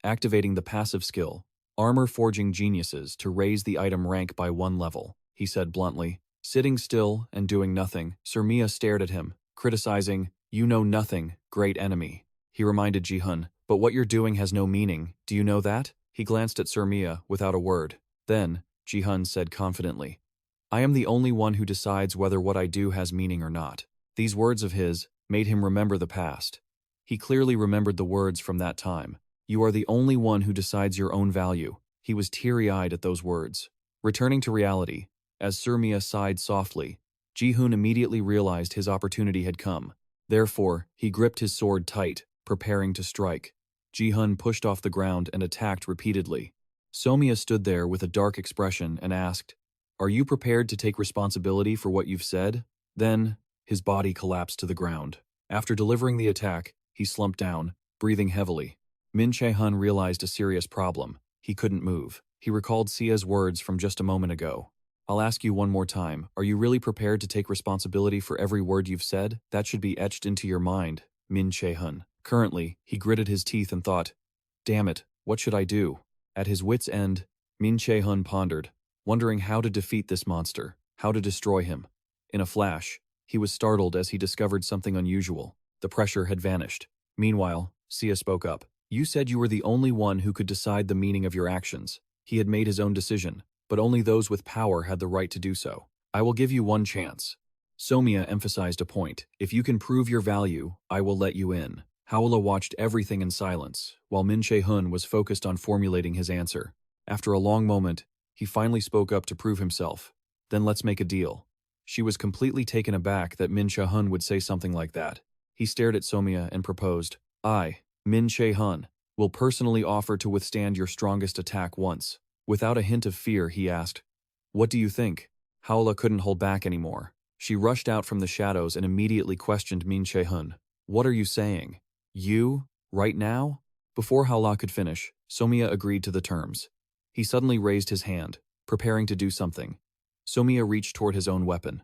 Activating the passive skill, armor forging geniuses to raise the item rank by 1 level, he said bluntly. Sitting still and doing nothing, Sirmia stared at him, criticizing, "You know nothing, great enemy." He reminded Che-hun, "But what you're doing has no meaning, do you know that?" He glanced at Sirmia without a word. Then, Che-hun said confidently, "I am the only one who decides whether what I do has meaning or not." These words of his made him remember the past. He clearly remembered the words from that time. "You are the only one who decides your own value." He was teary-eyed at those words. Returning to reality, as Sirmia sighed softly, Che-hun immediately realized his opportunity had come. Therefore, he gripped his sword tight, preparing to strike. Che-hun pushed off the ground and attacked repeatedly. Somia stood there with a dark expression and asked, "Are you prepared to take responsibility for what you've said?" Then, his body collapsed to the ground. After delivering the attack, he slumped down, breathing heavily. Che-hun realized a serious problem. He couldn't move. He recalled Sia's words from just a moment ago. "I'll ask you one more time. Are you really prepared to take responsibility for every word you've said? That should be etched into your mind." Che-hun. Currently, he gritted his teeth and thought, "Damn it, what should I do?" At his wit's end, Che-hun pondered, wondering how to defeat this monster, how to destroy him. In a flash, he was startled as he discovered something unusual. The pressure had vanished. Meanwhile, Sia spoke up. "You said you were the only one who could decide the meaning of your actions." He had made his own decision, but only those with power had the right to do so. "I will give you one chance." Somia emphasized a point. "If you can prove your value, I will let you in." Howla watched everything in silence, while Che-hun was focused on formulating his answer. After a long moment, he finally spoke up to prove himself. "Then let's make a deal." She was completely taken aback that Che-hun would say something like that. He stared at Somia and proposed, "I, Che-hun, will personally offer to withstand your strongest attack once." Without a hint of fear, he asked, "What do you think?" Howla couldn't hold back anymore. She rushed out from the shadows and immediately questioned Che-hun. "What are you saying? You? Right now?" Before Howla could finish, Somia agreed to the terms. He suddenly raised his hand, preparing to do something. Somia reached toward his own weapon.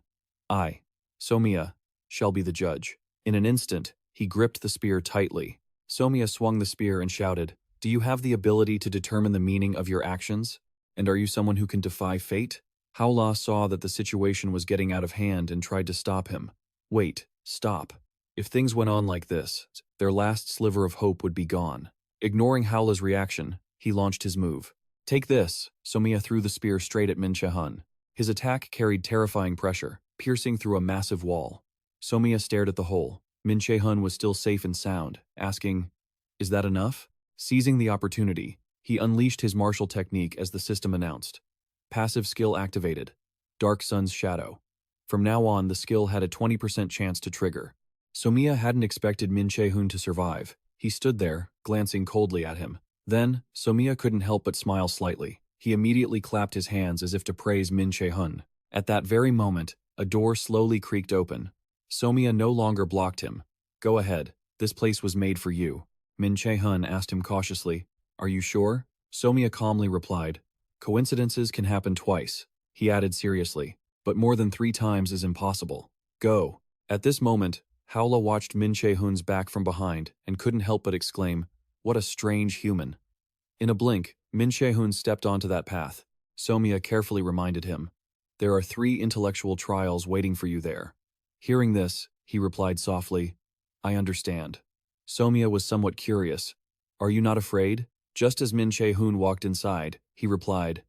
"I, Somia, shall be the judge." In an instant, he gripped the spear tightly. Somia swung the spear and shouted, "Do you have the ability to determine the meaning of your actions? And are you someone who can defy fate?" Howla saw that the situation was getting out of hand and tried to stop him. "Wait, stop." If things went on like this, their last sliver of hope would be gone. Ignoring Howla's reaction, he launched his move. "Take this!" Somia threw the spear straight at Che-hun. His attack carried terrifying pressure, piercing through a massive wall. Somia stared at the hole. Che-hun was still safe and sound, asking, "Is that enough?" Seizing the opportunity, he unleashed his martial technique as the system announced. Passive skill activated. Dark Sun's Shadow. From now on, the skill had a 20% chance to trigger. Somia hadn't expected Che-hun to survive. He stood there, glancing coldly at him. Then, Somia couldn't help but smile slightly. He immediately clapped his hands as if to praise Che-hun. At that very moment, a door slowly creaked open. Somia no longer blocked him. "Go ahead, this place was made for you." Che-hun asked him cautiously, "Are you sure?" Somia calmly replied, "Coincidences can happen twice." He added seriously, "But more than 3 times is impossible. Go." At this moment, Howla watched Che-hun's back from behind and couldn't help but exclaim, "What a strange human." In a blink, Che-hun stepped onto that path. Somia carefully reminded him, "There are 3 intellectual trials waiting for you there." Hearing this, he replied softly, "I understand." Somia was somewhat curious. "Are you not afraid?" Just as Che-hun walked inside, he replied,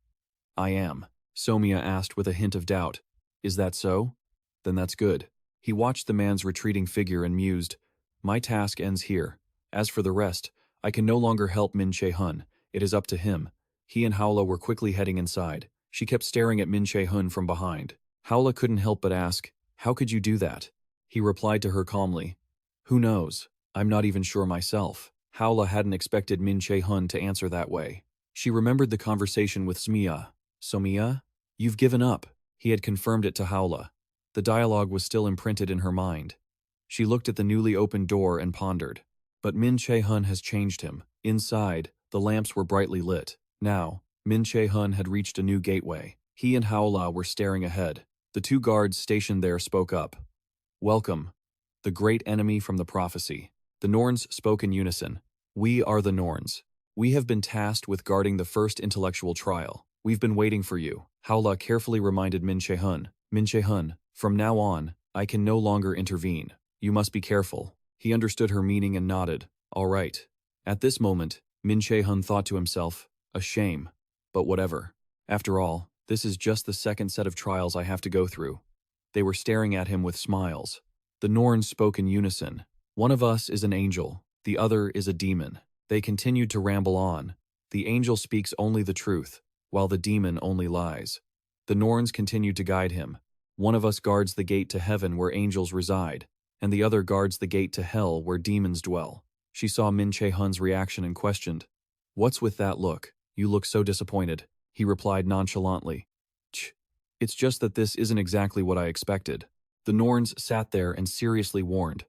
"I am." Somia asked with a hint of doubt, "Is that so? Then that's good." He watched the man's retreating figure and mused, "My task ends here. As for the rest, I can no longer help Che-hun. It is up to him." He and Howla were quickly heading inside. She kept staring at Che-hun from behind. Howla couldn't help but ask, "How could you do that?" He replied to her calmly, "Who knows? I'm not even sure myself." Howla hadn't expected Che-hun to answer that way. She remembered the conversation with Smia. "Somia? You've given up." He had confirmed it to Howla. The dialogue was still imprinted in her mind. She looked at the newly opened door and pondered. But Che-hun has changed him. Inside, the lamps were brightly lit. Now, Che-hun had reached a new gateway. He and Howla were staring ahead. The 2 guards stationed there spoke up. "Welcome, the great enemy from the prophecy." The Norns spoke in unison. "We are the Norns. We have been tasked with guarding the first intellectual trial. We've been waiting for you." Howla carefully reminded Che-hun, Che-hun, from now on, I can no longer intervene. You must be careful. He understood her meaning and nodded. All right. At this moment, Che-hun thought to himself, a shame. But whatever. After all, this is just the second set of trials I have to go through. They were staring at him with smiles. The Norns spoke in unison. One of us is an angel, the other is a demon. They continued to ramble on. The angel speaks only the truth, while the demon only lies. The Norns continued to guide him. One of us guards the gate to heaven where angels reside, and the other guards the gate to hell where demons dwell. She saw Che-hun's reaction and questioned, "What's with that look? You look so disappointed." He replied nonchalantly, "It's just that this isn't exactly what I expected." The Norns sat there and seriously warned,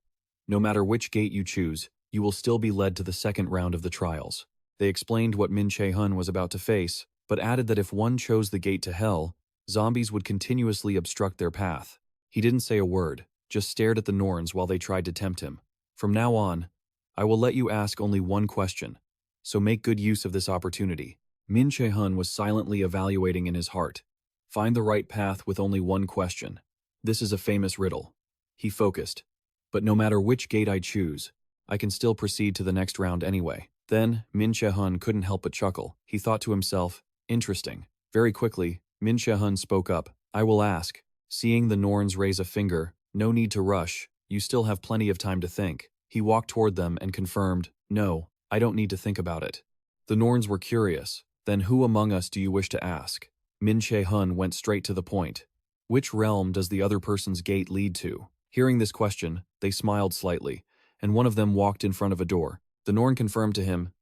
"No matter which gate you choose, you will still be led to the second round of the trials." They explained what Che-hun was about to face, but added that if one chose the gate to hell, zombies would continuously obstruct their path. He didn't say a word, just stared at the Norns while they tried to tempt him. "From now on, I will let you ask only one question, so make good use of this opportunity." Che-hun was silently evaluating in his heart. Find the right path with only one question. This is a famous riddle. He focused. But no matter which gate I choose, I can still proceed to the next round anyway. Then, Che-hun couldn't help but chuckle. He thought to himself, interesting. Very quickly, Che-hun spoke up. "I will ask." Seeing the Norns raise a finger, "No need to rush, you still have plenty of time to think." He walked toward them and confirmed, "No, I don't need to think about it." The Norns were curious. "Then who among us do you wish to ask?" Che-hun went straight to the point. "Which realm does the other person's gate lead to?" Hearing this question, they smiled slightly, and one of them walked in front of a door. The Norn confirmed to him,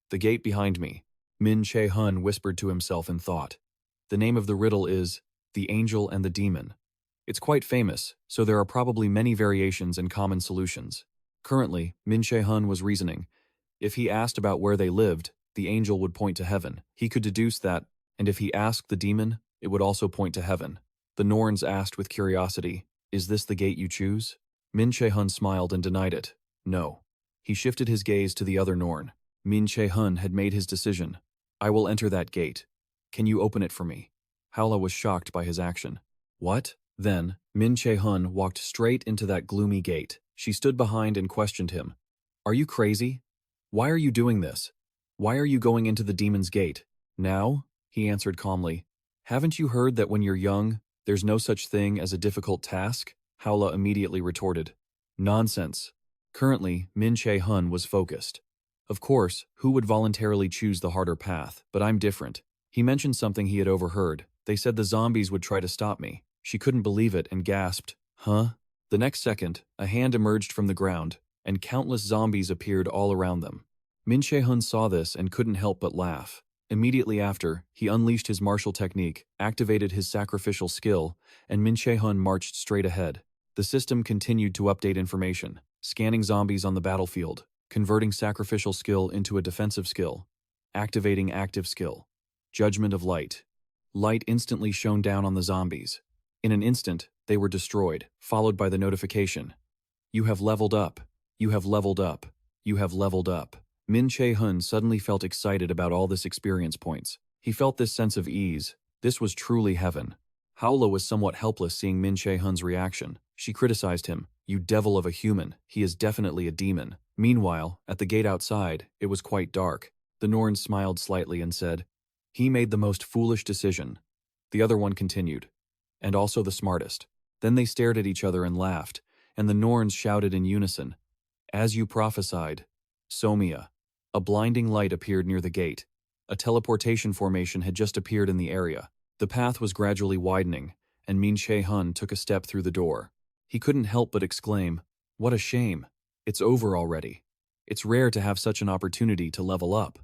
"The gate behind me." Che-hun whispered to himself in thought. The name of the riddle is The Angel and the Demon. It's quite famous, so there are probably many variations and common solutions. Currently, Che-hun was reasoning. If he asked about where they lived, the angel would point to heaven. He could deduce that, and if he asked the demon, it would also point to heaven. The Norns asked with curiosity, "Is this the gate you choose?" Che-hun smiled and denied it. "No." He shifted his gaze to the other Norn. Che-hun had made his decision. "I will enter that gate. Can you open it for me?" Howla was shocked by his action. "What?" Then, Che-hun walked straight into that gloomy gate. She stood behind and questioned him. "Are you crazy? Why are you doing this? Why are you going into the demon's gate?" "Now?" he answered calmly. "Haven't you heard that when you're young, there's no such thing as a difficult task?" Howla immediately retorted. "Nonsense." Currently, Che-hun was focused. Of course, who would voluntarily choose the harder path, but I'm different. He mentioned something he had overheard. They said the zombies would try to stop me. She couldn't believe it and gasped, "Huh?" The next second, a hand emerged from the ground, and countless zombies appeared all around them. Che-hun saw this and couldn't help but laugh. Immediately after, he unleashed his martial technique, activated his sacrificial skill, and Che-hun marched straight ahead. The system continued to update information, scanning zombies on the battlefield, converting sacrificial skill into a defensive skill, activating active skill. Judgment of Light. Light instantly shone down on the zombies. In an instant, they were destroyed, followed by the notification. "You have leveled up. You have leveled up. You have leveled up." Che-hun suddenly felt excited about all this experience points. He felt this sense of ease. This was truly heaven. Howla was somewhat helpless seeing Che-hun's reaction. She criticized him. "You devil of a human, he is definitely a demon." Meanwhile, at the gate outside, it was quite dark. The Norn smiled slightly and said, "He made the most foolish decision." The other one continued, "And also the smartest." Then they stared at each other and laughed, and the Norns shouted in unison, "As you prophesied, Somia." A blinding light appeared near the gate. A teleportation formation had just appeared in the area. The path was gradually widening, and Che-hun took a step through the door. He couldn't help but exclaim, "What a shame. It's over already. It's rare to have such an opportunity to level up."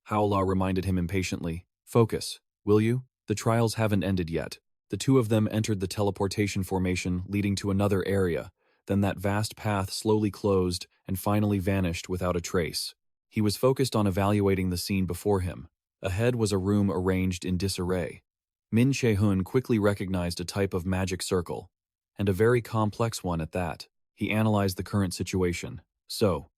Howla reminded him impatiently, "Focus, will you? The trials haven't ended yet." The two of them entered the teleportation formation leading to another area, then that vast path slowly closed and finally vanished without a trace. He was focused on evaluating the scene before him. Ahead was a room arranged in disarray. Che-hun quickly recognized a type of magic circle, and a very complex one at that. He analyzed the current situation. "So,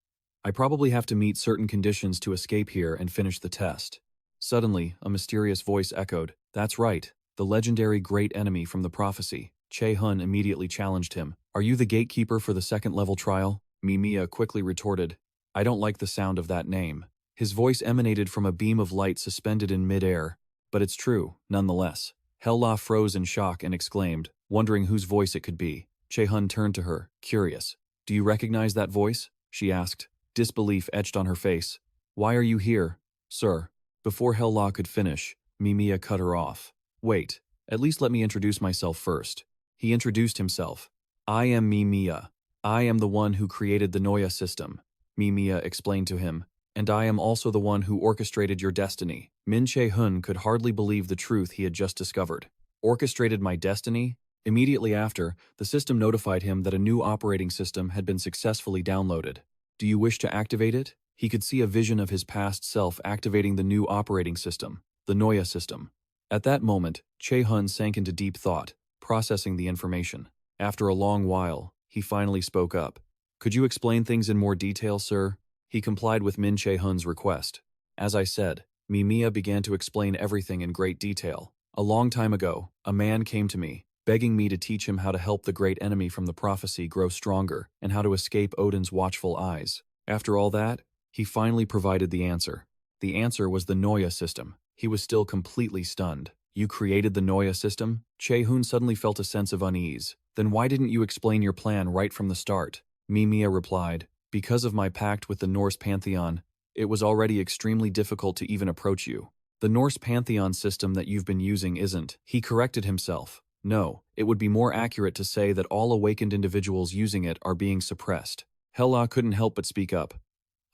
I probably have to meet certain conditions to escape here and finish the test." Suddenly, a mysterious voice echoed, "That's right, the legendary great enemy from the prophecy." Che-hun immediately challenged him. Are you the gatekeeper for the second-level trial? Mimiya quickly retorted. I don't like the sound of that name. His voice emanated from a beam of light suspended in mid-air. But it's true, nonetheless. Hella froze in shock and exclaimed, wondering whose voice it could be. Che-hun turned to her, curious. Do you recognize that voice? She asked, disbelief etched on her face. Why are you here, sir? Before Hella could finish, Mimiya cut her off. Wait, at least let me introduce myself first. He introduced himself. I am Mimiya. I am the one who created the Noya system, Mimiya explained to him. And I am also the one who orchestrated your destiny. Min Che-hun could hardly believe the truth he had just discovered. Orchestrated my destiny? Immediately after, the system notified him that a new operating system had been successfully downloaded. Do you wish to activate it? He could see a vision of his past self activating the new operating system, the Noya system. At that moment, Che-hun sank into deep thought, processing the information. After a long while, he finally spoke up. Could you explain things in more detail, sir? He complied with Min Che-hun's request. As I said, Mimiya began to explain everything in great detail. A long time ago, a man came to me, begging me to teach him how to help the great enemy from the prophecy grow stronger and how to escape Odin's watchful eyes. After all that, he finally provided the answer. The answer was the Noya system. He was still completely stunned. You created the Noya system? Che-hun suddenly felt a sense of unease. Then why didn't you explain your plan right from the start? Mimiya replied, because of my pact with the Norse pantheon, it was already extremely difficult to even approach you. The Norse pantheon system that you've been using isn't. He corrected himself. No, it would be more accurate to say that all awakened individuals using it are being suppressed. Hella couldn't help but speak up.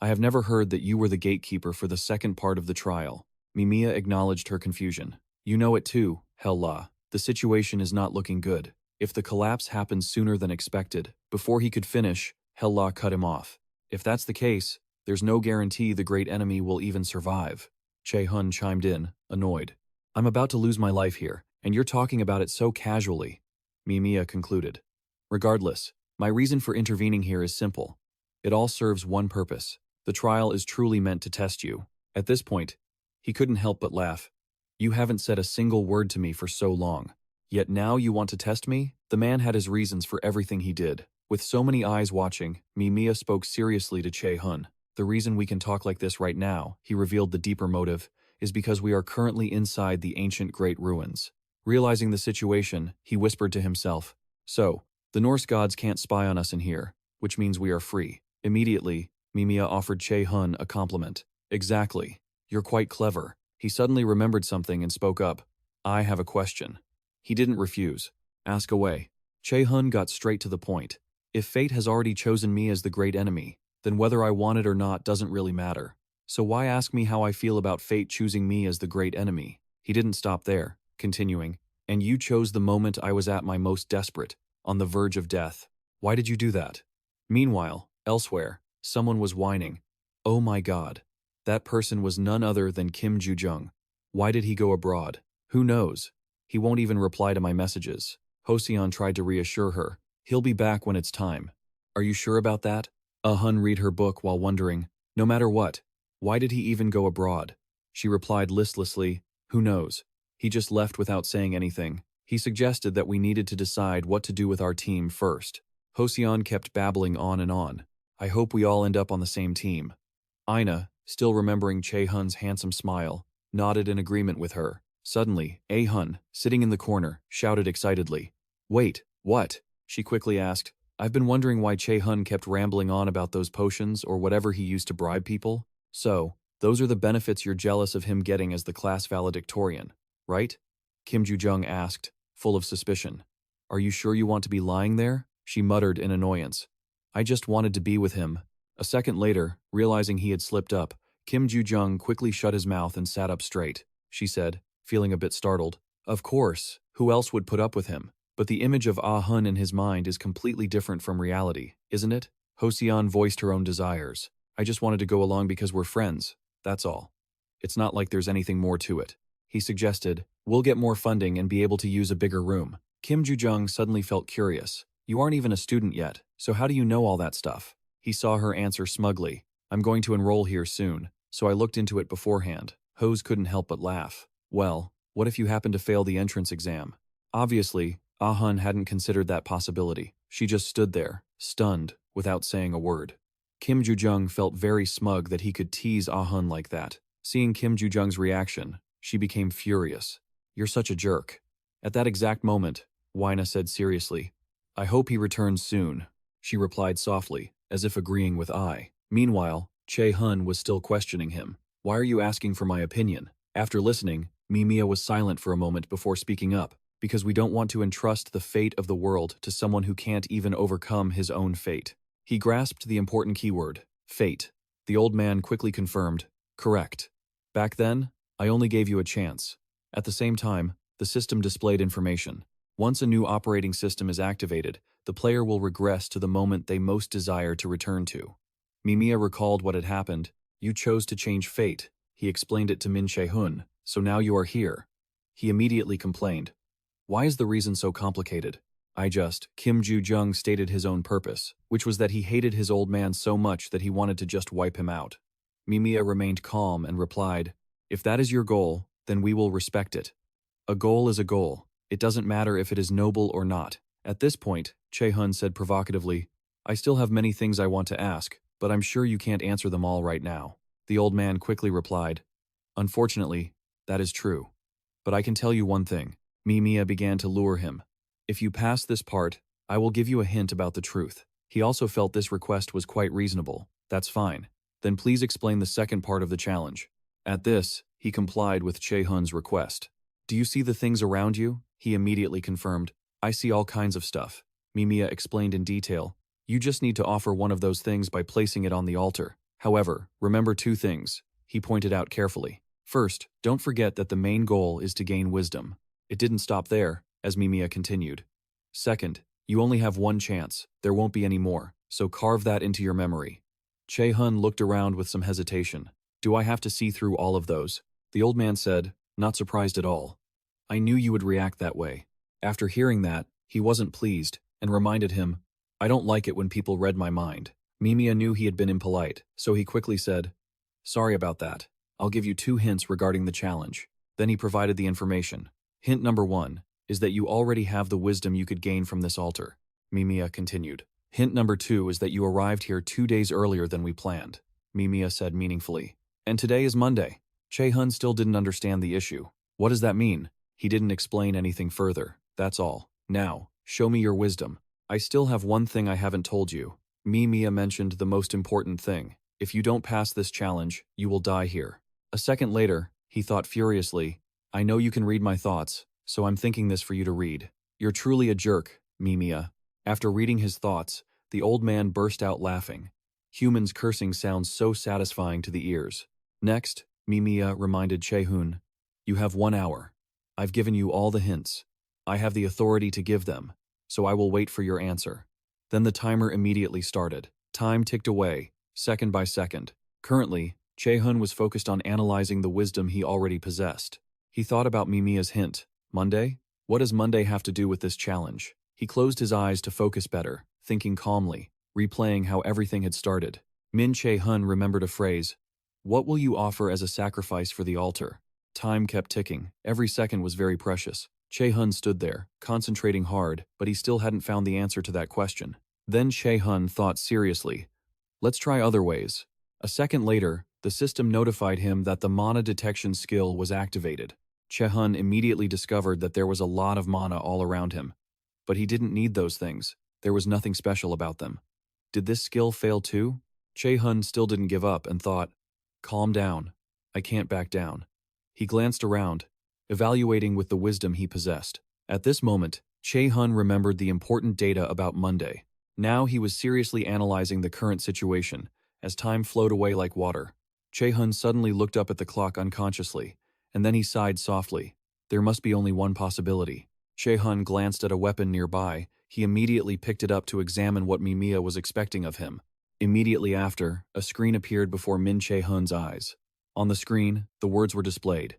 I have never heard that you were the gatekeeper for the second part of the trial. Mimiya acknowledged her confusion. You know it too, Hella. The situation is not looking good. If the collapse happens sooner than expected, before he could finish, Hella cut him off. If that's the case, there's no guarantee the great enemy will even survive. Che-hun chimed in, annoyed. I'm about to lose my life here, and you're talking about it so casually. Mimiya concluded. Regardless, my reason for intervening here is simple. It all serves one purpose. The trial is truly meant to test you. At this point, he couldn't help but laugh. You haven't said a single word to me for so long. Yet now you want to test me? The man had his reasons for everything he did. With so many eyes watching, Mimiya spoke seriously to Che-hun. The reason we can talk like this right now, he revealed the deeper motive, is because we are currently inside the ancient great ruins. Realizing the situation, he whispered to himself, so, the Norse gods can't spy on us in here, which means we are free. Immediately, Mimiya offered Che-hun a compliment. Exactly. You're quite clever. He suddenly remembered something and spoke up. I have a question. He didn't refuse. Ask away. Che-hun got straight to the point. If fate has already chosen me as the great enemy, then whether I want it or not doesn't really matter. So why ask me how I feel about fate choosing me as the great enemy? He didn't stop there, continuing, and you chose the moment I was at my most desperate, on the verge of death. Why did you do that? Meanwhile, elsewhere, someone was whining. Oh my God. That person was none other than Kim Ju-jung. Why did he go abroad? Who knows? He won't even reply to my messages. Hoseon tried to reassure her. He'll be back when it's time. Are you sure about that? Ah-hun read her book while wondering, no matter what, why did he even go abroad? She replied listlessly, who knows? He just left without saying anything. He suggested that we needed to decide what to do with our team first. Hoseon kept babbling on and on. I hope we all end up on the same team. Ina, still remembering Che-hun's handsome smile, nodded in agreement with her. Suddenly, Ah-hun, sitting in the corner, shouted excitedly. Wait, what? She quickly asked. I've been wondering why Che-hun kept rambling on about those potions or whatever he used to bribe people. So, those are the benefits you're jealous of him getting as the class valedictorian, right? Kim Ju-jung asked, full of suspicion. Are you sure you want to be lying there? She muttered in annoyance. I just wanted to be with him. A second later, realizing he had slipped up, Kim Ju-jung quickly shut his mouth and sat up straight. She said, feeling a bit startled. Of course, who else would put up with him? But the image of Ah-hun in his mind is completely different from reality, isn't it? Hoseon voiced her own desires. I just wanted to go along because we're friends, that's all. It's not like there's anything more to it. He suggested, we'll get more funding and be able to use a bigger room. Kim Ju-jung suddenly felt curious. You aren't even a student yet, so how do you know all that stuff? He saw her answer smugly. I'm going to enroll here soon, so I looked into it beforehand. Hose couldn't help but laugh. Well, what if you happen to fail the entrance exam? Obviously, Ah-hun hadn't considered that possibility. She just stood there, stunned, without saying a word. Kim Joo-jung felt very smug that he could tease Ah-hun like that. Seeing Kim Joo-jung's reaction, she became furious. "You're such a jerk." At that exact moment, Wina said seriously, "I hope he returns soon." She replied softly, as if agreeing with I. Meanwhile, Che-hun was still questioning him. "Why are you asking for my opinion?" After listening, Mimiya was silent for a moment before speaking up. "Because we don't want to entrust the fate of the world to someone who can't even overcome his own fate." He grasped the important keyword, fate. The old man quickly confirmed, "Correct. Back then, I only gave you a chance." At the same time, the system displayed information. Once a new operating system is activated, the player will regress to the moment they most desire to return to. Mimiya recalled what had happened. "You chose to change fate." He explained it to Min Che-hun, "So now you are here." He immediately complained, "Why is the reason so complicated?" Kim Joo-jung stated his own purpose, which was that he hated his old man so much that he wanted to just wipe him out. Mimiya remained calm and replied, "If that is your goal, then we will respect it. A goal is a goal. It doesn't matter if it is noble or not." At this point, Che-hun said provocatively, "I still have many things I want to ask, but I'm sure you can't answer them all right now." The old man quickly replied, "Unfortunately, that is true. But I can tell you one thing." Mimiya began to lure him. "If you pass this part, I will give you a hint about the truth." He also felt this request was quite reasonable. "That's fine. Then please explain the second part of the challenge." At this, he complied with Che-hun's request. "Do you see the things around you?" He immediately confirmed, "I see all kinds of stuff." Mimiya explained in detail, "You just need to offer one of those things by placing it on the altar. However, remember two things," he pointed out carefully. "First, don't forget that the main goal is to gain wisdom." It didn't stop there, as Mimiya continued. "Second, you only have one chance, there won't be any more, so carve that into your memory." Che-hun looked around with some hesitation. "Do I have to see through all of those?" The old man said, not surprised at all. "I knew you would react that way." After hearing that, he wasn't pleased, and reminded him, "I don't like it when people read my mind." Mimiya knew he had been impolite, so he quickly said, "Sorry about that. I'll give you 2 hints regarding the challenge." Then he provided the information. "Hint number 1 is that you already have the wisdom you could gain from this altar." Mimiya continued. "Hint number 2 is that you arrived here 2 days earlier than we planned." Mimiya said meaningfully. "And today is Monday." Che-hun still didn't understand the issue. "What does that mean?" He didn't explain anything further. "That's all. Now, show me your wisdom." "I still have one thing I haven't told you." Mimiya mentioned the most important thing. "If you don't pass this challenge, you will die here." A second later, he thought furiously, "I know you can read my thoughts, so I'm thinking this for you to read. You're truly a jerk, Mimiya." After reading his thoughts, the old man burst out laughing. Humans cursing sounds so satisfying to the ears. Next, Mimiya reminded Che-hun, "You have 1 hour. I've given you all the hints. I have the authority to give them, so I will wait for your answer." Then the timer immediately started. Time ticked away, second by second. Currently, Che-hun was focused on analyzing the wisdom he already possessed. He thought about Mimiya's hint. Monday? What does Monday have to do with this challenge? He closed his eyes to focus better, thinking calmly, replaying how everything had started. Min Che-hun remembered a phrase, "What will you offer as a sacrifice for the altar?" Time kept ticking. Every second was very precious. Che-hun stood there, concentrating hard, but he still hadn't found the answer to that question. Then Che-hun thought seriously, "Let's try other ways." A second later, the system notified him that the mana detection skill was activated. Che-hun immediately discovered that there was a lot of mana all around him. But he didn't need those things. There was nothing special about them. Did this skill fail too? Che-hun still didn't give up and thought, "Calm down. I can't back down." He glanced around, evaluating with the wisdom he possessed. At this moment, Che-hun remembered the important data about Monday. Now he was seriously analyzing the current situation, as time flowed away like water. Che-hun suddenly looked up at the clock unconsciously, and then he sighed softly. There must be only one possibility. Che-hun glanced at a weapon nearby. He immediately picked it up to examine what Mimiya was expecting of him. Immediately after, a screen appeared before Min Che-hun's eyes. On the screen, the words were displayed.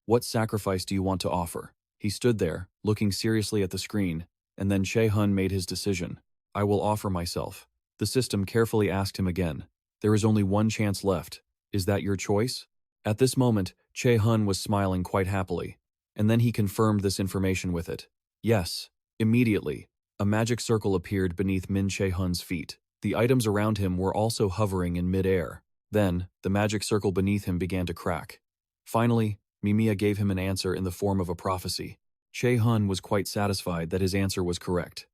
"What sacrifice do you want to offer?" He stood there, looking seriously at the screen, and then Che-hun made his decision. "I will offer myself." The system carefully asked him again. "There is only one chance left. Is that your choice?" At this moment, Che-hun was smiling quite happily, and then he confirmed this information with it. "Yes." Immediately, a magic circle appeared beneath Min Che-hun's feet. The items around him were also hovering in mid-air. Then, the magic circle beneath him began to crack. Finally, Mimiya gave him an answer in the form of a prophecy. Che-hun was quite satisfied that his answer was correct.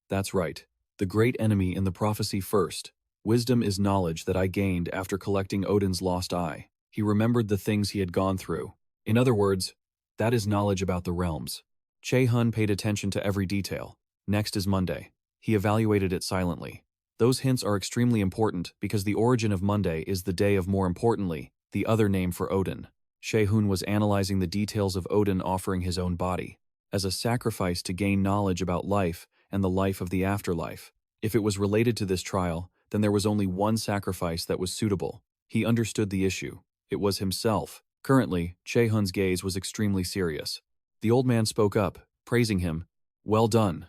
That's right. The great enemy in the prophecy first. Wisdom is knowledge that I gained after collecting Odin's lost eye. He remembered the things he had gone through. In other words, that is knowledge about the realms. Che-hun paid attention to every detail. Next is Monday. He evaluated it silently. Those hints are extremely important because the origin of Monday is the day of, more importantly, the other name for Odin. Che-hun was analyzing the details of Odin offering his own body as a sacrifice to gain knowledge about life and the life of the afterlife. If it was related to this trial, then there was only one sacrifice that was suitable. He understood the issue. It was himself. Currently, Che-hun's gaze was extremely serious. The old man spoke up, praising him. Well done.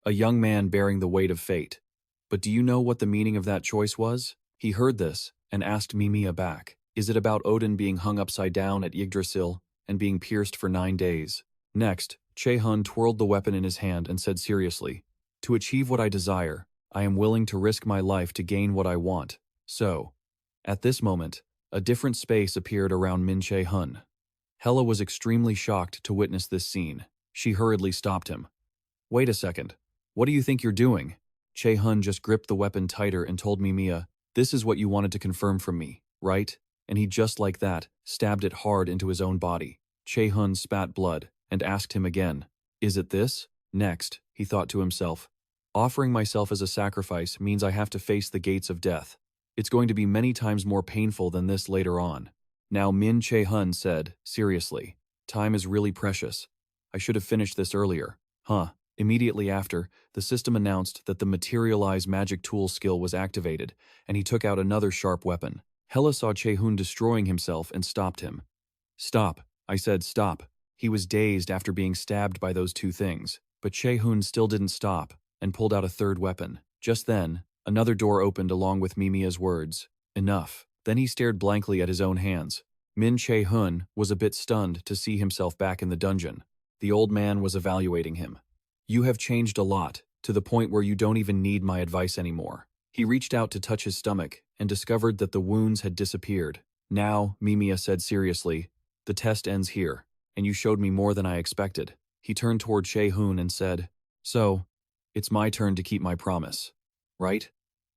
A young man bearing the weight of fate. But do you know what the meaning of that choice was? He heard this and asked Mimiya back. Is it about Odin being hung upside down at Yggdrasil and being pierced for 9 days? Next, Che-hun twirled the weapon in his hand and said seriously, to achieve what I desire, I am willing to risk my life to gain what I want. So, at this moment, a different space appeared around Min Che-hun. Hela was extremely shocked to witness this scene. She hurriedly stopped him. Wait a second. What do you think you're doing? Che-hun just gripped the weapon tighter and told Mimiya, this is what you wanted to confirm from me, right? And he just like that, stabbed it hard into his own body. Che-hun spat blood and asked him again, is it this? Next, he thought to himself, offering myself as a sacrifice means I have to face the gates of death. It's going to be many times more painful than this later on. Now Min Che-hun said, seriously, time is really precious. I should have finished this earlier. Huh. Immediately after, the system announced that the materialize magic tool skill was activated, and he took out another sharp weapon. Hela saw Che-hun destroying himself and stopped him. Stop. I said stop. He was dazed after being stabbed by those two things, but Che-hun still didn't stop and pulled out a third weapon. Just then, another door opened along with Mimiya's words, enough. Then he stared blankly at his own hands. Min Che-hun was a bit stunned to see himself back in the dungeon. The old man was evaluating him. You have changed a lot, to the point where you don't even need my advice anymore. He reached out to touch his stomach and discovered that the wounds had disappeared. Now, Mimiya said seriously, the test ends here, and you showed me more than I expected. He turned toward Che-hun and said, so, it's my turn to keep my promise, right?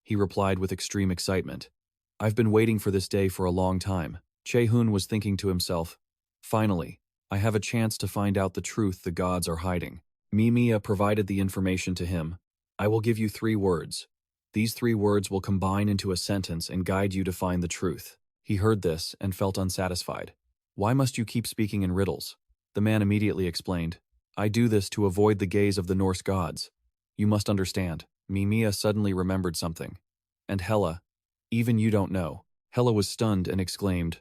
He replied with extreme excitement. I've been waiting for this day for a long time. Che-hun was thinking to himself, finally, I have a chance to find out the truth the gods are hiding. Mimiya provided the information to him. I will give you 3 words. These 3 words will combine into a sentence and guide you to find the truth. He heard this and felt unsatisfied. Why must you keep speaking in riddles? The man immediately explained. I do this to avoid the gaze of the Norse gods. You must understand. Mimiya suddenly remembered something. And Hela, even you don't know. Hela was stunned and exclaimed,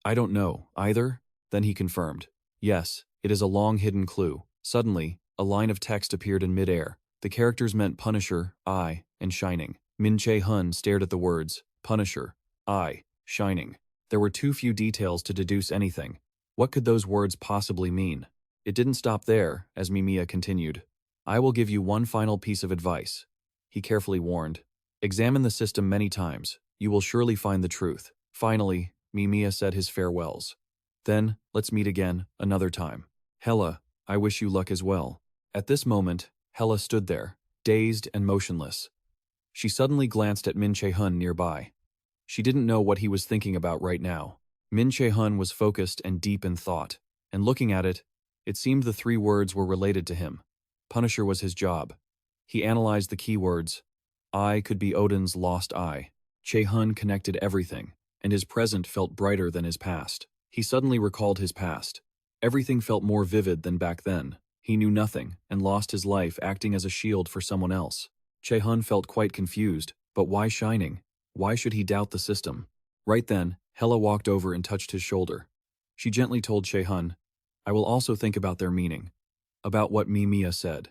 I don't know, either? Then he confirmed. Yes, it is a long hidden clue. Suddenly, a line of text appeared in midair. The characters meant Punisher, Eye, and Shining. Min Che-hun stared at the words, Punisher, Eye, Shining. There were too few details to deduce anything. What could those words possibly mean? It didn't stop there, as Mimiya continued. I will give you one final piece of advice. He carefully warned. Examine the system many times. You will surely find the truth. Finally, Mimiya said his farewells. Then, let's meet again, another time. Hela, I wish you luck as well. At this moment, Hela stood there, dazed and motionless. She suddenly glanced at Min Che-hun nearby. She didn't know what he was thinking about right now. Min Che-hun was focused and deep in thought, and looking at it, it seemed the 3 words were related to him. Punisher was his job. He analyzed the keywords. Eye could be Odin's lost eye. Che-hun connected everything, and his present felt brighter than his past. He suddenly recalled his past. Everything felt more vivid than back then. He knew nothing and lost his life acting as a shield for someone else. Che-hun felt quite confused, but why Shining? Why should he doubt the system? Right then, Hela walked over and touched his shoulder. She gently told Che-hun, I will also think about their meaning. About what Mimiya said.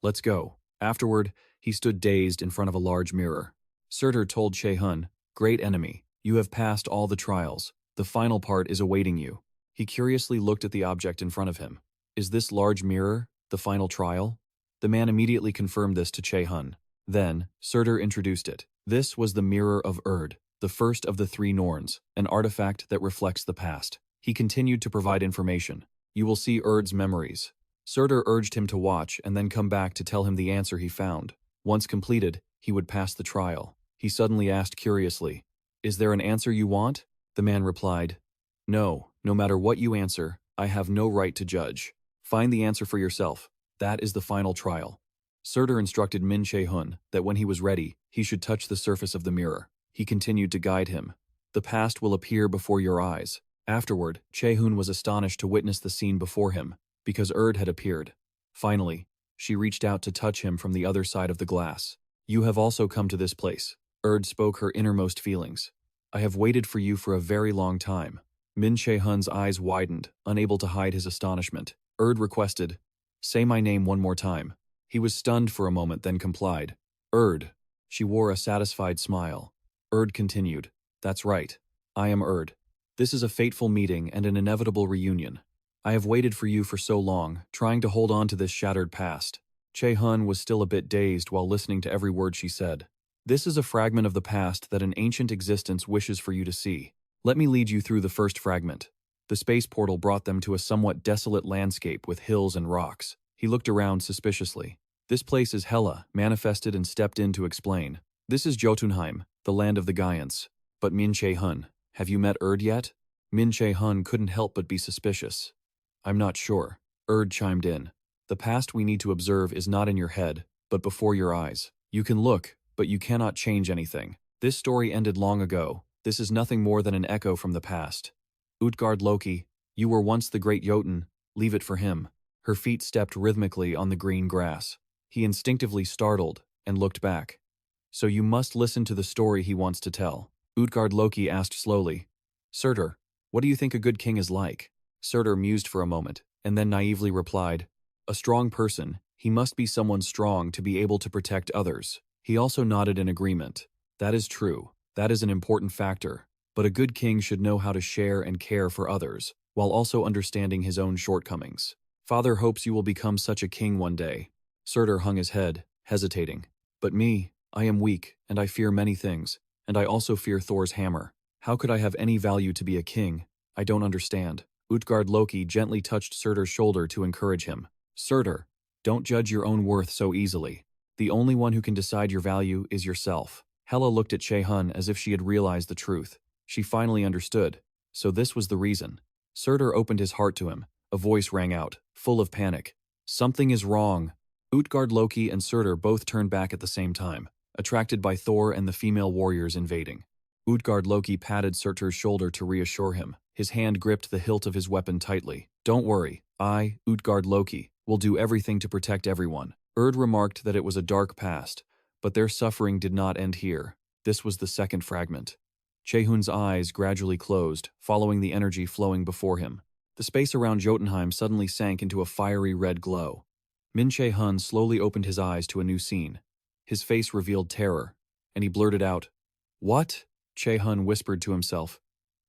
Let's go. Afterward, he stood dazed in front of a large mirror. Surtur told Che-hun, Great enemy, you have passed all the trials. The final part is awaiting you. He curiously looked at the object in front of him. Is this large mirror the final trial? The man immediately confirmed this to Che-hun. Then, Surtur introduced it. This was the Mirror of Erd, the first of the three Norns, an artifact that reflects the past. He continued to provide information. You will see Erd's memories. Surtur urged him to watch and then come back to tell him the answer he found. Once completed, he would pass the trial. He suddenly asked curiously, "Is there an answer you want?" The man replied, "No, no matter what you answer, I have no right to judge. Find the answer for yourself. That is the final trial." Surtur instructed Min Che-hun that when he was ready, he should touch the surface of the mirror. He continued to guide him. "The past will appear before your eyes." Afterward, Che-hun was astonished to witness the scene before him, because Erd had appeared. Finally, she reached out to touch him from the other side of the glass. "You have also come to this place." Erd spoke her innermost feelings. "I have waited for you for a very long time." Min Che-hun's eyes widened, unable to hide his astonishment. Erd requested, "Say my name one more time." He was stunned for a moment, then complied. "Erd." She wore a satisfied smile. Erd continued, "That's right. I am Erd. This is a fateful meeting and an inevitable reunion. I have waited for you for so long, trying to hold on to this shattered past." Che-hun was still a bit dazed while listening to every word she said. "This is a fragment of the past that an ancient existence wishes for you to see. Let me lead you through the first fragment." The space portal brought them to a somewhat desolate landscape with hills and rocks. He looked around suspiciously. "This place is Hela," manifested and stepped in to explain. "This is Jotunheim, the land of the Giants. But Min Che-hun, have you met Erd yet?" Min Che-hun couldn't help but be suspicious. "I'm not sure." Erd chimed in. "The past we need to observe is not in your head, but before your eyes. You can look, but you cannot change anything. This story ended long ago. This is nothing more than an echo from the past. Utgard Loki, you were once the great Jotun, leave it for him." Her feet stepped rhythmically on the green grass. He instinctively startled and looked back. "So you must listen to the story he wants to tell." Utgard Loki asked slowly, "Surtur, what do you think a good king is like?" Surtur mused for a moment, and then naively replied, "A strong person. He must be someone strong to be able to protect others." He also nodded in agreement. "That is true. That is an important factor. But a good king should know how to share and care for others, while also understanding his own shortcomings. Father hopes you will become such a king one day." Surtur hung his head, hesitating. "But me, I am weak, and I fear many things, and I also fear Thor's hammer. How could I have any value to be a king? I don't understand." Utgard Loki gently touched Surtur's shoulder to encourage him. "Surtur, don't judge your own worth so easily. The only one who can decide your value is yourself." Hela looked at Che-hun as if she had realized the truth. She finally understood. So this was the reason. Surtur opened his heart to him. A voice rang out, full of panic. "Something is wrong." Utgard Loki and Surtur both turned back at the same time, attracted by Thor and the female warriors invading. Utgard Loki patted Surtur's shoulder to reassure him. His hand gripped the hilt of his weapon tightly. "Don't worry, I, Utgard Loki, will do everything to protect everyone." Erd remarked that it was a dark past, but their suffering did not end here. This was the second fragment. Che-hun's eyes gradually closed, following the energy flowing before him. The space around Jotunheim suddenly sank into a fiery red glow. Min Che-hun slowly opened his eyes to a new scene. His face revealed terror, and he blurted out, "What?" Che-hun whispered to himself,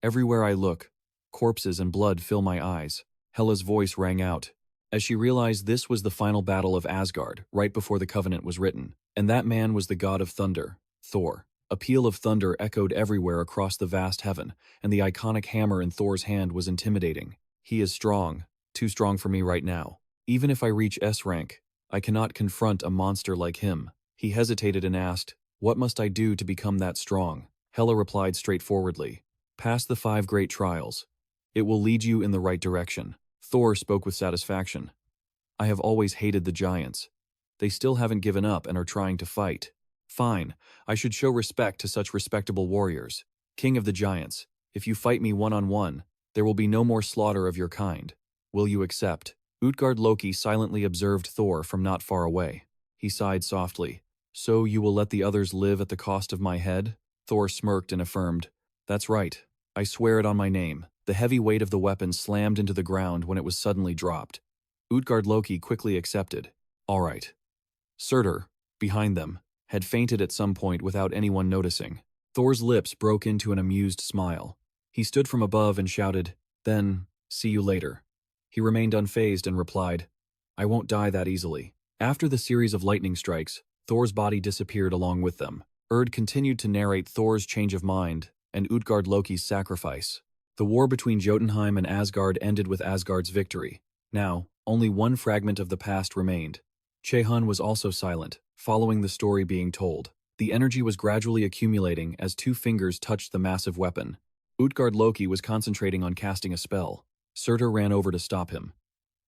"Everywhere I look, corpses and blood fill my eyes." Hela's voice rang out, as she realized this was the final battle of Asgard, right before the Covenant was written. And that man was the god of thunder, Thor. A peal of thunder echoed everywhere across the vast heaven, and the iconic hammer in Thor's hand was intimidating. "He is strong, too strong for me right now. Even if I reach S rank, I cannot confront a monster like him." He hesitated and asked, "What must I do to become that strong?" Hela replied straightforwardly, "Pass the 5 great trials. It will lead you in the right direction." Thor spoke with satisfaction. "I have always hated the giants. They still haven't given up and are trying to fight. Fine, I should show respect to such respectable warriors. King of the giants, if you fight me one-on-one, there will be no more slaughter of your kind. Will you accept?" Utgard Loki silently observed Thor from not far away. He sighed softly. "So you will let the others live at the cost of my head?" Thor smirked and affirmed, "That's right. I swear it on my name." The heavy weight of the weapon slammed into the ground when it was suddenly dropped. Utgard Loki quickly accepted. "All right." Surtur, behind them, had fainted at some point without anyone noticing. Thor's lips broke into an amused smile. He stood from above and shouted, "Then, see you later." He remained unfazed and replied, "I won't die that easily." After the series of lightning strikes, Thor's body disappeared along with them. Continued to narrate Thor's change of mind and Utgard Loki's sacrifice. The war between Jotunheim and Asgard ended with Asgard's victory. Now, only one fragment of the past remained. Che-hun was also silent, following the story being told. The energy was gradually accumulating as two fingers touched the massive weapon. Utgard Loki was concentrating on casting a spell. Surtur ran over to stop him.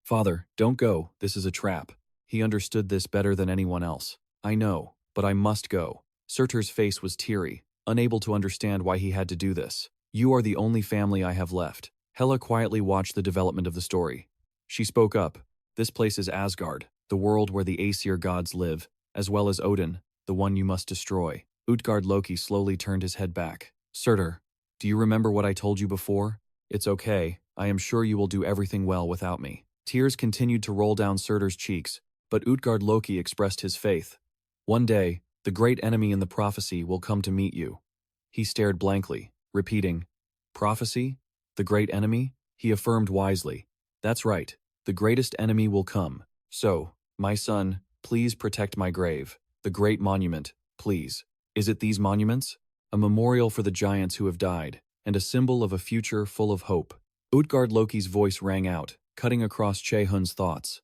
"Father, don't go, this is a trap." He understood this better than anyone else. "I know, but I must go." Surtur's face was teary, unable to understand why he had to do this. "You are the only family I have left." Hela quietly watched the development of the story. She spoke up. "This place is Asgard, the world where the Aesir gods live, as well as Odin, the one you must destroy." Utgard Loki slowly turned his head back. "Surtur, do you remember what I told you before? It's okay, I am sure you will do everything well without me." Tears continued to roll down Surtur's cheeks, but Utgard Loki expressed his faith. "One day, the great enemy in the prophecy will come to meet you." He stared blankly, repeating, "Prophecy? The great enemy?" He affirmed wisely, "That's right, the greatest enemy will come. So, my son, please protect my grave. The great monument, please." Is it these monuments? A memorial for the giants who have died, and a symbol of a future full of hope. Utgard Loki's voice rang out, cutting across Che-hun's thoughts.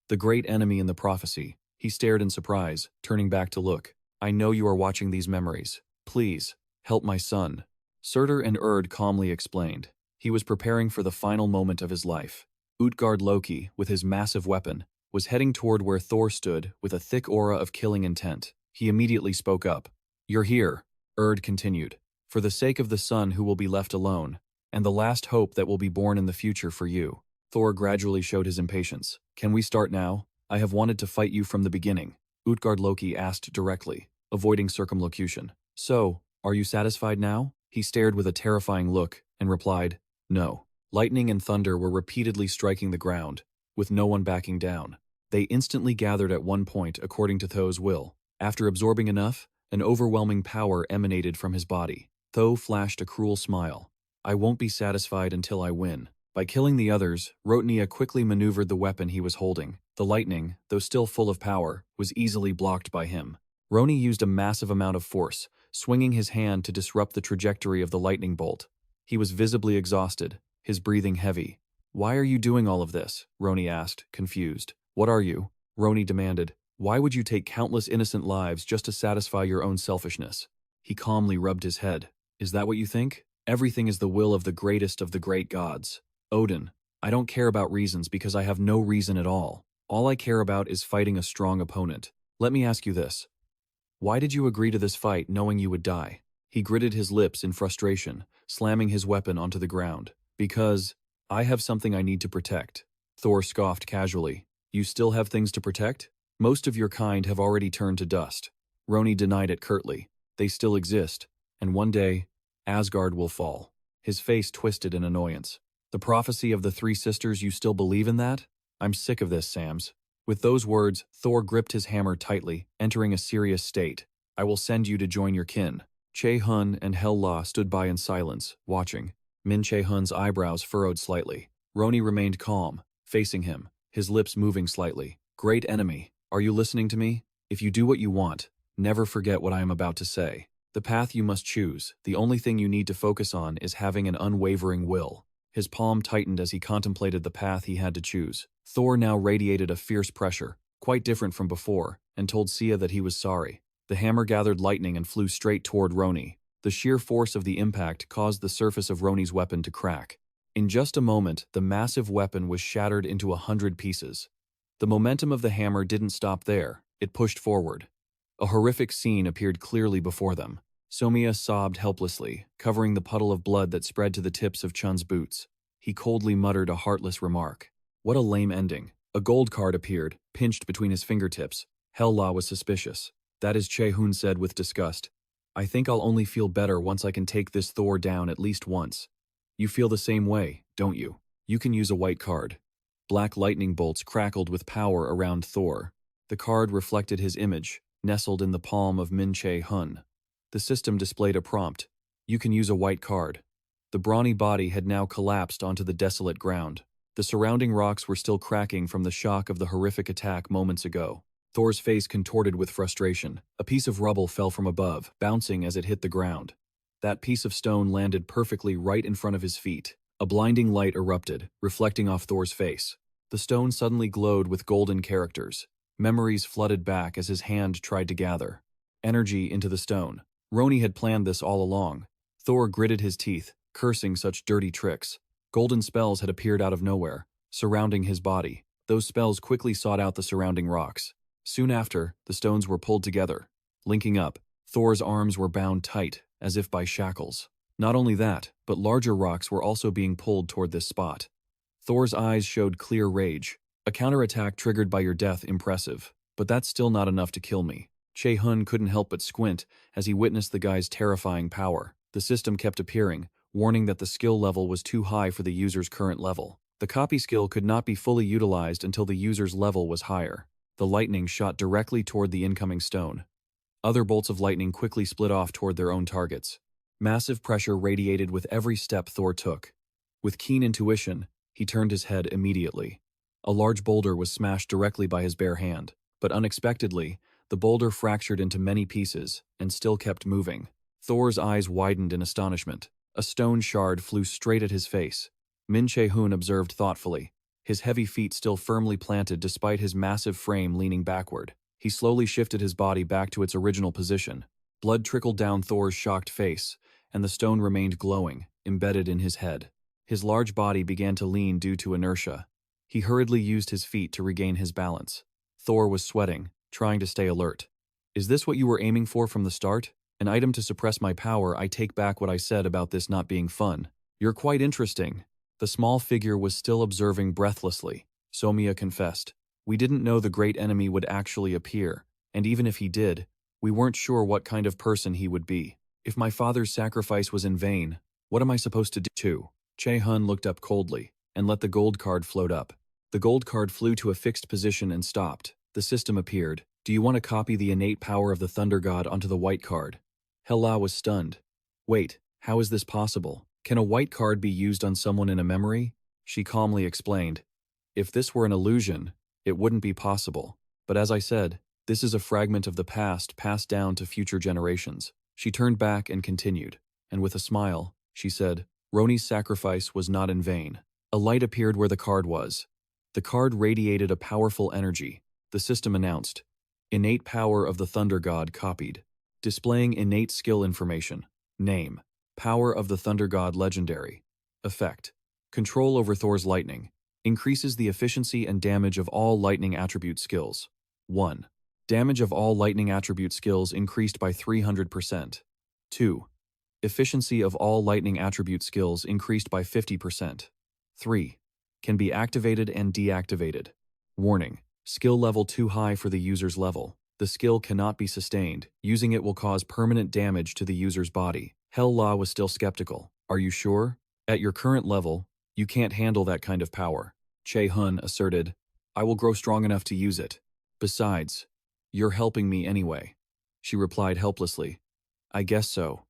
The great enemy in the prophecy. He stared in surprise, turning back to look. "I know you are watching these memories. Please, help my son." Surtur and calmly explained. He was preparing for the final moment of his life. Utgard Loki, with his massive weapon, was heading toward where Thor stood with a thick aura of killing intent. He immediately spoke up. "You're here," continued, "for the sake of the son who will be left alone, and the last hope that will be born in the future for you." Thor gradually showed his impatience. "Can we start now? I have wanted to fight you from the beginning." Utgard Loki asked directly, avoiding circumlocution. "So, are you satisfied now?" He stared with a terrifying look and replied, "No." Lightning and thunder were repeatedly striking the ground, with no one backing down. They instantly gathered at one point according to Thor's will. After absorbing enough, an overwhelming power emanated from his body. Thor flashed a cruel smile. "I won't be satisfied until I win." By killing the others, Rotnia quickly maneuvered the weapon he was holding. The lightning, though still full of power, was easily blocked by him. Roni used a massive amount of force, swinging his hand to disrupt the trajectory of the lightning bolt. He was visibly exhausted, his breathing heavy. "Why are you doing all of this?" Roni asked, confused. "What are you?" Roni demanded. "Why would you take countless innocent lives just to satisfy your own selfishness?" He calmly rubbed his head. "Is that what you think? Everything is the will of the greatest of the great gods. Odin. I don't care about reasons because I have no reason at all. All I care about is fighting a strong opponent. Let me ask you this. Why did you agree to this fight knowing you would die?" He gritted his lips in frustration, slamming his weapon onto the ground. "Because I have something I need to protect." Thor scoffed casually. "You still have things to protect? Most of your kind have already turned to dust." Roni denied it curtly. "They still exist, and one day, Asgard will fall." His face twisted in annoyance. "The prophecy of the three sisters, you still believe in that? I'm sick of this, Sams." With those words, Thor gripped his hammer tightly, entering a serious state. "I will send you to join your kin." Che-hun and Hela stood by in silence, watching. Min Che-hun's eyebrows furrowed slightly. Roni remained calm, facing him, his lips moving slightly. "Great enemy, are you listening to me? If you do what you want, never forget what I am about to say. The path you must choose, the only thing you need to focus on is having an unwavering will." His palm tightened as he contemplated the path he had to choose. Thor now radiated a fierce pressure, quite different from before, and told Sia that he was sorry. The hammer gathered lightning and flew straight toward Roni. The sheer force of the impact caused the surface of Roni's weapon to crack. In just a moment, the massive weapon was shattered into 100 pieces. The momentum of the hammer didn't stop there, it pushed forward. A horrific scene appeared clearly before them. Somia sobbed helplessly, covering the puddle of blood that spread to the tips of Chun's boots. He coldly muttered a heartless remark. What a lame ending. A gold card appeared, pinched between his fingertips. Hela was suspicious. "That is," Che-hun said with disgust. "I think I'll only feel better once I can take this Thor down at least once." "You feel the same way, don't you? You can use a white card." Black lightning bolts crackled with power around Thor. The card reflected his image, nestled in the palm of Min Che-hun. The system displayed a prompt. "You can use a white card." The brawny body had now collapsed onto the desolate ground. The surrounding rocks were still cracking from the shock of the horrific attack moments ago. Thor's face contorted with frustration. A piece of rubble fell from above, bouncing as it hit the ground. That piece of stone landed perfectly right in front of his feet. A blinding light erupted, reflecting off Thor's face. The stone suddenly glowed with golden characters. Memories flooded back as his hand tried to gather energy into the stone. Roni had planned this all along. Thor gritted his teeth, cursing such dirty tricks. Golden spells had appeared out of nowhere, surrounding his body. Those spells quickly sought out the surrounding rocks. Soon after, the stones were pulled together. Linking up, Thor's arms were bound tight, as if by shackles. Not only that, but larger rocks were also being pulled toward this spot. Thor's eyes showed clear rage. A counterattack triggered by your death, impressive. But that's still not enough to kill me. Che-hun couldn't help but squint as he witnessed the guy's terrifying power. The system kept appearing, warning that the skill level was too high for the user's current level. The copy skill could not be fully utilized until the user's level was higher. The lightning shot directly toward the incoming stone. Other bolts of lightning quickly split off toward their own targets. Massive pressure radiated with every step Thor took. With keen intuition, he turned his head immediately. A large boulder was smashed directly by his bare hand, but unexpectedly, the boulder fractured into many pieces and still kept moving. Thor's eyes widened in astonishment. A stone shard flew straight at his face. Che-hun observed thoughtfully, his heavy feet still firmly planted despite his massive frame leaning backward. He slowly shifted his body back to its original position. Blood trickled down Thor's shocked face, and the stone remained glowing, embedded in his head. His large body began to lean due to inertia. He hurriedly used his feet to regain his balance. Thor was sweating, trying to stay alert. Is this what you were aiming for from the start? An item to suppress my power. I take back what I said about this not being fun. You're quite interesting. The small figure was still observing breathlessly. Somiya confessed. We didn't know the great enemy would actually appear, and even if he did, we weren't sure what kind of person he would be. If my father's sacrifice was in vain, what am I supposed to do? Che-hun looked up coldly, and let the gold card float up. The gold card flew to a fixed position and stopped. The system appeared. Do you want to copy the innate power of the Thunder God onto the white card? Hela was stunned. Wait, how is this possible? Can a white card be used on someone in a memory? She calmly explained. If this were an illusion, it wouldn't be possible. But as I said, this is a fragment of the past passed down to future generations. She turned back and continued, and with a smile, she said, Roni's sacrifice was not in vain. A light appeared where the card was. The card radiated a powerful energy. The system announced, Innate power of the Thunder God copied. Displaying innate skill information. Name. Power of the Thunder God legendary. Effect. Control over Thor's lightning. Increases the efficiency and damage of all lightning attribute skills. 1. Damage of all lightning attribute skills increased by 300%. 2. Efficiency of all lightning attribute skills increased by 50%. 3. Can be activated and deactivated. Warning. Skill level too high for the user's level. The skill cannot be sustained. Using it will cause permanent damage to the user's body. Hela was still skeptical. Are you sure? At your current level, you can't handle that kind of power. Che-hun asserted, I will grow strong enough to use it. Besides, you're helping me anyway. She replied helplessly. I guess so.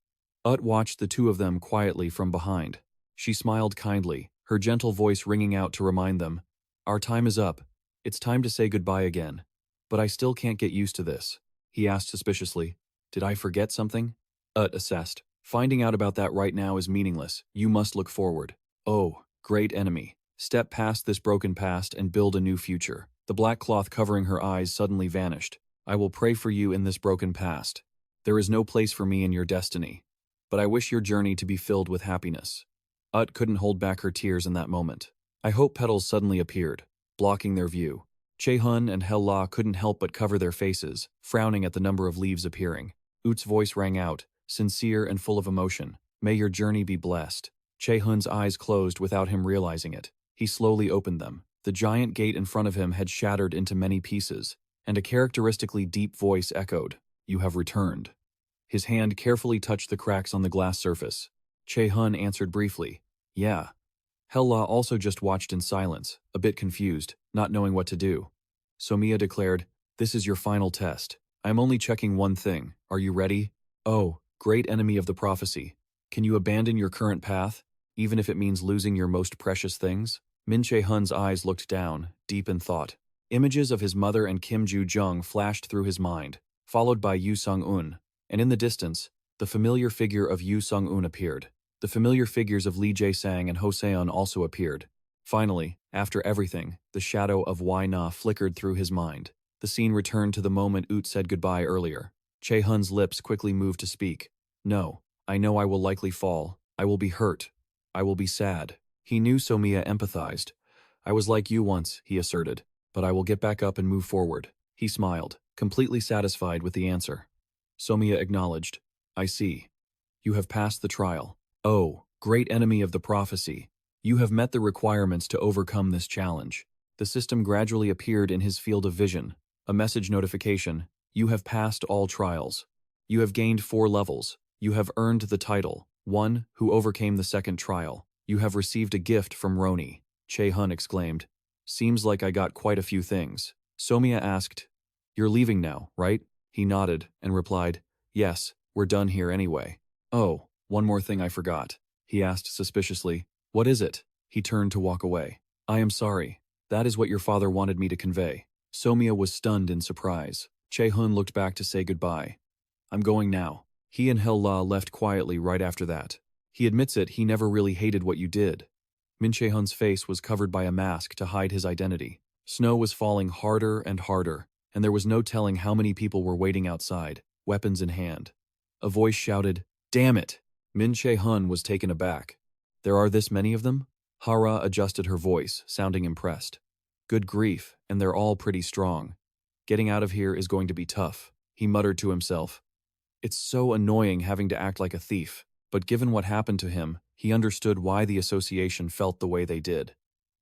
Watched the two of them quietly from behind. She smiled kindly, her gentle voice ringing out to remind them, Our time is up. It's time to say goodbye again. But I still can't get used to this. He asked suspiciously. Did I forget something? Assessed. Finding out about that right now is meaningless. You must look forward. Oh, great enemy. Step past this broken past and build a new future. The black cloth covering her eyes suddenly vanished. I will pray for you in this broken past. There is no place for me in your destiny. But I wish your journey to be filled with happiness. Couldn't hold back her tears in that moment. I hope petals suddenly appeared, blocking their view. Che-hun and Hela couldn't help but cover their faces, frowning at the number of leaves appearing. Ut's voice rang out, sincere and full of emotion. May your journey be blessed. Che-hun's eyes closed without him realizing it. He slowly opened them. The giant gate in front of him had shattered into many pieces, and a characteristically deep voice echoed, You have returned. His hand carefully touched the cracks on the glass surface. Che-hun answered briefly, Yeah. Hela also just watched in silence, a bit confused, not knowing what to do. Somiya declared, This is your final test. I'm only checking one thing. Are you ready? Oh, great enemy of the prophecy. Can you abandon your current path, even if it means losing your most precious things? Che-hun's eyes looked down, deep in thought. Images of his mother and Kim Ju-jung flashed through his mind, followed by Yu Sung-un, and in the distance, the familiar figure of Yu Sung-un appeared. The familiar figures of Lee Jae-sang and Ho Se-un also appeared. Finally, after everything, the shadow of Wai Na flickered through his mind. The scene returned to the moment Oot said goodbye earlier. Che-hun's lips quickly moved to speak. No, I know I will likely fall. I will be hurt. I will be sad. He knew Somiya empathized. I was like you once, he asserted, but I will get back up and move forward. He smiled, completely satisfied with the answer. Somiya acknowledged. I see. You have passed the trial. Oh, great enemy of the prophecy. You have met the requirements to overcome this challenge. The system gradually appeared in his field of vision. A message notification. You have passed all trials. You have gained 4 levels. You have earned the title. 1. Who overcame the second trial. You have received a gift from Roni. Che-hun exclaimed. Seems like I got quite a few things. Somiya asked. You're leaving now, right? He nodded and replied. Yes, we're done here anyway. Oh, one more thing I forgot. He asked suspiciously. What is it? He turned to walk away. I am sorry. That is what your father wanted me to convey. Somiya was stunned in surprise. Che-hun looked back to say goodbye. I'm going now. He and Hil-la left quietly right after that. He admits it, he never really hated what you did. Min Che-hun's face was covered by a mask to hide his identity. Snow was falling harder and harder, and there was no telling how many people were waiting outside, weapons in hand. A voice shouted, Damn it! Min Che-hun was taken aback. There are this many of them? Hara adjusted her voice, sounding impressed. Good grief, and they're all pretty strong. Getting out of here is going to be tough, he muttered to himself. It's so annoying having to act like a thief, but given what happened to him, he understood why the association felt the way they did.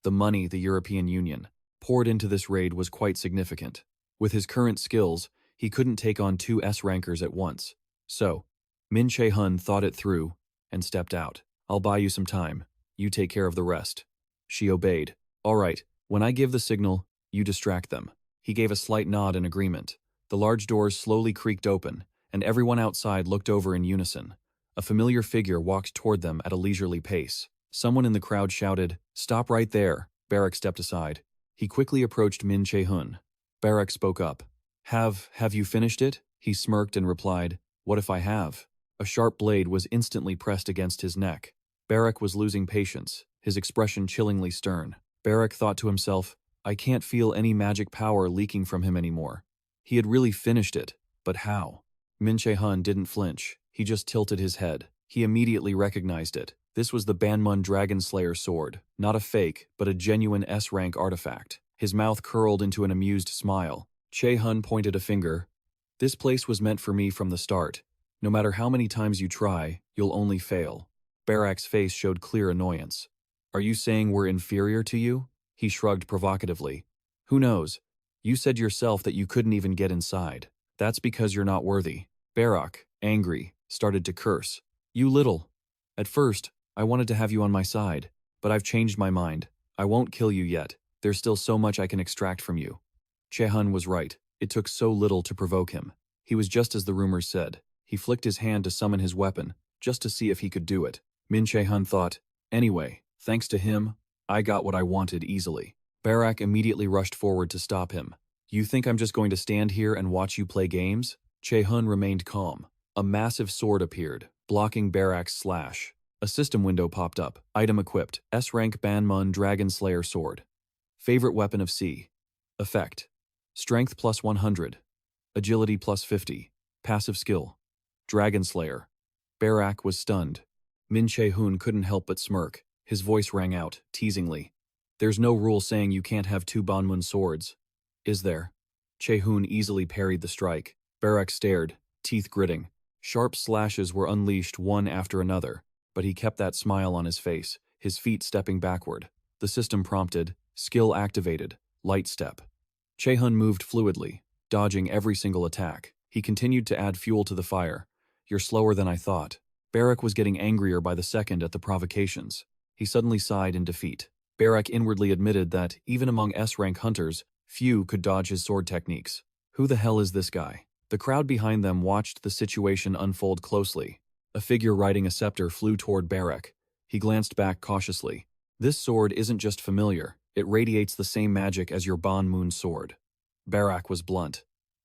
The money the European Union poured into this raid was quite significant. With his current skills, he couldn't take on 2 S-rankers at once. So, Min Che-hun thought it through and stepped out. I'll buy you some time. You take care of the rest. She obeyed. All right, when I give the signal, you distract them. He gave a slight nod in agreement. The large doors slowly creaked open, and everyone outside looked over in unison. A familiar figure walked toward them at a leisurely pace. Someone in the crowd shouted, Stop right there. Barak stepped aside. He quickly approached Min Che-hun. Barak spoke up. Have you finished it? He smirked and replied, What if I have? A sharp blade was instantly pressed against his neck. Barak was losing patience, his expression chillingly stern. Barak thought to himself, I can't feel any magic power leaking from him anymore. He had really finished it, but how? Min Che-hun didn't flinch. He just tilted his head. He immediately recognized it. This was the Banmun Dragon Slayer sword, not a fake, but a genuine S-rank artifact. His mouth curled into an amused smile. Che-hun pointed a finger. This place was meant for me from the start. No matter how many times you try, you'll only fail. Barak's face showed clear annoyance. Are you saying we're inferior to you? He shrugged provocatively. Who knows? You said yourself that you couldn't even get inside. That's because you're not worthy. Barak, angry, started to curse. You little. At first, I wanted to have you on my side, but I've changed my mind. I won't kill you yet. There's still so much I can extract from you. Che-hun was right. It took so little to provoke him. He was just as the rumors said. He flicked his hand to summon his weapon, just to see if he could do it. Min Che-hun thought, anyway, thanks to him, I got what I wanted easily. Barak immediately rushed forward to stop him. You think I'm just going to stand here and watch you play games? Che-hun remained calm. A massive sword appeared, blocking Barak's slash. A system window popped up. Item equipped. S-rank Banmun Dragon Slayer sword. Favorite weapon of C. Effect. Strength plus 100. Agility plus 50. Passive skill. Dragon Slayer. Barak was stunned. Min Che-hun couldn't help but smirk. His voice rang out, teasingly. There's no rule saying you can't have 2 Banmun swords. Is there? Che-hun easily parried the strike. Barak stared, teeth gritting. Sharp slashes were unleashed one after another, but he kept that smile on his face, his feet stepping backward. The system prompted, skill activated, light step. Che-hun moved fluidly, dodging every single attack. He continued to add fuel to the fire. You're slower than I thought. Barak was getting angrier by the second at the provocations. He suddenly sighed in defeat. Barak inwardly admitted that, even among S-rank hunters, few could dodge his sword techniques. Who the hell is this guy? The crowd behind them watched the situation unfold closely. A figure riding a scepter flew toward Barak. He glanced back cautiously. This sword isn't just familiar, It radiates the same magic as your Ban Moon sword. Barak was blunt.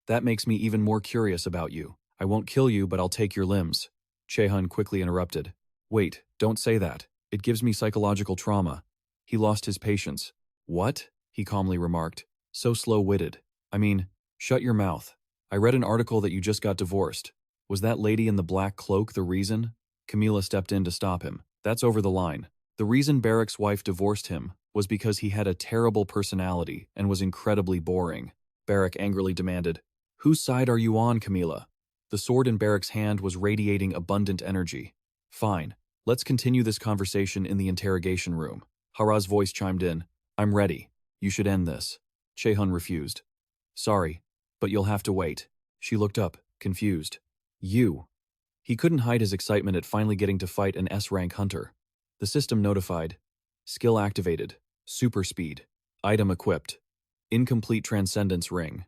That makes me even more curious about you. I won't kill you, but I'll take your limbs. Che-hun quickly interrupted. Wait, don't say that. It gives me psychological trauma. He lost his patience. What? He calmly remarked. So slow-witted. I mean, shut your mouth. I read an article that you just got divorced. Was that lady in the black cloak the reason? Camila stepped in to stop him. That's over the line. The reason Barak's wife divorced him was because he had a terrible personality and was incredibly boring. Barak angrily demanded, Whose side are you on, Camila? The sword in Barak's hand was radiating abundant energy. Fine, let's continue this conversation in the interrogation room. Hara's voice chimed in. I'm ready. You should end this. Che-hun refused. Sorry, but you'll have to wait. She looked up, confused. You. He couldn't hide his excitement at finally getting to fight an S-rank hunter. The system notified. Skill activated. Super speed. Item equipped. Incomplete transcendence ring.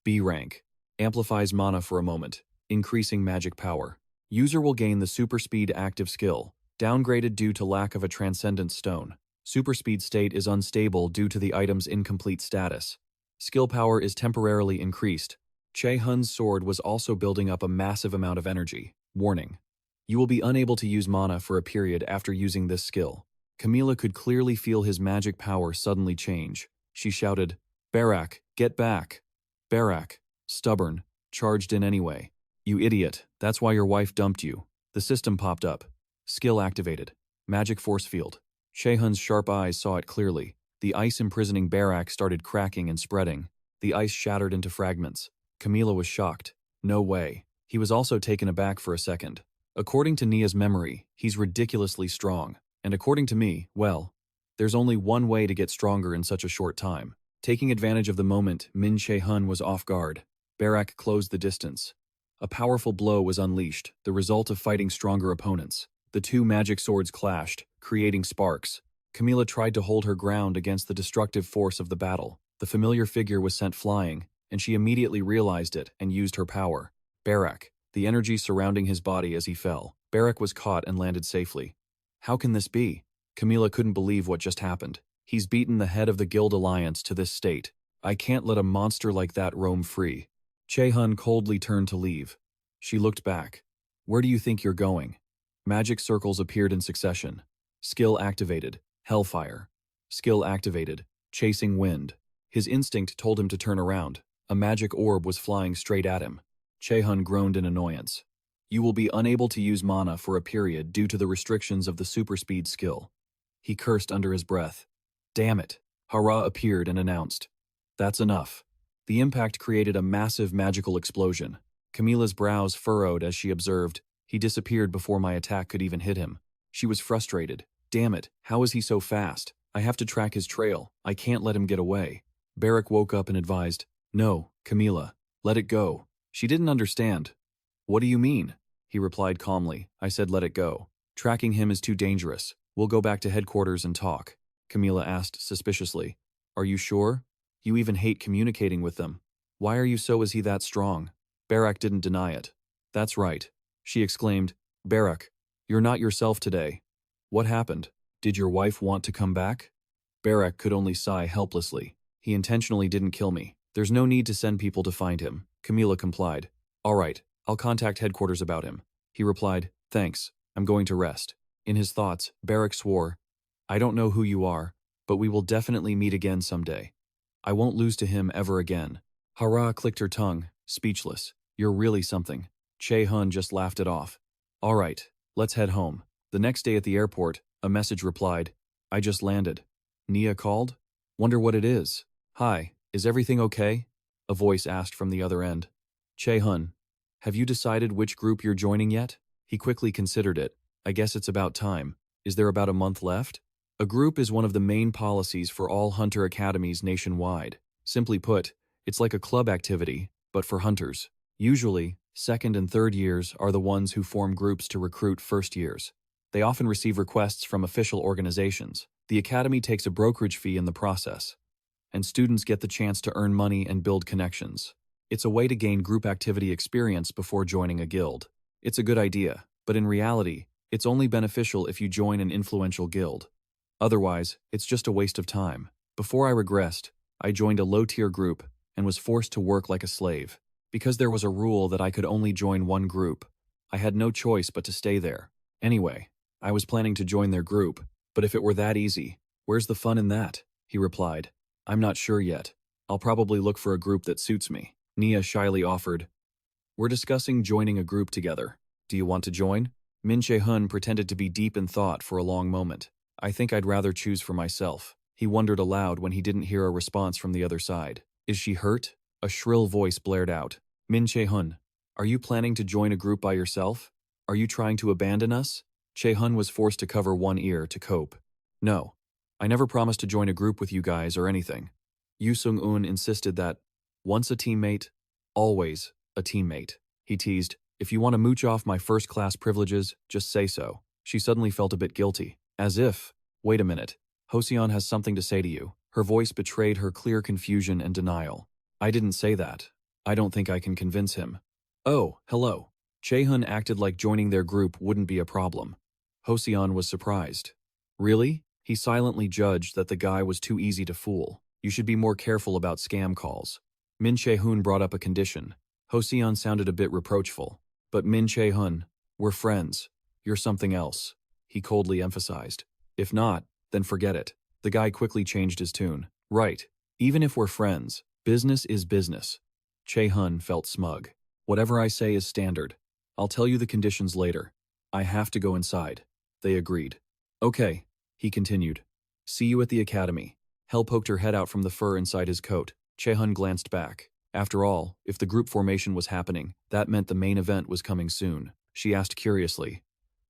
B rank. Amplifies mana for a moment, increasing magic power. User will gain the super speed active skill, downgraded due to lack of a transcendence stone. Super speed state is unstable due to the item's incomplete status. Skill power is temporarily increased. Che-hun's sword was also building up a massive amount of energy. Warning. You will be unable to use mana for a period after using this skill. Camila could clearly feel his magic power suddenly change. She shouted, Barak, get back. Barak, stubborn, charged in anyway. You idiot, that's why your wife dumped you. The system popped up. Skill activated. Magic force field. Che-hun's sharp eyes saw it clearly. The ice imprisoning Barak started cracking and spreading. The ice shattered into fragments. Camila was shocked. No way. He was also taken aback for a second. According to Nia's memory, he's ridiculously strong. And according to me, well, there's only one way to get stronger in such a short time. Taking advantage of the moment, Min Che-hun was off guard. Barak closed the distance. A powerful blow was unleashed, the result of fighting stronger opponents. The two magic swords clashed, creating sparks. Camila tried to hold her ground against the destructive force of the battle. The familiar figure was sent flying, and she immediately realized it and used her power. Barak, the energy surrounding his body as he fell. Barak was caught and landed safely. How can this be? Camila couldn't believe what just happened. He's beaten the head of the Guild Alliance to this state. I can't let a monster like that roam free. Che-hun coldly turned to leave. She looked back. Where do you think you're going? Magic circles appeared in succession. Skill activated. Hellfire. Skill activated. Chasing wind. His instinct told him to turn around. A magic orb was flying straight at him. Che-hun groaned in annoyance. You will be unable to use mana for a period due to the restrictions of the super speed skill. He cursed under his breath. Damn it. Hara appeared and announced. That's enough. The impact created a massive magical explosion. Camila's brows furrowed as she observed. He disappeared before my attack could even hit him. She was frustrated. Damn it, how is he so fast? I have to track his trail. I can't let him get away. Barak woke up and advised. No, Camila, let it go. She didn't understand. What do you mean? He replied calmly. I said let it go. Tracking him is too dangerous. We'll go back to headquarters and talk. Camila asked suspiciously. Are you sure? You even hate communicating with them. Why are you so is he that strong? Barak didn't deny it. That's right. She exclaimed. Barak, you're not yourself today. What happened? Did your wife want to come back? Barak could only sigh helplessly. He intentionally didn't kill me. There's no need to send people to find him. Camila complied. All right, I'll contact headquarters about him. He replied, thanks, I'm going to rest. In his thoughts, Barak swore, I don't know who you are, but we will definitely meet again someday. I won't lose to him ever again. Hara clicked her tongue, speechless. You're really something. Che-hun just laughed it off. All right, let's head home. The next day at the airport, a message replied, I just landed. Nia called? Wonder what it is. Hi, is everything okay? A voice asked from the other end. Che-hun, have you decided which group you're joining yet? He quickly considered it. I guess it's about time. Is there about a month left? A group is one of the main policies for all hunter academies nationwide. Simply put, it's like a club activity, but for hunters. Usually, second and third years are the ones who form groups to recruit first years. They often receive requests from official organizations. The academy takes a brokerage fee in the process, and students get the chance to earn money and build connections. It's a way to gain group activity experience before joining a guild. It's a good idea, but in reality, it's only beneficial if you join an influential guild. Otherwise, it's just a waste of time. Before I regressed, I joined a low-tier group and was forced to work like a slave. Because there was a rule that I could only join one group, I had no choice but to stay there. Anyway, I was planning to join their group, but if it were that easy, where's the fun in that? He replied. I'm not sure yet. I'll probably look for a group that suits me. Nia shyly offered. We're discussing joining a group together. Do you want to join? Che-hun pretended to be deep in thought for a long moment. I think I'd rather choose for myself. He wondered aloud when he didn't hear a response from the other side. Is she hurt? A shrill voice blared out. Che-hun, are you planning to join a group by yourself? Are you trying to abandon us? Che-hun was forced to cover one ear to cope. No. I never promised to join a group with you guys or anything. Yu Sung-un insisted that, once a teammate, always a teammate. He teased, if you want to mooch off my first-class privileges, just say so. She suddenly felt a bit guilty. As if, wait a minute, Hoseon has something to say to you. Her voice betrayed her clear confusion and denial. I didn't say that. I don't think I can convince him. Oh, hello. Che-hun acted like joining their group wouldn't be a problem. Hoseon was surprised. Really? He silently judged that the guy was too easy to fool. You should be more careful about scam calls. Che-hun brought up a condition. Hoseon sounded a bit reproachful. But Che-hun, we're friends. You're something else. He coldly emphasized. If not, then forget it. The guy quickly changed his tune. Right. Even if we're friends, business is business. Che-hun felt smug. Whatever I say is standard. I'll tell you the conditions later. I have to go inside. They agreed. Okay, he continued. See you at the academy. Hel poked her head out from the fur inside his coat. Che-hun glanced back. After all, if the group formation was happening, that meant the main event was coming soon. She asked curiously,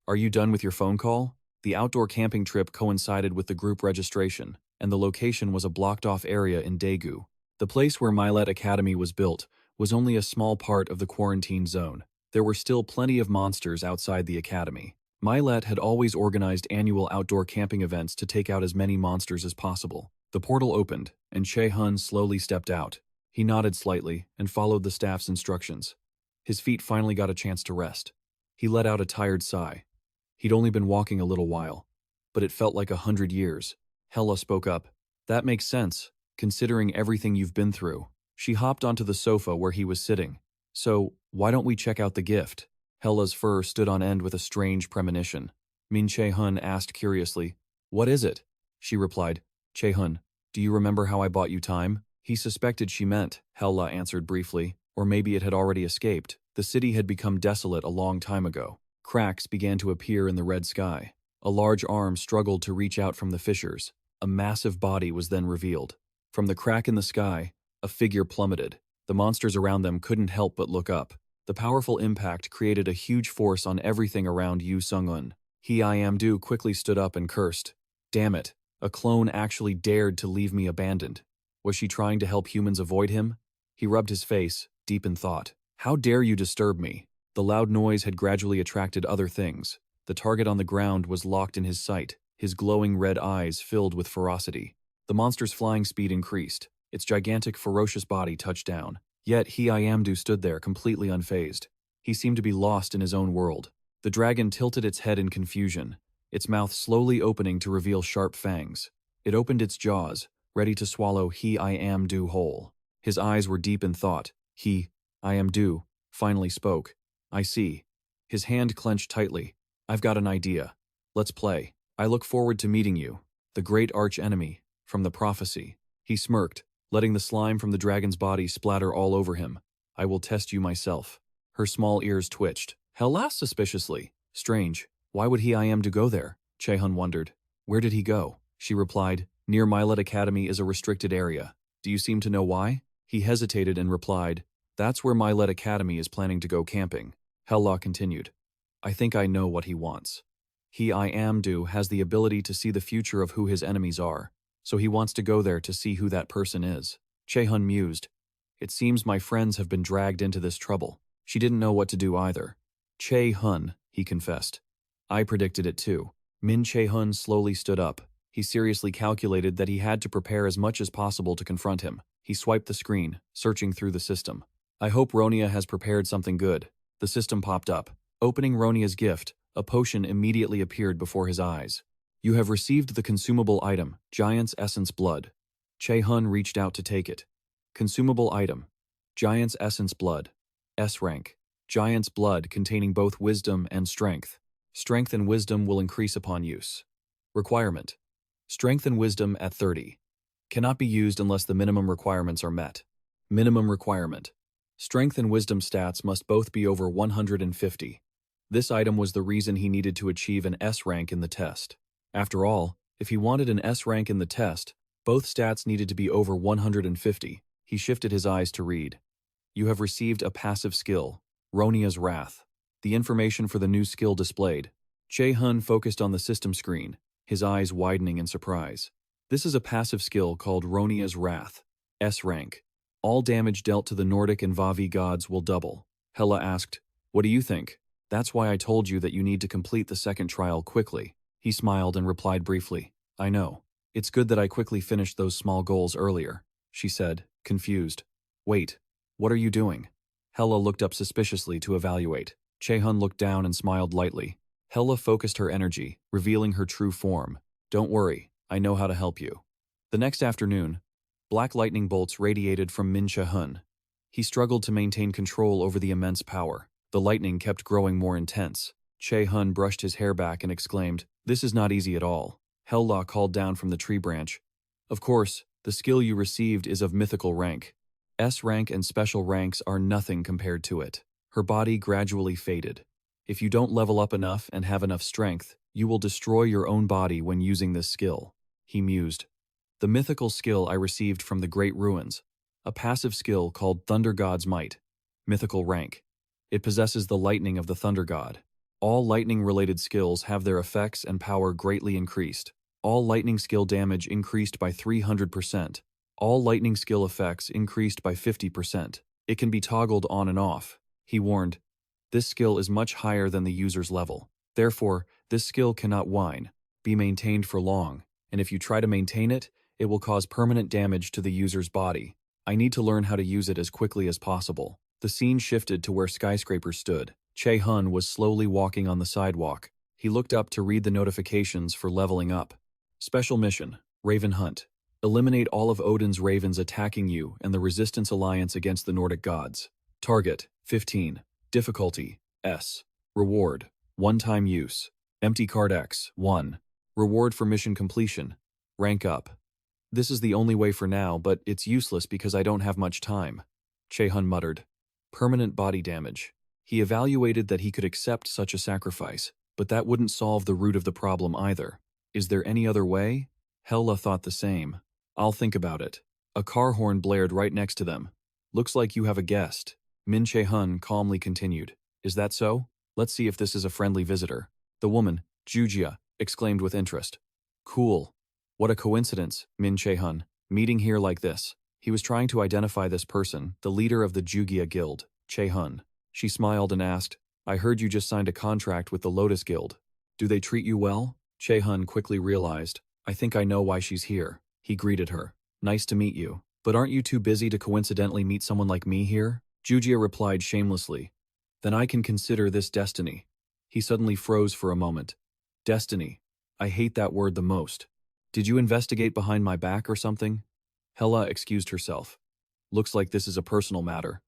are you done with your phone call? The outdoor camping trip coincided with the group registration, and the location was a blocked-off area in Daegu. The place where Milet Academy was built was only a small part of the quarantine zone. There were still plenty of monsters outside the academy. Milet had always organized annual outdoor camping events to take out as many monsters as possible. The portal opened, and Che-hun slowly stepped out. He nodded slightly and followed the staff's instructions. His feet finally got a chance to rest. He let out a tired sigh. He'd only been walking a little while, but it felt like 100 years. Hela spoke up. That makes sense, considering everything you've been through. She hopped onto the sofa where he was sitting. So, why don't we check out the gift? Hela's fur stood on end with a strange premonition. Che-hun asked curiously, what is it? She replied, Che-hun, do you remember how I bought you time? He suspected she meant, Hela answered briefly, or maybe it had already escaped. The city had become desolate a long time ago. Cracks began to appear in the red sky. A large arm struggled to reach out from the fissures. A massive body was then revealed. From the crack in the sky, a figure plummeted. The monsters around them couldn't help but look up. The powerful impact created a huge force on everything around Yu Sung-un. He-I-am-do quickly stood up and cursed. Damn it, a clone actually dared to leave me abandoned. Was she trying to help humans avoid him? He rubbed his face, deep in thought. How dare you disturb me? The loud noise had gradually attracted other things. The target on the ground was locked in his sight, his glowing red eyes filled with ferocity. The monster's flying speed increased. Its gigantic, ferocious body touched down. Yet He-I-am-do stood there completely unfazed. He seemed to be lost in his own world. The dragon tilted its head in confusion, its mouth slowly opening to reveal sharp fangs. It opened its jaws, ready to swallow He-I-am-do whole. His eyes were deep in thought. He-I-am-do finally spoke. I see. His hand clenched tightly. I've got an idea. Let's play. I look forward to meeting you, the great arch-enemy, from the prophecy. He smirked, letting the slime from the dragon's body splatter all over him. I will test you myself. Her small ears twitched. Hela suspiciously. Strange. Why would He-I-am-do go there? Che-hun wondered. Where did he go? She replied. Near Milet Academy is a restricted area. Do you seem to know why? He hesitated and replied. That's where Milet Academy is planning to go camping. Hela continued. I think I know what he wants. He-I-am-do has the ability to see the future of who his enemies are, so he wants to go there to see who that person is. Che-hun mused. It seems my friends have been dragged into this trouble. She didn't know what to do either. Che-hun, he confessed. I predicted it too. Che-hun slowly stood up. He seriously calculated that he had to prepare as much as possible to confront him. He swiped the screen, searching through the system. I hope Ronia has prepared something good. The system popped up. Opening Ronia's gift, a potion immediately appeared before his eyes. You have received the consumable item, Giant's Essence Blood. Che-hun reached out to take it. Consumable item. Giant's Essence Blood. S rank. Giant's Blood containing both wisdom and strength. Strength and wisdom will increase upon use. Requirement. Strength and wisdom at 30. Cannot be used unless the minimum requirements are met. Minimum requirement. Strength and wisdom stats must both be over 150. This item was the reason he needed to achieve an S rank in the test. After all, if he wanted an S rank in the test, both stats needed to be over 150. He shifted his eyes to read. You have received a passive skill, Ronia's Wrath. The information for the new skill displayed. Che-hun focused on the system screen, his eyes widening in surprise. This is a passive skill called Ronia's Wrath. S rank. All damage dealt to the Nordic and Vavi gods will double. Hela asked, "What do you think?" "That's why I told you that you need to complete the second trial quickly." He smiled and replied briefly, "I know. It's good that I quickly finished those small goals earlier," she said, confused. "Wait, what are you doing?" Hela looked up suspiciously to evaluate. Che-hun looked down and smiled lightly. Hela focused her energy, revealing her true form. "Don't worry, I know how to help you." The next afternoon, black lightning bolts radiated from Che-hun. He struggled to maintain control over the immense power. The lightning kept growing more intense. Che-hun brushed his hair back and exclaimed, "This is not easy at all." Hela called down from the tree branch. "Of course, the skill you received is of mythical rank. S rank and special ranks are nothing compared to it." Her body gradually faded. "If you don't level up enough and have enough strength, you will destroy your own body when using this skill," he mused. "The mythical skill I received from the Great Ruins, a passive skill called Thunder God's Might. Mythical rank. It possesses the lightning of the Thunder God. All lightning-related skills have their effects and power greatly increased. All lightning skill damage increased by 300%. All lightning skill effects increased by 50%. It can be toggled on and off," he warned. "This skill is much higher than the user's level. Therefore, this skill cannot be maintained for long, and if you try to maintain it, it will cause permanent damage to the user's body. I need to learn how to use it as quickly as possible." The scene shifted to where skyscrapers stood. Che-hun was slowly walking on the sidewalk. He looked up to read the notifications for leveling up. Special mission, Raven Hunt. Eliminate all of Odin's ravens attacking you and the Resistance Alliance against the Nordic gods. Target, 15. Difficulty, S. Reward, one-time use. Empty card X, 1. Reward for mission completion. Rank up. "This is the only way for now, but it's useless because I don't have much time," Che-hun muttered. Permanent body damage. He evaluated that he could accept such a sacrifice, but that wouldn't solve the root of the problem either. Is there any other way? Hela thought the same. "I'll think about it." A car horn blared right next to them. "Looks like you have a guest." Che-hun calmly continued. "Is that so? Let's see if this is a friendly visitor." The woman, Jujia, exclaimed with interest. "Cool. What a coincidence, Che-hun, meeting here like this." He was trying to identify this person, the leader of the Jugia Guild, Che-hun. She smiled and asked, "I heard you just signed a contract with the Lotus Guild. Do they treat you well?" Che-hun quickly realized, "I think I know why she's here." He greeted her. "Nice to meet you. But aren't you too busy to coincidentally meet someone like me here?" Jugia replied shamelessly. "Then I can consider this destiny." He suddenly froze for a moment. "Destiny. I hate that word the most. Did you investigate behind my back or something?" Hela excused herself. "Looks like this is a personal matter.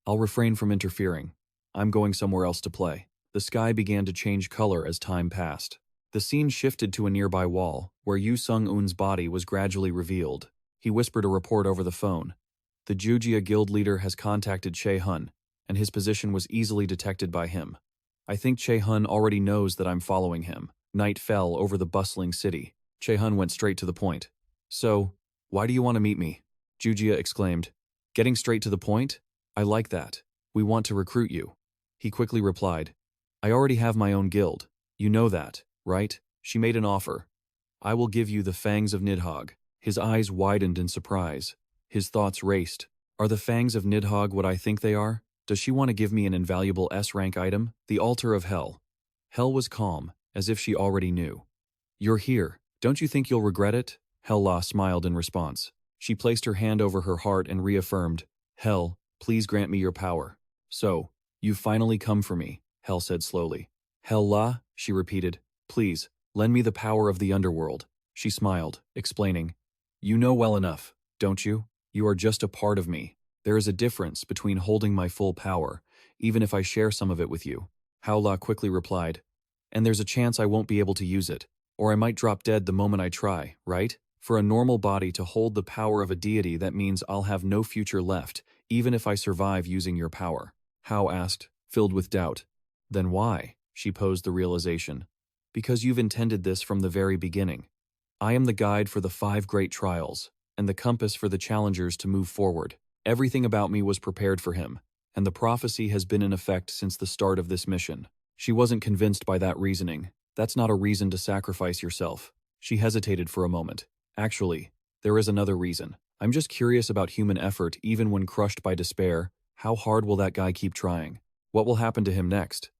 I'll refrain from interfering. I'm going somewhere else to play." The sky began to change color as time passed. The scene shifted to a nearby wall, where Yu Sung-un's body was gradually revealed. He whispered a report over the phone. "The Jugia Guild leader has contacted Che-hun, and his position was easily detected by him. I think Che-hun already knows that I'm following him." Night fell over the bustling city. Che-hun went straight to the point. "So, why do you want to meet me?" Jugia exclaimed. "Getting straight to the point? I like that. We want to recruit you." He quickly replied, "I already have my own guild. You know that, right?" She made an offer. "I will give you the Fangs of Nidhogg." His eyes widened in surprise. His thoughts raced. Are the Fangs of Nidhogg what I think they are? Does she want to give me an invaluable S-rank item? The Altar of Hell. Hel was calm, as if she already knew. "You're here. Don't you think you'll regret it?" Hela smiled in response. She placed her hand over her heart and reaffirmed, "Hel, please grant me your power." "So, you've finally come for me," Hel said slowly. "Hela," she repeated, "please, lend me the power of the underworld." She smiled, explaining, "You know well enough. don't you? You are just a part of me. There is a difference between holding my full power, even if I share some of it with you. Haola quickly replied, and there's a chance I won't be able to use it, or I might drop dead the moment I try, right? For a normal body to hold the power of a deity, that means I'll have no future left, even if I survive using your power. Hao asked, filled with doubt. Then why? She posed the realization. Because you've intended this from the very beginning. I am the guide for the 5 great trials, and the compass for the challengers to move forward. Everything about me was prepared for him, and the prophecy has been in effect since the start of this mission. She wasn't convinced by that reasoning. That's not a reason to sacrifice yourself. She hesitated for a moment. Actually, there is another reason. I'm just curious about human effort even when crushed by despair. How hard will that guy keep trying? What will happen to him next?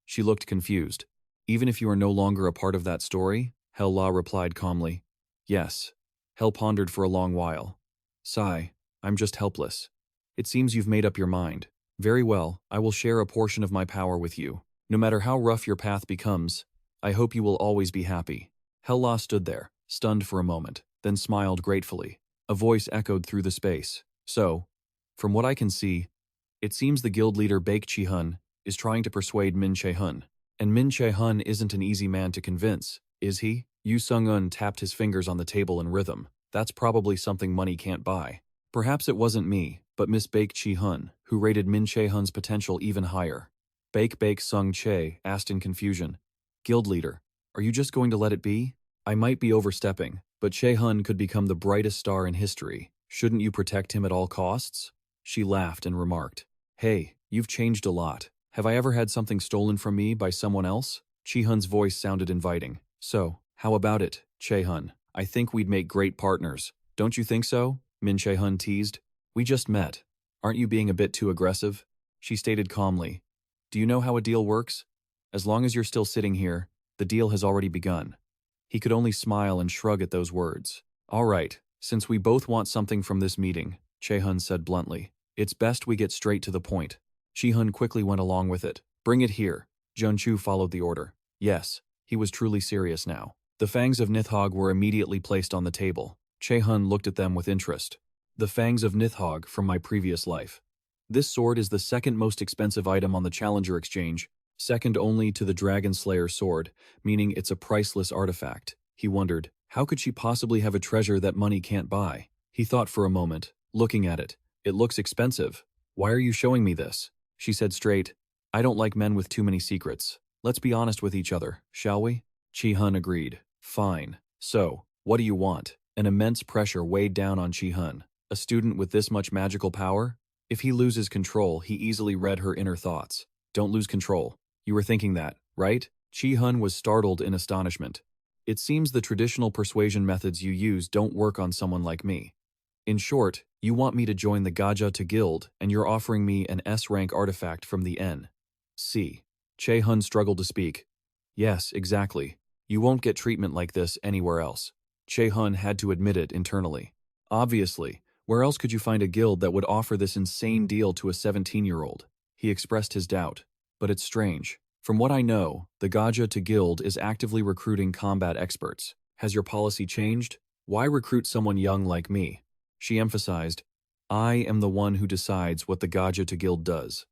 She looked confused. Even if you are no longer a part of that story? Hel La replied calmly. Yes. Hel pondered for a long while. Sigh, I'm just helpless. It seems you've made up your mind. Very well, I will share a portion of my power with you. No matter how rough your path becomes, I hope you will always be happy. Hel La stood there, stunned for a moment, then smiled gratefully. A voice echoed through the space. So, from what I can see, it seems the guild leader Baek Che-hun is trying to persuade Min Che-hun. And Min Che-hun isn't an easy man to convince, is he? Yu Sung-un tapped his fingers on the table in rhythm. That's probably something money can't buy. Perhaps it wasn't me, but Miss Baek Che-hun, who rated Min Che-hun's potential even higher. Baek Sung Che asked in confusion. Guild leader, are you just going to let it be? I might be overstepping, but Che-hun could become the brightest star in history. Shouldn't you protect him at all costs? She laughed and remarked. Hey, you've changed a lot. Have I ever had something stolen from me by someone else? Che-hun's voice sounded inviting. So, how about it, Che-hun? I think we'd make great partners. Don't you think so? Min Che-hun teased. We just met. Aren't you being a bit too aggressive? She stated calmly. Do you know how a deal works? As long as you're still sitting here, the deal has already begun. He could only smile and shrug at those words. All right, since we both want something from this meeting, Che-hun said bluntly, it's best we get straight to the point. Che-hun quickly went along with it. Bring it here. Jun-chu followed the order. Yes, he was truly serious now. The fangs of Nithhogg were immediately placed on the table. Che-hun looked at them with interest. The fangs of Nithhogg from my previous life. This sword is the second most expensive item on the Challenger Exchange, second only to the Dragon Slayer sword, meaning it's a priceless artifact. He wondered, how could she possibly have a treasure that money can't buy? He thought for a moment, looking at it. It looks expensive. Why are you showing me this? She said straight, I don't like men with too many secrets. Let's be honest with each other, shall we? Che-hun agreed. Fine. So, what do you want? An immense pressure weighed down on Che-hun. A student with this much magical power? If he loses control, he easily read her inner thoughts. Don't lose control. You were thinking that, right? Che-hun was startled in astonishment. It seems the traditional persuasion methods you use don't work on someone like me. In short, you want me to join the Gaja Guild, and you're offering me an S-rank artifact from the N.C. Che-hun struggled to speak. Yes, exactly. You won't get treatment like this anywhere else. Che-hun had to admit it internally. Obviously, where else could you find a guild that would offer this insane deal to a 17-year-old? He expressed his doubt. But it's strange. From what I know, the Gaja Guild is actively recruiting combat experts. Has your policy changed? Why recruit someone young like me? She emphasized, I am the one who decides what the Gaja Guild does.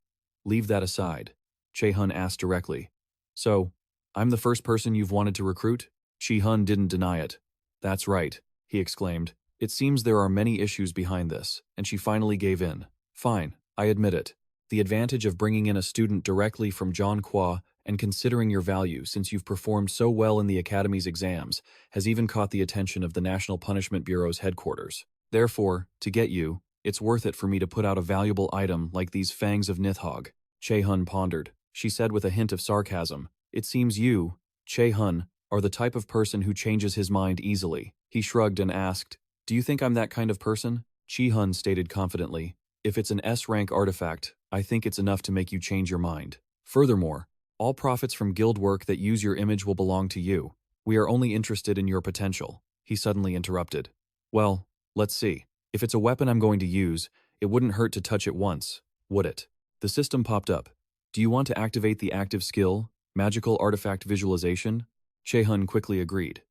Leave that aside. Che-hun asked directly. So, I'm the first person you've wanted to recruit? Che-hun didn't deny it. That's right, he exclaimed. It seems there are many issues behind this, and she finally gave in. Fine, I admit it. The advantage of bringing in a student directly from Zhonghua and considering your value since you've performed so well in the Academy's exams has even caught the attention of the National Punishment Bureau's headquarters. Therefore, to get you, it's worth it for me to put out a valuable item like these fangs of Nithhogg. Che-hun pondered. She said with a hint of sarcasm, it seems you, Che-hun, are the type of person who changes his mind easily. He shrugged and asked, do you think I'm that kind of person? Che-hun stated confidently, if it's an S-rank artifact, I think it's enough to make you change your mind. Furthermore, all profits from guild work that use your image will belong to you. We are only interested in your potential. He suddenly interrupted. Well, let's see. If it's a weapon I'm going to use, it wouldn't hurt to touch it once, would it? The system popped up. Do you want to activate the active skill, Magical Artifact Visualization? Che-hun quickly agreed.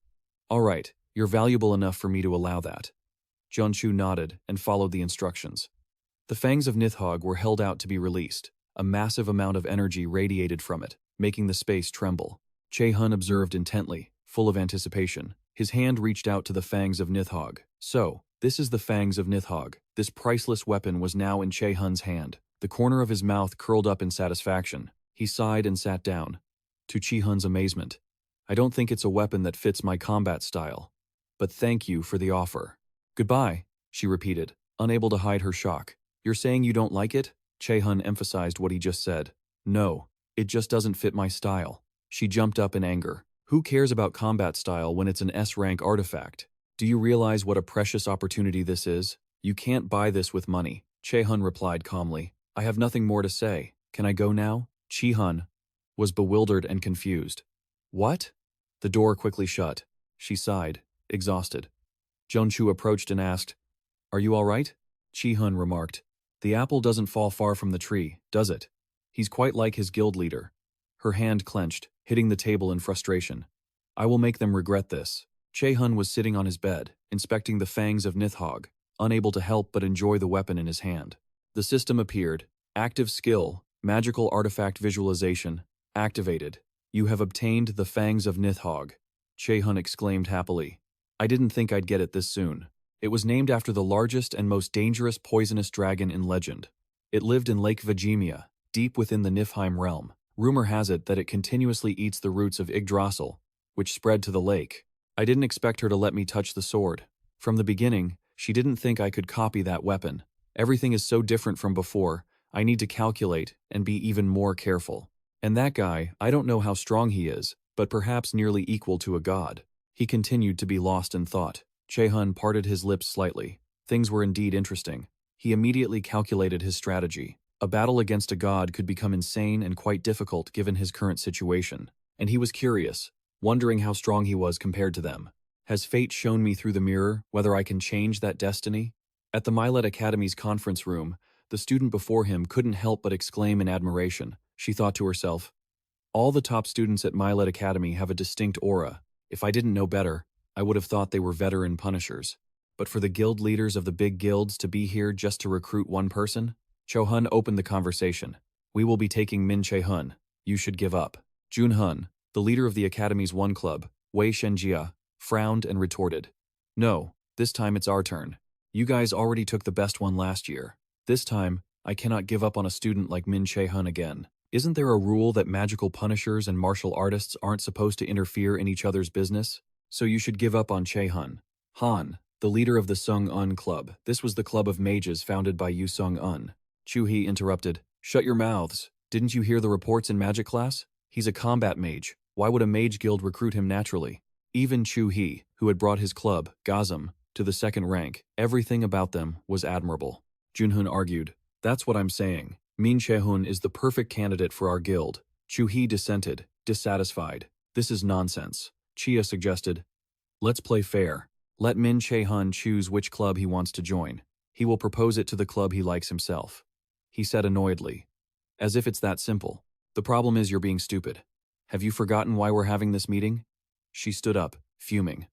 All right, you're valuable enough for me to allow that. Jeonshu nodded and followed the instructions. The fangs of Nithhogg were held out to be released. A massive amount of energy radiated from it, making the space tremble. Che-hun observed intently, full of anticipation. His hand reached out to the fangs of Nithhogg. So, this is the fangs of Nithhogg. This priceless weapon was now in Che-hun's hand. The corner of his mouth curled up in satisfaction. He sighed and sat down. To Che-hun's amazement, I don't think it's a weapon that fits my combat style. But thank you for the offer. Goodbye, she repeated, unable to hide her shock. You're saying you don't like it? Che-hun emphasized what he just said. No, it just doesn't fit my style. She jumped up in anger. Who cares about combat style when it's an S-rank artifact? Do you realize what a precious opportunity this is? You can't buy this with money. Che-hun replied calmly. I have nothing more to say. Can I go now? Che-hun was bewildered and confused. What? The door quickly shut. She sighed, exhausted. Jeonshu approached and asked, Are you all right? Che-hun remarked. The apple doesn't fall far from the tree, does it? He's quite like his guild leader. Her hand clenched, hitting the table in frustration. I will make them regret this. Che-hun was sitting on his bed, inspecting the fangs of Nithhogg, unable to help but enjoy the weapon in his hand. The system appeared. Active skill, magical artifact visualization, activated. You have obtained the fangs of Nithhogg. Che-hun exclaimed happily. I didn't think I'd get it this soon. It was named after the largest and most dangerous poisonous dragon in legend. It lived in Lake Vegimia, deep within the Niflheim realm. Rumor has it that it continuously eats the roots of Yggdrasil, which spread to the lake. I didn't expect her to let me touch the sword. From the beginning, she didn't think I could copy that weapon. Everything is so different from before, I need to calculate and be even more careful. And that guy, I don't know how strong he is, but perhaps nearly equal to a god. He continued to be lost in thought. Che-hun parted his lips slightly. Things were indeed interesting. He immediately calculated his strategy. A battle against a god could become insane and quite difficult given his current situation. And he was curious, wondering how strong he was compared to them. Has fate shown me through the mirror whether I can change that destiny? At the Milet Academy's conference room, the student before him couldn't help but exclaim in admiration. She thought to herself, all the top students at Milet Academy have a distinct aura. If I didn't know better, I would have thought they were veteran punishers. But for the guild leaders of the big guilds to be here just to recruit one person? Che-hun opened the conversation. We will be taking Min Che-hun. You should give up. Jun-hun, the leader of the Academy's one club, Wei Shenjia, frowned and retorted. No, this time it's our turn. You guys already took the best one last year. This time, I cannot give up on a student like Min Che-hun again. Isn't there a rule that magical punishers and martial artists aren't supposed to interfere in each other's business? So you should give up on Che-hun. Han, the leader of the Sung-un Club. This was the club of mages founded by Yu Sung-un. Chu-hee interrupted. Shut your mouths. Didn't you hear the reports in magic class? He's a combat mage. Why would a mage guild recruit him naturally? Even Chu-hee, who had brought his club, Gazam, to the second rank, everything about them was admirable. Jun-hun argued. That's what I'm saying. Min Che-hun is the perfect candidate for our guild. Chu-hee dissented, dissatisfied. This is nonsense. Chia suggested. Let's play fair. Let Min Che-hun choose which club he wants to join. He will propose it to the club he likes himself. He said annoyedly. As if it's that simple. The problem is you're being stupid. Have you forgotten why we're having this meeting? She stood up, fuming.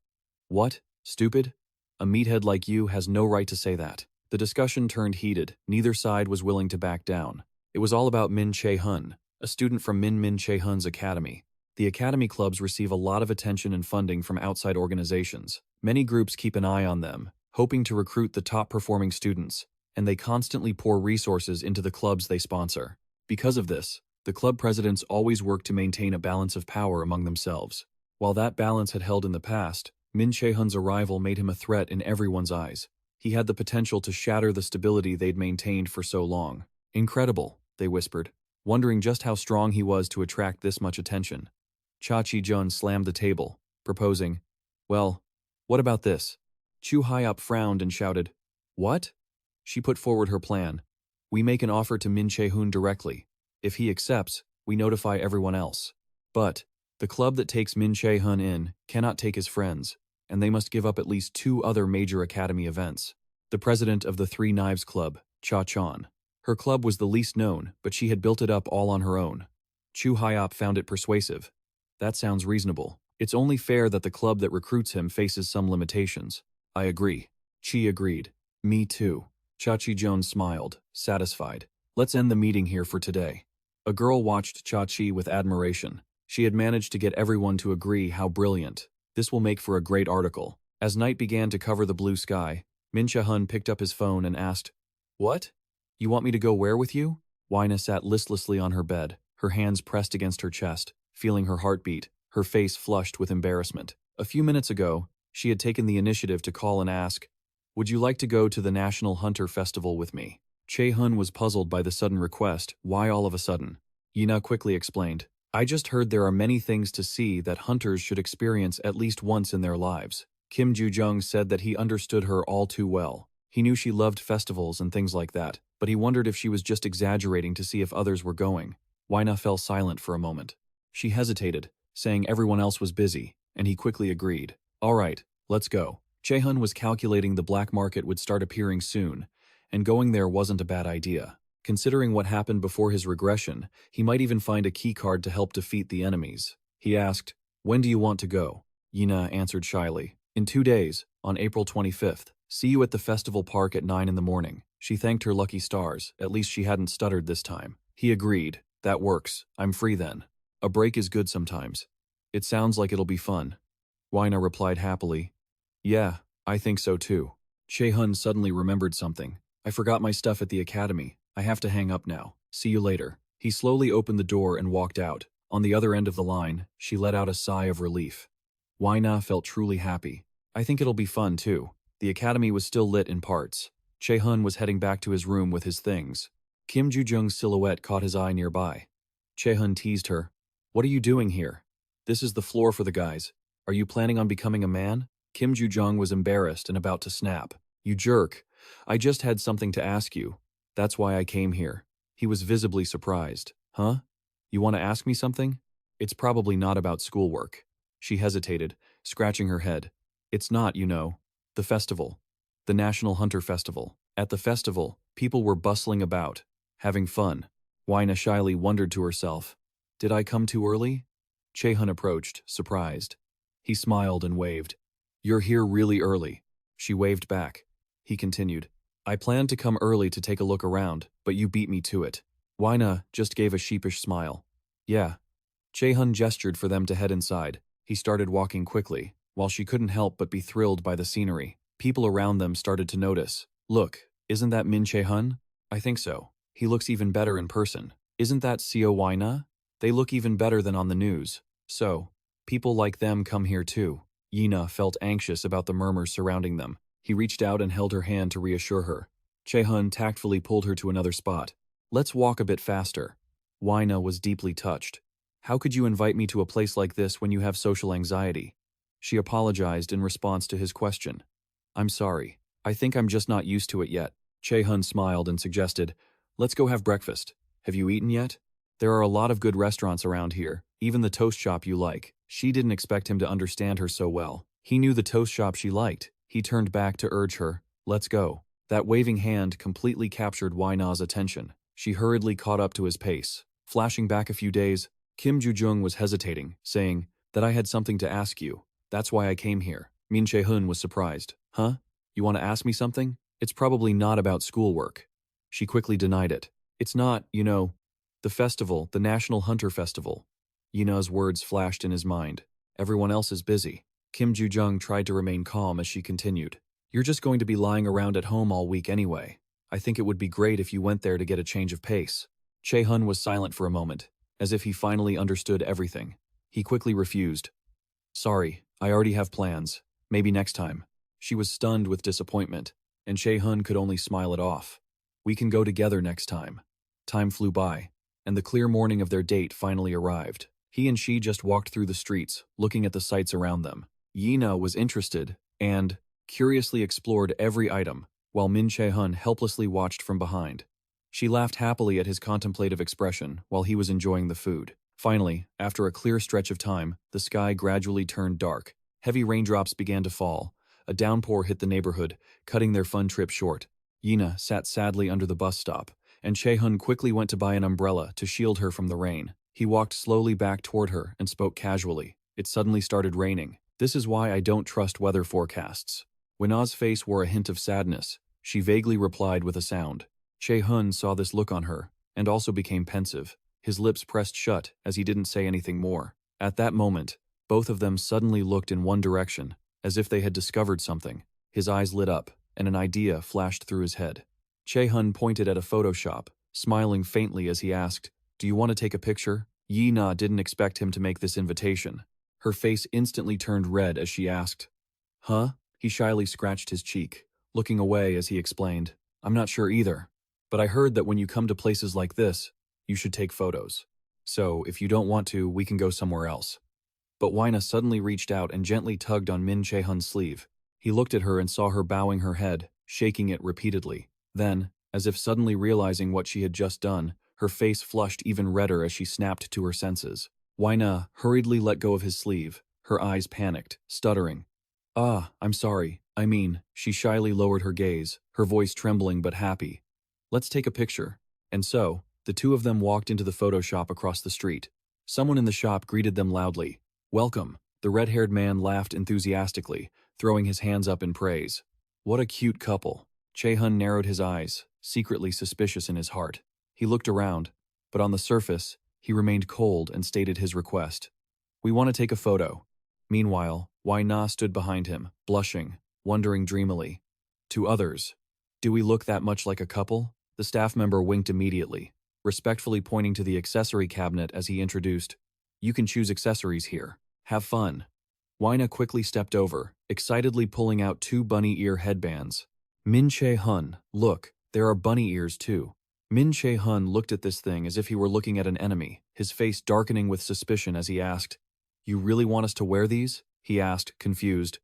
What? Stupid? A meathead like you has no right to say that. The discussion turned heated. Neither side was willing to back down. It was all about Min Che-hun, a student from Min Che-hun's academy. The academy clubs receive a lot of attention and funding from outside organizations. Many groups keep an eye on them, hoping to recruit the top-performing students, and they constantly pour resources into the clubs they sponsor. Because of this, the club presidents always work to maintain a balance of power among themselves. While that balance had held in the past, Min Che-hun's arrival made him a threat in everyone's eyes. He had the potential to shatter the stability they'd maintained for so long. Incredible, they whispered, wondering just how strong he was to attract this much attention. Cha Chi-jun slammed the table, proposing, Well, what about this? Chu Hyop frowned and shouted, What? She put forward her plan. We make an offer to Min Che-hun directly. If he accepts, we notify everyone else. But the club that takes Min Che-hun in cannot take his friends, and they must give up at least 2 other major academy events. The president of the Three Knives Club, Cha Chan. Her club was the least known, but she had built it up all on her own. Chu Hyop found it persuasive. That sounds reasonable. It's only fair that the club that recruits him faces some limitations. I agree. Chi agreed. Me too. Chachi Jones smiled, satisfied. Let's end the meeting here for today. A girl watched Chachi with admiration. She had managed to get everyone to agree how brilliant. This will make for a great article. As night began to cover the blue sky, Che-hun picked up his phone and asked, "What? You want me to go where with you?" Wina sat listlessly on her bed, her hands pressed against her chest, feeling her heartbeat, her face flushed with embarrassment. A few minutes ago, she had taken the initiative to call and ask, "Would you like to go to the National Hunter Festival with me?" Che-hun was puzzled by the sudden request. Why all of a sudden? Yina quickly explained, "I just heard there are many things to see that hunters should experience at least once in their lives." Kim Ju-jung said that he understood her all too well. He knew she loved festivals and things like that, but he wondered if she was just exaggerating to see if others were going. Wina fell silent for a moment. She hesitated, saying everyone else was busy, and he quickly agreed. "All right, let's go." Che-hun was calculating the black market would start appearing soon, and going there wasn't a bad idea. Considering what happened before his regression, he might even find a key card to help defeat the enemies. He asked, "When do you want to go?" Yina answered shyly, "In 2 days, on April 25th. See you at the festival park at 9 in the morning." She thanked her lucky stars, at least she hadn't stuttered this time. He agreed, "That works, I'm free then. A break is good sometimes. It sounds like it'll be fun." Wina replied happily, "Yeah, I think so too." Che-hun suddenly remembered something. "I forgot my stuff at the academy. I have to hang up now. See you later." He slowly opened the door and walked out. On the other end of the line, she let out a sigh of relief. Wina felt truly happy. "I think it'll be fun too." The academy was still lit in parts. Che-hun was heading back to his room with his things. Kim Ju-jung's silhouette caught his eye nearby. Che-hun teased her, "What are you doing here? This is the floor for the guys. Are you planning on becoming a man?" Kim Ju-jung was embarrassed and about to snap. "You jerk. I just had something to ask you. That's why I came here." He was visibly surprised. "Huh? You want to ask me something?" "It's probably not about schoolwork." She hesitated, scratching her head. "It's not, you know. The festival. The National Hunter Festival." At the festival, people were bustling about, having fun. Wina shyly wondered to herself, "Did I come too early?" Che-hun approached, surprised. He smiled and waved. "You're here really early." She waved back. He continued, "I planned to come early to take a look around, but you beat me to it." Wina just gave a sheepish smile. "Yeah." Che-hun gestured for them to head inside. He started walking quickly, while she couldn't help but be thrilled by the scenery. People around them started to notice. "Look, isn't that Min Che-hun?" "I think so. He looks even better in person." "Isn't that Seo Wina?" "They look even better than on the news." "So, people like them come here too." Yina felt anxious about the murmurs surrounding them. He reached out and held her hand to reassure her. Che-hun tactfully pulled her to another spot. "Let's walk a bit faster." Wina was deeply touched. "How could you invite me to a place like this when you have social anxiety?" She apologized in response to his question. "I'm sorry. I think I'm just not used to it yet." Che-hun smiled and suggested, "Let's go have breakfast. Have you eaten yet? There are a lot of good restaurants around here, even the toast shop you like." She didn't expect him to understand her so well. He knew the toast shop she liked. He turned back to urge her, "Let's go." That waving hand completely captured Wina's attention. She hurriedly caught up to his pace. Flashing back a few days, Kim Ju-jung was hesitating, saying, "That I had something to ask you. That's why I came here." Min Che-hun was surprised. "Huh? You want to ask me something? It's probably not about schoolwork." She quickly denied it. "It's not, you know, the festival, the National Hunter Festival." Yina's words flashed in his mind. "Everyone else is busy." Kim Ju-jung tried to remain calm as she continued. "You're just going to be lying around at home all week anyway. I think it would be great if you went there to get a change of pace." Che-hun was silent for a moment, as if he finally understood everything. He quickly refused. "Sorry, I already have plans. Maybe next time." She was stunned with disappointment, and Che-hun could only smile it off. "We can go together next time." Time flew by, and the clear morning of their date finally arrived. He and she just walked through the streets, looking at the sights around them. Yina was interested and curiously explored every item, while Min Che-hun helplessly watched from behind. She laughed happily at his contemplative expression while he was enjoying the food. Finally, after a clear stretch of time, the sky gradually turned dark. Heavy raindrops began to fall. A downpour hit the neighborhood, cutting their fun trip short. Yina sat sadly under the bus stop, and Che-hun quickly went to buy an umbrella to shield her from the rain. He walked slowly back toward her and spoke casually. It suddenly started raining. "This is why I don't trust weather forecasts." Wina's face wore a hint of sadness. She vaguely replied with a sound. Che-hun saw this look on her, and also became pensive. His lips pressed shut as he didn't say anything more. At that moment, both of them suddenly looked in one direction, as if they had discovered something. His eyes lit up, and an idea flashed through his head. Che-hun pointed at a Photoshop, smiling faintly as he asked, "Do you want to take a picture?" Yi-na didn't expect him to make this invitation. Her face instantly turned red as she asked, "Huh?" He shyly scratched his cheek, looking away as he explained, "I'm not sure either, but I heard that when you come to places like this, you should take photos. So, if you don't want to, we can go somewhere else." But Wina suddenly reached out and gently tugged on Min Che-hun's sleeve. He looked at her and saw her bowing her head, shaking it repeatedly. Then, as if suddenly realizing what she had just done, her face flushed even redder as she snapped to her senses. Wina hurriedly let go of his sleeve, her eyes panicked, stuttering. "Ah, I'm sorry. She shyly lowered her gaze, her voice trembling but happy. "Let's take a picture." And so, the two of them walked into the photo shop across the street. Someone in the shop greeted them loudly. "Welcome." The red-haired man laughed enthusiastically, throwing his hands up in praise. "What a cute couple." Che-hun narrowed his eyes, secretly suspicious in his heart. He looked around, but on the surface, he remained cold and stated his request. "We want to take a photo." Meanwhile, Wai-na stood behind him, blushing, wondering dreamily. To others, "Do we look that much like a couple?" The staff member winked immediately, respectfully pointing to the accessory cabinet as he introduced, "You can choose accessories here. Have fun." Wina quickly stepped over, excitedly pulling out 2 bunny ear headbands. "Min Che-hun, look, there are bunny ears too." Min Che-hun looked at this thing as if he were looking at an enemy, his face darkening with suspicion as he asked, "You really want us to wear these?" he asked, confused.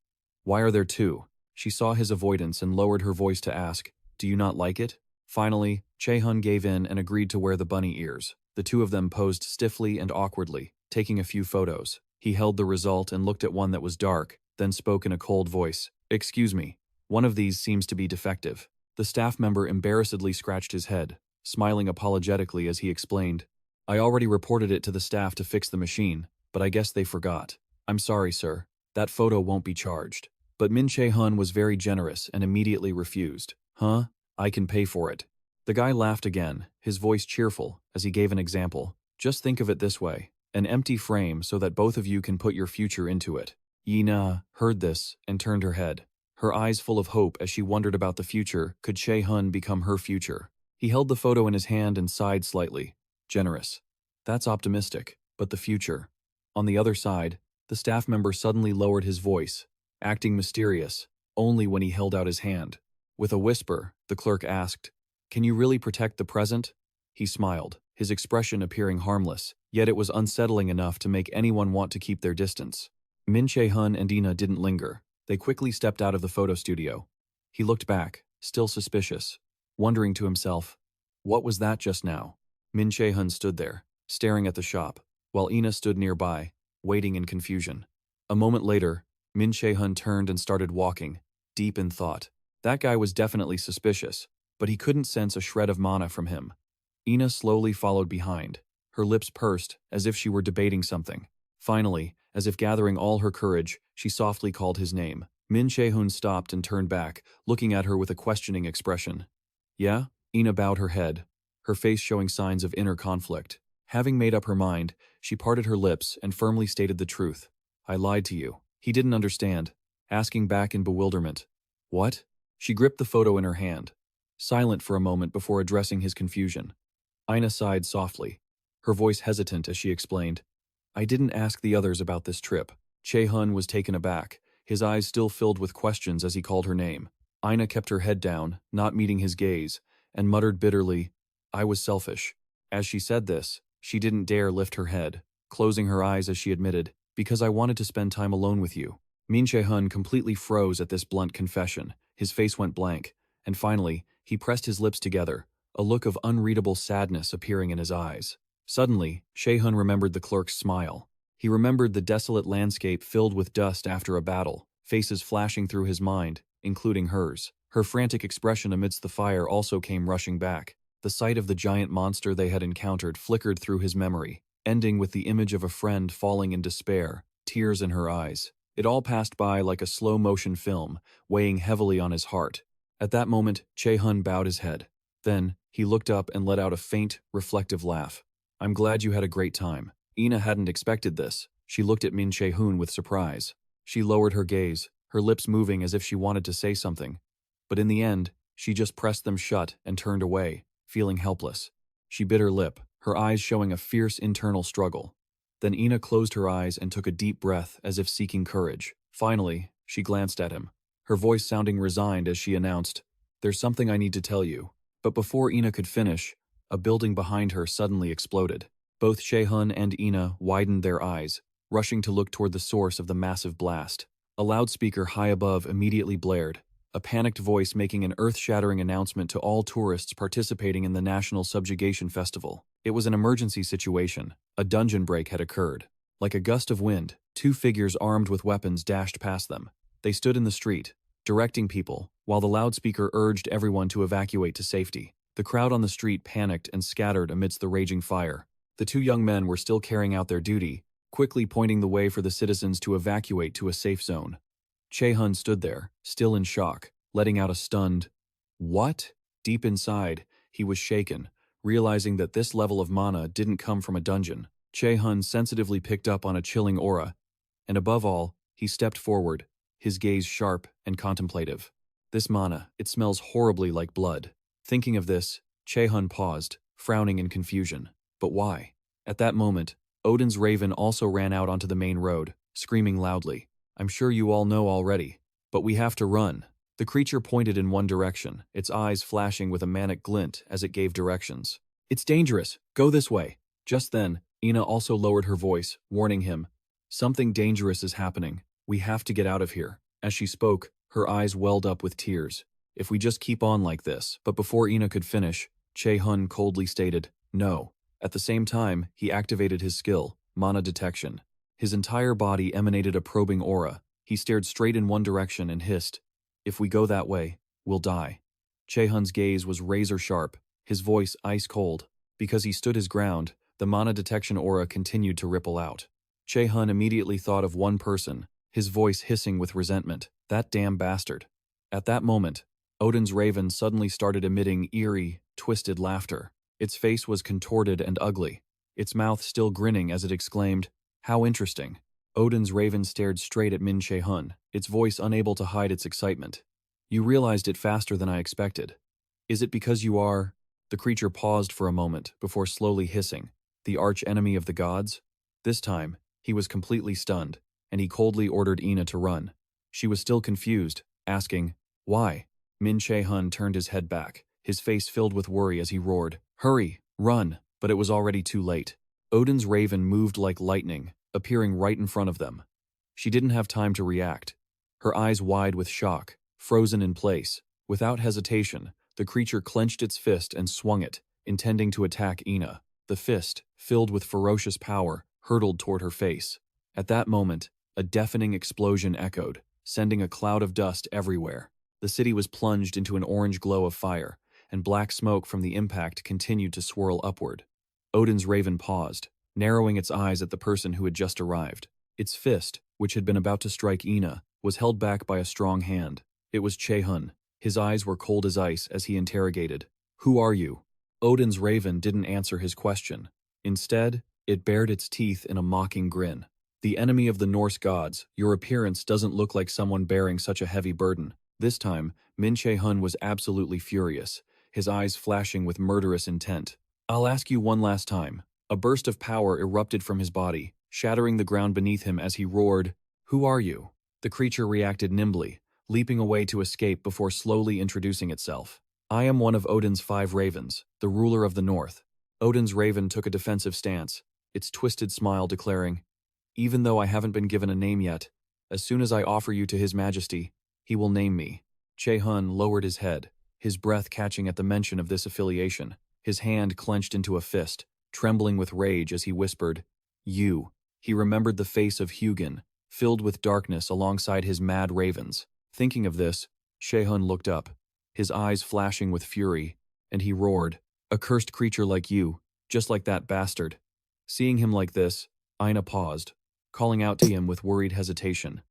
"Why are there 2? She saw his avoidance and lowered her voice to ask, "Do you not like it?" Finally, Che-hun gave in and agreed to wear the bunny ears. The two of them posed stiffly and awkwardly, taking a few photos. He held the result and looked at one that was dark, then spoke in a cold voice. "Excuse me, one of these seems to be defective." The staff member embarrassedly scratched his head, smiling apologetically as he explained, "I already reported it to the staff to fix the machine, but I guess they forgot. I'm sorry, sir. That photo won't be charged." But Min Che-hun was very generous and immediately refused. "Huh? I can pay for it." The guy laughed again, his voice cheerful, as he gave an example. "Just think of it this way. An empty frame so that both of you can put your future into it." Yi-na heard this and turned her head, her eyes full of hope as she wondered about the future. Could Che-hun become her future? He held the photo in his hand and sighed slightly. Generous. That's optimistic, but the future. On the other side, the staff member suddenly lowered his voice, acting mysterious, only when he held out his hand. With a whisper, the clerk asked, "Can you really protect the present?" He smiled, his expression appearing harmless, yet it was unsettling enough to make anyone want to keep their distance. Min Che-hun and Ina didn't linger. They quickly stepped out of the photo studio. He looked back, still suspicious, wondering to himself, what was that just now? Min Che-hun stood there, staring at the shop, while Ina stood nearby, waiting in confusion. A moment later, Min Che-hun turned and started walking, deep in thought. That guy was definitely suspicious, but he couldn't sense a shred of mana from him. Ina slowly followed behind, her lips pursed as if she were debating something. Finally, as if gathering all her courage, she softly called his name. Min Che-hun stopped and turned back, looking at her with a questioning expression. "Yeah?" Ina bowed her head, her face showing signs of inner conflict. Having made up her mind, she parted her lips and firmly stated the truth. "I lied to you." He didn't understand, asking back in bewilderment. "What?" She gripped the photo in her hand, silent for a moment before addressing his confusion. Ina sighed softly, her voice hesitant as she explained, "I didn't ask the others about this trip." Che-hun was taken aback, his eyes still filled with questions as he called her name. Ina kept her head down, not meeting his gaze, and muttered bitterly, "I was selfish." As she said this, she didn't dare lift her head, closing her eyes as she admitted, "Because I wanted to spend time alone with you." Min Che-hun completely froze at this blunt confession. His face went blank, and finally, he pressed his lips together, a look of unreadable sadness appearing in his eyes. Suddenly, Che-hun remembered the clerk's smile. He remembered the desolate landscape filled with dust after a battle, faces flashing through his mind, including hers. Her frantic expression amidst the fire also came rushing back. The sight of the giant monster they had encountered flickered through his memory, ending with the image of a friend falling in despair, tears in her eyes. It all passed by like a slow-motion film, weighing heavily on his heart. At that moment, Che-hun bowed his head. Then, he looked up and let out a faint, reflective laugh. I'm glad you had a great time. Ina hadn't expected this. She looked at Min Che-hun with surprise. She lowered her gaze, her lips moving as if she wanted to say something. But in the end, she just pressed them shut and turned away, feeling helpless. She bit her lip, her eyes showing a fierce internal struggle. Then Ina closed her eyes and took a deep breath as if seeking courage. Finally, she glanced at him, her voice sounding resigned as she announced, "There's something I need to tell you." But before Ina could finish, a building behind her suddenly exploded. Both Che-hun and Ina widened their eyes, rushing to look toward the source of the massive blast. A loudspeaker high above immediately blared, a panicked voice making an earth-shattering announcement to all tourists participating in the National Subjugation Festival. It was an emergency situation. A dungeon break had occurred. Like a gust of wind, two figures armed with weapons dashed past them. They stood in the street, directing people, while the loudspeaker urged everyone to evacuate to safety. The crowd on the street panicked and scattered amidst the raging fire. The two young men were still carrying out their duty, quickly pointing the way for the citizens to evacuate to a safe zone. Che-hun stood there, still in shock, letting out a stunned, "What?" Deep inside, he was shaken, realizing that this level of mana didn't come from a dungeon. Che-hun sensitively picked up on a chilling aura, and above all, he stepped forward, his gaze sharp and contemplative. This mana, it smells horribly like blood. Thinking of this, Che-hun paused, frowning in confusion. But why? At that moment, Odin's raven also ran out onto the main road, screaming loudly. "I'm sure you all know already, but we have to run." The creature pointed in one direction, its eyes flashing with a manic glint as it gave directions. "It's dangerous. Go this way." Just then, Ina also lowered her voice, warning him. "Something dangerous is happening. We have to get out of here." As she spoke, her eyes welled up with tears. "If we just keep on like this." But before Ina could finish, Che-hun coldly stated, "No." At the same time, he activated his skill, mana detection. His entire body emanated a probing aura. He stared straight in one direction and hissed, "If we go that way, we'll die." Che-hun's gaze was razor-sharp, his voice ice-cold. Because he stood his ground, the mana detection aura continued to ripple out. Che-hun immediately thought of one person, his voice hissing with resentment, "That damn bastard." At that moment, Odin's raven suddenly started emitting eerie, twisted laughter. Its face was contorted and ugly, its mouth still grinning as it exclaimed, "How interesting." Odin's raven stared straight at Min Che-hun, its voice unable to hide its excitement. "You realized it faster than I expected. Is it because you are—" The creature paused for a moment before slowly hissing, "The arch-enemy of the gods?" This time, he was completely stunned, and he coldly ordered Ina to run. She was still confused, asking, "Why?" Min Che-hun turned his head back, his face filled with worry as he roared, "Hurry, run!" But it was already too late. Odin's raven moved like lightning, appearing right in front of them. She didn't have time to react. Her eyes wide with shock, frozen in place. Without hesitation, the creature clenched its fist and swung it, intending to attack Ina. The fist, filled with ferocious power, hurtled toward her face. At that moment, a deafening explosion echoed, sending a cloud of dust everywhere. The city was plunged into an orange glow of fire, and black smoke from the impact continued to swirl upward. Odin's raven paused, narrowing its eyes at the person who had just arrived. Its fist, which had been about to strike Ina, was held back by a strong hand. It was Che-hun. His eyes were cold as ice as he interrogated, "Who are you?" Odin's raven didn't answer his question. Instead, it bared its teeth in a mocking grin. "The enemy of the Norse gods, your appearance doesn't look like someone bearing such a heavy burden." This time, Min Che-hun was absolutely furious, his eyes flashing with murderous intent. "I'll ask you one last time." A burst of power erupted from his body, shattering the ground beneath him as he roared, "Who are you?" The creature reacted nimbly, leaping away to escape before slowly introducing itself. "I am one of Odin's 5 ravens, the ruler of the north." Odin's raven took a defensive stance, its twisted smile declaring, "Even though I haven't been given a name yet, as soon as I offer you to His Majesty, he will name me." Che-hun lowered his head, his breath catching at the mention of this affiliation, his hand clenched into a fist, trembling with rage as he whispered, "You." He remembered the face of Hugin, filled with darkness alongside his mad ravens. Thinking of this, Che-hun looked up, his eyes flashing with fury, and he roared, "A cursed creature like you, just like that bastard." Seeing him like this, Ina paused, calling out to him with worried hesitation,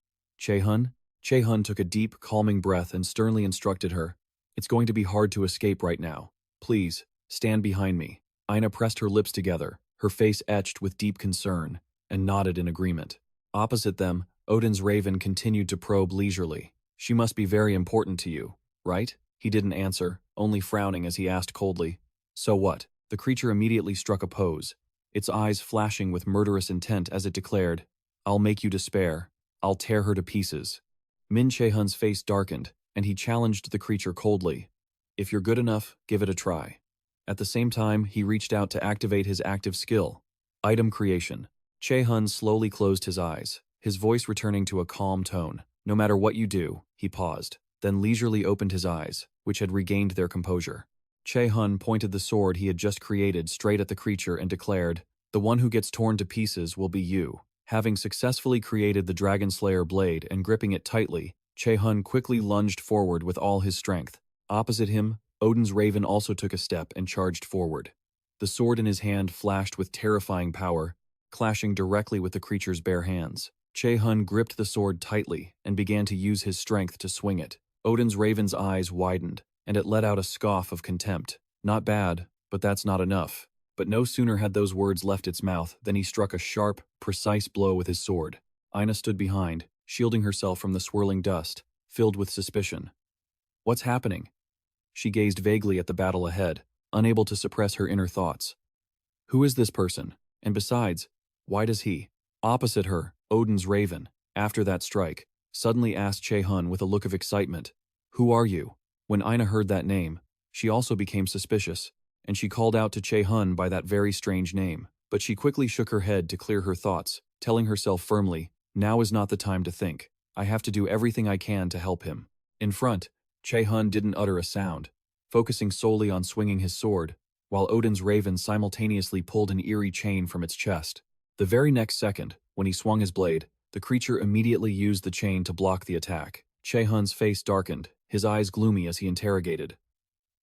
Che-hun? Che-hun took a deep, calming breath and sternly instructed her. It's going to be hard to escape right now. Please, stand behind me. Aina pressed her lips together, her face etched with deep concern, and nodded in agreement. Opposite them, Odin's raven continued to probe leisurely. She must be very important to you, right? He didn't answer, only frowning as he asked coldly. So what? The creature immediately struck a pose, its eyes flashing with murderous intent as it declared, I'll make you despair. I'll tear her to pieces. Min Che-hun's face darkened, and he challenged the creature coldly. If you're good enough, give it a try. At the same time, he reached out to activate his active skill. Item creation. Che-hun slowly closed his eyes, his voice returning to a calm tone. No matter what you do, he paused, then leisurely opened his eyes, which had regained their composure. Che-hun pointed the sword he had just created straight at the creature and declared, the one who gets torn to pieces will be you. Having successfully created the Dragon Slayer blade and gripping it tightly, Che-hun quickly lunged forward with all his strength. Opposite him, Odin's raven also took a step and charged forward. The sword in his hand flashed with terrifying power, clashing directly with the creature's bare hands. Che-hun gripped the sword tightly and began to use his strength to swing it. Odin's raven's eyes widened, and it let out a scoff of contempt. Not bad, but that's not enough. But no sooner had those words left its mouth than he struck a sharp, precise blow with his sword. Aina stood behind, shielding herself from the swirling dust, filled with suspicion. What's happening? She gazed vaguely at the battle ahead, unable to suppress her inner thoughts. Who is this person? And besides, why does he? Opposite her, Odin's raven, after that strike, suddenly asked Che-hun with a look of excitement, Who are you? When Aina heard that name, she also became suspicious, and she called out to Che-hun by that very strange name. But she quickly shook her head to clear her thoughts, telling herself firmly, now is not the time to think. I have to do everything I can to help him. In front, Che-hun didn't utter a sound, focusing solely on swinging his sword, while Odin's raven simultaneously pulled an eerie chain from its chest. The very next second, when he swung his blade, the creature immediately used the chain to block the attack. Che-hun's face darkened, his eyes gloomy as he interrogated.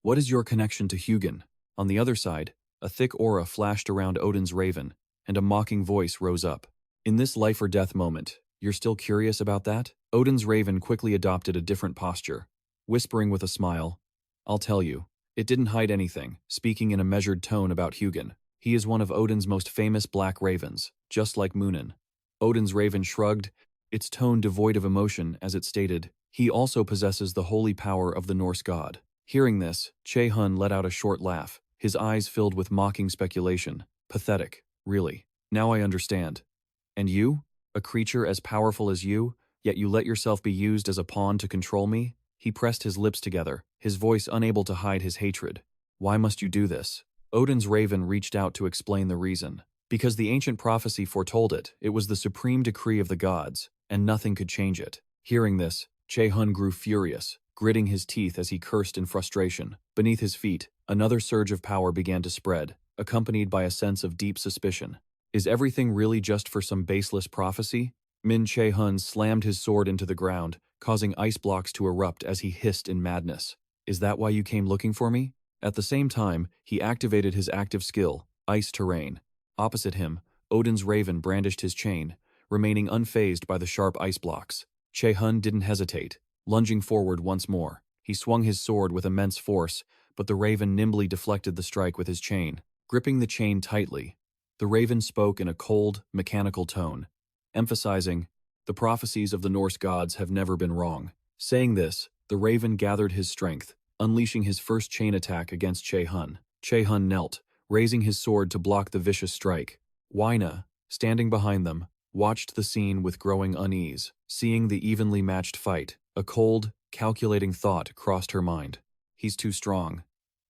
What is your connection to Hugin? On the other side, a thick aura flashed around Odin's raven, and a mocking voice rose up. In this life-or-death moment, you're still curious about that? Odin's raven quickly adopted a different posture, whispering with a smile, I'll tell you. It didn't hide anything, speaking in a measured tone about Hugin. He is one of Odin's most famous black ravens, just like Munin. Odin's raven shrugged, its tone devoid of emotion as it stated, he also possesses the holy power of the Norse god. Hearing this, Che-hun let out a short laugh, his eyes filled with mocking speculation. Pathetic, really. Now I understand. And you? A creature as powerful as you, yet you let yourself be used as a pawn to control me? He pressed his lips together, his voice unable to hide his hatred. Why must you do this? Odin's raven reached out to explain the reason. Because the ancient prophecy foretold it, it was the supreme decree of the gods, and nothing could change it. Hearing this, Che-hun grew furious, gritting his teeth as he cursed in frustration. Beneath his feet, another surge of power began to spread, accompanied by a sense of deep suspicion. Is everything really just for some baseless prophecy? Min Che-hun slammed his sword into the ground, causing ice blocks to erupt as he hissed in madness. Is that why you came looking for me? At the same time, he activated his active skill, Ice Terrain. Opposite him, Odin's raven brandished his chain, remaining unfazed by the sharp ice blocks. Che-hun didn't hesitate, lunging forward once more. He swung his sword with immense force, but the raven nimbly deflected the strike with his chain. Gripping the chain tightly, the raven spoke in a cold, mechanical tone, emphasizing, the prophecies of the Norse gods have never been wrong. Saying this, the raven gathered his strength, unleashing his first chain attack against Che-hun. Che-hun knelt, raising his sword to block the vicious strike. Aina, standing behind them, watched the scene with growing unease. Seeing the evenly matched fight, a cold, calculating thought crossed her mind. He's too strong.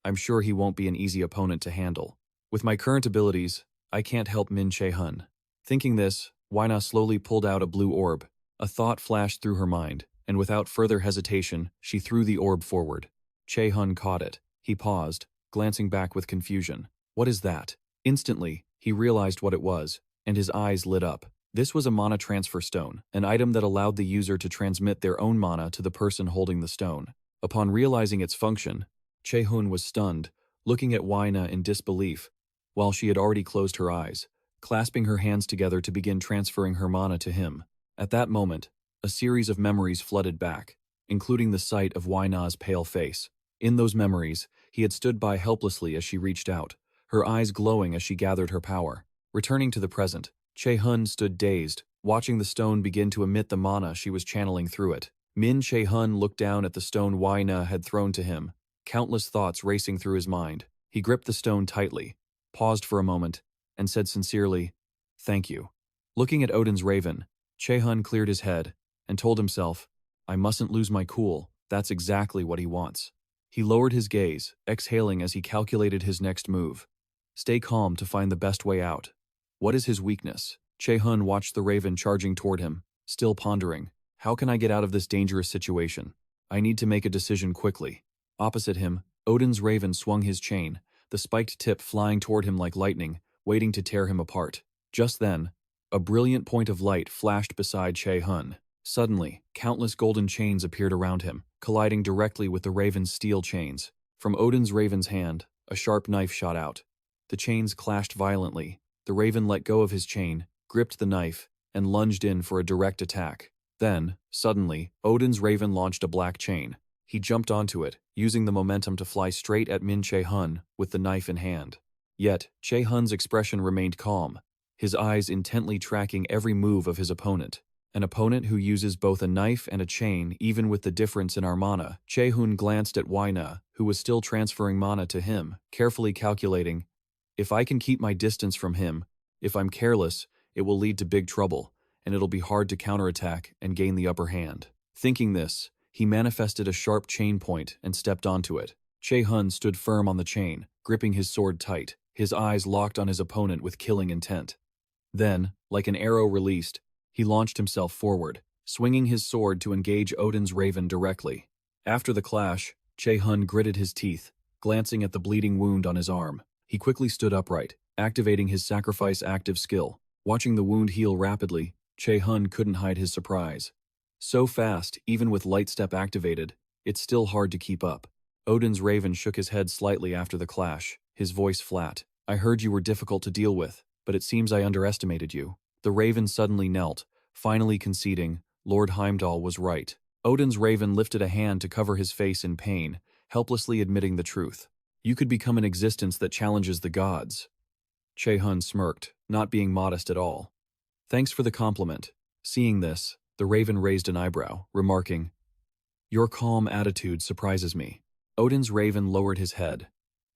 I'm sure he won't be an easy opponent to handle. With my current abilities, I can't help Min Che-hun. Thinking this, Aina slowly pulled out a blue orb. A thought flashed through her mind, and without further hesitation, she threw the orb forward. Che-hun caught it. He paused, glancing back with confusion. What is that? Instantly, he realized what it was, and his eyes lit up. This was a mana transfer stone, an item that allowed the user to transmit their own mana to the person holding the stone. Upon realizing its function, Che-hun was stunned, looking at Aina in disbelief, while she had already closed her eyes, clasping her hands together to begin transferring her mana to him. At that moment, A series of memories flooded back, including the sight of Waina's pale face. In those memories, he had stood by helplessly as she reached out, her eyes glowing as she gathered her power. Returning to the present, Che-hun stood dazed, watching the stone begin to emit the mana she was channeling through it. Che-hun looked down at the stone Waina had thrown to him, countless thoughts racing through his mind. He gripped the stone tightly, paused for a moment, and said sincerely, "Thank you." Looking at Odin's raven, Che-hun cleared his head and told himself, "I mustn't lose my cool, that's exactly what he wants." He lowered his gaze, exhaling as he calculated his next move. Stay calm to find the best way out. What is his weakness? Che-hun watched the raven charging toward him, still pondering. How can I get out of this dangerous situation? I need to make a decision quickly. Opposite him, Odin's raven swung his chain, the spiked tip flying toward him like lightning, waiting to tear him apart. Just then, a brilliant point of light flashed beside Che-hun. Suddenly, countless golden chains appeared around him, colliding directly with the raven's steel chains. From Odin's raven's hand, a sharp knife shot out. The chains clashed violently. The raven let go of his chain, gripped the knife, and lunged in for a direct attack. Then, suddenly, Odin's raven launched a black chain. He jumped onto it, using the momentum to fly straight at Che-hun with the knife in hand. Yet, Che-hun's expression remained calm, his eyes intently tracking every move of his opponent. An opponent who uses both a knife and a chain, even with the difference in our mana. Che-hun glanced at Waina, who was still transferring mana to him, carefully calculating, if I can keep my distance from him, if I'm careless, it will lead to big trouble, and it'll be hard to counterattack and gain the upper hand. Thinking this, he manifested a sharp chain point and stepped onto it. Che-hun stood firm on the chain, gripping his sword tight, his eyes locked on his opponent with killing intent. Then, like an arrow released, he launched himself forward, swinging his sword to engage Odin's raven directly. After the clash, Che-hun gritted his teeth, glancing at the bleeding wound on his arm. He quickly stood upright, activating his sacrifice active skill. Watching the wound heal rapidly, Che-hun couldn't hide his surprise. So fast, even with light step activated, it's still hard to keep up. Odin's raven shook his head slightly after the clash, his voice flat. I heard you were difficult to deal with, but it seems I underestimated you. The raven suddenly knelt, finally conceding, Lord Heimdall was right. Odin's raven lifted a hand to cover his face in pain, helplessly admitting the truth. You could become an existence that challenges the gods. Che-hun smirked, not being modest at all. Thanks for the compliment. Seeing this, the raven raised an eyebrow, remarking, Your calm attitude surprises me. Odin's raven lowered his head,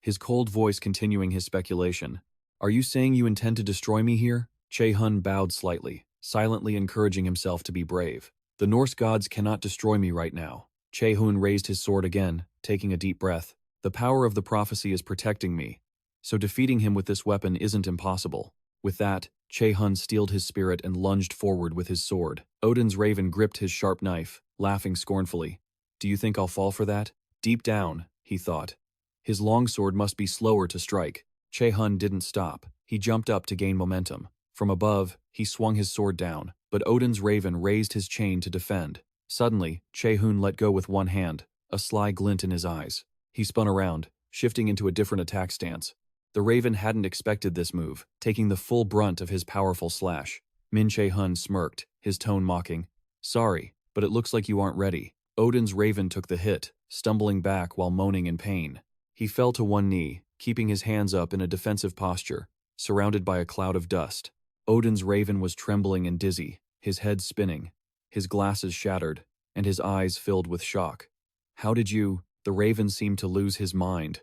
his cold voice continuing his speculation. Are you saying you intend to destroy me here? Che-hun bowed slightly, silently encouraging himself to be brave. The Norse gods cannot destroy me right now. Che-hun raised his sword again, taking a deep breath. The power of the prophecy is protecting me, so defeating him with this weapon isn't impossible. With that, Che-hun steeled his spirit and lunged forward with his sword. Odin's raven gripped his sharp knife, laughing scornfully. Do you think I'll fall for that? Deep down, he thought. His longsword must be slower to strike. Che-hun didn't stop. He jumped up to gain momentum. From above, he swung his sword down, but Odin's raven raised his chain to defend. Suddenly, Che-hun let go with one hand, a sly glint in his eyes. He spun around, shifting into a different attack stance. The raven hadn't expected this move, taking the full brunt of his powerful slash. Che-hun smirked, his tone mocking. Sorry, but it looks like you aren't ready. Odin's raven took the hit, stumbling back while moaning in pain. He fell to one knee, keeping his hands up in a defensive posture, surrounded by a cloud of dust. Odin's raven was trembling and dizzy, his head spinning, his glasses shattered, and his eyes filled with shock. How did you? The raven seemed to lose his mind.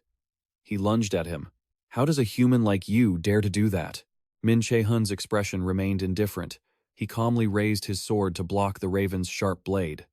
He lunged at him. How does a human like you dare to do that? Che-hun's expression remained indifferent. He calmly raised his sword to block the raven's sharp blade.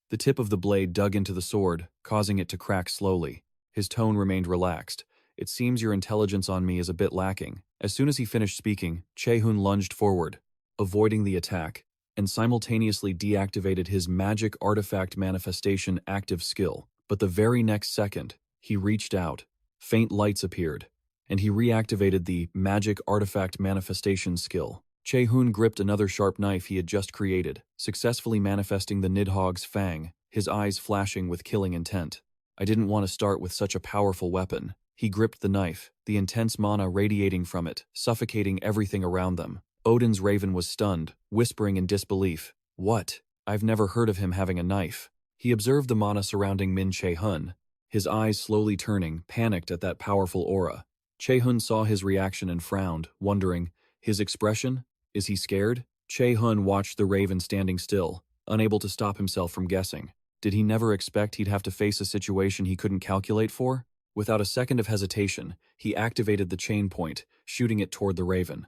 The tip of the blade dug into the sword, causing it to crack slowly. His tone remained relaxed. It seems your intelligence on me is a bit lacking. As soon as he finished speaking, Che-hun lunged forward, avoiding the attack, and simultaneously deactivated his magic artifact manifestation active skill. But the very next second, he reached out. Faint lights appeared, and he reactivated the magic artifact manifestation skill. Che-hun gripped another sharp knife he had just created, successfully manifesting the Nidhogg's fang, his eyes flashing with killing intent. I didn't want to start with such a powerful weapon. He gripped the knife, the intense mana radiating from it, suffocating everything around them. Odin's raven was stunned, whispering in disbelief. What? I've never heard of him having a knife. He observed the mana surrounding Min Che-hun, his eyes slowly turning, panicked at that powerful aura. Che-hun saw his reaction and frowned, wondering, his expression? Is he scared? Che-hun watched the raven standing still, unable to stop himself from guessing. Did he never expect he'd have to face a situation he couldn't calculate for? Without a second of hesitation, he activated the chain point, shooting it toward the raven.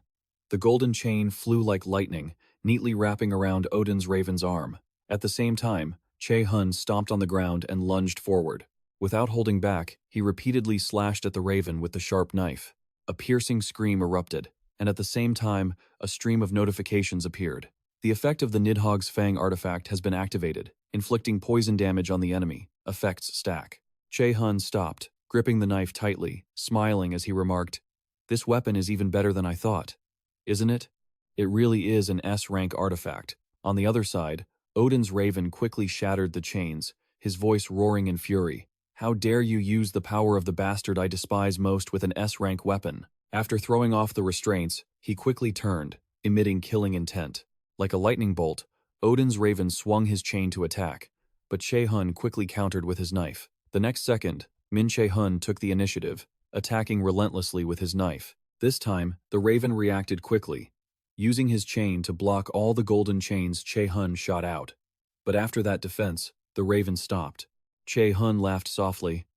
The golden chain flew like lightning, neatly wrapping around Odin's raven's arm. At the same time, Che-hun stomped on the ground and lunged forward. Without holding back, he repeatedly slashed at the raven with the sharp knife. A piercing scream erupted, and at the same time, a stream of notifications appeared. The effect of the Nidhogg's Fang artifact has been activated, inflicting poison damage on the enemy. Effects stack. Che-hun stopped, gripping the knife tightly, smiling as he remarked, "This weapon is even better than I thought. Isn't it? It really is an S-rank artifact." On the other side, Odin's raven quickly shattered the chains, his voice roaring in fury. "How dare you use the power of the bastard I despise most with an S-rank weapon?" After throwing off the restraints, he quickly turned, emitting killing intent. Like a lightning bolt, Odin's raven swung his chain to attack, but Che-hun quickly countered with his knife. The next second, Min Che-hun took the initiative, attacking relentlessly with his knife. This time, the raven reacted quickly, using his chain to block all the golden chains Che-hun shot out. But after that defense, the raven stopped. Che-hun laughed softly.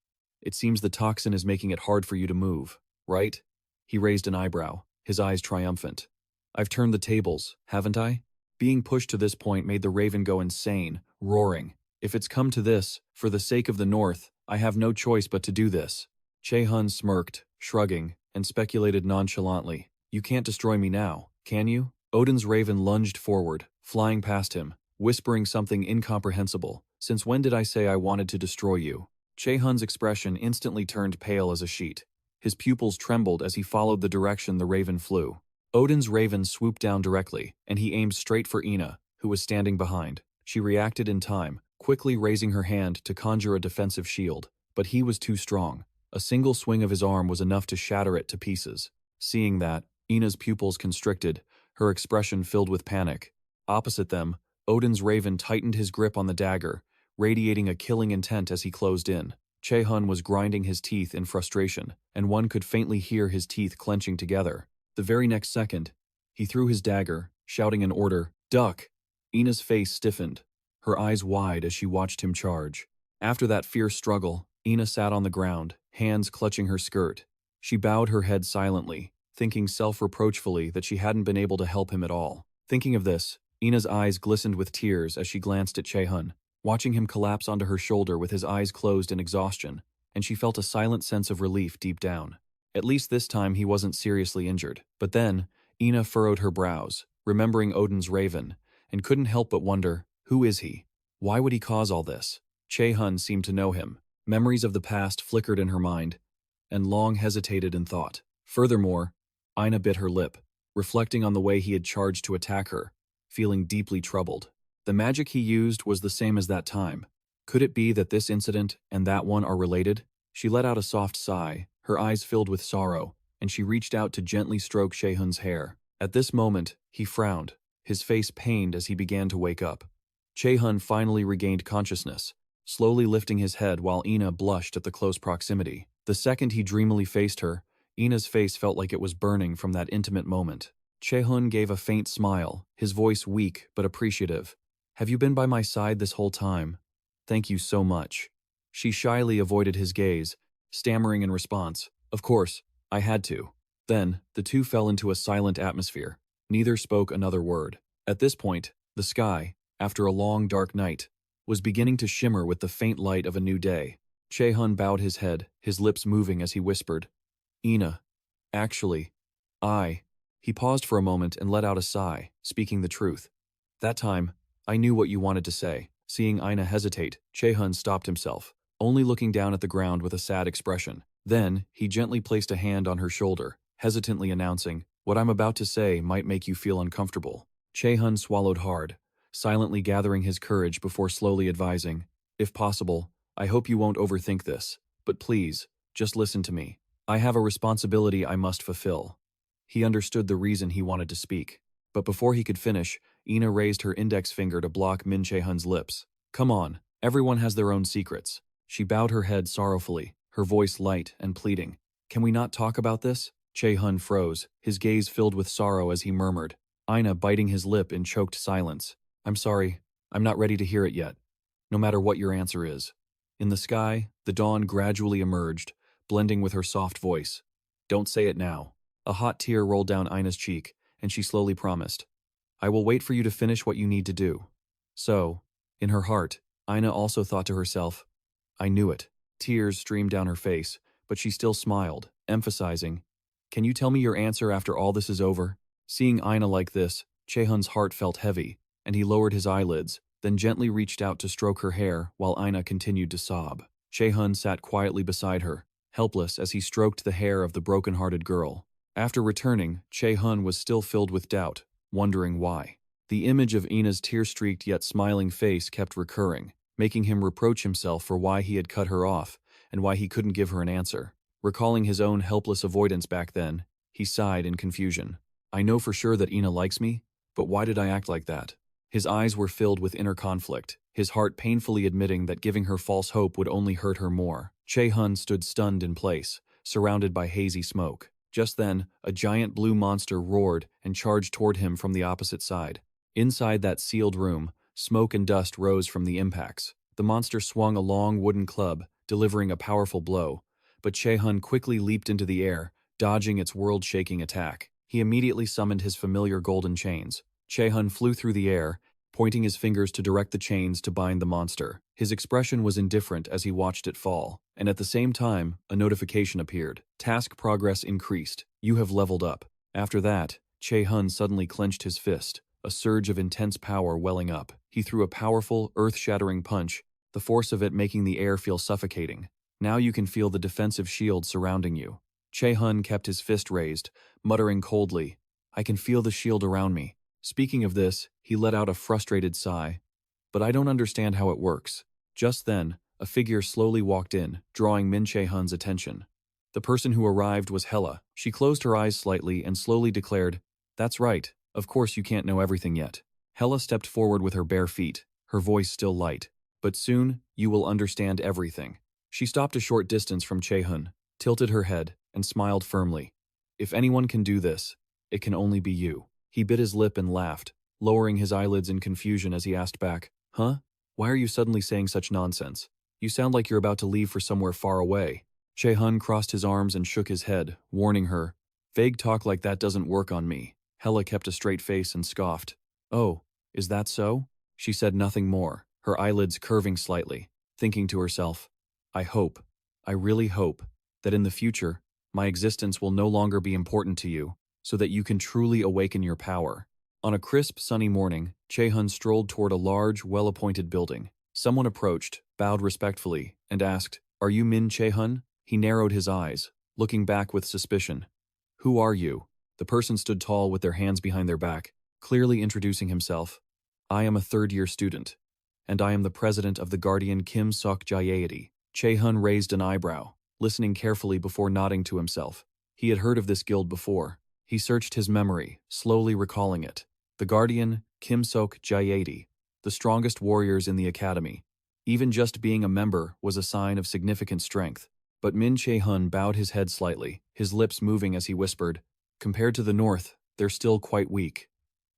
"It seems the toxin is making it hard for you to move, right?" He raised an eyebrow, his eyes triumphant. "I've turned the tables, haven't I?" Being pushed to this point made the raven go insane, roaring. "If it's come to this, for the sake of the North, I have no choice but to do this." Che-hun smirked, shrugging, and speculated nonchalantly. "You can't destroy me now, can you?" Odin's raven lunged forward, flying past him, whispering something incomprehensible. "Since when did I say I wanted to destroy you?" Che-hun's expression instantly turned pale as a sheet. His pupils trembled as he followed the direction the raven flew. Odin's raven swooped down directly, and he aimed straight for Ina, who was standing behind. She reacted in time, quickly raising her hand to conjure a defensive shield, but he was too strong. A single swing of his arm was enough to shatter it to pieces. Seeing that, Ina's pupils constricted, her expression filled with panic. Opposite them, Odin's raven tightened his grip on the dagger, radiating a killing intent as he closed in. Che-hun was grinding his teeth in frustration, and one could faintly hear his teeth clenching together. The very next second, he threw his dagger, shouting an order, "Duck!" Ina's face stiffened, her eyes wide as she watched him charge. After that fierce struggle, Ina sat on the ground, hands clutching her skirt. She bowed her head silently, thinking self-reproachfully that she hadn't been able to help him at all. Thinking of this, Ina's eyes glistened with tears as she glanced at Che-hun, watching him collapse onto her shoulder with his eyes closed in exhaustion, and she felt a silent sense of relief deep down. At least this time he wasn't seriously injured. But then, Ina furrowed her brows, remembering Odin's raven, and couldn't help but wonder, who is he? Why would he cause all this? Che-hun seemed to know him. Memories of the past flickered in her mind, and long hesitated in thought. Furthermore, Ina bit her lip, reflecting on the way he had charged to attack her, feeling deeply troubled. The magic he used was the same as that time. Could it be that this incident and that one are related? She let out a soft sigh, her eyes filled with sorrow, and she reached out to gently stroke Che-hun's hair. At this moment, he frowned, his face pained as he began to wake up. Che-hun finally regained consciousness, slowly lifting his head while Ina blushed at the close proximity. The second he dreamily faced her, Ina's face felt like it was burning from that intimate moment. Che-hun gave a faint smile, his voice weak but appreciative. "Have you been by my side this whole time? Thank you so much." She shyly avoided his gaze, stammering in response, "Of course, I had to." Then, the two fell into a silent atmosphere. Neither spoke another word. At this point, the sky, after a long dark night, was beginning to shimmer with the faint light of a new day. Che-hun bowed his head, his lips moving as he whispered, "Ina, actually, I..." He paused for a moment and let out a sigh, speaking the truth. "That time, I knew what you wanted to say." Seeing Ina hesitate, Che-hun stopped himself, only looking down at the ground with a sad expression. Then, he gently placed a hand on her shoulder, hesitantly announcing, "What I'm about to say might make you feel uncomfortable." Che-hun swallowed hard, silently gathering his courage before slowly advising, "If possible, I hope you won't overthink this, but please, just listen to me. I have a responsibility I must fulfill." He understood the reason he wanted to speak, but before he could finish, Ina raised her index finger to block Min Che-hun's lips. Come on, everyone has their own secrets. She bowed her head sorrowfully, her voice light and pleading. Can we not talk about this? Che-hun froze, his gaze filled with sorrow as he murmured. Ina biting his lip in choked silence. I'm sorry, I'm not ready to hear it yet. No matter what your answer is. In the sky, the dawn gradually emerged, blending with her soft voice. Don't say it now. A hot tear rolled down Ina's cheek, and she slowly promised. I will wait for you to finish what you need to do. So, in her heart, Ina also thought to herself, I knew it. Tears streamed down her face, but she still smiled, emphasizing, Can you tell me your answer after all this is over? Seeing Ina like this, Che-hun's heart felt heavy, and he lowered his eyelids, then gently reached out to stroke her hair while Ina continued to sob. Che-hun sat quietly beside her, helpless as he stroked the hair of the broken-hearted girl. After returning, Che-hun was still filled with doubt, wondering why. The image of Ina's tear-streaked yet smiling face kept recurring, making him reproach himself for why he had cut her off and why he couldn't give her an answer. Recalling his own helpless avoidance back then, he sighed in confusion. I know for sure that Ina likes me, but why did I act like that? His eyes were filled with inner conflict, his heart painfully admitting that giving her false hope would only hurt her more. Che-hun stood stunned in place, surrounded by hazy smoke. Just then, a giant blue monster roared and charged toward him from the opposite side. Inside that sealed room, smoke and dust rose from the impacts. The monster swung a long wooden club, delivering a powerful blow, but Che-hun quickly leaped into the air, dodging its world-shaking attack. He immediately summoned his familiar golden chains. Che-hun flew through the air, pointing his fingers to direct the chains to bind the monster. His expression was indifferent as he watched it fall, and at the same time, a notification appeared. Task progress increased. You have leveled up. After that, Che-hun suddenly clenched his fist, a surge of intense power welling up. He threw a powerful, earth-shattering punch, the force of it making the air feel suffocating. Now you can feel the defensive shield surrounding you. Che-hun kept his fist raised, muttering coldly, I can feel the shield around me. Speaking of this, he let out a frustrated sigh. But I don't understand how it works. Just then, a figure slowly walked in, drawing Min Che-hun's attention. The person who arrived was Hela. She closed her eyes slightly and slowly declared, That's right, of course you can't know everything yet. Hela stepped forward with her bare feet, her voice still light. But soon, you will understand everything. She stopped a short distance from Che-hun, tilted her head, and smiled firmly. If anyone can do this, it can only be you. He bit his lip and laughed, lowering his eyelids in confusion as he asked back, Huh? Why are you suddenly saying such nonsense? You sound like you're about to leave for somewhere far away. Che-hun crossed his arms and shook his head, warning her, Vague talk like that doesn't work on me. Hela kept a straight face and scoffed. Oh, is that so? She said nothing more, her eyelids curving slightly, thinking to herself, I really hope, that in the future, my existence will no longer be important to you, so that you can truly awaken your power. On a crisp, sunny morning, Che-hun strolled toward a large, well-appointed building. Someone approached, bowed respectfully, and asked, Are you Min Che-hun? He narrowed his eyes, looking back with suspicion. Who are you? The person stood tall with their hands behind their back, clearly introducing himself. I am a third-year student, and I am the president of the Guardian Kim Sok Jaeity. Che-hun raised an eyebrow, listening carefully before nodding to himself. He had heard of this guild before. He searched his memory, slowly recalling it. The Guardian, Kim Sok Jaeity, the strongest warriors in the academy. Even just being a member was a sign of significant strength. But Min Che-hun bowed his head slightly, his lips moving as he whispered, Compared to the north, they're still quite weak.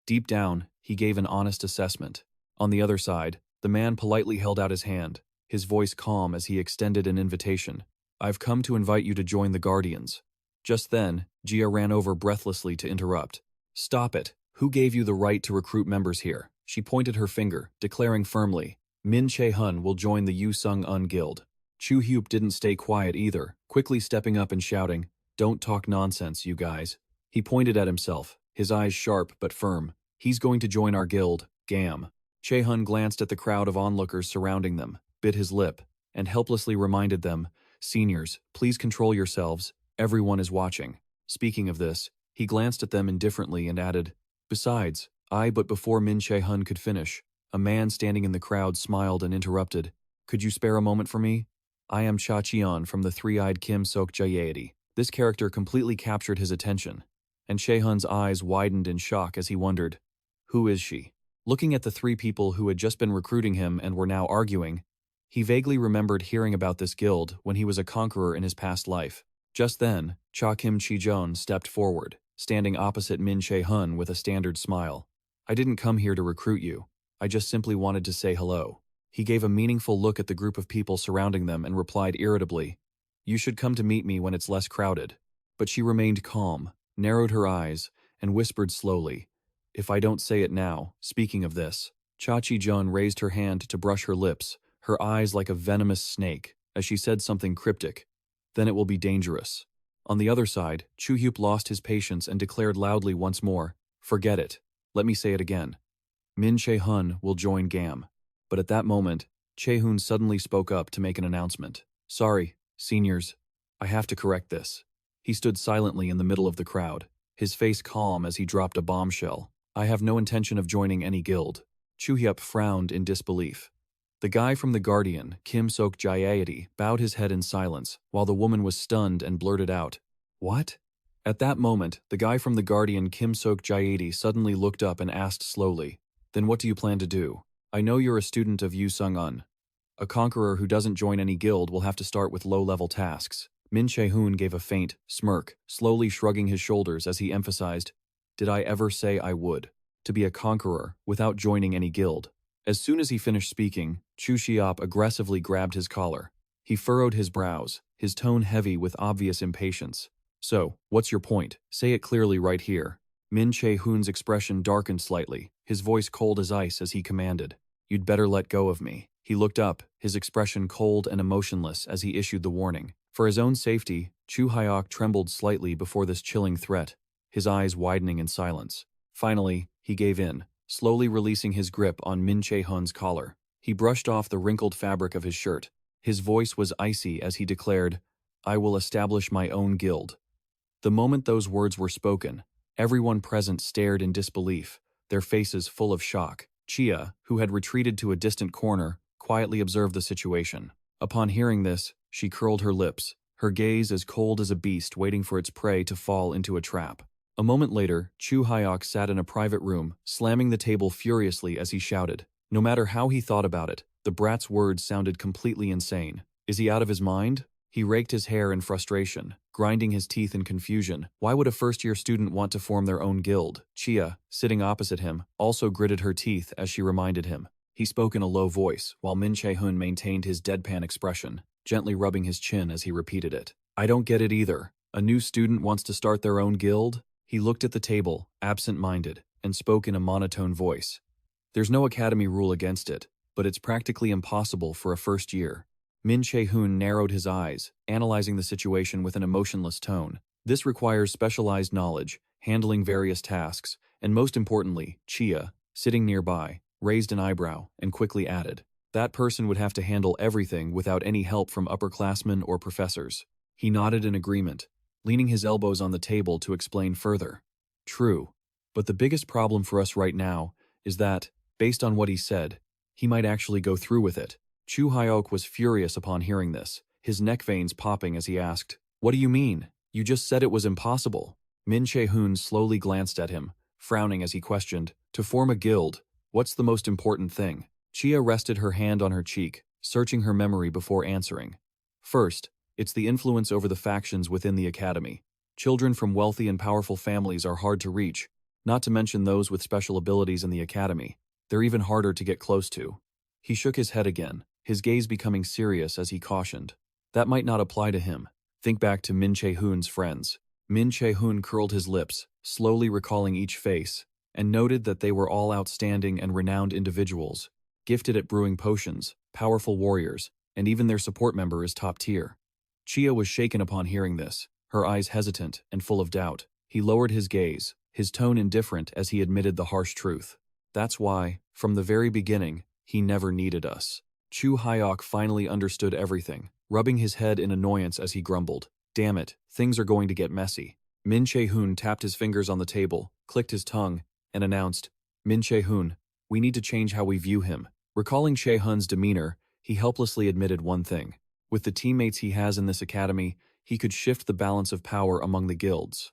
Deep down, he gave an honest assessment. On the other side, the man politely held out his hand, his voice calm as he extended an invitation. I've come to invite you to join the Guardians. Just then, Jia ran over breathlessly to interrupt. Stop it. Who gave you the right to recruit members here? She pointed her finger, declaring firmly, Min Che-hun will join the Yu-Sung-un Guild. Chu-hyup didn't stay quiet either, quickly stepping up and shouting, Don't talk nonsense, you guys. He pointed at himself, his eyes sharp but firm. He's going to join our guild, GAM. Che-hun glanced at the crowd of onlookers surrounding them, bit his lip, and helplessly reminded them, Seniors, please control yourselves, everyone is watching. Speaking of this, he glanced at them indifferently and added, Besides, but before Min Che-hun could finish, a man standing in the crowd smiled and interrupted, Could you spare a moment for me? I am Cha-cheon from the three-eyed Kim Sok Jaeity. This character completely captured his attention, and Che-hun's eyes widened in shock as he wondered, Who is she? Looking at the three people who had just been recruiting him and were now arguing, he vaguely remembered hearing about this guild when he was a conqueror in his past life. Just then, Cha Kim Chi-jon stepped forward, standing opposite Min Che-hun with a standard smile. "I didn't come here to recruit you. I just simply wanted to say hello." He gave a meaningful look at the group of people surrounding them and replied irritably, "You should come to meet me when it's less crowded." But she remained calm, narrowed her eyes, and whispered slowly, "If I don't say it now." Speaking of this, Cha Chi-jon raised her hand to brush her lips, her eyes like a venomous snake, as she said something cryptic. "Then it will be dangerous." On the other side, Chu Hyup lost his patience and declared loudly once more, "Forget it. Let me say it again. Min Che-hun will join GAM." But at that moment, Che-hun suddenly spoke up to make an announcement. "Sorry, seniors. I have to correct this." He stood silently in the middle of the crowd, his face calm as he dropped a bombshell. "I have no intention of joining any guild." Chu Hyup frowned in disbelief. The guy from The Guardian, Kim Sok Jaeati, bowed his head in silence, while the woman was stunned and blurted out, "What?" At that moment, the guy from The Guardian, Kim Sok Jaeati, suddenly looked up and asked slowly, "Then what do you plan to do? I know you're a student of Yu Sung-un. A conqueror who doesn't join any guild will have to start with low-level tasks." Min Che-hun gave a faint smirk, slowly shrugging his shoulders as he emphasized, "Did I ever say I would? To be a conqueror without joining any guild." As soon as he finished speaking, Chu Shiop aggressively grabbed his collar. He furrowed his brows, his tone heavy with obvious impatience. "So, what's your point? Say it clearly right here." Min Che-hun's expression darkened slightly, his voice cold as ice as he commanded, "You'd better let go of me." He looked up, his expression cold and emotionless as he issued the warning. For his own safety, Chu Hyok trembled slightly before this chilling threat, his eyes widening in silence. Finally, he gave in, slowly releasing his grip on Min Che-hun's collar. He brushed off the wrinkled fabric of his shirt. His voice was icy as he declared, "I will establish my own guild." The moment those words were spoken, everyone present stared in disbelief, their faces full of shock. Chia, who had retreated to a distant corner, quietly observed the situation. Upon hearing this, she curled her lips, her gaze as cold as a beast waiting for its prey to fall into a trap. A moment later, Chu Hyok sat in a private room, slamming the table furiously as he shouted. No matter how he thought about it, the brat's words sounded completely insane. Is he out of his mind? He raked his hair in frustration, grinding his teeth in confusion. Why would a first-year student want to form their own guild? Chia, sitting opposite him, also gritted her teeth as she reminded him. He spoke in a low voice, while Min Che-hun maintained his deadpan expression, gently rubbing his chin as he repeated it. "I don't get it either. A new student wants to start their own guild?" He looked at the table, absent-minded, and spoke in a monotone voice. "There's no academy rule against it, but it's practically impossible for a first year." Min Che-hun narrowed his eyes, analyzing the situation with an emotionless tone. "This requires specialized knowledge, handling various tasks, and most importantly, Chia, sitting nearby, raised an eyebrow and quickly added, that person would have to handle everything without any help from upperclassmen or professors." He nodded in agreement, leaning his elbows on the table to explain further. "True, but the biggest problem for us right now is that, based on what he said, he might actually go through with it." Chu Hyok was furious upon hearing this, his neck veins popping as he asked, "What do you mean? You just said it was impossible." Min Che-hun slowly glanced at him, frowning as he questioned, "To form a guild, what's the most important thing?" Chia rested her hand on her cheek, searching her memory before answering. "First, it's the influence over the factions within the academy. Children from wealthy and powerful families are hard to reach, not to mention those with special abilities in the academy. They're even harder to get close to." He shook his head again, his gaze becoming serious as he cautioned, "That might not apply to him. Think back to Min Che-hun's friends." Min Che-hun curled his lips, slowly recalling each face, and noted that they were all outstanding and renowned individuals, gifted at brewing potions, powerful warriors, and even their support member is top tier. Chia was shaken upon hearing this, her eyes hesitant and full of doubt. He lowered his gaze, his tone indifferent as he admitted the harsh truth. "That's why, from the very beginning, he never needed us." Chu Hyok finally understood everything, rubbing his head in annoyance as he grumbled, "Damn it, things are going to get messy." Min Che-hun tapped his fingers on the table, clicked his tongue, and announced, "Min Che-hun, we need to change how we view him." Recalling Che-hun's demeanor, he helplessly admitted one thing. With the teammates he has in this academy, he could shift the balance of power among the guilds.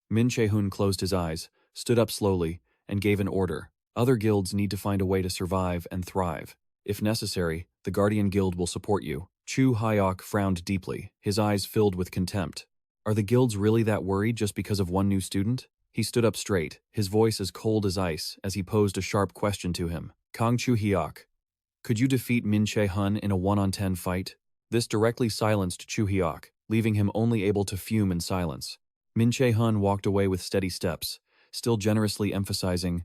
Min Che-hun closed his eyes, stood up slowly, and gave an order. Other guilds need to find a way to survive and thrive. If necessary, the Guardian Guild will support you. Chu Hyok frowned deeply, his eyes filled with contempt. Are the guilds really that worried just because of one new student? He stood up straight, his voice as cold as ice, as he posed a sharp question to him. Kang Chu Hyok, could you defeat Min Che-hun in a 1-on-10 fight? This directly silenced Chu Hyok, leaving him only able to fume in silence. Min Che-hun walked away with steady steps, still generously emphasizing,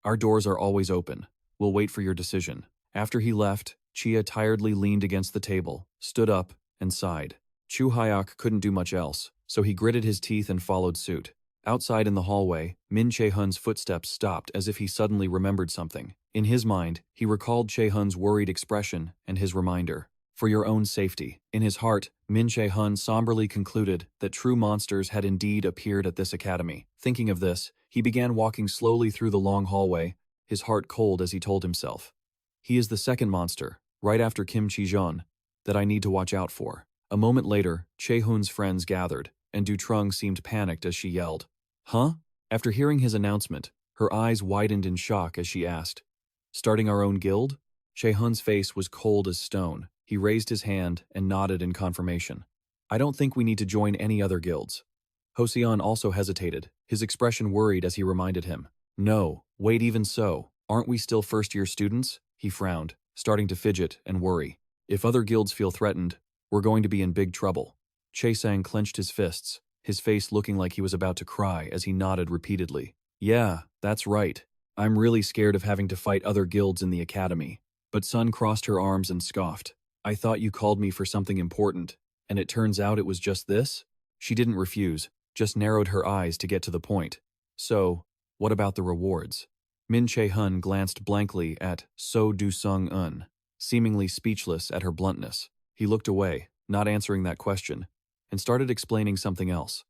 our doors are always open. We'll wait for your decision. After he left, Chia tiredly leaned against the table, stood up, and sighed. Chu Hyok couldn't do much else, so he gritted his teeth and followed suit. Outside in the hallway, Min Che-hun's footsteps stopped as if he suddenly remembered something. In his mind, he recalled Che-hun's worried expression and his reminder. For your own safety. In his heart, Min Che-hun somberly concluded that true monsters had indeed appeared at this academy. Thinking of this, he began walking slowly through the long hallway, his heart cold as he told himself. He is the second monster, right after Kim Chi-jeon, that I need to watch out for. A moment later, Che-hun's friends gathered, and Du Trung seemed panicked as she yelled, Huh? After hearing his announcement, her eyes widened in shock as she asked, starting our own guild? Che-hun's face was cold as stone. He raised his hand and nodded in confirmation. I don't think we need to join any other guilds. Hosseon also hesitated, his expression worried as he reminded him. No, wait, even so, aren't we still first-year students? He frowned, starting to fidget and worry. If other guilds feel threatened, we're going to be in big trouble. Che-sang clenched his fists, his face looking like he was about to cry as he nodded repeatedly. Yeah, that's right. I'm really scared of having to fight other guilds in the academy. But Sun crossed her arms and scoffed. I thought you called me for something important, and it turns out it was just this? She didn't refuse, just narrowed her eyes to get to the point. So, what about the rewards? Min Che-hun glanced blankly at So Du-sung-un, seemingly speechless at her bluntness. He looked away, not answering that question, and started explaining something else.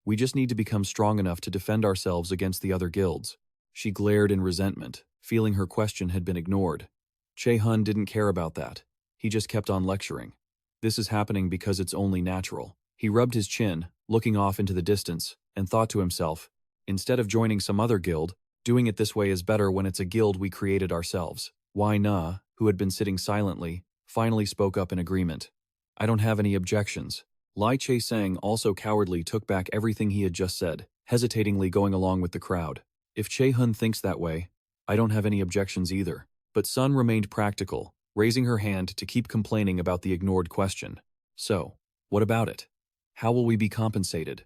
We just need to become strong enough to defend ourselves against the other guilds. She glared in resentment, feeling her question had been ignored. Che-hun didn't care about that. He just kept on lecturing. This is happening because it's only natural. He rubbed his chin, looking off into the distance, and thought to himself, instead of joining some other guild, doing it this way is better when it's a guild we created ourselves. Wai Na, who had been sitting silently, finally spoke up in agreement. I don't have any objections. Lai Che-sang also cowardly took back everything he had just said, hesitatingly going along with the crowd. If Che-hun thinks that way, I don't have any objections either. But Sun remained practical, raising her hand to keep complaining about the ignored question. So, what about it? How will we be compensated?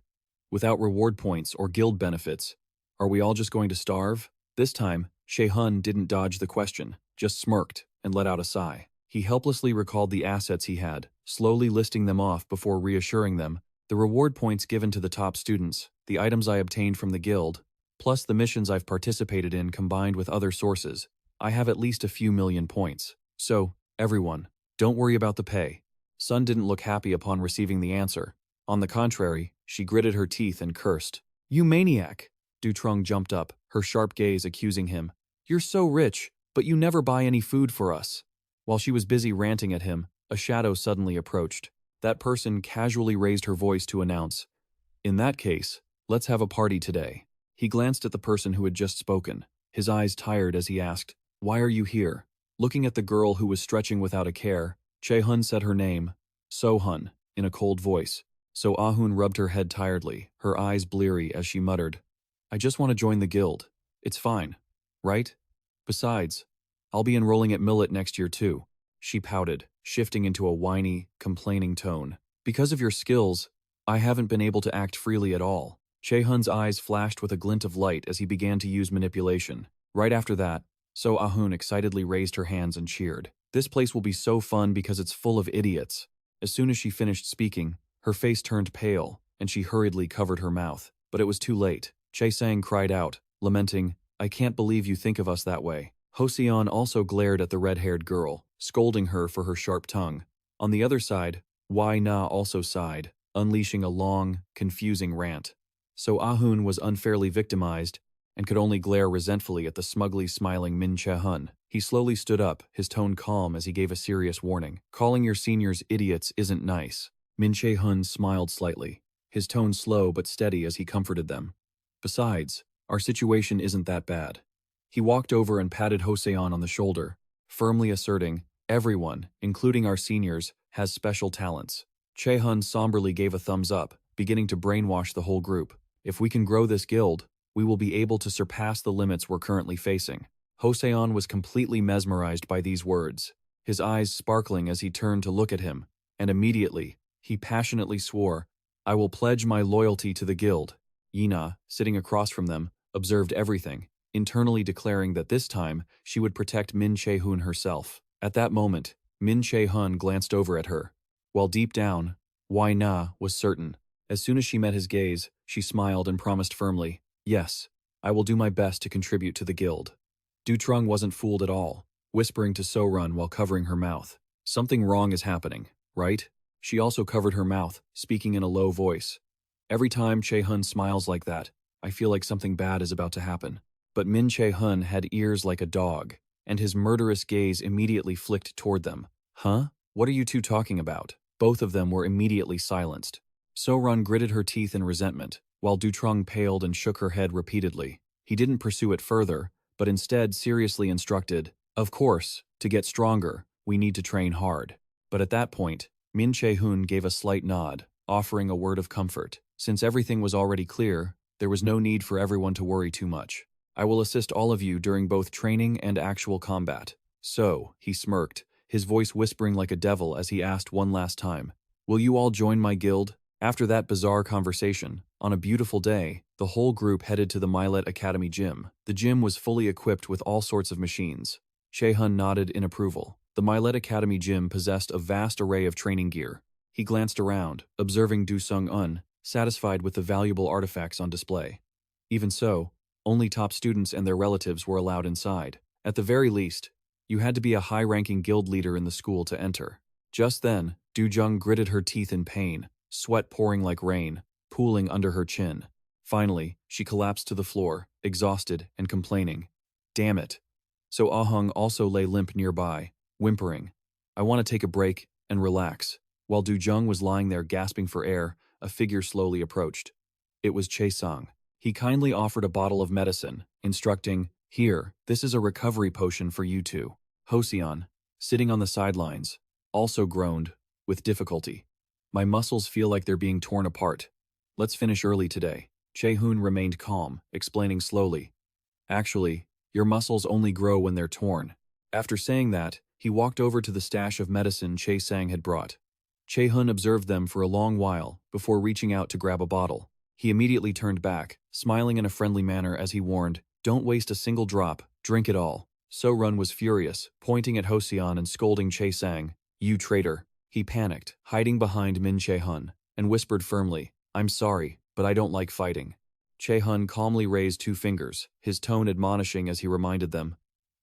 Without reward points or guild benefits, are we all just going to starve? This time, Che-hun didn't dodge the question, just smirked and let out a sigh. He helplessly recalled the assets he had, slowly listing them off before reassuring them. The reward points given to the top students, the items I obtained from the guild, plus the missions I've participated in combined with other sources, I have at least a few million points. So, everyone, don't worry about the pay. Sun didn't look happy upon receiving the answer. On the contrary, she gritted her teeth and cursed. You maniac! Du Trung jumped up, her sharp gaze accusing him. You're so rich, but you never buy any food for us. While she was busy ranting at him, a shadow suddenly approached. That person casually raised her voice to announce, in that case, let's have a party today. He glanced at the person who had just spoken, his eyes tired as he asked, why are you here? Looking at the girl who was stretching without a care, Che-hun said her name, So-hun, in a cold voice. So Ah-hun rubbed her head tiredly, her eyes bleary as she muttered, I just want to join the guild. It's fine, right? Besides, I'll be enrolling at Millet next year too. She pouted, shifting into a whiny, complaining tone. Because of your skills, I haven't been able to act freely at all. Che-hun's eyes flashed with a glint of light as he began to use manipulation. Right after that, So Ah-hun excitedly raised her hands and cheered. This place will be so fun because it's full of idiots. As soon as she finished speaking, her face turned pale, and she hurriedly covered her mouth. But it was too late. Che-sang cried out, lamenting, I can't believe you think of us that way. Hosseon also glared at the red-haired girl, scolding her for her sharp tongue. On the other side, Wai Na also sighed, unleashing a long, confusing rant. So Ah-hun was unfairly victimized, and could only glare resentfully at the smugly smiling Min Che-hun. He slowly stood up, his tone calm as he gave a serious warning. Calling your seniors idiots isn't nice. Min Che-hun smiled slightly, his tone slow but steady as he comforted them. Besides, our situation isn't that bad. He walked over and patted Hoseon on the shoulder, firmly asserting, "Everyone, including our seniors, has special talents." Che-hun somberly gave a thumbs up, beginning to brainwash the whole group. "If we can grow this guild, we will be able to surpass the limits we're currently facing." Hoseon was completely mesmerized by these words, his eyes sparkling as he turned to look at him, and immediately, he passionately swore, "I will pledge my loyalty to the guild." Yina, sitting across from them, observed everything, internally declaring that this time she would protect Min Che-hun herself. At that moment, Min Che-hun glanced over at her, while deep down, Wai Na was certain. As soon as she met his gaze, she smiled and promised firmly, "Yes, I will do my best to contribute to the guild." Du Trung wasn't fooled at all, whispering to So-run while covering her mouth, "Something wrong is happening, right?" She also covered her mouth, speaking in a low voice. "Every time Che-hun smiles like that, I feel like something bad is about to happen." But Min Che-hun had ears like a dog, and his murderous gaze immediately flicked toward them. "Huh? What are you two talking about?" Both of them were immediately silenced. So-run gritted her teeth in resentment, while Du Trung paled and shook her head repeatedly. He didn't pursue it further, but instead seriously instructed, "Of course, to get stronger, we need to train hard." But at that point, Min Che-hun gave a slight nod, offering a word of comfort. Since everything was already clear, there was no need for everyone to worry too much. "I will assist all of you during both training and actual combat." "So," he smirked, his voice whispering like a devil as he asked one last time, "Will you all join my guild?" After that bizarre conversation, on a beautiful day, the whole group headed to the Milet Academy gym. The gym was fully equipped with all sorts of machines. Che-hun nodded in approval. The Milet Academy gym possessed a vast array of training gear. He glanced around, observing Du Sung-un, satisfied with the valuable artifacts on display. Even so, only top students and their relatives were allowed inside. At the very least, you had to be a high-ranking guild leader in the school to enter. Just then, Du Jung gritted her teeth in pain, sweat pouring like rain, pooling under her chin. Finally, she collapsed to the floor, exhausted and complaining. "Damn it." So Ah-hung also lay limp nearby, whimpering, "I want to take a break and relax." While Du Jung was lying there gasping for air, a figure slowly approached. It was Che-sang. He kindly offered a bottle of medicine, instructing, "Here, this is a recovery potion for you two." Hoseon, sitting on the sidelines, also groaned, with difficulty. "My muscles feel like they're being torn apart. Let's finish early today." Che-hun remained calm, explaining slowly, "Actually, your muscles only grow when they're torn." After saying that, he walked over to the stash of medicine Che-sang had brought. Che-hun observed them for a long while before reaching out to grab a bottle. He immediately turned back, smiling in a friendly manner as he warned, "Don't waste a single drop, drink it all." So-run was furious, pointing at Hoseon and scolding Che-sang, "You traitor." He panicked, hiding behind Min Che-hun, and whispered firmly, "I'm sorry, but I don't like fighting." Che-hun calmly raised 2 fingers, his tone admonishing as he reminded them,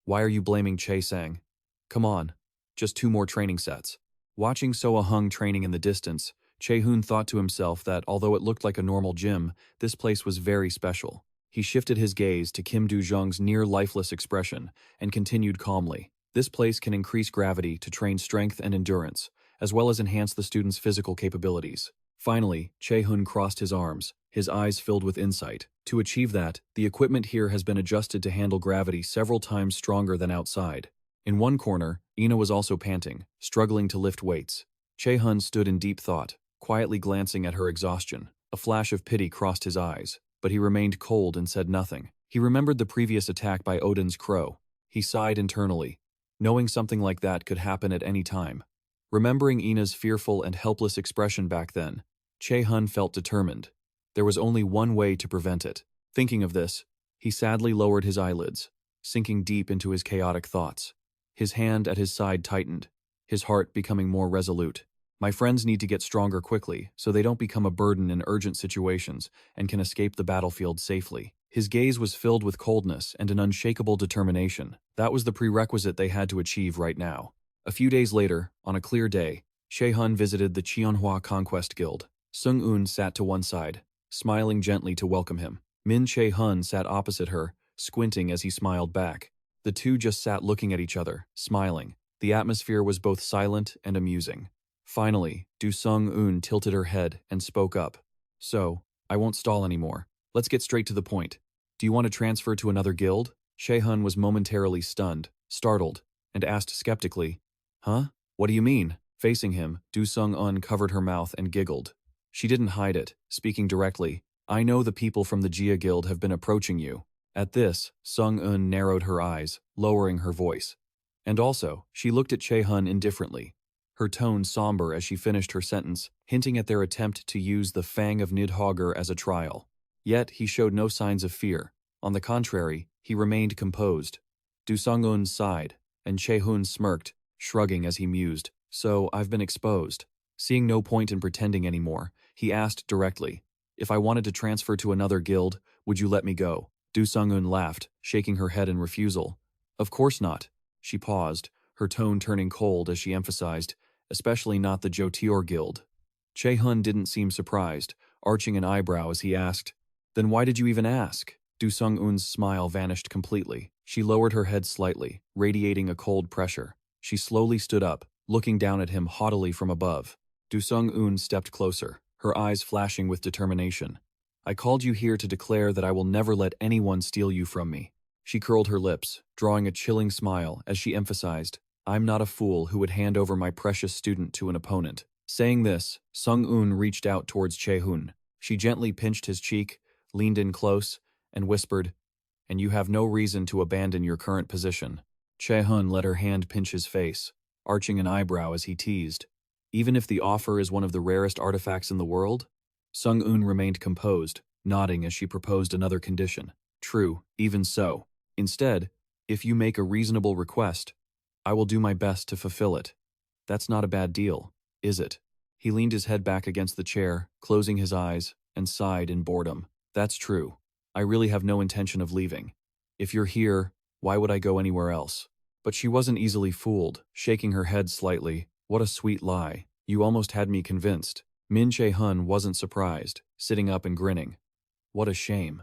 "Why are you blaming Che-sang? Come on, just 2 more training sets." Watching So-hung training in the distance, Che-hun thought to himself that although it looked like a normal gym, this place was very special. He shifted his gaze to Kim Do-jung's near-lifeless expression and continued calmly, "This place can increase gravity to train strength and endurance, as well as enhance the student's physical capabilities." Finally, Che-hun crossed his arms, his eyes filled with insight. To achieve that, the equipment here has been adjusted to handle gravity several times stronger than outside. In one corner, Ina was also panting, struggling to lift weights. Che-hun stood in deep thought, quietly glancing at her exhaustion. A flash of pity crossed his eyes, but he remained cold and said nothing. He remembered the previous attack by Odin's crow. He sighed internally, knowing something like that could happen at any time. Remembering Ina's fearful and helpless expression back then, Che-hun felt determined. There was only one way to prevent it. Thinking of this, he sadly lowered his eyelids, sinking deep into his chaotic thoughts. His hand at his side tightened, his heart becoming more resolute. "My friends need to get stronger quickly so they don't become a burden in urgent situations and can escape the battlefield safely." His gaze was filled with coldness and an unshakable determination. That was the prerequisite they had to achieve right now. A few days later, on a clear day, Che-hun visited the Cheonhua Conquest Guild. Sung-un sat to one side, smiling gently to welcome him. Min Che-hun sat opposite her, squinting as he smiled back. The two just sat looking at each other, smiling. The atmosphere was both silent and amusing. Finally, Du Sung-un tilted her head and spoke up. "So, I won't stall anymore. Let's get straight to the point. Do you want to transfer to another guild?" Che-hun was momentarily stunned, startled, and asked skeptically, "Huh? What do you mean?" Facing him, Do-sung-un covered her mouth and giggled. She didn't hide it, speaking directly. "I know the people from the Jia Guild have been approaching you." At this, Sung-un narrowed her eyes, lowering her voice. And also, she looked at Che-hun indifferently, her tone somber as she finished her sentence, hinting at their attempt to use the Fang of Nidhogger as a trial. Yet, he showed no signs of fear. On the contrary, he remained composed. Do-sung-un sighed, and Che-hun smirked, shrugging as he mused. "So, I've been exposed." Seeing no point in pretending anymore, he asked directly, "If I wanted to transfer to another guild, would you let me go?" Do-sung-un laughed, shaking her head in refusal. "Of course not." She paused, her tone turning cold as she emphasized, "especially not the Jotior Guild." Che-hun didn't seem surprised, arching an eyebrow as he asked, "Then why did you even ask?" Do-sung-un's smile vanished completely. She lowered her head slightly, radiating a cold pressure. She slowly stood up, looking down at him haughtily from above. Do-sung-un stepped closer, her eyes flashing with determination. "I called you here to declare that I will never let anyone steal you from me." She curled her lips, drawing a chilling smile as she emphasized, "I'm not a fool who would hand over my precious student to an opponent." Saying this, Sung-un reached out towards Che-hun. She gently pinched his cheek, leaned in close, and whispered, "And you have no reason to abandon your current position." Che-hun let her hand pinch his face, arching an eyebrow as he teased, "Even if the offer is one of the rarest artifacts in the world?" Sung-un remained composed, nodding as she proposed another condition. "True, even so. Instead, if you make a reasonable request, I will do my best to fulfill it." "That's not a bad deal, is it?" He leaned his head back against the chair, closing his eyes, and sighed in boredom. "That's true. I really have no intention of leaving. If you're here, why would I go anywhere else?" But she wasn't easily fooled, shaking her head slightly. "What a sweet lie. You almost had me convinced." Min Che-hun wasn't surprised, sitting up and grinning. "What a shame."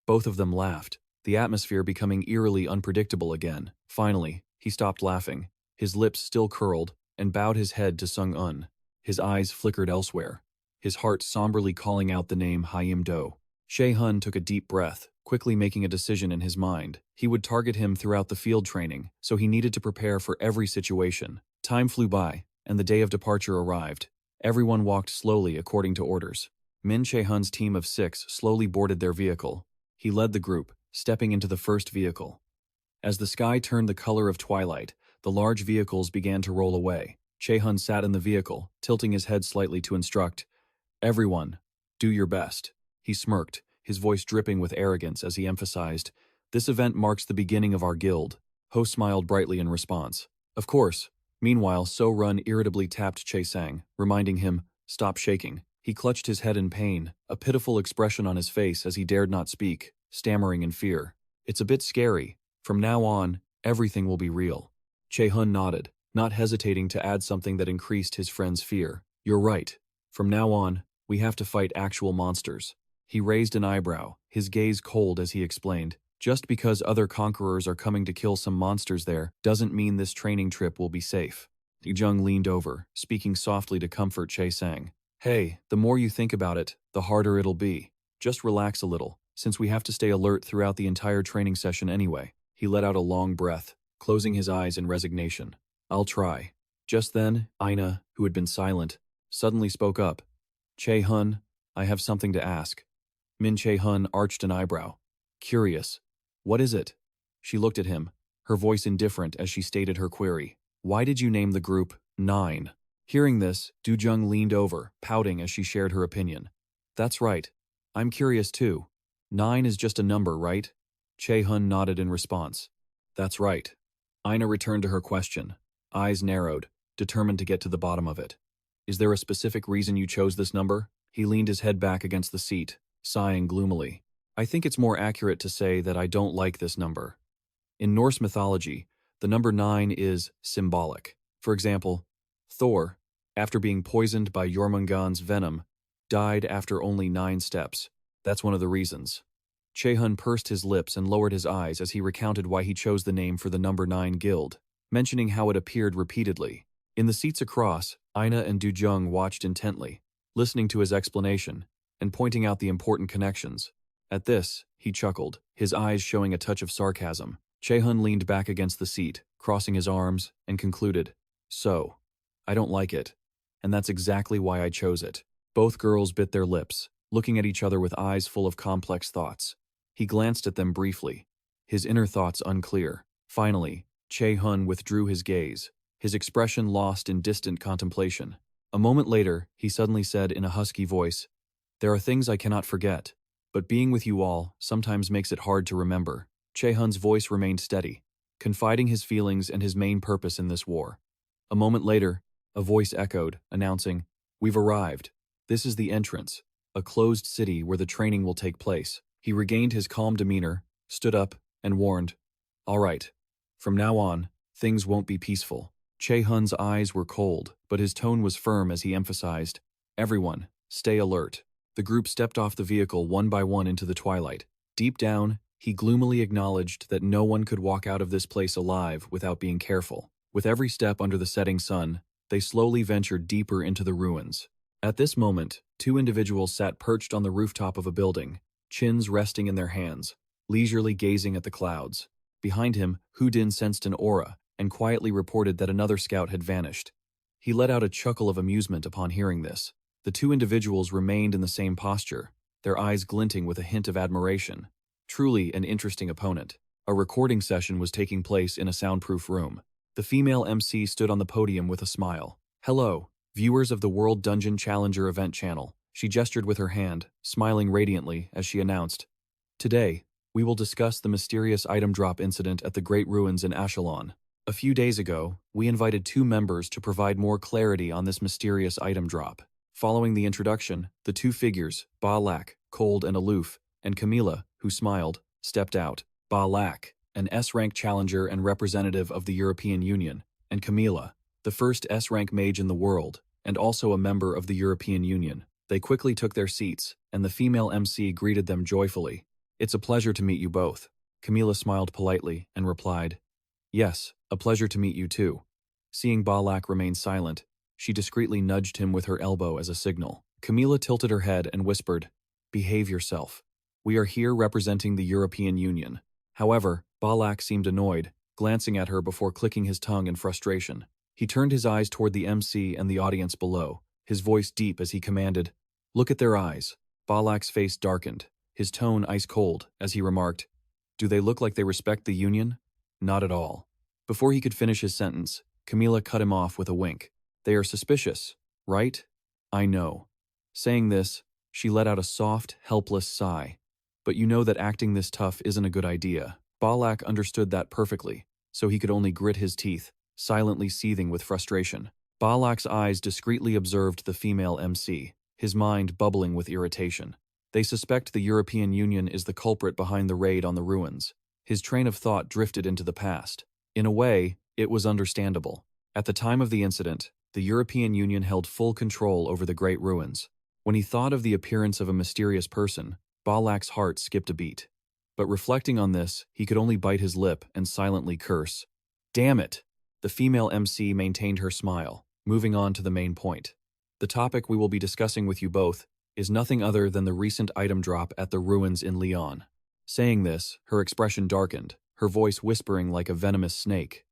Both of them laughed, the atmosphere becoming eerily unpredictable again. Finally, he stopped laughing, his lips still curled, and bowed his head to Sung-un. His eyes flickered elsewhere, his heart somberly calling out the name Hyim-do. Che-hun took a deep breath, quickly making a decision in his mind. He would target him throughout the field training, so he needed to prepare for every situation. Time flew by, and the day of departure arrived. Everyone walked slowly according to orders. Min Che-hun's team of 6 slowly boarded their vehicle. He led the group, stepping into the first vehicle. As the sky turned the color of twilight, the large vehicles began to roll away. Che-hun sat in the vehicle, tilting his head slightly to instruct, "Everyone, do your best." He smirked, his voice dripping with arrogance as he emphasized, "This event marks the beginning of our guild." Ho smiled brightly in response. "Of course." Meanwhile, So-run irritably tapped Che-sang, reminding him, "Stop shaking." He clutched his head in pain, a pitiful expression on his face as he dared not speak, stammering in fear. "It's a bit scary. From now on, everything will be real." Che-hun nodded, not hesitating to add something that increased his friend's fear. "You're right. From now on, we have to fight actual monsters." He raised an eyebrow, his gaze cold as he explained, "Just because other conquerors are coming to kill some monsters there doesn't mean this training trip will be safe." Jung leaned over, speaking softly to comfort Che-sang. "Hey, the more you think about it, the harder it'll be. Just relax a little, since we have to stay alert throughout the entire training session anyway." He let out a long breath, closing his eyes in resignation. "I'll try." Just then, Aina, who had been silent, suddenly spoke up. "Che-hun, I have something to ask." Min Che-hun arched an eyebrow. Curious. "What is it?" She looked at him, her voice indifferent as she stated her query. "Why did you name the group 9? Hearing this, Du-jung leaned over, pouting as she shared her opinion. "That's right. I'm curious too. 9 is just a number, right?" Che-hun nodded in response. "That's right." Aina returned to her question, eyes narrowed, determined to get to the bottom of it. "Is there a specific reason you chose this number?" He leaned his head back against the seat, sighing gloomily. "I think it's more accurate to say that I don't like this number. In Norse mythology, the number 9 is symbolic. For example, Thor, after being poisoned by Jormungand's venom, died after only 9 steps. That's one of the reasons." Che-hun pursed his lips and lowered his eyes as he recounted why he chose the name for the number 9 guild, mentioning how it appeared repeatedly. In the seats across, Aina and Du-jung watched intently, listening to his explanation and pointing out the important connections. At this, he chuckled, his eyes showing a touch of sarcasm. Che-hun leaned back against the seat, crossing his arms, and concluded, "So, I don't like it. And that's exactly why I chose it." Both girls bit their lips, looking at each other with eyes full of complex thoughts. He glanced at them briefly, his inner thoughts unclear. Finally, Che-hun withdrew his gaze, his expression lost in distant contemplation. A moment later, he suddenly said in a husky voice, "There are things I cannot forget, but being with you all sometimes makes it hard to remember." Che-hun's voice remained steady, confiding his feelings and his main purpose in this war. A moment later, a voice echoed, announcing, "We've arrived. This is the entrance, a closed city where the training will take place." He regained his calm demeanor, stood up, and warned, "All right. From now on, things won't be peaceful." Che-hun's eyes were cold, but his tone was firm as he emphasized, "Everyone, stay alert." The group stepped off the vehicle one by one into the twilight. Deep down, he gloomily acknowledged that no one could walk out of this place alive without being careful. With every step under the setting sun, they slowly ventured deeper into the ruins. At this moment, two individuals sat perched on the rooftop of a building, chins resting in their hands, leisurely gazing at the clouds. Behind him, Houdin sensed an aura and quietly reported that another scout had vanished. He let out a chuckle of amusement upon hearing this. The two individuals remained in the same posture, their eyes glinting with a hint of admiration. Truly an interesting opponent. A recording session was taking place in a soundproof room. The female MC stood on the podium with a smile. "Hello, viewers of the World Dungeon Challenger event channel." She gestured with her hand, smiling radiantly as she announced, "Today, we will discuss the mysterious item drop incident at the Great Ruins in Ashalon. A few days ago, we invited two members to provide more clarity on this mysterious item drop." Following the introduction, the two figures, Ba-lak, cold and aloof, and Camila, who smiled, stepped out. Ba-lak, an S-rank challenger and representative of the European Union, and Camila, the first S-rank mage in the world, and also a member of the European Union. They quickly took their seats, and the female MC greeted them joyfully. "It's a pleasure to meet you both." Camila smiled politely and replied, "Yes, a pleasure to meet you too." Seeing Ba-lak remain silent, she discreetly nudged him with her elbow as a signal. Camila tilted her head and whispered, "Behave yourself. We are here representing the European Union." However, Ba-lak seemed annoyed, glancing at her before clicking his tongue in frustration. He turned his eyes toward the MC and the audience below, his voice deep as he commanded, "Look at their eyes." Ba-lak's face darkened, his tone ice-cold, as he remarked, "Do they look like they respect the Union?" "Not at all." Before he could finish his sentence, Camila cut him off with a wink. "They are suspicious, right?" "I know." Saying this, she let out a soft, helpless sigh. "But you know that acting this tough isn't a good idea." Ba-lak understood that perfectly, so he could only grit his teeth, silently seething with frustration. Ba-lak's eyes discreetly observed the female MC, his mind bubbling with irritation. They suspect the European Union is the culprit behind the raid on the ruins. His train of thought drifted into the past. In a way, it was understandable. At the time of the incident, the European Union held full control over the Great Ruins. When he thought of the appearance of a mysterious person, Ba-lak's heart skipped a beat. But reflecting on this, he could only bite his lip and silently curse. "Damn it!" The female MC maintained her smile, moving on to the main point. "The topic we will be discussing with you both is nothing other than the recent item drop at the ruins in Lyon." Saying this, her expression darkened, her voice whispering like a venomous snake.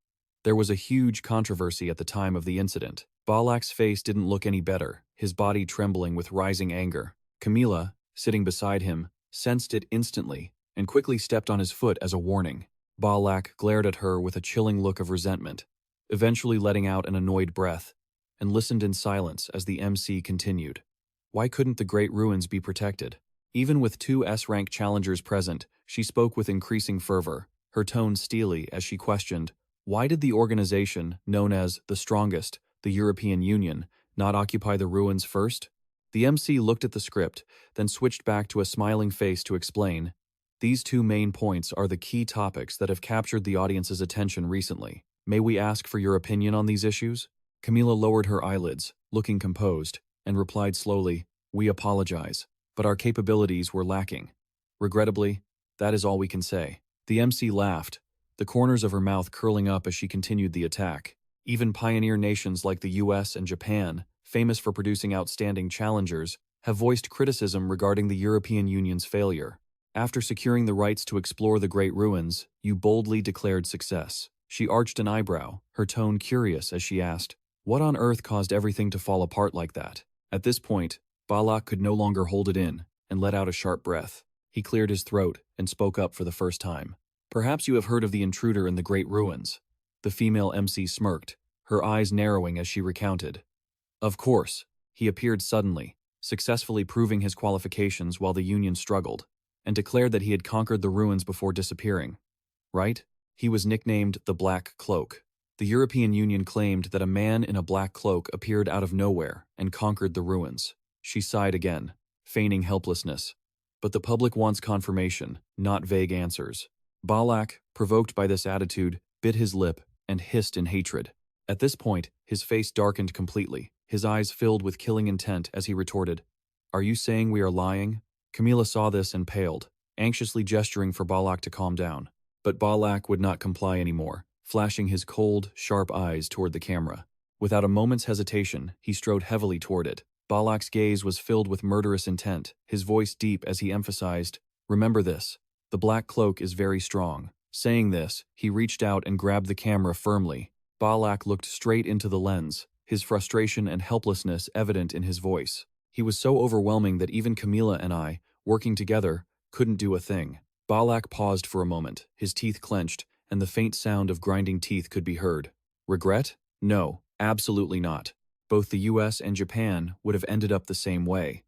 There was a huge controversy at the time of the incident. Ba-lak's face didn't look any better, his body trembling with rising anger. Camila, sitting beside him, sensed it instantly and quickly stepped on his foot as a warning. Ba-lak glared at her with a chilling look of resentment, eventually letting out an annoyed breath, and listened in silence as the MC continued. Why couldn't the Great Ruins be protected? Even with two S-rank challengers present, she spoke with increasing fervor, her tone steely as she questioned, why did the organization, known as the strongest, the European Union, not occupy the ruins first? The MC looked at the script, then switched back to a smiling face to explain, "These two main points are the key topics that have captured the audience's attention recently. May we ask for your opinion on these issues?" Camila lowered her eyelids, looking composed, and replied slowly, "We apologize, but our capabilities were lacking. Regrettably, that is all we can say." The MC laughed, the corners of her mouth curling up as she continued the attack. Even pioneer nations like the US and Japan, famous for producing outstanding challengers, have voiced criticism regarding the European Union's failure. After securing the rights to explore the Great Ruins, you boldly declared success. She arched an eyebrow, her tone curious as she asked, "What on earth caused everything to fall apart like that?" At this point, Balak could no longer hold it in and let out a sharp breath. He cleared his throat and spoke up for the first time. "Perhaps you have heard of the intruder in the Great Ruins." The female MC smirked, her eyes narrowing as she recounted. Of course, he appeared suddenly, successfully proving his qualifications while the Union struggled, and declared that he had conquered the ruins before disappearing. Right? He was nicknamed the Black Cloak. The European Union claimed that a man in a black cloak appeared out of nowhere and conquered the ruins. She sighed again, feigning helplessness. But the public wants confirmation, not vague answers. Balak, provoked by this attitude, bit his lip and hissed in hatred. At this point, his face darkened completely, his eyes filled with killing intent as he retorted, "Are you saying we are lying?" Camila saw this and paled, anxiously gesturing for Balak to calm down. But Balak would not comply anymore, flashing his cold, sharp eyes toward the camera. Without a moment's hesitation, he strode heavily toward it. Balak's gaze was filled with murderous intent, his voice deep as he emphasized, "Remember this, the Black Cloak is very strong." Saying this, he reached out and grabbed the camera firmly. Balak looked straight into the lens, his frustration and helplessness evident in his voice. He was so overwhelming that even Camila and I, working together, couldn't do a thing. Balak paused for a moment, his teeth clenched, and the faint sound of grinding teeth could be heard. Regret? No, absolutely not. Both the US and Japan would have ended up the same way.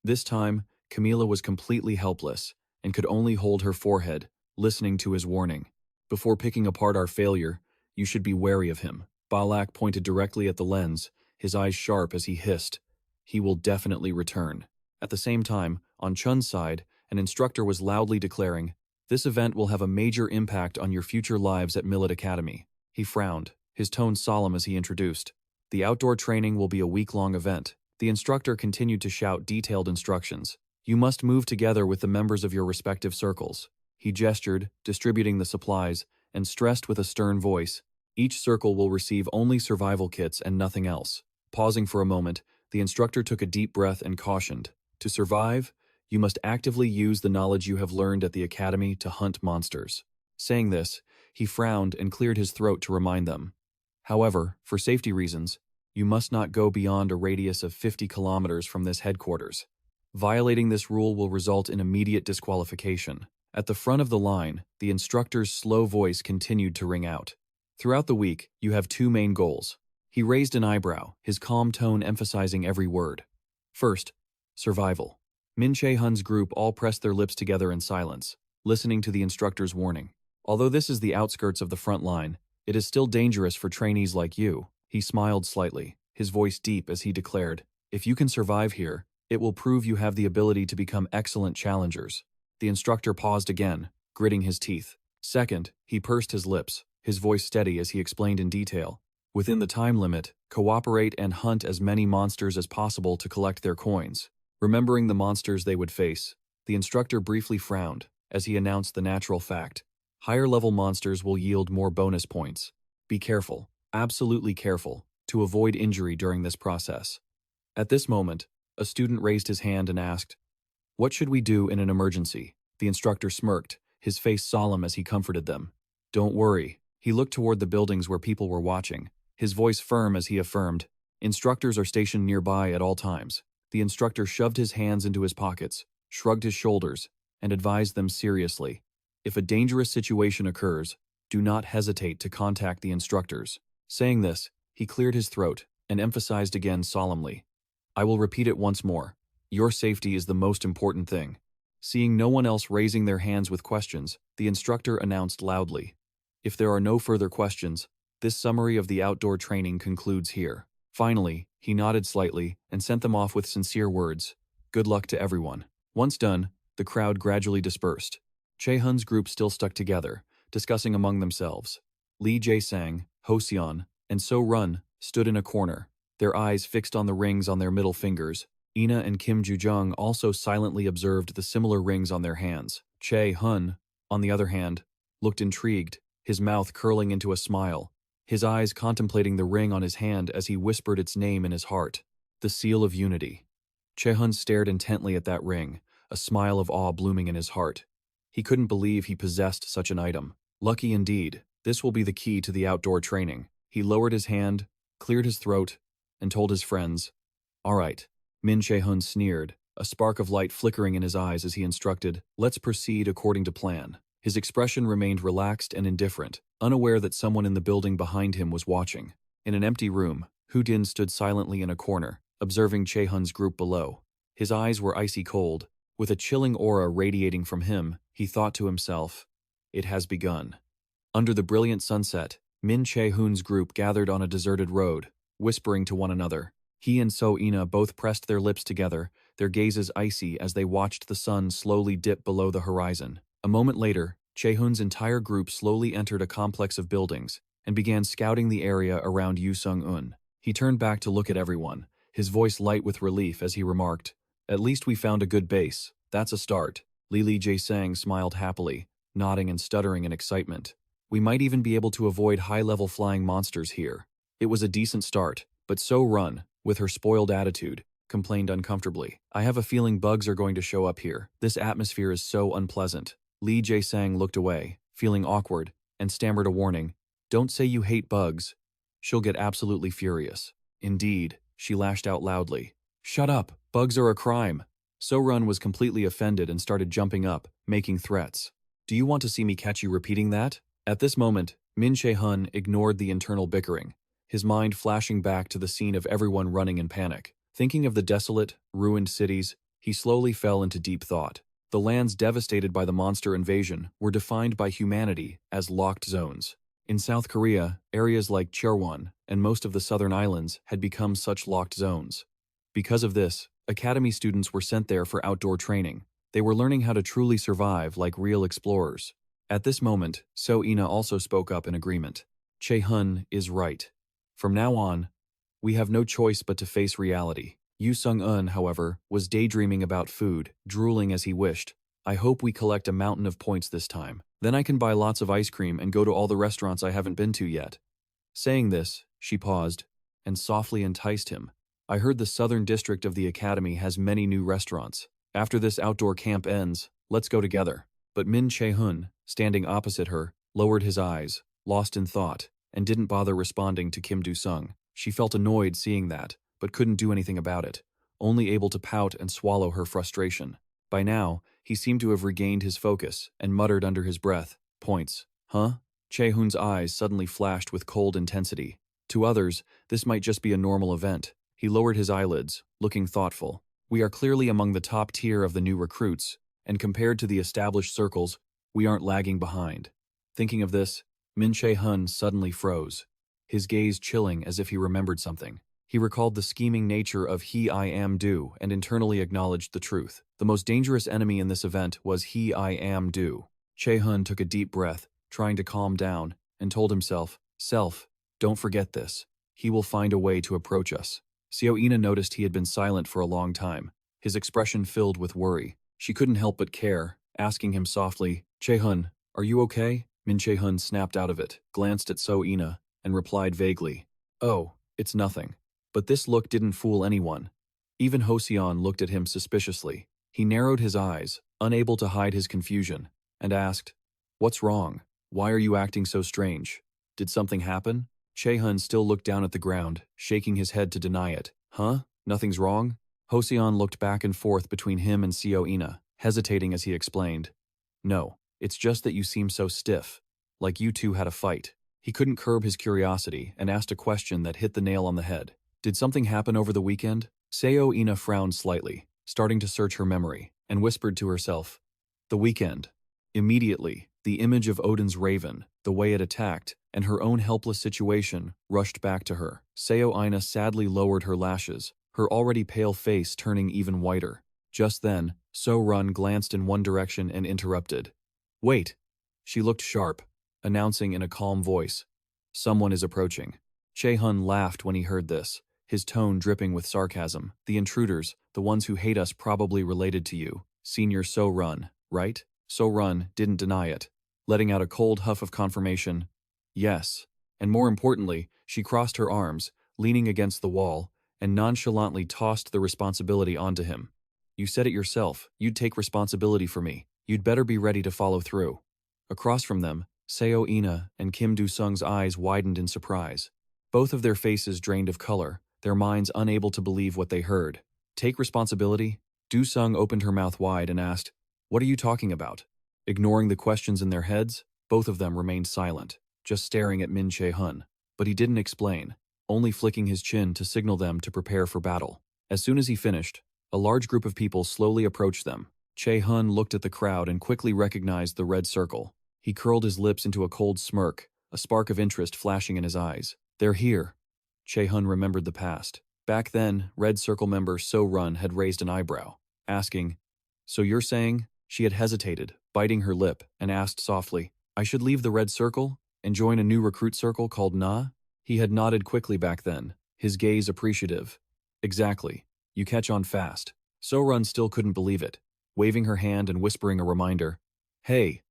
This time, Camila was completely helpless and could only hold her forehead, listening to his warning. "Before picking apart our failure, you should be wary of him." Balak pointed directly at the lens, his eyes sharp as he hissed, "He will definitely return." At the same time, on Chun's side, an instructor was loudly declaring, "This event will have a major impact on your future lives at Millet Academy." He frowned, his tone solemn as he introduced, "The outdoor training will be a week-long event." The instructor continued to shout detailed instructions. "You must move together with the members of your respective circles." He gestured, distributing the supplies, and stressed with a stern voice, "Each circle will receive only survival kits and nothing else." Pausing for a moment, the instructor took a deep breath and cautioned, "To survive, you must actively use the knowledge you have learned at the academy to hunt monsters." Saying this, he frowned and cleared his throat to remind them. "However, for safety reasons, you must not go beyond a radius of 50 kilometers from this headquarters. Violating this rule will result in immediate disqualification." At the front of the line, the instructor's slow voice continued to ring out. "Throughout the week, you have two main goals." He raised an eyebrow, his calm tone emphasizing every word. "First, survival." Che-hun's group all pressed their lips together in silence, listening to the instructor's warning. "Although this is the outskirts of the front line, it is still dangerous for trainees like you." He smiled slightly, his voice deep as he declared, "If you can survive here, it will prove you have the ability to become excellent challengers." The instructor paused again, gritting his teeth. Second, he pursed his lips, his voice steady as he explained in detail, "Within the time limit, cooperate and hunt as many monsters as possible to collect their coins." Remembering the monsters they would face, the instructor briefly frowned as he announced the natural fact, "Higher-level monsters will yield more bonus points. Be careful, absolutely careful, to avoid injury during this process." At this moment, a student raised his hand and asked, "What should we do in an emergency?" The instructor smirked, his face solemn as he comforted them. "Don't worry." He looked toward the buildings where people were watching, his voice firm as he affirmed, "Instructors are stationed nearby at all times." The instructor shoved his hands into his pockets, shrugged his shoulders, and advised them seriously, "If a dangerous situation occurs, do not hesitate to contact the instructors." Saying this, he cleared his throat and emphasized again solemnly, "I will repeat it once more. Your safety is the most important thing." Seeing no one else raising their hands with questions, the instructor announced loudly, "If there are no further questions, this summary of the outdoor training concludes here." Finally, he nodded slightly and sent them off with sincere words, "Good luck to everyone." Once done, the crowd gradually dispersed. Che-hun's group still stuck together, discussing among themselves. Lee Jae-sang, Ho-seon, and So-run stood in a corner, their eyes fixed on the rings on their middle fingers. Ina and Kim Ju-jung also silently observed the similar rings on their hands. Che-hun, on the other hand, looked intrigued, his mouth curling into a smile, his eyes contemplating the ring on his hand as he whispered its name in his heart. The Seal of Unity. Che-hun stared intently at that ring, a smile of awe blooming in his heart. He couldn't believe he possessed such an item. Lucky indeed. This will be the key to the outdoor training. He lowered his hand, cleared his throat, and told his friends, "All right." Che-hun sneered, a spark of light flickering in his eyes as he instructed, "Let's proceed according to plan." His expression remained relaxed and indifferent, unaware that someone in the building behind him was watching. In an empty room, Hu-din stood silently in a corner, observing Che-hun's group below. His eyes were icy cold. With a chilling aura radiating from him, he thought to himself, "It has begun." Under the brilliant sunset, Che-hun's group gathered on a deserted road, whispering to one another. He and So-ina both pressed their lips together, their gazes icy as they watched the sun slowly dip below the horizon. A moment later, Che-hun's entire group slowly entered a complex of buildings and began scouting the area around Yu Sung-un. He turned back to look at everyone, his voice light with relief as he remarked, "At least we found a good base. That's a start." Li Jae-sang smiled happily, nodding and stuttering in excitement. "We might even be able to avoid high-level flying monsters here." It was a decent start, but So-run, with her spoiled attitude, complained uncomfortably. "I have a feeling bugs are going to show up here. This atmosphere is so unpleasant." Li Jae-sang looked away, feeling awkward, and stammered a warning. "Don't say you hate bugs. She'll get absolutely furious." "Indeed," she lashed out loudly. "Shut up! Bugs are a crime." So-run was completely offended and started jumping up, making threats. "Do you want to see me catch you repeating that?" At this moment, Che-hun ignored the internal bickering, his mind flashing back to the scene of everyone running in panic. Thinking of the desolate, ruined cities, he slowly fell into deep thought. The lands devastated by the monster invasion were defined by humanity as locked zones. In South Korea, areas like Che-hun and most of the southern islands had become such locked zones. Because of this, academy students were sent there for outdoor training. They were learning how to truly survive like real explorers. At this moment, So-ina also spoke up in agreement. "Che-hun is right. From now on, we have no choice but to face reality." Yu Sung-un, however, was daydreaming about food, drooling as he wished. "I hope we collect a mountain of points this time. Then I can buy lots of ice cream and go to all the restaurants I haven't been to yet." Saying this, she paused and softly enticed him. "I heard the southern district of the academy has many new restaurants. After this outdoor camp ends, let's go together." But Che-hun, standing opposite her, lowered his eyes, lost in thought, and didn't bother responding to Kim Do-sung. She felt annoyed seeing that, but couldn't do anything about it, only able to pout and swallow her frustration. By now, he seemed to have regained his focus and muttered under his breath, "Points, huh?" Che-hun's eyes suddenly flashed with cold intensity. To others, this might just be a normal event. He lowered his eyelids, looking thoughtful. "We are clearly among the top tier of the new recruits, and compared to the established circles, we aren't lagging behind." Thinking of this, Che-hun suddenly froze, his gaze chilling as if he remembered something. He recalled the scheming nature of He-I-am-do and internally acknowledged the truth. The most dangerous enemy in this event was He-I-am-do. Che-hun took a deep breath, trying to calm down, and told himself, "Self, don't forget this. He will find a way to approach us." So-ina noticed he had been silent for a long time, his expression filled with worry. She couldn't help but care, asking him softly, "Che-hun, are you okay?" Che-hun snapped out of it, glanced at So-ina, and replied vaguely, "Oh, it's nothing." But this look didn't fool anyone. Even Ho-seon looked at him suspiciously. He narrowed his eyes, unable to hide his confusion, and asked, "What's wrong? Why are you acting so strange? Did something happen?" Che-hun still looked down at the ground, shaking his head to deny it. "Huh? Nothing's wrong?" Ho-seon looked back and forth between him and So-ina, hesitating as he explained, "No, it's just that you seem so stiff, like you two had a fight." He couldn't curb his curiosity and asked a question that hit the nail on the head. "Did something happen over the weekend?" So-ina frowned slightly, starting to search her memory, and whispered to herself, "The weekend." Immediately, the image of Odin's raven, the way it attacked, and her own helpless situation rushed back to her. So-ina sadly lowered her lashes, her already pale face turning even whiter. Just then, So-run glanced in one direction and interrupted. "Wait!" She looked sharp, announcing in a calm voice, "Someone is approaching." Che-hun laughed when he heard this, his tone dripping with sarcasm. "The intruders, the ones who hate us, probably related to you, Senior So-run, right?" So-run didn't deny it, letting out a cold huff of confirmation. "Yes." And more importantly, she crossed her arms, leaning against the wall, and nonchalantly tossed the responsibility onto him. "You said it yourself, you'd take responsibility for me. You'd better be ready to follow through. Across from them, Seo Ina and Kim Do-sung's eyes widened in surprise. Both of their faces drained of color, their minds unable to believe what they heard. Take responsibility? Do-sung opened her mouth wide and asked, "What are you talking about?" Ignoring the questions in their heads, both of them remained silent, just staring at Min Che-hun. But he didn't explain, only flicking his chin to signal them to prepare for battle. As soon as he finished, a large group of people slowly approached them. Che-hun looked at the crowd and quickly recognized the red circle. He curled his lips into a cold smirk, a spark of interest flashing in his eyes. "They're here." Che-hun remembered the past. Back then, Red Circle member So-run had raised an eyebrow, asking, "So you're saying?" She had hesitated, biting her lip, and asked softly, "I should leave the Red Circle and join a new recruit circle called Na?" He had nodded quickly back then, his gaze appreciative. "Exactly. You catch on fast." So-run still couldn't believe it, waving her hand and whispering a reminder. "Hey,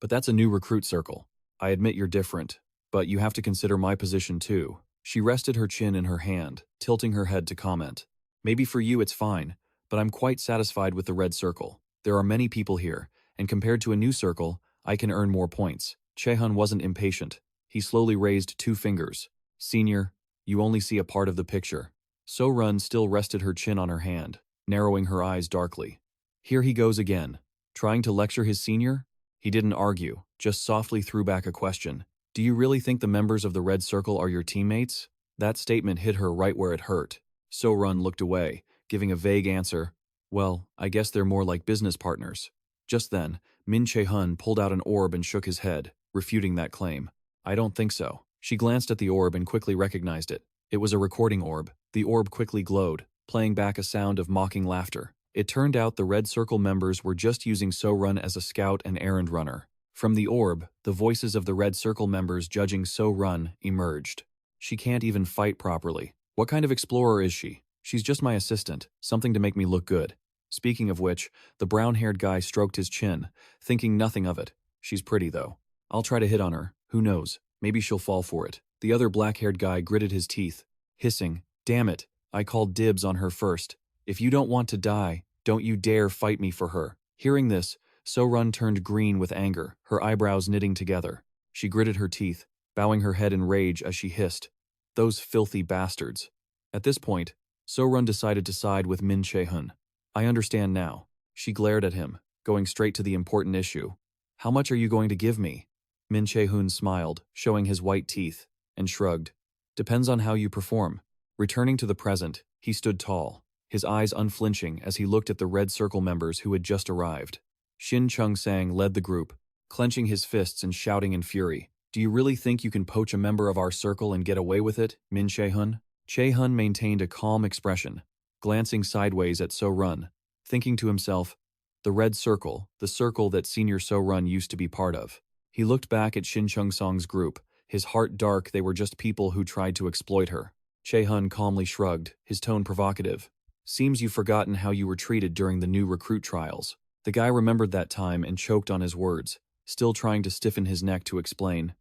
but that's a new recruit circle. I admit you're different, but you have to consider my position too." She rested her chin in her hand, tilting her head to comment. "Maybe for you it's fine, but I'm quite satisfied with the red circle. There are many people here, and compared to a new circle, I can earn more points." Che-hun wasn't impatient. He slowly raised 2 fingers. "Senior, you only see a part of the picture." So-run still rested her chin on her hand, narrowing her eyes darkly. Here he goes again, trying to lecture his senior? He didn't argue, just softly threw back a question. "Do you really think the members of the Red Circle are your teammates?" That statement hit her right where it hurt. So-run looked away, giving a vague answer. "Well, I guess they're more like business partners." Just then, Min Che-hun pulled out an orb and shook his head, refuting that claim. "I don't think so." She glanced at the orb and quickly recognized it. It was a recording orb. The orb quickly glowed, playing back a sound of mocking laughter. It turned out the Red Circle members were just using So-run as a scout and errand runner. From the orb, the voices of the Red Circle members judging So-run emerged. "She can't even fight properly. What kind of explorer is she? She's just my assistant, something to make me look good." Speaking of which, the brown-haired guy stroked his chin, thinking nothing of it. "She's pretty, though. I'll try to hit on her. Who knows? Maybe she'll fall for it." The other black-haired guy gritted his teeth, hissing, "Damn it, I called dibs on her first. If you don't want to die, don't you dare fight me for her." Hearing this, So-run turned green with anger, her eyebrows knitting together. She gritted her teeth, bowing her head in rage as she hissed, "Those filthy bastards." At this point, So-run decided to side with Min Che-hun. "I understand now." She glared at him, going straight to the important issue. "How much are you going to give me?" Min Che-hun smiled, showing his white teeth, and shrugged. "Depends on how you perform." Returning to the present, he stood tall, his eyes unflinching as he looked at the Red Circle members who had just arrived. Shin Chung-sang led the group, clenching his fists and shouting in fury, "Do you really think you can poach a member of our circle and get away with it, Min Che-hun?" Che-hun maintained a calm expression, glancing sideways at So-run, thinking to himself, the Red Circle, the circle that Senior So-run used to be part of. He looked back at Shin Chung-sang's group, his heart dark. They were just people who tried to exploit her. Che-hun calmly shrugged, his tone provocative. "Seems you've forgotten how you were treated during the new recruit trials." The guy remembered that time and choked on his words, still trying to stiffen his neck to explain.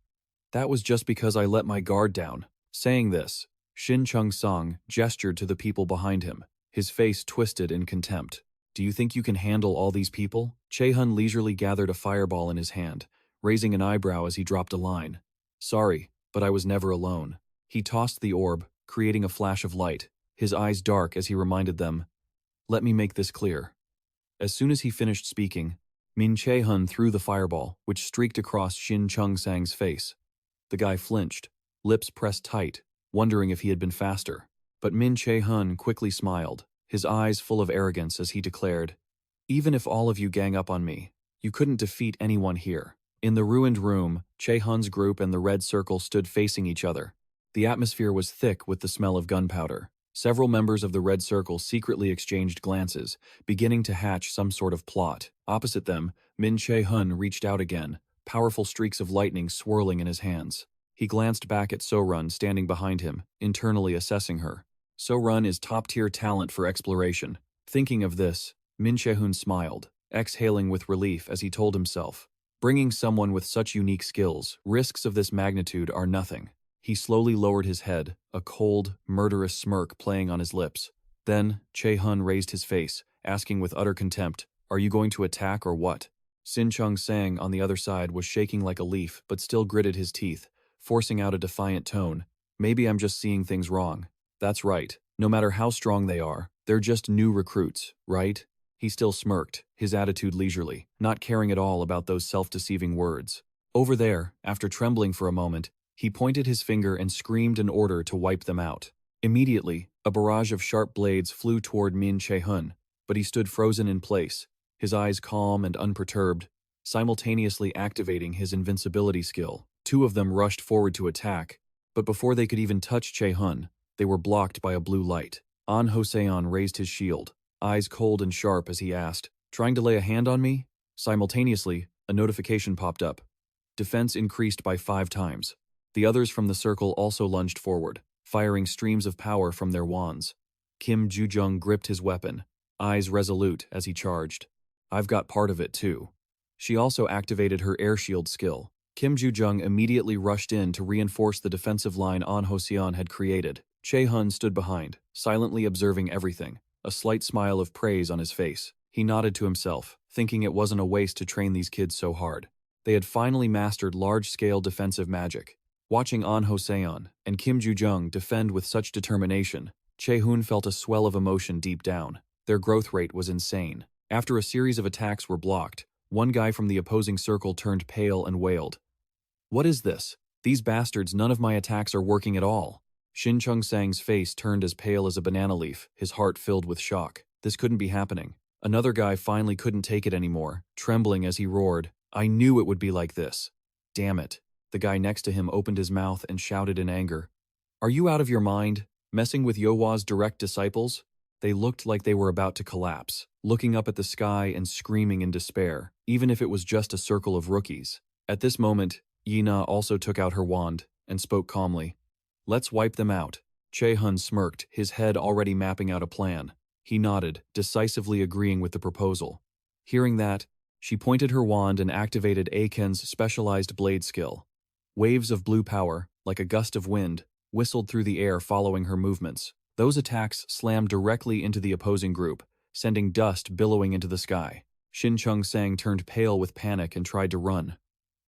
"That was just because I let my guard down." Saying this, Shin Chung-sang gestured to the people behind him, his face twisted in contempt. "Do you think you can handle all these people?" Che-hun leisurely gathered a fireball in his hand, raising an eyebrow as he dropped a line. "Sorry, but I was never alone." He tossed the orb, creating a flash of light, his eyes dark as he reminded them, "Let me make this clear." As soon as he finished speaking, Min Che-hun threw the fireball, which streaked across Shin Chung-sang's face. The guy flinched, lips pressed tight, wondering if he had been faster. But Min Che-hun quickly smiled, his eyes full of arrogance as he declared, "Even if all of you gang up on me, you couldn't defeat anyone here." In the ruined room, Che-hun's group and the Red Circle stood facing each other. The atmosphere was thick with the smell of gunpowder. Several members of the Red Circle secretly exchanged glances, beginning to hatch some sort of plot. Opposite them, Min Che-hun reached out again, powerful streaks of lightning swirling in his hands. He glanced back at So-run standing behind him, internally assessing her. So-run is top-tier talent for exploration. Thinking of this, Min Che-hun smiled, exhaling with relief as he told himself, bringing someone with such unique skills, risks of this magnitude are nothing. He slowly lowered his head, a cold, murderous smirk playing on his lips. Then, Che-hun raised his face, asking with utter contempt, "Are you going to attack or what?" Sin Chung Sang on the other side was shaking like a leaf but still gritted his teeth, forcing out a defiant tone. Maybe I'm just seeing things wrong. That's right. No matter how strong they are, they're just new recruits, right? He still smirked, his attitude leisurely, not caring at all about those self-deceiving words. Over there, after trembling for a moment, he pointed his finger and screamed an order to wipe them out. Immediately, a barrage of sharp blades flew toward Min Che-hun, but he stood frozen in place, his eyes calm and unperturbed, simultaneously activating his invincibility skill. Two of them rushed forward to attack, but before they could even touch Che-hun, they were blocked by a blue light. An Hoseon raised his shield, eyes cold and sharp as he asked, "Trying to lay a hand on me?" Simultaneously, a notification popped up. Defense increased by 5 times. The others from the circle also lunged forward, firing streams of power from their wands. Kim Ju-jung gripped his weapon, eyes resolute as he charged. "I've got part of it too." She also activated her air shield skill. Kim Ju-jung immediately rushed in to reinforce the defensive line An Hoseon had created. Che-hun stood behind, silently observing everything, a slight smile of praise on his face. He nodded to himself, thinking it wasn't a waste to train these kids so hard. They had finally mastered large-scale defensive magic. Watching An Hoseon and Kim Ju-jung defend with such determination, Che-hun felt a swell of emotion deep down. Their growth rate was insane. After a series of attacks were blocked, one guy from the opposing circle turned pale and wailed. "What is this? These bastards, none of my attacks are working at all." Shin Chung Sang's face turned as pale as a banana leaf, his heart filled with shock. This couldn't be happening. Another guy finally couldn't take it anymore, trembling as he roared, "I knew it would be like this. Damn it." The guy next to him opened his mouth and shouted in anger, "Are you out of your mind? Messing with Yohwa's direct disciples?" They looked like they were about to collapse, looking up at the sky and screaming in despair, even if it was just a circle of rookies. At this moment, Yina also took out her wand and spoke calmly. "Let's wipe them out." Che-hun smirked, his head already mapping out a plan. He nodded, decisively agreeing with the proposal. Hearing that, she pointed her wand and activated Aiken's specialized blade skill. Waves of blue power, like a gust of wind, whistled through the air following her movements. Those attacks slammed directly into the opposing group, sending dust billowing into the sky. Shin Chung Sang turned pale with panic and tried to run,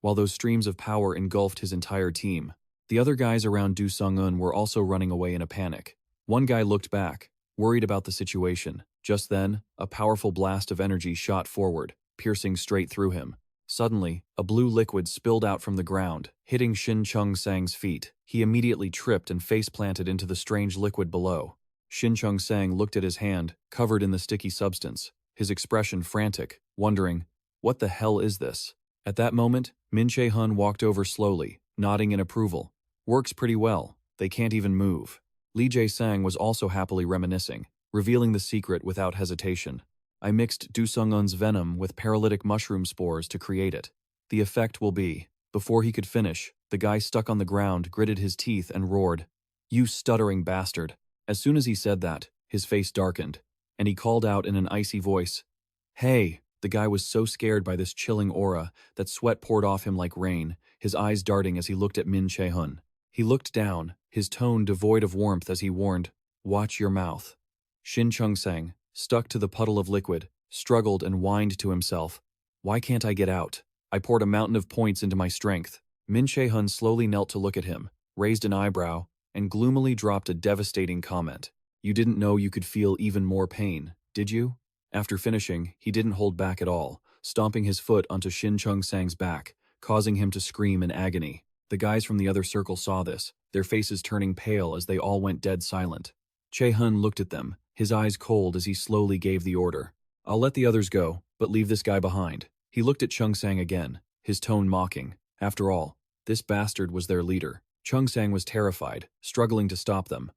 while those streams of power engulfed his entire team. The other guys around Du Sung-eun were also running away in a panic. One guy looked back, worried about the situation. Just then, a powerful blast of energy shot forward, piercing straight through him. Suddenly, a blue liquid spilled out from the ground, hitting Shin Chung Sang's feet. He immediately tripped and face-planted into the strange liquid below. Shin Chung Sang looked at his hand, covered in the sticky substance, his expression frantic, wondering, "What the hell is this?" At that moment, Min Che-hun walked over slowly, nodding in approval. "Works pretty well. They can't even move." Lee Jae-sang was also happily reminiscing, revealing the secret without hesitation. "I mixed Du Sung-eun's venom with paralytic mushroom spores to create it. The effect will be..." Before he could finish, the guy stuck on the ground gritted his teeth and roared, "You stuttering bastard." As soon as he said that, his face darkened, and he called out in an icy voice, "Hey!" The guy was so scared by this chilling aura that sweat poured off him like rain, his eyes darting as he looked at Min Che-hun. He looked down, his tone devoid of warmth as he warned, "Watch your mouth." Shin Chung Sang, stuck to the puddle of liquid, struggled and whined to himself, "Why can't I get out? I poured a mountain of points into my strength." Min Che-hun slowly knelt to look at him, raised an eyebrow, and gloomily dropped a devastating comment. "You didn't know you could feel even more pain, did you?" After finishing, he didn't hold back at all, stomping his foot onto Shin Chung Sang's back, causing him to scream in agony. The guys from the other circle saw this, their faces turning pale as they all went dead silent. Che-hun looked at them, his eyes cold as he slowly gave the order. "I'll let the others go, but leave this guy behind." He looked at Chung Sang again, his tone mocking. After all, this bastard was their leader. Chung Sang was terrified, struggling to stop them.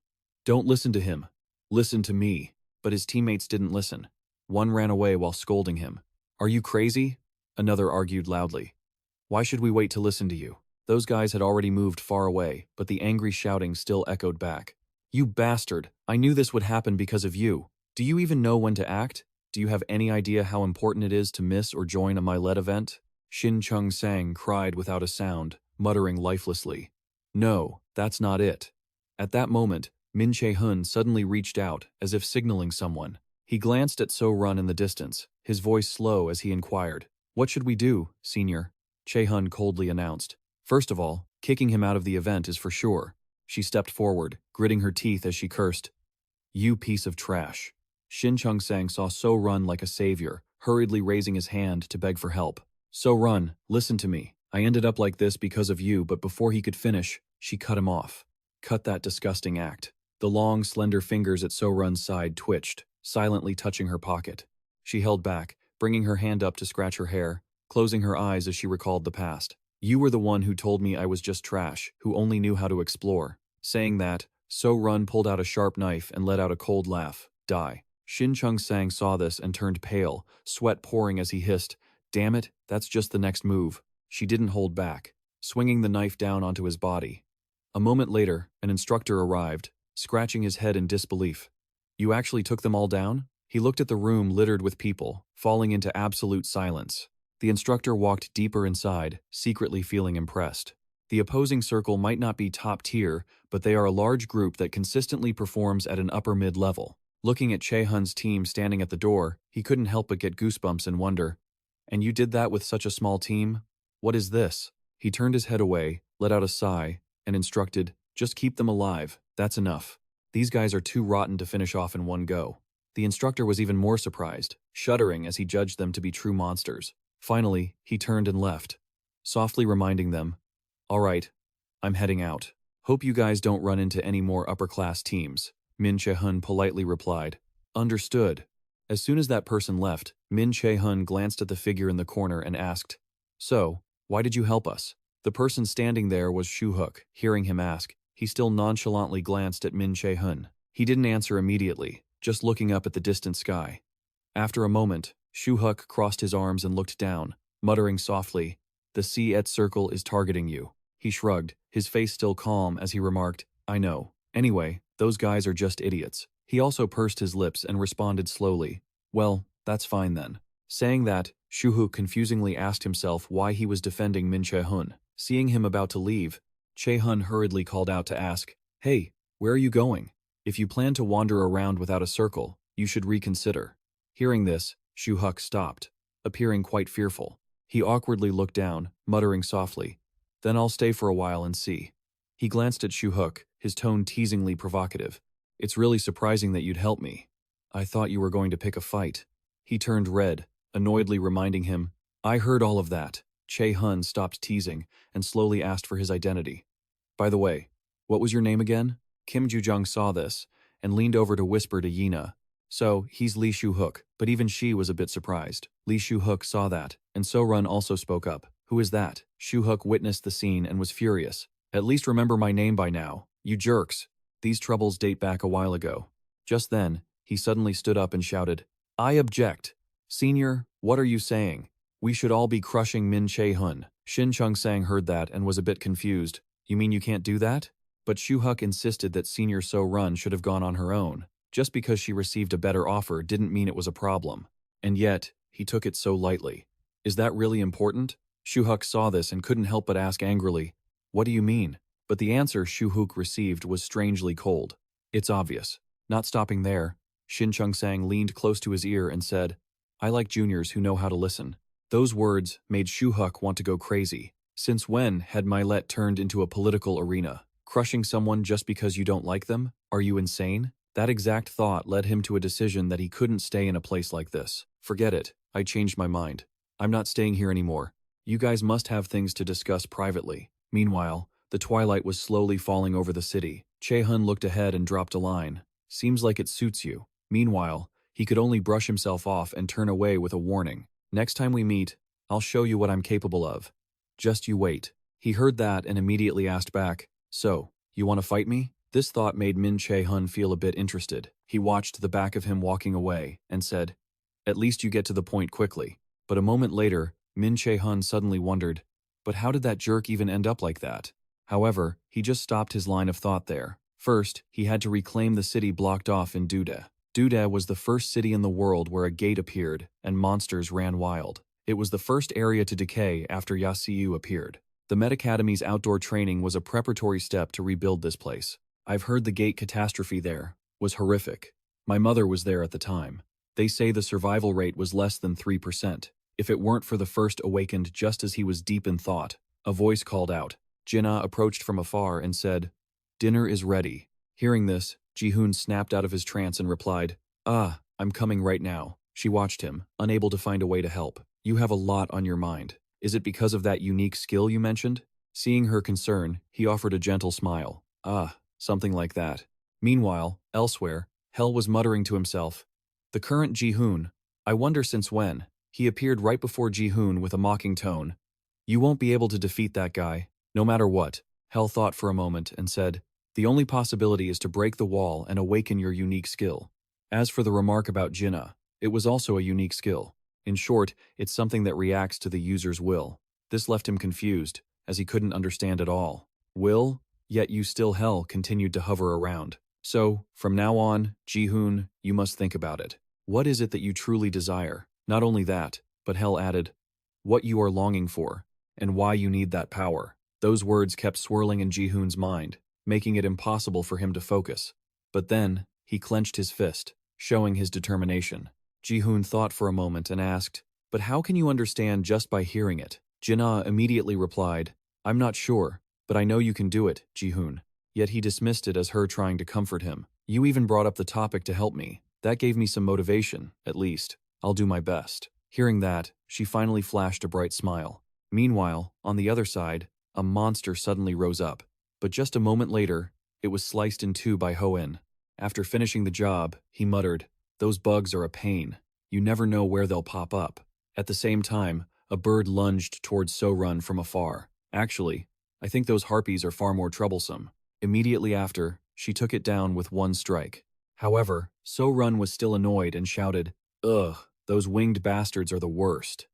"Don't listen to him. Listen to me." But his teammates didn't listen. One ran away while scolding him. "Are you crazy?" Another argued loudly. "Why should we wait to listen to you?" Those guys had already moved far away, but the angry shouting still echoed back. "You bastard! I knew this would happen because of you. Do you even know when to act? Do you have any idea how important it is to miss or join a My-led event?" Shin Chung Sang cried without a sound, muttering lifelessly. "No, that's not it." At that moment, Min Che-hun suddenly reached out, as if signaling someone. He glanced at So Run in the distance, his voice slow as he inquired, What should we do, Senior? Che-hun coldly announced. First of all, kicking him out of the event is for sure. She stepped forward, gritting her teeth as she cursed. You piece of trash. Shin Chung-sang saw So-run like a savior, hurriedly raising his hand to beg for help. So-run, listen to me. I ended up like this because of you, but before he could finish, she cut him off. Cut that disgusting act. The long, slender fingers at So-run's side twitched, silently touching her pocket. She held back, bringing her hand up to scratch her hair, closing her eyes as she recalled the past. You were the one who told me I was just trash, who only knew how to explore. Saying that, So-run pulled out a sharp knife and let out a cold laugh. Die. Shin Chung-sang saw this and turned pale, sweat pouring as he hissed, Damn it, that's just the next move. She didn't hold back, swinging the knife down onto his body. A moment later, an instructor arrived, scratching his head in disbelief. You actually took them all down? He looked at the room littered with people, falling into absolute silence. The instructor walked deeper inside, secretly feeling impressed. The opposing circle might not be top tier, but they are a large group that consistently performs at an upper mid-level. Looking at Che-hun's team standing at the door, he couldn't help but get goosebumps and wonder. And you did that with such a small team? What is this? He turned his head away, let out a sigh, and instructed, just keep them alive, that's enough. These guys are too rotten to finish off in one go. The instructor was even more surprised, shuddering as he judged them to be true monsters. Finally, he turned and left, softly reminding them, All right, I'm heading out. Hope you guys don't run into any more upper-class teams. Min Che-hun politely replied. Understood. As soon as that person left, Min Che-hun glanced at the figure in the corner and asked, So, why did you help us? The person standing there was Shu-hook. Hearing him ask, he still nonchalantly glanced at Min Che-hun. He didn't answer immediately, just looking up at the distant sky. After a moment, Shu-hook crossed his arms and looked down, muttering softly, The C-et circle is targeting you. He shrugged, his face still calm as he remarked, I know. Anyway, those guys are just idiots. He also pursed his lips and responded slowly, Well, that's fine then. Saying that, Shu-hook confusingly asked himself why he was defending Min Che-hun. Seeing him about to leave, Che-hun hurriedly called out to ask, Hey, where are you going? If you plan to wander around without a circle, you should reconsider. Hearing this, Shu-hook stopped, appearing quite fearful. He awkwardly looked down, muttering softly, Then I'll stay for a while and see. He glanced at Shu-hook, his tone teasingly provocative. It's really surprising that you'd help me. I thought you were going to pick a fight. He turned red, annoyedly reminding him, I heard all of that. Che-hun stopped teasing and slowly asked for his identity. By the way, what was your name again? Kim Ju-jung saw this and leaned over to whisper to Yina. So, he's Lee Shu-hook, but even she was a bit surprised. Lee Shu-hook saw that, and So-run also spoke up. Who is that? Shu-hook witnessed the scene and was furious. At least remember my name by now, you jerks. These troubles date back a while ago. Just then, he suddenly stood up and shouted, I object. Senior, what are you saying? We should all be crushing Min Che-hun. Shin Chung-sang heard that and was a bit confused. You mean you can't do that? But Shu-hook insisted that Senior So-run should have gone on her own. Just because she received a better offer didn't mean it was a problem. And yet, he took it so lightly. Is that really important? Shu-hook saw this and couldn't help but ask angrily, What do you mean? But the answer Shu-hook received was strangely cold. It's obvious. Not stopping there, Shin Chung-sang leaned close to his ear and said, I like juniors who know how to listen. Those words made Shu-hook want to go crazy. Since when had Milet turned into a political arena? Crushing someone just because you don't like them? Are you insane? That exact thought led him to a decision that he couldn't stay in a place like this. Forget it, I changed my mind. I'm not staying here anymore. You guys must have things to discuss privately. Meanwhile, the twilight was slowly falling over the city. Che-hun looked ahead and dropped a line. Seems like it suits you. Meanwhile, he could only brush himself off and turn away with a warning. Next time we meet, I'll show you what I'm capable of. Just you wait. He heard that and immediately asked back, So, you want to fight me? This thought made Min Che-hun feel a bit interested. He watched the back of him walking away and said, At least you get to the point quickly. But a moment later, Min Che-hun suddenly wondered, But how did that jerk even end up like that? However, he just stopped his line of thought there. First, he had to reclaim the city blocked off in Duda. Duda was the first city in the world where a gate appeared and monsters ran wild. It was the first area to decay after Yasiu appeared. The Met Academy's outdoor training was a preparatory step to rebuild this place. I've heard the gate catastrophe there was horrific. My mother was there at the time. They say the survival rate was less than 3%. If it weren't for the first awakened just as he was deep in thought, a voice called out. Jinna approached from afar and said, "Dinner is ready." Hearing this, Che-hun snapped out of his trance and replied, "Ah, I'm coming right now." She watched him, unable to find a way to help. "You have a lot on your mind. Is it because of that unique skill you mentioned?" Seeing her concern, he offered a gentle smile. "Ah, something like that." Meanwhile, elsewhere, Hel was muttering to himself, "The current Che-hun, I wonder since when." He appeared right before Che-hun with a mocking tone. "You won't be able to defeat that guy, no matter what." Hel thought for a moment and said, "The only possibility is to break the wall and awaken your unique skill." As for the remark about Jinna, it was also a unique skill. In short, it's something that reacts to the user's will. This left him confused, as he couldn't understand at all. Will? Yet you still Hel continued to hover around. "So, from now on, Che-hun, you must think about it. What is it that you truly desire? Not only that," but Hel added, "what you are longing for, and why you need that power." Those words kept swirling in Ji-hoon's mind, making it impossible for him to focus. But then, he clenched his fist, showing his determination. Ji-hoon thought for a moment and asked, "But how can you understand just by hearing it?" Jinna immediately replied, "I'm not sure, but I know you can do it, Ji-hoon." Yet he dismissed it as her trying to comfort him. "You even brought up the topic to help me. That gave me some motivation, at least. I'll do my best." Hearing that, she finally flashed a bright smile. Meanwhile, on the other side, a monster suddenly rose up. But just a moment later, it was sliced in two by Ho-in. After finishing the job, he muttered, "Those bugs are a pain. You never know where they'll pop up." At the same time, a bird lunged towards So-run from afar. "Actually, I think those harpies are far more troublesome." Immediately after, she took it down with one strike. However, So-run was still annoyed and shouted, "Ugh, those winged bastards are the worst."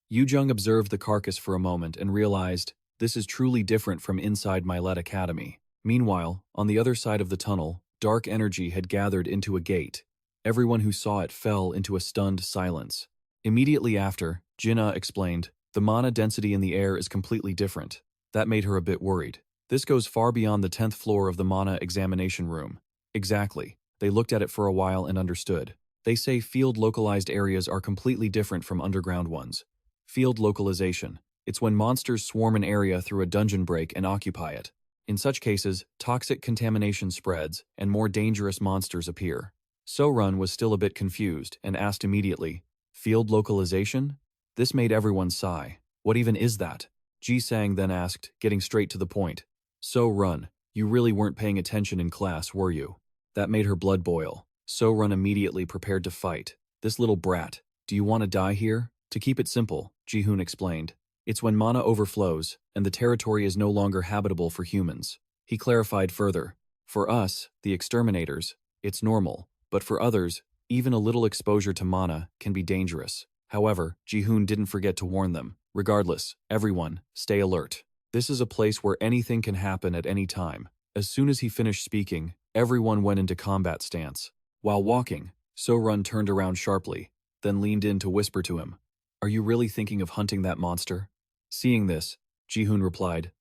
Yu-jung observed the carcass for a moment and realized, this is truly different from inside Milet Academy. Meanwhile, on the other side of the tunnel, dark energy had gathered into a gate. Everyone who saw it fell into a stunned silence. Immediately after, Jinna explained, "The mana density in the air is completely different." That made her a bit worried. "This goes far beyond the 10th floor of the mana examination room." Exactly. They looked at it for a while and understood. They say field-localized areas are completely different from underground ones. Field localization. It's when monsters swarm an area through a dungeon break and occupy it. In such cases, toxic contamination spreads, and more dangerous monsters appear. So-run was still a bit confused and asked immediately, "Field localization?" This made everyone sigh. "What even is that?" Ji-sang then asked, getting straight to the point. "So-run, you really weren't paying attention in class, were you?" That made her blood boil. So-run immediately prepared to fight. "This little brat, do you want to die here?" "To keep it simple," Ji-hoon explained. "It's when mana overflows, and the territory is no longer habitable for humans." He clarified further. "For us, the exterminators, it's normal, but for others, even a little exposure to mana can be dangerous." However, Ji-hoon didn't forget to warn them. "Regardless, everyone, stay alert. This is a place where anything can happen at any time." As soon as he finished speaking, everyone went into combat stance. While walking, So-run turned around sharply, then leaned in to whisper to him, "Are you really thinking of hunting that monster?" Seeing this, Ji-hoon replied,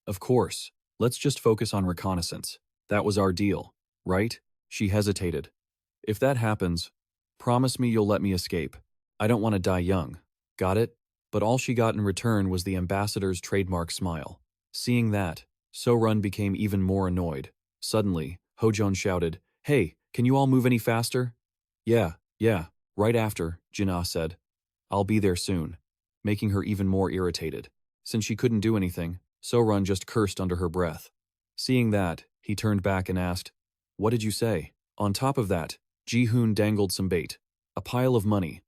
"Of course, let's just focus on reconnaissance. That was our deal, right?" She hesitated. "If that happens, promise me you'll let me escape. I don't want to die young. Got it?" But all she got in return was the ambassador's trademark smile. Seeing that, So-run became even more annoyed. Suddenly, Ho-jun shouted, "Hey, can you all move any faster?" Yeah, right after," Jinna said. "I'll be there soon," making her even more irritated. Since she couldn't do anything, So-run just cursed under her breath. Seeing that, he turned back and asked, "What did you say?" On top of that, Ji-hoon dangled some bait, a pile of money,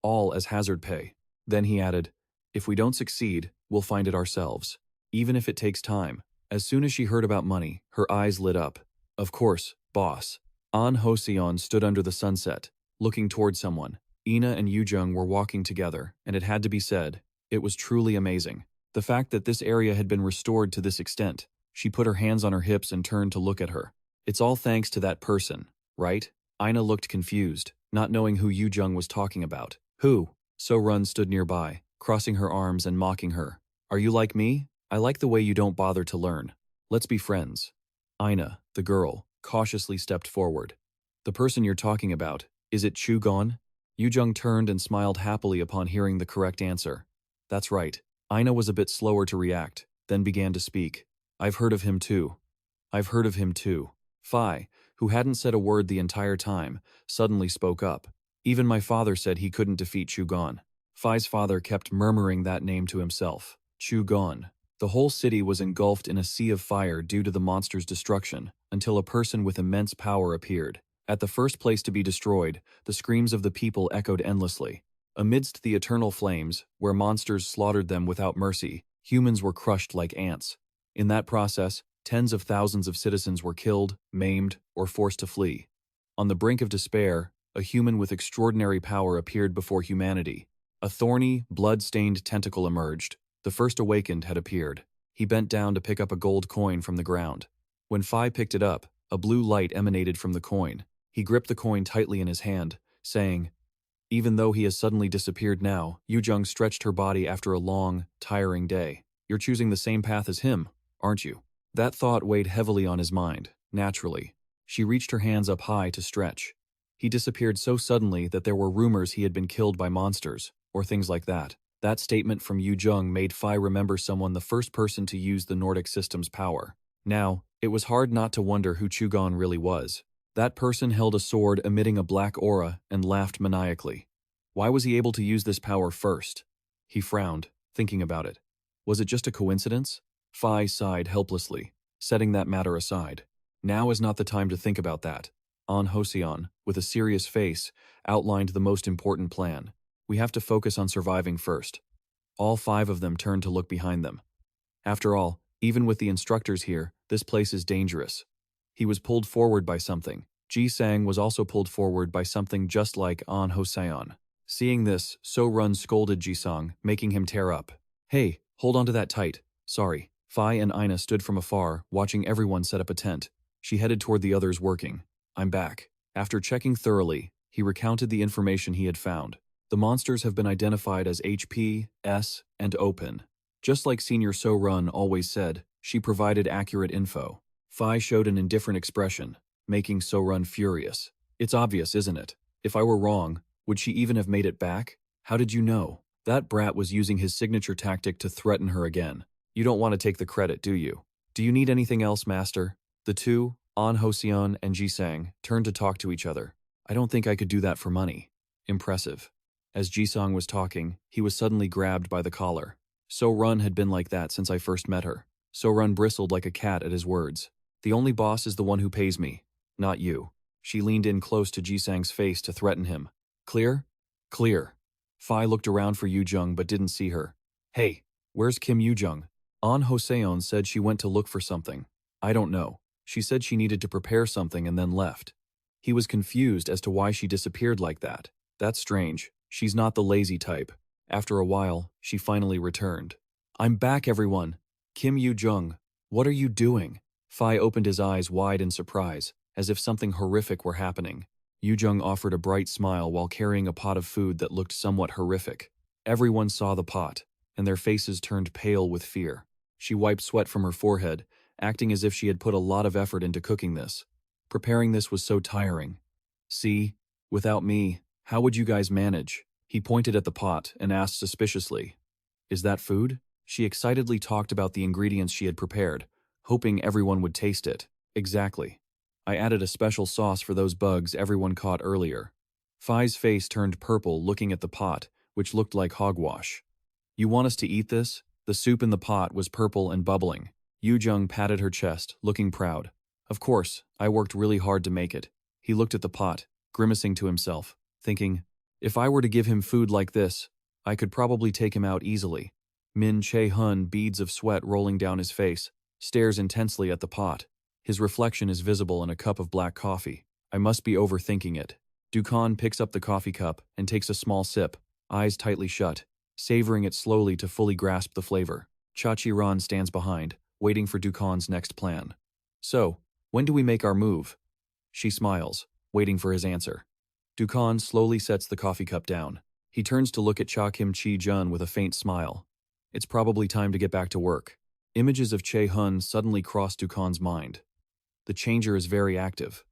all as hazard pay. Then he added, "If we don't succeed, we'll find it ourselves, even if it takes time." As soon as she heard about money, her eyes lit up. "Of course, boss." An Ho-seon stood under the sunset, looking toward someone. Ina and Yu-jung were walking together, and it had to be said, it was truly amazing. The fact that this area had been restored to this extent. She put her hands on her hips and turned to look at her. "It's all thanks to that person, right?" Ina looked confused, not knowing who Yu-jung was talking about. "Who?" So-run stood nearby, crossing her arms and mocking her. "Are you like me? I like the way you don't bother to learn. Let's be friends." Ina, the girl, cautiously stepped forward. "The person you're talking about, is it Chu-gon?" Yu-jung turned and smiled happily upon hearing the correct answer. That's right. Ina was a bit slower to react, then began to speak. I've heard of him too. I've heard of him too. Phi, who hadn't said a word the entire time, suddenly spoke up. Even my father said he couldn't defeat Chugon. Phi's father kept murmuring that name to himself. Chugon. The whole city was engulfed in a sea of fire due to the monster's destruction, until a person with immense power appeared. At the first place to be destroyed, the screams of the people echoed endlessly. Amidst the eternal flames, where monsters slaughtered them without mercy, humans were crushed like ants. In that process, tens of thousands of citizens were killed, maimed, or forced to flee. On the brink of despair, a human with extraordinary power appeared before humanity. A thorny, blood-stained tentacle emerged. The first awakened had appeared. He bent down to pick up a gold coin from the ground. When Phi picked it up, a blue light emanated from the coin. He gripped the coin tightly in his hand, saying, even though he has suddenly disappeared now, Yu-jung stretched her body after a long, tiring day. You're choosing the same path as him, aren't you? That thought weighed heavily on his mind, naturally. She reached her hands up high to stretch. He disappeared so suddenly that there were rumors he had been killed by monsters, or things like that. That statement from Yu-jung made Phi remember someone the first person to use the Nordic system's power. Now, it was hard not to wonder who Chugon really was. That person held a sword emitting a black aura and laughed maniacally. Why was he able to use this power first? He frowned, thinking about it. Was it just a coincidence? Phi sighed helplessly, setting that matter aside. Now is not the time to think about that. An Hoseon, with a serious face, outlined the most important plan. We have to focus on surviving first. All 5 of them turned to look behind them. After all, even with the instructors here, this place is dangerous. He was pulled forward by something. Ji-sang was also pulled forward by something just like An Hoseon. Seeing this, So-run scolded Ji-sang, making him tear up. Hey, hold on to that tight. Sorry. Phi and Ina stood from afar, watching everyone set up a tent. She headed toward the others working. I'm back. After checking thoroughly, he recounted the information he had found. The monsters have been identified as HP, S, and Open. Just like Senior So-run always said, she provided accurate info. Phi showed an indifferent expression, making So-run furious. It's obvious, isn't it? If I were wrong, would she even have made it back? How did you know? That brat was using his signature tactic to threaten her again. You don't want to take the credit, do you? Do you need anything else, Master? The two, An Hoseon and Ji-sang, turned to talk to each other. I don't think I could do that for money. Impressive. As Ji-sang was talking, he was suddenly grabbed by the collar. So-run had been like that since I first met her. So-run bristled like a cat at his words. The only boss is the one who pays me, not you. She leaned in close to Ji-sang's face to threaten him. Clear? Clear. Phi looked around for Yu-jung but didn't see her. Hey, where's Kim Yu-jung? An Hoseon said she went to look for something. I don't know. She said she needed to prepare something and then left. He was confused as to why she disappeared like that. That's strange. She's not the lazy type. After a while, she finally returned. I'm back, everyone. Kim Yu-jung, what are you doing? Phi opened his eyes wide in surprise, as if something horrific were happening. Yu-jung offered a bright smile while carrying a pot of food that looked somewhat horrific. Everyone saw the pot, and their faces turned pale with fear. She wiped sweat from her forehead, acting as if she had put a lot of effort into cooking this. Preparing this was so tiring. See, without me, how would you guys manage? He pointed at the pot and asked suspiciously, Is that food? She excitedly talked about the ingredients she had prepared, hoping everyone would taste it. Exactly. I added a special sauce for those bugs everyone caught earlier. Phi's face turned purple looking at the pot, which looked like hogwash. You want us to eat this? The soup in the pot was purple and bubbling. Yu-jung patted her chest, looking proud. Of course, I worked really hard to make it. He looked at the pot, grimacing to himself, thinking, if I were to give him food like this, I could probably take him out easily. Che-hun, beads of sweat rolling down his face, stares intensely at the pot. His reflection is visible in a cup of black coffee. I must be overthinking it. Dukan picks up the coffee cup and takes a small sip, eyes tightly shut, savoring it slowly to fully grasp the flavor. Chachi-ran stands behind, waiting for Dukan's next plan. So, when do we make our move? She smiles, waiting for his answer. Dukan slowly sets the coffee cup down. He turns to look at Cha Kim Chi-jun with a faint smile. It's probably time to get back to work. Images of Che-hun suddenly cross Dukan's mind. The changer is very active.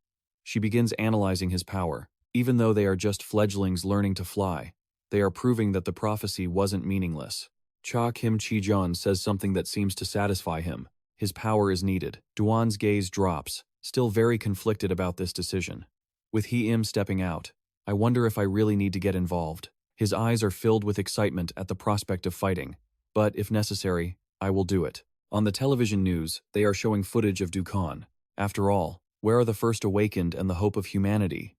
She begins analyzing his power. Even though they are just fledglings learning to fly, they are proving that the prophecy wasn't meaningless. Cha Kim Chi-jeon says something that seems to satisfy him. His power is needed. Duan's gaze drops, still very conflicted about this decision. With He-im stepping out, I wonder if I really need to get involved. His eyes are filled with excitement at the prospect of fighting. But if necessary, I will do it. On the television news, they are showing footage of Dukan. After all, where are the first awakened and the hope of humanity?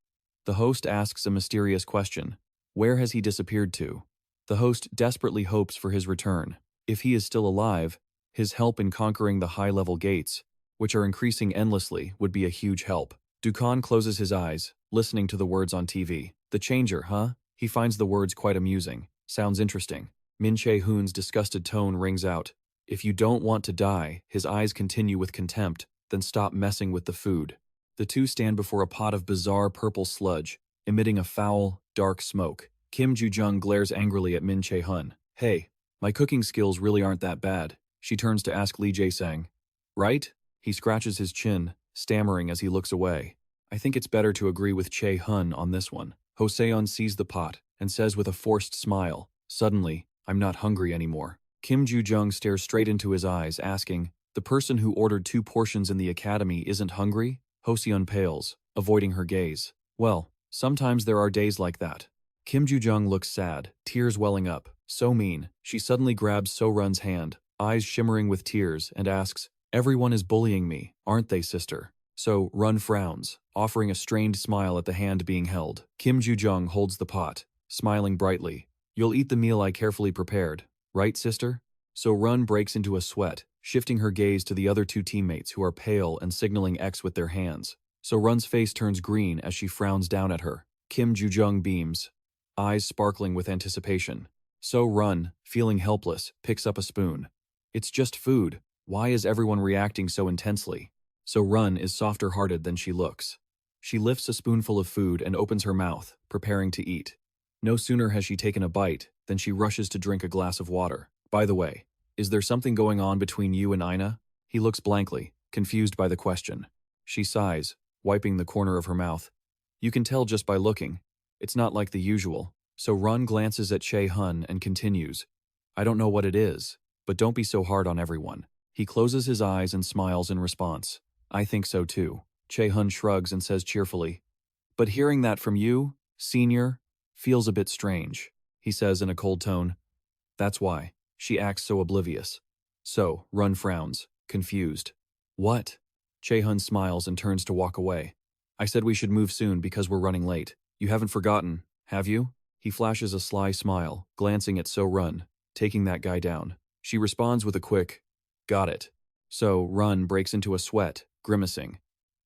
The host asks a mysterious question. Where has he disappeared to? The host desperately hopes for his return. If he is still alive, his help in conquering the high-level gates, which are increasing endlessly, would be a huge help. Dukan closes his eyes, listening to the words on TV. The changer, huh? He finds the words quite amusing. Sounds interesting. Min Che-hun's disgusted tone rings out. If you don't want to die, his eyes continue with contempt, then stop messing with the food. The two stand before a pot of bizarre purple sludge, emitting a foul, dark smoke. Kim Ju-jung glares angrily at Min Che-hun. Hey, my cooking skills really aren't that bad. She turns to ask Lee Jae-sang. Right? He scratches his chin, stammering as he looks away. I think it's better to agree with Che-hun on this one. Hoseon sees the pot and says with a forced smile, suddenly, I'm not hungry anymore. Kim Ju-jung stares straight into his eyes, asking, the person who ordered 2 portions in the academy isn't hungry? Hoseon pales, avoiding her gaze. Well, sometimes there are days like that. Kim Ju-jung looks sad, tears welling up. So mean. She suddenly grabs So-run's hand, eyes shimmering with tears, and asks, everyone is bullying me, aren't they, sister? So-run frowns, offering a strained smile at the hand being held. Kim Ju-jung holds the pot, smiling brightly. You'll eat the meal I carefully prepared, right, sister? So-run breaks into a sweat, shifting her gaze to the other 2 teammates who are pale and signaling X with their hands. So-run's face turns green as she frowns down at her. Kim Ju-jung beams, eyes sparkling with anticipation. So-run, feeling helpless, picks up a spoon. It's just food. Why is everyone reacting so intensely? So-run is softer-hearted than she looks. She lifts a spoonful of food and opens her mouth, preparing to eat. No sooner has she taken a bite than she rushes to drink a glass of water. By the way, is there something going on between you and Ina? He looks blankly, confused by the question. She sighs, wiping the corner of her mouth. You can tell just by looking. It's not like the usual. So-run glances at Che-hun and continues. I don't know what it is, but don't be so hard on everyone. He closes his eyes and smiles in response. I think so too. Che-hun shrugs and says cheerfully. But hearing that from you, senior, feels a bit strange, he says in a cold tone. That's why. She acts so oblivious. So-run frowns, confused. What? Che-hun smiles and turns to walk away. I said we should move soon because we're running late. You haven't forgotten, have you? He flashes a sly smile, glancing at So-run, taking that guy down. She responds with a quick, got it. So-run breaks into a sweat, grimacing.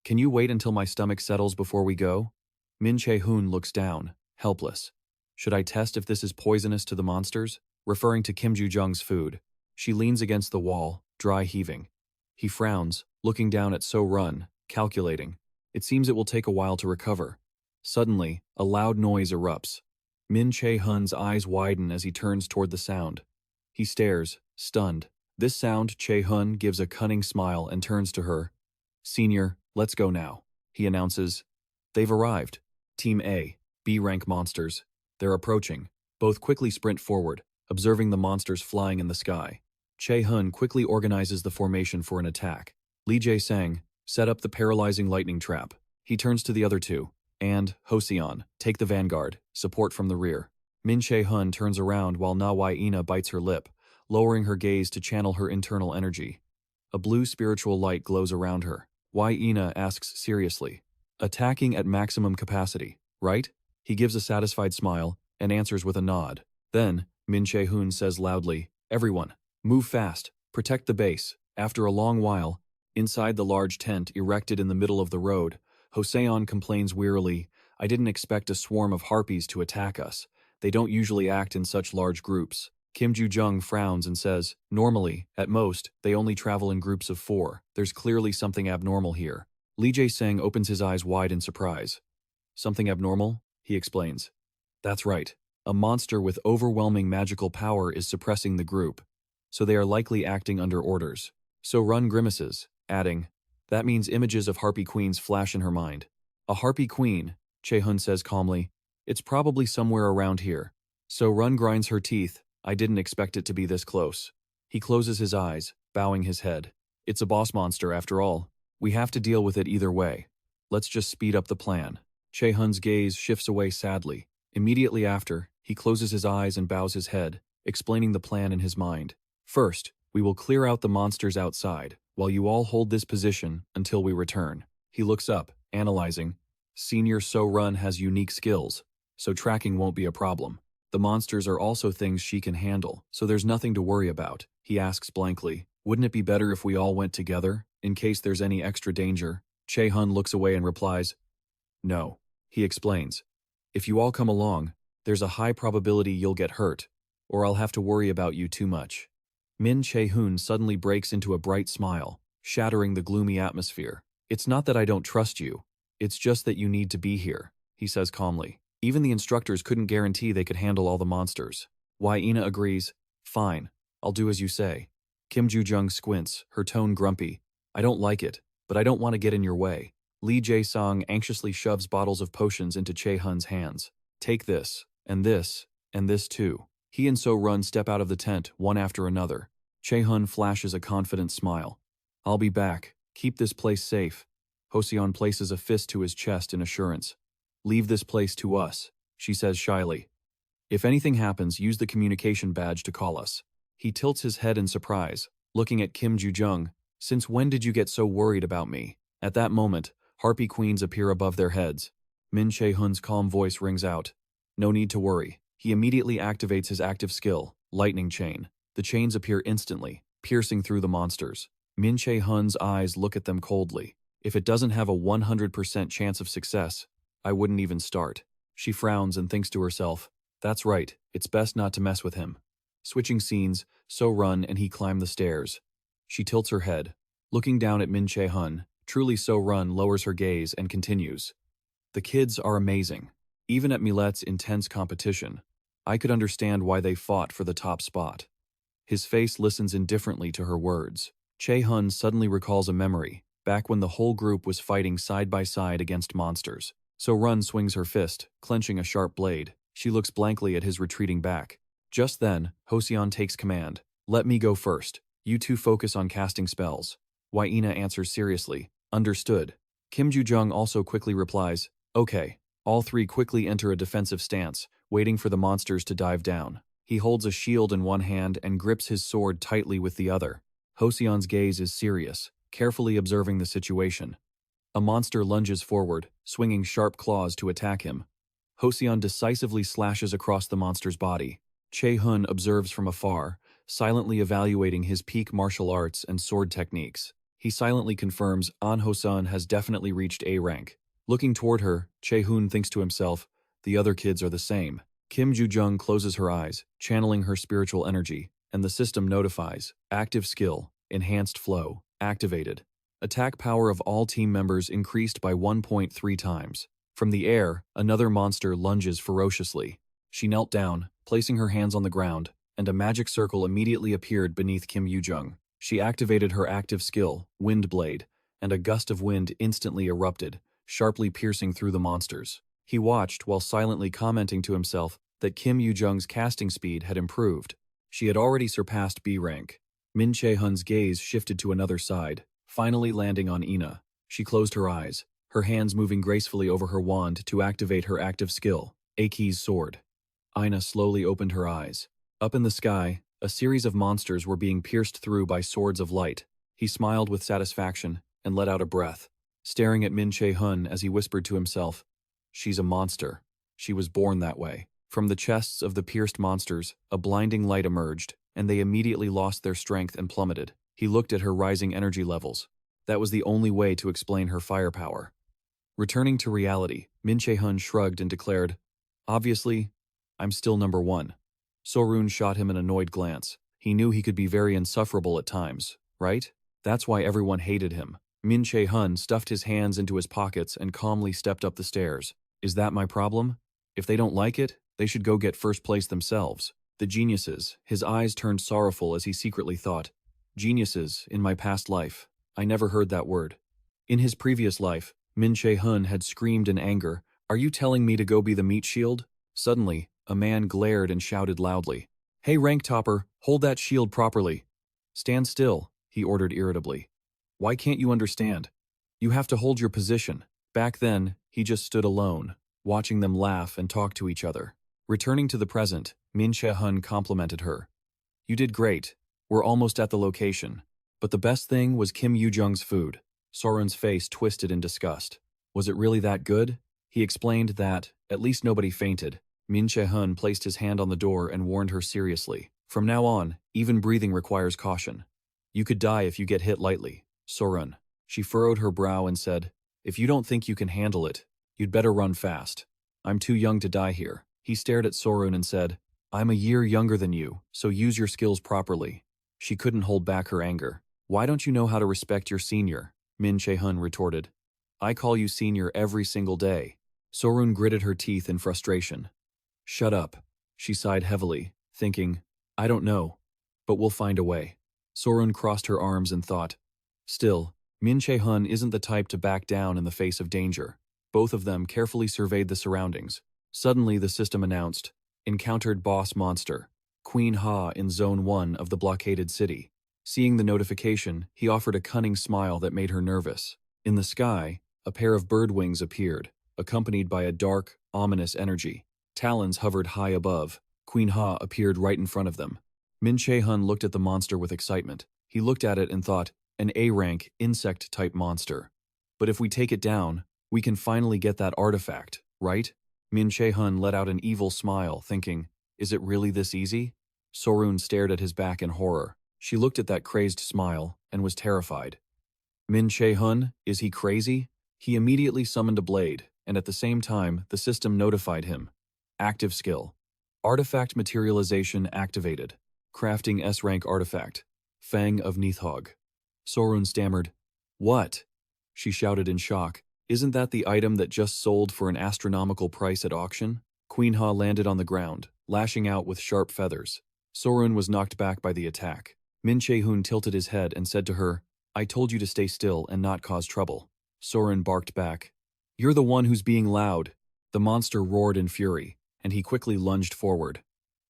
Can you wait until my stomach settles before we go? Min Che-hun looks down, helpless. Should I test if this is poisonous to the monsters? Referring to Kim Ju-jung's food. She leans against the wall, dry heaving. He frowns, looking down at So-run, calculating. It seems it will take a while to recover. Suddenly, a loud noise erupts. Min Che-hun's eyes widen as he turns toward the sound. He stares, stunned. This sound, Che-hun gives a cunning smile and turns to her. Senior, let's go now, he announces. They've arrived. Team A, B-rank monsters. They're approaching. Both quickly sprint forward, observing the monsters flying in the sky. Che-hun quickly organizes the formation for an attack. Lee Jae-sang, set up the paralyzing lightning trap. He turns to the other 2. And, Hoseon, take the vanguard, support from the rear. Min Che-hun turns around while Na-wai-ina bites her lip, lowering her gaze to channel her internal energy. A blue spiritual light glows around her. Wai-ina asks seriously, attacking at maximum capacity, right? He gives a satisfied smile and answers with a nod. Then, Min Che-hun says loudly, everyone, move fast, protect the base. After a long while, inside the large tent erected in the middle of the road, Hoseon complains wearily, I didn't expect a swarm of harpies to attack us. They don't usually act in such large groups. Kim Ju-jung frowns and says, normally, at most, they only travel in groups of 4. There's clearly something abnormal here. Lee Jae-sang opens his eyes wide in surprise. Something abnormal? He explains. That's right. A monster with overwhelming magical power is suppressing the group, so they are likely acting under orders. So-run grimaces, adding, that means images of harpy queens flash in her mind. A harpy queen, Che-hun says calmly. It's probably somewhere around here. So-run grinds her teeth. I didn't expect it to be this close. He closes his eyes, bowing his head. It's a boss monster after all. We have to deal with it either way. Let's just speed up the plan. Che-hun's gaze shifts away sadly. Immediately after, he closes his eyes and bows his head, explaining the plan in his mind. First, we will clear out the monsters outside, while you all hold this position until we return. He looks up, analyzing. Senior So-run has unique skills, so tracking won't be a problem. The monsters are also things she can handle, so there's nothing to worry about. He asks blankly, wouldn't it be better if we all went together, in case there's any extra danger? Che-hun looks away and replies, no. He explains, if you all come along, there's a high probability you'll get hurt, or I'll have to worry about you too much. Che-hun suddenly breaks into a bright smile, shattering the gloomy atmosphere. It's not that I don't trust you, it's just that you need to be here, he says calmly. Even the instructors couldn't guarantee they could handle all the monsters. Ina agrees, fine, I'll do as you say. Kim Ju-jung squints, her tone grumpy. I don't like it, but I don't want to get in your way. Lee Jae-song anxiously shoves bottles of potions into Che-hun's hands. Take this, and this too. He and So-run step out of the tent, one after another. Che-hun flashes a confident smile. I'll be back. Keep this place safe. Hoseon places a fist to his chest in assurance. Leave this place to us, she says shyly. If anything happens, use the communication badge to call us. He tilts his head in surprise, looking at Kim Ju-jung. Since when did you get so worried about me? At that moment, Harpy Queens appear above their heads. Che-hun's calm voice rings out. No need to worry. He immediately activates his active skill, Lightning Chain. The chains appear instantly, piercing through the monsters. Che-hun's eyes look at them coldly. If it doesn't have a 100% chance of success, I wouldn't even start. She frowns and thinks to herself, that's right, it's best not to mess with him. Switching scenes, So-run and he climb the stairs. She tilts her head. Looking down at Che-hun, truly So-run lowers her gaze and continues. The kids are amazing. Even at Milette's intense competition, I could understand why they fought for the top spot. His face listens indifferently to her words. Che-hun suddenly recalls a memory, back when the whole group was fighting side by side against monsters. So-run swings her fist, clenching a sharp blade. She looks blankly at his retreating back. Just then, Hoseon takes command. Let me go first. You two focus on casting spells. Ina answers seriously. Understood. Kim Ju-jung also quickly replies, okay. All three quickly enter a defensive stance, waiting for the monsters to dive down. He holds a shield in one hand and grips his sword tightly with the other. Hoseon's gaze is serious, carefully observing the situation. A monster lunges forward, swinging sharp claws to attack him. Hoseon decisively slashes across the monster's body. Che-hun observes from afar, silently evaluating his peak martial arts and sword techniques. He silently confirms An Hoseon has definitely reached A rank. Looking toward her, Che-hun thinks to himself, the other kids are the same. Kim Ju-jung closes her eyes, channeling her spiritual energy, and the system notifies, active skill, enhanced flow, activated. Attack power of all team members increased by 1.3 times. From the air, another monster lunges ferociously. She knelt down, placing her hands on the ground, and a magic circle immediately appeared beneath Kim Ju-jung. She activated her active skill, Wind Blade, and a gust of wind instantly erupted, sharply piercing through the monsters. He watched while silently commenting to himself that Kim Ju-jung's casting speed had improved. She had already surpassed B rank. Che-hun's gaze shifted to another side, finally landing on Ina. She closed her eyes, her hands moving gracefully over her wand to activate her active skill, Aki's sword. Ina slowly opened her eyes. Up in the sky, a series of monsters were being pierced through by swords of light. He smiled with satisfaction and let out a breath, staring at Che-hun as he whispered to himself, she's a monster. She was born that way. From the chests of the pierced monsters, a blinding light emerged, and they immediately lost their strength and plummeted. He looked at her rising energy levels. That was the only way to explain her firepower. Returning to reality, Che-hun shrugged and declared, obviously, I'm still number one. So-run shot him an annoyed glance. He knew he could be very insufferable at times, right? That's why everyone hated him. Che-hun stuffed his hands into his pockets and calmly stepped up the stairs. Is that my problem? If they don't like it, they should go get first place themselves. The geniuses, his eyes turned sorrowful as he secretly thought. Geniuses, in my past life. I never heard that word. In his previous life, Che-hun had screamed in anger, Are you telling me to go be the meat shield? Suddenly, a man glared and shouted loudly. Hey rank topper, hold that shield properly. Stand still, he ordered irritably. Why can't you understand? You have to hold your position. Back then, he just stood alone, watching them laugh and talk to each other. Returning to the present, Min Che-hun complimented her. You did great. We're almost at the location. But the best thing was Kim Yoo-jung's food. Sorun's face twisted in disgust. Was it really that good? He explained that, at least nobody fainted. Min Che-hun placed his hand on the door and warned her seriously. From now on, even breathing requires caution. You could die if you get hit lightly. Sorun. She furrowed her brow and said, If you don't think you can handle it, you'd better run fast. I'm too young to die here. He stared at Sorun and said, I'm a year younger than you, so use your skills properly. She couldn't hold back her anger. Why don't you know how to respect your senior? Min Che-hun retorted. I call you senior every single day. Sorun gritted her teeth in frustration. Shut up. She sighed heavily, thinking, I don't know, but we'll find a way. Sorun crossed her arms and thought. Still, Min Che-hun isn't the type to back down in the face of danger. Both of them carefully surveyed the surroundings. Suddenly the system announced, Encountered boss monster, Queen Ha in Zone 1 of the blockaded city. Seeing the notification, he offered a cunning smile that made her nervous. In the sky, a pair of bird wings appeared, accompanied by a dark, ominous energy. Talons hovered high above. Queen Ha appeared right in front of them. Min Che-hun looked at the monster with excitement. He looked at it and thought, an A-rank, insect-type monster. But if we take it down, we can finally get that artifact, right? Min Che-hun let out an evil smile, thinking, is it really this easy? Sorun stared at his back in horror. She looked at that crazed smile and was terrified. Min Che-hun, is he crazy? He immediately summoned a blade, and at the same time, the system notified him. Active skill. Artifact materialization activated. Crafting S-rank artifact. Fang of Nithog. Sorun stammered. What? She shouted in shock. Isn't that the item that just sold for an astronomical price at auction? Queen Ha landed on the ground, lashing out with sharp feathers. Sorun was knocked back by the attack. Min Che-hun tilted his head and said to her, I told you to stay still and not cause trouble. Sorun barked back. You're the one who's being loud. The monster roared in fury, and he quickly lunged forward.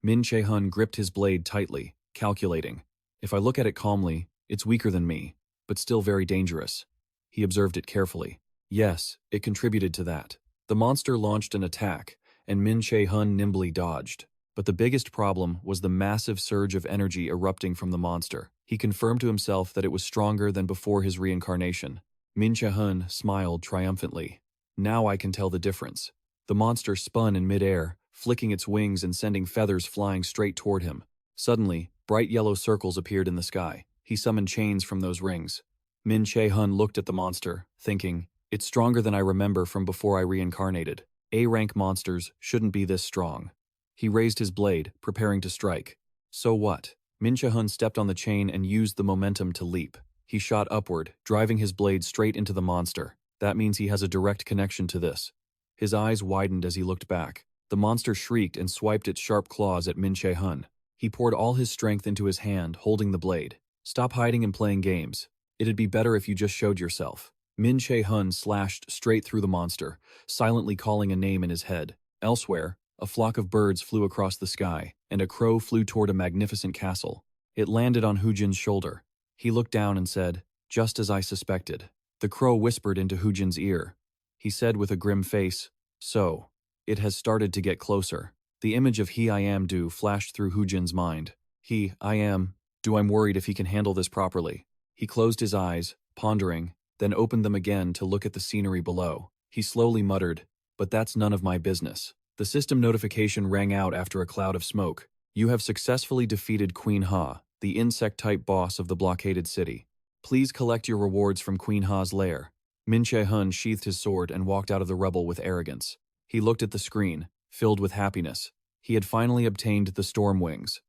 Min Che-hun gripped his blade tightly, calculating. If I look at it calmly, it's weaker than me, but still very dangerous. He observed it carefully. Yes, it contributed to that. The monster launched an attack, and Min Che-hun nimbly dodged. But the biggest problem was the massive surge of energy erupting from the monster. He confirmed to himself that it was stronger than before his reincarnation. Min Che-hun smiled triumphantly. Now I can tell the difference. The monster spun in midair, flicking its wings and sending feathers flying straight toward him. Suddenly, bright yellow circles appeared in the sky. He summoned chains from those rings. Min Che-hun looked at the monster, thinking, it's stronger than I remember from before I reincarnated. A-rank monsters shouldn't be this strong. He raised his blade, preparing to strike. So what? Min Che-hun stepped on the chain and used the momentum to leap. He shot upward, driving his blade straight into the monster. That means he has a direct connection to this. His eyes widened as he looked back. The monster shrieked and swiped its sharp claws at Min Che-hun. He poured all his strength into his hand, holding the blade. Stop hiding and playing games. It'd be better if you just showed yourself. Min Che-hun slashed straight through the monster, silently calling a name in his head. Elsewhere, a flock of birds flew across the sky, and a crow flew toward a magnificent castle. It landed on Hujin's shoulder. He looked down and said, just as I suspected. The crow whispered into Hujin's ear. He said with a grim face, so, it has started to get closer. The image of He I Am Do flashed through Hujin's mind. He, I am, do I'm worried if he can handle this properly. He closed his eyes, pondering, then opened them again to look at the scenery below. He slowly muttered, but that's none of my business. The system notification rang out after a cloud of smoke. You have successfully defeated Queen Ha, the insect-type boss of the blockaded city. Please collect your rewards from Queen Ha's lair. Min Che-hun sheathed his sword and walked out of the rubble with arrogance. He looked at the screen, filled with happiness. He had finally obtained the storm wings.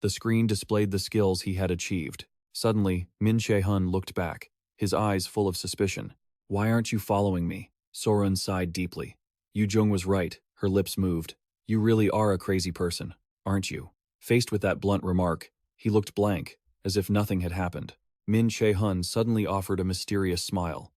The screen displayed the skills he had achieved. Suddenly, Min Che-hun looked back, his eyes full of suspicion. Why aren't you following me? Sorun sighed deeply. Yoo-jung was right, her lips moved. You really are a crazy person, aren't you? Faced with that blunt remark, he looked blank, as if nothing had happened. Min Che-hun suddenly offered a mysterious smile.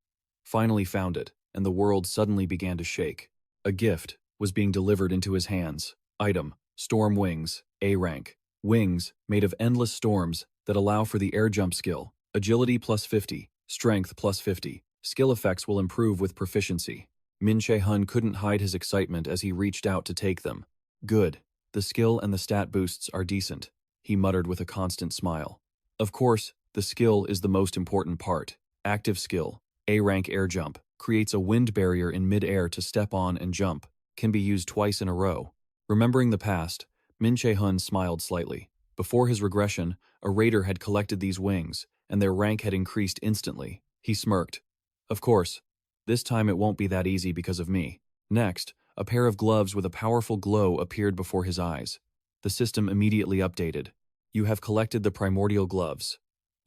Finally found it, and the world suddenly began to shake. A gift was being delivered into his hands. Item: Storm Wings, A rank. Wings made of endless storms that allow for the air jump skill. Agility plus 50, strength plus 50. Skill effects will improve with proficiency. Che-hun couldn't hide his excitement as he reached out to take them. Good. The skill and the stat boosts are decent, he muttered with a constant smile. Of course, the skill is the most important part. Active skill, A rank air jump, creates a wind barrier in mid-air to step on and jump, can be used twice in a row. Remembering the past, Che-hun smiled slightly. Before his regression, a raider had collected these wings, and their rank had increased instantly. He smirked. Of course, this time it won't be that easy because of me. Next, a pair of gloves with a powerful glow appeared before his eyes. The system immediately updated. You have collected the Primordial Gloves.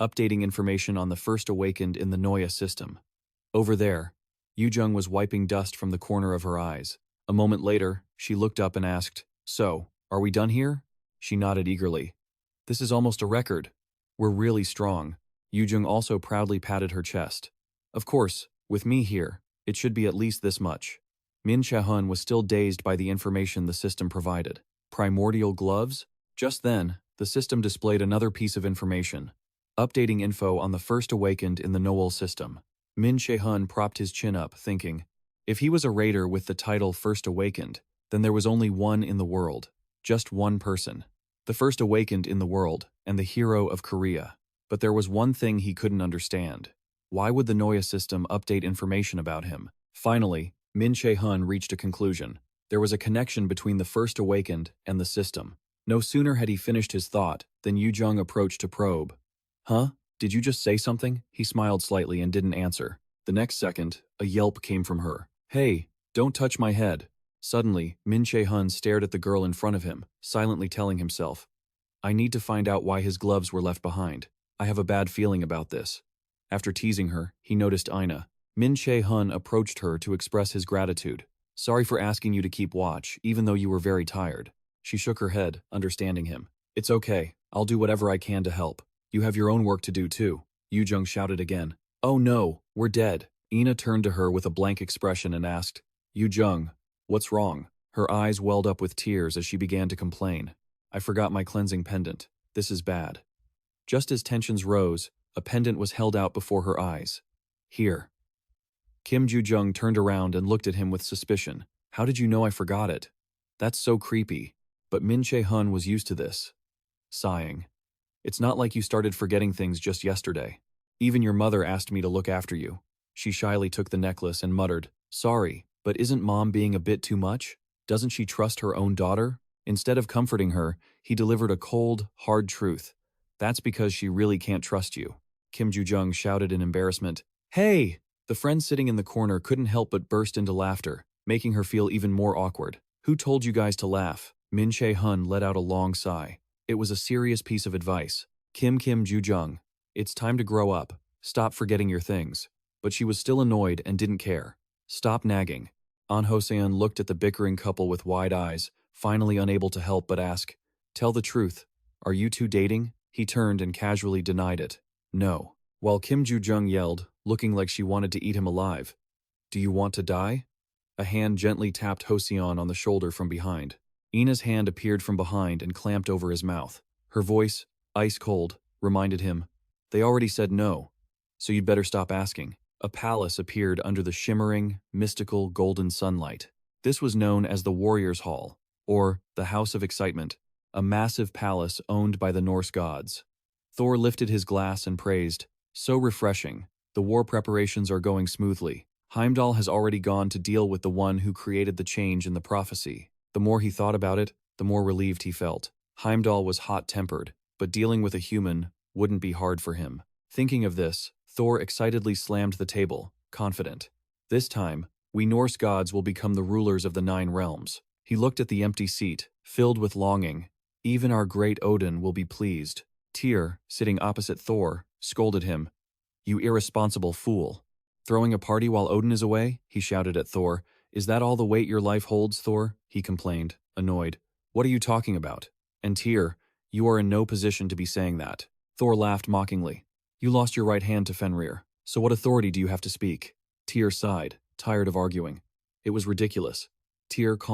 Updating information on the first awakened in the Noya system. Over there, Yujung was wiping dust from the corner of her eyes. A moment later, she looked up and asked, "So, are we done here?" She nodded eagerly. "This is almost a record. We're really strong." Yujung also proudly patted her chest. "Of course, with me here, it should be at least this much." Che-hun was still dazed by the information the system provided. Primordial Gloves? Just then, the system displayed another piece of information. Updating info on the first awakened in the Noel system. Che-hun propped his chin up, thinking, if he was a raider with the title First Awakened, then there was only one in the world. Just one person. The First Awakened in the world, and the hero of Korea. But there was one thing he couldn't understand. Why would the Noya system update information about him? Finally, Che-hun reached a conclusion. There was a connection between the First Awakened and the system. No sooner had he finished his thought than Yujung approached to probe. "Huh? Did you just say something?" He smiled slightly and didn't answer. The next second, a yelp came from her. "Hey, don't touch my head." Suddenly, Che-hun stared at the girl in front of him, silently telling himself, "I need to find out why his gloves were left behind. I have a bad feeling about this." After teasing her, he noticed Ina. Che-hun approached her to express his gratitude. "Sorry for asking you to keep watch, even though you were very tired." She shook her head, understanding him. "It's okay. I'll do whatever I can to help. You have your own work to do too." Yujung shouted again. "Oh no, we're dead." Ina turned to her with a blank expression and asked, "Yujung, what's wrong?" Her eyes welled up with tears as she began to complain. "I forgot my cleansing pendant. This is bad." Just as tensions rose, a pendant was held out before her eyes. "Here." Kim Ju-jung turned around and looked at him with suspicion. "How did you know I forgot it?" "That's so creepy." But Che-hun was used to this. Sighing. "It's not like you started forgetting things just yesterday. Even your mother asked me to look after you." She shyly took the necklace and muttered, "Sorry, but isn't Mom being a bit too much? Doesn't she trust her own daughter?" Instead of comforting her, he delivered a cold, hard truth. "That's because she really can't trust you." Kim Ju-jung shouted in embarrassment. "Hey!" The friend sitting in the corner couldn't help but burst into laughter, making her feel even more awkward. "Who told you guys to laugh?" Che-hun let out a long sigh. It was a serious piece of advice. Kim Ju-jung, it's time to grow up. Stop forgetting your things." But she was still annoyed and didn't care. "Stop nagging." An Ho-seon looked at the bickering couple with wide eyes, finally unable to help but ask, "Tell the truth. Are you two dating?" He turned and casually denied it. "No." While Kim Ju-jung yelled, looking like she wanted to eat him alive, "Do you want to die?" A hand gently tapped Ho-seon on the shoulder from behind. Ina's hand appeared from behind and clamped over his mouth. Her voice, ice cold, reminded him, "They already said no, so you'd better stop asking." A palace appeared under the shimmering, mystical, golden sunlight. This was known as the Warriors' Hall, or the House of Excitement, a massive palace owned by the Norse gods. Thor lifted his glass and praised, "So refreshing. The war preparations are going smoothly. Heimdall has already gone to deal with the one who created the change in the prophecy." The more he thought about it, the more relieved he felt. Heimdall was hot-tempered, but dealing with a human wouldn't be hard for him. Thinking of this, Thor excitedly slammed the table, confident. "This time, we Norse gods will become the rulers of the 9 realms." He looked at the empty seat, filled with longing. "Even our great Odin will be pleased." Tyr, sitting opposite Thor, scolded him. "You irresponsible fool. Throwing a party while Odin is away?" he shouted at Thor. "Is that all the weight your life holds, Thor?" he complained, annoyed. "What are you talking about?" "And Tyr, you are in no position to be saying that." Thor laughed mockingly. "You lost your right hand to Fenrir, so what authority do you have to speak?" Tyr sighed, tired of arguing. It was ridiculous. tear calmly